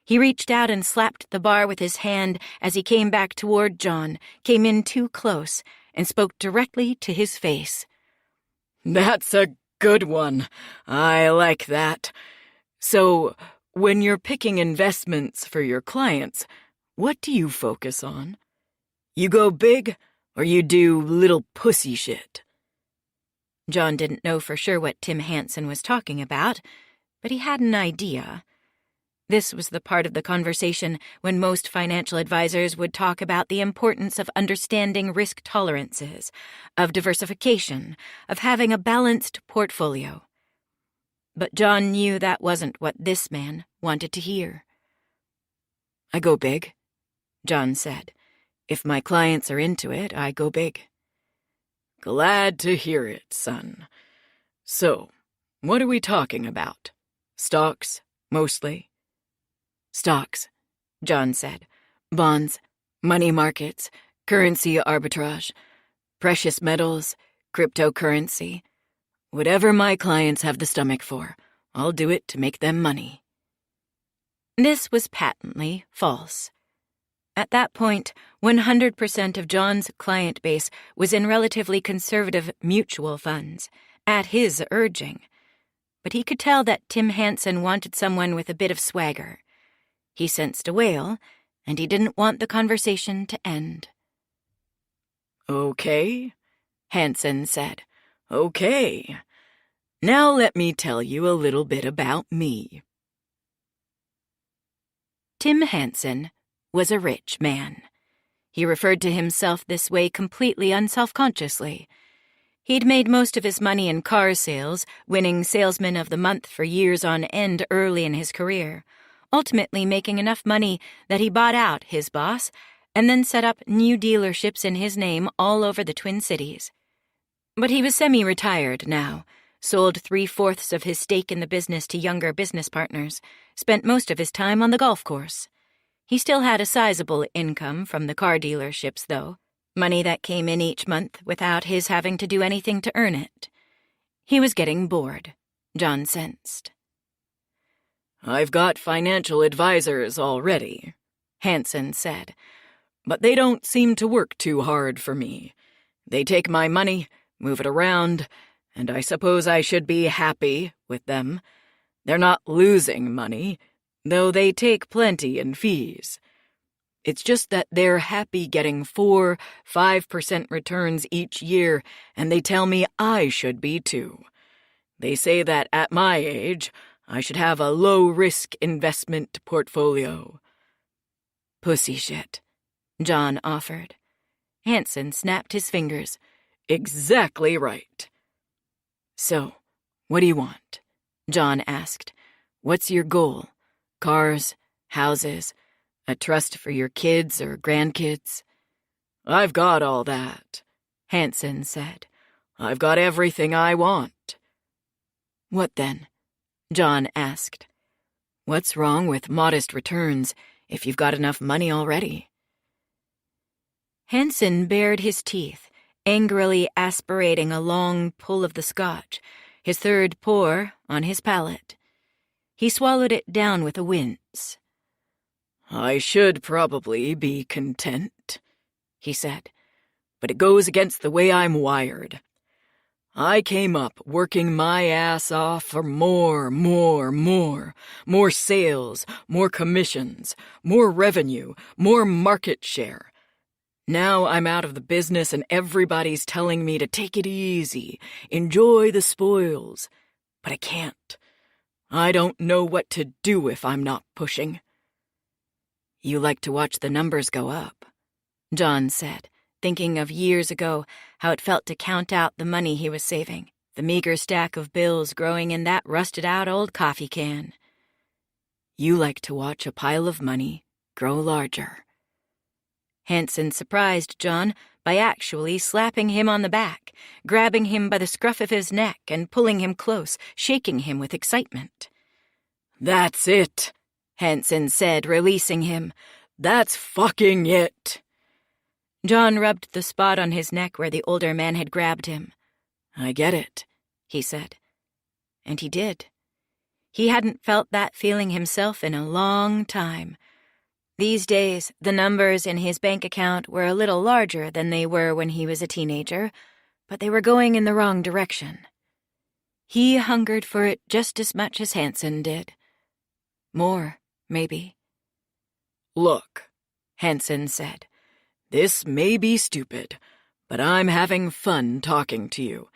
He reached out and slapped the bar with his hand as he came back toward John, came in too close, and spoke directly to his face. "That's a good one. I like that. So, when you're picking investments for your clients, what do you focus on? You go big, or you do little pussy shit?" John didn't know for sure what Tim Hansen was talking about, but he had an idea. This was the part of the conversation when most financial advisors would talk about the importance of understanding risk tolerances, of diversification, of having a balanced portfolio. But John knew that wasn't what this man wanted to hear. "I go big," John said. "If my clients are into it, I go big." "Glad to hear it, son. So, what are we talking about? Stocks, mostly?" "Stocks," John said. "Bonds, money markets, currency arbitrage, precious metals, cryptocurrency. Whatever my clients have the stomach for, I'll do it to make them money." This was patently false. At that point, 100% of John's client base was in relatively conservative mutual funds, at his urging. But he could tell that Tim Hansen wanted someone with a bit of swagger. He sensed a whale, and he didn't want the conversation to end. "Okay," Hansen said. "Okay. Now let me tell you a little bit about me." Tim Hansen was a rich man. He referred to himself this way completely unselfconsciously. He'd made most of his money in car sales, winning Salesman of the Month for years on end early in his career, ultimately making enough money that he bought out his boss and then set up new dealerships in his name all over the Twin Cities. But he was semi-retired now, sold 3/4 of his stake in the business to younger business partners, spent most of his time on the golf course. He still had a sizable income from the car dealerships, though, money that came in each month without his having to do anything to earn it. He was getting bored, John sensed. "I've got financial advisors already," Hansen said, "but they don't seem to work too hard for me. They take my money, move it around, and I suppose I should be happy with them. They're not losing money, though they take plenty in fees. It's just that they're happy getting 4-5% returns each year, and they tell me I should be too. They say that at my age, I should have a low-risk investment portfolio." "Pussy shit," John offered. Hansen snapped his fingers. "Exactly right." "So, what do you want?" John asked. "What's your goal? Cars, houses, a trust for your kids or grandkids?" "I've got all that," Hansen said. "I've got everything I want." "What then?" John asked. "What's wrong with modest returns if you've got enough money already?" Hansen bared his teeth, angrily aspirating a long pull of the scotch, his third pour on his palate. He swallowed it down with a wince. "I should probably be content," he said, "but it goes against the way I'm wired. I came up working my ass off for more sales, more commissions, more revenue, more market share. Now I'm out of the business and everybody's telling me to take it easy, enjoy the spoils. But I can't. I don't know what to do if I'm not pushing." "You like to watch the numbers go up," John said, thinking of years ago how it felt to count out the money he was saving, the meager stack of bills growing in that rusted-out old coffee can. "You like to watch a pile of money grow larger." Hansen surprised John by actually slapping him on the back, grabbing him by the scruff of his neck and pulling him close, shaking him with excitement. "That's it," Hansen said, releasing him. "That's fucking it." John rubbed the spot on his neck where the older man had grabbed him. "I get it," he said. And he did. He hadn't felt that feeling himself in a long time. These days, the numbers in his bank account were a little larger than they were when he was a teenager, but they were going in the wrong direction. He hungered for it just as much as Hansen did. More, maybe. "Look," Hansen said. "This may be stupid, but I'm having fun talking to you,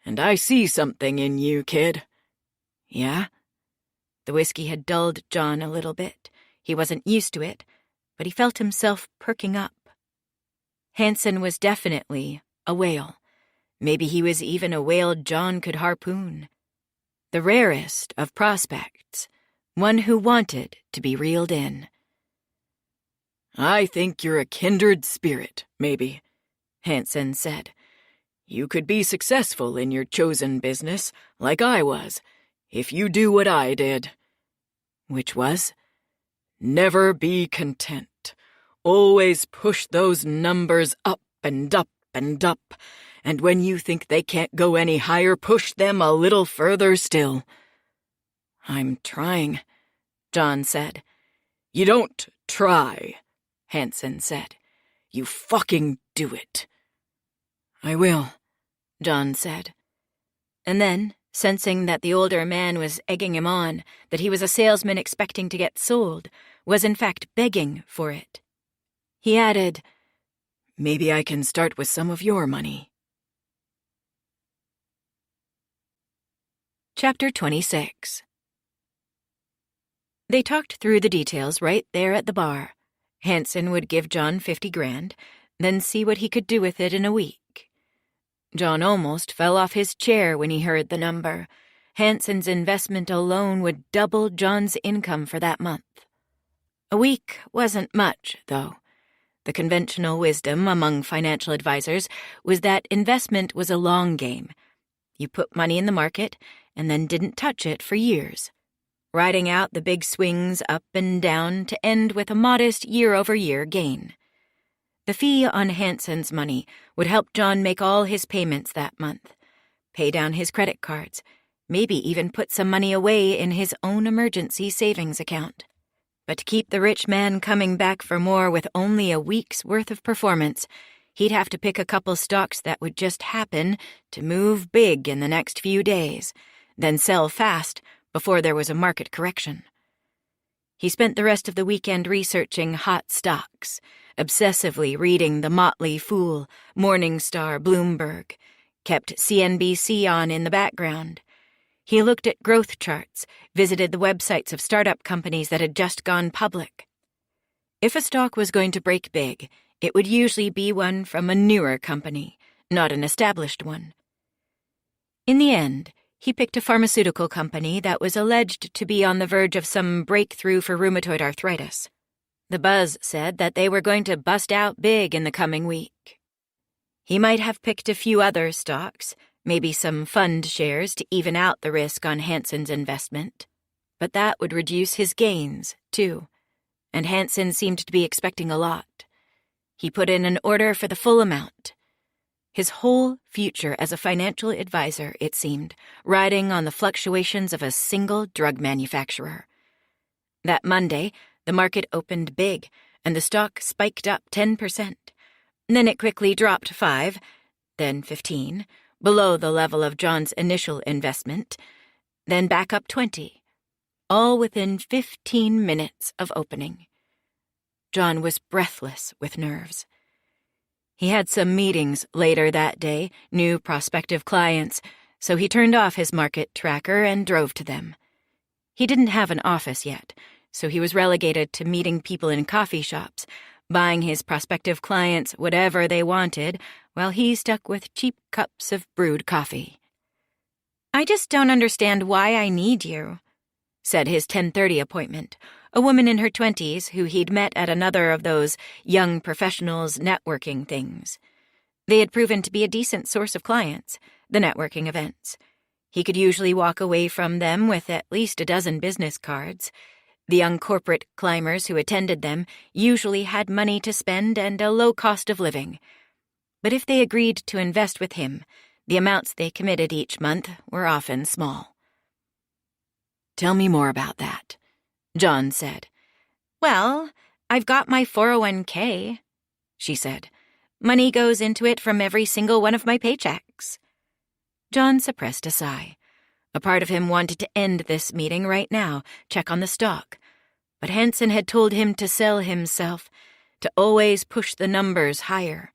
and I see something in you, kid." "Yeah?" The whiskey had dulled John a little bit. He wasn't used to it, but he felt himself perking up. Hansen was definitely a whale. Maybe he was even a whale John could harpoon. The rarest of prospects, one who wanted to be reeled in. "I think you're a kindred spirit, maybe," Hansen said. "You could be successful in your chosen business, like I was, if you do what I did." "Which was?" "Never be content. Always push those numbers up and up and up, and when you think they can't go any higher, push them a little further still." "I'm trying," John said. "You don't try," Hansen said. "You fucking do it." "I will," John said. And then, sensing that the older man was egging him on, that he was a salesman expecting to get sold, was in fact begging for it, he added, "Maybe I can start with some of your money." Chapter 26. They talked through the details right there at the bar. Hansen would give John 50 grand, then see what he could do with it in a week. John almost fell off his chair when he heard the number. Hansen's investment alone would double John's income for that month. A week wasn't much, though. The conventional wisdom among financial advisors was that investment was a long game. You put money in the market and then didn't touch it for years, riding out the big swings up and down to end with a modest year-over-year gain. The fee on Hansen's money would help John make all his payments that month, pay down his credit cards, maybe even put some money away in his own emergency savings account. But to keep the rich man coming back for more with only a week's worth of performance, he'd have to pick a couple stocks that would just happen to move big in the next few days, then sell fast before there was a market correction. He spent the rest of the weekend researching hot stocks, obsessively reading The Motley Fool, Morningstar, Bloomberg, kept CNBC on in the background. He looked at growth charts, visited the websites of startup companies that had just gone public. If a stock was going to break big, it would usually be one from a newer company, not an established one. In the end, he picked a pharmaceutical company that was alleged to be on the verge of some breakthrough for rheumatoid arthritis. The buzz said that they were going to bust out big in the coming week. He might have picked a few other stocks, maybe some fund shares to even out the risk on Hansen's investment. But that would reduce his gains, too, and Hansen seemed to be expecting a lot. He put in an order for the full amount. His whole future as a financial advisor, it seemed, riding on the fluctuations of a single drug manufacturer. That Monday, the market opened big, and the stock spiked up 10%. Then it quickly dropped 5, then 15, below the level of John's initial investment, then back up 20, all within 15 minutes of opening. John was breathless with nerves. He had some meetings later that day, new prospective clients, so he turned off his market tracker and drove to them. He didn't have an office yet, so he was relegated to meeting people in coffee shops, buying his prospective clients whatever they wanted, while he stuck with cheap cups of brewed coffee. "I just don't understand why I need you," said his 10:30 appointment, a woman in her 20s who he'd met at another of those young professionals networking things. They had proven to be a decent source of clients, the networking events. He could usually walk away from them with at least a dozen business cards. The young corporate climbers who attended them usually had money to spend and a low cost of living. But if they agreed to invest with him, the amounts they committed each month were often small. "Tell me more about that," John said. "Well, I've got my 401k, she said. Money goes into it from every single one of my paychecks." John suppressed a sigh. A part of him wanted to end this meeting right now, check on the stock. But Hansen had told him to sell himself, to always push the numbers higher.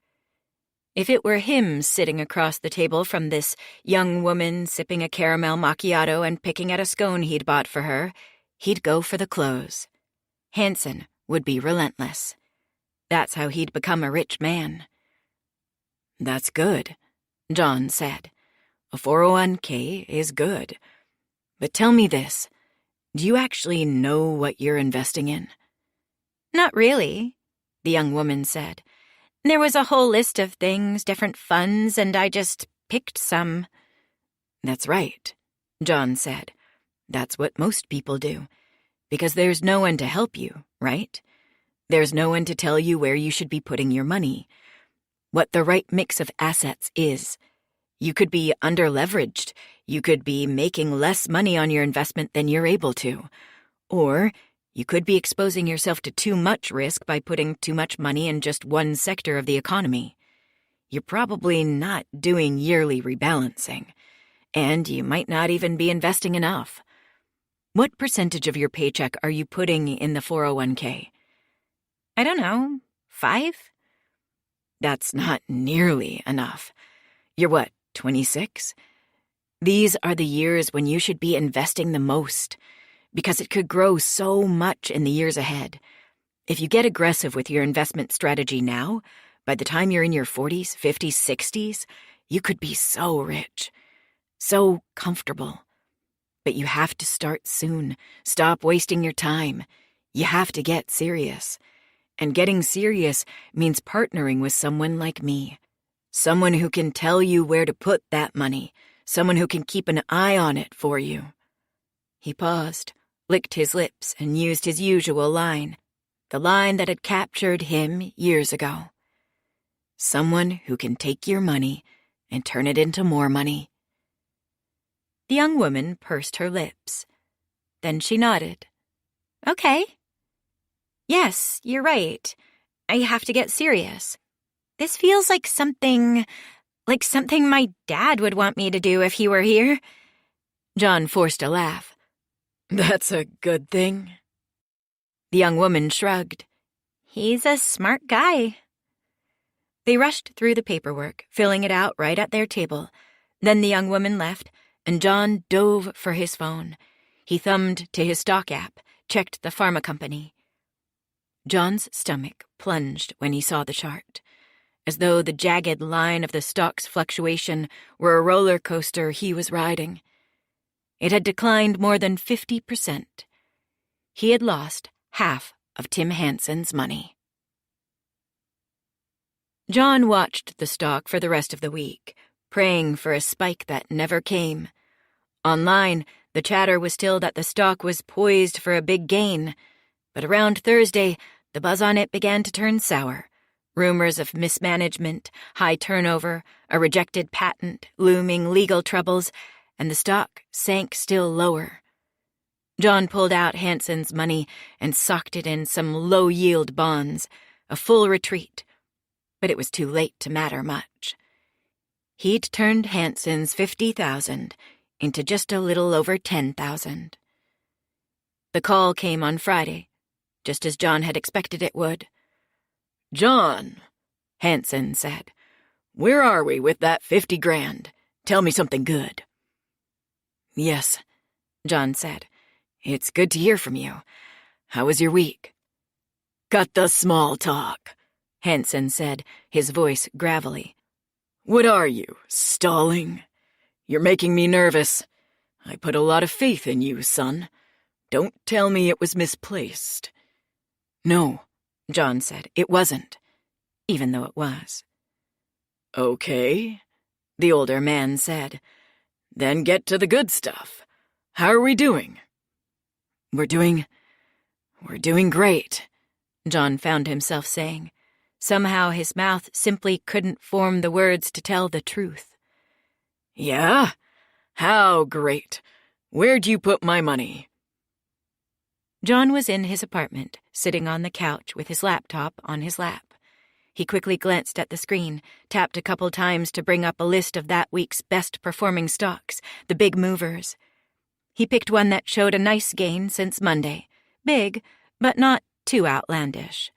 If it were him sitting across the table from this young woman sipping a caramel macchiato and picking at a scone he'd bought for her, he'd go for the close. Hansen would be relentless. That's how he'd become a rich man. "That's good," John said. "A 401k is good. But tell me this, do you actually know what you're investing in?" "Not really," the young woman said. "There was a whole list of things, different funds, and I just picked some." "That's right," John said. "That's what most people do. Because there's no one to help you, right? There's no one to tell you where you should be putting your money, what the right mix of assets is. You could be underleveraged. You could be making less money on your investment than you're able to. Or you could be exposing yourself to too much risk by putting too much money in just one sector of the economy. You're probably not doing yearly rebalancing, and you might not even be investing enough. What percentage of your paycheck are you putting in the 401k? I don't know, 5? That's not nearly enough. You're what, 26? These are the years when you should be investing the most, because it could grow so much in the years ahead. If you get aggressive with your investment strategy now, by the time you're in your 40s, 50s, 60s, you could be so rich, so comfortable. But you have to start soon. Stop wasting your time. You have to get serious. And getting serious means partnering with someone like me. Someone who can tell you where to put that money. Someone who can keep an eye on it for you. He paused, licked his lips, and used his usual line, the line that had captured him years ago. Someone who can take your money and turn it into more money. The young woman pursed her lips. Then she nodded. "Okay. Yes, you're right. I have to get serious. This feels like something my dad would want me to do if he were here." John forced a laugh. "That's a good thing." The young woman shrugged. "He's a smart guy." They rushed through the paperwork, filling it out right at their table. Then the young woman left, and John dove for his phone. He thumbed to his stock app, checked the pharma company. John's stomach plunged when he saw the chart, as though the jagged line of the stock's fluctuation were a roller coaster he was riding. It had declined more than 50%. He had lost half of Tim Hansen's money. John watched the stock for the rest of the week, praying for a spike that never came. Online, the chatter was still that the stock was poised for a big gain, but around Thursday, the buzz on it began to turn sour, Rumors of mismanagement, high turnover, a rejected patent, looming legal troubles, and the stock sank still lower. John pulled out Hanson's money and socked it in some low-yield bonds, a full retreat. But it was too late to matter much. He'd turned Hanson's $50,000 into just a little over $10,000. The call came on Friday, just as John had expected it would. "John," Hanson said, "where are we with that 50 grand? Tell me something good." "Yes," John said. "It's good to hear from you. How was your week?" "Cut the small talk," Hanson said, his voice gravelly. "What are you, stalling? You're making me nervous. I put a lot of faith in you, son. Don't tell me it was misplaced." "No," John said, "it wasn't, even though it was." "Okay," the older man said. "Then get to the good stuff. How are we doing?" We're doing great," John found himself saying. Somehow his mouth simply couldn't form the words to tell the truth. "Yeah? How great. Where'd you put my money?" John was in his apartment, sitting on the couch with his laptop on his lap. He quickly glanced at the screen, tapped a couple times to bring up a list of that week's best-performing stocks, the big movers. He picked one that showed a nice gain since Monday. Big, but not too outlandish.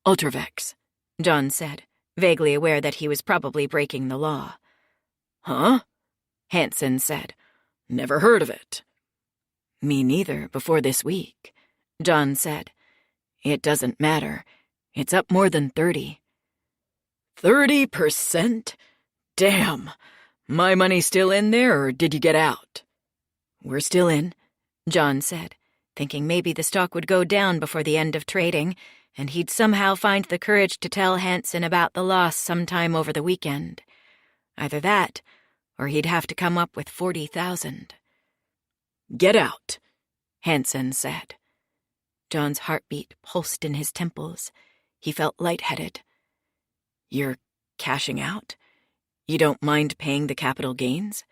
"Ultravex," John said, vaguely aware that he was probably breaking the law. "Huh?" Hanson said. "Never heard of it." "Me neither before this week," John said. "It doesn't matter. It's up more than 30. 30%? Damn. My money still in there, or did you get out?" "We're still in," John said, thinking maybe the stock would go down before the end of trading, and he'd somehow find the courage to tell Hanson about the loss sometime over the weekend. Either that, or he'd have to come up with 40,000. "Get out," Hanson said. John's heartbeat pulsed in his temples. He felt lightheaded. "You're cashing out? You don't mind paying the capital gains?"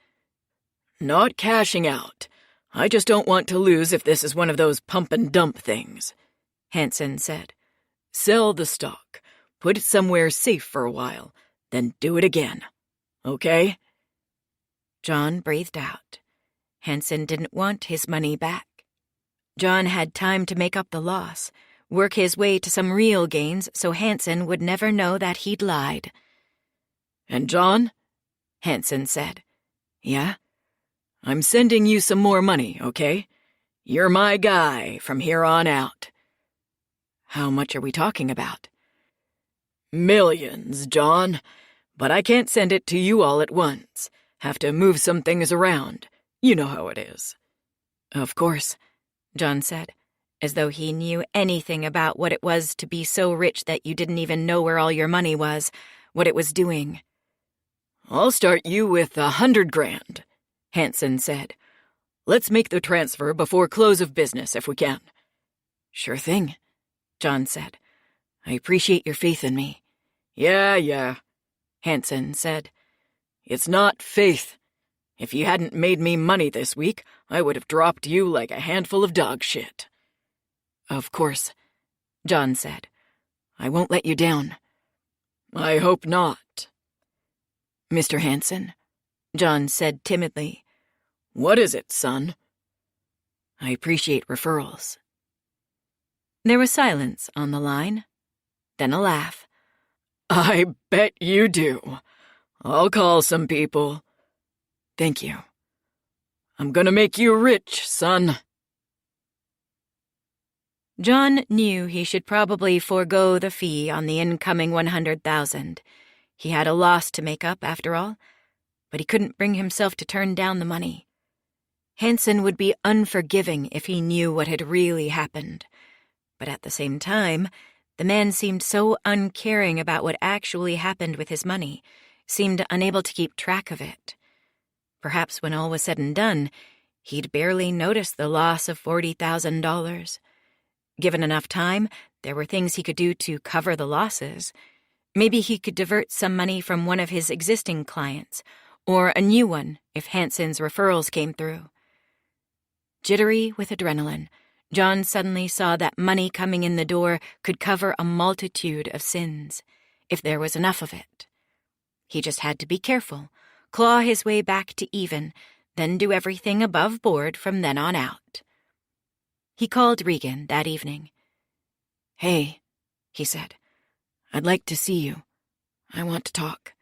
"Not cashing out. I just don't want to lose if this is one of those pump-and-dump things," Hanson said. "Sell the stock, put it somewhere safe for a while, then do it again. Okay?" John breathed out. Hanson didn't want his money back. John had time to make up the loss, work his way to some real gains so Hanson would never know that he'd lied. "And John?" Hanson said. "Yeah?" "I'm sending you some more money, okay? You're my guy from here on out." "How much are we talking about?" "Millions, John. But I can't send it to you all at once. Have to move some things around. You know how it is." "Of course," John said, as though he knew anything about what it was to be so rich that you didn't even know where all your money was, what it was doing. "I'll start you with 100 grand, Hanson said. "Let's make the transfer before close of business if we can." "Sure thing," John said. "I appreciate your faith in me." Yeah, Hanson said. "It's not faith. If you hadn't made me money this week, I would have dropped you like a handful of dog shit." "Of course," John said. "I won't let you down." "I hope not." "Mr. Hanson," John said timidly. "What is it, son?" "I appreciate referrals." There was silence on the line, then a laugh. "I bet you do. I'll call some people." "Thank you." "I'm gonna make you rich, son." John knew he should probably forego the fee on the incoming 100,000. He had a loss to make up, after all, but he couldn't bring himself to turn down the money. Hanson would be unforgiving if he knew what had really happened. But at the same time, the man seemed so uncaring about what actually happened with his money, seemed unable to keep track of it. Perhaps when all was said and done, he'd barely noticed the loss of $40,000. Given enough time, There were things he could do to cover the losses. Maybe he could divert some money from one of his existing clients, or a new one if Hanson's referrals came through. Jittery with adrenaline, John suddenly saw that money coming in the door could cover a multitude of sins, if there was enough of it. He just had to be careful, claw his way back to even, then do everything above board from then on out. He called Regan that evening. "Hey," he said, "I'd like to see you. I want to talk."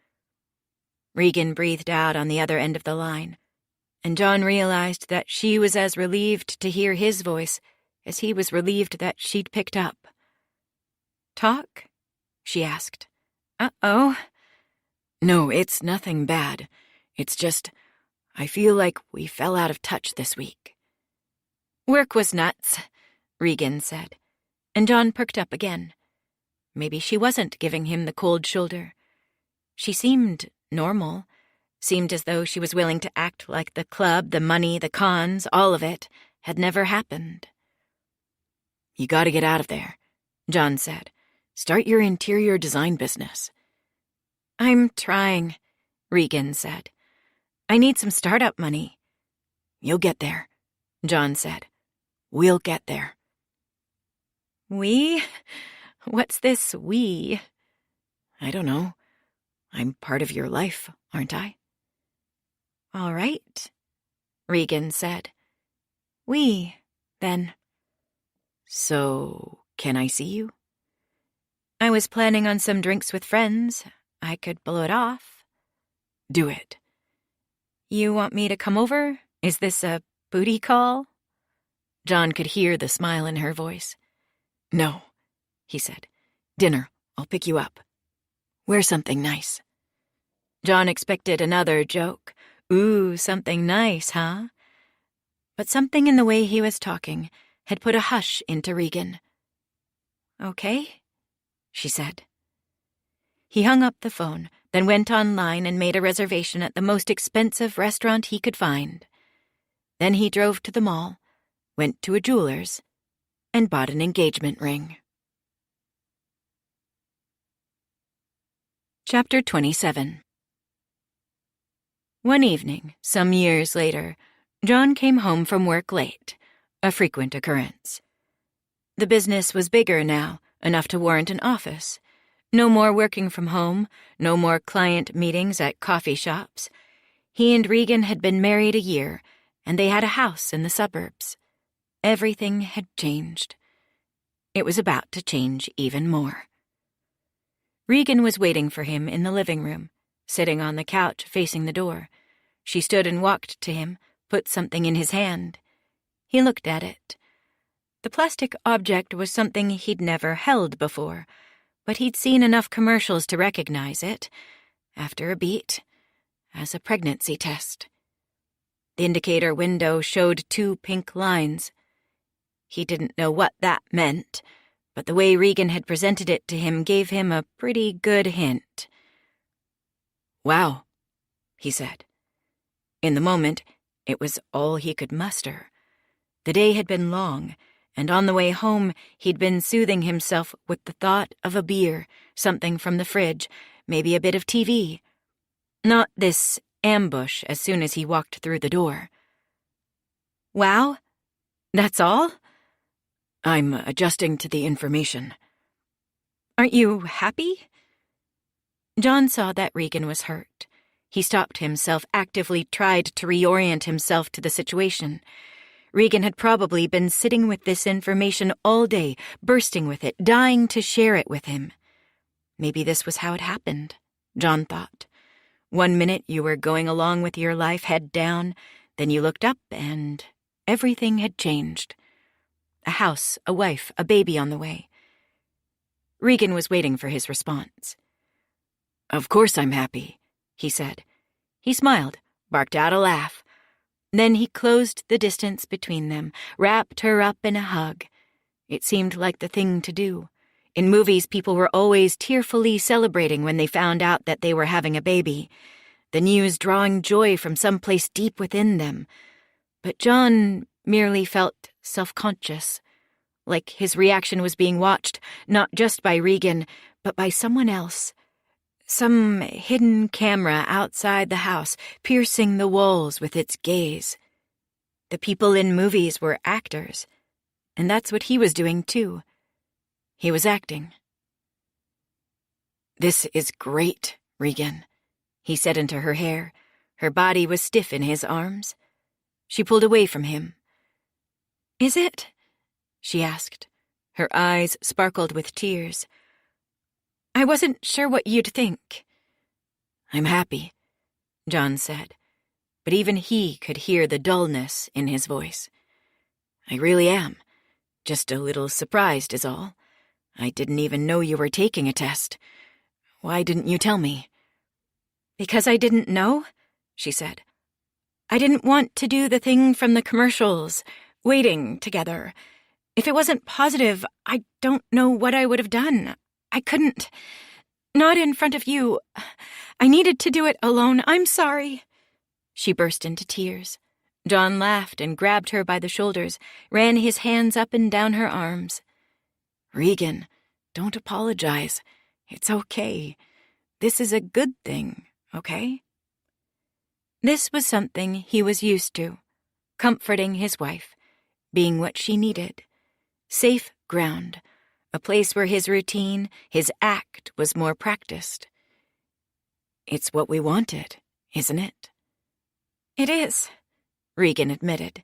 Regan breathed out on the other end of the line, and John realized that she was as relieved to hear his voice as he was relieved that she'd picked up. "Talk?" she asked. "Uh-oh." "No, it's nothing bad. It's just, I feel like we fell out of touch this week." "Work was nuts," Regan said, and John perked up again. Maybe she wasn't giving him the cold shoulder. She seemed normal, seemed as though she was willing to act like the club, the money, the cons, all of it, had never happened. "You gotta get out of there," John said. "Start your interior design business." "I'm trying," Regan said. "I need some startup money." "You'll get there," John said. "We'll get there." "We? What's this we?" "I don't know. I'm part of your life, aren't I?" "All right," Regan said. "We, then." "So, can I see you?" "I was planning on some drinks with friends. I could blow it off." "Do it." "You want me to come over? Is this a booty call?" John could hear the smile in her voice. "No," he said. "Dinner. I'll pick you up. Wear something nice." John expected another joke. Ooh, something nice, huh? But something in the way he was talking had put a hush into Regan. "Okay," she said. He hung up the phone, then went online and made a reservation at the most expensive restaurant he could find. Then he drove to the mall, went to a jeweler's, and bought an engagement ring. Chapter 27. One evening, some years later, John came home from work late, a frequent occurrence. The business was bigger now, enough to warrant an office. No more working from home, no more client meetings at coffee shops. He and Regan had been married a year, and they had a house in the suburbs. Everything had changed. It was about to change even more. Regan was waiting for him in the living room, sitting on the couch facing the door. She stood and walked to him, put something in his hand. He looked at it. The plastic object was something he'd never held before, but he'd seen enough commercials to recognize it, after a beat, as a pregnancy test. The indicator window showed 2 pink lines. He didn't know what that meant, but the way Regan had presented it to him gave him a pretty good hint. "Wow," he said. In the moment, it was all he could muster. The day had been long, and on the way home he'd been soothing himself with the thought of a beer, something from the fridge, maybe a bit of TV. Not this ambush as soon as he walked through the door. "Wow? That's all?" "I'm adjusting to the information." "Aren't you happy?" John saw that Regan was hurt. He stopped himself, actively tried to reorient himself to the situation. Regan had probably been sitting with this information all day, bursting with it, dying to share it with him. Maybe this was how it happened, John thought. 1 minute you were going along with your life head down, then you looked up and everything had changed. A house, a wife, a baby on the way. Regan was waiting for his response. "Of course I'm happy," he said. He smiled, barked out a laugh. Then he closed the distance between them, wrapped her up in a hug. It seemed like the thing to do. In movies, people were always tearfully celebrating when they found out that they were having a baby, the news drawing joy from someplace deep within them. But John merely felt self-conscious, like his reaction was being watched, not just by Regan, but by someone else. Some hidden camera outside the house, piercing the walls with its gaze. The people in movies were actors, and that's what he was doing too. He was acting. "This is great, Regan," he said into her hair. Her body was stiff in his arms. She pulled away from him. "Is it?" she asked. Her eyes sparkled with tears. "I wasn't sure what you'd think." "I'm happy," John said, but even he could hear the dullness in his voice. "I really am. Just a little surprised is all. I didn't even know you were taking a test. Why didn't you tell me?" "Because I didn't know," she said. "I didn't want to do the thing from the commercials, waiting together. If it wasn't positive, I don't know what I would have done. I couldn't. Not in front of you. I needed to do it alone. I'm sorry." She burst into tears. John laughed and grabbed her by the shoulders, ran his hands up and down her arms. "Regan, don't apologize. It's okay. This is a good thing, okay?" This was something he was used to, comforting his wife, being what she needed. Safe ground, a place where his routine, his act was more practiced. "It's what we wanted, isn't it?" "It is," Regan admitted.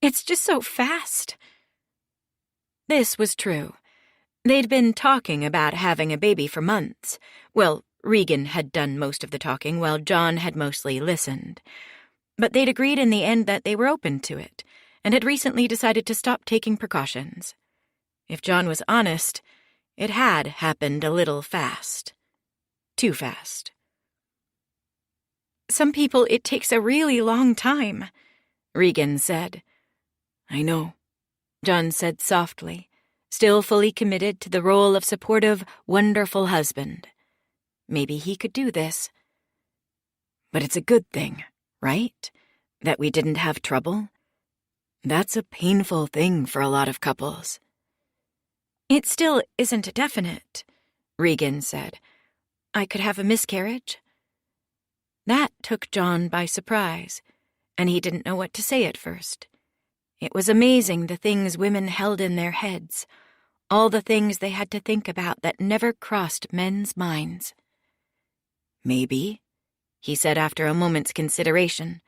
"It's just so fast." This was true. They'd been talking about having a baby for months. Well, Regan had done most of the talking while John had mostly listened. But they'd agreed in the end that they were open to it, and had recently decided to stop taking precautions. If John was honest, it had happened a little fast. Too fast. "Some people, it takes a really long time," Regan said. "I know," John said softly, still fully committed to the role of supportive, wonderful husband. Maybe he could do this. "But it's a good thing, right? That we didn't have trouble? That's a painful thing for a lot of couples." "It still isn't a definite," Regan said. "I could have a miscarriage." That took John by surprise, and he didn't know what to say at first. It was amazing the things women held in their heads, all the things they had to think about that never crossed men's minds. "Maybe," he said after a moment's consideration.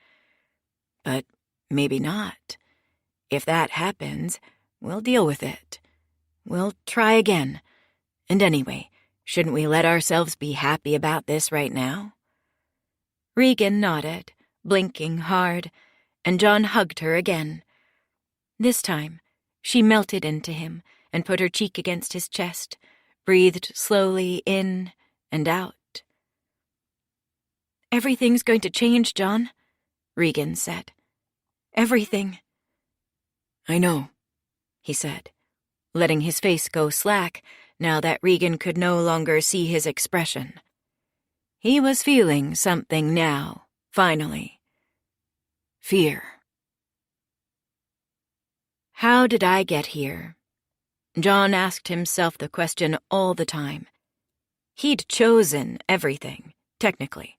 "But maybe not. If that happens, we'll deal with it. We'll try again. And anyway, shouldn't we let ourselves be happy about this right now?" Regan nodded, blinking hard, and John hugged her again. This time, she melted into him and put her cheek against his chest, breathed slowly in and out. "Everything's going to change, John," Regan said. "Everything." "I know," he said, letting his face go slack now that Regan could no longer see his expression. He was feeling something now, finally. Fear. How did I get here? John asked himself the question all the time. He'd chosen everything, technically.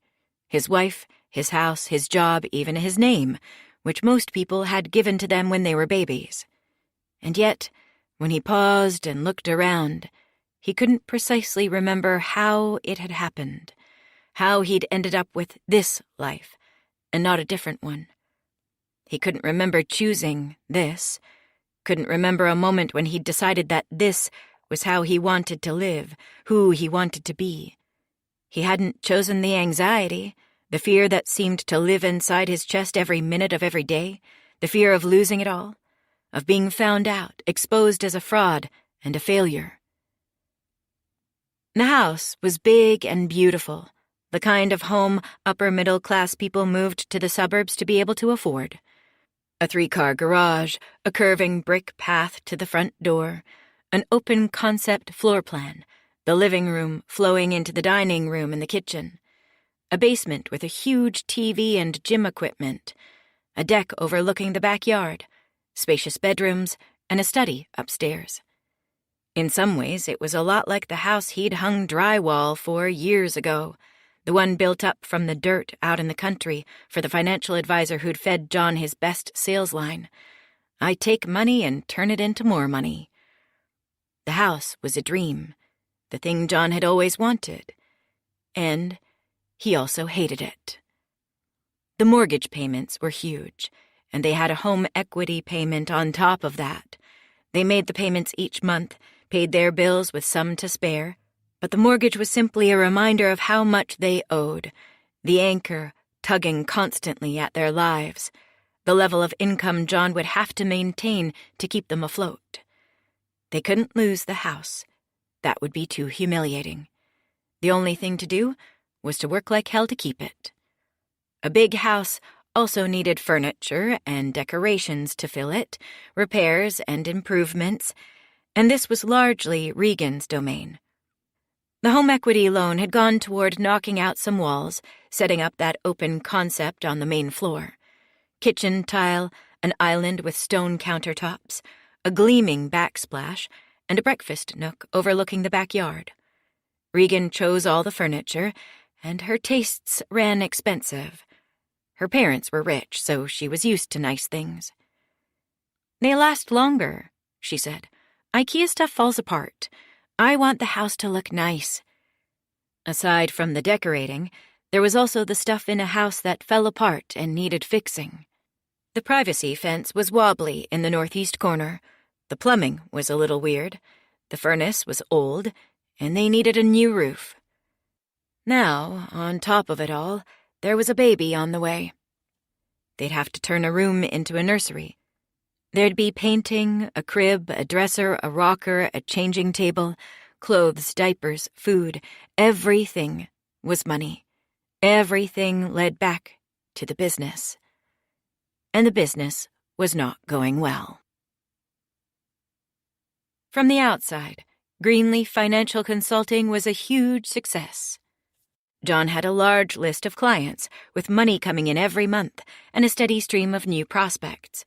His wife, his house, his job, even his name, which most people had given to them when they were babies. And yet, when he paused and looked around, he couldn't precisely remember how it had happened, how he'd ended up with this life, and not a different one. He couldn't remember choosing this, couldn't remember a moment when he'd decided that this was how he wanted to live, who he wanted to be. He hadn't chosen the anxiety, the fear that seemed to live inside his chest every minute of every day, the fear of losing it all, of being found out, exposed as a fraud and a failure. The house was big and beautiful, the kind of home upper-middle-class people moved to the suburbs to be able to afford. A 3-car garage, a curving brick path to the front door, an open-concept floor plan, the living room flowing into the dining room and the kitchen, a basement with a huge TV and gym equipment, a deck overlooking the backyard, spacious bedrooms, and a study upstairs. In some ways, it was a lot like the house he'd hung drywall for years ago, the one built up from the dirt out in the country for the financial advisor who'd fed John his best sales line. I take money and turn it into more money. The house was a dream, the thing John had always wanted. And he also hated it. The mortgage payments were huge, and they had a home equity payment on top of that. They made the payments each month, paid their bills with some to spare, but the mortgage was simply a reminder of how much they owed, the anchor tugging constantly at their lives, the level of income John would have to maintain to keep them afloat. They couldn't lose the house. That would be too humiliating. The only thing to do was to work like hell to keep it. A big house also needed furniture and decorations to fill it, repairs and improvements, and this was largely Regan's domain. The home equity loan had gone toward knocking out some walls, setting up that open concept on the main floor. Kitchen tile, an island with stone countertops, a gleaming backsplash, and a breakfast nook overlooking the backyard. Regan chose all the furniture, and her tastes ran expensive. Her parents were rich, so she was used to nice things. "They last longer," she said. "IKEA stuff falls apart. I want the house to look nice." Aside from the decorating, there was also the stuff in a house that fell apart and needed fixing. The privacy fence was wobbly in the northeast corner. The plumbing was a little weird. The furnace was old, and they needed a new roof. Now, on top of it all, there was a baby on the way. They'd have to turn a room into a nursery. There'd be painting, a crib, a dresser, a rocker, a changing table, clothes, diapers, food. Everything was money. Everything led back to the business. And the business was not going well. From the outside, Greenleaf Financial Consulting was a huge success. John had a large list of clients, with money coming in every month and a steady stream of new prospects.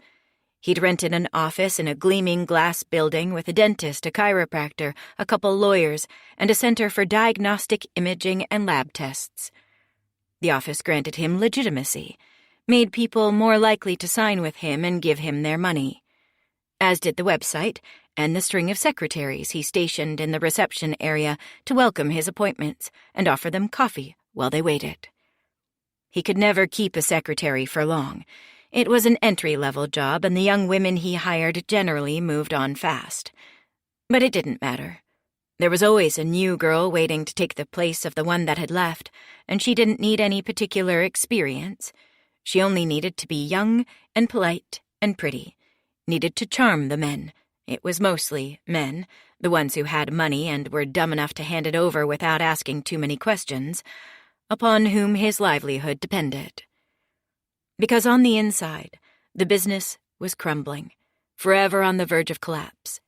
He'd rented an office in a gleaming glass building with a dentist, a chiropractor, a couple lawyers, and a center for diagnostic imaging and lab tests. The office granted him legitimacy, made people more likely to sign with him and give him their money, as did the website and the string of secretaries he stationed in the reception area to welcome his appointments and offer them coffee while they waited. He could never keep a secretary for long. It was an entry-level job, and the young women he hired generally moved on fast. But it didn't matter. There was always a new girl waiting to take the place of the one that had left, and she didn't need any particular experience. She only needed to be young and polite and pretty, needed to charm the men. It was mostly men, the ones who had money and were dumb enough to hand it over without asking too many questions, upon whom his livelihood depended. Because on the inside, the business was crumbling, forever on the verge of collapse.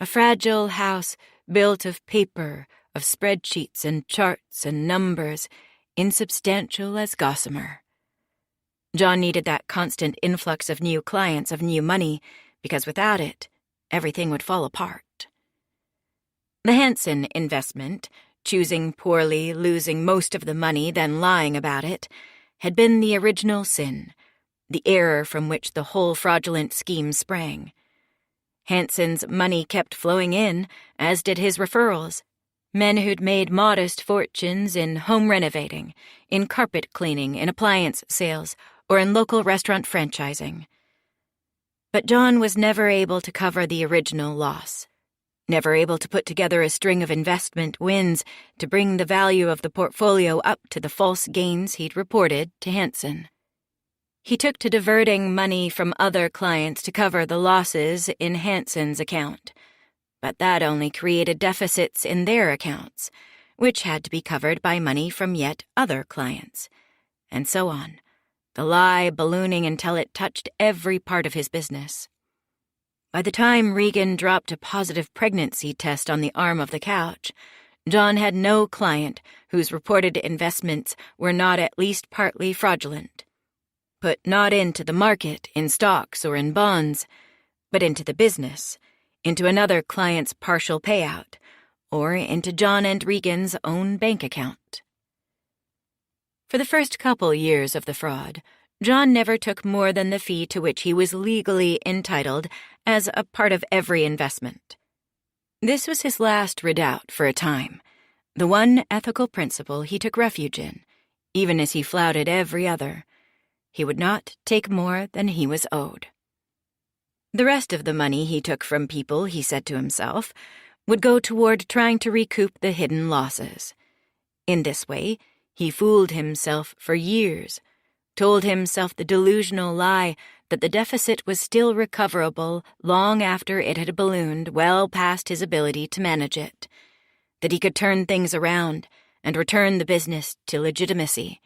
A fragile house built of paper, of spreadsheets and charts and numbers, insubstantial as gossamer. John needed that constant influx of new clients, of new money, because without it, everything would fall apart. The Hansen investment, choosing poorly, losing most of the money, then lying about it, had been the original sin, the error from which the whole fraudulent scheme sprang. Hansen's money kept flowing in, as did his referrals. Men who'd made modest fortunes in home renovating, in carpet cleaning, in appliance sales, or in local restaurant franchising. But John was never able to cover the original loss, never able to put together a string of investment wins to bring the value of the portfolio up to the false gains he'd reported to Hansen. He took to diverting money from other clients to cover the losses in Hansen's account, but that only created deficits in their accounts, which had to be covered by money from yet other clients, and so on, the lie ballooning until it touched every part of his business. By the time Regan dropped a positive pregnancy test on the arm of the couch, John had no client whose reported investments were not at least partly fraudulent. Put not into the market, in stocks or in bonds, but into the business, into another client's partial payout, or into John and Regan's own bank account. For the first couple years of the fraud, John never took more than the fee to which he was legally entitled as a part of every investment. This was his last redoubt for a time, the one ethical principle he took refuge in, even as he flouted every other. He would not take more than he was owed. The rest of the money he took from people, he said to himself, would go toward trying to recoup the hidden losses. In this way, he fooled himself for years, told himself the delusional lie that the deficit was still recoverable long after it had ballooned well past his ability to manage it, that he could turn things around and return the business to legitimacy.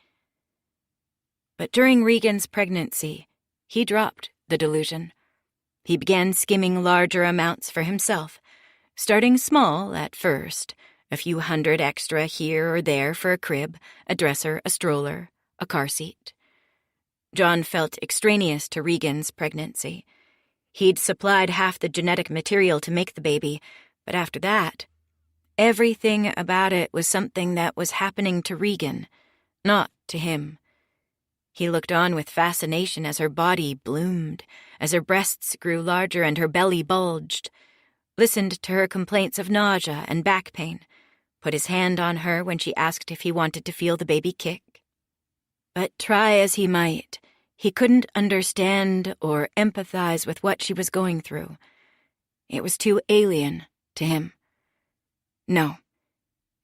But during Regan's pregnancy, he dropped the delusion. He began skimming larger amounts for himself, starting small at first, a few hundred extra here or there for a crib, a dresser, a stroller, a car seat. John felt extraneous to Regan's pregnancy. He'd supplied half the genetic material to make the baby, but after that, everything about it was something that was happening to Regan, not to him. He looked on with fascination as her body bloomed, as her breasts grew larger and her belly bulged, listened to her complaints of nausea and back pain, put his hand on her when she asked if he wanted to feel the baby kick. But try as he might, he couldn't understand or empathize with what she was going through. It was too alien to him. No.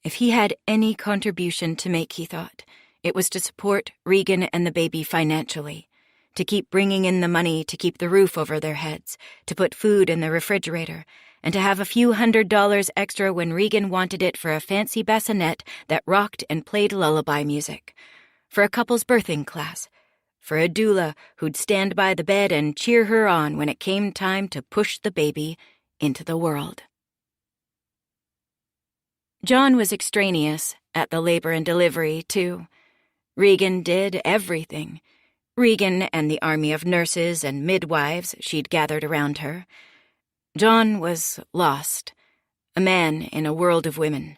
If he had any contribution to make, he thought, it was to support Regan and the baby financially, to keep bringing in the money to keep the roof over their heads, to put food in the refrigerator, and to have a few $100s extra when Regan wanted it for a fancy bassinet that rocked and played lullaby music, for a couple's birthing class, for a doula who'd stand by the bed and cheer her on when it came time to push the baby into the world. John was extraneous at the labor and delivery, too. Regan did everything. Regan and the army of nurses and midwives she'd gathered around her. John was lost, a man in a world of women.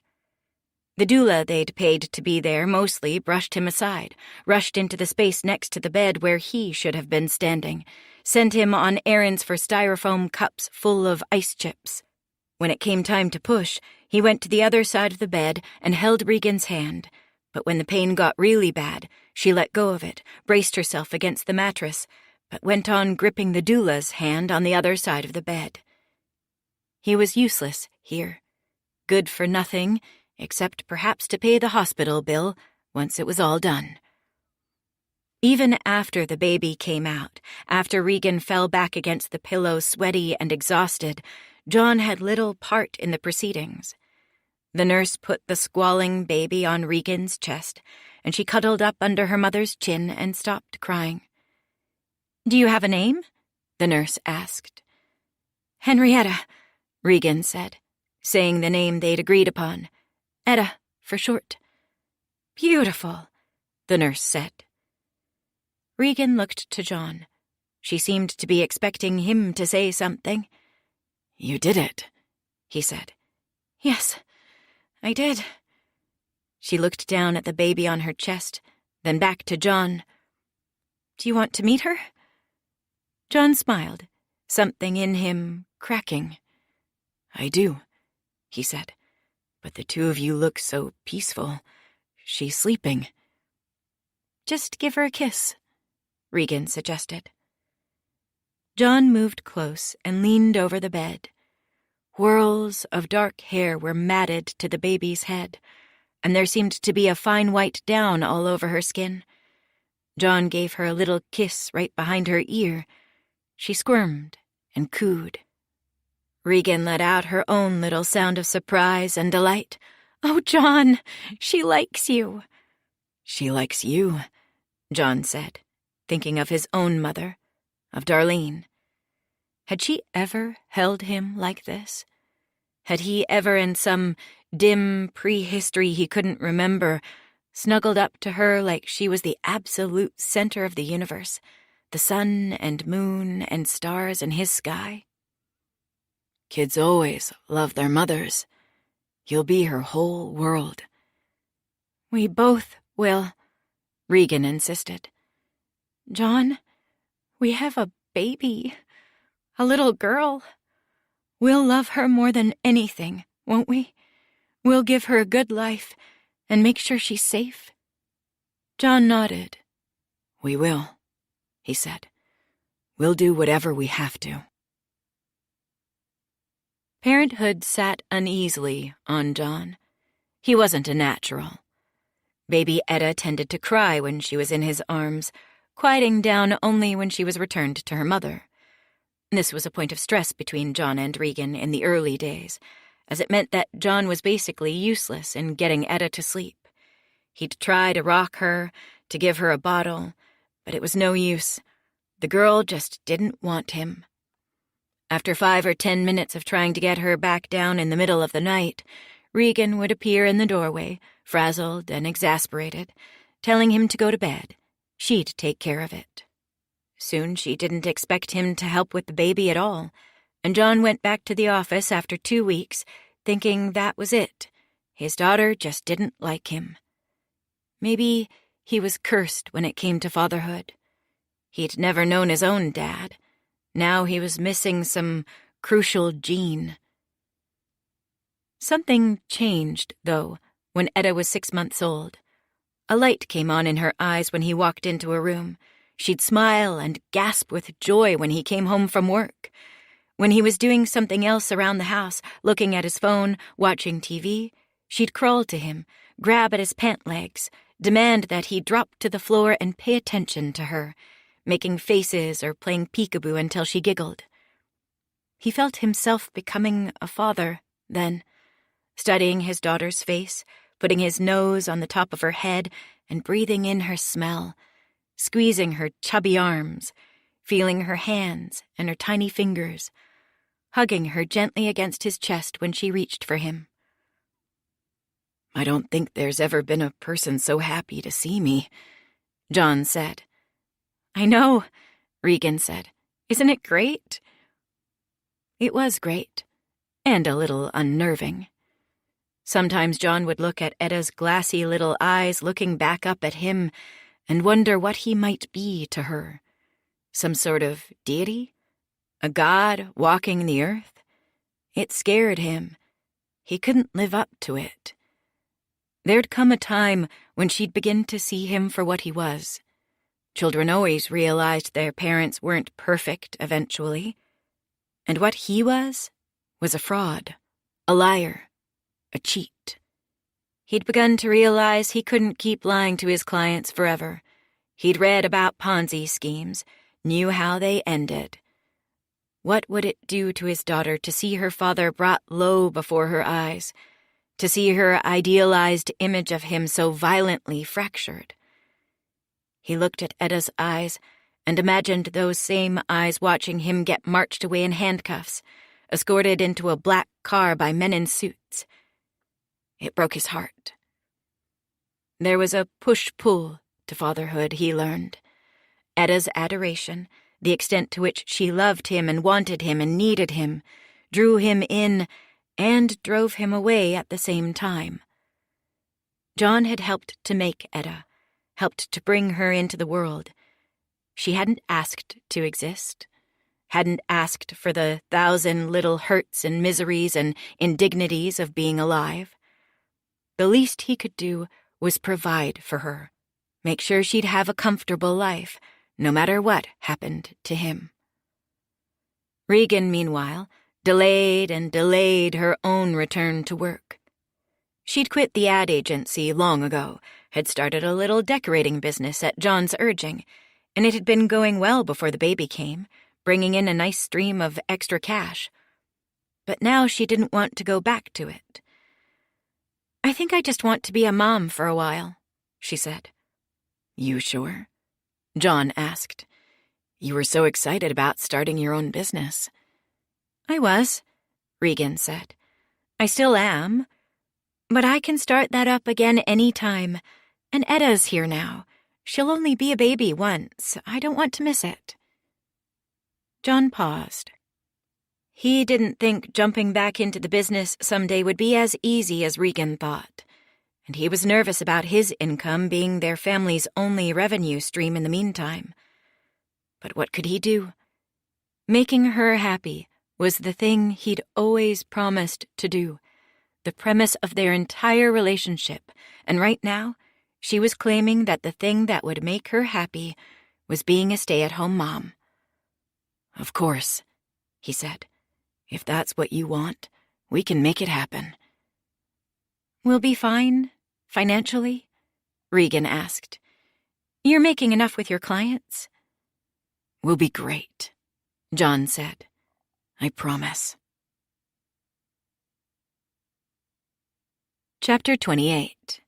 The doula they'd paid to be there mostly brushed him aside, rushed into the space next to the bed where he should have been standing, sent him on errands for styrofoam cups full of ice chips. When it came time to push, he went to the other side of the bed and held Regan's hand, but when the pain got really bad, she let go of it, braced herself against the mattress, but went on gripping the doula's hand on the other side of the bed. He was useless here, good for nothing, except perhaps to pay the hospital bill once it was all done. Even after the baby came out, after Regan fell back against the pillow sweaty and exhausted, John had little part in the proceedings. The nurse put the squalling baby on Regan's chest, and she cuddled up under her mother's chin and stopped crying. "Do you have a name?" the nurse asked. "Henrietta," Regan said, saying the name they'd agreed upon. "Etta, for short." "Beautiful," the nurse said. Regan looked to John. She seemed to be expecting him to say something. "You did it," he said. "Yes, I did." She looked down at the baby on her chest, then back to John. "Do you want to meet her?" John smiled, something in him cracking. "I do," he said. "But the two of you look so peaceful. She's sleeping." "Just give her a kiss," Regan suggested. John moved close and leaned over the bed. Whirls of dark hair were matted to the baby's head, and there seemed to be a fine white down all over her skin. John gave her a little kiss right behind her ear. She squirmed and cooed. Regan let out her own little sound of surprise and delight. "Oh, John, she likes you." "She likes you," John said, thinking of his own mother, of Darlene. Had she ever held him like this? Had he ever, in some dim prehistory he couldn't remember, snuggled up to her like she was the absolute center of the universe, the sun and moon and stars in his sky? Kids always love their mothers. You'll be her whole world." "We both will," Regan insisted. "John, we have a baby, a little girl. We'll love her more than anything, won't we? We'll give her a good life and make sure she's safe." John nodded. "We will," he said. "We'll do whatever we have to." Parenthood sat uneasily on John. He wasn't a natural. Baby Etta tended to cry when she was in his arms, quieting down only when she was returned to her mother. This was a point of stress between John and Regan in the early days, as it meant that John was basically useless in getting Etta to sleep. He'd try to rock her, to give her a bottle, but it was no use. The girl just didn't want him. After 5 or 10 minutes of trying to get her back down in the middle of the night, Regan would appear in the doorway, frazzled and exasperated, telling him to go to bed. She'd take care of it. Soon she didn't expect him to help with the baby at all, and John went back to the office after 2 weeks, thinking that was it. His daughter just didn't like him. Maybe he was cursed when it came to fatherhood. He'd never known his own dad. Now he was missing some crucial gene. Something changed, though, when Etta was 6 months old. A light came on in her eyes when he walked into a room. She'd smile and gasp with joy when he came home from work. When he was doing something else around the house, looking at his phone, watching TV, she'd crawl to him, grab at his pant legs, demand that he drop to the floor and pay attention to her, making faces or playing peekaboo until she giggled. He felt himself becoming a father, then, studying his daughter's face, putting his nose on the top of her head and breathing in her smell, squeezing her chubby arms, feeling her hands and her tiny fingers, hugging her gently against his chest when she reached for him. "I don't think there's ever been a person so happy to see me," John said. "I know," Regan said. "Isn't it great?" It was great, and a little unnerving. Sometimes John would look at Etta's glassy little eyes looking back up at him and wonder what he might be to her. Some sort of deity? A god walking the earth? It scared him. He couldn't live up to it. There'd come a time when she'd begin to see him for what he was. Children always realized their parents weren't perfect eventually. And what he was a fraud, a liar, a cheat. He'd begun to realize he couldn't keep lying to his clients forever. He'd read about Ponzi schemes, knew how they ended. What would it do to his daughter to see her father brought low before her eyes, to see her idealized image of him so violently fractured? He looked at Etta's eyes and imagined those same eyes watching him get marched away in handcuffs, escorted into a black car by men in suits. It broke his heart. There was a push-pull to fatherhood, he learned. Etta's adoration, the extent to which she loved him and wanted him and needed him, drew him in and drove him away at the same time. John had helped to make Etta, helped to bring her into the world. She hadn't asked to exist, hadn't asked for the 1,000 little hurts and miseries and indignities of being alive. The least he could do was provide for her, make sure she'd have a comfortable life, no matter what happened to him. Regan, meanwhile, delayed and delayed her own return to work. She'd quit the ad agency long ago, had started a little decorating business at John's urging, and it had been going well before the baby came, bringing in a nice stream of extra cash. But now she didn't want to go back to it. "I think I just want to be a mom for a while," she said. "You sure?" John asked. "You were so excited about starting your own business." "I was," Regan said. "I still am. But I can start that up again any time. And Etta's here now. She'll only be a baby once. I don't want to miss it." John paused. He didn't think jumping back into the business someday would be as easy as Regan thought, and he was nervous about his income being their family's only revenue stream in the meantime. But what could he do? Making her happy was the thing he'd always promised to do, the premise of their entire relationship, and right now, she was claiming that the thing that would make her happy was being a stay-at-home mom. "Of course," he said. "If that's what you want, we can make it happen." "We'll be fine, financially?" Regan asked. "You're making enough with your clients?" "We'll be great," John said. "I promise." Chapter 28.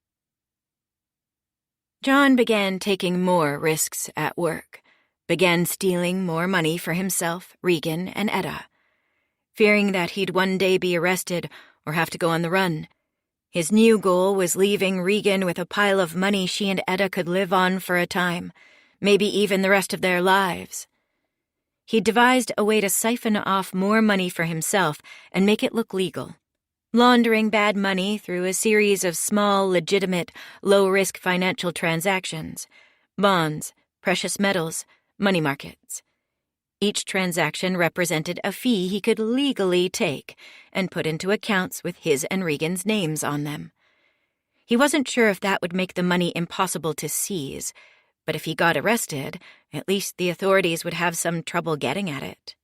John began taking more risks at work, began stealing more money for himself, Regan, and Etta. Fearing that he'd one day be arrested or have to go on the run, his new goal was leaving Regan with a pile of money she and Etta could live on for a time, maybe even the rest of their lives. He devised a way to siphon off more money for himself and make it look legal, laundering bad money through a series of small, legitimate, low-risk financial transactions, bonds, precious metals, money markets. Each transaction represented a fee he could legally take and put into accounts with his and Regan's names on them. He wasn't sure if that would make the money impossible to seize, but if he got arrested, at least the authorities would have some trouble getting at it.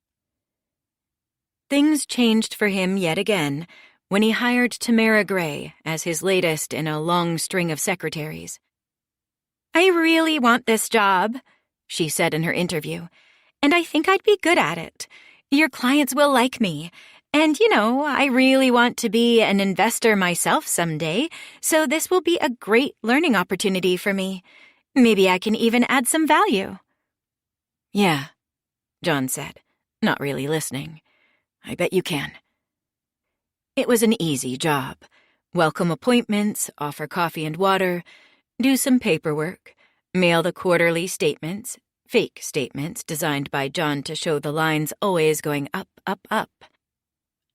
Things changed for him yet again when he hired Tamara Gray as his latest in a long string of secretaries. "I really want this job," she said in her interview, "and I think I'd be good at it. Your clients will like me. And, I really want to be an investor myself someday, so this will be a great learning opportunity for me. Maybe I can even add some value." "Yeah," John said, not really listening. "I bet you can." It was an easy job. Welcome appointments, offer coffee and water, do some paperwork, mail the quarterly statements, fake statements designed by John to show the lines always going up, up, up.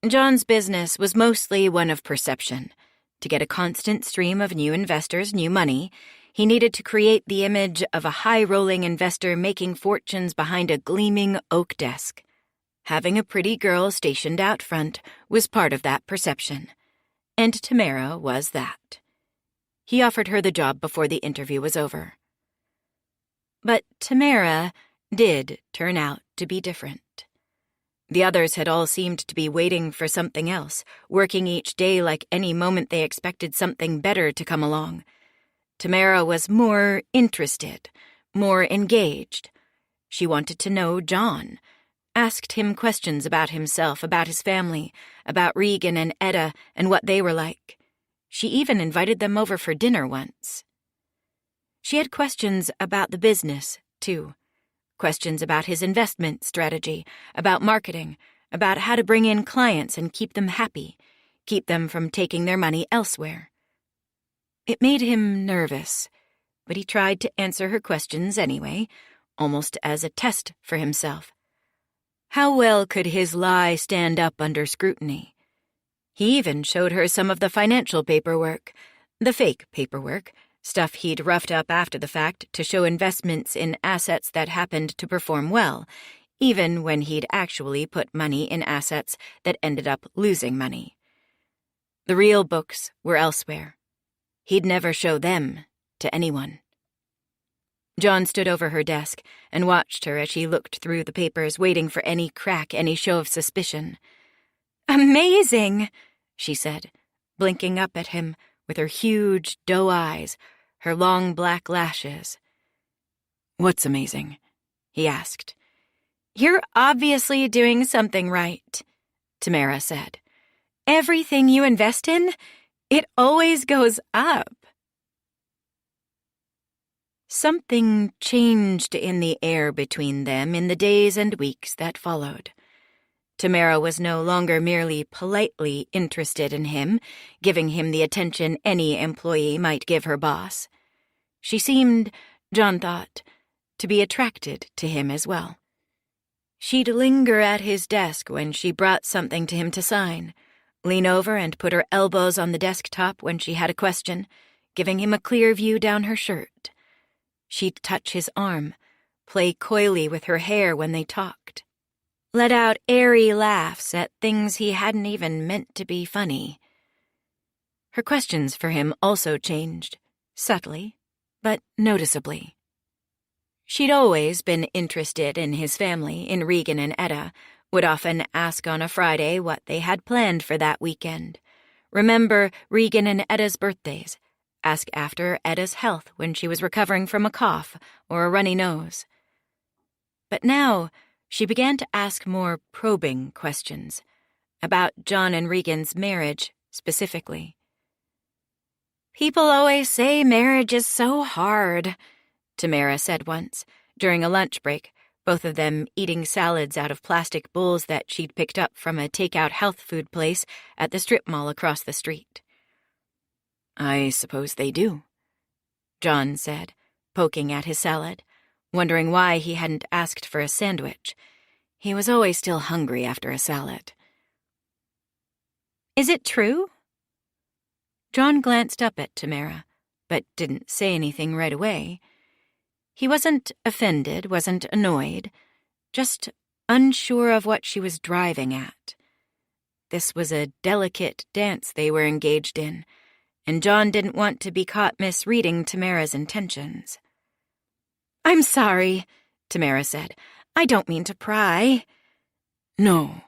John's business was mostly one of perception. To get a constant stream of new investors' new money, he needed to create the image of a high-rolling investor making fortunes behind a gleaming oak desk. Having a pretty girl stationed out front was part of that perception, and Tamara was that. He offered her the job before the interview was over. But Tamara did turn out to be different. The others had all seemed to be waiting for something else, working each day like any moment they expected something better to come along. Tamara was more interested, more engaged. She wanted to know John, asked him questions about himself, about his family, about Regan and Etta and what they were like. She even invited them over for dinner once. She had questions about the business, too. Questions about his investment strategy, about marketing, about how to bring in clients and keep them happy, keep them from taking their money elsewhere. It made him nervous, but he tried to answer her questions anyway, almost as a test for himself. How well could his lie stand up under scrutiny? He even showed her some of the financial paperwork, the fake paperwork, stuff he'd roughed up after the fact to show investments in assets that happened to perform well, even when he'd actually put money in assets that ended up losing money. The real books were elsewhere. He'd never show them to anyone. John stood over her desk and watched her as she looked through the papers, waiting for any crack, any show of suspicion. "Amazing," she said, blinking up at him with her huge doe eyes, her long black lashes. "What's amazing?" he asked. "You're obviously doing something right," Tamara said. "Everything you invest in, it always goes up." Something changed in the air between them in the days and weeks that followed. Tamara was no longer merely politely interested in him, giving him the attention any employee might give her boss. She seemed, John thought, to be attracted to him as well. She'd linger at his desk when she brought something to him to sign, lean over and put her elbows on the desktop when she had a question, giving him a clear view down her shirt. She'd touch his arm, play coyly with her hair when they talked, let out airy laughs at things he hadn't even meant to be funny. Her questions for him also changed, subtly, but noticeably. She'd always been interested in his family, in Regan and Etta, would often ask on a Friday what they had planned for that weekend, remember Regan and Etta's birthdays, ask after Etta's health when she was recovering from a cough or a runny nose. But now she began to ask more probing questions, about John and Regan's marriage specifically. "People always say marriage is so hard," Tamara said once, during a lunch break, both of them eating salads out of plastic bowls that she'd picked up from a takeout health food place at the strip mall across the street. "I suppose they do," John said, poking at his salad, wondering why he hadn't asked for a sandwich. He was always still hungry after a salad. "Is it true?" John glanced up at Tamara, but didn't say anything right away. He wasn't offended, wasn't annoyed, just unsure of what she was driving at. This was a delicate dance they were engaged in, and John didn't want to be caught misreading Tamara's intentions. "I'm sorry," Tamara said. "I don't mean to pry." "No,"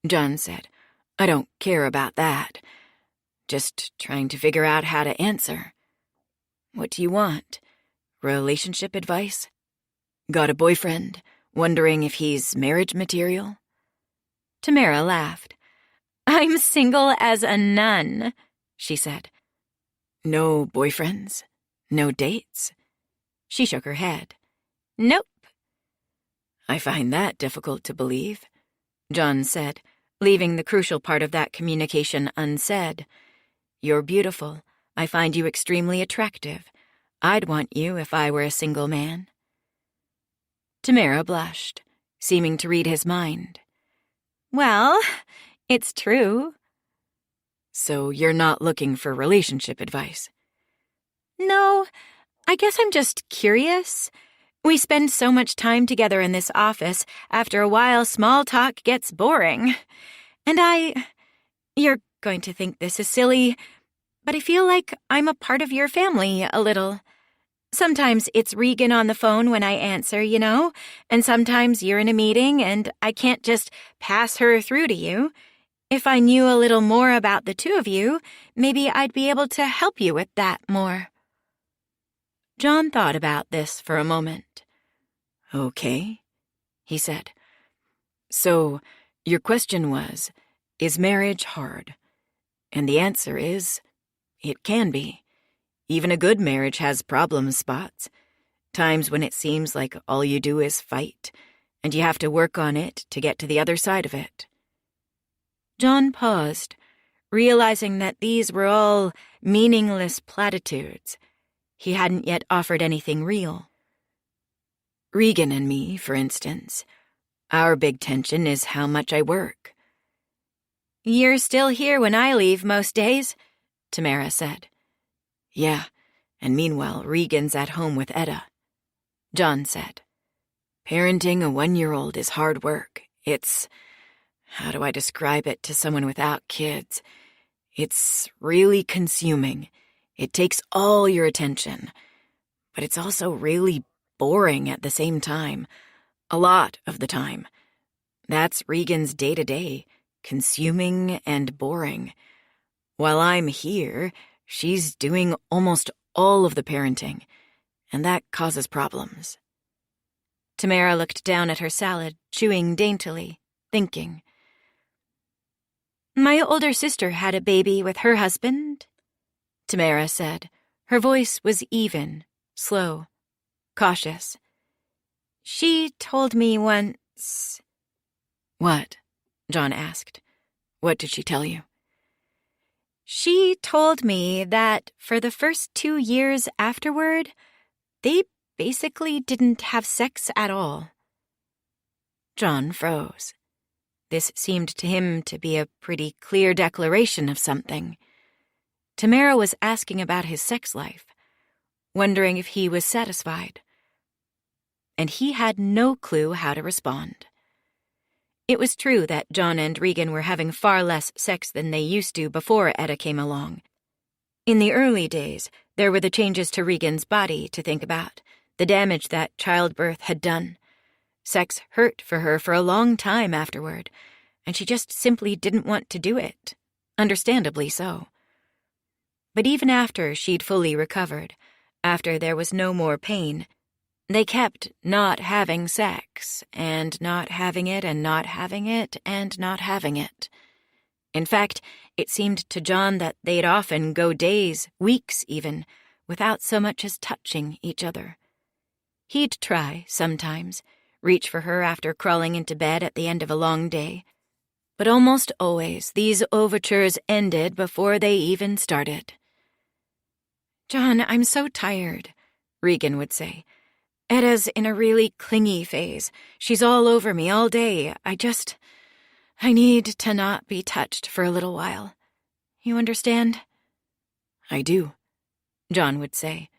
John said. "I don't care about that. Just trying to figure out how to answer. What do you want? Relationship advice? Got a boyfriend? Wondering if he's marriage material?" Tamara laughed. "I'm single as a nun," she said. "No boyfriends? No dates?" She shook her head. "Nope." "I find that difficult to believe," John said, leaving the crucial part of that communication unsaid. "You're beautiful. I find you extremely attractive. I'd want you if I were a single man." Tamara blushed, seeming to read his mind. "Well, it's true." "So you're not looking for relationship advice?" "No, I guess I'm just curious. We spend so much time together in this office, after a while small talk gets boring. And you're going to think this is silly, but I feel like I'm a part of your family a little. Sometimes it's Regan on the phone when I answer, you know, and sometimes you're in a meeting and I can't just pass her through to you. If I knew a little more about the two of you, maybe I'd be able to help you with that more." John thought about this for a moment. "Okay," he said. "So, your question was, is marriage hard? And the answer is, it can be. Even a good marriage has problem spots, times when it seems like all you do is fight, and you have to work on it to get to the other side of it." John paused, realizing that these were all meaningless platitudes. He hadn't yet offered anything real. "Regan and me, for instance, our big tension is how much I work." "You're still here when I leave most days," Tamara said. "Yeah, and meanwhile Regan's at home with Etta," John said. "Parenting a 1-year-old is hard work. How do I describe it to someone without kids? It's really consuming. It takes all your attention. But it's also really boring at the same time. A lot of the time. That's Regan's day-to-day, consuming and boring. While I'm here, she's doing almost all of the parenting, and that causes problems." Tamara looked down at her salad, chewing daintily, thinking. "My older sister had a baby with her husband," Tamara said. Her voice was even, slow, cautious. "She told me once—" "What?" John asked. "What did she tell you?" "She told me that for the first 2 years afterward, they basically didn't have sex at all." John froze. This seemed to him to be a pretty clear declaration of something. Tamara was asking about his sex life, wondering if he was satisfied. And he had no clue how to respond. It was true that John and Regan were having far less sex than they used to before Etta came along. In the early days, there were the changes to Regan's body to think about, the damage that childbirth had done. Sex hurt for her for a long time afterward, and she just simply didn't want to do it, understandably so. But even after she'd fully recovered, after there was no more pain, they kept not having sex, and not having it, and not having it, and not having it. In fact, it seemed to John that they'd often go days, weeks even, without so much as touching each other. He'd try, sometimes, reach for her after crawling into bed at the end of a long day, but almost always these overtures ended before they even started. "John, I'm so tired," Regan would say. "Etta's in a really clingy phase. She's all over me all day. I need to not be touched for a little while. You understand?" "I do," John would say,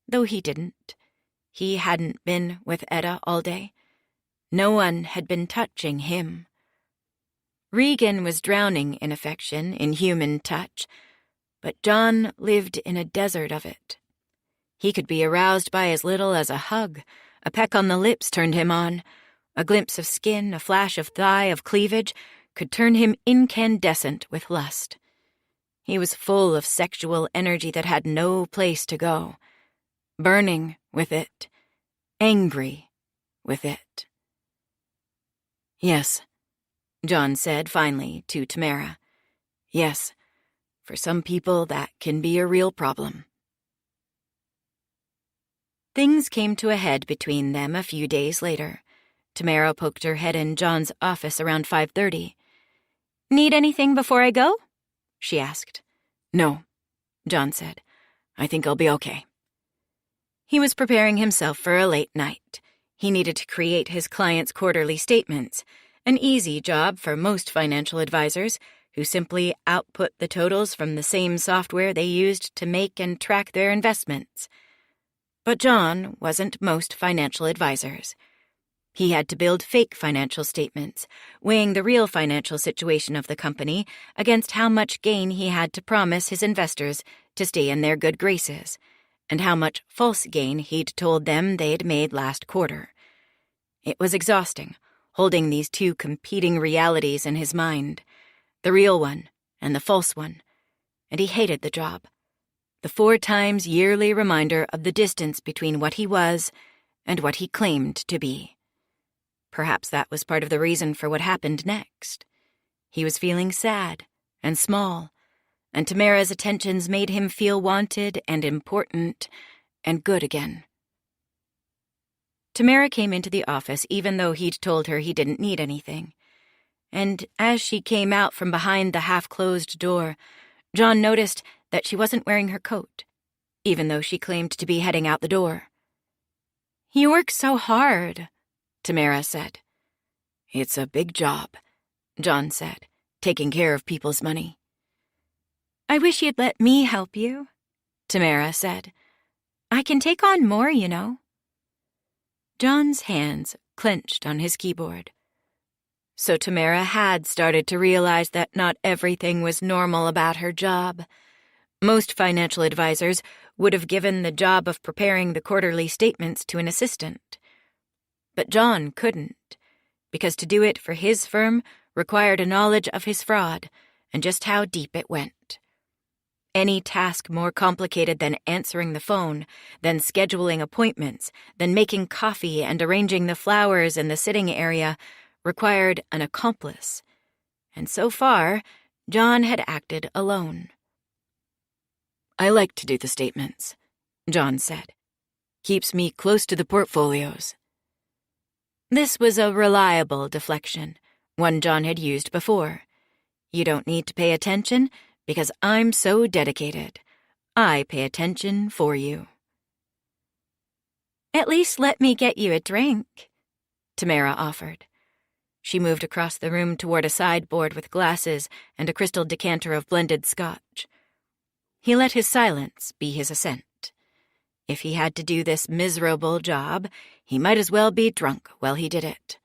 though he didn't. He hadn't been with Etta all day. No one had been touching him. Regan was drowning in affection, in human touch, but John lived in a desert of it. He could be aroused by as little as a hug. A peck on the lips turned him on. A glimpse of skin, a flash of thigh, of cleavage, could turn him incandescent with lust. He was full of sexual energy that had no place to go. Burning with it. Angry with it. "Yes," John said finally to Tamara. "Yes, for some people that can be a real problem." Things came to a head between them a few days later. Tamara poked her head in John's office around 5:30. "Need anything before I go?" she asked. "No," John said. "I think I'll be okay." He was preparing himself for a late night. He needed to create his clients' quarterly statements, an easy job for most financial advisors who simply output the totals from the same software they used to make and track their investments. But John wasn't most financial advisors. He had to build fake financial statements, weighing the real financial situation of the company against how much gain he had to promise his investors to stay in their good graces, and how much false gain he'd told them they'd made last quarter. It was exhausting, holding these two competing realities in his mind, the real one and the false one, and he hated the job. The 4 times yearly reminder of the distance between what he was and what he claimed to be. Perhaps that was part of the reason for what happened next. He was feeling sad and small, and Tamara's attentions made him feel wanted and important and good again. Tamara came into the office even though he'd told her he didn't need anything. And as she came out from behind the half-closed door, John noticed that she wasn't wearing her coat, even though she claimed to be heading out the door. "You work so hard," Tamara said. "It's a big job," John said, "taking care of people's money." "I wish you'd let me help you," Tamara said. "I can take on more, you know." John's hands clenched on his keyboard. So Tamara had started to realize that not everything was normal about her job. Most financial advisors would have given the job of preparing the quarterly statements to an assistant. But John couldn't, because to do it for his firm required a knowledge of his fraud and just how deep it went. Any task more complicated than answering the phone, than scheduling appointments, than making coffee and arranging the flowers in the sitting area required an accomplice. And so far, John had acted alone. "I like to do the statements," John said. "Keeps me close to the portfolios." This was a reliable deflection, one John had used before. "You don't need to pay attention because I'm so dedicated. I pay attention for you." "At least let me get you a drink," Tamara offered. She moved across the room toward a sideboard with glasses and a crystal decanter of blended scotch. He let his silence be his assent. If he had to do this miserable job, he might as well be drunk while he did it.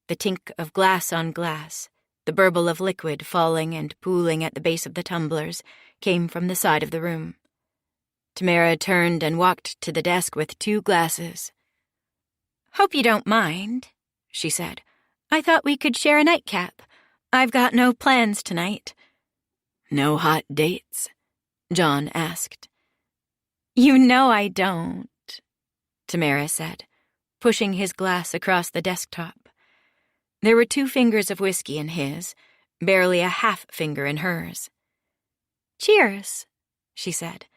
The tink of glass on glass, the burble of liquid falling and pooling at the base of the tumblers, came from the side of the room. Tamara turned and walked to the desk with 2 glasses. "Hope you don't mind," she said. "I thought we could share a nightcap. I've got no plans tonight." No hot dates? John asked. "You know I don't," Tamara said, pushing his glass across the desktop. There were 2 fingers of whiskey in his, barely a half finger in hers. "Cheers," she said,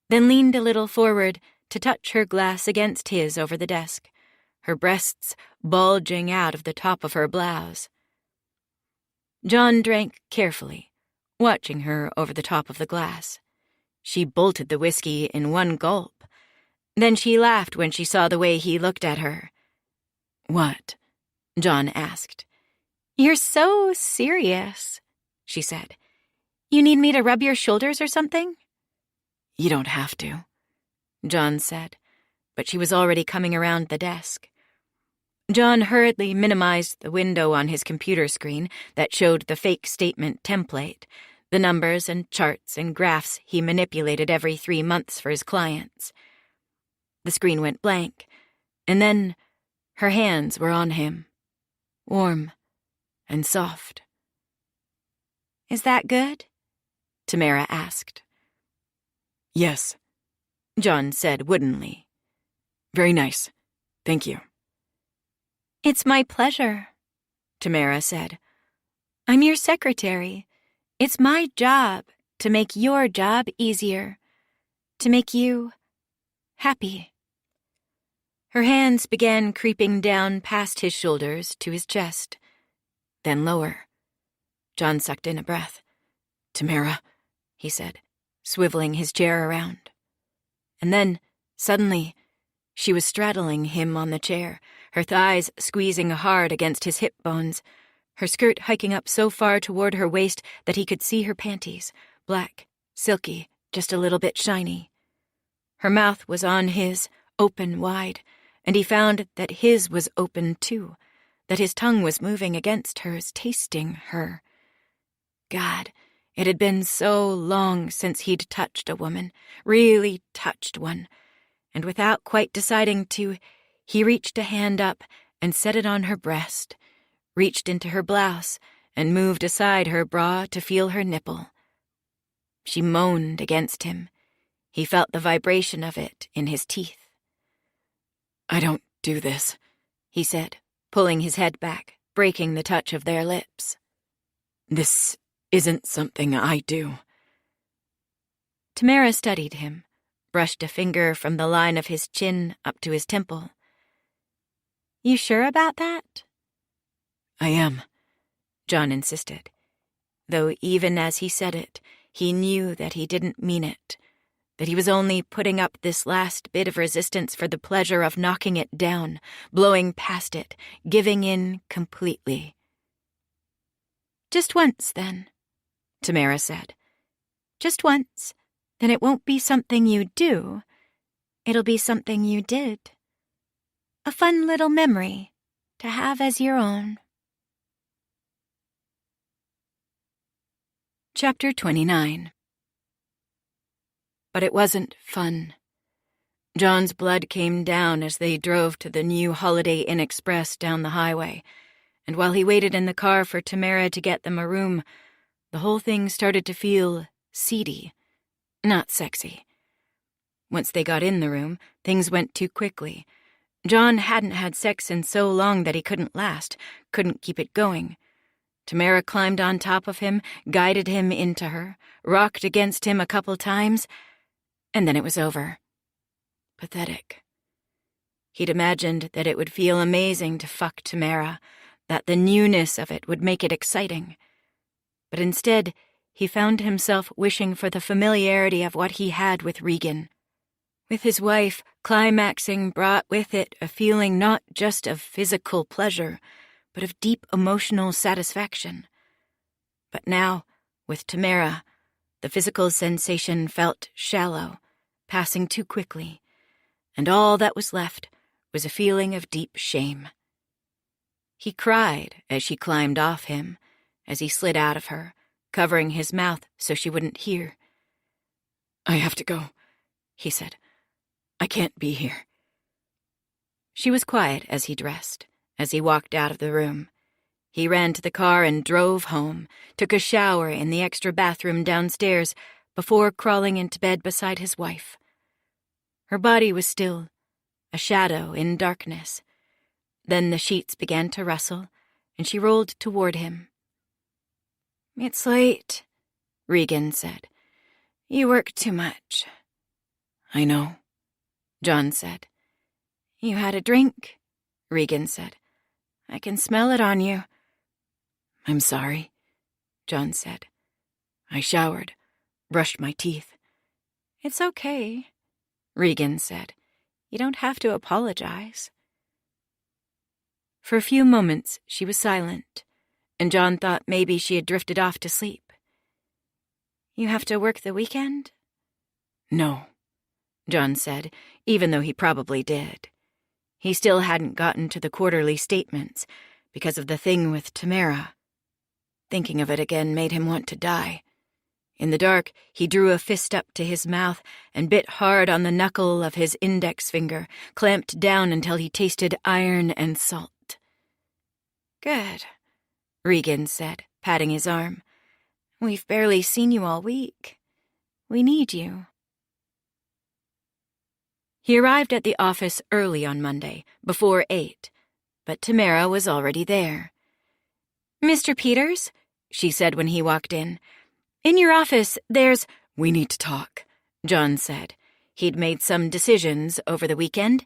then leaned a little forward to touch her glass against his over the desk, her breasts bulging out of the top of her blouse. John drank carefully, watching her over the top of the glass. She bolted the whiskey in 1 gulp. Then she laughed when she saw the way he looked at her. "What?" John asked. "You're so serious," she said. "You need me to rub your shoulders or something?" "You don't have to," John said, but she was already coming around the desk. John hurriedly minimized the window on his computer screen that showed the fake statement template, the numbers and charts and graphs he manipulated every 3 months for his clients. The screen went blank, and then her hands were on him, warm and soft. "Is that good?" Tamara asked. "Yes," John said woodenly. "Very nice. Thank you." "It's my pleasure," Tamara said. "I'm your secretary. It's my job to make your job easier, to make you happy." Her hands began creeping down past his shoulders to his chest, then lower. John sucked in a breath. "Tamara," he said, swiveling his chair around. And then, suddenly, she was straddling him on the chair, her thighs squeezing hard against his hip bones, her skirt hiking up so far toward her waist that he could see her panties, black, silky, just a little bit shiny. Her mouth was on his, open wide, and he found that his was open too, that his tongue was moving against hers, tasting her. God, it had been so long since he'd touched a woman, really touched one, and without quite deciding to, he reached a hand up and set it on her breast, reached into her blouse and moved aside her bra to feel her nipple. She moaned against him. He felt the vibration of it in his teeth. "I don't do this," he said, pulling his head back, breaking the touch of their lips. "This isn't something I do." Tamara studied him, brushed a finger from the line of his chin up to his temple. "You sure about that?" "I am," John insisted, though even as he said it, he knew that he didn't mean it, that he was only putting up this last bit of resistance for the pleasure of knocking it down, blowing past it, giving in completely. "Just once, then," Tamara said. "Just once. Then it won't be something you do. It'll be something you did. A fun little memory to have as your own." Chapter 29. But it wasn't fun. John's blood came down as they drove to the new Holiday Inn Express down the highway, and while he waited in the car for Tamara to get them a room, the whole thing started to feel seedy, not sexy. Once they got in the room, things went too quickly. John hadn't had sex in so long that he couldn't last, couldn't keep it going. Tamara climbed on top of him, guided him into her, rocked against him a couple times, and then it was over. Pathetic. He'd imagined that it would feel amazing to fuck Tamara, that the newness of it would make it exciting. But instead, he found himself wishing for the familiarity of what he had with Regan. With his wife, climaxing brought with it a feeling not just of physical pleasure, but of deep emotional satisfaction. But now, with Tamara, the physical sensation felt shallow, passing too quickly, and all that was left was a feeling of deep shame. He cried as she climbed off him, as he slid out of her, covering his mouth so she wouldn't hear. "I have to go," he said. "I can't be here." She was quiet as he dressed, as he walked out of the room. He ran to the car and drove home, took a shower in the extra bathroom downstairs before crawling into bed beside his wife. Her body was still, a shadow in darkness. Then the sheets began to rustle, and she rolled toward him. "It's late," Regan said. "You work too much." "I know," John said. "You had a drink?" Regan said. "I can smell it on you." "I'm sorry," John said. "I showered, brushed my teeth." "It's okay," Regan said. "You don't have to apologize." For a few moments she was silent, and John thought maybe she had drifted off to sleep. "You have to work the weekend?" "No," John said, even though he probably did. He still hadn't gotten to the quarterly statements because of the thing with Tamara. Thinking of it again made him want to die. In the dark, he drew a fist up to his mouth and bit hard on the knuckle of his index finger, clamped down until he tasted iron and salt. "Good," Regan said, patting his arm. "We've barely seen you all week. We need you." He arrived at the office early on Monday, before 8, but Tamara was already there. "Mr. Peters," she said when he walked in. "In your office, there's—" "We need to talk," John said. He'd made some decisions over the weekend.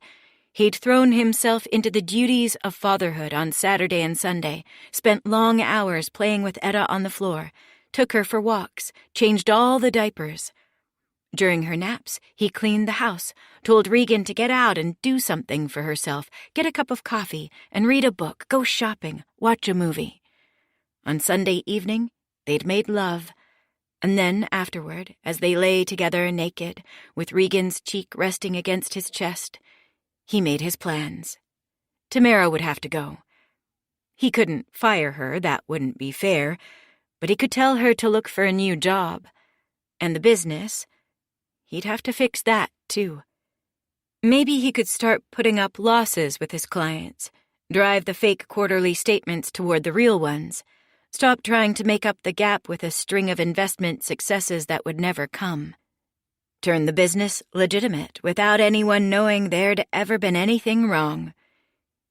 He'd thrown himself into the duties of fatherhood on Saturday and Sunday, spent long hours playing with Etta on the floor, took her for walks, changed all the diapers. During her naps, he cleaned the house, told Regan to get out and do something for herself, get a cup of coffee, and read a book, go shopping, watch a movie. On Sunday evening, they'd made love, and then afterward, as they lay together naked, with Regan's cheek resting against his chest, he made his plans. Tamara would have to go. He couldn't fire her, that wouldn't be fair, but he could tell her to look for a new job. And the business, he'd have to fix that, too. Maybe he could start putting up losses with his clients, drive the fake quarterly statements toward the real ones, stop trying to make up the gap with a string of investment successes that would never come. Turn the business legitimate without anyone knowing there'd ever been anything wrong.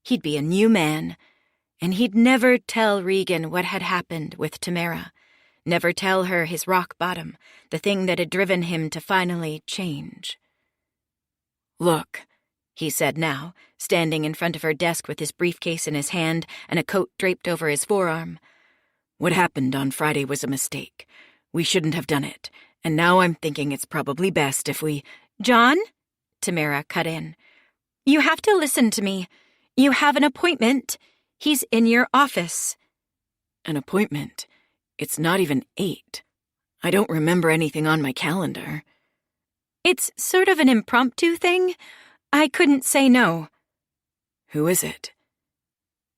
He'd be a new man, and he'd never tell Regan what had happened with Tamara, never tell her his rock bottom, the thing that had driven him to finally change. "Look," he said now, standing in front of her desk with his briefcase in his hand and a coat draped over his forearm. "What happened on Friday was a mistake. We shouldn't have done it, and now I'm thinking it's probably best if we—" "John?" Tamara cut in. "You have to listen to me. You have an appointment. He's in your office." "An appointment? It's not even 8. I don't remember anything on my calendar." "It's sort of an impromptu thing. I couldn't say no." "Who is it?"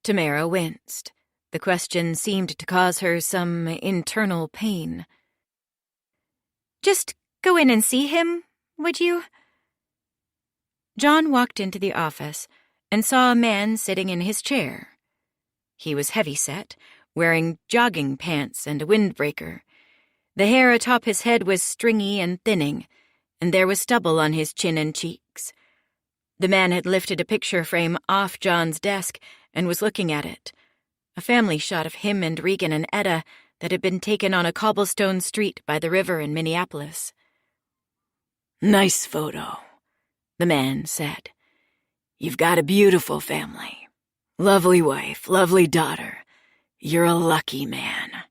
Tamara winced. The question seemed to cause her some internal pain. "Just go in and see him, would you?" John walked into the office and saw a man sitting in his chair. He was heavy-set, wearing jogging pants and a windbreaker. The hair atop his head was stringy and thinning, and there was stubble on his chin and cheeks. The man had lifted a picture frame off John's desk and was looking at it, a family shot of him and Regan and Etta that had been taken on a cobblestone street by the river in Minneapolis. "Nice photo," the man said. "You've got a beautiful family. Lovely wife, lovely daughter. You're a lucky man."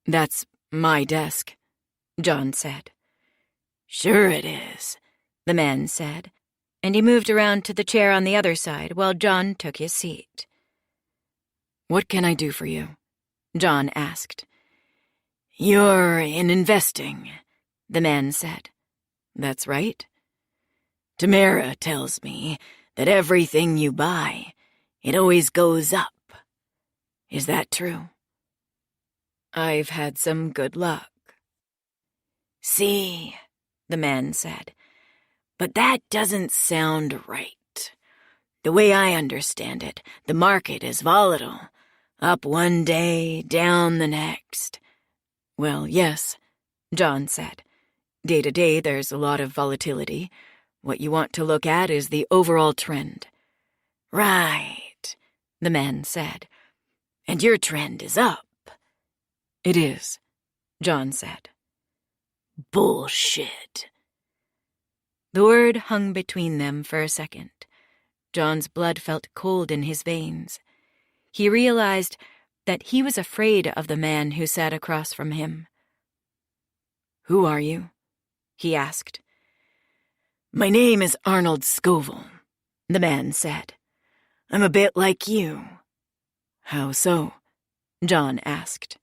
"That's my desk," John said. "Sure it is," the man said, and he moved around to the chair on the other side while John took his seat. What can I do for you? John asked. You're in investing, the man said. That's right. Tamara tells me that everything you buy, it always goes up. Is that true? I've had some good luck. See, the man said, but that doesn't sound right. The way I understand it, the market is volatile. Up one day, down the next. Well, yes, John said. Day to day, there's a lot of volatility. What you want to look at is the overall trend. Right, the man said. And your trend is up. It is, John said. Bullshit. The word hung between them for a second. John's blood felt cold in his veins. He realized that he was afraid of the man who sat across from him. Who are you? He asked. My name is Arnold Scoville, the man said. I'm a bit like you. How so? John asked.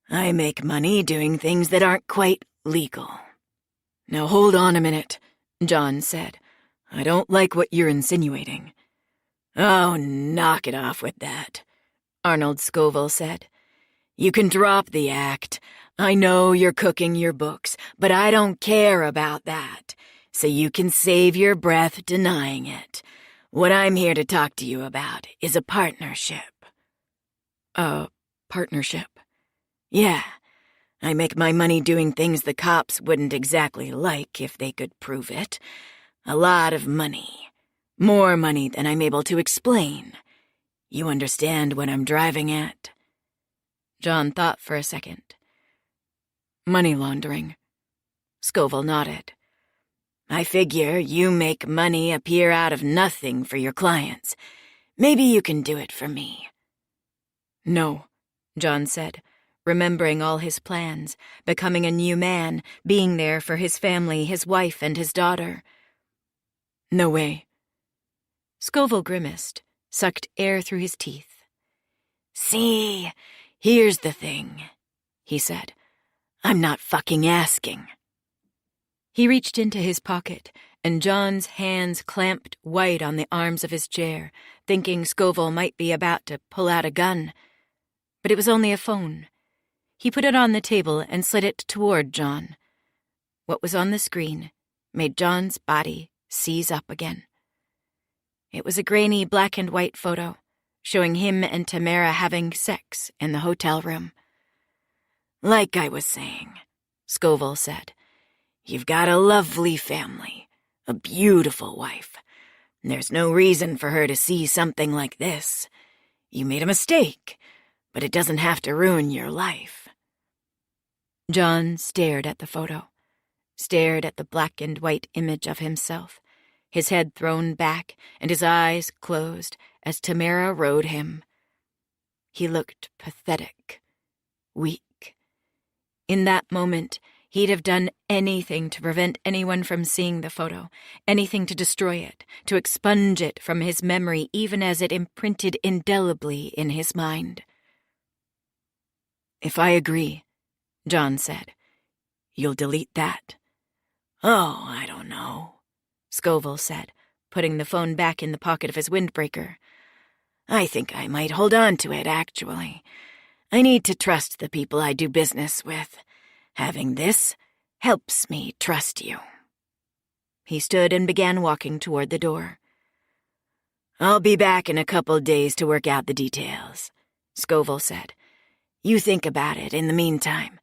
I make money doing things that aren't quite legal. Now hold on a minute, John said. I don't like what you're insinuating. Oh, knock it off with that, Arnold Scoville said. You can drop the act. I know you're cooking your books, but I don't care about that. So you can save your breath denying it. What I'm here to talk to you about is a partnership. A partnership? Yeah. I make my money doing things the cops wouldn't exactly like if they could prove it. A lot of money. More money than I'm able to explain. You understand what I'm driving at? John thought for a second. Money laundering. Scoville nodded. I figure you make money appear out of nothing for your clients. Maybe you can do it for me. No, John said, remembering all his plans, becoming a new man, being there for his family, his wife, and his daughter. No way. Scoville grimaced, sucked air through his teeth. See, here's the thing, he said. I'm not fucking asking. He reached into his pocket, and John's hands clamped white on the arms of his chair, thinking Scoville might be about to pull out a gun. But it was only a phone. He put it on the table and slid it toward John. What was on the screen made John's body seize up again. It was a grainy black and white photo, showing him and Tamara having sex in the hotel room. Like I was saying, Scoville said, you've got a lovely family, a beautiful wife. There's no reason for her to see something like this. You made a mistake, but it doesn't have to ruin your life. John stared at the photo, stared at the black and white image of himself, his head thrown back and his eyes closed as Tamara rode him. He looked pathetic, weak. In that moment, he'd have done anything to prevent anyone from seeing the photo, anything to destroy it, to expunge it from his memory even as it imprinted indelibly in his mind. If I agree, John said, you'll delete that. Oh, I don't know, Scoville said, putting the phone back in the pocket of his windbreaker. I think I might hold on to it, actually. I need to trust the people I do business with. Having this helps me trust you. He stood and began walking toward the door. I'll be back in a couple days to work out the details, Scoville said. You think about it in the meantime.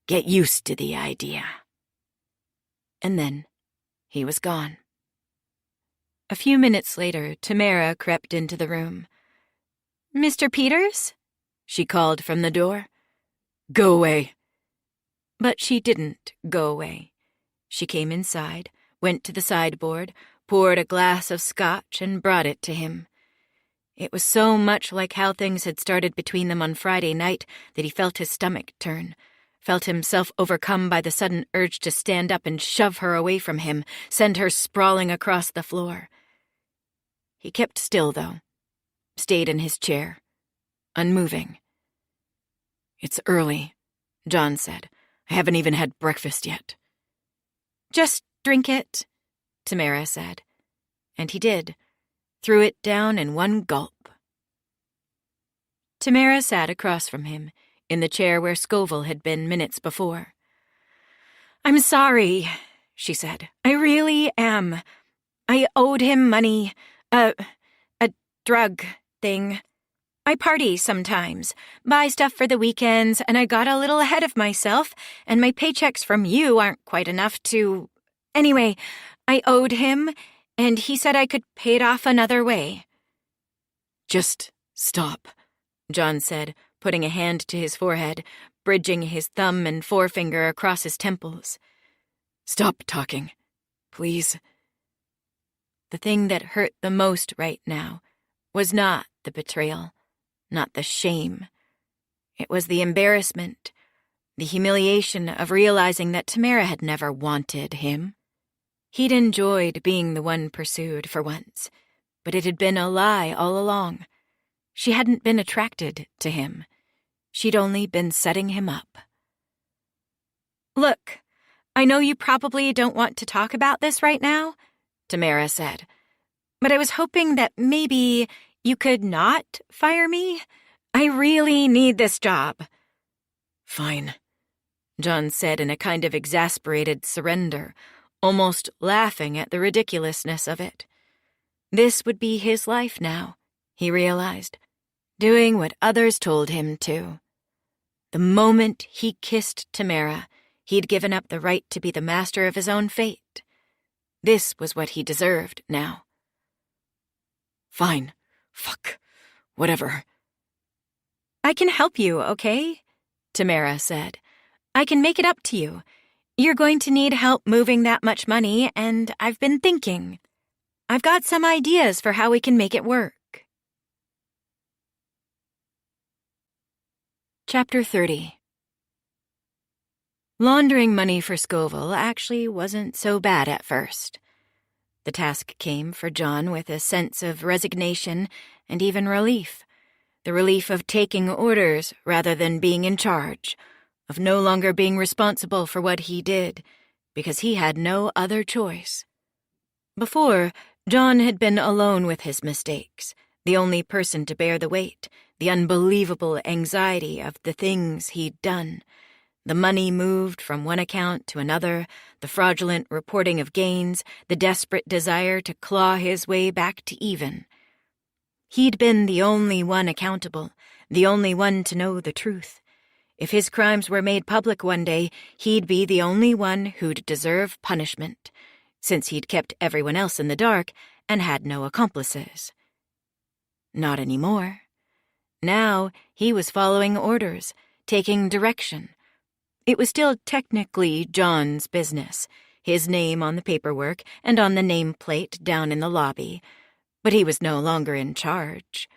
Get used to the idea. And then he was gone. A few minutes later, Tamara crept into the room. Mr. Peters? She called from the door. Go away. But she didn't go away. She came inside, went to the sideboard, poured a glass of scotch, and brought it to him. It was so much like how things had started between them on Friday night that he felt his stomach turn, felt himself overcome by the sudden urge to stand up and shove her away from him, send her sprawling across the floor. He kept still, though, stayed in his chair, unmoving. "It's early," John said. "I haven't even had breakfast yet." "Just drink it," Tamara said. And he did, threw it down in one gulp. Tamara sat across from him, in the chair where Scoville had been minutes before. "I'm sorry," she said. "I really am. I owed him money. A drug thing. I party sometimes, buy stuff for the weekends, and I got a little ahead of myself, and my paychecks from you aren't quite enough to... Anyway, I owed him, and he said I could pay it off another way." "Just stop," John said, putting a hand to his forehead, bridging his thumb and forefinger across his temples. "Stop talking, please." The thing that hurt the most right now was not the betrayal, not the shame. It was the embarrassment, the humiliation of realizing that Tamara had never wanted him. He'd enjoyed being the one pursued for once, but it had been a lie all along. She hadn't been attracted to him. She'd only been setting him up. "Look, I know you probably don't want to talk about this right now," Tamara said, "but I was hoping that maybe you could not fire me. I really need this job." "Fine," John said in a kind of exasperated surrender, almost laughing at the ridiculousness of it. This would be his life now, he realized, doing what others told him to. The moment he kissed Tamara, he'd given up the right to be the master of his own fate. This was what he deserved now. "Fine. Fuck. Whatever." "I can help you, okay?" Tamara said. "I can make it up to you. You're going to need help moving that much money, and I've been thinking. I've got some ideas for how we can make it work." Chapter 30. Laundering money for Scoville actually wasn't so bad at first. The task came for John with a sense of resignation and even relief. The relief of taking orders rather than being in charge, of no longer being responsible for what he did, because he had no other choice. Before, John had been alone with his mistakes, the only person to bear the weight, the unbelievable anxiety of the things he'd done. The money moved from one account to another, the fraudulent reporting of gains, the desperate desire to claw his way back to even. He'd been the only one accountable, the only one to know the truth. If his crimes were made public one day, he'd be the only one who'd deserve punishment, since he'd kept everyone else in the dark and had no accomplices. Not anymore. Now he was following orders, taking direction. It was still technically John's business, his name on the paperwork and on the nameplate down in the lobby, but he was no longer in charge.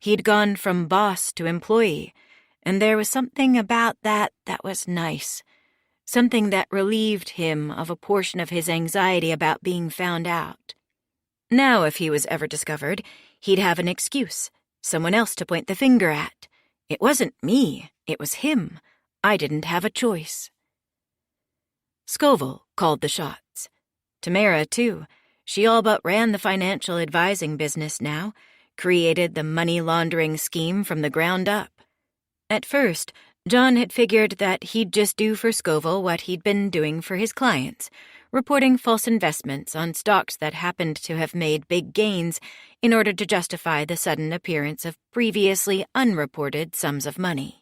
He'd gone from boss to employee, and there was something about that was nice, something that relieved him of a portion of his anxiety about being found out. Now, if he was ever discovered, he'd have an excuse, someone else to point the finger at. It wasn't me, it was him. I didn't have a choice. Scoville called the shots. Tamara, too. She all but ran the financial advising business now, created the money laundering scheme from the ground up. At first, John had figured that he'd just do for Scoville what he'd been doing for his clients, reporting false investments on stocks that happened to have made big gains in order to justify the sudden appearance of previously unreported sums of money.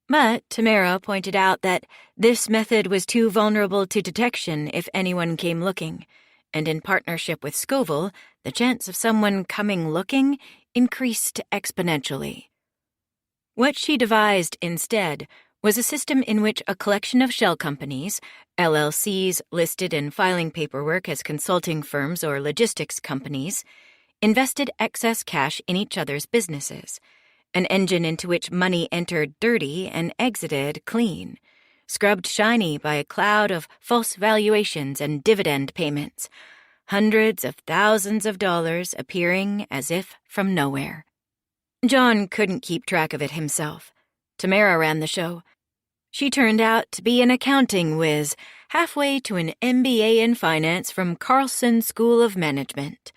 But Tamara pointed out that this method was too vulnerable to detection if anyone came looking, and in partnership with Scoville, the chance of someone coming looking increased exponentially. What she devised instead was a system in which a collection of shell companies, LLCs listed in filing paperwork as consulting firms or logistics companies, invested excess cash in each other's businesses, an engine into which money entered dirty and exited clean, scrubbed shiny by a cloud of false valuations and dividend payments, hundreds of thousands of dollars appearing as if from nowhere. John couldn't keep track of it himself. Tamara ran the show. She turned out to be an accounting whiz, halfway to an MBA in finance from Carlson School of Management,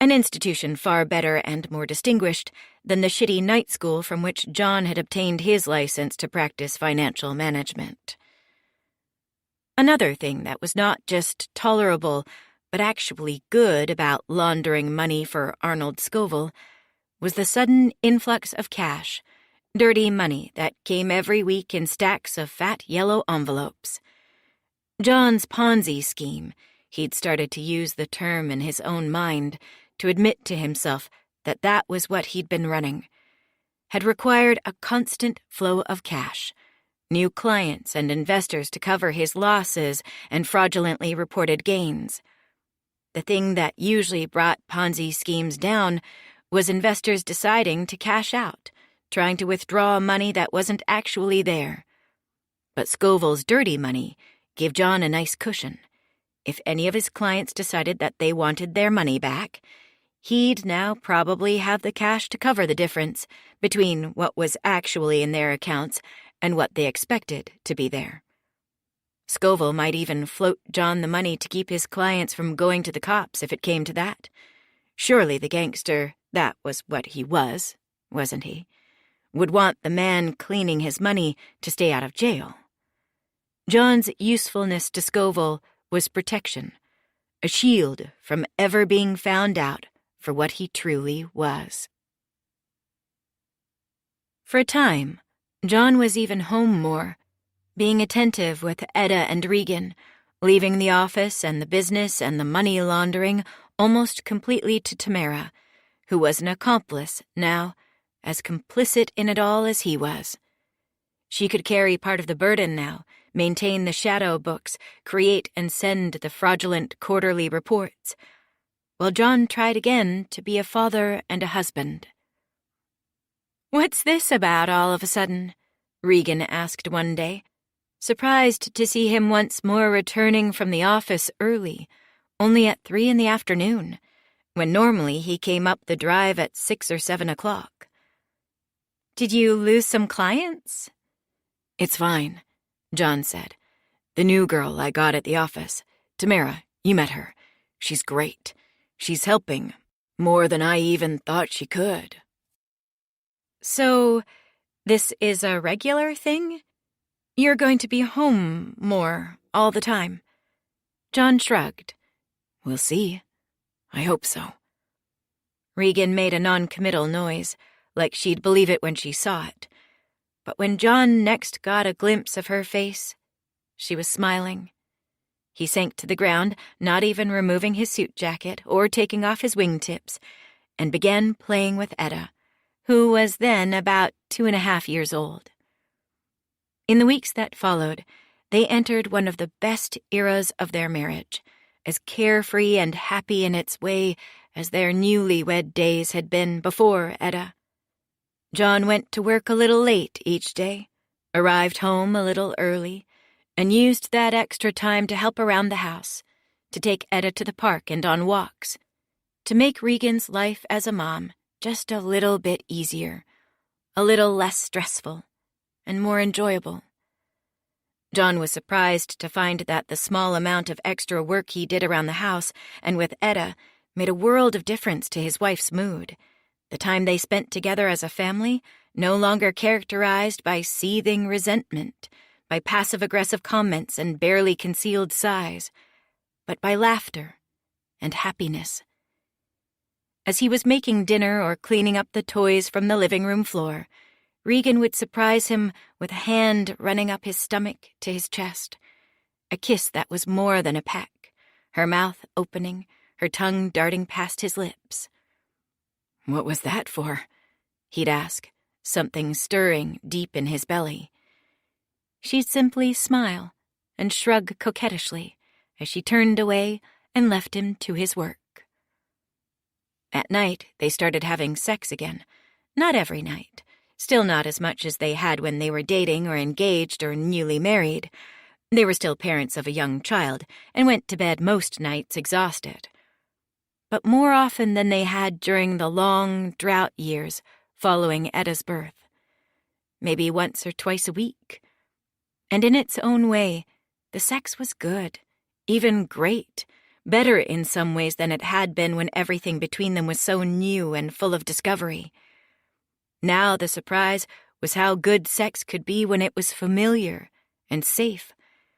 an institution far better and more distinguished than the shitty night school from which John had obtained his license to practice financial management. Another thing that was not just tolerable, but actually good about laundering money for Arnold Scoville was the sudden influx of cash, dirty money that came every week in stacks of fat yellow envelopes. John's Ponzi scheme, he'd started to use the term in his own mind to admit to himself that that was what he'd been running, had required a constant flow of cash, new clients and investors to cover his losses and fraudulently reported gains. The thing that usually brought Ponzi schemes down was investors deciding to cash out, trying to withdraw money that wasn't actually there. But Scoville's dirty money gave John a nice cushion. If any of his clients decided that they wanted their money back, he'd now probably have the cash to cover the difference between what was actually in their accounts and what they expected to be there. Scoville might even float John the money to keep his clients from going to the cops if it came to that. Surely the gangster, that was what he was, wasn't he? Would want the man cleaning his money to stay out of jail. John's usefulness to Scoville was protection, a shield from ever being found out for what he truly was. For a time, John was even home more, being attentive with Etta and Regan, leaving the office and the business and the money laundering almost completely to Tamara, who was an accomplice now, as complicit in it all as he was. She could carry part of the burden now, maintain the shadow books, create and send the fraudulent quarterly reports, while John tried again to be a father and a husband. "What's this about all of a sudden?" Regan asked one day, surprised to see him once more returning from the office early, only at 3 in the afternoon, when normally he came up the drive at 6 or 7 o'clock. "Did you lose some clients?" "It's fine," John said. "The new girl I got at the office, Tamara, you met her. She's great. She's helping more than I even thought she could." "So, this is a regular thing? You're going to be home more all the time?" John shrugged. "We'll see. I hope so." Regan made a non-committal noise, like she'd believe it when she saw it. But when John next got a glimpse of her face, she was smiling. He sank to the ground, not even removing his suit jacket or taking off his wingtips, and began playing with Etta, who was then about 2.5 years old. In the weeks that followed, they entered one of the best eras of their marriage, as carefree and happy in its way as their newlywed days had been before Etta. John went to work a little late each day, arrived home a little early, and used that extra time to help around the house, to take Etta to the park and on walks, to make Regan's life as a mom just a little bit easier, a little less stressful, and more enjoyable. John was surprised to find that the small amount of extra work he did around the house and with Etta made a world of difference to his wife's mood. The time they spent together as a family, no longer characterized by seething resentment, by passive-aggressive comments and barely concealed sighs, but by laughter and happiness. As he was making dinner or cleaning up the toys from the living room floor, Regan would surprise him with a hand running up his stomach to his chest, a kiss that was more than a peck, her mouth opening, her tongue darting past his lips. "What was that for?" he'd ask, something stirring deep in his belly. She'd simply smile and shrug coquettishly as she turned away and left him to his work. At night, they started having sex again. Not every night, still not as much as they had when they were dating or engaged or newly married. They were still parents of a young child and went to bed most nights exhausted. But more often than they had during the long drought years following Etta's birth. Maybe once or twice a week. And in its own way, the sex was good, even great, better in some ways than it had been when everything between them was so new and full of discovery. Now the surprise was how good sex could be when it was familiar and safe,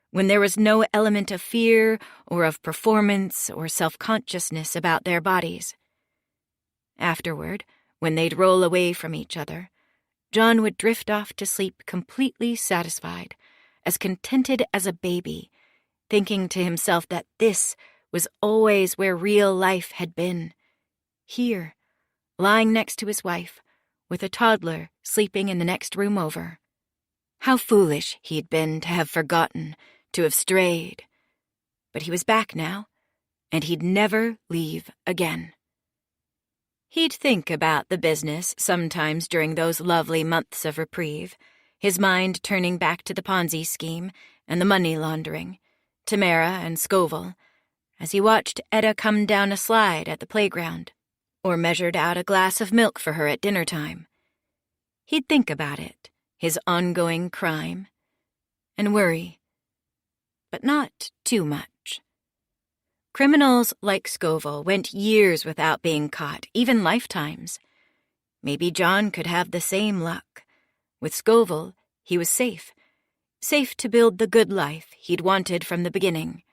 when there was no element of fear or of performance or self-consciousness about their bodies. Afterward, when they'd roll away from each other, John would drift off to sleep completely satisfied, as contented as a baby, thinking to himself that this was always where real life had been. Here, lying next to his wife, with a toddler sleeping in the next room over. How foolish he'd been to have forgotten, to have strayed. But he was back now, and he'd never leave again. He'd think about the business sometimes during those lovely months of reprieve, his mind turning back to the Ponzi scheme and the money laundering, Tamara and Scoville, as he watched Etta come down a slide at the playground, or measured out a glass of milk for her at dinner time. He'd think about it, his ongoing crime, and worry. But not too much. Criminals like Scoville went years without being caught, even lifetimes. Maybe John could have the same luck. With Scoville, he was safe. Safe to build the good life he'd wanted from the beginning.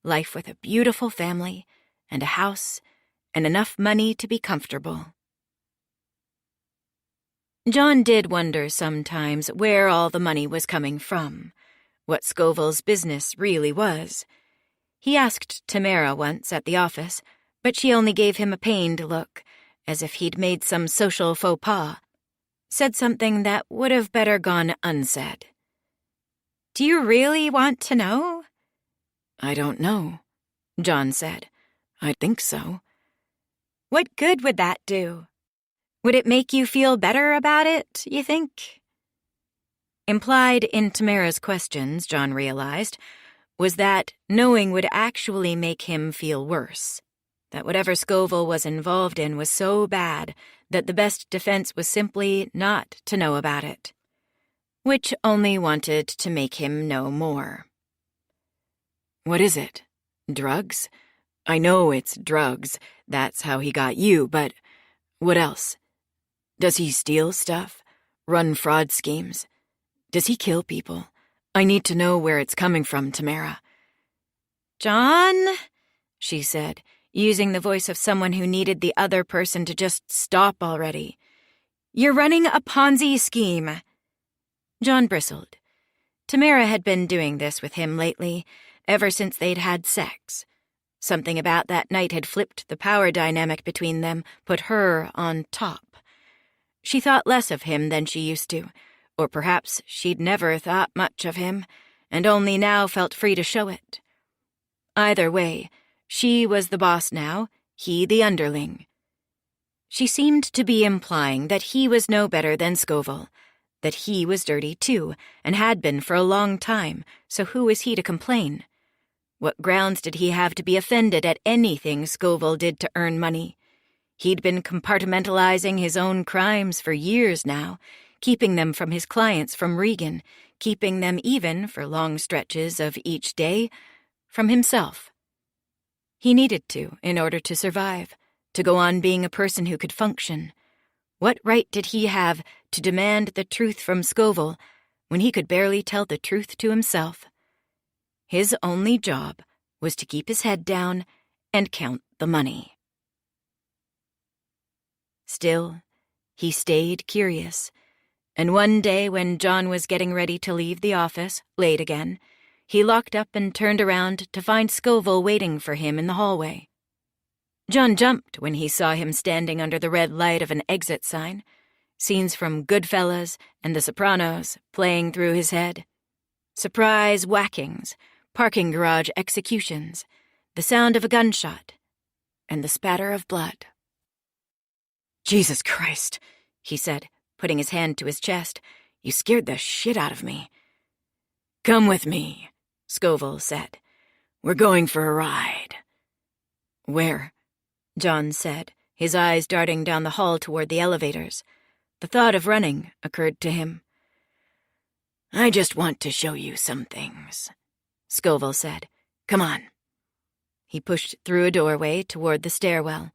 Life with a beautiful family, and a house, and enough money to be comfortable. John did wonder sometimes where all the money was coming from, what Scoville's business really was. He asked Tamara once at the office, but she only gave him a pained look, as if he'd made some social faux pas, said something that would have better gone unsaid. "Do you really want to know?" "I don't know," John said. "I think so." "What good would that do? Would it make you feel better about it, you think?" Implied in Tamara's questions, John realized, was that knowing would actually make him feel worse, that whatever Scoville was involved in was so bad that the best defense was simply not to know about it, which only wanted to make him know more. "What is it? Drugs? I know it's drugs. That's how he got you, but what else? Does he steal stuff? Run fraud schemes? Does he kill people? I need to know where it's coming from, Tamara." "John," she said, using the voice of someone who needed the other person to just stop already. "You're running a Ponzi scheme." John bristled. Tamara had been doing this with him lately, ever since they'd had sex. Something about that night had flipped the power dynamic between them, put her on top. She thought less of him than she used to, or perhaps she'd never thought much of him, and only now felt free to show it. Either way, she was the boss now, he the underling. She seemed to be implying that he was no better than Scoville, that he was dirty too, and had been for a long time, so who was he to complain? What grounds did he have to be offended at anything Scoville did to earn money? He'd been compartmentalizing his own crimes for years now, keeping them from his clients, from Regan, keeping them even, for long stretches of each day, from himself. He needed to, in order to survive, to go on being a person who could function. What right did he have to demand the truth from Scoville when he could barely tell the truth to himself? His only job was to keep his head down and count the money. Still, he stayed curious, and one day when John was getting ready to leave the office, late again, he locked up and turned around to find Scoville waiting for him in the hallway. John jumped when he saw him standing under the red light of an exit sign, scenes from Goodfellas and The Sopranos playing through his head. Surprise whackings, parking garage executions, the sound of a gunshot, and the spatter of blood. "Jesus Christ," he said, putting his hand to his chest. "You scared the shit out of me." "Come with me," Scoville said. "We're going for a ride." "Where?" John said, his eyes darting down the hall toward the elevators. The thought of running occurred to him. "I just want to show you some things," Scoville said. "Come on." He pushed through a doorway toward the stairwell.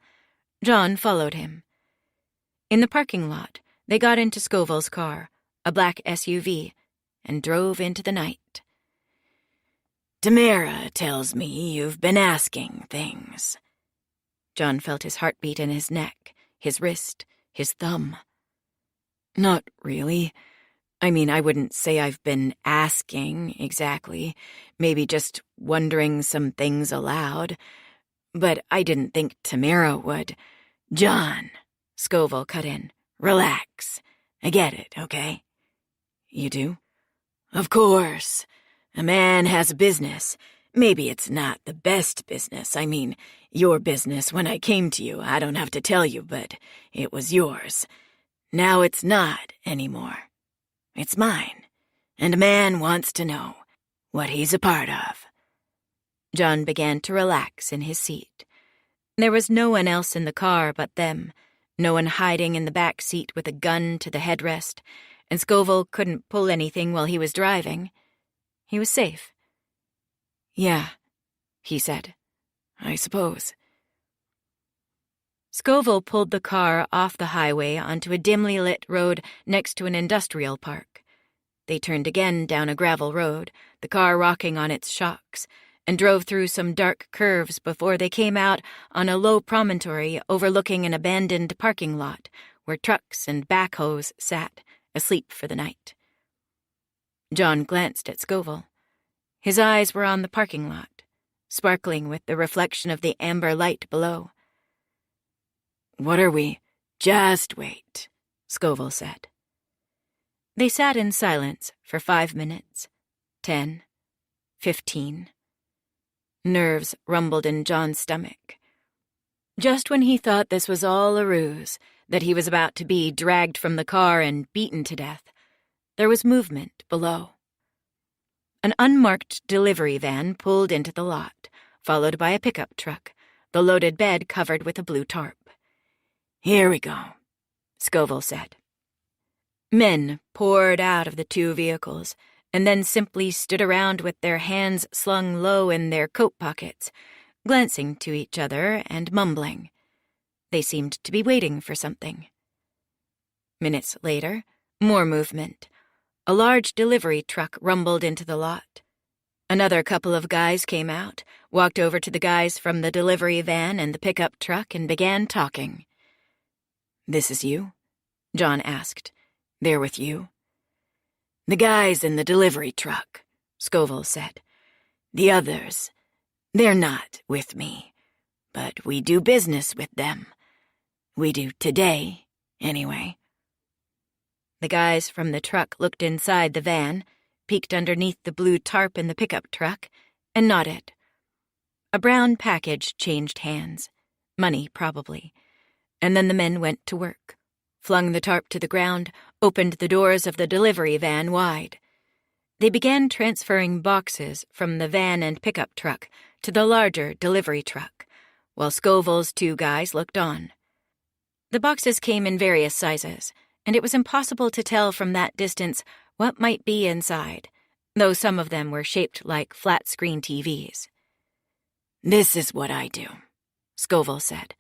John followed him. In the parking lot, they got into Scoville's car, a black SUV, and drove into the night. "Tamara tells me you've been asking things." John felt his heartbeat in his neck, his wrist, his thumb. "Not really. I mean, I wouldn't say I've been asking, exactly. Maybe just wondering some things aloud. But I didn't think Tamara would." "John," Scoville cut in, "relax. I get it, okay?" "You do?" "Of course. A man has a business. Maybe it's not the best business. I mean, your business when I came to you. I don't have to tell you, but it was yours. Now it's not anymore. It's mine. And a man wants to know what he's a part of." John began to relax in his seat. There was no one else in the car but them, no one hiding in the back seat with a gun to the headrest, and Scoville couldn't pull anything while he was driving. He was safe. "Yeah," he said. "I suppose." Scoville pulled the car off the highway onto a dimly lit road next to an industrial park. They turned again down a gravel road, the car rocking on its shocks, and drove through some dark curves before they came out on a low promontory overlooking an abandoned parking lot where trucks and backhoes sat, asleep for the night. John glanced at Scoville. His eyes were on the parking lot, sparkling with the reflection of the amber light below. "What are we?" "Just wait," Scoville said. They sat in silence for 5 minutes, 10, 15. Nerves rumbled in John's stomach. Just when he thought this was all a ruse, that he was about to be dragged from the car and beaten to death, there was movement below. An unmarked delivery van pulled into the lot, followed by a pickup truck, the loaded bed covered with a blue tarp. "Here we go," Scoville said. Men poured out of the two vehicles, and then simply stood around with their hands slung low in their coat pockets, glancing to each other and mumbling. They seemed to be waiting for something. Minutes later, more movement. A large delivery truck rumbled into the lot. Another couple of guys came out, walked over to the guys from the delivery van and the pickup truck and began talking. "This is you?" John asked. "They're with you?" "The guys in the delivery truck," Scoville said. "The others, they're not with me, but we do business with them. We do today, anyway." The guys from the truck looked inside the van, peeked underneath the blue tarp in the pickup truck, and nodded. A brown package changed hands. Money, probably. And then the men went to work, flung the tarp to the ground, opened the doors of the delivery van wide. They began transferring boxes from the van and pickup truck to the larger delivery truck, while Scoville's two guys looked on. The boxes came in various sizes, and it was impossible to tell from that distance what might be inside, though some of them were shaped like flat-screen TVs. "This is what I do," Scoville said.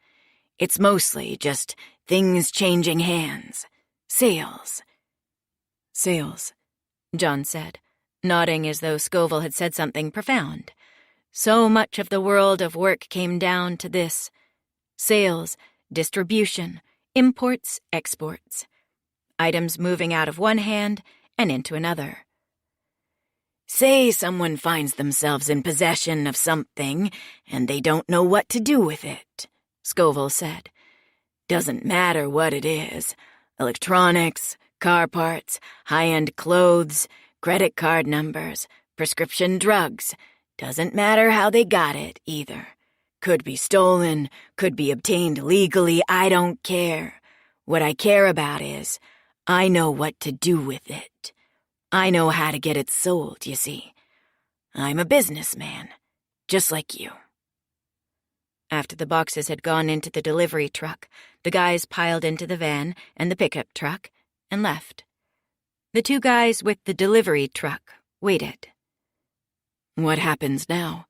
"It's mostly just things changing hands. Sales." "Sales," John said, nodding as though Scoville had said something profound. So much of the world of work came down to this. Sales, distribution, imports, exports. Items moving out of one hand and into another. "Say someone finds themselves in possession of something and they don't know what to do with it," Scoville said. "Doesn't matter what it is. Electronics, car parts, high-end clothes, credit card numbers, prescription drugs. Doesn't matter how they got it, either. Could be stolen, could be obtained legally, I don't care. What I care about is, I know what to do with it. I know how to get it sold, you see. I'm a businessman, just like you." After the boxes had gone into the delivery truck, the guys piled into the van and the pickup truck and left. The two guys with the delivery truck waited. "What happens now?"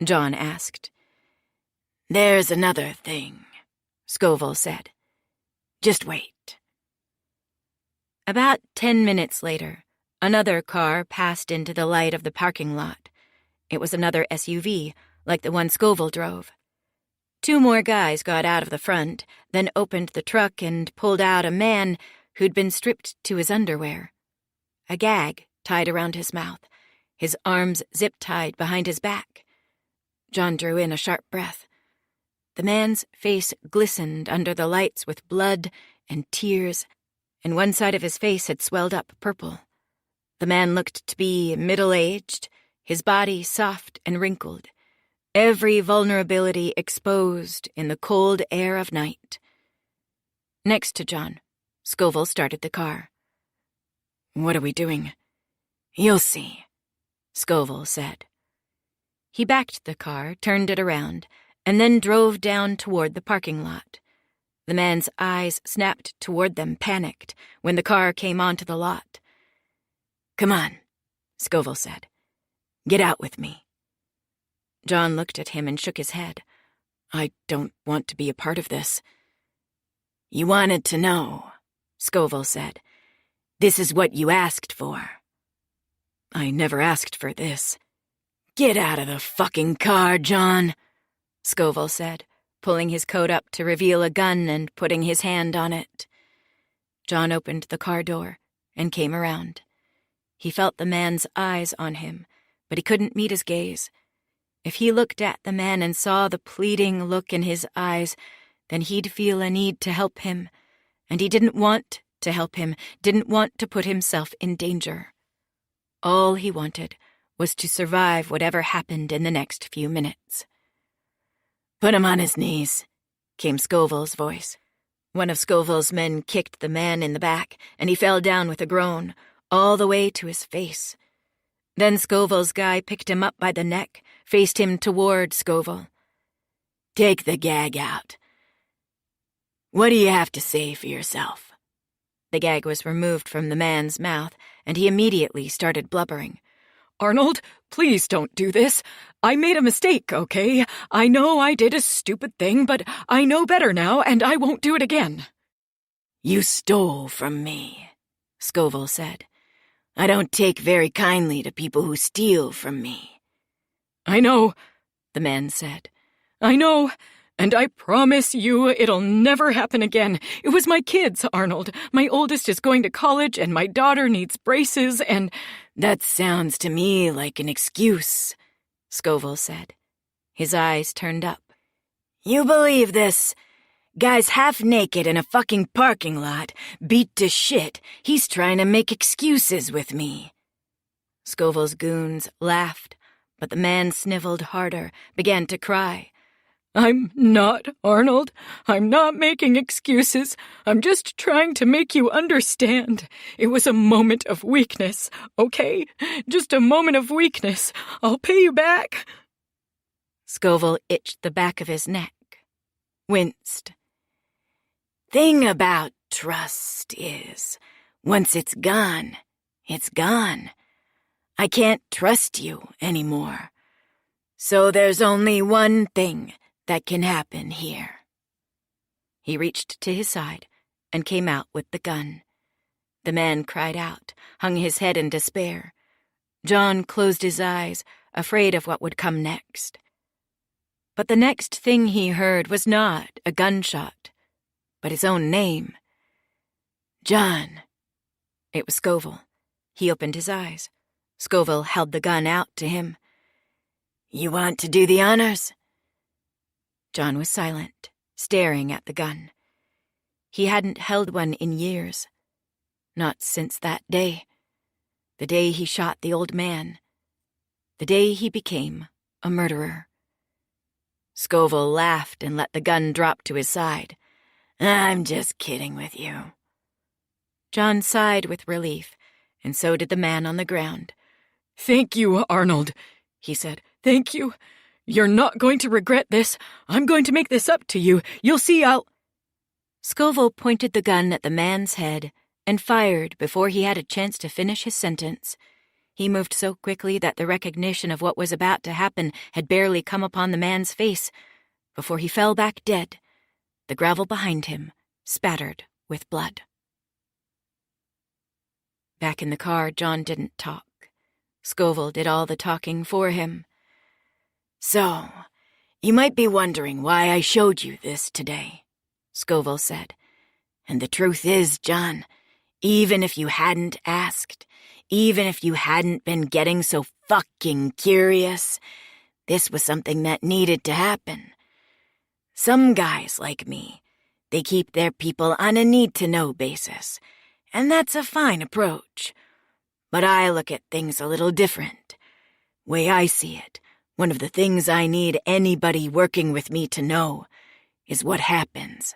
John asked. "There's another thing," Scoville said. "Just wait." About 10 minutes later, another car passed into the light of the parking lot. It was another SUV, like the one Scoville drove. Two more guys got out of the front, then opened the truck and pulled out a man who'd been stripped to his underwear. A gag tied around his mouth, his arms zip-tied behind his back. John drew in a sharp breath. The man's face glistened under the lights with blood and tears, and one side of his face had swelled up purple. The man looked to be middle-aged, his body soft and wrinkled, every vulnerability exposed in the cold air of night. Next to John, Scoville started the car. "What are we doing?" "You'll see," Scoville said. He backed the car, turned it around, and then drove down toward the parking lot. The man's eyes snapped toward them, panicked, when the car came onto the lot. "Come on," Scoville said. "Get out with me." John looked at him and shook his head. "I don't want to be a part of this." "You wanted to know," Scoville said. "This is what you asked for." "I never asked for this." "Get out of the fucking car, John," Scoville said, pulling his coat up to reveal a gun and putting his hand on it. John opened the car door and came around. He felt the man's eyes on him, but he couldn't meet his gaze. If he looked at the man and saw the pleading look in his eyes, then he'd feel a need to help him, and he didn't want to help him, didn't want to put himself in danger. All he wanted was to survive whatever happened in the next few minutes. "Put him on his knees," came Scoville's voice. One of Scoville's men kicked the man in the back, and he fell down with a groan, all the way to his face. Then Scoville's guy picked him up by the neck, faced him toward Scoville. "Take the gag out. What do you have to say for yourself?" The gag was removed from the man's mouth, and he immediately started blubbering. "Arnold, please don't do this. I made a mistake, okay? I know I did a stupid thing, but I know better now, and I won't do it again." "You stole from me," Scoville said. "I don't take very kindly to people who steal from me." "I know," the man said. "I know, and I promise you it'll never happen again. It was my kids, Arnold. My oldest is going to college, and my daughter needs braces, and—" "That sounds to me like an excuse," Scoville said. His eyes turned up. "You believe this? Guy's half naked in a fucking parking lot, beat to shit. He's trying to make excuses with me." Scoville's goons laughed, but the man sniveled harder, began to cry. "I'm not, Arnold. I'm not making excuses. I'm just trying to make you understand. It was a moment of weakness, okay? Just a moment of weakness. I'll pay you back." Scoville itched the back of his neck, winced. "Thing about trust is, once it's gone, it's gone. I can't trust you anymore. So there's only one thing that can happen here." He reached to his side and came out with the gun. The man cried out, hung his head in despair. John closed his eyes, afraid of what would come next. But the next thing he heard was not a gunshot, but his own name. "John." It was Scoville. He opened his eyes. Scoville held the gun out to him. "You want to do the honors?" John was silent, staring at the gun. He hadn't held one in years. Not since that day. The day he shot the old man. The day he became a murderer. Scoville laughed and let the gun drop to his side. "I'm just kidding with you." John sighed with relief, and so did the man on the ground. "Thank you, Arnold," he said. "Thank you. You're not going to regret this. I'm going to make this up to you. You'll see I'll—" Scoville pointed the gun at the man's head and fired before he had a chance to finish his sentence. He moved so quickly that the recognition of what was about to happen had barely come upon the man's face before he fell back dead, the gravel behind him spattered with blood. Back in the car, John didn't talk. Scoville did all the talking for him. "So, you might be wondering why I showed you this today," Scoville said. "And the truth is, John, even if you hadn't asked, even if you hadn't been getting so fucking curious, this was something that needed to happen. Some guys like me, they keep their people on a need-to-know basis, and that's a fine approach. But I look at things a little different. Way I see it, one of the things I need anybody working with me to know is what happens.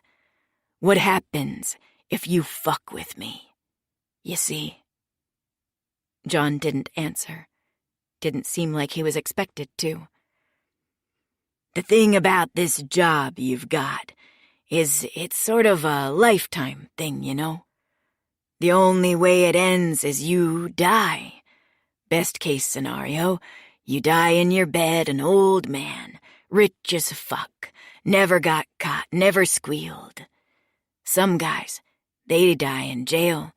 What happens if you fuck with me? You see?" John didn't answer. Didn't seem like he was expected to. "The thing about this job you've got is it's sort of a lifetime thing, you know? The only way it ends is you die. Best case scenario, you die in your bed an old man, rich as fuck, never got caught, never squealed. Some guys, they die in jail,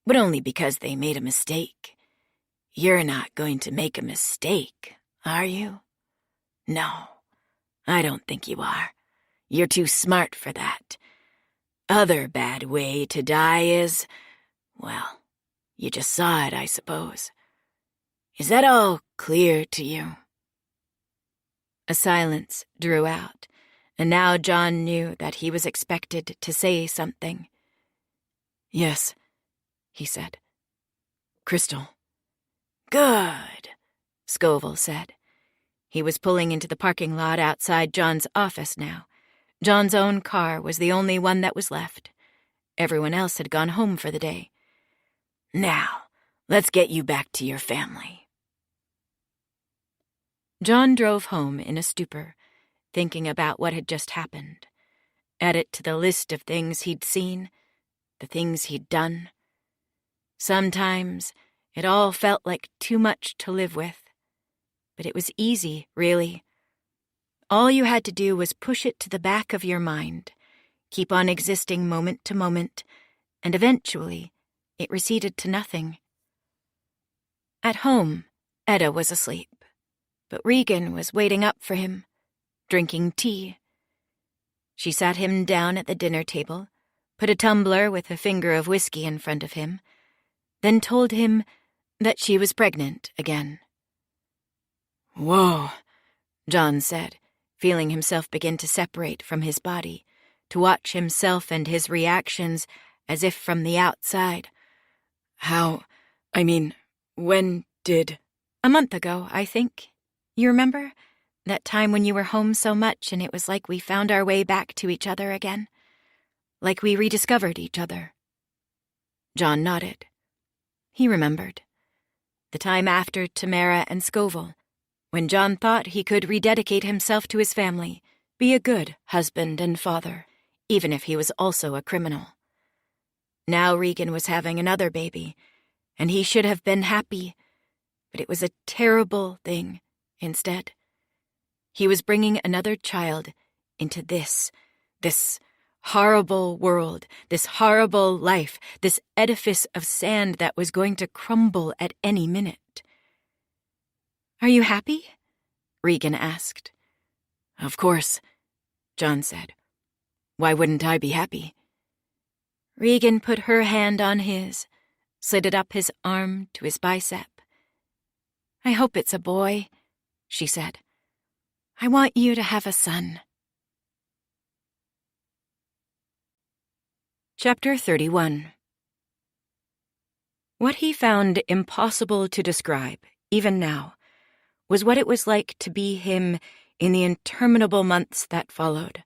but only because they made a mistake. You're not going to make a mistake, are you? No, I don't think you are. You're too smart for that. Other bad way to die is, well, you just saw it, I suppose. Is that all clear to you?" A silence drew out, and now John knew that he was expected to say something. "Yes," he said. "Crystal." "Good," Scoville said. He was pulling into the parking lot outside John's office now. John's own car was the only one that was left. Everyone else had gone home for the day. "Now, let's get you back to your family." John drove home in a stupor, thinking about what had just happened. Add it to the list of things he'd seen, the things he'd done. Sometimes it all felt like too much to live with. But it was easy, really. All you had to do was push it to the back of your mind, keep on existing moment to moment, and eventually it receded to nothing. At home, Etta was asleep, but Regan was waiting up for him, drinking tea. She sat him down at the dinner table, put a tumbler with a finger of whiskey in front of him, then told him that she was pregnant again. "Whoa," John said, feeling himself begin to separate from his body, to watch himself and his reactions as if from the outside. When did... "A month ago, I think. You remember? That time when you were home so much and it was like we found our way back to each other again? Like we rediscovered each other." John nodded. He remembered. The time after Tamara and Scoville, when John thought he could rededicate himself to his family, be a good husband and father, even if he was also a criminal. Now Regan was having another baby, and he should have been happy, but it was a terrible thing instead. He was bringing another child into this horrible world, this horrible life, this edifice of sand that was going to crumble at any minute. "Are you happy?" Regan asked. "Of course," John said. "Why wouldn't I be happy?" Regan put her hand on his, slid it up his arm to his bicep. "I hope it's a boy," she said. "I want you to have a son." Chapter 31. What he found impossible to describe, even now, was what it was like to be him in the interminable months that followed,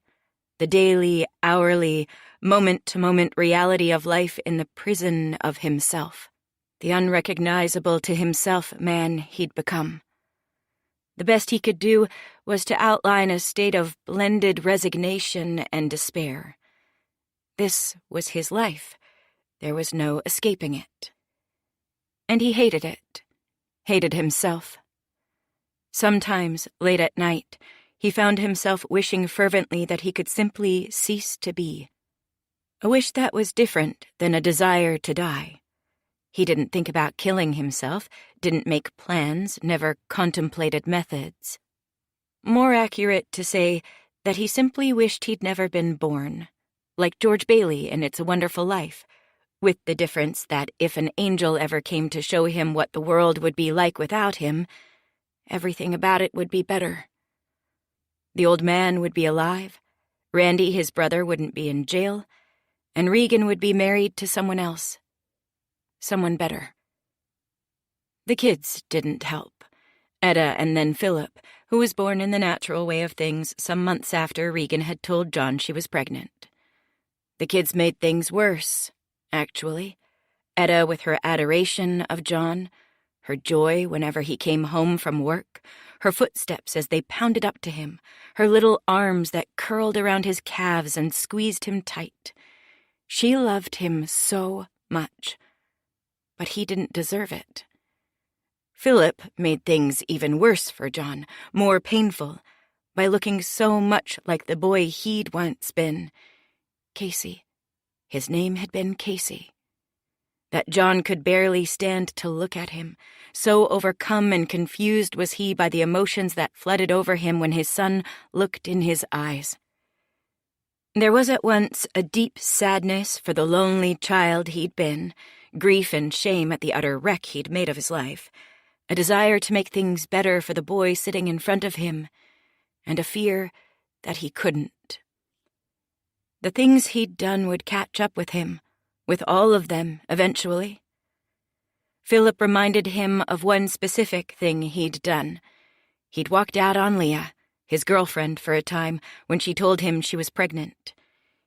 the daily, hourly, moment-to-moment reality of life in the prison of himself, the unrecognizable to himself man he'd become. The best he could do was to outline a state of blended resignation and despair. This was his life. There was no escaping it. And he hated it, hated himself. Sometimes, late at night, he found himself wishing fervently that he could simply cease to be. A wish that was different than a desire to die. He didn't think about killing himself, didn't make plans, never contemplated methods. More accurate to say that he simply wished he'd never been born, like George Bailey in It's a Wonderful Life, with the difference that if an angel ever came to show him what the world would be like without him, everything about it would be better. The old man would be alive, Randy, his brother, wouldn't be in jail, and Regan would be married to someone else. Someone better. The kids didn't help. Etta and then Philip, who was born in the natural way of things some months after Regan had told John she was pregnant. The kids made things worse, actually. Etta with her adoration of John, her joy whenever he came home from work, her footsteps as they pounded up to him, her little arms that curled around his calves and squeezed him tight. She loved him so much, but he didn't deserve it. Philip made things even worse for John, more painful, by looking so much like the boy he'd once been. Casey. His name had been Casey. That John could barely stand to look at him. So overcome and confused was he by the emotions that flooded over him when his son looked in his eyes. There was at once a deep sadness for the lonely child he'd been, grief and shame at the utter wreck he'd made of his life, a desire to make things better for the boy sitting in front of him, and a fear that he couldn't. The things he'd done would catch up with him, with all of them, eventually. Philip reminded him of one specific thing he'd done. He'd walked out on Leah, his girlfriend for a time, when she told him she was pregnant.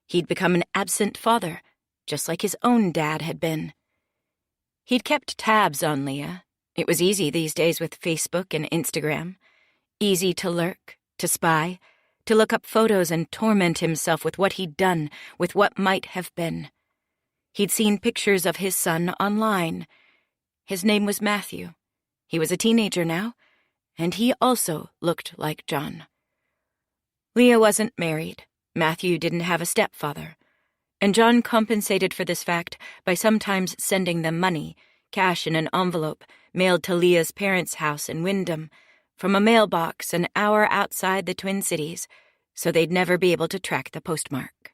He'd become an absent father, just like his own dad had been. He'd kept tabs on Leah. It was easy these days with Facebook and Instagram. Easy to lurk, to spy, to look up photos and torment himself with what he'd done, with what might have been. He'd seen pictures of his son online. His name was Matthew. He was a teenager now, and he also looked like John. Leah wasn't married. Matthew didn't have a stepfather. And John compensated for this fact by sometimes sending them money, cash in an envelope, mailed to Leah's parents' house in Wyndham, from a mailbox an hour outside the Twin Cities, so they'd never be able to track the postmark.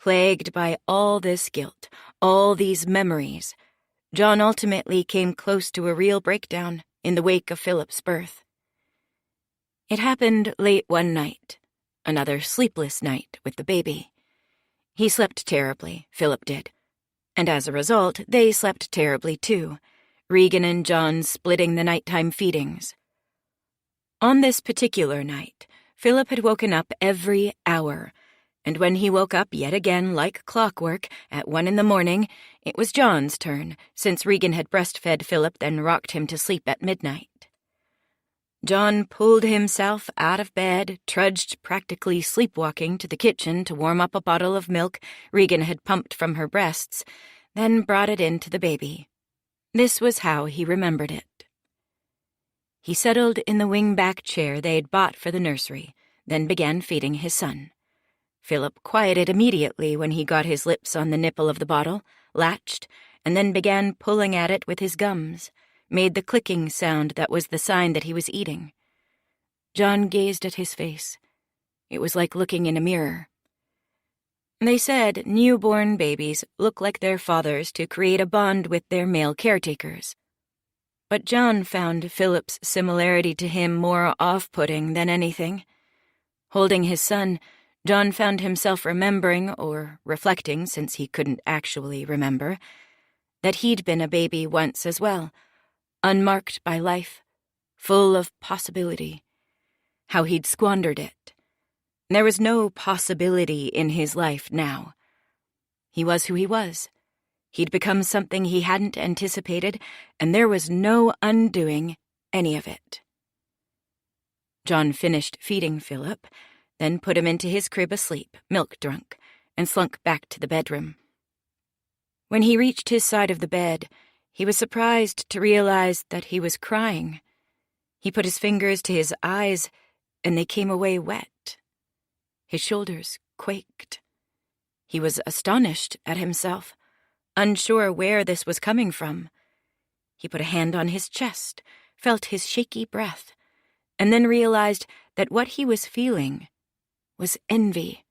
Plagued by all this guilt, all these memories, John ultimately came close to a real breakdown in the wake of Philip's birth. It happened late one night, another sleepless night with the baby. He slept terribly, Philip did, and as a result, they slept terribly too, Regan and John splitting the nighttime feedings. On this particular night, Philip had woken up every hour, and when he woke up yet again like clockwork at 1 a.m, it was John's turn, since Regan had breastfed Philip then rocked him to sleep at midnight. John pulled himself out of bed, trudged practically sleepwalking to the kitchen to warm up a bottle of milk Regan had pumped from her breasts, then brought it in to the baby. This was how he remembered it. He settled in the wing-back chair they'd bought for the nursery, then began feeding his son. Philip quieted immediately when he got his lips on the nipple of the bottle, latched, and then began pulling at it with his gums, made the clicking sound that was the sign that he was eating. John gazed at his face. It was like looking in a mirror. They said newborn babies look like their fathers to create a bond with their male caretakers. But John found Philip's similarity to him more off-putting than anything. Holding his son, John found himself remembering, or reflecting since he couldn't actually remember, that he'd been a baby once as well, unmarked by life, full of possibility. How he'd squandered it. There was no possibility in his life now. He was who he was. He'd become something he hadn't anticipated, and there was no undoing any of it. John finished feeding Philip, then put him into his crib asleep, milk drunk, and slunk back to the bedroom. When he reached his side of the bed, he was surprised to realize that he was crying. He put his fingers to his eyes, and they came away wet. His shoulders quaked. He was astonished at himself, unsure where this was coming from. He put a hand on his chest, felt his shaky breath, and then realized that what he was feeling was envy.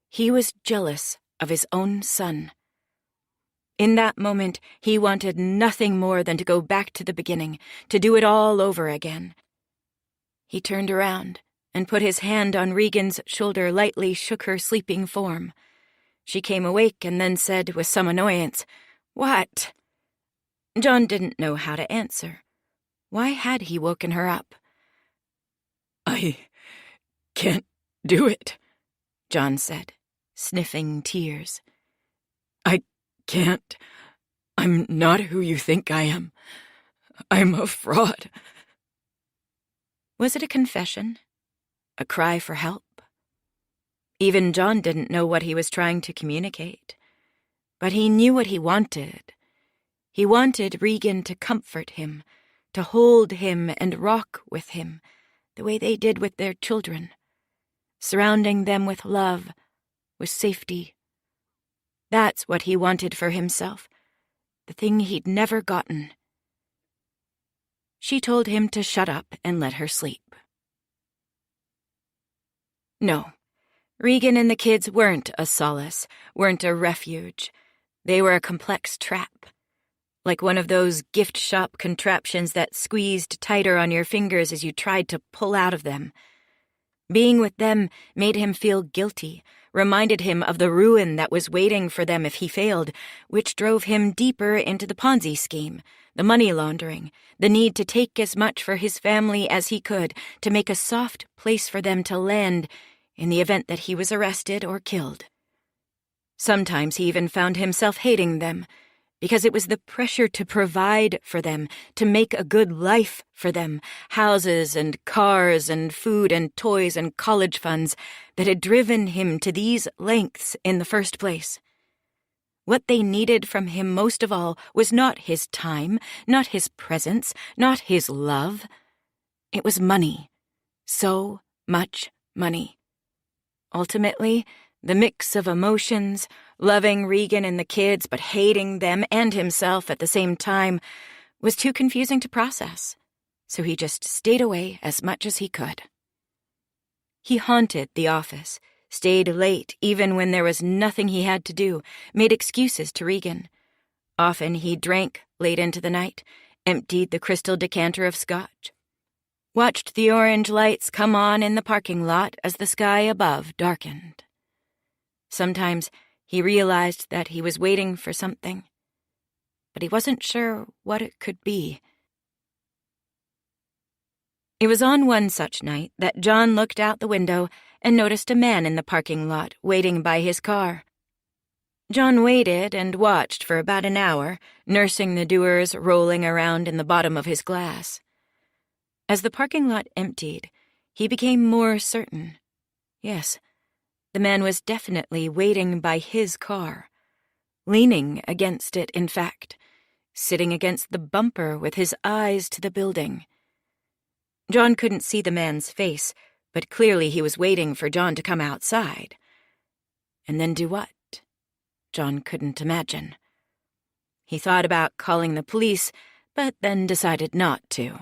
He was jealous of his own son. In that moment, he wanted nothing more than to go back to the beginning, to do it all over again. He turned around and put his hand on Regan's shoulder, lightly shook her sleeping form. She came awake and then said with some annoyance, "What?" John didn't know how to answer. Why had he woken her up? "I can't do it," John said, sniffing tears. "I can't. I'm not who you think I am. I'm a fraud." Was it a confession? A cry for help? Even John didn't know what he was trying to communicate. But he knew what he wanted. He wanted Regan to comfort him, to hold him and rock with him, the way they did with their children, surrounding them with love, with safety. That's what he wanted for himself, the thing he'd never gotten. She told him to shut up and let her sleep. No, Regan and the kids weren't a solace, weren't a refuge. They were a complex trap, like one of those gift shop contraptions that squeezed tighter on your fingers as you tried to pull out of them. Being with them made him feel guilty, reminded him of the ruin that was waiting for them if he failed, which drove him deeper into the Ponzi scheme, the money laundering, the need to take as much for his family as he could, to make a soft place for them to land in the event that he was arrested or killed. Sometimes he even found himself hating them, because it was the pressure to provide for them, to make a good life for them, houses and cars and food and toys and college funds, that had driven him to these lengths in the first place. What they needed from him most of all was not his time, not his presence, not his love. It was money. So much money. Ultimately, the mix of emotions, loving Regan and the kids but hating them and himself at the same time, was too confusing to process, so he just stayed away as much as he could. He haunted the office, stayed late even when there was nothing he had to do, made excuses to Regan. Often he drank late into the night, emptied the crystal decanter of scotch, watched the orange lights come on in the parking lot as the sky above darkened. Sometimes he realized that he was waiting for something, but he wasn't sure what it could be. It was on one such night that John looked out the window and noticed a man in the parking lot waiting by his car. John waited and watched for about an hour, nursing the dewars rolling around in the bottom of his glass. As the parking lot emptied, he became more certain. Yes, the man was definitely waiting by his car, leaning against it, in fact, sitting against the bumper with his eyes to the building. John couldn't see the man's face, but clearly he was waiting for John to come outside. And then do what? John couldn't imagine. He thought about calling the police, but then decided not to.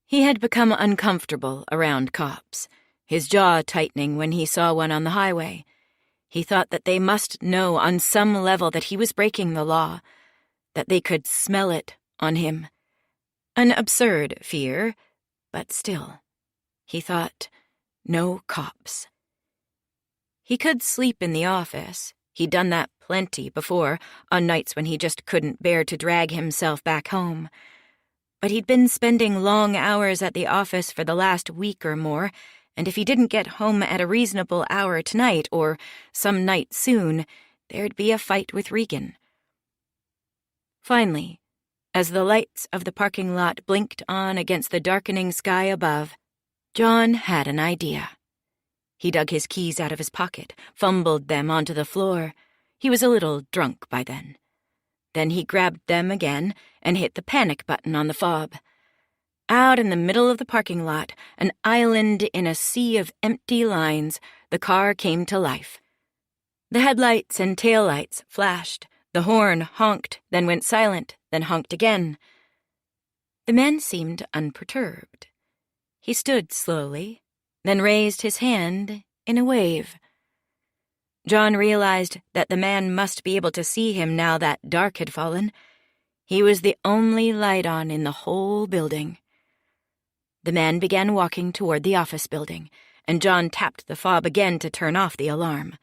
He had become uncomfortable around cops, his jaw tightening when he saw one on the highway. He thought that they must know on some level that he was breaking the law, that they could smell it on him. An absurd fear, but still, he thought, no cops. He could sleep in the office. He'd done that plenty before, on nights when he just couldn't bear to drag himself back home. But he'd been spending long hours at the office for the last week or more, and if he didn't get home at a reasonable hour tonight, or some night soon, there'd be a fight with Regan. Finally, as the lights of the parking lot blinked on against the darkening sky above, John had an idea. He dug his keys out of his pocket, fumbled them onto the floor. He was a little drunk by then. Then he grabbed them again and hit the panic button on the fob. Out in the middle of the parking lot, an island in a sea of empty lines, the car came to life. The headlights and taillights flashed. The horn honked, then went silent, then honked again. The man seemed unperturbed. He stood slowly, then raised his hand in a wave. John realized that the man must be able to see him now that dark had fallen. He was the only light on in the whole building. The man began walking toward the office building, and John tapped the fob again to turn off the alarm.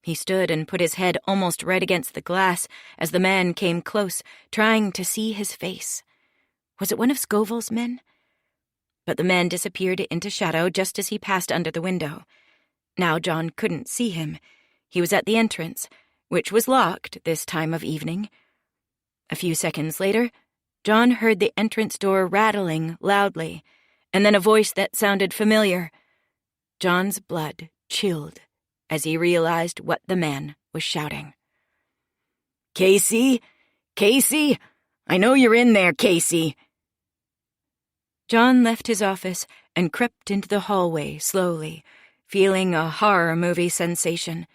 He stood and put his head almost right against the glass as the man came close, trying to see his face. Was it one of Scoville's men? But the man disappeared into shadow just as he passed under the window. Now John couldn't see him. He was at the entrance, which was locked this time of evening. A few seconds later, John heard the entrance door rattling loudly, and then a voice that sounded familiar. John's blood chilled as he realized what the man was shouting. Casey? Casey? I know you're in there, Casey. John left his office and crept into the hallway slowly, feeling a horror movie sensation,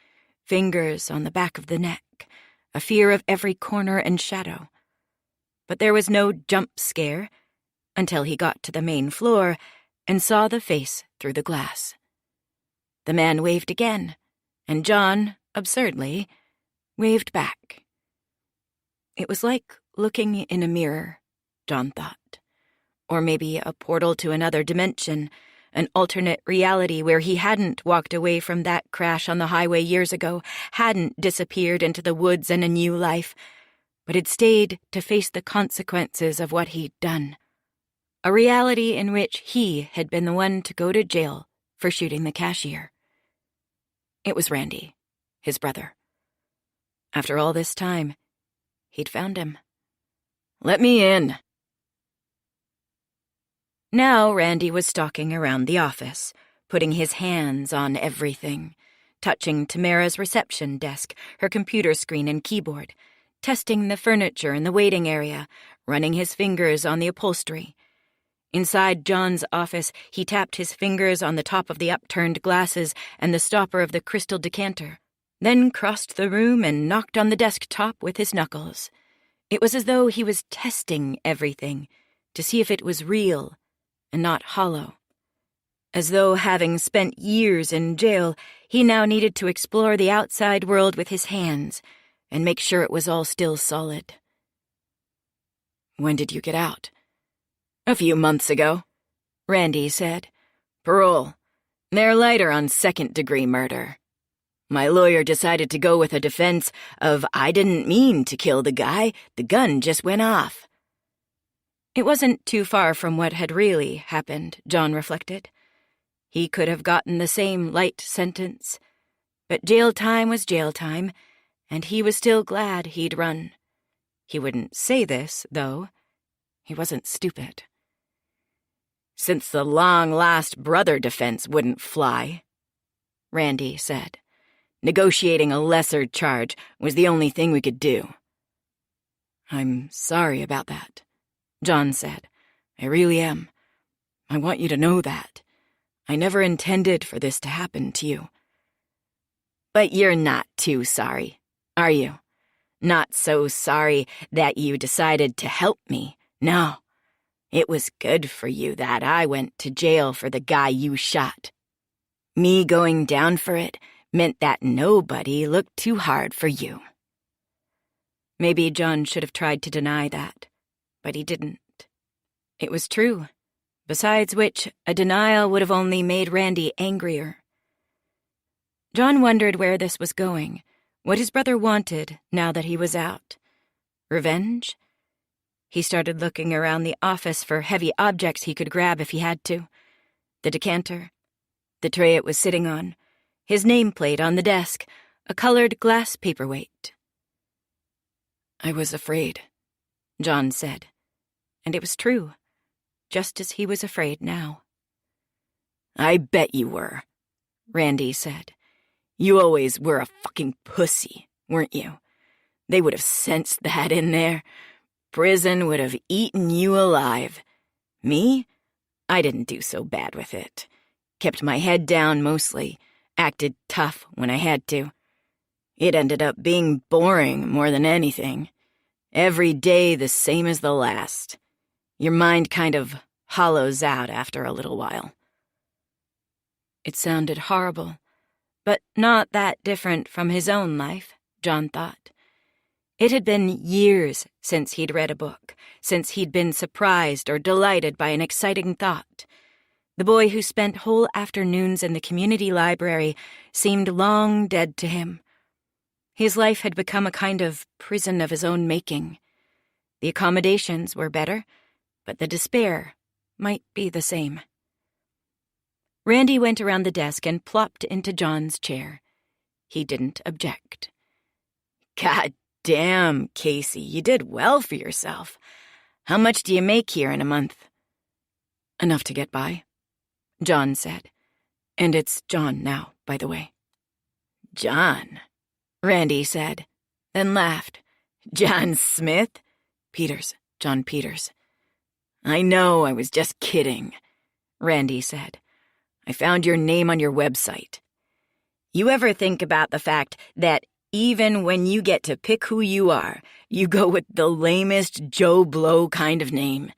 fingers on the back of the neck, a fear of every corner and shadow. But there was no jump scare until he got to the main floor and saw the face through the glass. The man waved again, and John, absurdly, waved back. It was like looking in a mirror, John thought, or maybe a portal to another dimension, an alternate reality where he hadn't walked away from that crash on the highway years ago, hadn't disappeared into the woods and a new life, but had stayed to face the consequences of what he'd done. A reality in which he had been the one to go to jail for shooting the cashier. It was Randy, his brother. After all this time, he'd found him. Let me in. Now Randy was stalking around the office, putting his hands on everything, touching Tamara's reception desk, her computer screen and keyboard, testing the furniture in the waiting area, running his fingers on the upholstery. Inside John's office, he tapped his fingers on the top of the upturned glasses and the stopper of the crystal decanter, then crossed the room and knocked on the desktop with his knuckles. It was as though he was testing everything to see if it was real and not hollow. As though, having spent years in jail, he now needed to explore the outside world with his hands and make sure it was all still solid. When did you get out? A few months ago, Randy said. Parole. They're lighter on second-degree murder. My lawyer decided to go with a defense of, I didn't mean to kill the guy, the gun just went off. It wasn't too far from what had really happened, John reflected. He could have gotten the same light sentence, but jail time was jail time, and he was still glad he'd run. He wouldn't say this, though. He wasn't stupid. Since the long-last brother defense wouldn't fly, Randy said. Negotiating a lesser charge was the only thing we could do. I'm sorry about that, John said. I really am. I want you to know that. I never intended for this to happen to you. But you're not too sorry, are you? Not so sorry that you decided to help me, no. It was good for you that I went to jail for the guy you shot. Me going down for it meant that nobody looked too hard for you. Maybe John should have tried to deny that, but he didn't. It was true, besides which a denial would have only made Randy angrier. John wondered where this was going, what his brother wanted now that he was out. Revenge? He started looking around the office for heavy objects he could grab if he had to. The decanter, the tray it was sitting on, his nameplate on the desk, a colored glass paperweight. I was afraid, John said, and it was true, just as he was afraid now. I bet you were, Randy said. You always were a fucking pussy weren't you? They would have sensed that in there. Prison would have eaten you alive. Me? I didn't do so bad with it. Kept my head down mostly, acted tough when I had to. It ended up being boring more than anything. Every day the same as the last. Your mind kind of hollows out after a little while. It sounded horrible, but not that different from his own life, John thought. It had been years since he'd read a book, since he'd been surprised or delighted by an exciting thought. The boy who spent whole afternoons in the community library seemed long dead to him. His life had become a kind of prison of his own making. The accommodations were better, but the despair might be the same. Randy went around the desk and plopped into John's chair. He didn't object. God damn, Casey, you did well for yourself. How much do you make here in a month? Enough to get by, John said. And it's John now, by the way. John, Randy said, then laughed. John Smith? Peters, John Peters. I know, I was just kidding, Randy said. I found your name on your website. You ever think about the fact that even when you get to pick who you are, you go with the lamest Joe Blow kind of name?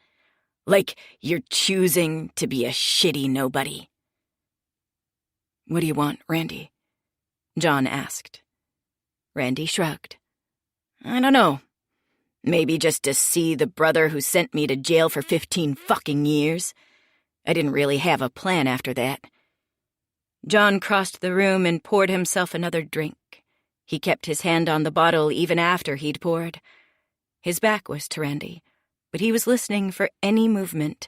Like you're choosing to be a shitty nobody. What do you want, Randy? John asked. Randy shrugged. I don't know. Maybe just to see the brother who sent me to jail for 15 fucking years. I didn't really have a plan after that. John crossed the room and poured himself another drink. He kept his hand on the bottle even after he'd poured. His back was to Randy, but he was listening for any movement,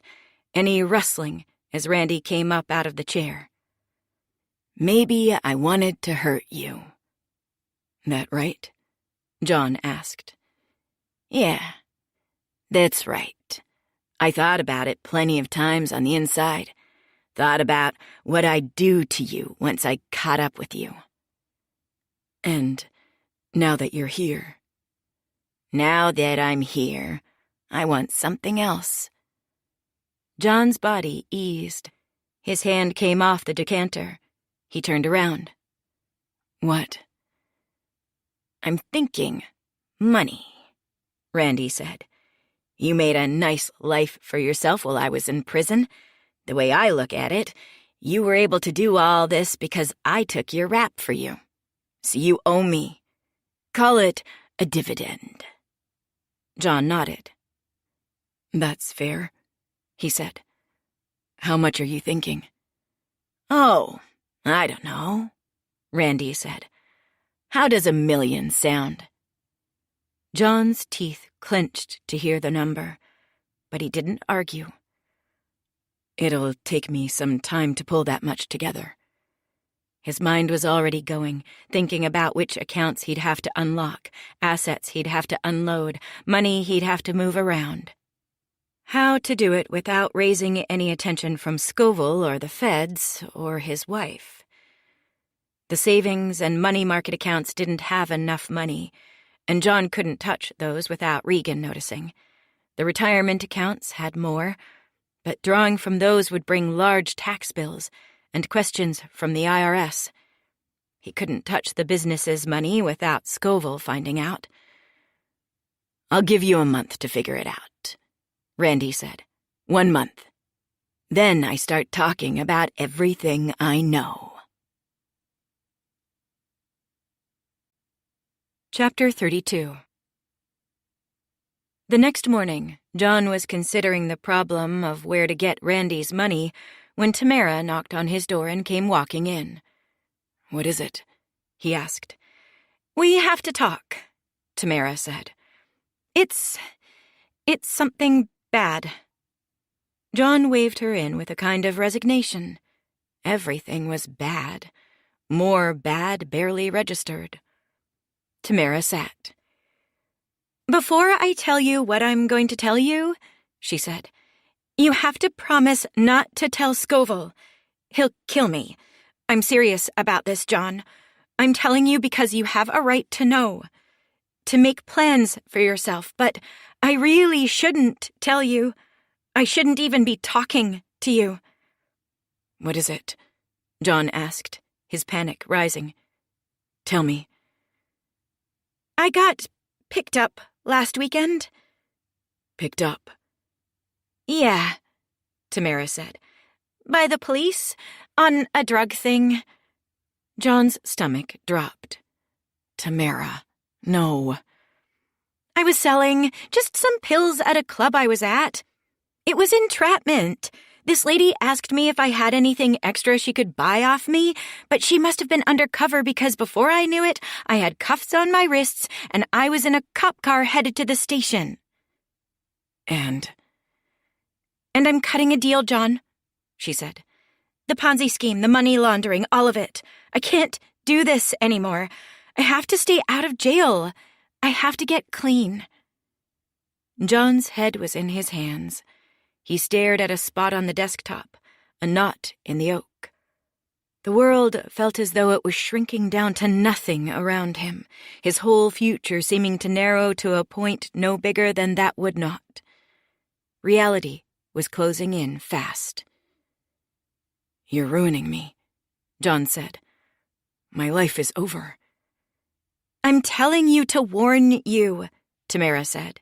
any rustling as Randy came up out of the chair. Maybe I wanted to hurt you. That right? John asked. Yeah, that's right. I thought about it plenty of times on the inside. Thought about what I'd do to you once I caught up with you. And now that you're here? Now that I'm here, I want something else. John's body eased. His hand came off the decanter. He turned around. What? I'm thinking money, Randy said. You made a nice life for yourself while I was in prison. The way I look at it, you were able to do all this because I took your rap for you. So you owe me. Call it a dividend. John nodded. That's fair, he said. How much are you thinking? Oh, I don't know, Randy said. How does $1 million sound? John's teeth clenched to hear the number, but he didn't argue. It'll take me some time to pull that much together. His mind was already going, thinking about which accounts he'd have to unlock, assets he'd have to unload, money he'd have to move around. How to do it without raising any attention from Scoville or the feds or his wife. The savings and money market accounts didn't have enough money, and John couldn't touch those without Regan noticing. The retirement accounts had more, but drawing from those would bring large tax bills and questions from the IRS. He couldn't touch the business's money without Scoville finding out. I'll give you a month to figure it out, Randy said. 1 month. Then I start talking about everything I know. Chapter 32. The next morning, John was considering the problem of where to get Randy's money when Tamara knocked on his door and came walking in. "What is it?" he asked. "We have to talk," Tamara said. It's something bad." John waved her in with a kind of resignation. Everything was bad. More bad barely registered. Tamara sat. "Before I tell you what I'm going to tell you," she said, "you have to promise not to tell Scoville. He'll kill me. I'm serious about this, John. I'm telling you because you have a right to know, to make plans for yourself, but I really shouldn't tell you. I shouldn't even be talking to you. What is it? John asked, his panic rising. Tell me. I got picked up last weekend. Picked up? Yeah, Tamara said. By the police, on a drug thing. John's stomach dropped. Tamara, no. I was selling just some pills at a club I was at. It was entrapment. This lady asked me if I had anything extra she could buy off me, but she must have been undercover because before I knew it, I had cuffs on my wrists and I was in a cop car headed to the station. And I'm cutting a deal, John, she said. The Ponzi scheme, the money laundering, all of it. I can't do this anymore. I have to stay out of jail. I have to get clean. John's head was in his hands. He stared at a spot on the desktop, a knot in the oak. The world felt as though it was shrinking down to nothing around him, his whole future seeming to narrow to a point no bigger than that would not. Reality was closing in fast. You're ruining me, John said. My life is over. I'm telling you to warn you, Tamara said,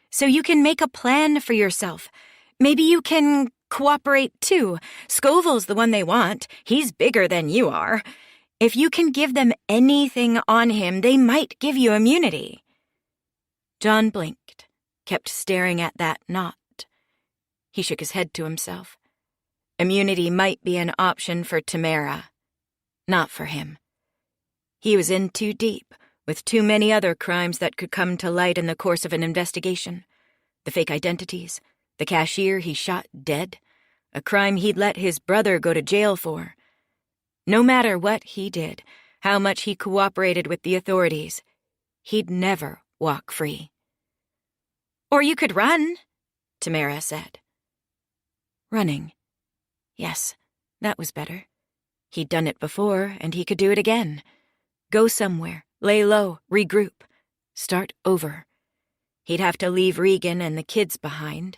so you can make a plan for yourself. Maybe you can cooperate, too. Scoville's the one they want. He's bigger than you are. If you can give them anything on him, they might give you immunity. John blinked, kept staring at that knot. He shook his head to himself. Immunity might be an option for Tamara, not for him. He was in too deep, with too many other crimes that could come to light in the course of an investigation. The fake identities, the cashier he shot dead, a crime he'd let his brother go to jail for. No matter what he did, how much he cooperated with the authorities, he'd never walk free. Or you could run, Tamara said. Running. Yes, that was better. He'd done it before, and he could do it again. Go somewhere, lay low, regroup, start over. He'd have to leave Regan and the kids behind,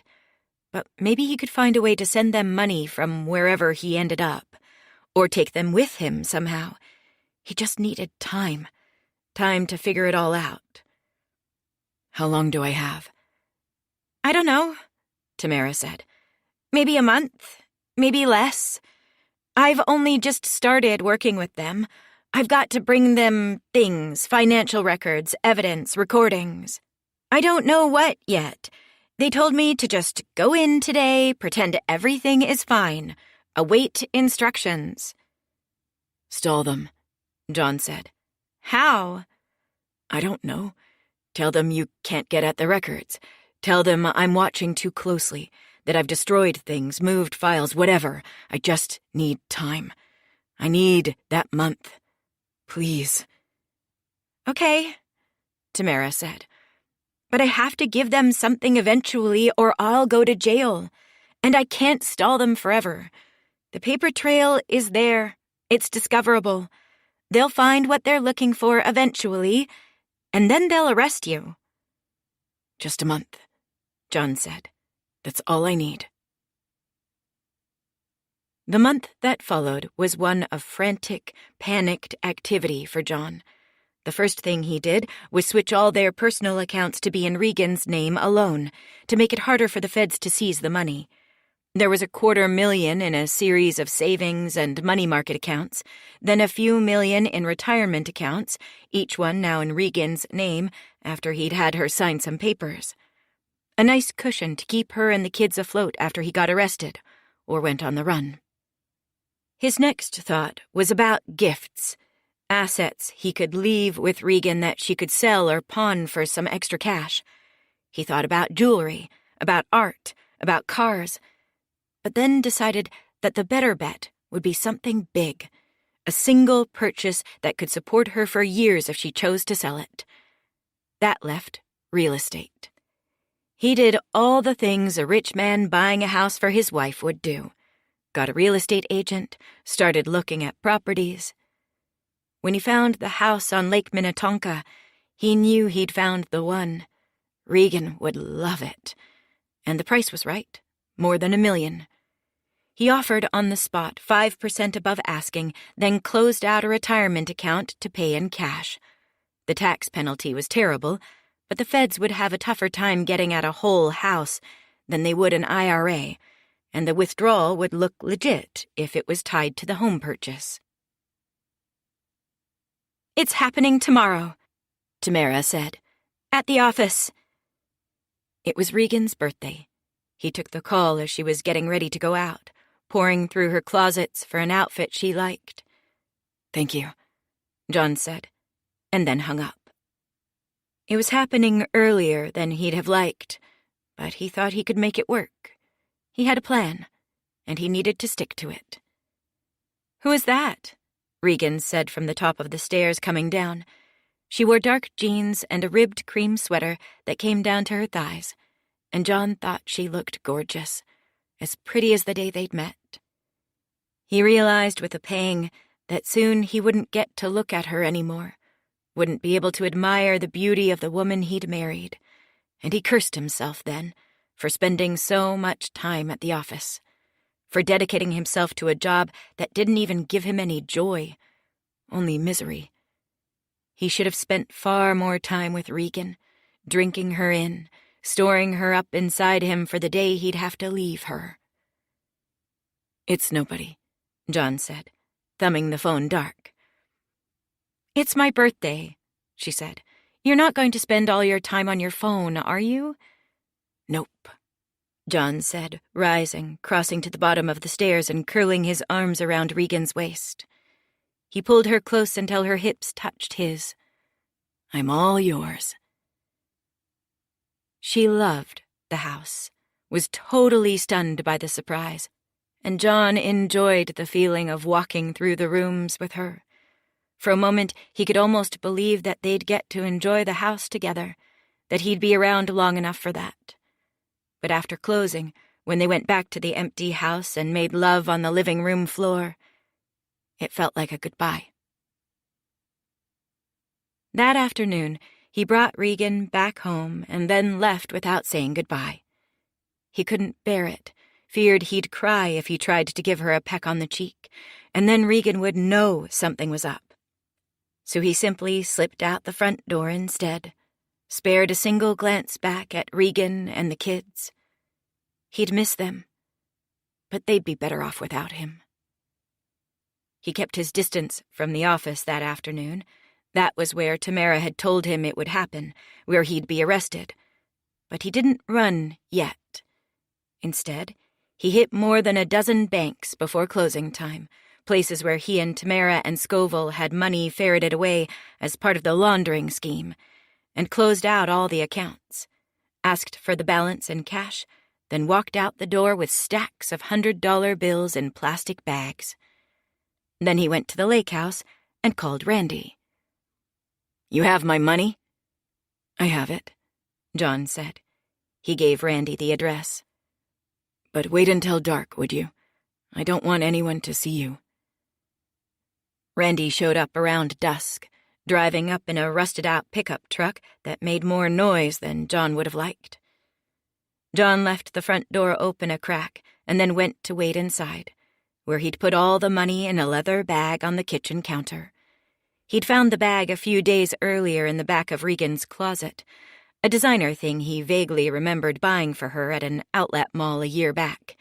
but maybe he could find a way to send them money from wherever he ended up, or take them with him somehow. He just needed time to figure it all out. How long do I have? I don't know, Tamara said. Maybe a month, maybe less. I've only just started working with them. I've got to bring them things, financial records, evidence, recordings. I don't know what yet. They told me to just go in today, pretend everything is fine, await instructions. Stall them, John said. How? I don't know. Tell them you can't get at the records. Tell them I'm watching too closely, that I've destroyed things, moved files, whatever. I just need time. I need that month. Please. Okay, Tamara said. But I have to give them something eventually or I'll go to jail. And I can't stall them forever. The paper trail is there. It's discoverable. They'll find what they're looking for eventually, and then they'll arrest you. Just a month, John said. That's all I need. The month that followed was one of frantic, panicked activity for John. The first thing he did was switch all their personal accounts to be in Regan's name alone, to make it harder for the feds to seize the money. There was $250,000 in a series of savings and money market accounts, then a few million in retirement accounts, each one now in Regan's name after he'd had her sign some papers. A nice cushion to keep her and the kids afloat after he got arrested or went on the run. His next thought was about gifts, assets he could leave with Regan that she could sell or pawn for some extra cash. He thought about jewelry, about art, about cars, but then decided that the better bet would be something big, a single purchase that could support her for years if she chose to sell it. That left real estate. He did all the things a rich man buying a house for his wife would do. Got a real estate agent, started looking at properties. When he found the house on Lake Minnetonka, he knew he'd found the one. Regan would love it. And the price was right, more than $1 million. He offered on the spot 5% above asking, then closed out a retirement account to pay in cash. The tax penalty was terrible, but the feds would have a tougher time getting at a whole house than they would an IRA, and the withdrawal would look legit if it was tied to the home purchase. "It's happening tomorrow," Tamara said. "at the office." It was Regan's birthday. He took the call as she was getting ready to go out, poring through her closets for an outfit she liked. "Thank you," John said, and then hung up. It was happening earlier than he'd have liked, but he thought he could make it work. He had a plan, and he needed to stick to it. "Who is that?" Regan said from the top of the stairs coming down. She wore dark jeans and a ribbed cream sweater that came down to her thighs, and John thought she looked gorgeous, as pretty as the day they'd met. He realized with a pang that soon he wouldn't get to look at her anymore, wouldn't be able to admire the beauty of the woman he'd married, and he cursed himself then for spending so much time at the office, for dedicating himself to a job that didn't even give him any joy, only misery. He should have spent far more time with Regan, drinking her in, storing her up inside him for the day he'd have to leave her. "It's nobody," John said, thumbing the phone dark. "It's my birthday," she said. "You're not going to spend all your time on your phone, are you?" "Nope," John said, rising, crossing to the bottom of the stairs and curling his arms around Regan's waist. He pulled her close until her hips touched his. "I'm all yours." She loved the house, was totally stunned by the surprise, and John enjoyed the feeling of walking through the rooms with her. For a moment, he could almost believe that they'd get to enjoy the house together, that he'd be around long enough for that. But after closing, when they went back to the empty house and made love on the living room floor, it felt like a goodbye. That afternoon, he brought Regan back home and then left without saying goodbye. He couldn't bear it, feared he'd cry if he tried to give her a peck on the cheek, and then Regan would know something was up. So he simply slipped out the front door instead, spared a single glance back at Regan and the kids. He'd miss them, but they'd be better off without him. He kept his distance from the office that afternoon. That was where Tamara had told him it would happen, where he'd be arrested. But he didn't run yet. Instead, he hit more than a dozen banks before closing time, places where he and Tamara and Scoville had money ferreted away as part of the laundering scheme, and closed out all the accounts, asked for the balance in cash, then walked out the door with stacks of $100 bills in plastic bags. Then he went to the lake house and called Randy. "You have my money?" "I have it," John said. He gave Randy the address. "But wait until dark, would you? I don't want anyone to see you." Randy showed up around dusk, driving up in a rusted-out pickup truck that made more noise than John would have liked. John left the front door open a crack and then went to wait inside, where he'd put all the money in a leather bag on the kitchen counter. He'd found the bag a few days earlier in the back of Regan's closet, a designer thing he vaguely remembered buying for her at an outlet mall a year back,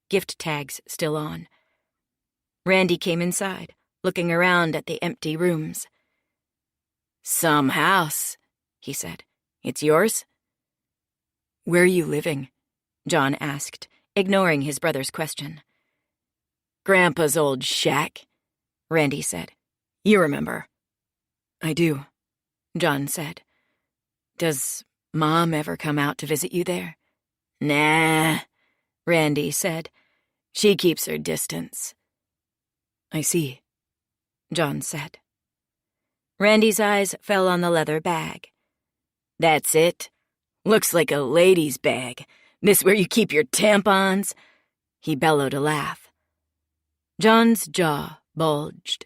gift tags still on. Randy came inside, looking around at the empty rooms. "Some house," he said. "It's yours?" "Where are you living?" John asked, ignoring his brother's question. "Grandpa's old shack," Randy said. "You remember." "I do," John said. "Does Mom ever come out to visit you there?" "Nah," Randy said. "She keeps her distance." "I see," John said. Randy's eyes fell on the leather bag. "That's it. Looks like a lady's bag. This where you keep your tampons?" He bellowed a laugh. John's jaw bulged.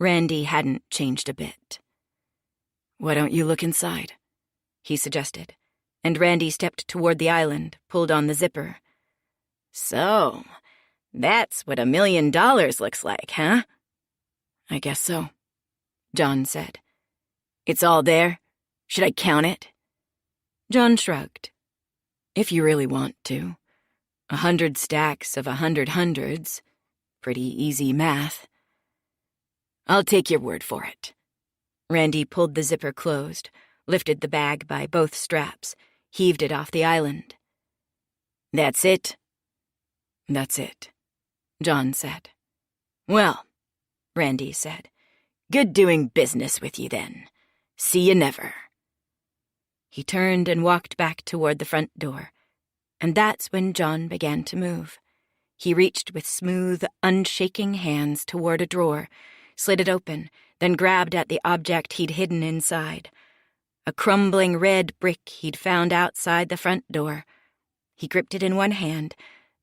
Randy hadn't changed a bit. "Why don't you look inside?" he suggested, and Randy stepped toward the island, pulled on the zipper. "So, that's what $1 million looks like, huh?" "I guess so," John said. "It's all there? Should I count it?" John shrugged. "If you really want to. 100 stacks of 100 hundreds. Pretty easy math." "I'll take your word for it." Randy pulled the zipper closed, lifted the bag by both straps, heaved it off the island. "That's it?" "That's it," John said. "Well," Randy said, "good doing business with you then. See you never." He turned and walked back toward the front door, and that's when John began to move. He reached with smooth, unshaking hands toward a drawer, slid it open, then grabbed at the object he'd hidden inside. A crumbling red brick he'd found outside the front door. He gripped it in one hand,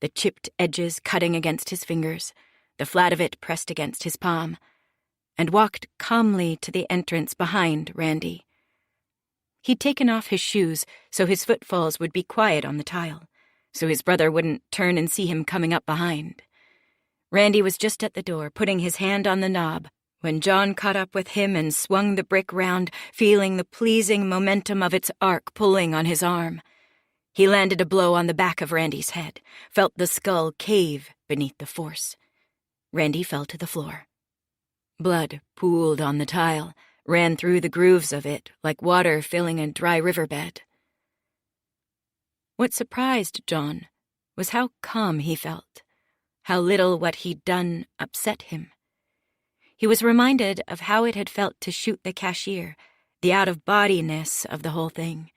the chipped edges cutting against his fingers, the flat of it pressed against his palm, and walked calmly to the entrance behind Randy. He'd taken off his shoes so his footfalls would be quiet on the tile, so his brother wouldn't turn and see him coming up behind. Randy was just at the door, putting his hand on the knob, when John caught up with him and swung the brick round, feeling the pleasing momentum of its arc pulling on his arm. He landed a blow on the back of Randy's head, felt the skull cave beneath the force. Randy fell to the floor. Blood pooled on the tile, ran through the grooves of it like water filling a dry riverbed. What surprised John was how calm he felt, how little what he'd done upset him. He was reminded of how it had felt to shoot the cashier, the out-of-bodiness of the whole thing.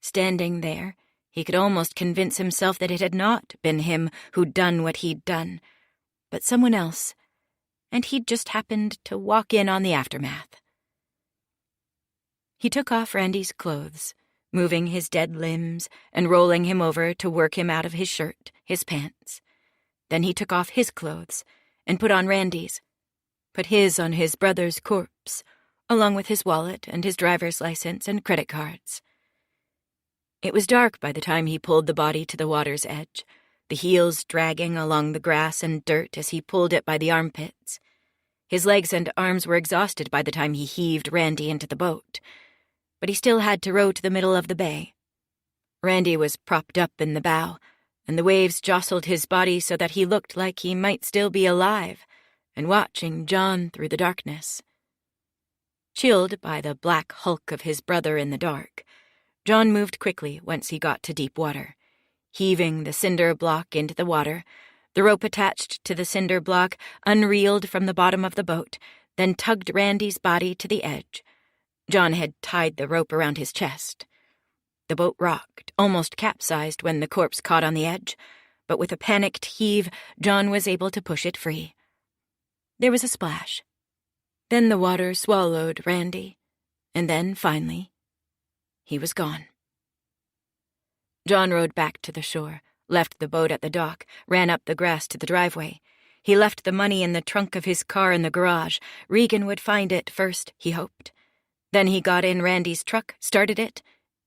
Standing there, he could almost convince himself that it had not been him who'd done what he'd done, but someone else, and he'd just happened to walk in on the aftermath. He took off Randy's clothes, moving his dead limbs and rolling him over to work him out of his shirt, his pants. Then he took off his clothes and put on Randy's, put his on his brother's corpse, along with his wallet and his driver's license and credit cards. It was dark by the time he pulled the body to the water's edge, the heels dragging along the grass and dirt as he pulled it by the armpits. His legs and arms were exhausted by the time he heaved Randy into the boat, but he still had to row to the middle of the bay. Randy was propped up in the bow, and the waves jostled his body so that he looked like he might still be alive and watching John through the darkness. Chilled by the black hulk of his brother in the dark, John moved quickly once he got to deep water, heaving the cinder block into the water. The rope attached to the cinder block unreeled from the bottom of the boat, then tugged Randy's body to the edge. John had tied the rope around his chest. The boat rocked, almost capsized when the corpse caught on the edge, but with a panicked heave, John was able to push it free. There was a splash. Then the water swallowed Randy, and then, finally, he was gone. John rowed back to the shore, left the boat at the dock, ran up the grass to the driveway. He left the money in the trunk of his car in the garage. Regan would find it first, he hoped. Then he got in Randy's truck, started it,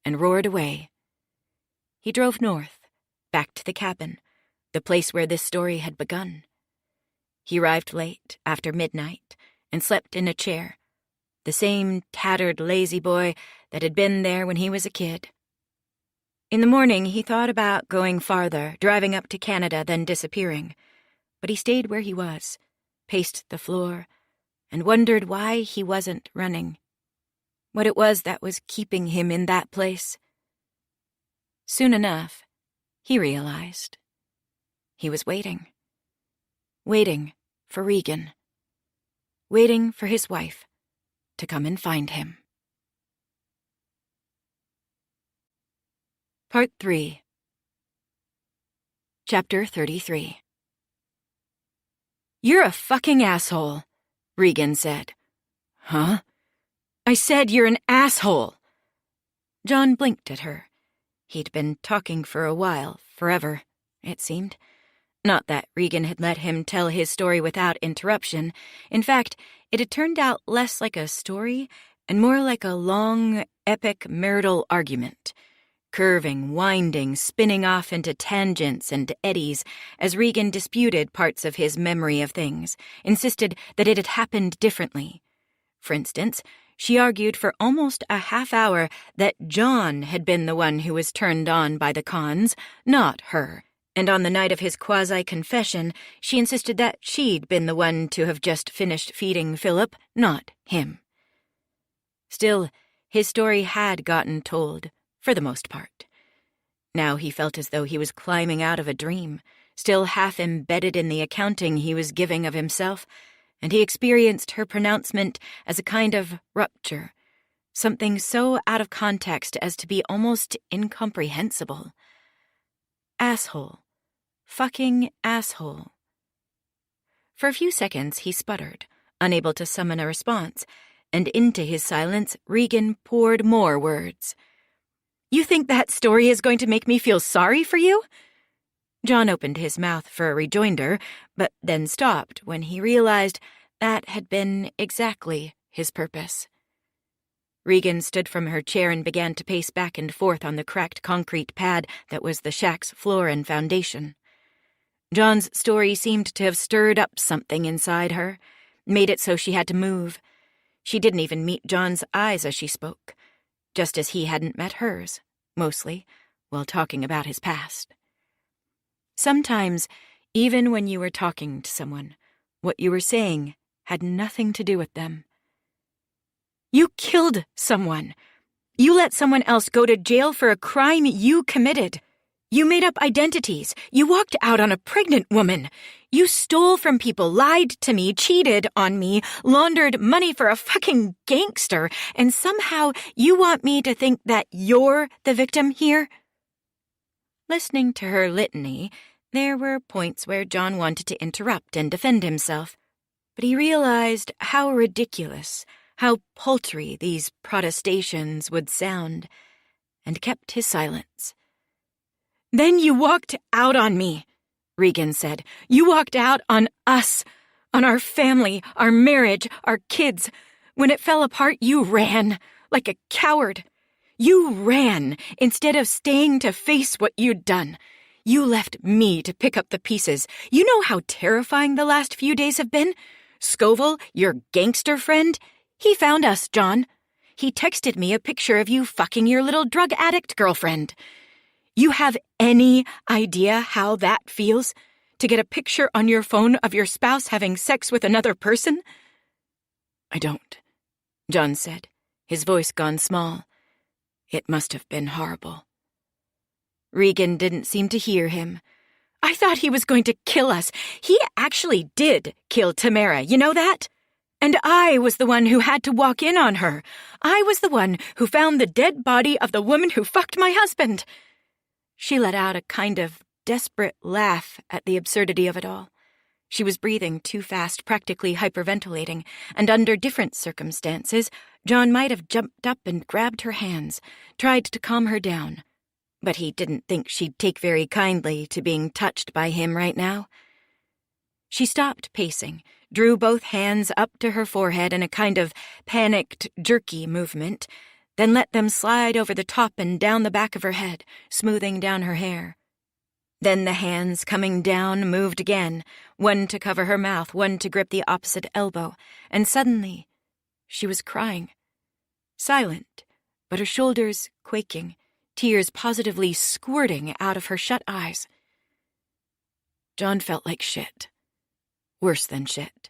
and roared away. He drove north, back to the cabin, the place where this story had begun. He arrived late, after midnight, and slept in a chair, the same tattered lazy boy that had been there when he was a kid. In the morning, he thought about going farther, driving up to Canada, then disappearing. But he stayed where he was, paced the floor, and wondered why he wasn't running. What it was that was keeping him in that place. Soon enough, he realized. He was waiting. Waiting for Regan. Waiting for his wife to come and find him. Part 3. Chapter 33. "You're a fucking asshole," Regan said. "Huh?" "I said you're an asshole." John blinked at her. He'd been talking for a while, forever, it seemed. Not that Regan had let him tell his story without interruption. In fact, It had turned out less like a story and more like a long, epic marital argument, curving, winding, spinning off into tangents and eddies as Regan disputed parts of his memory of things, insisted that it had happened differently. For instance, she argued for almost a half hour that John had been the one who was turned on by the cons, not her. And on the night of his quasi-confession, she insisted that she'd been the one to have just finished feeding Philip, not him. Still, his story had gotten told, for the most part. Now he felt as though he was climbing out of a dream, still half embedded in the accounting he was giving of himself, and he experienced her pronouncement as a kind of rupture, something so out of context as to be almost incomprehensible. Asshole. Fucking asshole. For a few seconds he sputtered, unable to summon a response, and into his silence Regan poured more words. "You think that story is going to make me feel sorry for you?" John opened his mouth for a rejoinder, but then stopped when he realized that had been exactly his purpose. Regan stood from her chair and began to pace back and forth on the cracked concrete pad that was the shack's floor and foundation. John's story seemed to have stirred up something inside her, made it so she had to move. She didn't even meet John's eyes as she spoke, just as he hadn't met hers, mostly, while talking about his past. Sometimes, even when you were talking to someone, what you were saying had nothing to do with them. You killed someone. You let someone else go to jail for a crime you committed. You made up identities. You walked out on a pregnant woman. You stole from people, lied to me, cheated on me, laundered money for a fucking gangster, and somehow you want me to think that you're the victim here? Listening to her litany, there were points where John wanted to interrupt and defend himself, but he realized how ridiculous, how paltry these protestations would sound, and kept his silence. "Then you walked out on me," Regan said. "You walked out on us, on our family, our marriage, our kids. When it fell apart, you ran, like a coward. You ran instead of staying to face what you'd done. You left me to pick up the pieces. You know how terrifying the last few days have been? Scoville, your gangster friend, he found us, John. He texted me a picture of you fucking your little drug addict girlfriend. You have any idea how that feels? To get a picture on your phone of your spouse having sex with another person?" "I don't," John said, his voice gone small. "It must have been horrible." Regan didn't seem to hear him. "I thought he was going to kill us. He actually did kill Tamara, you know that? And I was the one who had to walk in on her. I was the one who found the dead body of the woman who fucked my husband." She let out a kind of desperate laugh at the absurdity of it all. She was breathing too fast, practically hyperventilating, and under different circumstances, John might have jumped up and grabbed her hands, tried to calm her down. But he didn't think she'd take very kindly to being touched by him right now. She stopped pacing, drew both hands up to her forehead in a kind of panicked, jerky movement, then let them slide over the top and down the back of her head, smoothing down her hair. Then the hands coming down moved again, one to cover her mouth, one to grip the opposite elbow, and suddenly she was crying. Silent, but her shoulders quaking, tears positively squirting out of her shut eyes. John felt like shit. Worse than shit.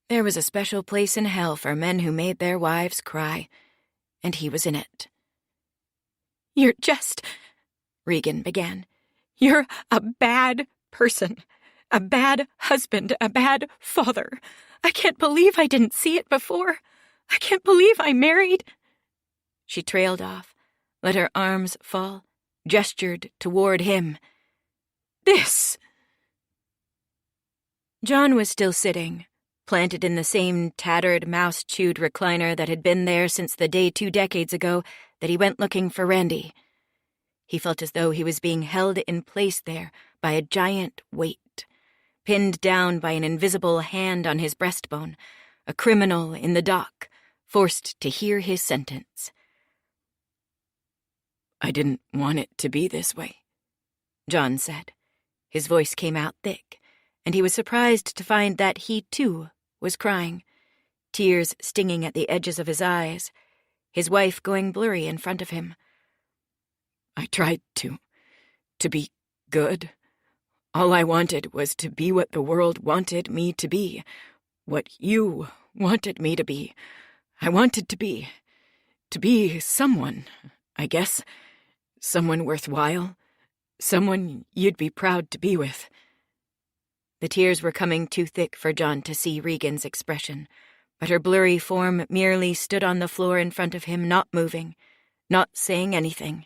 There was a special place in hell for men who made their wives cry, and he was in it. "You're just," Regan began. "You're a bad person, a bad husband, a bad father. I can't believe I didn't see it before. I can't believe I married." She trailed off, let her arms fall, gestured toward him. "This." John was still sitting, planted in the same tattered, mouse-chewed recliner that had been there since the day 2 decades ago that he went looking for Randy. He felt as though he was being held in place there by a giant weight, pinned down by an invisible hand on his breastbone, a criminal in the dock, forced to hear his sentence. "I didn't want it to be this way," John said. His voice came out thick, and he was surprised to find that he, too, was crying, tears stinging at the edges of his eyes, his wife going blurry in front of him. "I tried to be good. All I wanted was to be what the world wanted me to be, what you wanted me to be. I wanted to be someone, I guess. Someone worthwhile. Someone you'd be proud to be with." The tears were coming too thick for John to see Regan's expression, but her blurry form merely stood on the floor in front of him, not moving, not saying anything.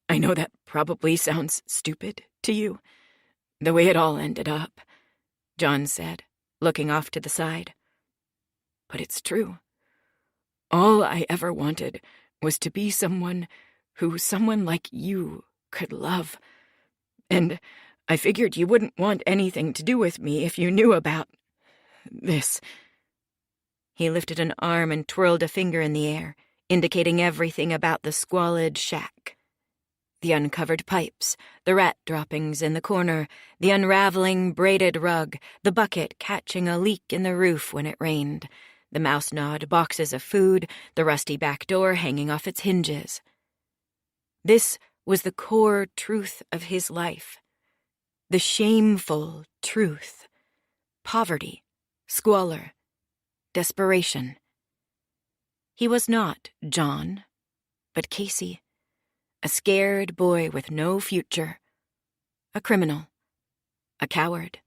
"I know that probably sounds stupid to you, the way it all ended up," John said, looking off to the side. "But it's true. All I ever wanted was to be someone who someone like you could love. And I figured you wouldn't want anything to do with me if you knew about this." He lifted an arm and twirled a finger in the air, indicating everything about the squalid shack. The uncovered pipes, the rat droppings in the corner, the unraveling braided rug, the bucket catching a leak in the roof when it rained, the mouse-gnawed boxes of food, the rusty back door hanging off its hinges. This was the core truth of his life. The shameful truth. Poverty, squalor, desperation. He was not John, but Casey. A scared boy with no future. A criminal. A coward.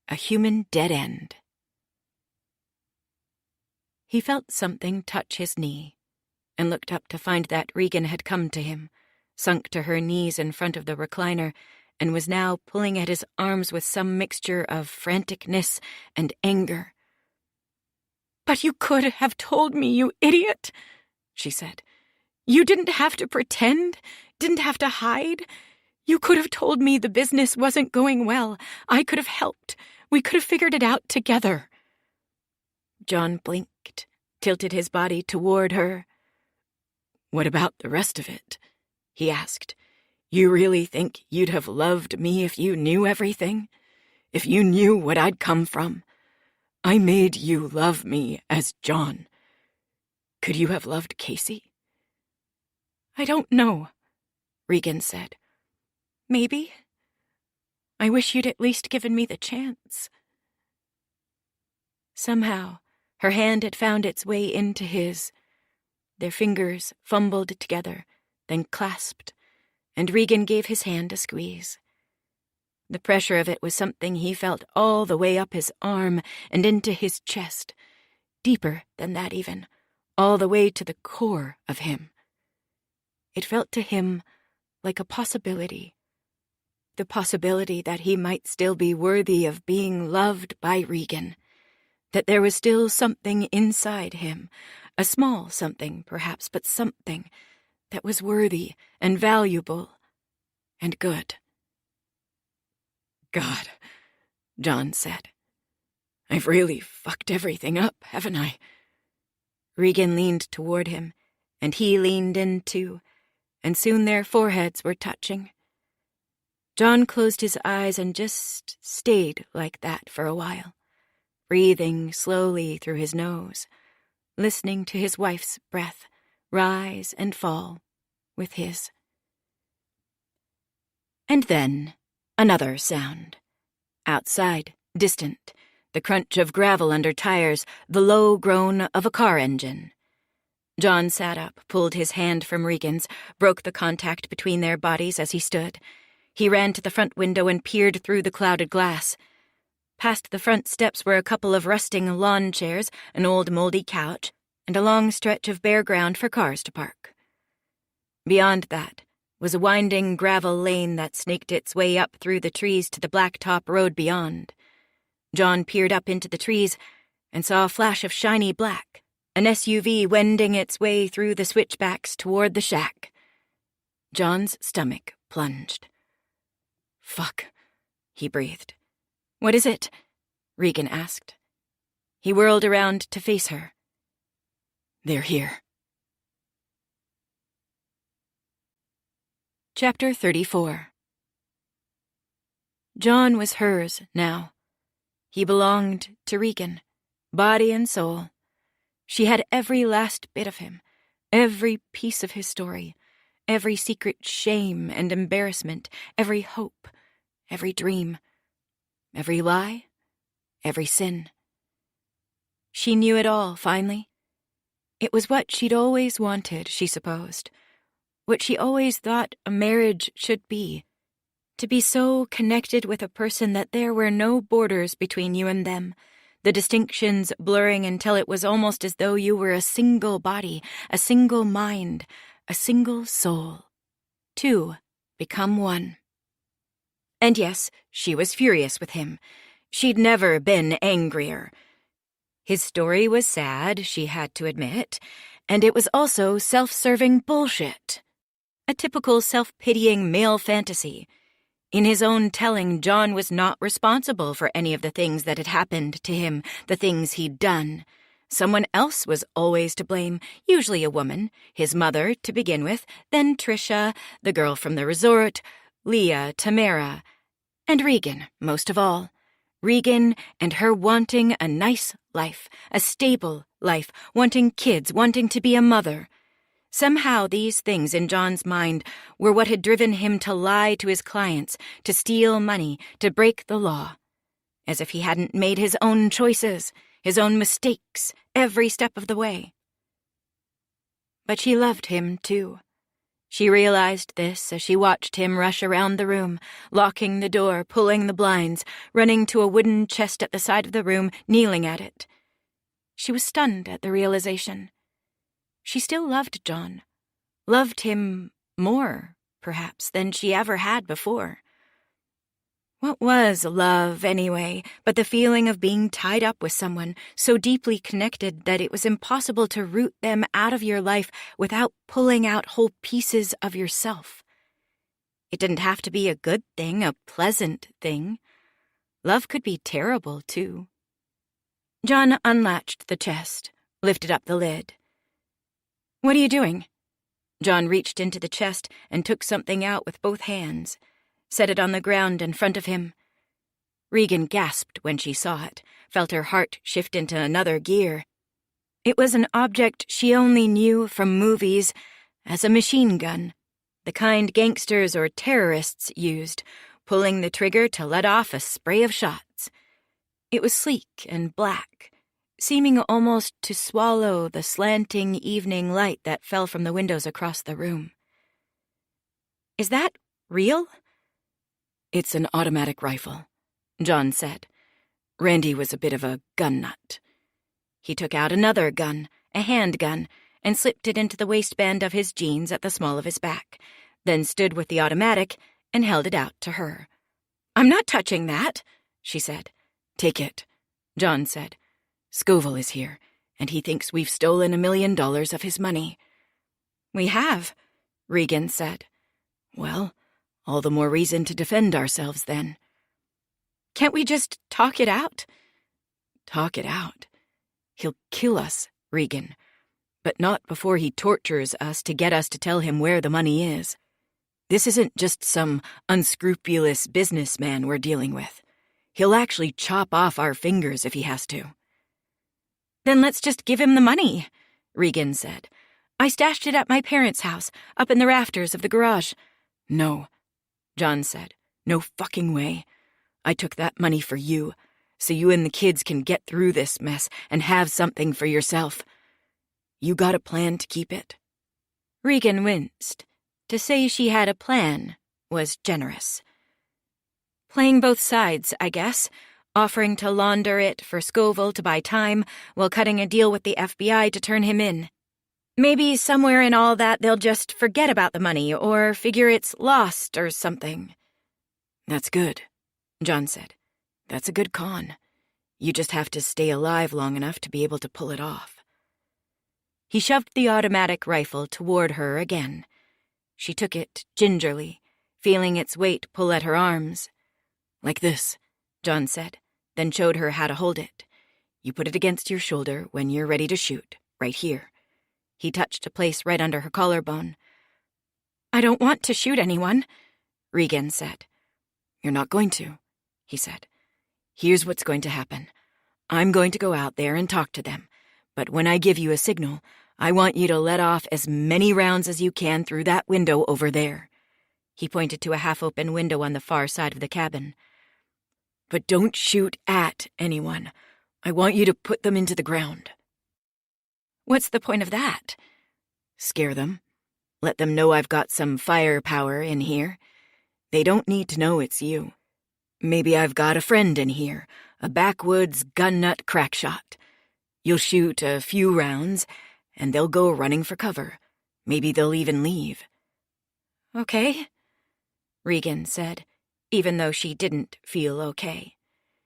A human dead end. He felt something touch his knee, and looked up to find that Regan had come to him, sunk to her knees in front of the recliner, and was now pulling at his arms with some mixture of franticness and anger. "But you could have told me, you idiot," she said. "You didn't have to pretend, didn't have to hide. You could have told me the business wasn't going well. I could have helped. We could have figured it out together." John blinked, tilted his body toward her. "What about the rest of it?" he asked. "You really think you'd have loved me if you knew everything? If you knew what I'd come from? I made you love me as John. Could you have loved Casey?" "I don't know," Regan said. "Maybe. I wish you'd at least given me the chance." Somehow, her hand had found its way into his. Their fingers fumbled together, then clasped, and Regan gave his hand a squeeze. The pressure of it was something he felt all the way up his arm and into his chest, deeper than that even, all the way to the core of him. It felt to him like a possibility, the possibility that he might still be worthy of being loved by Regan, that there was still something inside him, a small something perhaps, but something that was worthy and valuable and good. "God," John said. "I've really fucked everything up, haven't I?" Regan leaned toward him, and he leaned in too, and soon their foreheads were touching. John closed his eyes and just stayed like that for a while, breathing slowly through his nose, listening to his wife's breath rise and fall with his. And then another sound. Outside, distant, the crunch of gravel under tires, the low groan of a car engine. John sat up, pulled his hand from Regan's, broke the contact between their bodies as he stood. He ran to the front window and peered through the clouded glass. Past the front steps were a couple of rusting lawn chairs, an old moldy couch, and a long stretch of bare ground for cars to park. Beyond that was a winding gravel lane that snaked its way up through the trees to the blacktop road beyond. John peered up into the trees and saw a flash of shiny black, an SUV wending its way through the switchbacks toward the shack. John's stomach plunged. "Fuck," he breathed. "What is it?" Regan asked. He whirled around to face her. They're here. Chapter 34. John was hers now. He belonged to Regan, body and soul. She had every last bit of him, every piece of his story, every secret shame and embarrassment, every hope, every dream, every lie, every sin. She knew it all, finally. It was what she'd always wanted, she supposed, what she always thought a marriage should be, to be so connected with a person that there were no borders between you and them, the distinctions blurring until it was almost as though you were a single body, a single mind, a single soul. Two become one. And yes, she was furious with him. She'd never been angrier. His story was sad, she had to admit, and it was also self-serving bullshit. A typical self-pitying male fantasy. In his own telling, John was not responsible for any of the things that had happened to him, the things he'd done. Someone else was always to blame, usually a woman, his mother to begin with, then Tricia, the girl from the resort, Leah, Tamara, and Regan, most of all. Regan and her wanting a nice life, a stable life, wanting kids, wanting to be a mother. Somehow these things in John's mind were what had driven him to lie to his clients, to steal money, to break the law. As if he hadn't made his own choices, his own mistakes, every step of the way. But she loved him, too. She realized this as she watched him rush around the room, locking the door, pulling the blinds, running to a wooden chest at the side of the room, kneeling at it. She was stunned at the realization. She still loved John. Loved him more, perhaps, than she ever had before. What was love, anyway, but the feeling of being tied up with someone, so deeply connected that it was impossible to root them out of your life without pulling out whole pieces of yourself? It didn't have to be a good thing, a pleasant thing. Love could be terrible, too. John unlatched the chest, lifted up the lid. "What are you doing?" John reached into the chest and took something out with both hands. Set it on the ground in front of him. Regan gasped when she saw it, felt her heart shift into another gear. It was an object she only knew from movies as a machine gun, the kind gangsters or terrorists used, pulling the trigger to let off a spray of shots. It was sleek and black, seeming almost to swallow the slanting evening light that fell from the windows across the room. "Is that real?" It's an automatic rifle, John said. Randy was a bit of a gun nut. He took out another gun, a handgun, and slipped it into the waistband of his jeans at the small of his back, then stood with the automatic and held it out to her. "I'm not touching that," she said. "Take it," John said. "Scoville is here, and he thinks we've stolen $1 million of his money." "We have," Regan said. "Well, all the more reason to defend ourselves, then." "Can't we just talk it out?" "Talk it out? He'll kill us, Regan. But not before he tortures us to get us to tell him where the money is. This isn't just some unscrupulous businessman we're dealing with. He'll actually chop off our fingers if he has to." "Then let's just give him the money," Regan said. "I stashed it at my parents' house, up in the rafters of the garage." "No," John said. "No fucking way. I took that money for you, so you and the kids can get through this mess and have something for yourself. You got a plan to keep it?" Regan winced. To say she had a plan was generous. "Playing both sides, I guess, offering to launder it for Scoville to buy time while cutting a deal with the FBI to turn him in. Maybe somewhere in all that they'll just forget about the money or figure it's lost or something." "That's good," John said. "That's a good con. You just have to stay alive long enough to be able to pull it off." He shoved the automatic rifle toward her again. She took it gingerly, feeling its weight pull at her arms. "Like this," John said, then showed her how to hold it. You put it against your shoulder when you're ready to shoot, right here." He touched a place right under her collarbone. "I don't want to shoot anyone," Regan said. "You're not going to," he said. "Here's what's going to happen. I'm going to go out there and talk to them, but when I give you a signal, I want you to let off as many rounds as you can through that window over there." He pointed to a half-open window on the far side of the cabin. "But don't shoot at anyone. I want you to put them into the ground." "What's the point of that?" "Scare them. Let them know I've got some firepower in here. They don't need to know it's you. Maybe I've got a friend in here, a backwoods gun-nut crackshot. You'll shoot a few rounds, and they'll go running for cover. Maybe they'll even leave." "Okay," Regan said, even though she didn't feel okay.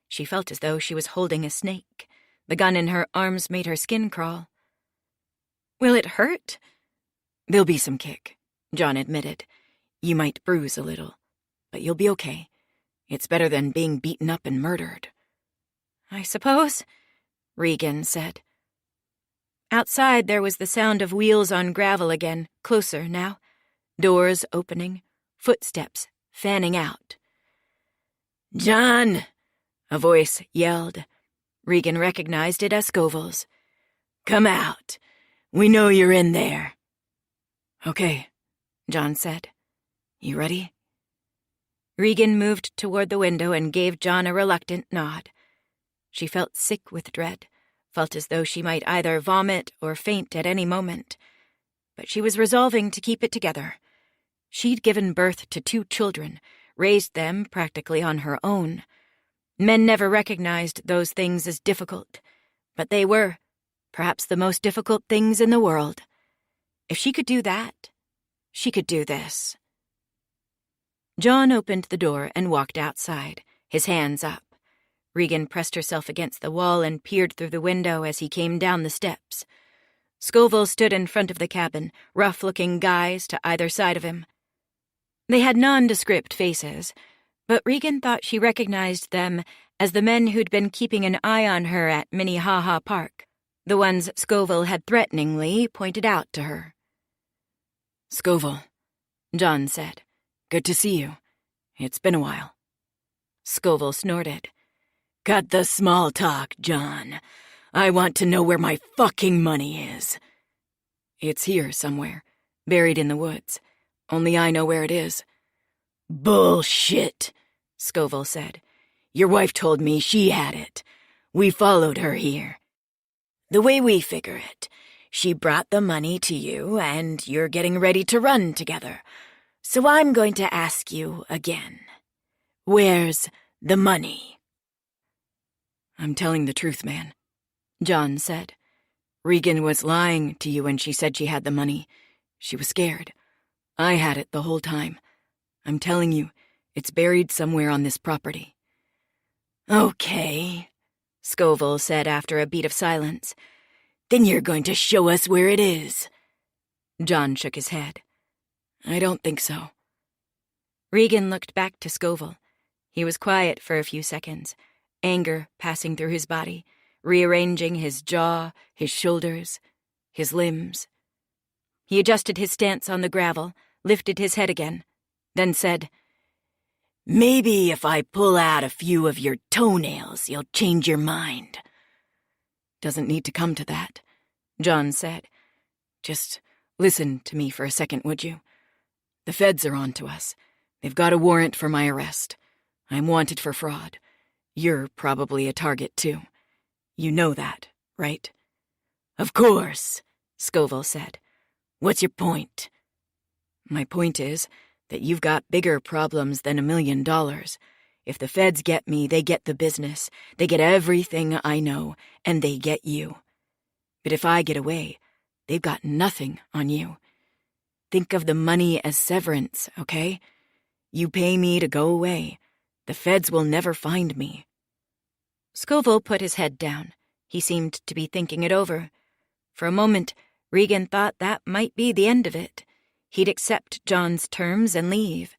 She felt as though she was holding a snake. The gun in her arms made her skin crawl. "Will it hurt?" "There'll be some kick," John admitted. "You might bruise a little, but you'll be okay. It's better than being beaten up and murdered." "I suppose," Regan said. Outside there was the sound of wheels on gravel again, closer now. Doors opening, footsteps fanning out. "John!" a voice yelled. Regan recognized it as Scoville's. "Come out. We know you're in there." "Okay," John said. "You ready?" Regan moved toward the window and gave John a reluctant nod. She felt sick with dread, felt as though she might either vomit or faint at any moment. But she was resolving to keep it together. She'd given birth to 2 children, raised them practically on her own. Men never recognized those things as difficult, but they were, perhaps the most difficult things in the world. If she could do that, she could do this. John opened the door and walked outside, his hands up. Regan pressed herself against the wall and peered through the window as he came down the steps. Scoville stood in front of the cabin, rough-looking guys to either side of him. They had nondescript faces, but Regan thought she recognized them as the men who'd been keeping an eye on her at Minnehaha Park, the ones Scoville had threateningly pointed out to her. "Scoville," John said. "Good to see you. It's been a while." Scoville snorted. "Cut the small talk, John. I want to know where my fucking money is." "It's here somewhere, buried in the woods. Only I know where it is." "Bullshit," Scoville said. "Your wife told me she had it. We followed her here. The way we figure it, she brought the money to you, and you're getting ready to run together. So I'm going to ask you again. Where's the money?" "I'm telling the truth, man," John said. "Regan was lying to you when she said she had the money. She was scared. I had it the whole time. I'm telling you, it's buried somewhere on this property." "Okay," Scoville said after a beat of silence. "Then you're going to show us where it is." John shook his head. "I don't think so." Regan looked back to Scoville. He was quiet for a few seconds, anger passing through his body, rearranging his jaw, his shoulders, his limbs. He adjusted his stance on the gravel, lifted his head again, then said, "Maybe if I pull out a few of your toenails, you'll change your mind." "Doesn't need to come to that," John said. "Just listen to me for a second, would you? The feds are on to us. They've got a warrant for my arrest. I'm wanted for fraud. You're probably a target, too. You know that, right?" "Of course," Scoville said. "What's your point?" "My point is that you've got bigger problems than $1 million. If the feds get me, they get the business. They get everything I know, and they get you. But if I get away, they've got nothing on you. Think of the money as severance, okay? You pay me to go away. The feds will never find me." Scoville put his head down. He seemed to be thinking it over. For a moment, Regan thought that might be the end of it. He'd accept John's terms and leave.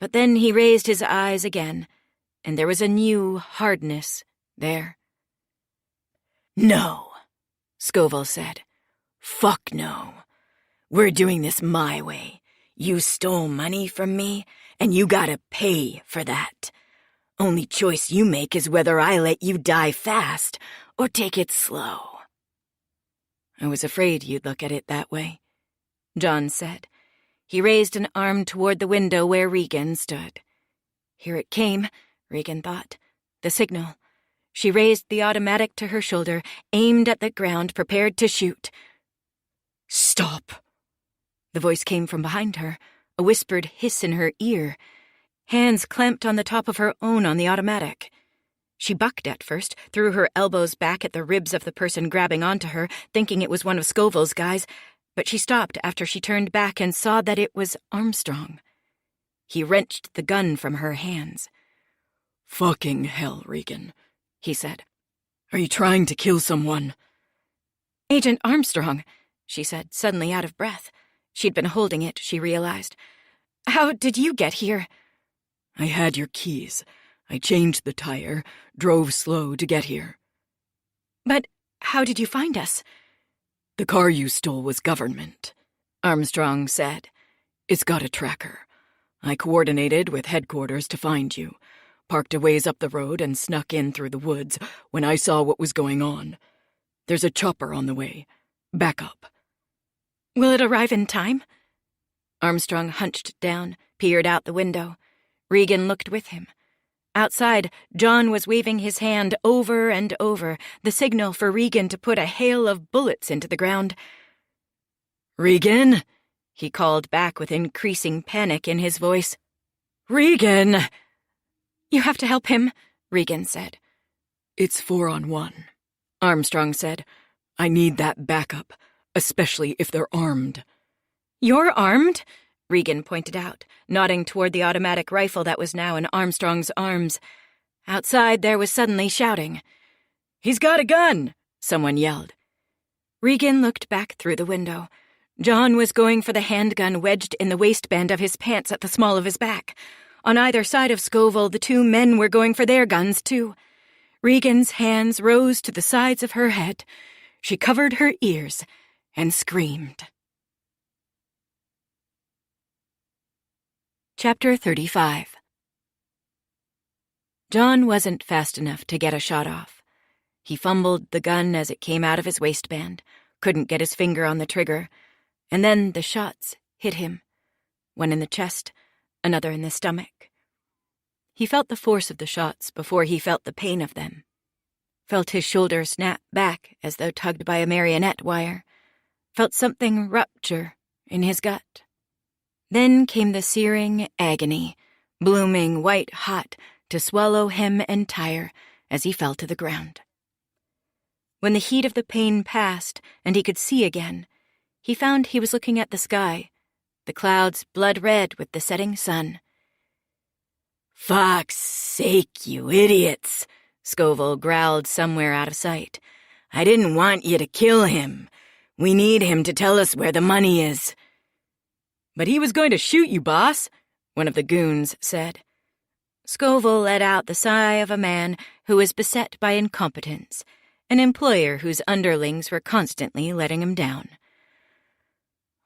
But then he raised his eyes again, and there was a new hardness there. No, Scoville said. Fuck no. We're doing this my way. You stole money from me, and you gotta pay for that. Only choice you make is whether I let you die fast or take it slow. I was afraid you'd look at it that way, John said. He raised an arm toward the window where Regan stood. Here it came, Regan thought. The signal. She raised the automatic to her shoulder, aimed at the ground, prepared to shoot. Stop! The voice came from behind her, a whispered hiss in her ear. Hands clamped on the top of her own on the automatic. She bucked at first, threw her elbows back at the ribs of the person grabbing onto her, thinking it was one of Scoville's guys, but she stopped after she turned back and saw that it was Armstrong. He wrenched the gun from her hands. Fucking hell, Regan, he said. Are you trying to kill someone? Agent Armstrong, she said, suddenly out of breath. She'd been holding it, she realized. How did you get here? I had your keys. I changed the tire, drove slow to get here. But how did you find us? The car you stole was government, Armstrong said. It's got a tracker. I coordinated with headquarters to find you, parked a ways up the road and snuck in through the woods when I saw what was going on. There's a chopper on the way. Back up. Will it arrive in time? Armstrong hunched down, peered out the window. Regan looked with him. Outside, John was waving his hand over and over, the signal for Regan to put a hail of bullets into the ground. Regan, he called back with increasing panic in his voice. Regan! You have to help him, Regan said. It's 4-on-1, Armstrong said. I need that backup, especially if they're armed. You're armed? Regan pointed out, nodding toward the automatic rifle that was now in Armstrong's arms. Outside, there was suddenly shouting. He's got a gun! Someone yelled. Regan looked back through the window. John was going for the handgun wedged in the waistband of his pants at the small of his back. On either side of Scoville, the two men were going for their guns, too. Regan's hands rose to the sides of her head. She covered her ears and screamed. Chapter 35. John wasn't fast enough to get a shot off. He fumbled the gun as it came out of his waistband, couldn't get his finger on the trigger, and then the shots hit him. One in the chest, another in the stomach. He felt the force of the shots before he felt the pain of them. Felt his shoulder snap back as though tugged by a marionette wire. Felt something rupture in his gut. Then came the searing agony, blooming white-hot to swallow him entire as he fell to the ground. When the heat of the pain passed and he could see again, he found he was looking at the sky, the clouds blood-red with the setting sun. "Fuck's sake, you idiots," Scoville growled somewhere out of sight. "I didn't want you to kill him. We need him to tell us where the money is." "But he was going to shoot you, boss," one of the goons said. Scoville let out the sigh of a man who was beset by incompetence, an employer whose underlings were constantly letting him down.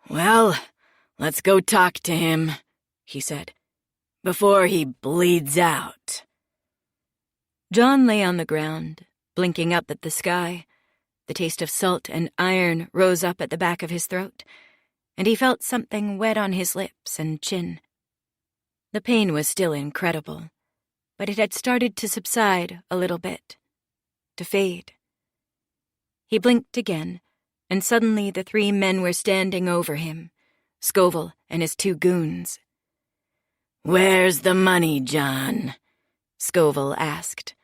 "Well, let's go talk to him," he said, "before he bleeds out." John lay on the ground, blinking up at the sky. The taste of salt and iron rose up at the back of his throat, and he felt something wet on his lips and chin. The pain was still incredible, but it had started to subside a little bit, to fade. He blinked again, and suddenly the three men were standing over him, Scoville and his two goons. "Where's the money, John?" Scoville asked.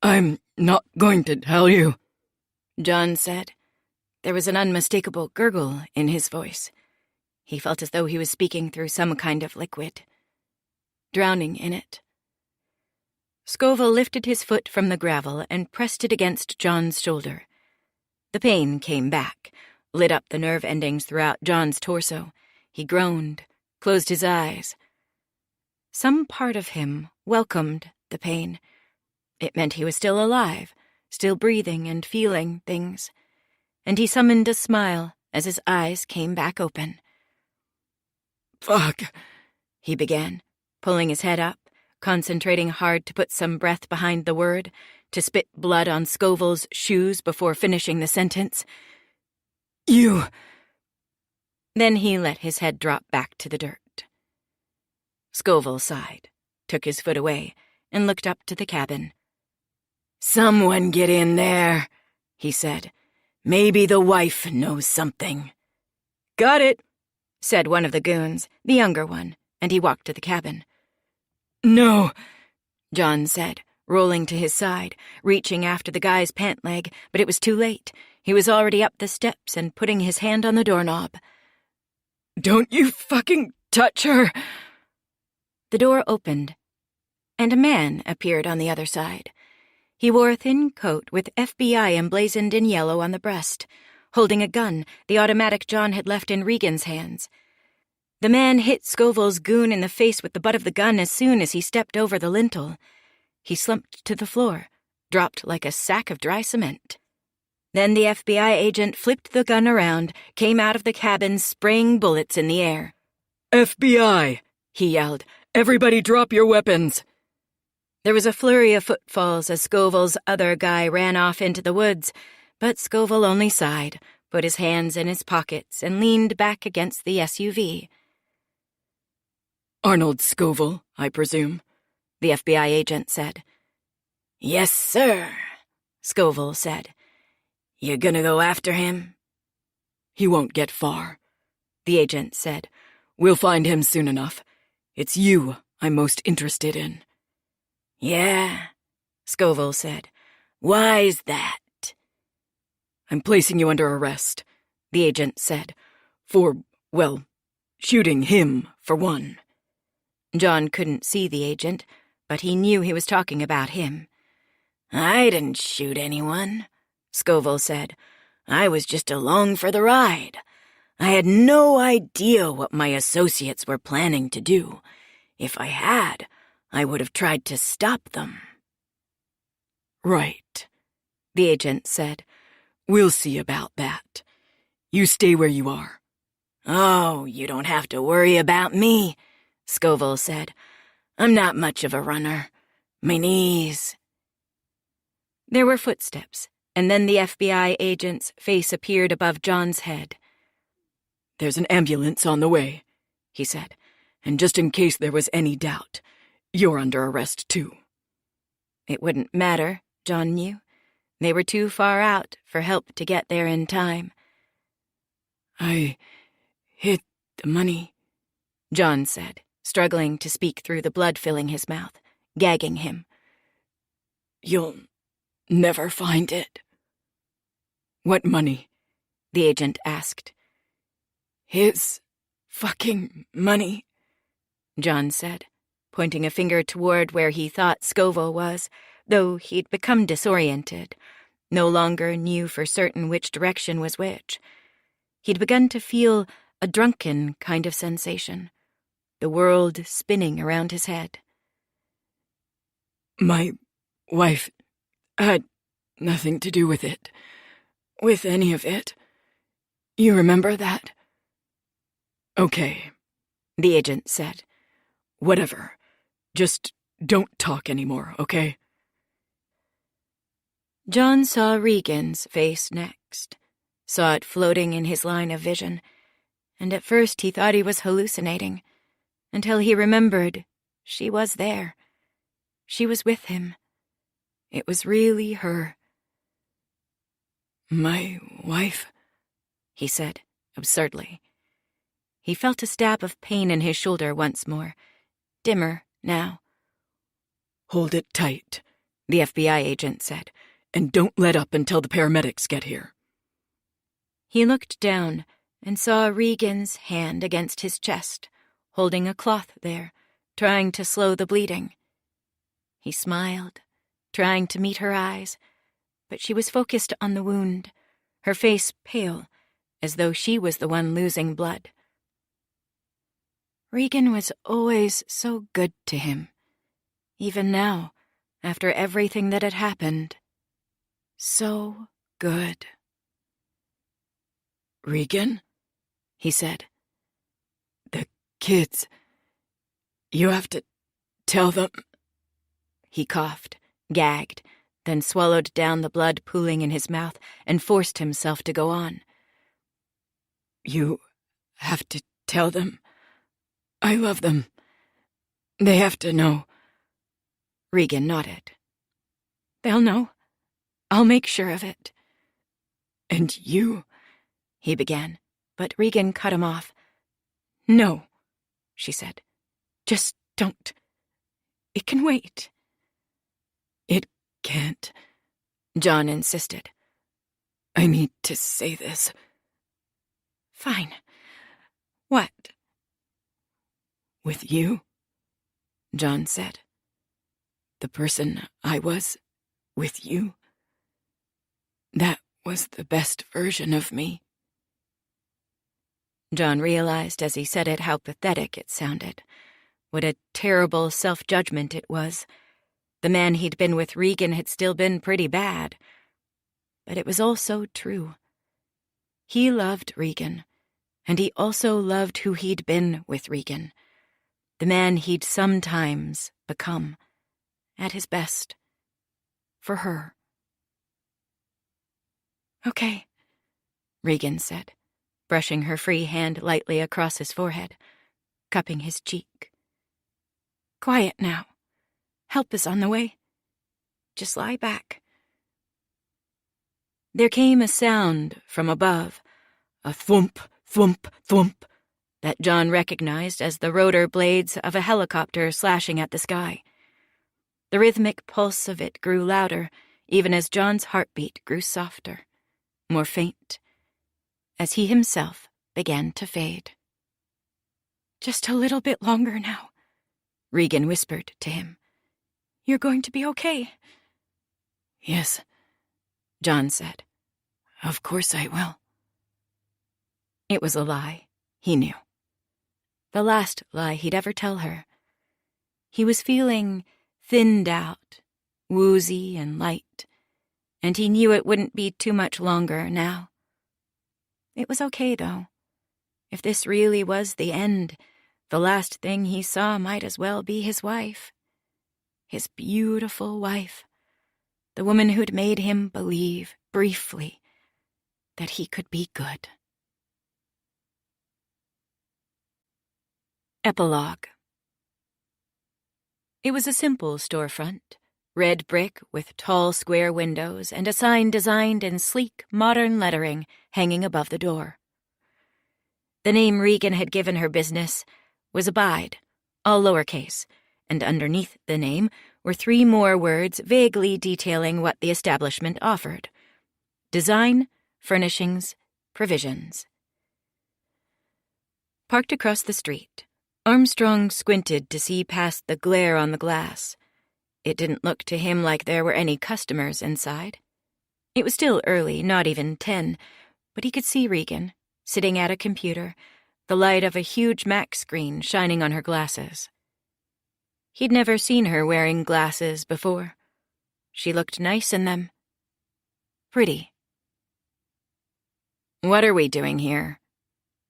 "I'm not going to tell you," John said. There was an unmistakable gurgle in his voice. He felt as though he was speaking through some kind of liquid, drowning in it. Scoville lifted his foot from the gravel and pressed it against John's shoulder. The pain came back, lit up the nerve endings throughout John's torso. He groaned, closed his eyes. Some part of him welcomed the pain. It meant he was still alive, still breathing and feeling things, and he summoned a smile as his eyes came back open. "Fuck," he began, pulling his head up, concentrating hard to put some breath behind the word, to spit blood on Scoville's shoes before finishing the sentence. "You..." Then he let his head drop back to the dirt. Scoville sighed, took his foot away, and looked up to the cabin. "Someone get in there," he said. "Maybe the wife knows something." "Got it," said one of the goons, the younger one, and he walked to the cabin. No, John said, rolling to his side, reaching after the guy's pant leg, but it was too late. He was already up the steps and putting his hand on the doorknob. don't you fucking touch her. The door opened, and a man appeared on the other side. He wore a thin coat with FBI emblazoned in yellow on the breast, holding a gun, the automatic John had left in Regan's hands. The man hit Scoville's goon in the face with the butt of the gun as soon as he stepped over the lintel. He slumped to the floor, dropped like a sack of dry cement. Then the FBI agent flipped the gun around, came out of the cabin spraying bullets in the air. FBI, he yelled. Everybody drop your weapons. There was a flurry of footfalls as Scoville's other guy ran off into the woods, but Scoville only sighed, put his hands in his pockets, and leaned back against the SUV. "Arnold Scoville, I presume," the FBI agent said. "Yes, sir," Scoville said. "You gonna go after him?" "He won't get far," the agent said. "We'll find him soon enough. It's you I'm most interested in." "Yeah," Scoville said. "Why's that?" "I'm placing you under arrest," the agent said. "For, well, shooting him, for one." John couldn't see the agent, but he knew he was talking about him. "I didn't shoot anyone," Scoville said. "I was just along for the ride. I had no idea what my associates were planning to do. If I had, I would have tried to stop them." "Right," the agent said. "We'll see about that. You stay where you are." "Oh, you don't have to worry about me," Scoville said. "I'm not much of a runner. My knees." There were footsteps, and then the FBI agent's face appeared above John's head. "There's an ambulance on the way," he said. "And just in case there was any doubt, you're under arrest too." It wouldn't matter, John knew. They were too far out for help to get there in time. "I hid the money," John said, struggling to speak through the blood filling his mouth, gagging him. "You'll never find it." "What money?" the agent asked. "His fucking money," John said, pointing a finger toward where he thought Scoville was, though he'd become disoriented, no longer knew for certain which direction was which. He'd begun to feel a drunken kind of sensation, the world spinning around his head. "My wife had nothing to do with it, with any of it. You remember that?" "Okay," the agent said. "Whatever. Just don't talk anymore, okay?" John saw Regan's face next, saw it floating in his line of vision, and at first he thought he was hallucinating, until he remembered she was there. She was with him. It was really her. "My wife?" he said, absurdly. He felt a stab of pain in his shoulder once more, dimmer now. "Hold it tight," the FBI agent said. "And don't let up until the paramedics get here." He looked down and saw Regan's hand against his chest, holding a cloth there, trying to slow the bleeding. He smiled, trying to meet her eyes, but she was focused on the wound, her face pale, as though she was the one losing blood. Regan was always so good to him, even now, after everything that had happened. So good. Regan, he said. The kids. You have to tell them. He coughed, gagged, then swallowed down the blood pooling in his mouth and forced himself to go on. You have to tell them. I love them. They have to know. Regan nodded. They'll know. I'll make sure of it. And you, he began, but Regan cut him off. No, she said. Just don't. It can wait. It can't, John insisted. I need to say this. Fine. What? With you, John said. The person I was with you. That was the best version of me. John realized as he said it how pathetic it sounded. What a terrible self-judgment it was. The man he'd been with Regan had still been pretty bad. But it was also true. He loved Regan, and he also loved who he'd been with Regan. The man he'd sometimes become, at his best, for her. Okay, Regan said, brushing her free hand lightly across his forehead, cupping his cheek. Quiet now. Help is on the way. Just lie back. There came a sound from above, a thwomp, thwomp, thwomp, that John recognized as the rotor blades of a helicopter slashing at the sky. The rhythmic pulse of it grew louder, even as John's heartbeat grew softer, more faint, as he himself began to fade. Just a little bit longer now, Regan whispered to him. You're going to be okay. Yes, John said. Of course I will. It was a lie, he knew. The last lie he'd ever tell her. He was feeling thinned out, woozy and light, and he knew it wouldn't be too much longer now. It was okay, though. If this really was the end, the last thing he saw might as well be his wife. His beautiful wife. The woman who'd made him believe, briefly, that he could be good. Epilogue. It was a simple storefront, red brick with tall square windows and a sign designed in sleek, modern lettering hanging above the door. The name Regan had given her business was Abide, all lowercase, and underneath the name were 3 more words vaguely detailing what the establishment offered: design, furnishings, provisions. Parked across the street, Armstrong squinted to see past the glare on the glass. It didn't look to him like there were any customers inside. It was still early, not even 10, but he could see Regan, sitting at a computer, the light of a huge Mac screen shining on her glasses. He'd never seen her wearing glasses before. She looked nice in them. Pretty. "What are we doing here?"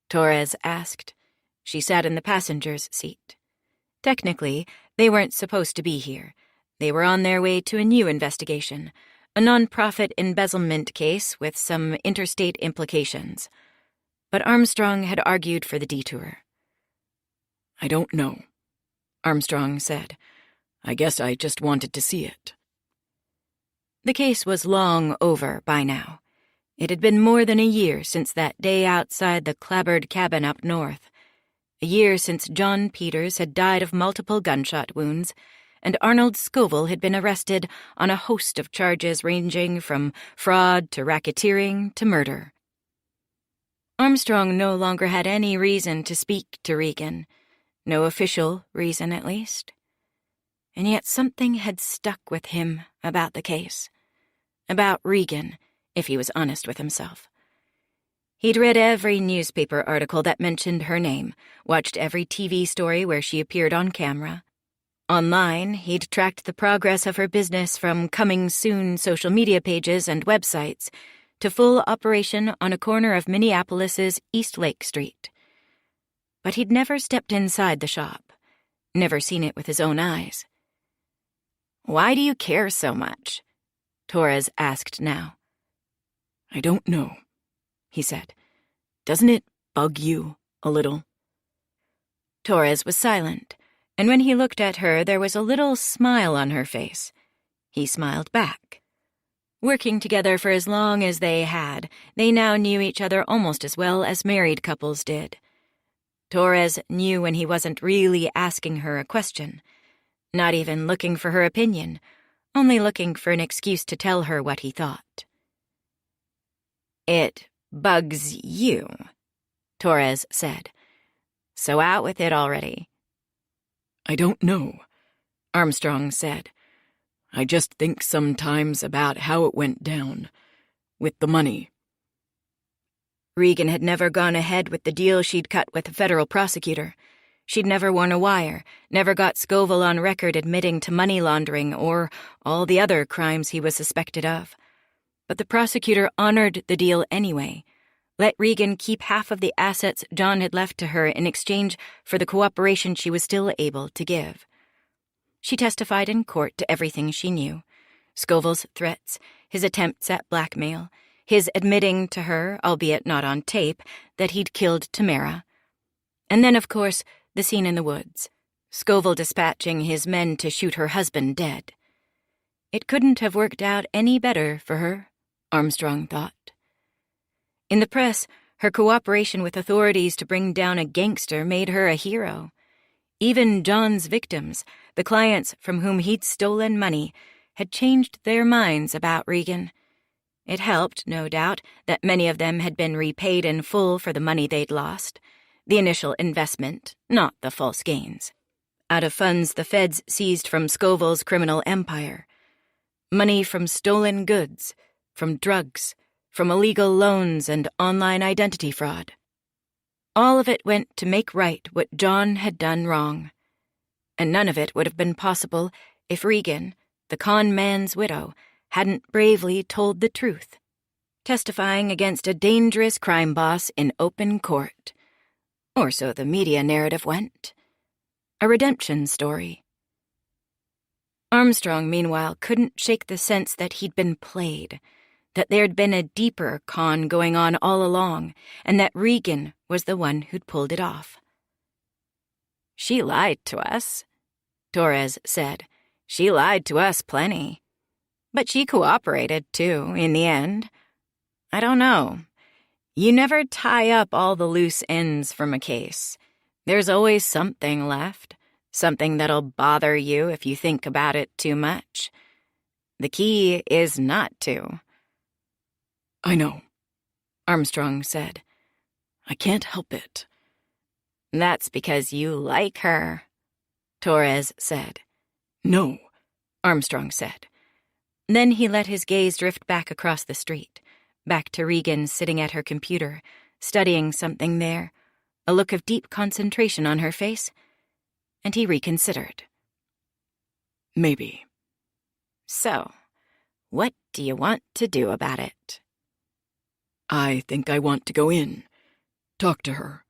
Torres asked. She sat in the passenger's seat. Technically, they weren't supposed to be here. They were on their way to a new investigation, a non-profit embezzlement case with some interstate implications. But Armstrong had argued for the detour. "I don't know," Armstrong said. "I guess I just wanted to see it." The case was long over by now. It had been more than a year since that day outside the clapboard cabin up north. A year since John Peters had died of multiple gunshot wounds, and Arnold Scoville had been arrested on a host of charges ranging from fraud to racketeering to murder. Armstrong no longer had any reason to speak to Regan, no official reason at least. And yet something had stuck with him about the case, about Regan, if he was honest with himself. He'd read every newspaper article that mentioned her name, watched every TV story where she appeared on camera. Online, he'd tracked the progress of her business from coming soon social media pages and websites to full operation on a corner of Minneapolis's East Lake Street. But he'd never stepped inside the shop, never seen it with his own eyes. "Why do you care so much?" Torres asked now. "I don't know," he said. "Doesn't it bug you a little?" Torres was silent, and when he looked at her, there was a little smile on her face. He smiled back. Working together for as long as they had, they now knew each other almost as well as married couples did. Torres knew when he wasn't really asking her a question, not even looking for her opinion, only looking for an excuse to tell her what he thought. "It bugs you," Torres said. "So out with it already." "I don't know," Armstrong said. "I just think sometimes about how it went down, with the money." Regan had never gone ahead with the deal she'd cut with the federal prosecutor. She'd never worn a wire, never got Scoville on record admitting to money laundering or all the other crimes he was suspected of. But the prosecutor honored the deal anyway, let Regan keep half of the assets John had left to her in exchange for the cooperation she was still able to give. She testified in court to everything she knew: Scoville's threats, his attempts at blackmail, his admitting to her, albeit not on tape, that he'd killed Tamara. And then, of course, the scene in the woods, Scoville dispatching his men to shoot her husband dead. It couldn't have worked out any better for her, Armstrong thought. In the press, her cooperation with authorities to bring down a gangster made her a hero. Even John's victims, the clients from whom he'd stolen money, had changed their minds about Regan. It helped, no doubt, that many of them had been repaid in full for the money they'd lost, the initial investment, not the false gains, out of funds the feds seized from Scoville's criminal empire. Money from stolen goods, from drugs, from illegal loans and online identity fraud. All of it went to make right what John had done wrong. And none of it would have been possible if Regan, the con man's widow, hadn't bravely told the truth, testifying against a dangerous crime boss in open court. Or so the media narrative went. A redemption story. Armstrong, meanwhile, couldn't shake the sense that he'd been played, that there'd been a deeper con going on all along, and that Regan was the one who'd pulled it off. "She lied to us," Torres said. "She lied to us plenty. But she cooperated, too, in the end. I don't know. You never tie up all the loose ends from a case. There's always something left, something that'll bother you if you think about it too much. The key is not to." "I know," Armstrong said. "I can't help it." "That's because you like her," Torres said. "No," Armstrong said. Then he let his gaze drift back across the street, back to Regan sitting at her computer, studying something there, a look of deep concentration on her face, and he reconsidered. "Maybe." "So, what do you want to do about it?" "I think I want to go in, talk to her,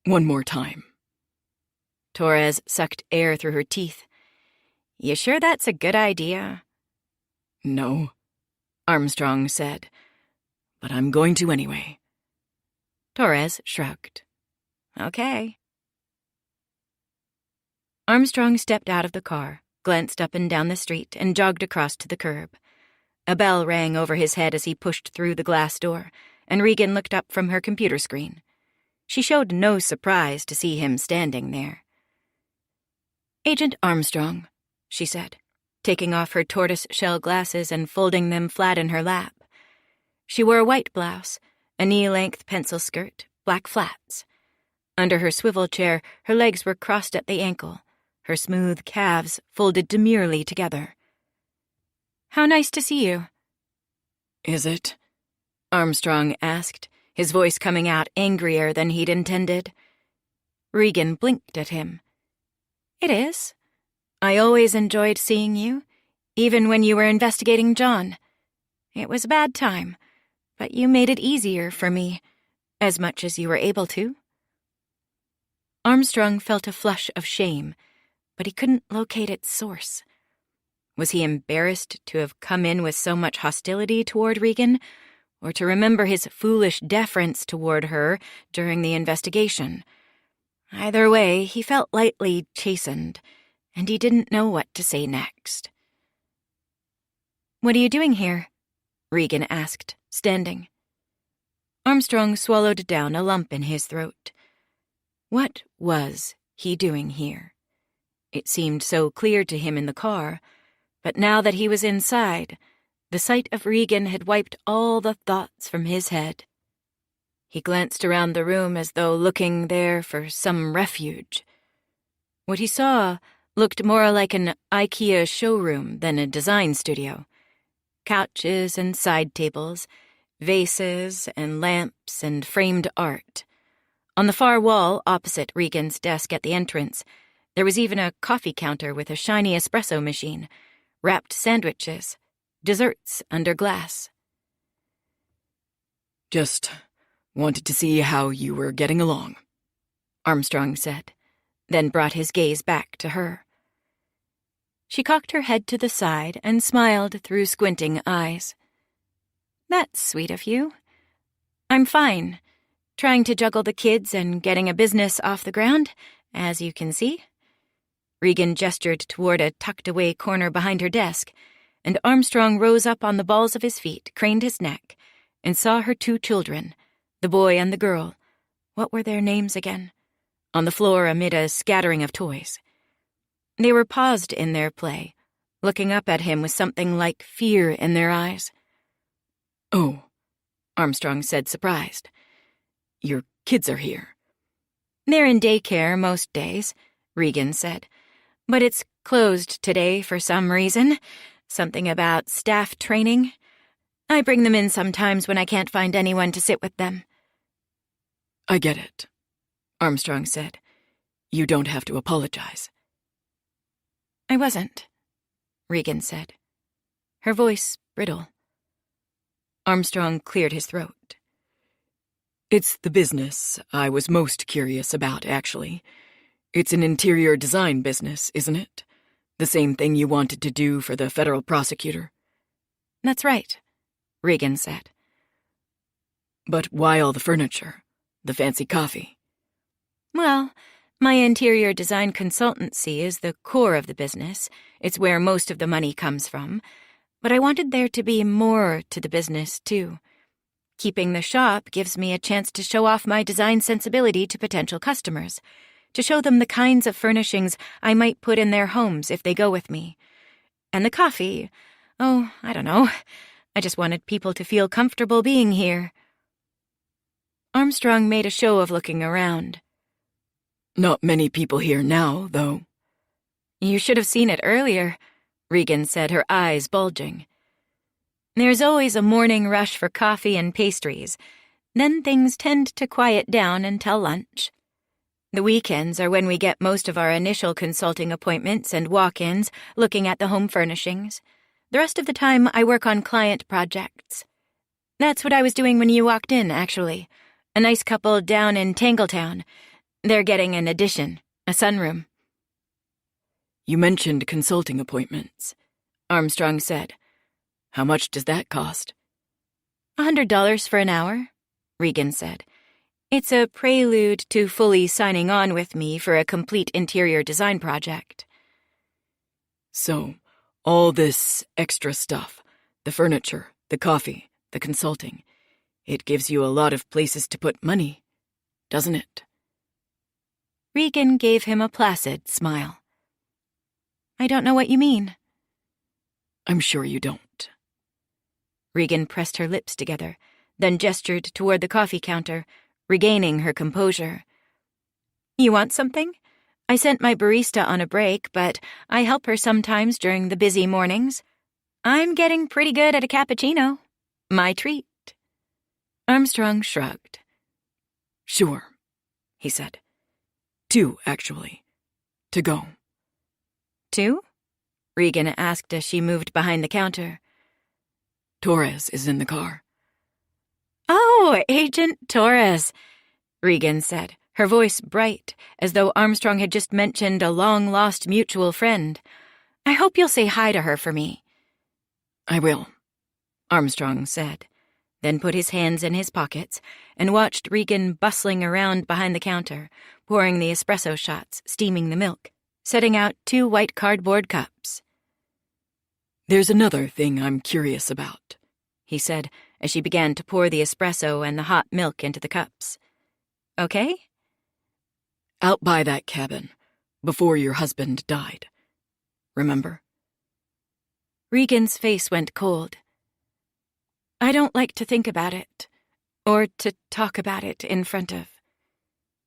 one more time." Torres sucked air through her teeth. "You sure that's a good idea?" "No," Armstrong said, "but I'm going to anyway." Torres shrugged. "Okay." Armstrong stepped out of the car, glanced up and down the street, and jogged across to the curb. A bell rang over his head as he pushed through the glass door, and Regan looked up from her computer screen. She showed no surprise to see him standing there. "Agent Armstrong," she said, taking off her tortoise-shell glasses and folding them flat in her lap. She wore a white blouse, a knee-length pencil skirt, black flats. Under her swivel chair, her legs were crossed at the ankle, her smooth calves folded demurely together. "How nice to see you." "Is it?" Armstrong asked, his voice coming out angrier than he'd intended. Regan blinked at him. "It is," I always enjoyed seeing you, even when you were investigating John. It was a bad time, but you made it easier for me, as much as you were able to." Armstrong felt a flush of shame, but he couldn't locate its source. Was he embarrassed to have come in with so much hostility toward Regan, or to remember his foolish deference toward her during the investigation? Either way, he felt lightly chastened, and he didn't know what to say next. "What are you doing here?" Regan asked, standing. Armstrong swallowed down a lump in his throat. What was he doing here? It seemed so clear to him in the car, but now that he was inside, the sight of Regan had wiped all the thoughts from his head. He glanced around the room as though looking there for some refuge. What he saw looked more like an IKEA showroom than a design studio. Couches and side tables, vases and lamps and framed art. On the far wall, opposite Regan's desk at the entrance, there was even a coffee counter with a shiny espresso machine, wrapped sandwiches, desserts under glass. "Just wanted to see how you were getting along," Armstrong said, then brought his gaze back to her. She cocked her head to the side and smiled through squinting eyes. "That's sweet of you. I'm fine, trying to juggle the kids and getting a business off the ground, as you can see." Regan gestured toward a tucked-away corner behind her desk, and Armstrong rose up on the balls of his feet, craned his neck, and saw her 2 children, the boy and the girl. What were their names again? On the floor amid a scattering of toys. They were paused in their play, looking up at him with something like fear in their eyes. "Oh," Armstrong said, surprised. "Your kids are here." "They're in daycare most days," Regan said, "but it's closed today for some reason. Something about staff training. I bring them in sometimes when I can't find anyone to sit with them." "I get it," Armstrong said. "You don't have to apologize." "I wasn't," Regan said, her voice brittle. Armstrong cleared his throat. "It's the business I was most curious about, actually. It's an interior design business, isn't it? The same thing you wanted to do for the federal prosecutor." "That's right," Regan said. "But why all the furniture? The fancy coffee?" "Well, my interior design consultancy is the core of the business. It's where most of the money comes from. But I wanted there to be more to the business, too. Keeping the shop gives me a chance to show off my design sensibility to potential customers, to show them the kinds of furnishings I might put in their homes if they go with me. And the coffee, oh, I don't know. I just wanted people to feel comfortable being here." Armstrong made a show of looking around. "Not many people here now, though." "You should have seen it earlier," Regan said, her eyes bulging. "There's always a morning rush for coffee and pastries. Then things tend to quiet down until lunch. The weekends are when we get most of our initial consulting appointments and walk-ins looking at the home furnishings. The rest of the time I work on client projects. That's what I was doing when you walked in, actually. A nice couple down in Tangletown. They're getting an addition, a sunroom." "You mentioned consulting appointments," Armstrong said. "How much does that cost?" $100 for an hour, Regan said. "It's a prelude to fully signing on with me for a complete interior design project." "So, all this extra stuff, the furniture, the coffee, the consulting, it gives you a lot of places to put money, doesn't it?" Regan gave him a placid smile. "I don't know what you mean." "I'm sure you don't." Regan pressed her lips together, then gestured toward the coffee counter, regaining her composure. "You want something? I sent my barista on a break, but I help her sometimes during the busy mornings. I'm getting pretty good at a cappuccino. My treat." Armstrong shrugged. "Sure," he said. "2, actually. To go." too?" Regan asked as she moved behind the counter. Torres is in the car. "Oh, Agent Torres," Regan said, her voice bright, as though Armstrong had just mentioned a long-lost mutual friend. "I hope you'll say hi to her for me." I will," Armstrong said, then put his hands in his pockets and watched Regan bustling around behind the counter, pouring the espresso shots, steaming the milk, setting out 2 white cardboard cups. "There's another thing I'm curious about," he said as she began to pour the espresso and the hot milk into the cups. "Okay?" "Out by that cabin, before your husband died. Remember?" Regan's face went cold. "I don't like to think about it, or to talk about it in front of."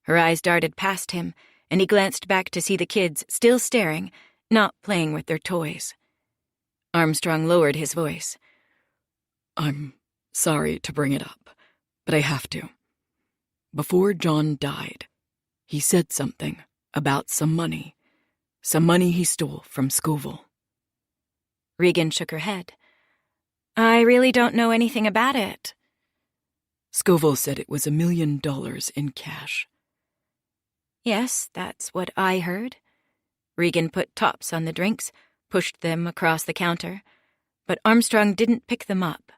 Her eyes darted past him, and he glanced back to see the kids still staring, not playing with their toys. Armstrong lowered his voice. "I'm sorry to bring it up, but I have to. Before John died, he said something about some money he stole from Scoville." Regan shook her head. "I really don't know anything about it." "Scoville said it was $1 million in cash." "Yes, that's what I heard." Regan put tops on the drinks, pushed them across the counter, but Armstrong didn't pick them up.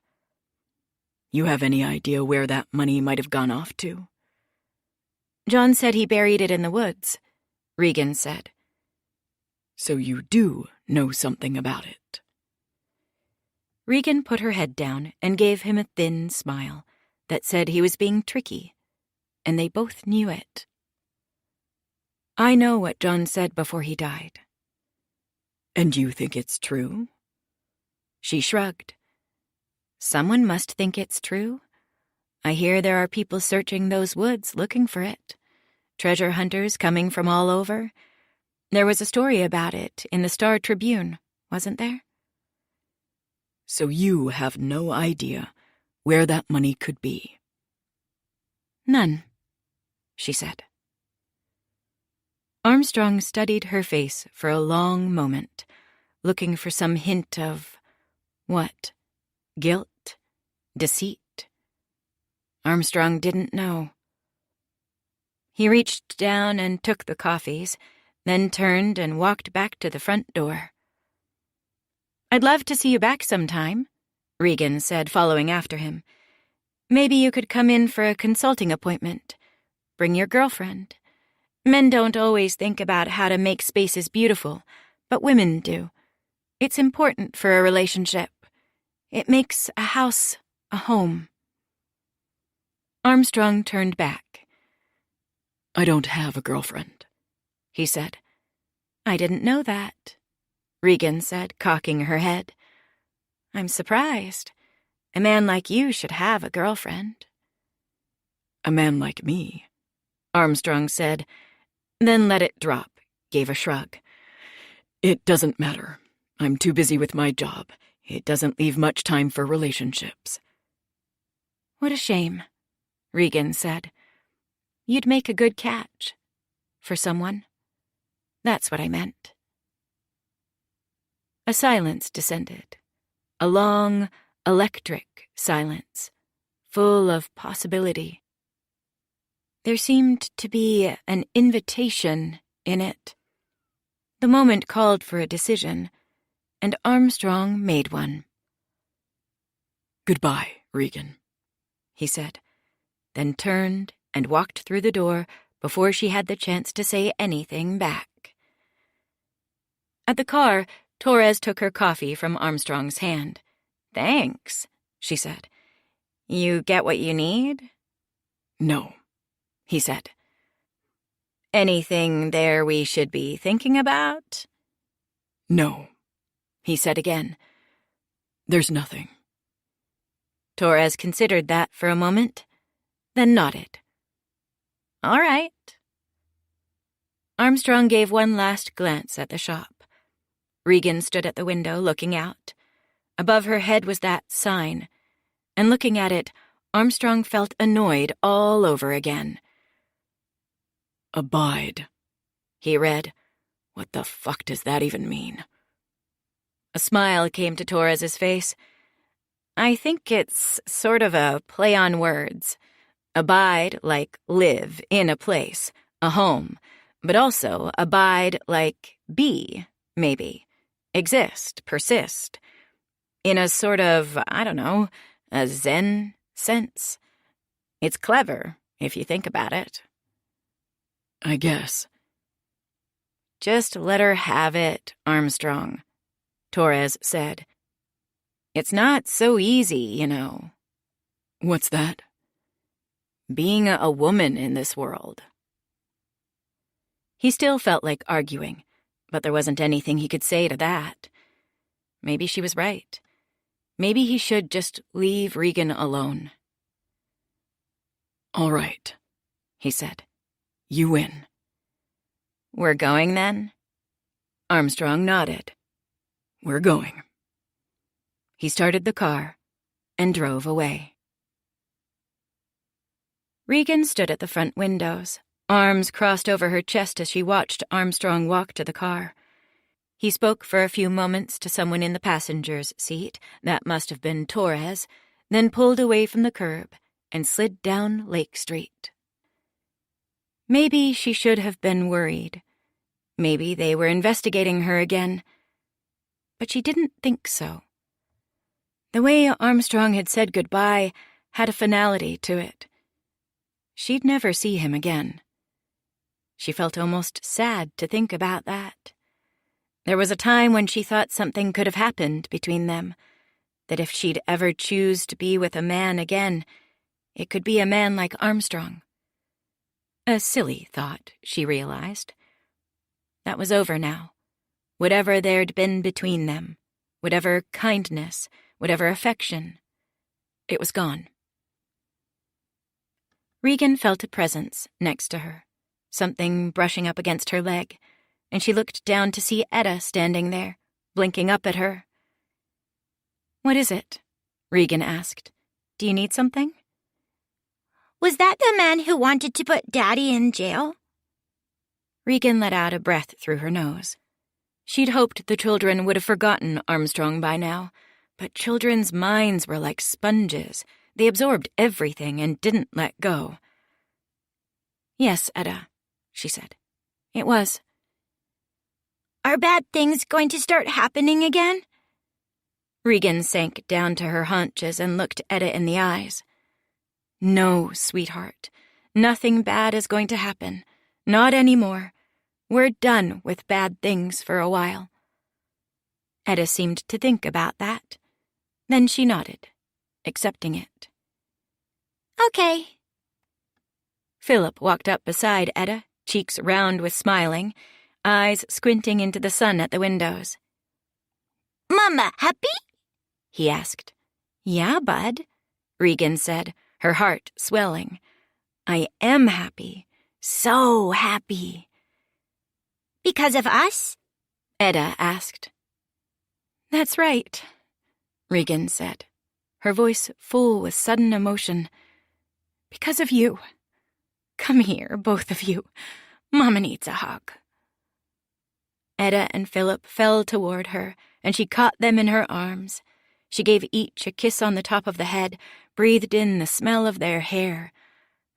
"You have any idea where that money might have gone off to?" "John said he buried it in the woods," Regan said. "So you do know something about it?" Regan put her head down and gave him a thin smile that said he was being tricky, and they both knew it. "I know what John said before he died." "And you think it's true?" She shrugged. "Someone must think it's true. I hear there are people searching those woods looking for it. Treasure hunters coming from all over. There was a story about it in the Star Tribune, wasn't there?" "So you have no idea where that money could be?" "None," she said. Armstrong studied her face for a long moment, looking for some hint of what? Guilt? Deceit? Armstrong didn't know. He reached down and took the coffees, then turned and walked back to the front door. "I'd love to see you back sometime," Regan said, following after him. "Maybe you could come in for a consulting appointment. Bring your girlfriend. Men don't always think about how to make spaces beautiful, but women do. It's important for a relationship. It makes a house a home." Armstrong turned back. "I don't have a girlfriend," he said. "I didn't know that," Regan said, cocking her head. "I'm surprised. A man like you should have a girlfriend." "A man like me," Armstrong said, then let it drop, gave a shrug. "It doesn't matter. I'm too busy with my job. It doesn't leave much time for relationships." "What a shame," Regan said. "You'd make a good catch. For someone. That's what I meant." A silence descended. A long, electric silence, full of possibility. There seemed to be an invitation in it. The moment called for a decision, and Armstrong made one. "Goodbye, Regan," he said, then turned and walked through the door before she had the chance to say anything back. At the car, Torres took her coffee from Armstrong's hand. "Thanks," she said. "You get what you need?" "No," he said. "Anything there we should be thinking about?" "No," he said again. "There's nothing." Torres considered that for a moment, then nodded. "All right." Armstrong gave one last glance at the shop. Regan stood at the window looking out. Above her head was that sign, and looking at it, Armstrong felt annoyed all over again. "Abide," he read, What the fuck does that even mean? A smile came to Torres's face. I think it's sort of a play on words. Abide like live in a place, a home, but also abide like be, maybe. Exist, persist. In a sort of, I don't know, a Zen sense. It's clever, if you think about it. I guess. Just let her have it, Armstrong, Torres said. It's not so easy, you know. What's that? Being a woman in this world. He still felt like arguing, but there wasn't anything he could say to that. Maybe she was right. Maybe he should just leave Regan alone. All right, he said. You win. We're going then? Armstrong nodded. We're going. He started the car and drove away. Regan stood at the front windows, arms crossed over her chest as she watched Armstrong walk to the car. He spoke for a few moments to someone in the passenger's seat, that must have been Torres, then pulled away from the curb and slid down Lake Street. Maybe she should have been worried. Maybe they were investigating her again. But she didn't think so. The way Armstrong had said goodbye had a finality to it. She'd never see him again. She felt almost sad to think about that. There was a time when she thought something could have happened between them, that if she'd ever choose to be with a man again, it could be a man like Armstrong. A silly thought, she realized. That was over now. Whatever there'd been between them, whatever kindness, whatever affection, it was gone. Regan felt a presence next to her, something brushing up against her leg, and she looked down to see Etta standing there, blinking up at her. "What is it?" Regan asked. "Do you need something?" Was that the man who wanted to put Daddy in jail? Regan let out a breath through her nose. She'd hoped the children would have forgotten Armstrong by now, but children's minds were like sponges. They absorbed everything and didn't let go. "Yes, Etta," she said. "It was." Are bad things going to start happening again? Regan sank down to her haunches and looked Etta in the eyes. "No, sweetheart. Nothing bad is going to happen. Not anymore. We're done with bad things for a while." Etta seemed to think about that. Then she nodded, accepting it. Okay. Philip walked up beside Etta, cheeks round with smiling, eyes squinting into the sun at the windows. Mama, happy? He asked. "Yeah, bud," Regan said, her heart swelling. "I am happy. So happy." Because of us? Etta asked. "That's right," Regan said, her voice full with sudden emotion. "Because of you. Come here, both of you. Mama needs a hug." Etta and Philip fell toward her, and she caught them in her arms. She gave each a kiss on the top of the head, breathed in the smell of their hair,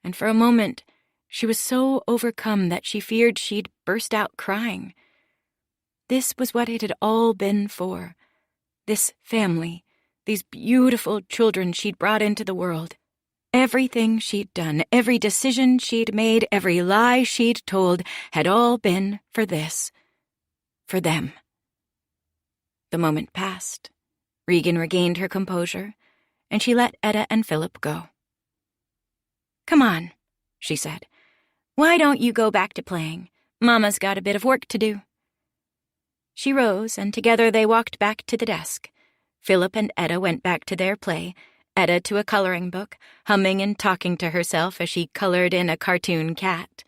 and for a moment she was so overcome that she feared she'd burst out crying. This was what it had all been for. This family, these beautiful children she'd brought into the world. Everything she'd done, every decision she'd made, every lie she'd told had all been for this. For them. The moment passed. Regan regained her composure, and she let Etta and Philip go. "Come on," she said. "Why don't you go back to playing? Mama's got a bit of work to do." She rose, and together they walked back to the desk. Philip and Etta went back to their play, Etta to a coloring book, humming and talking to herself as she colored in a cartoon cat,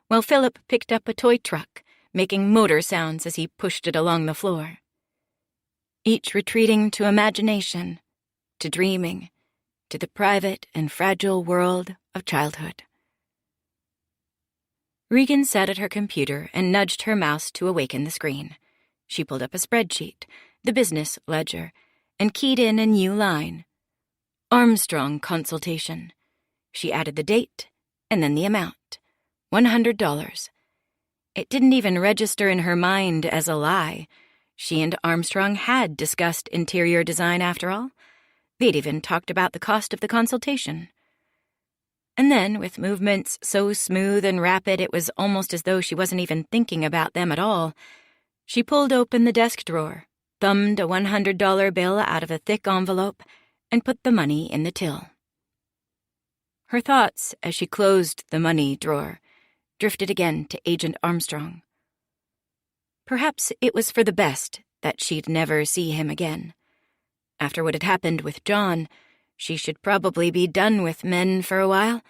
while Philip picked up a toy truck, making motor sounds as he pushed it along the floor. Each retreating to imagination, to dreaming, to the private and fragile world of childhood. Regan sat at her computer and nudged her mouse to awaken the screen. She pulled up a spreadsheet, the business ledger, and keyed in a new line. Armstrong consultation. She added the date and then the amount. $100. It didn't even register in her mind as a lie. She and Armstrong had discussed interior design after all. They'd even talked about the cost of the consultation. And then, with movements so smooth and rapid it was almost as though she wasn't even thinking about them at all, she pulled open the desk drawer, thumbed a $100 bill out of a thick envelope, and put the money in the till. Her thoughts, as she closed the money drawer, drifted again to Agent Armstrong. Perhaps it was for the best that she'd never see him again. After what had happened with John, she should probably be done with men for a while,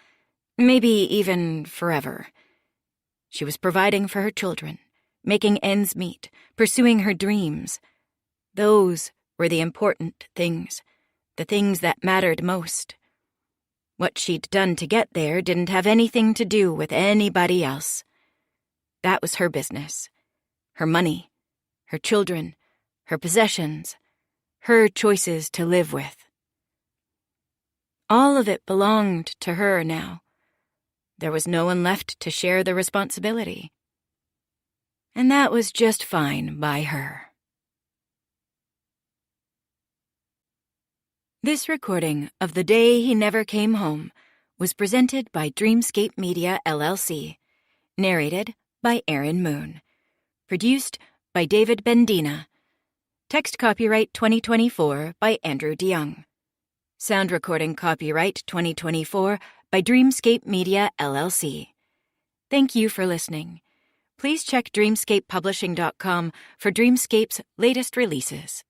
maybe even forever. She was providing for her children, making ends meet, pursuing her dreams. Those were the important things, the things that mattered most. What she'd done to get there didn't have anything to do with anybody else. That was her business. Her money, her children, her possessions, her choices to live with. All of it belonged to her now. There was no one left to share the responsibility. And that was just fine by her. This recording of The Day He Never Came Home was presented by Dreamscape Media, LLC. Narrated by Aaron Moon. Produced by David Bendina. Text copyright 2024 by Andrew DeYoung. Sound recording copyright 2024 by Dreamscape Media, LLC. Thank you for listening. Please check dreamscapepublishing.com for Dreamscape's latest releases.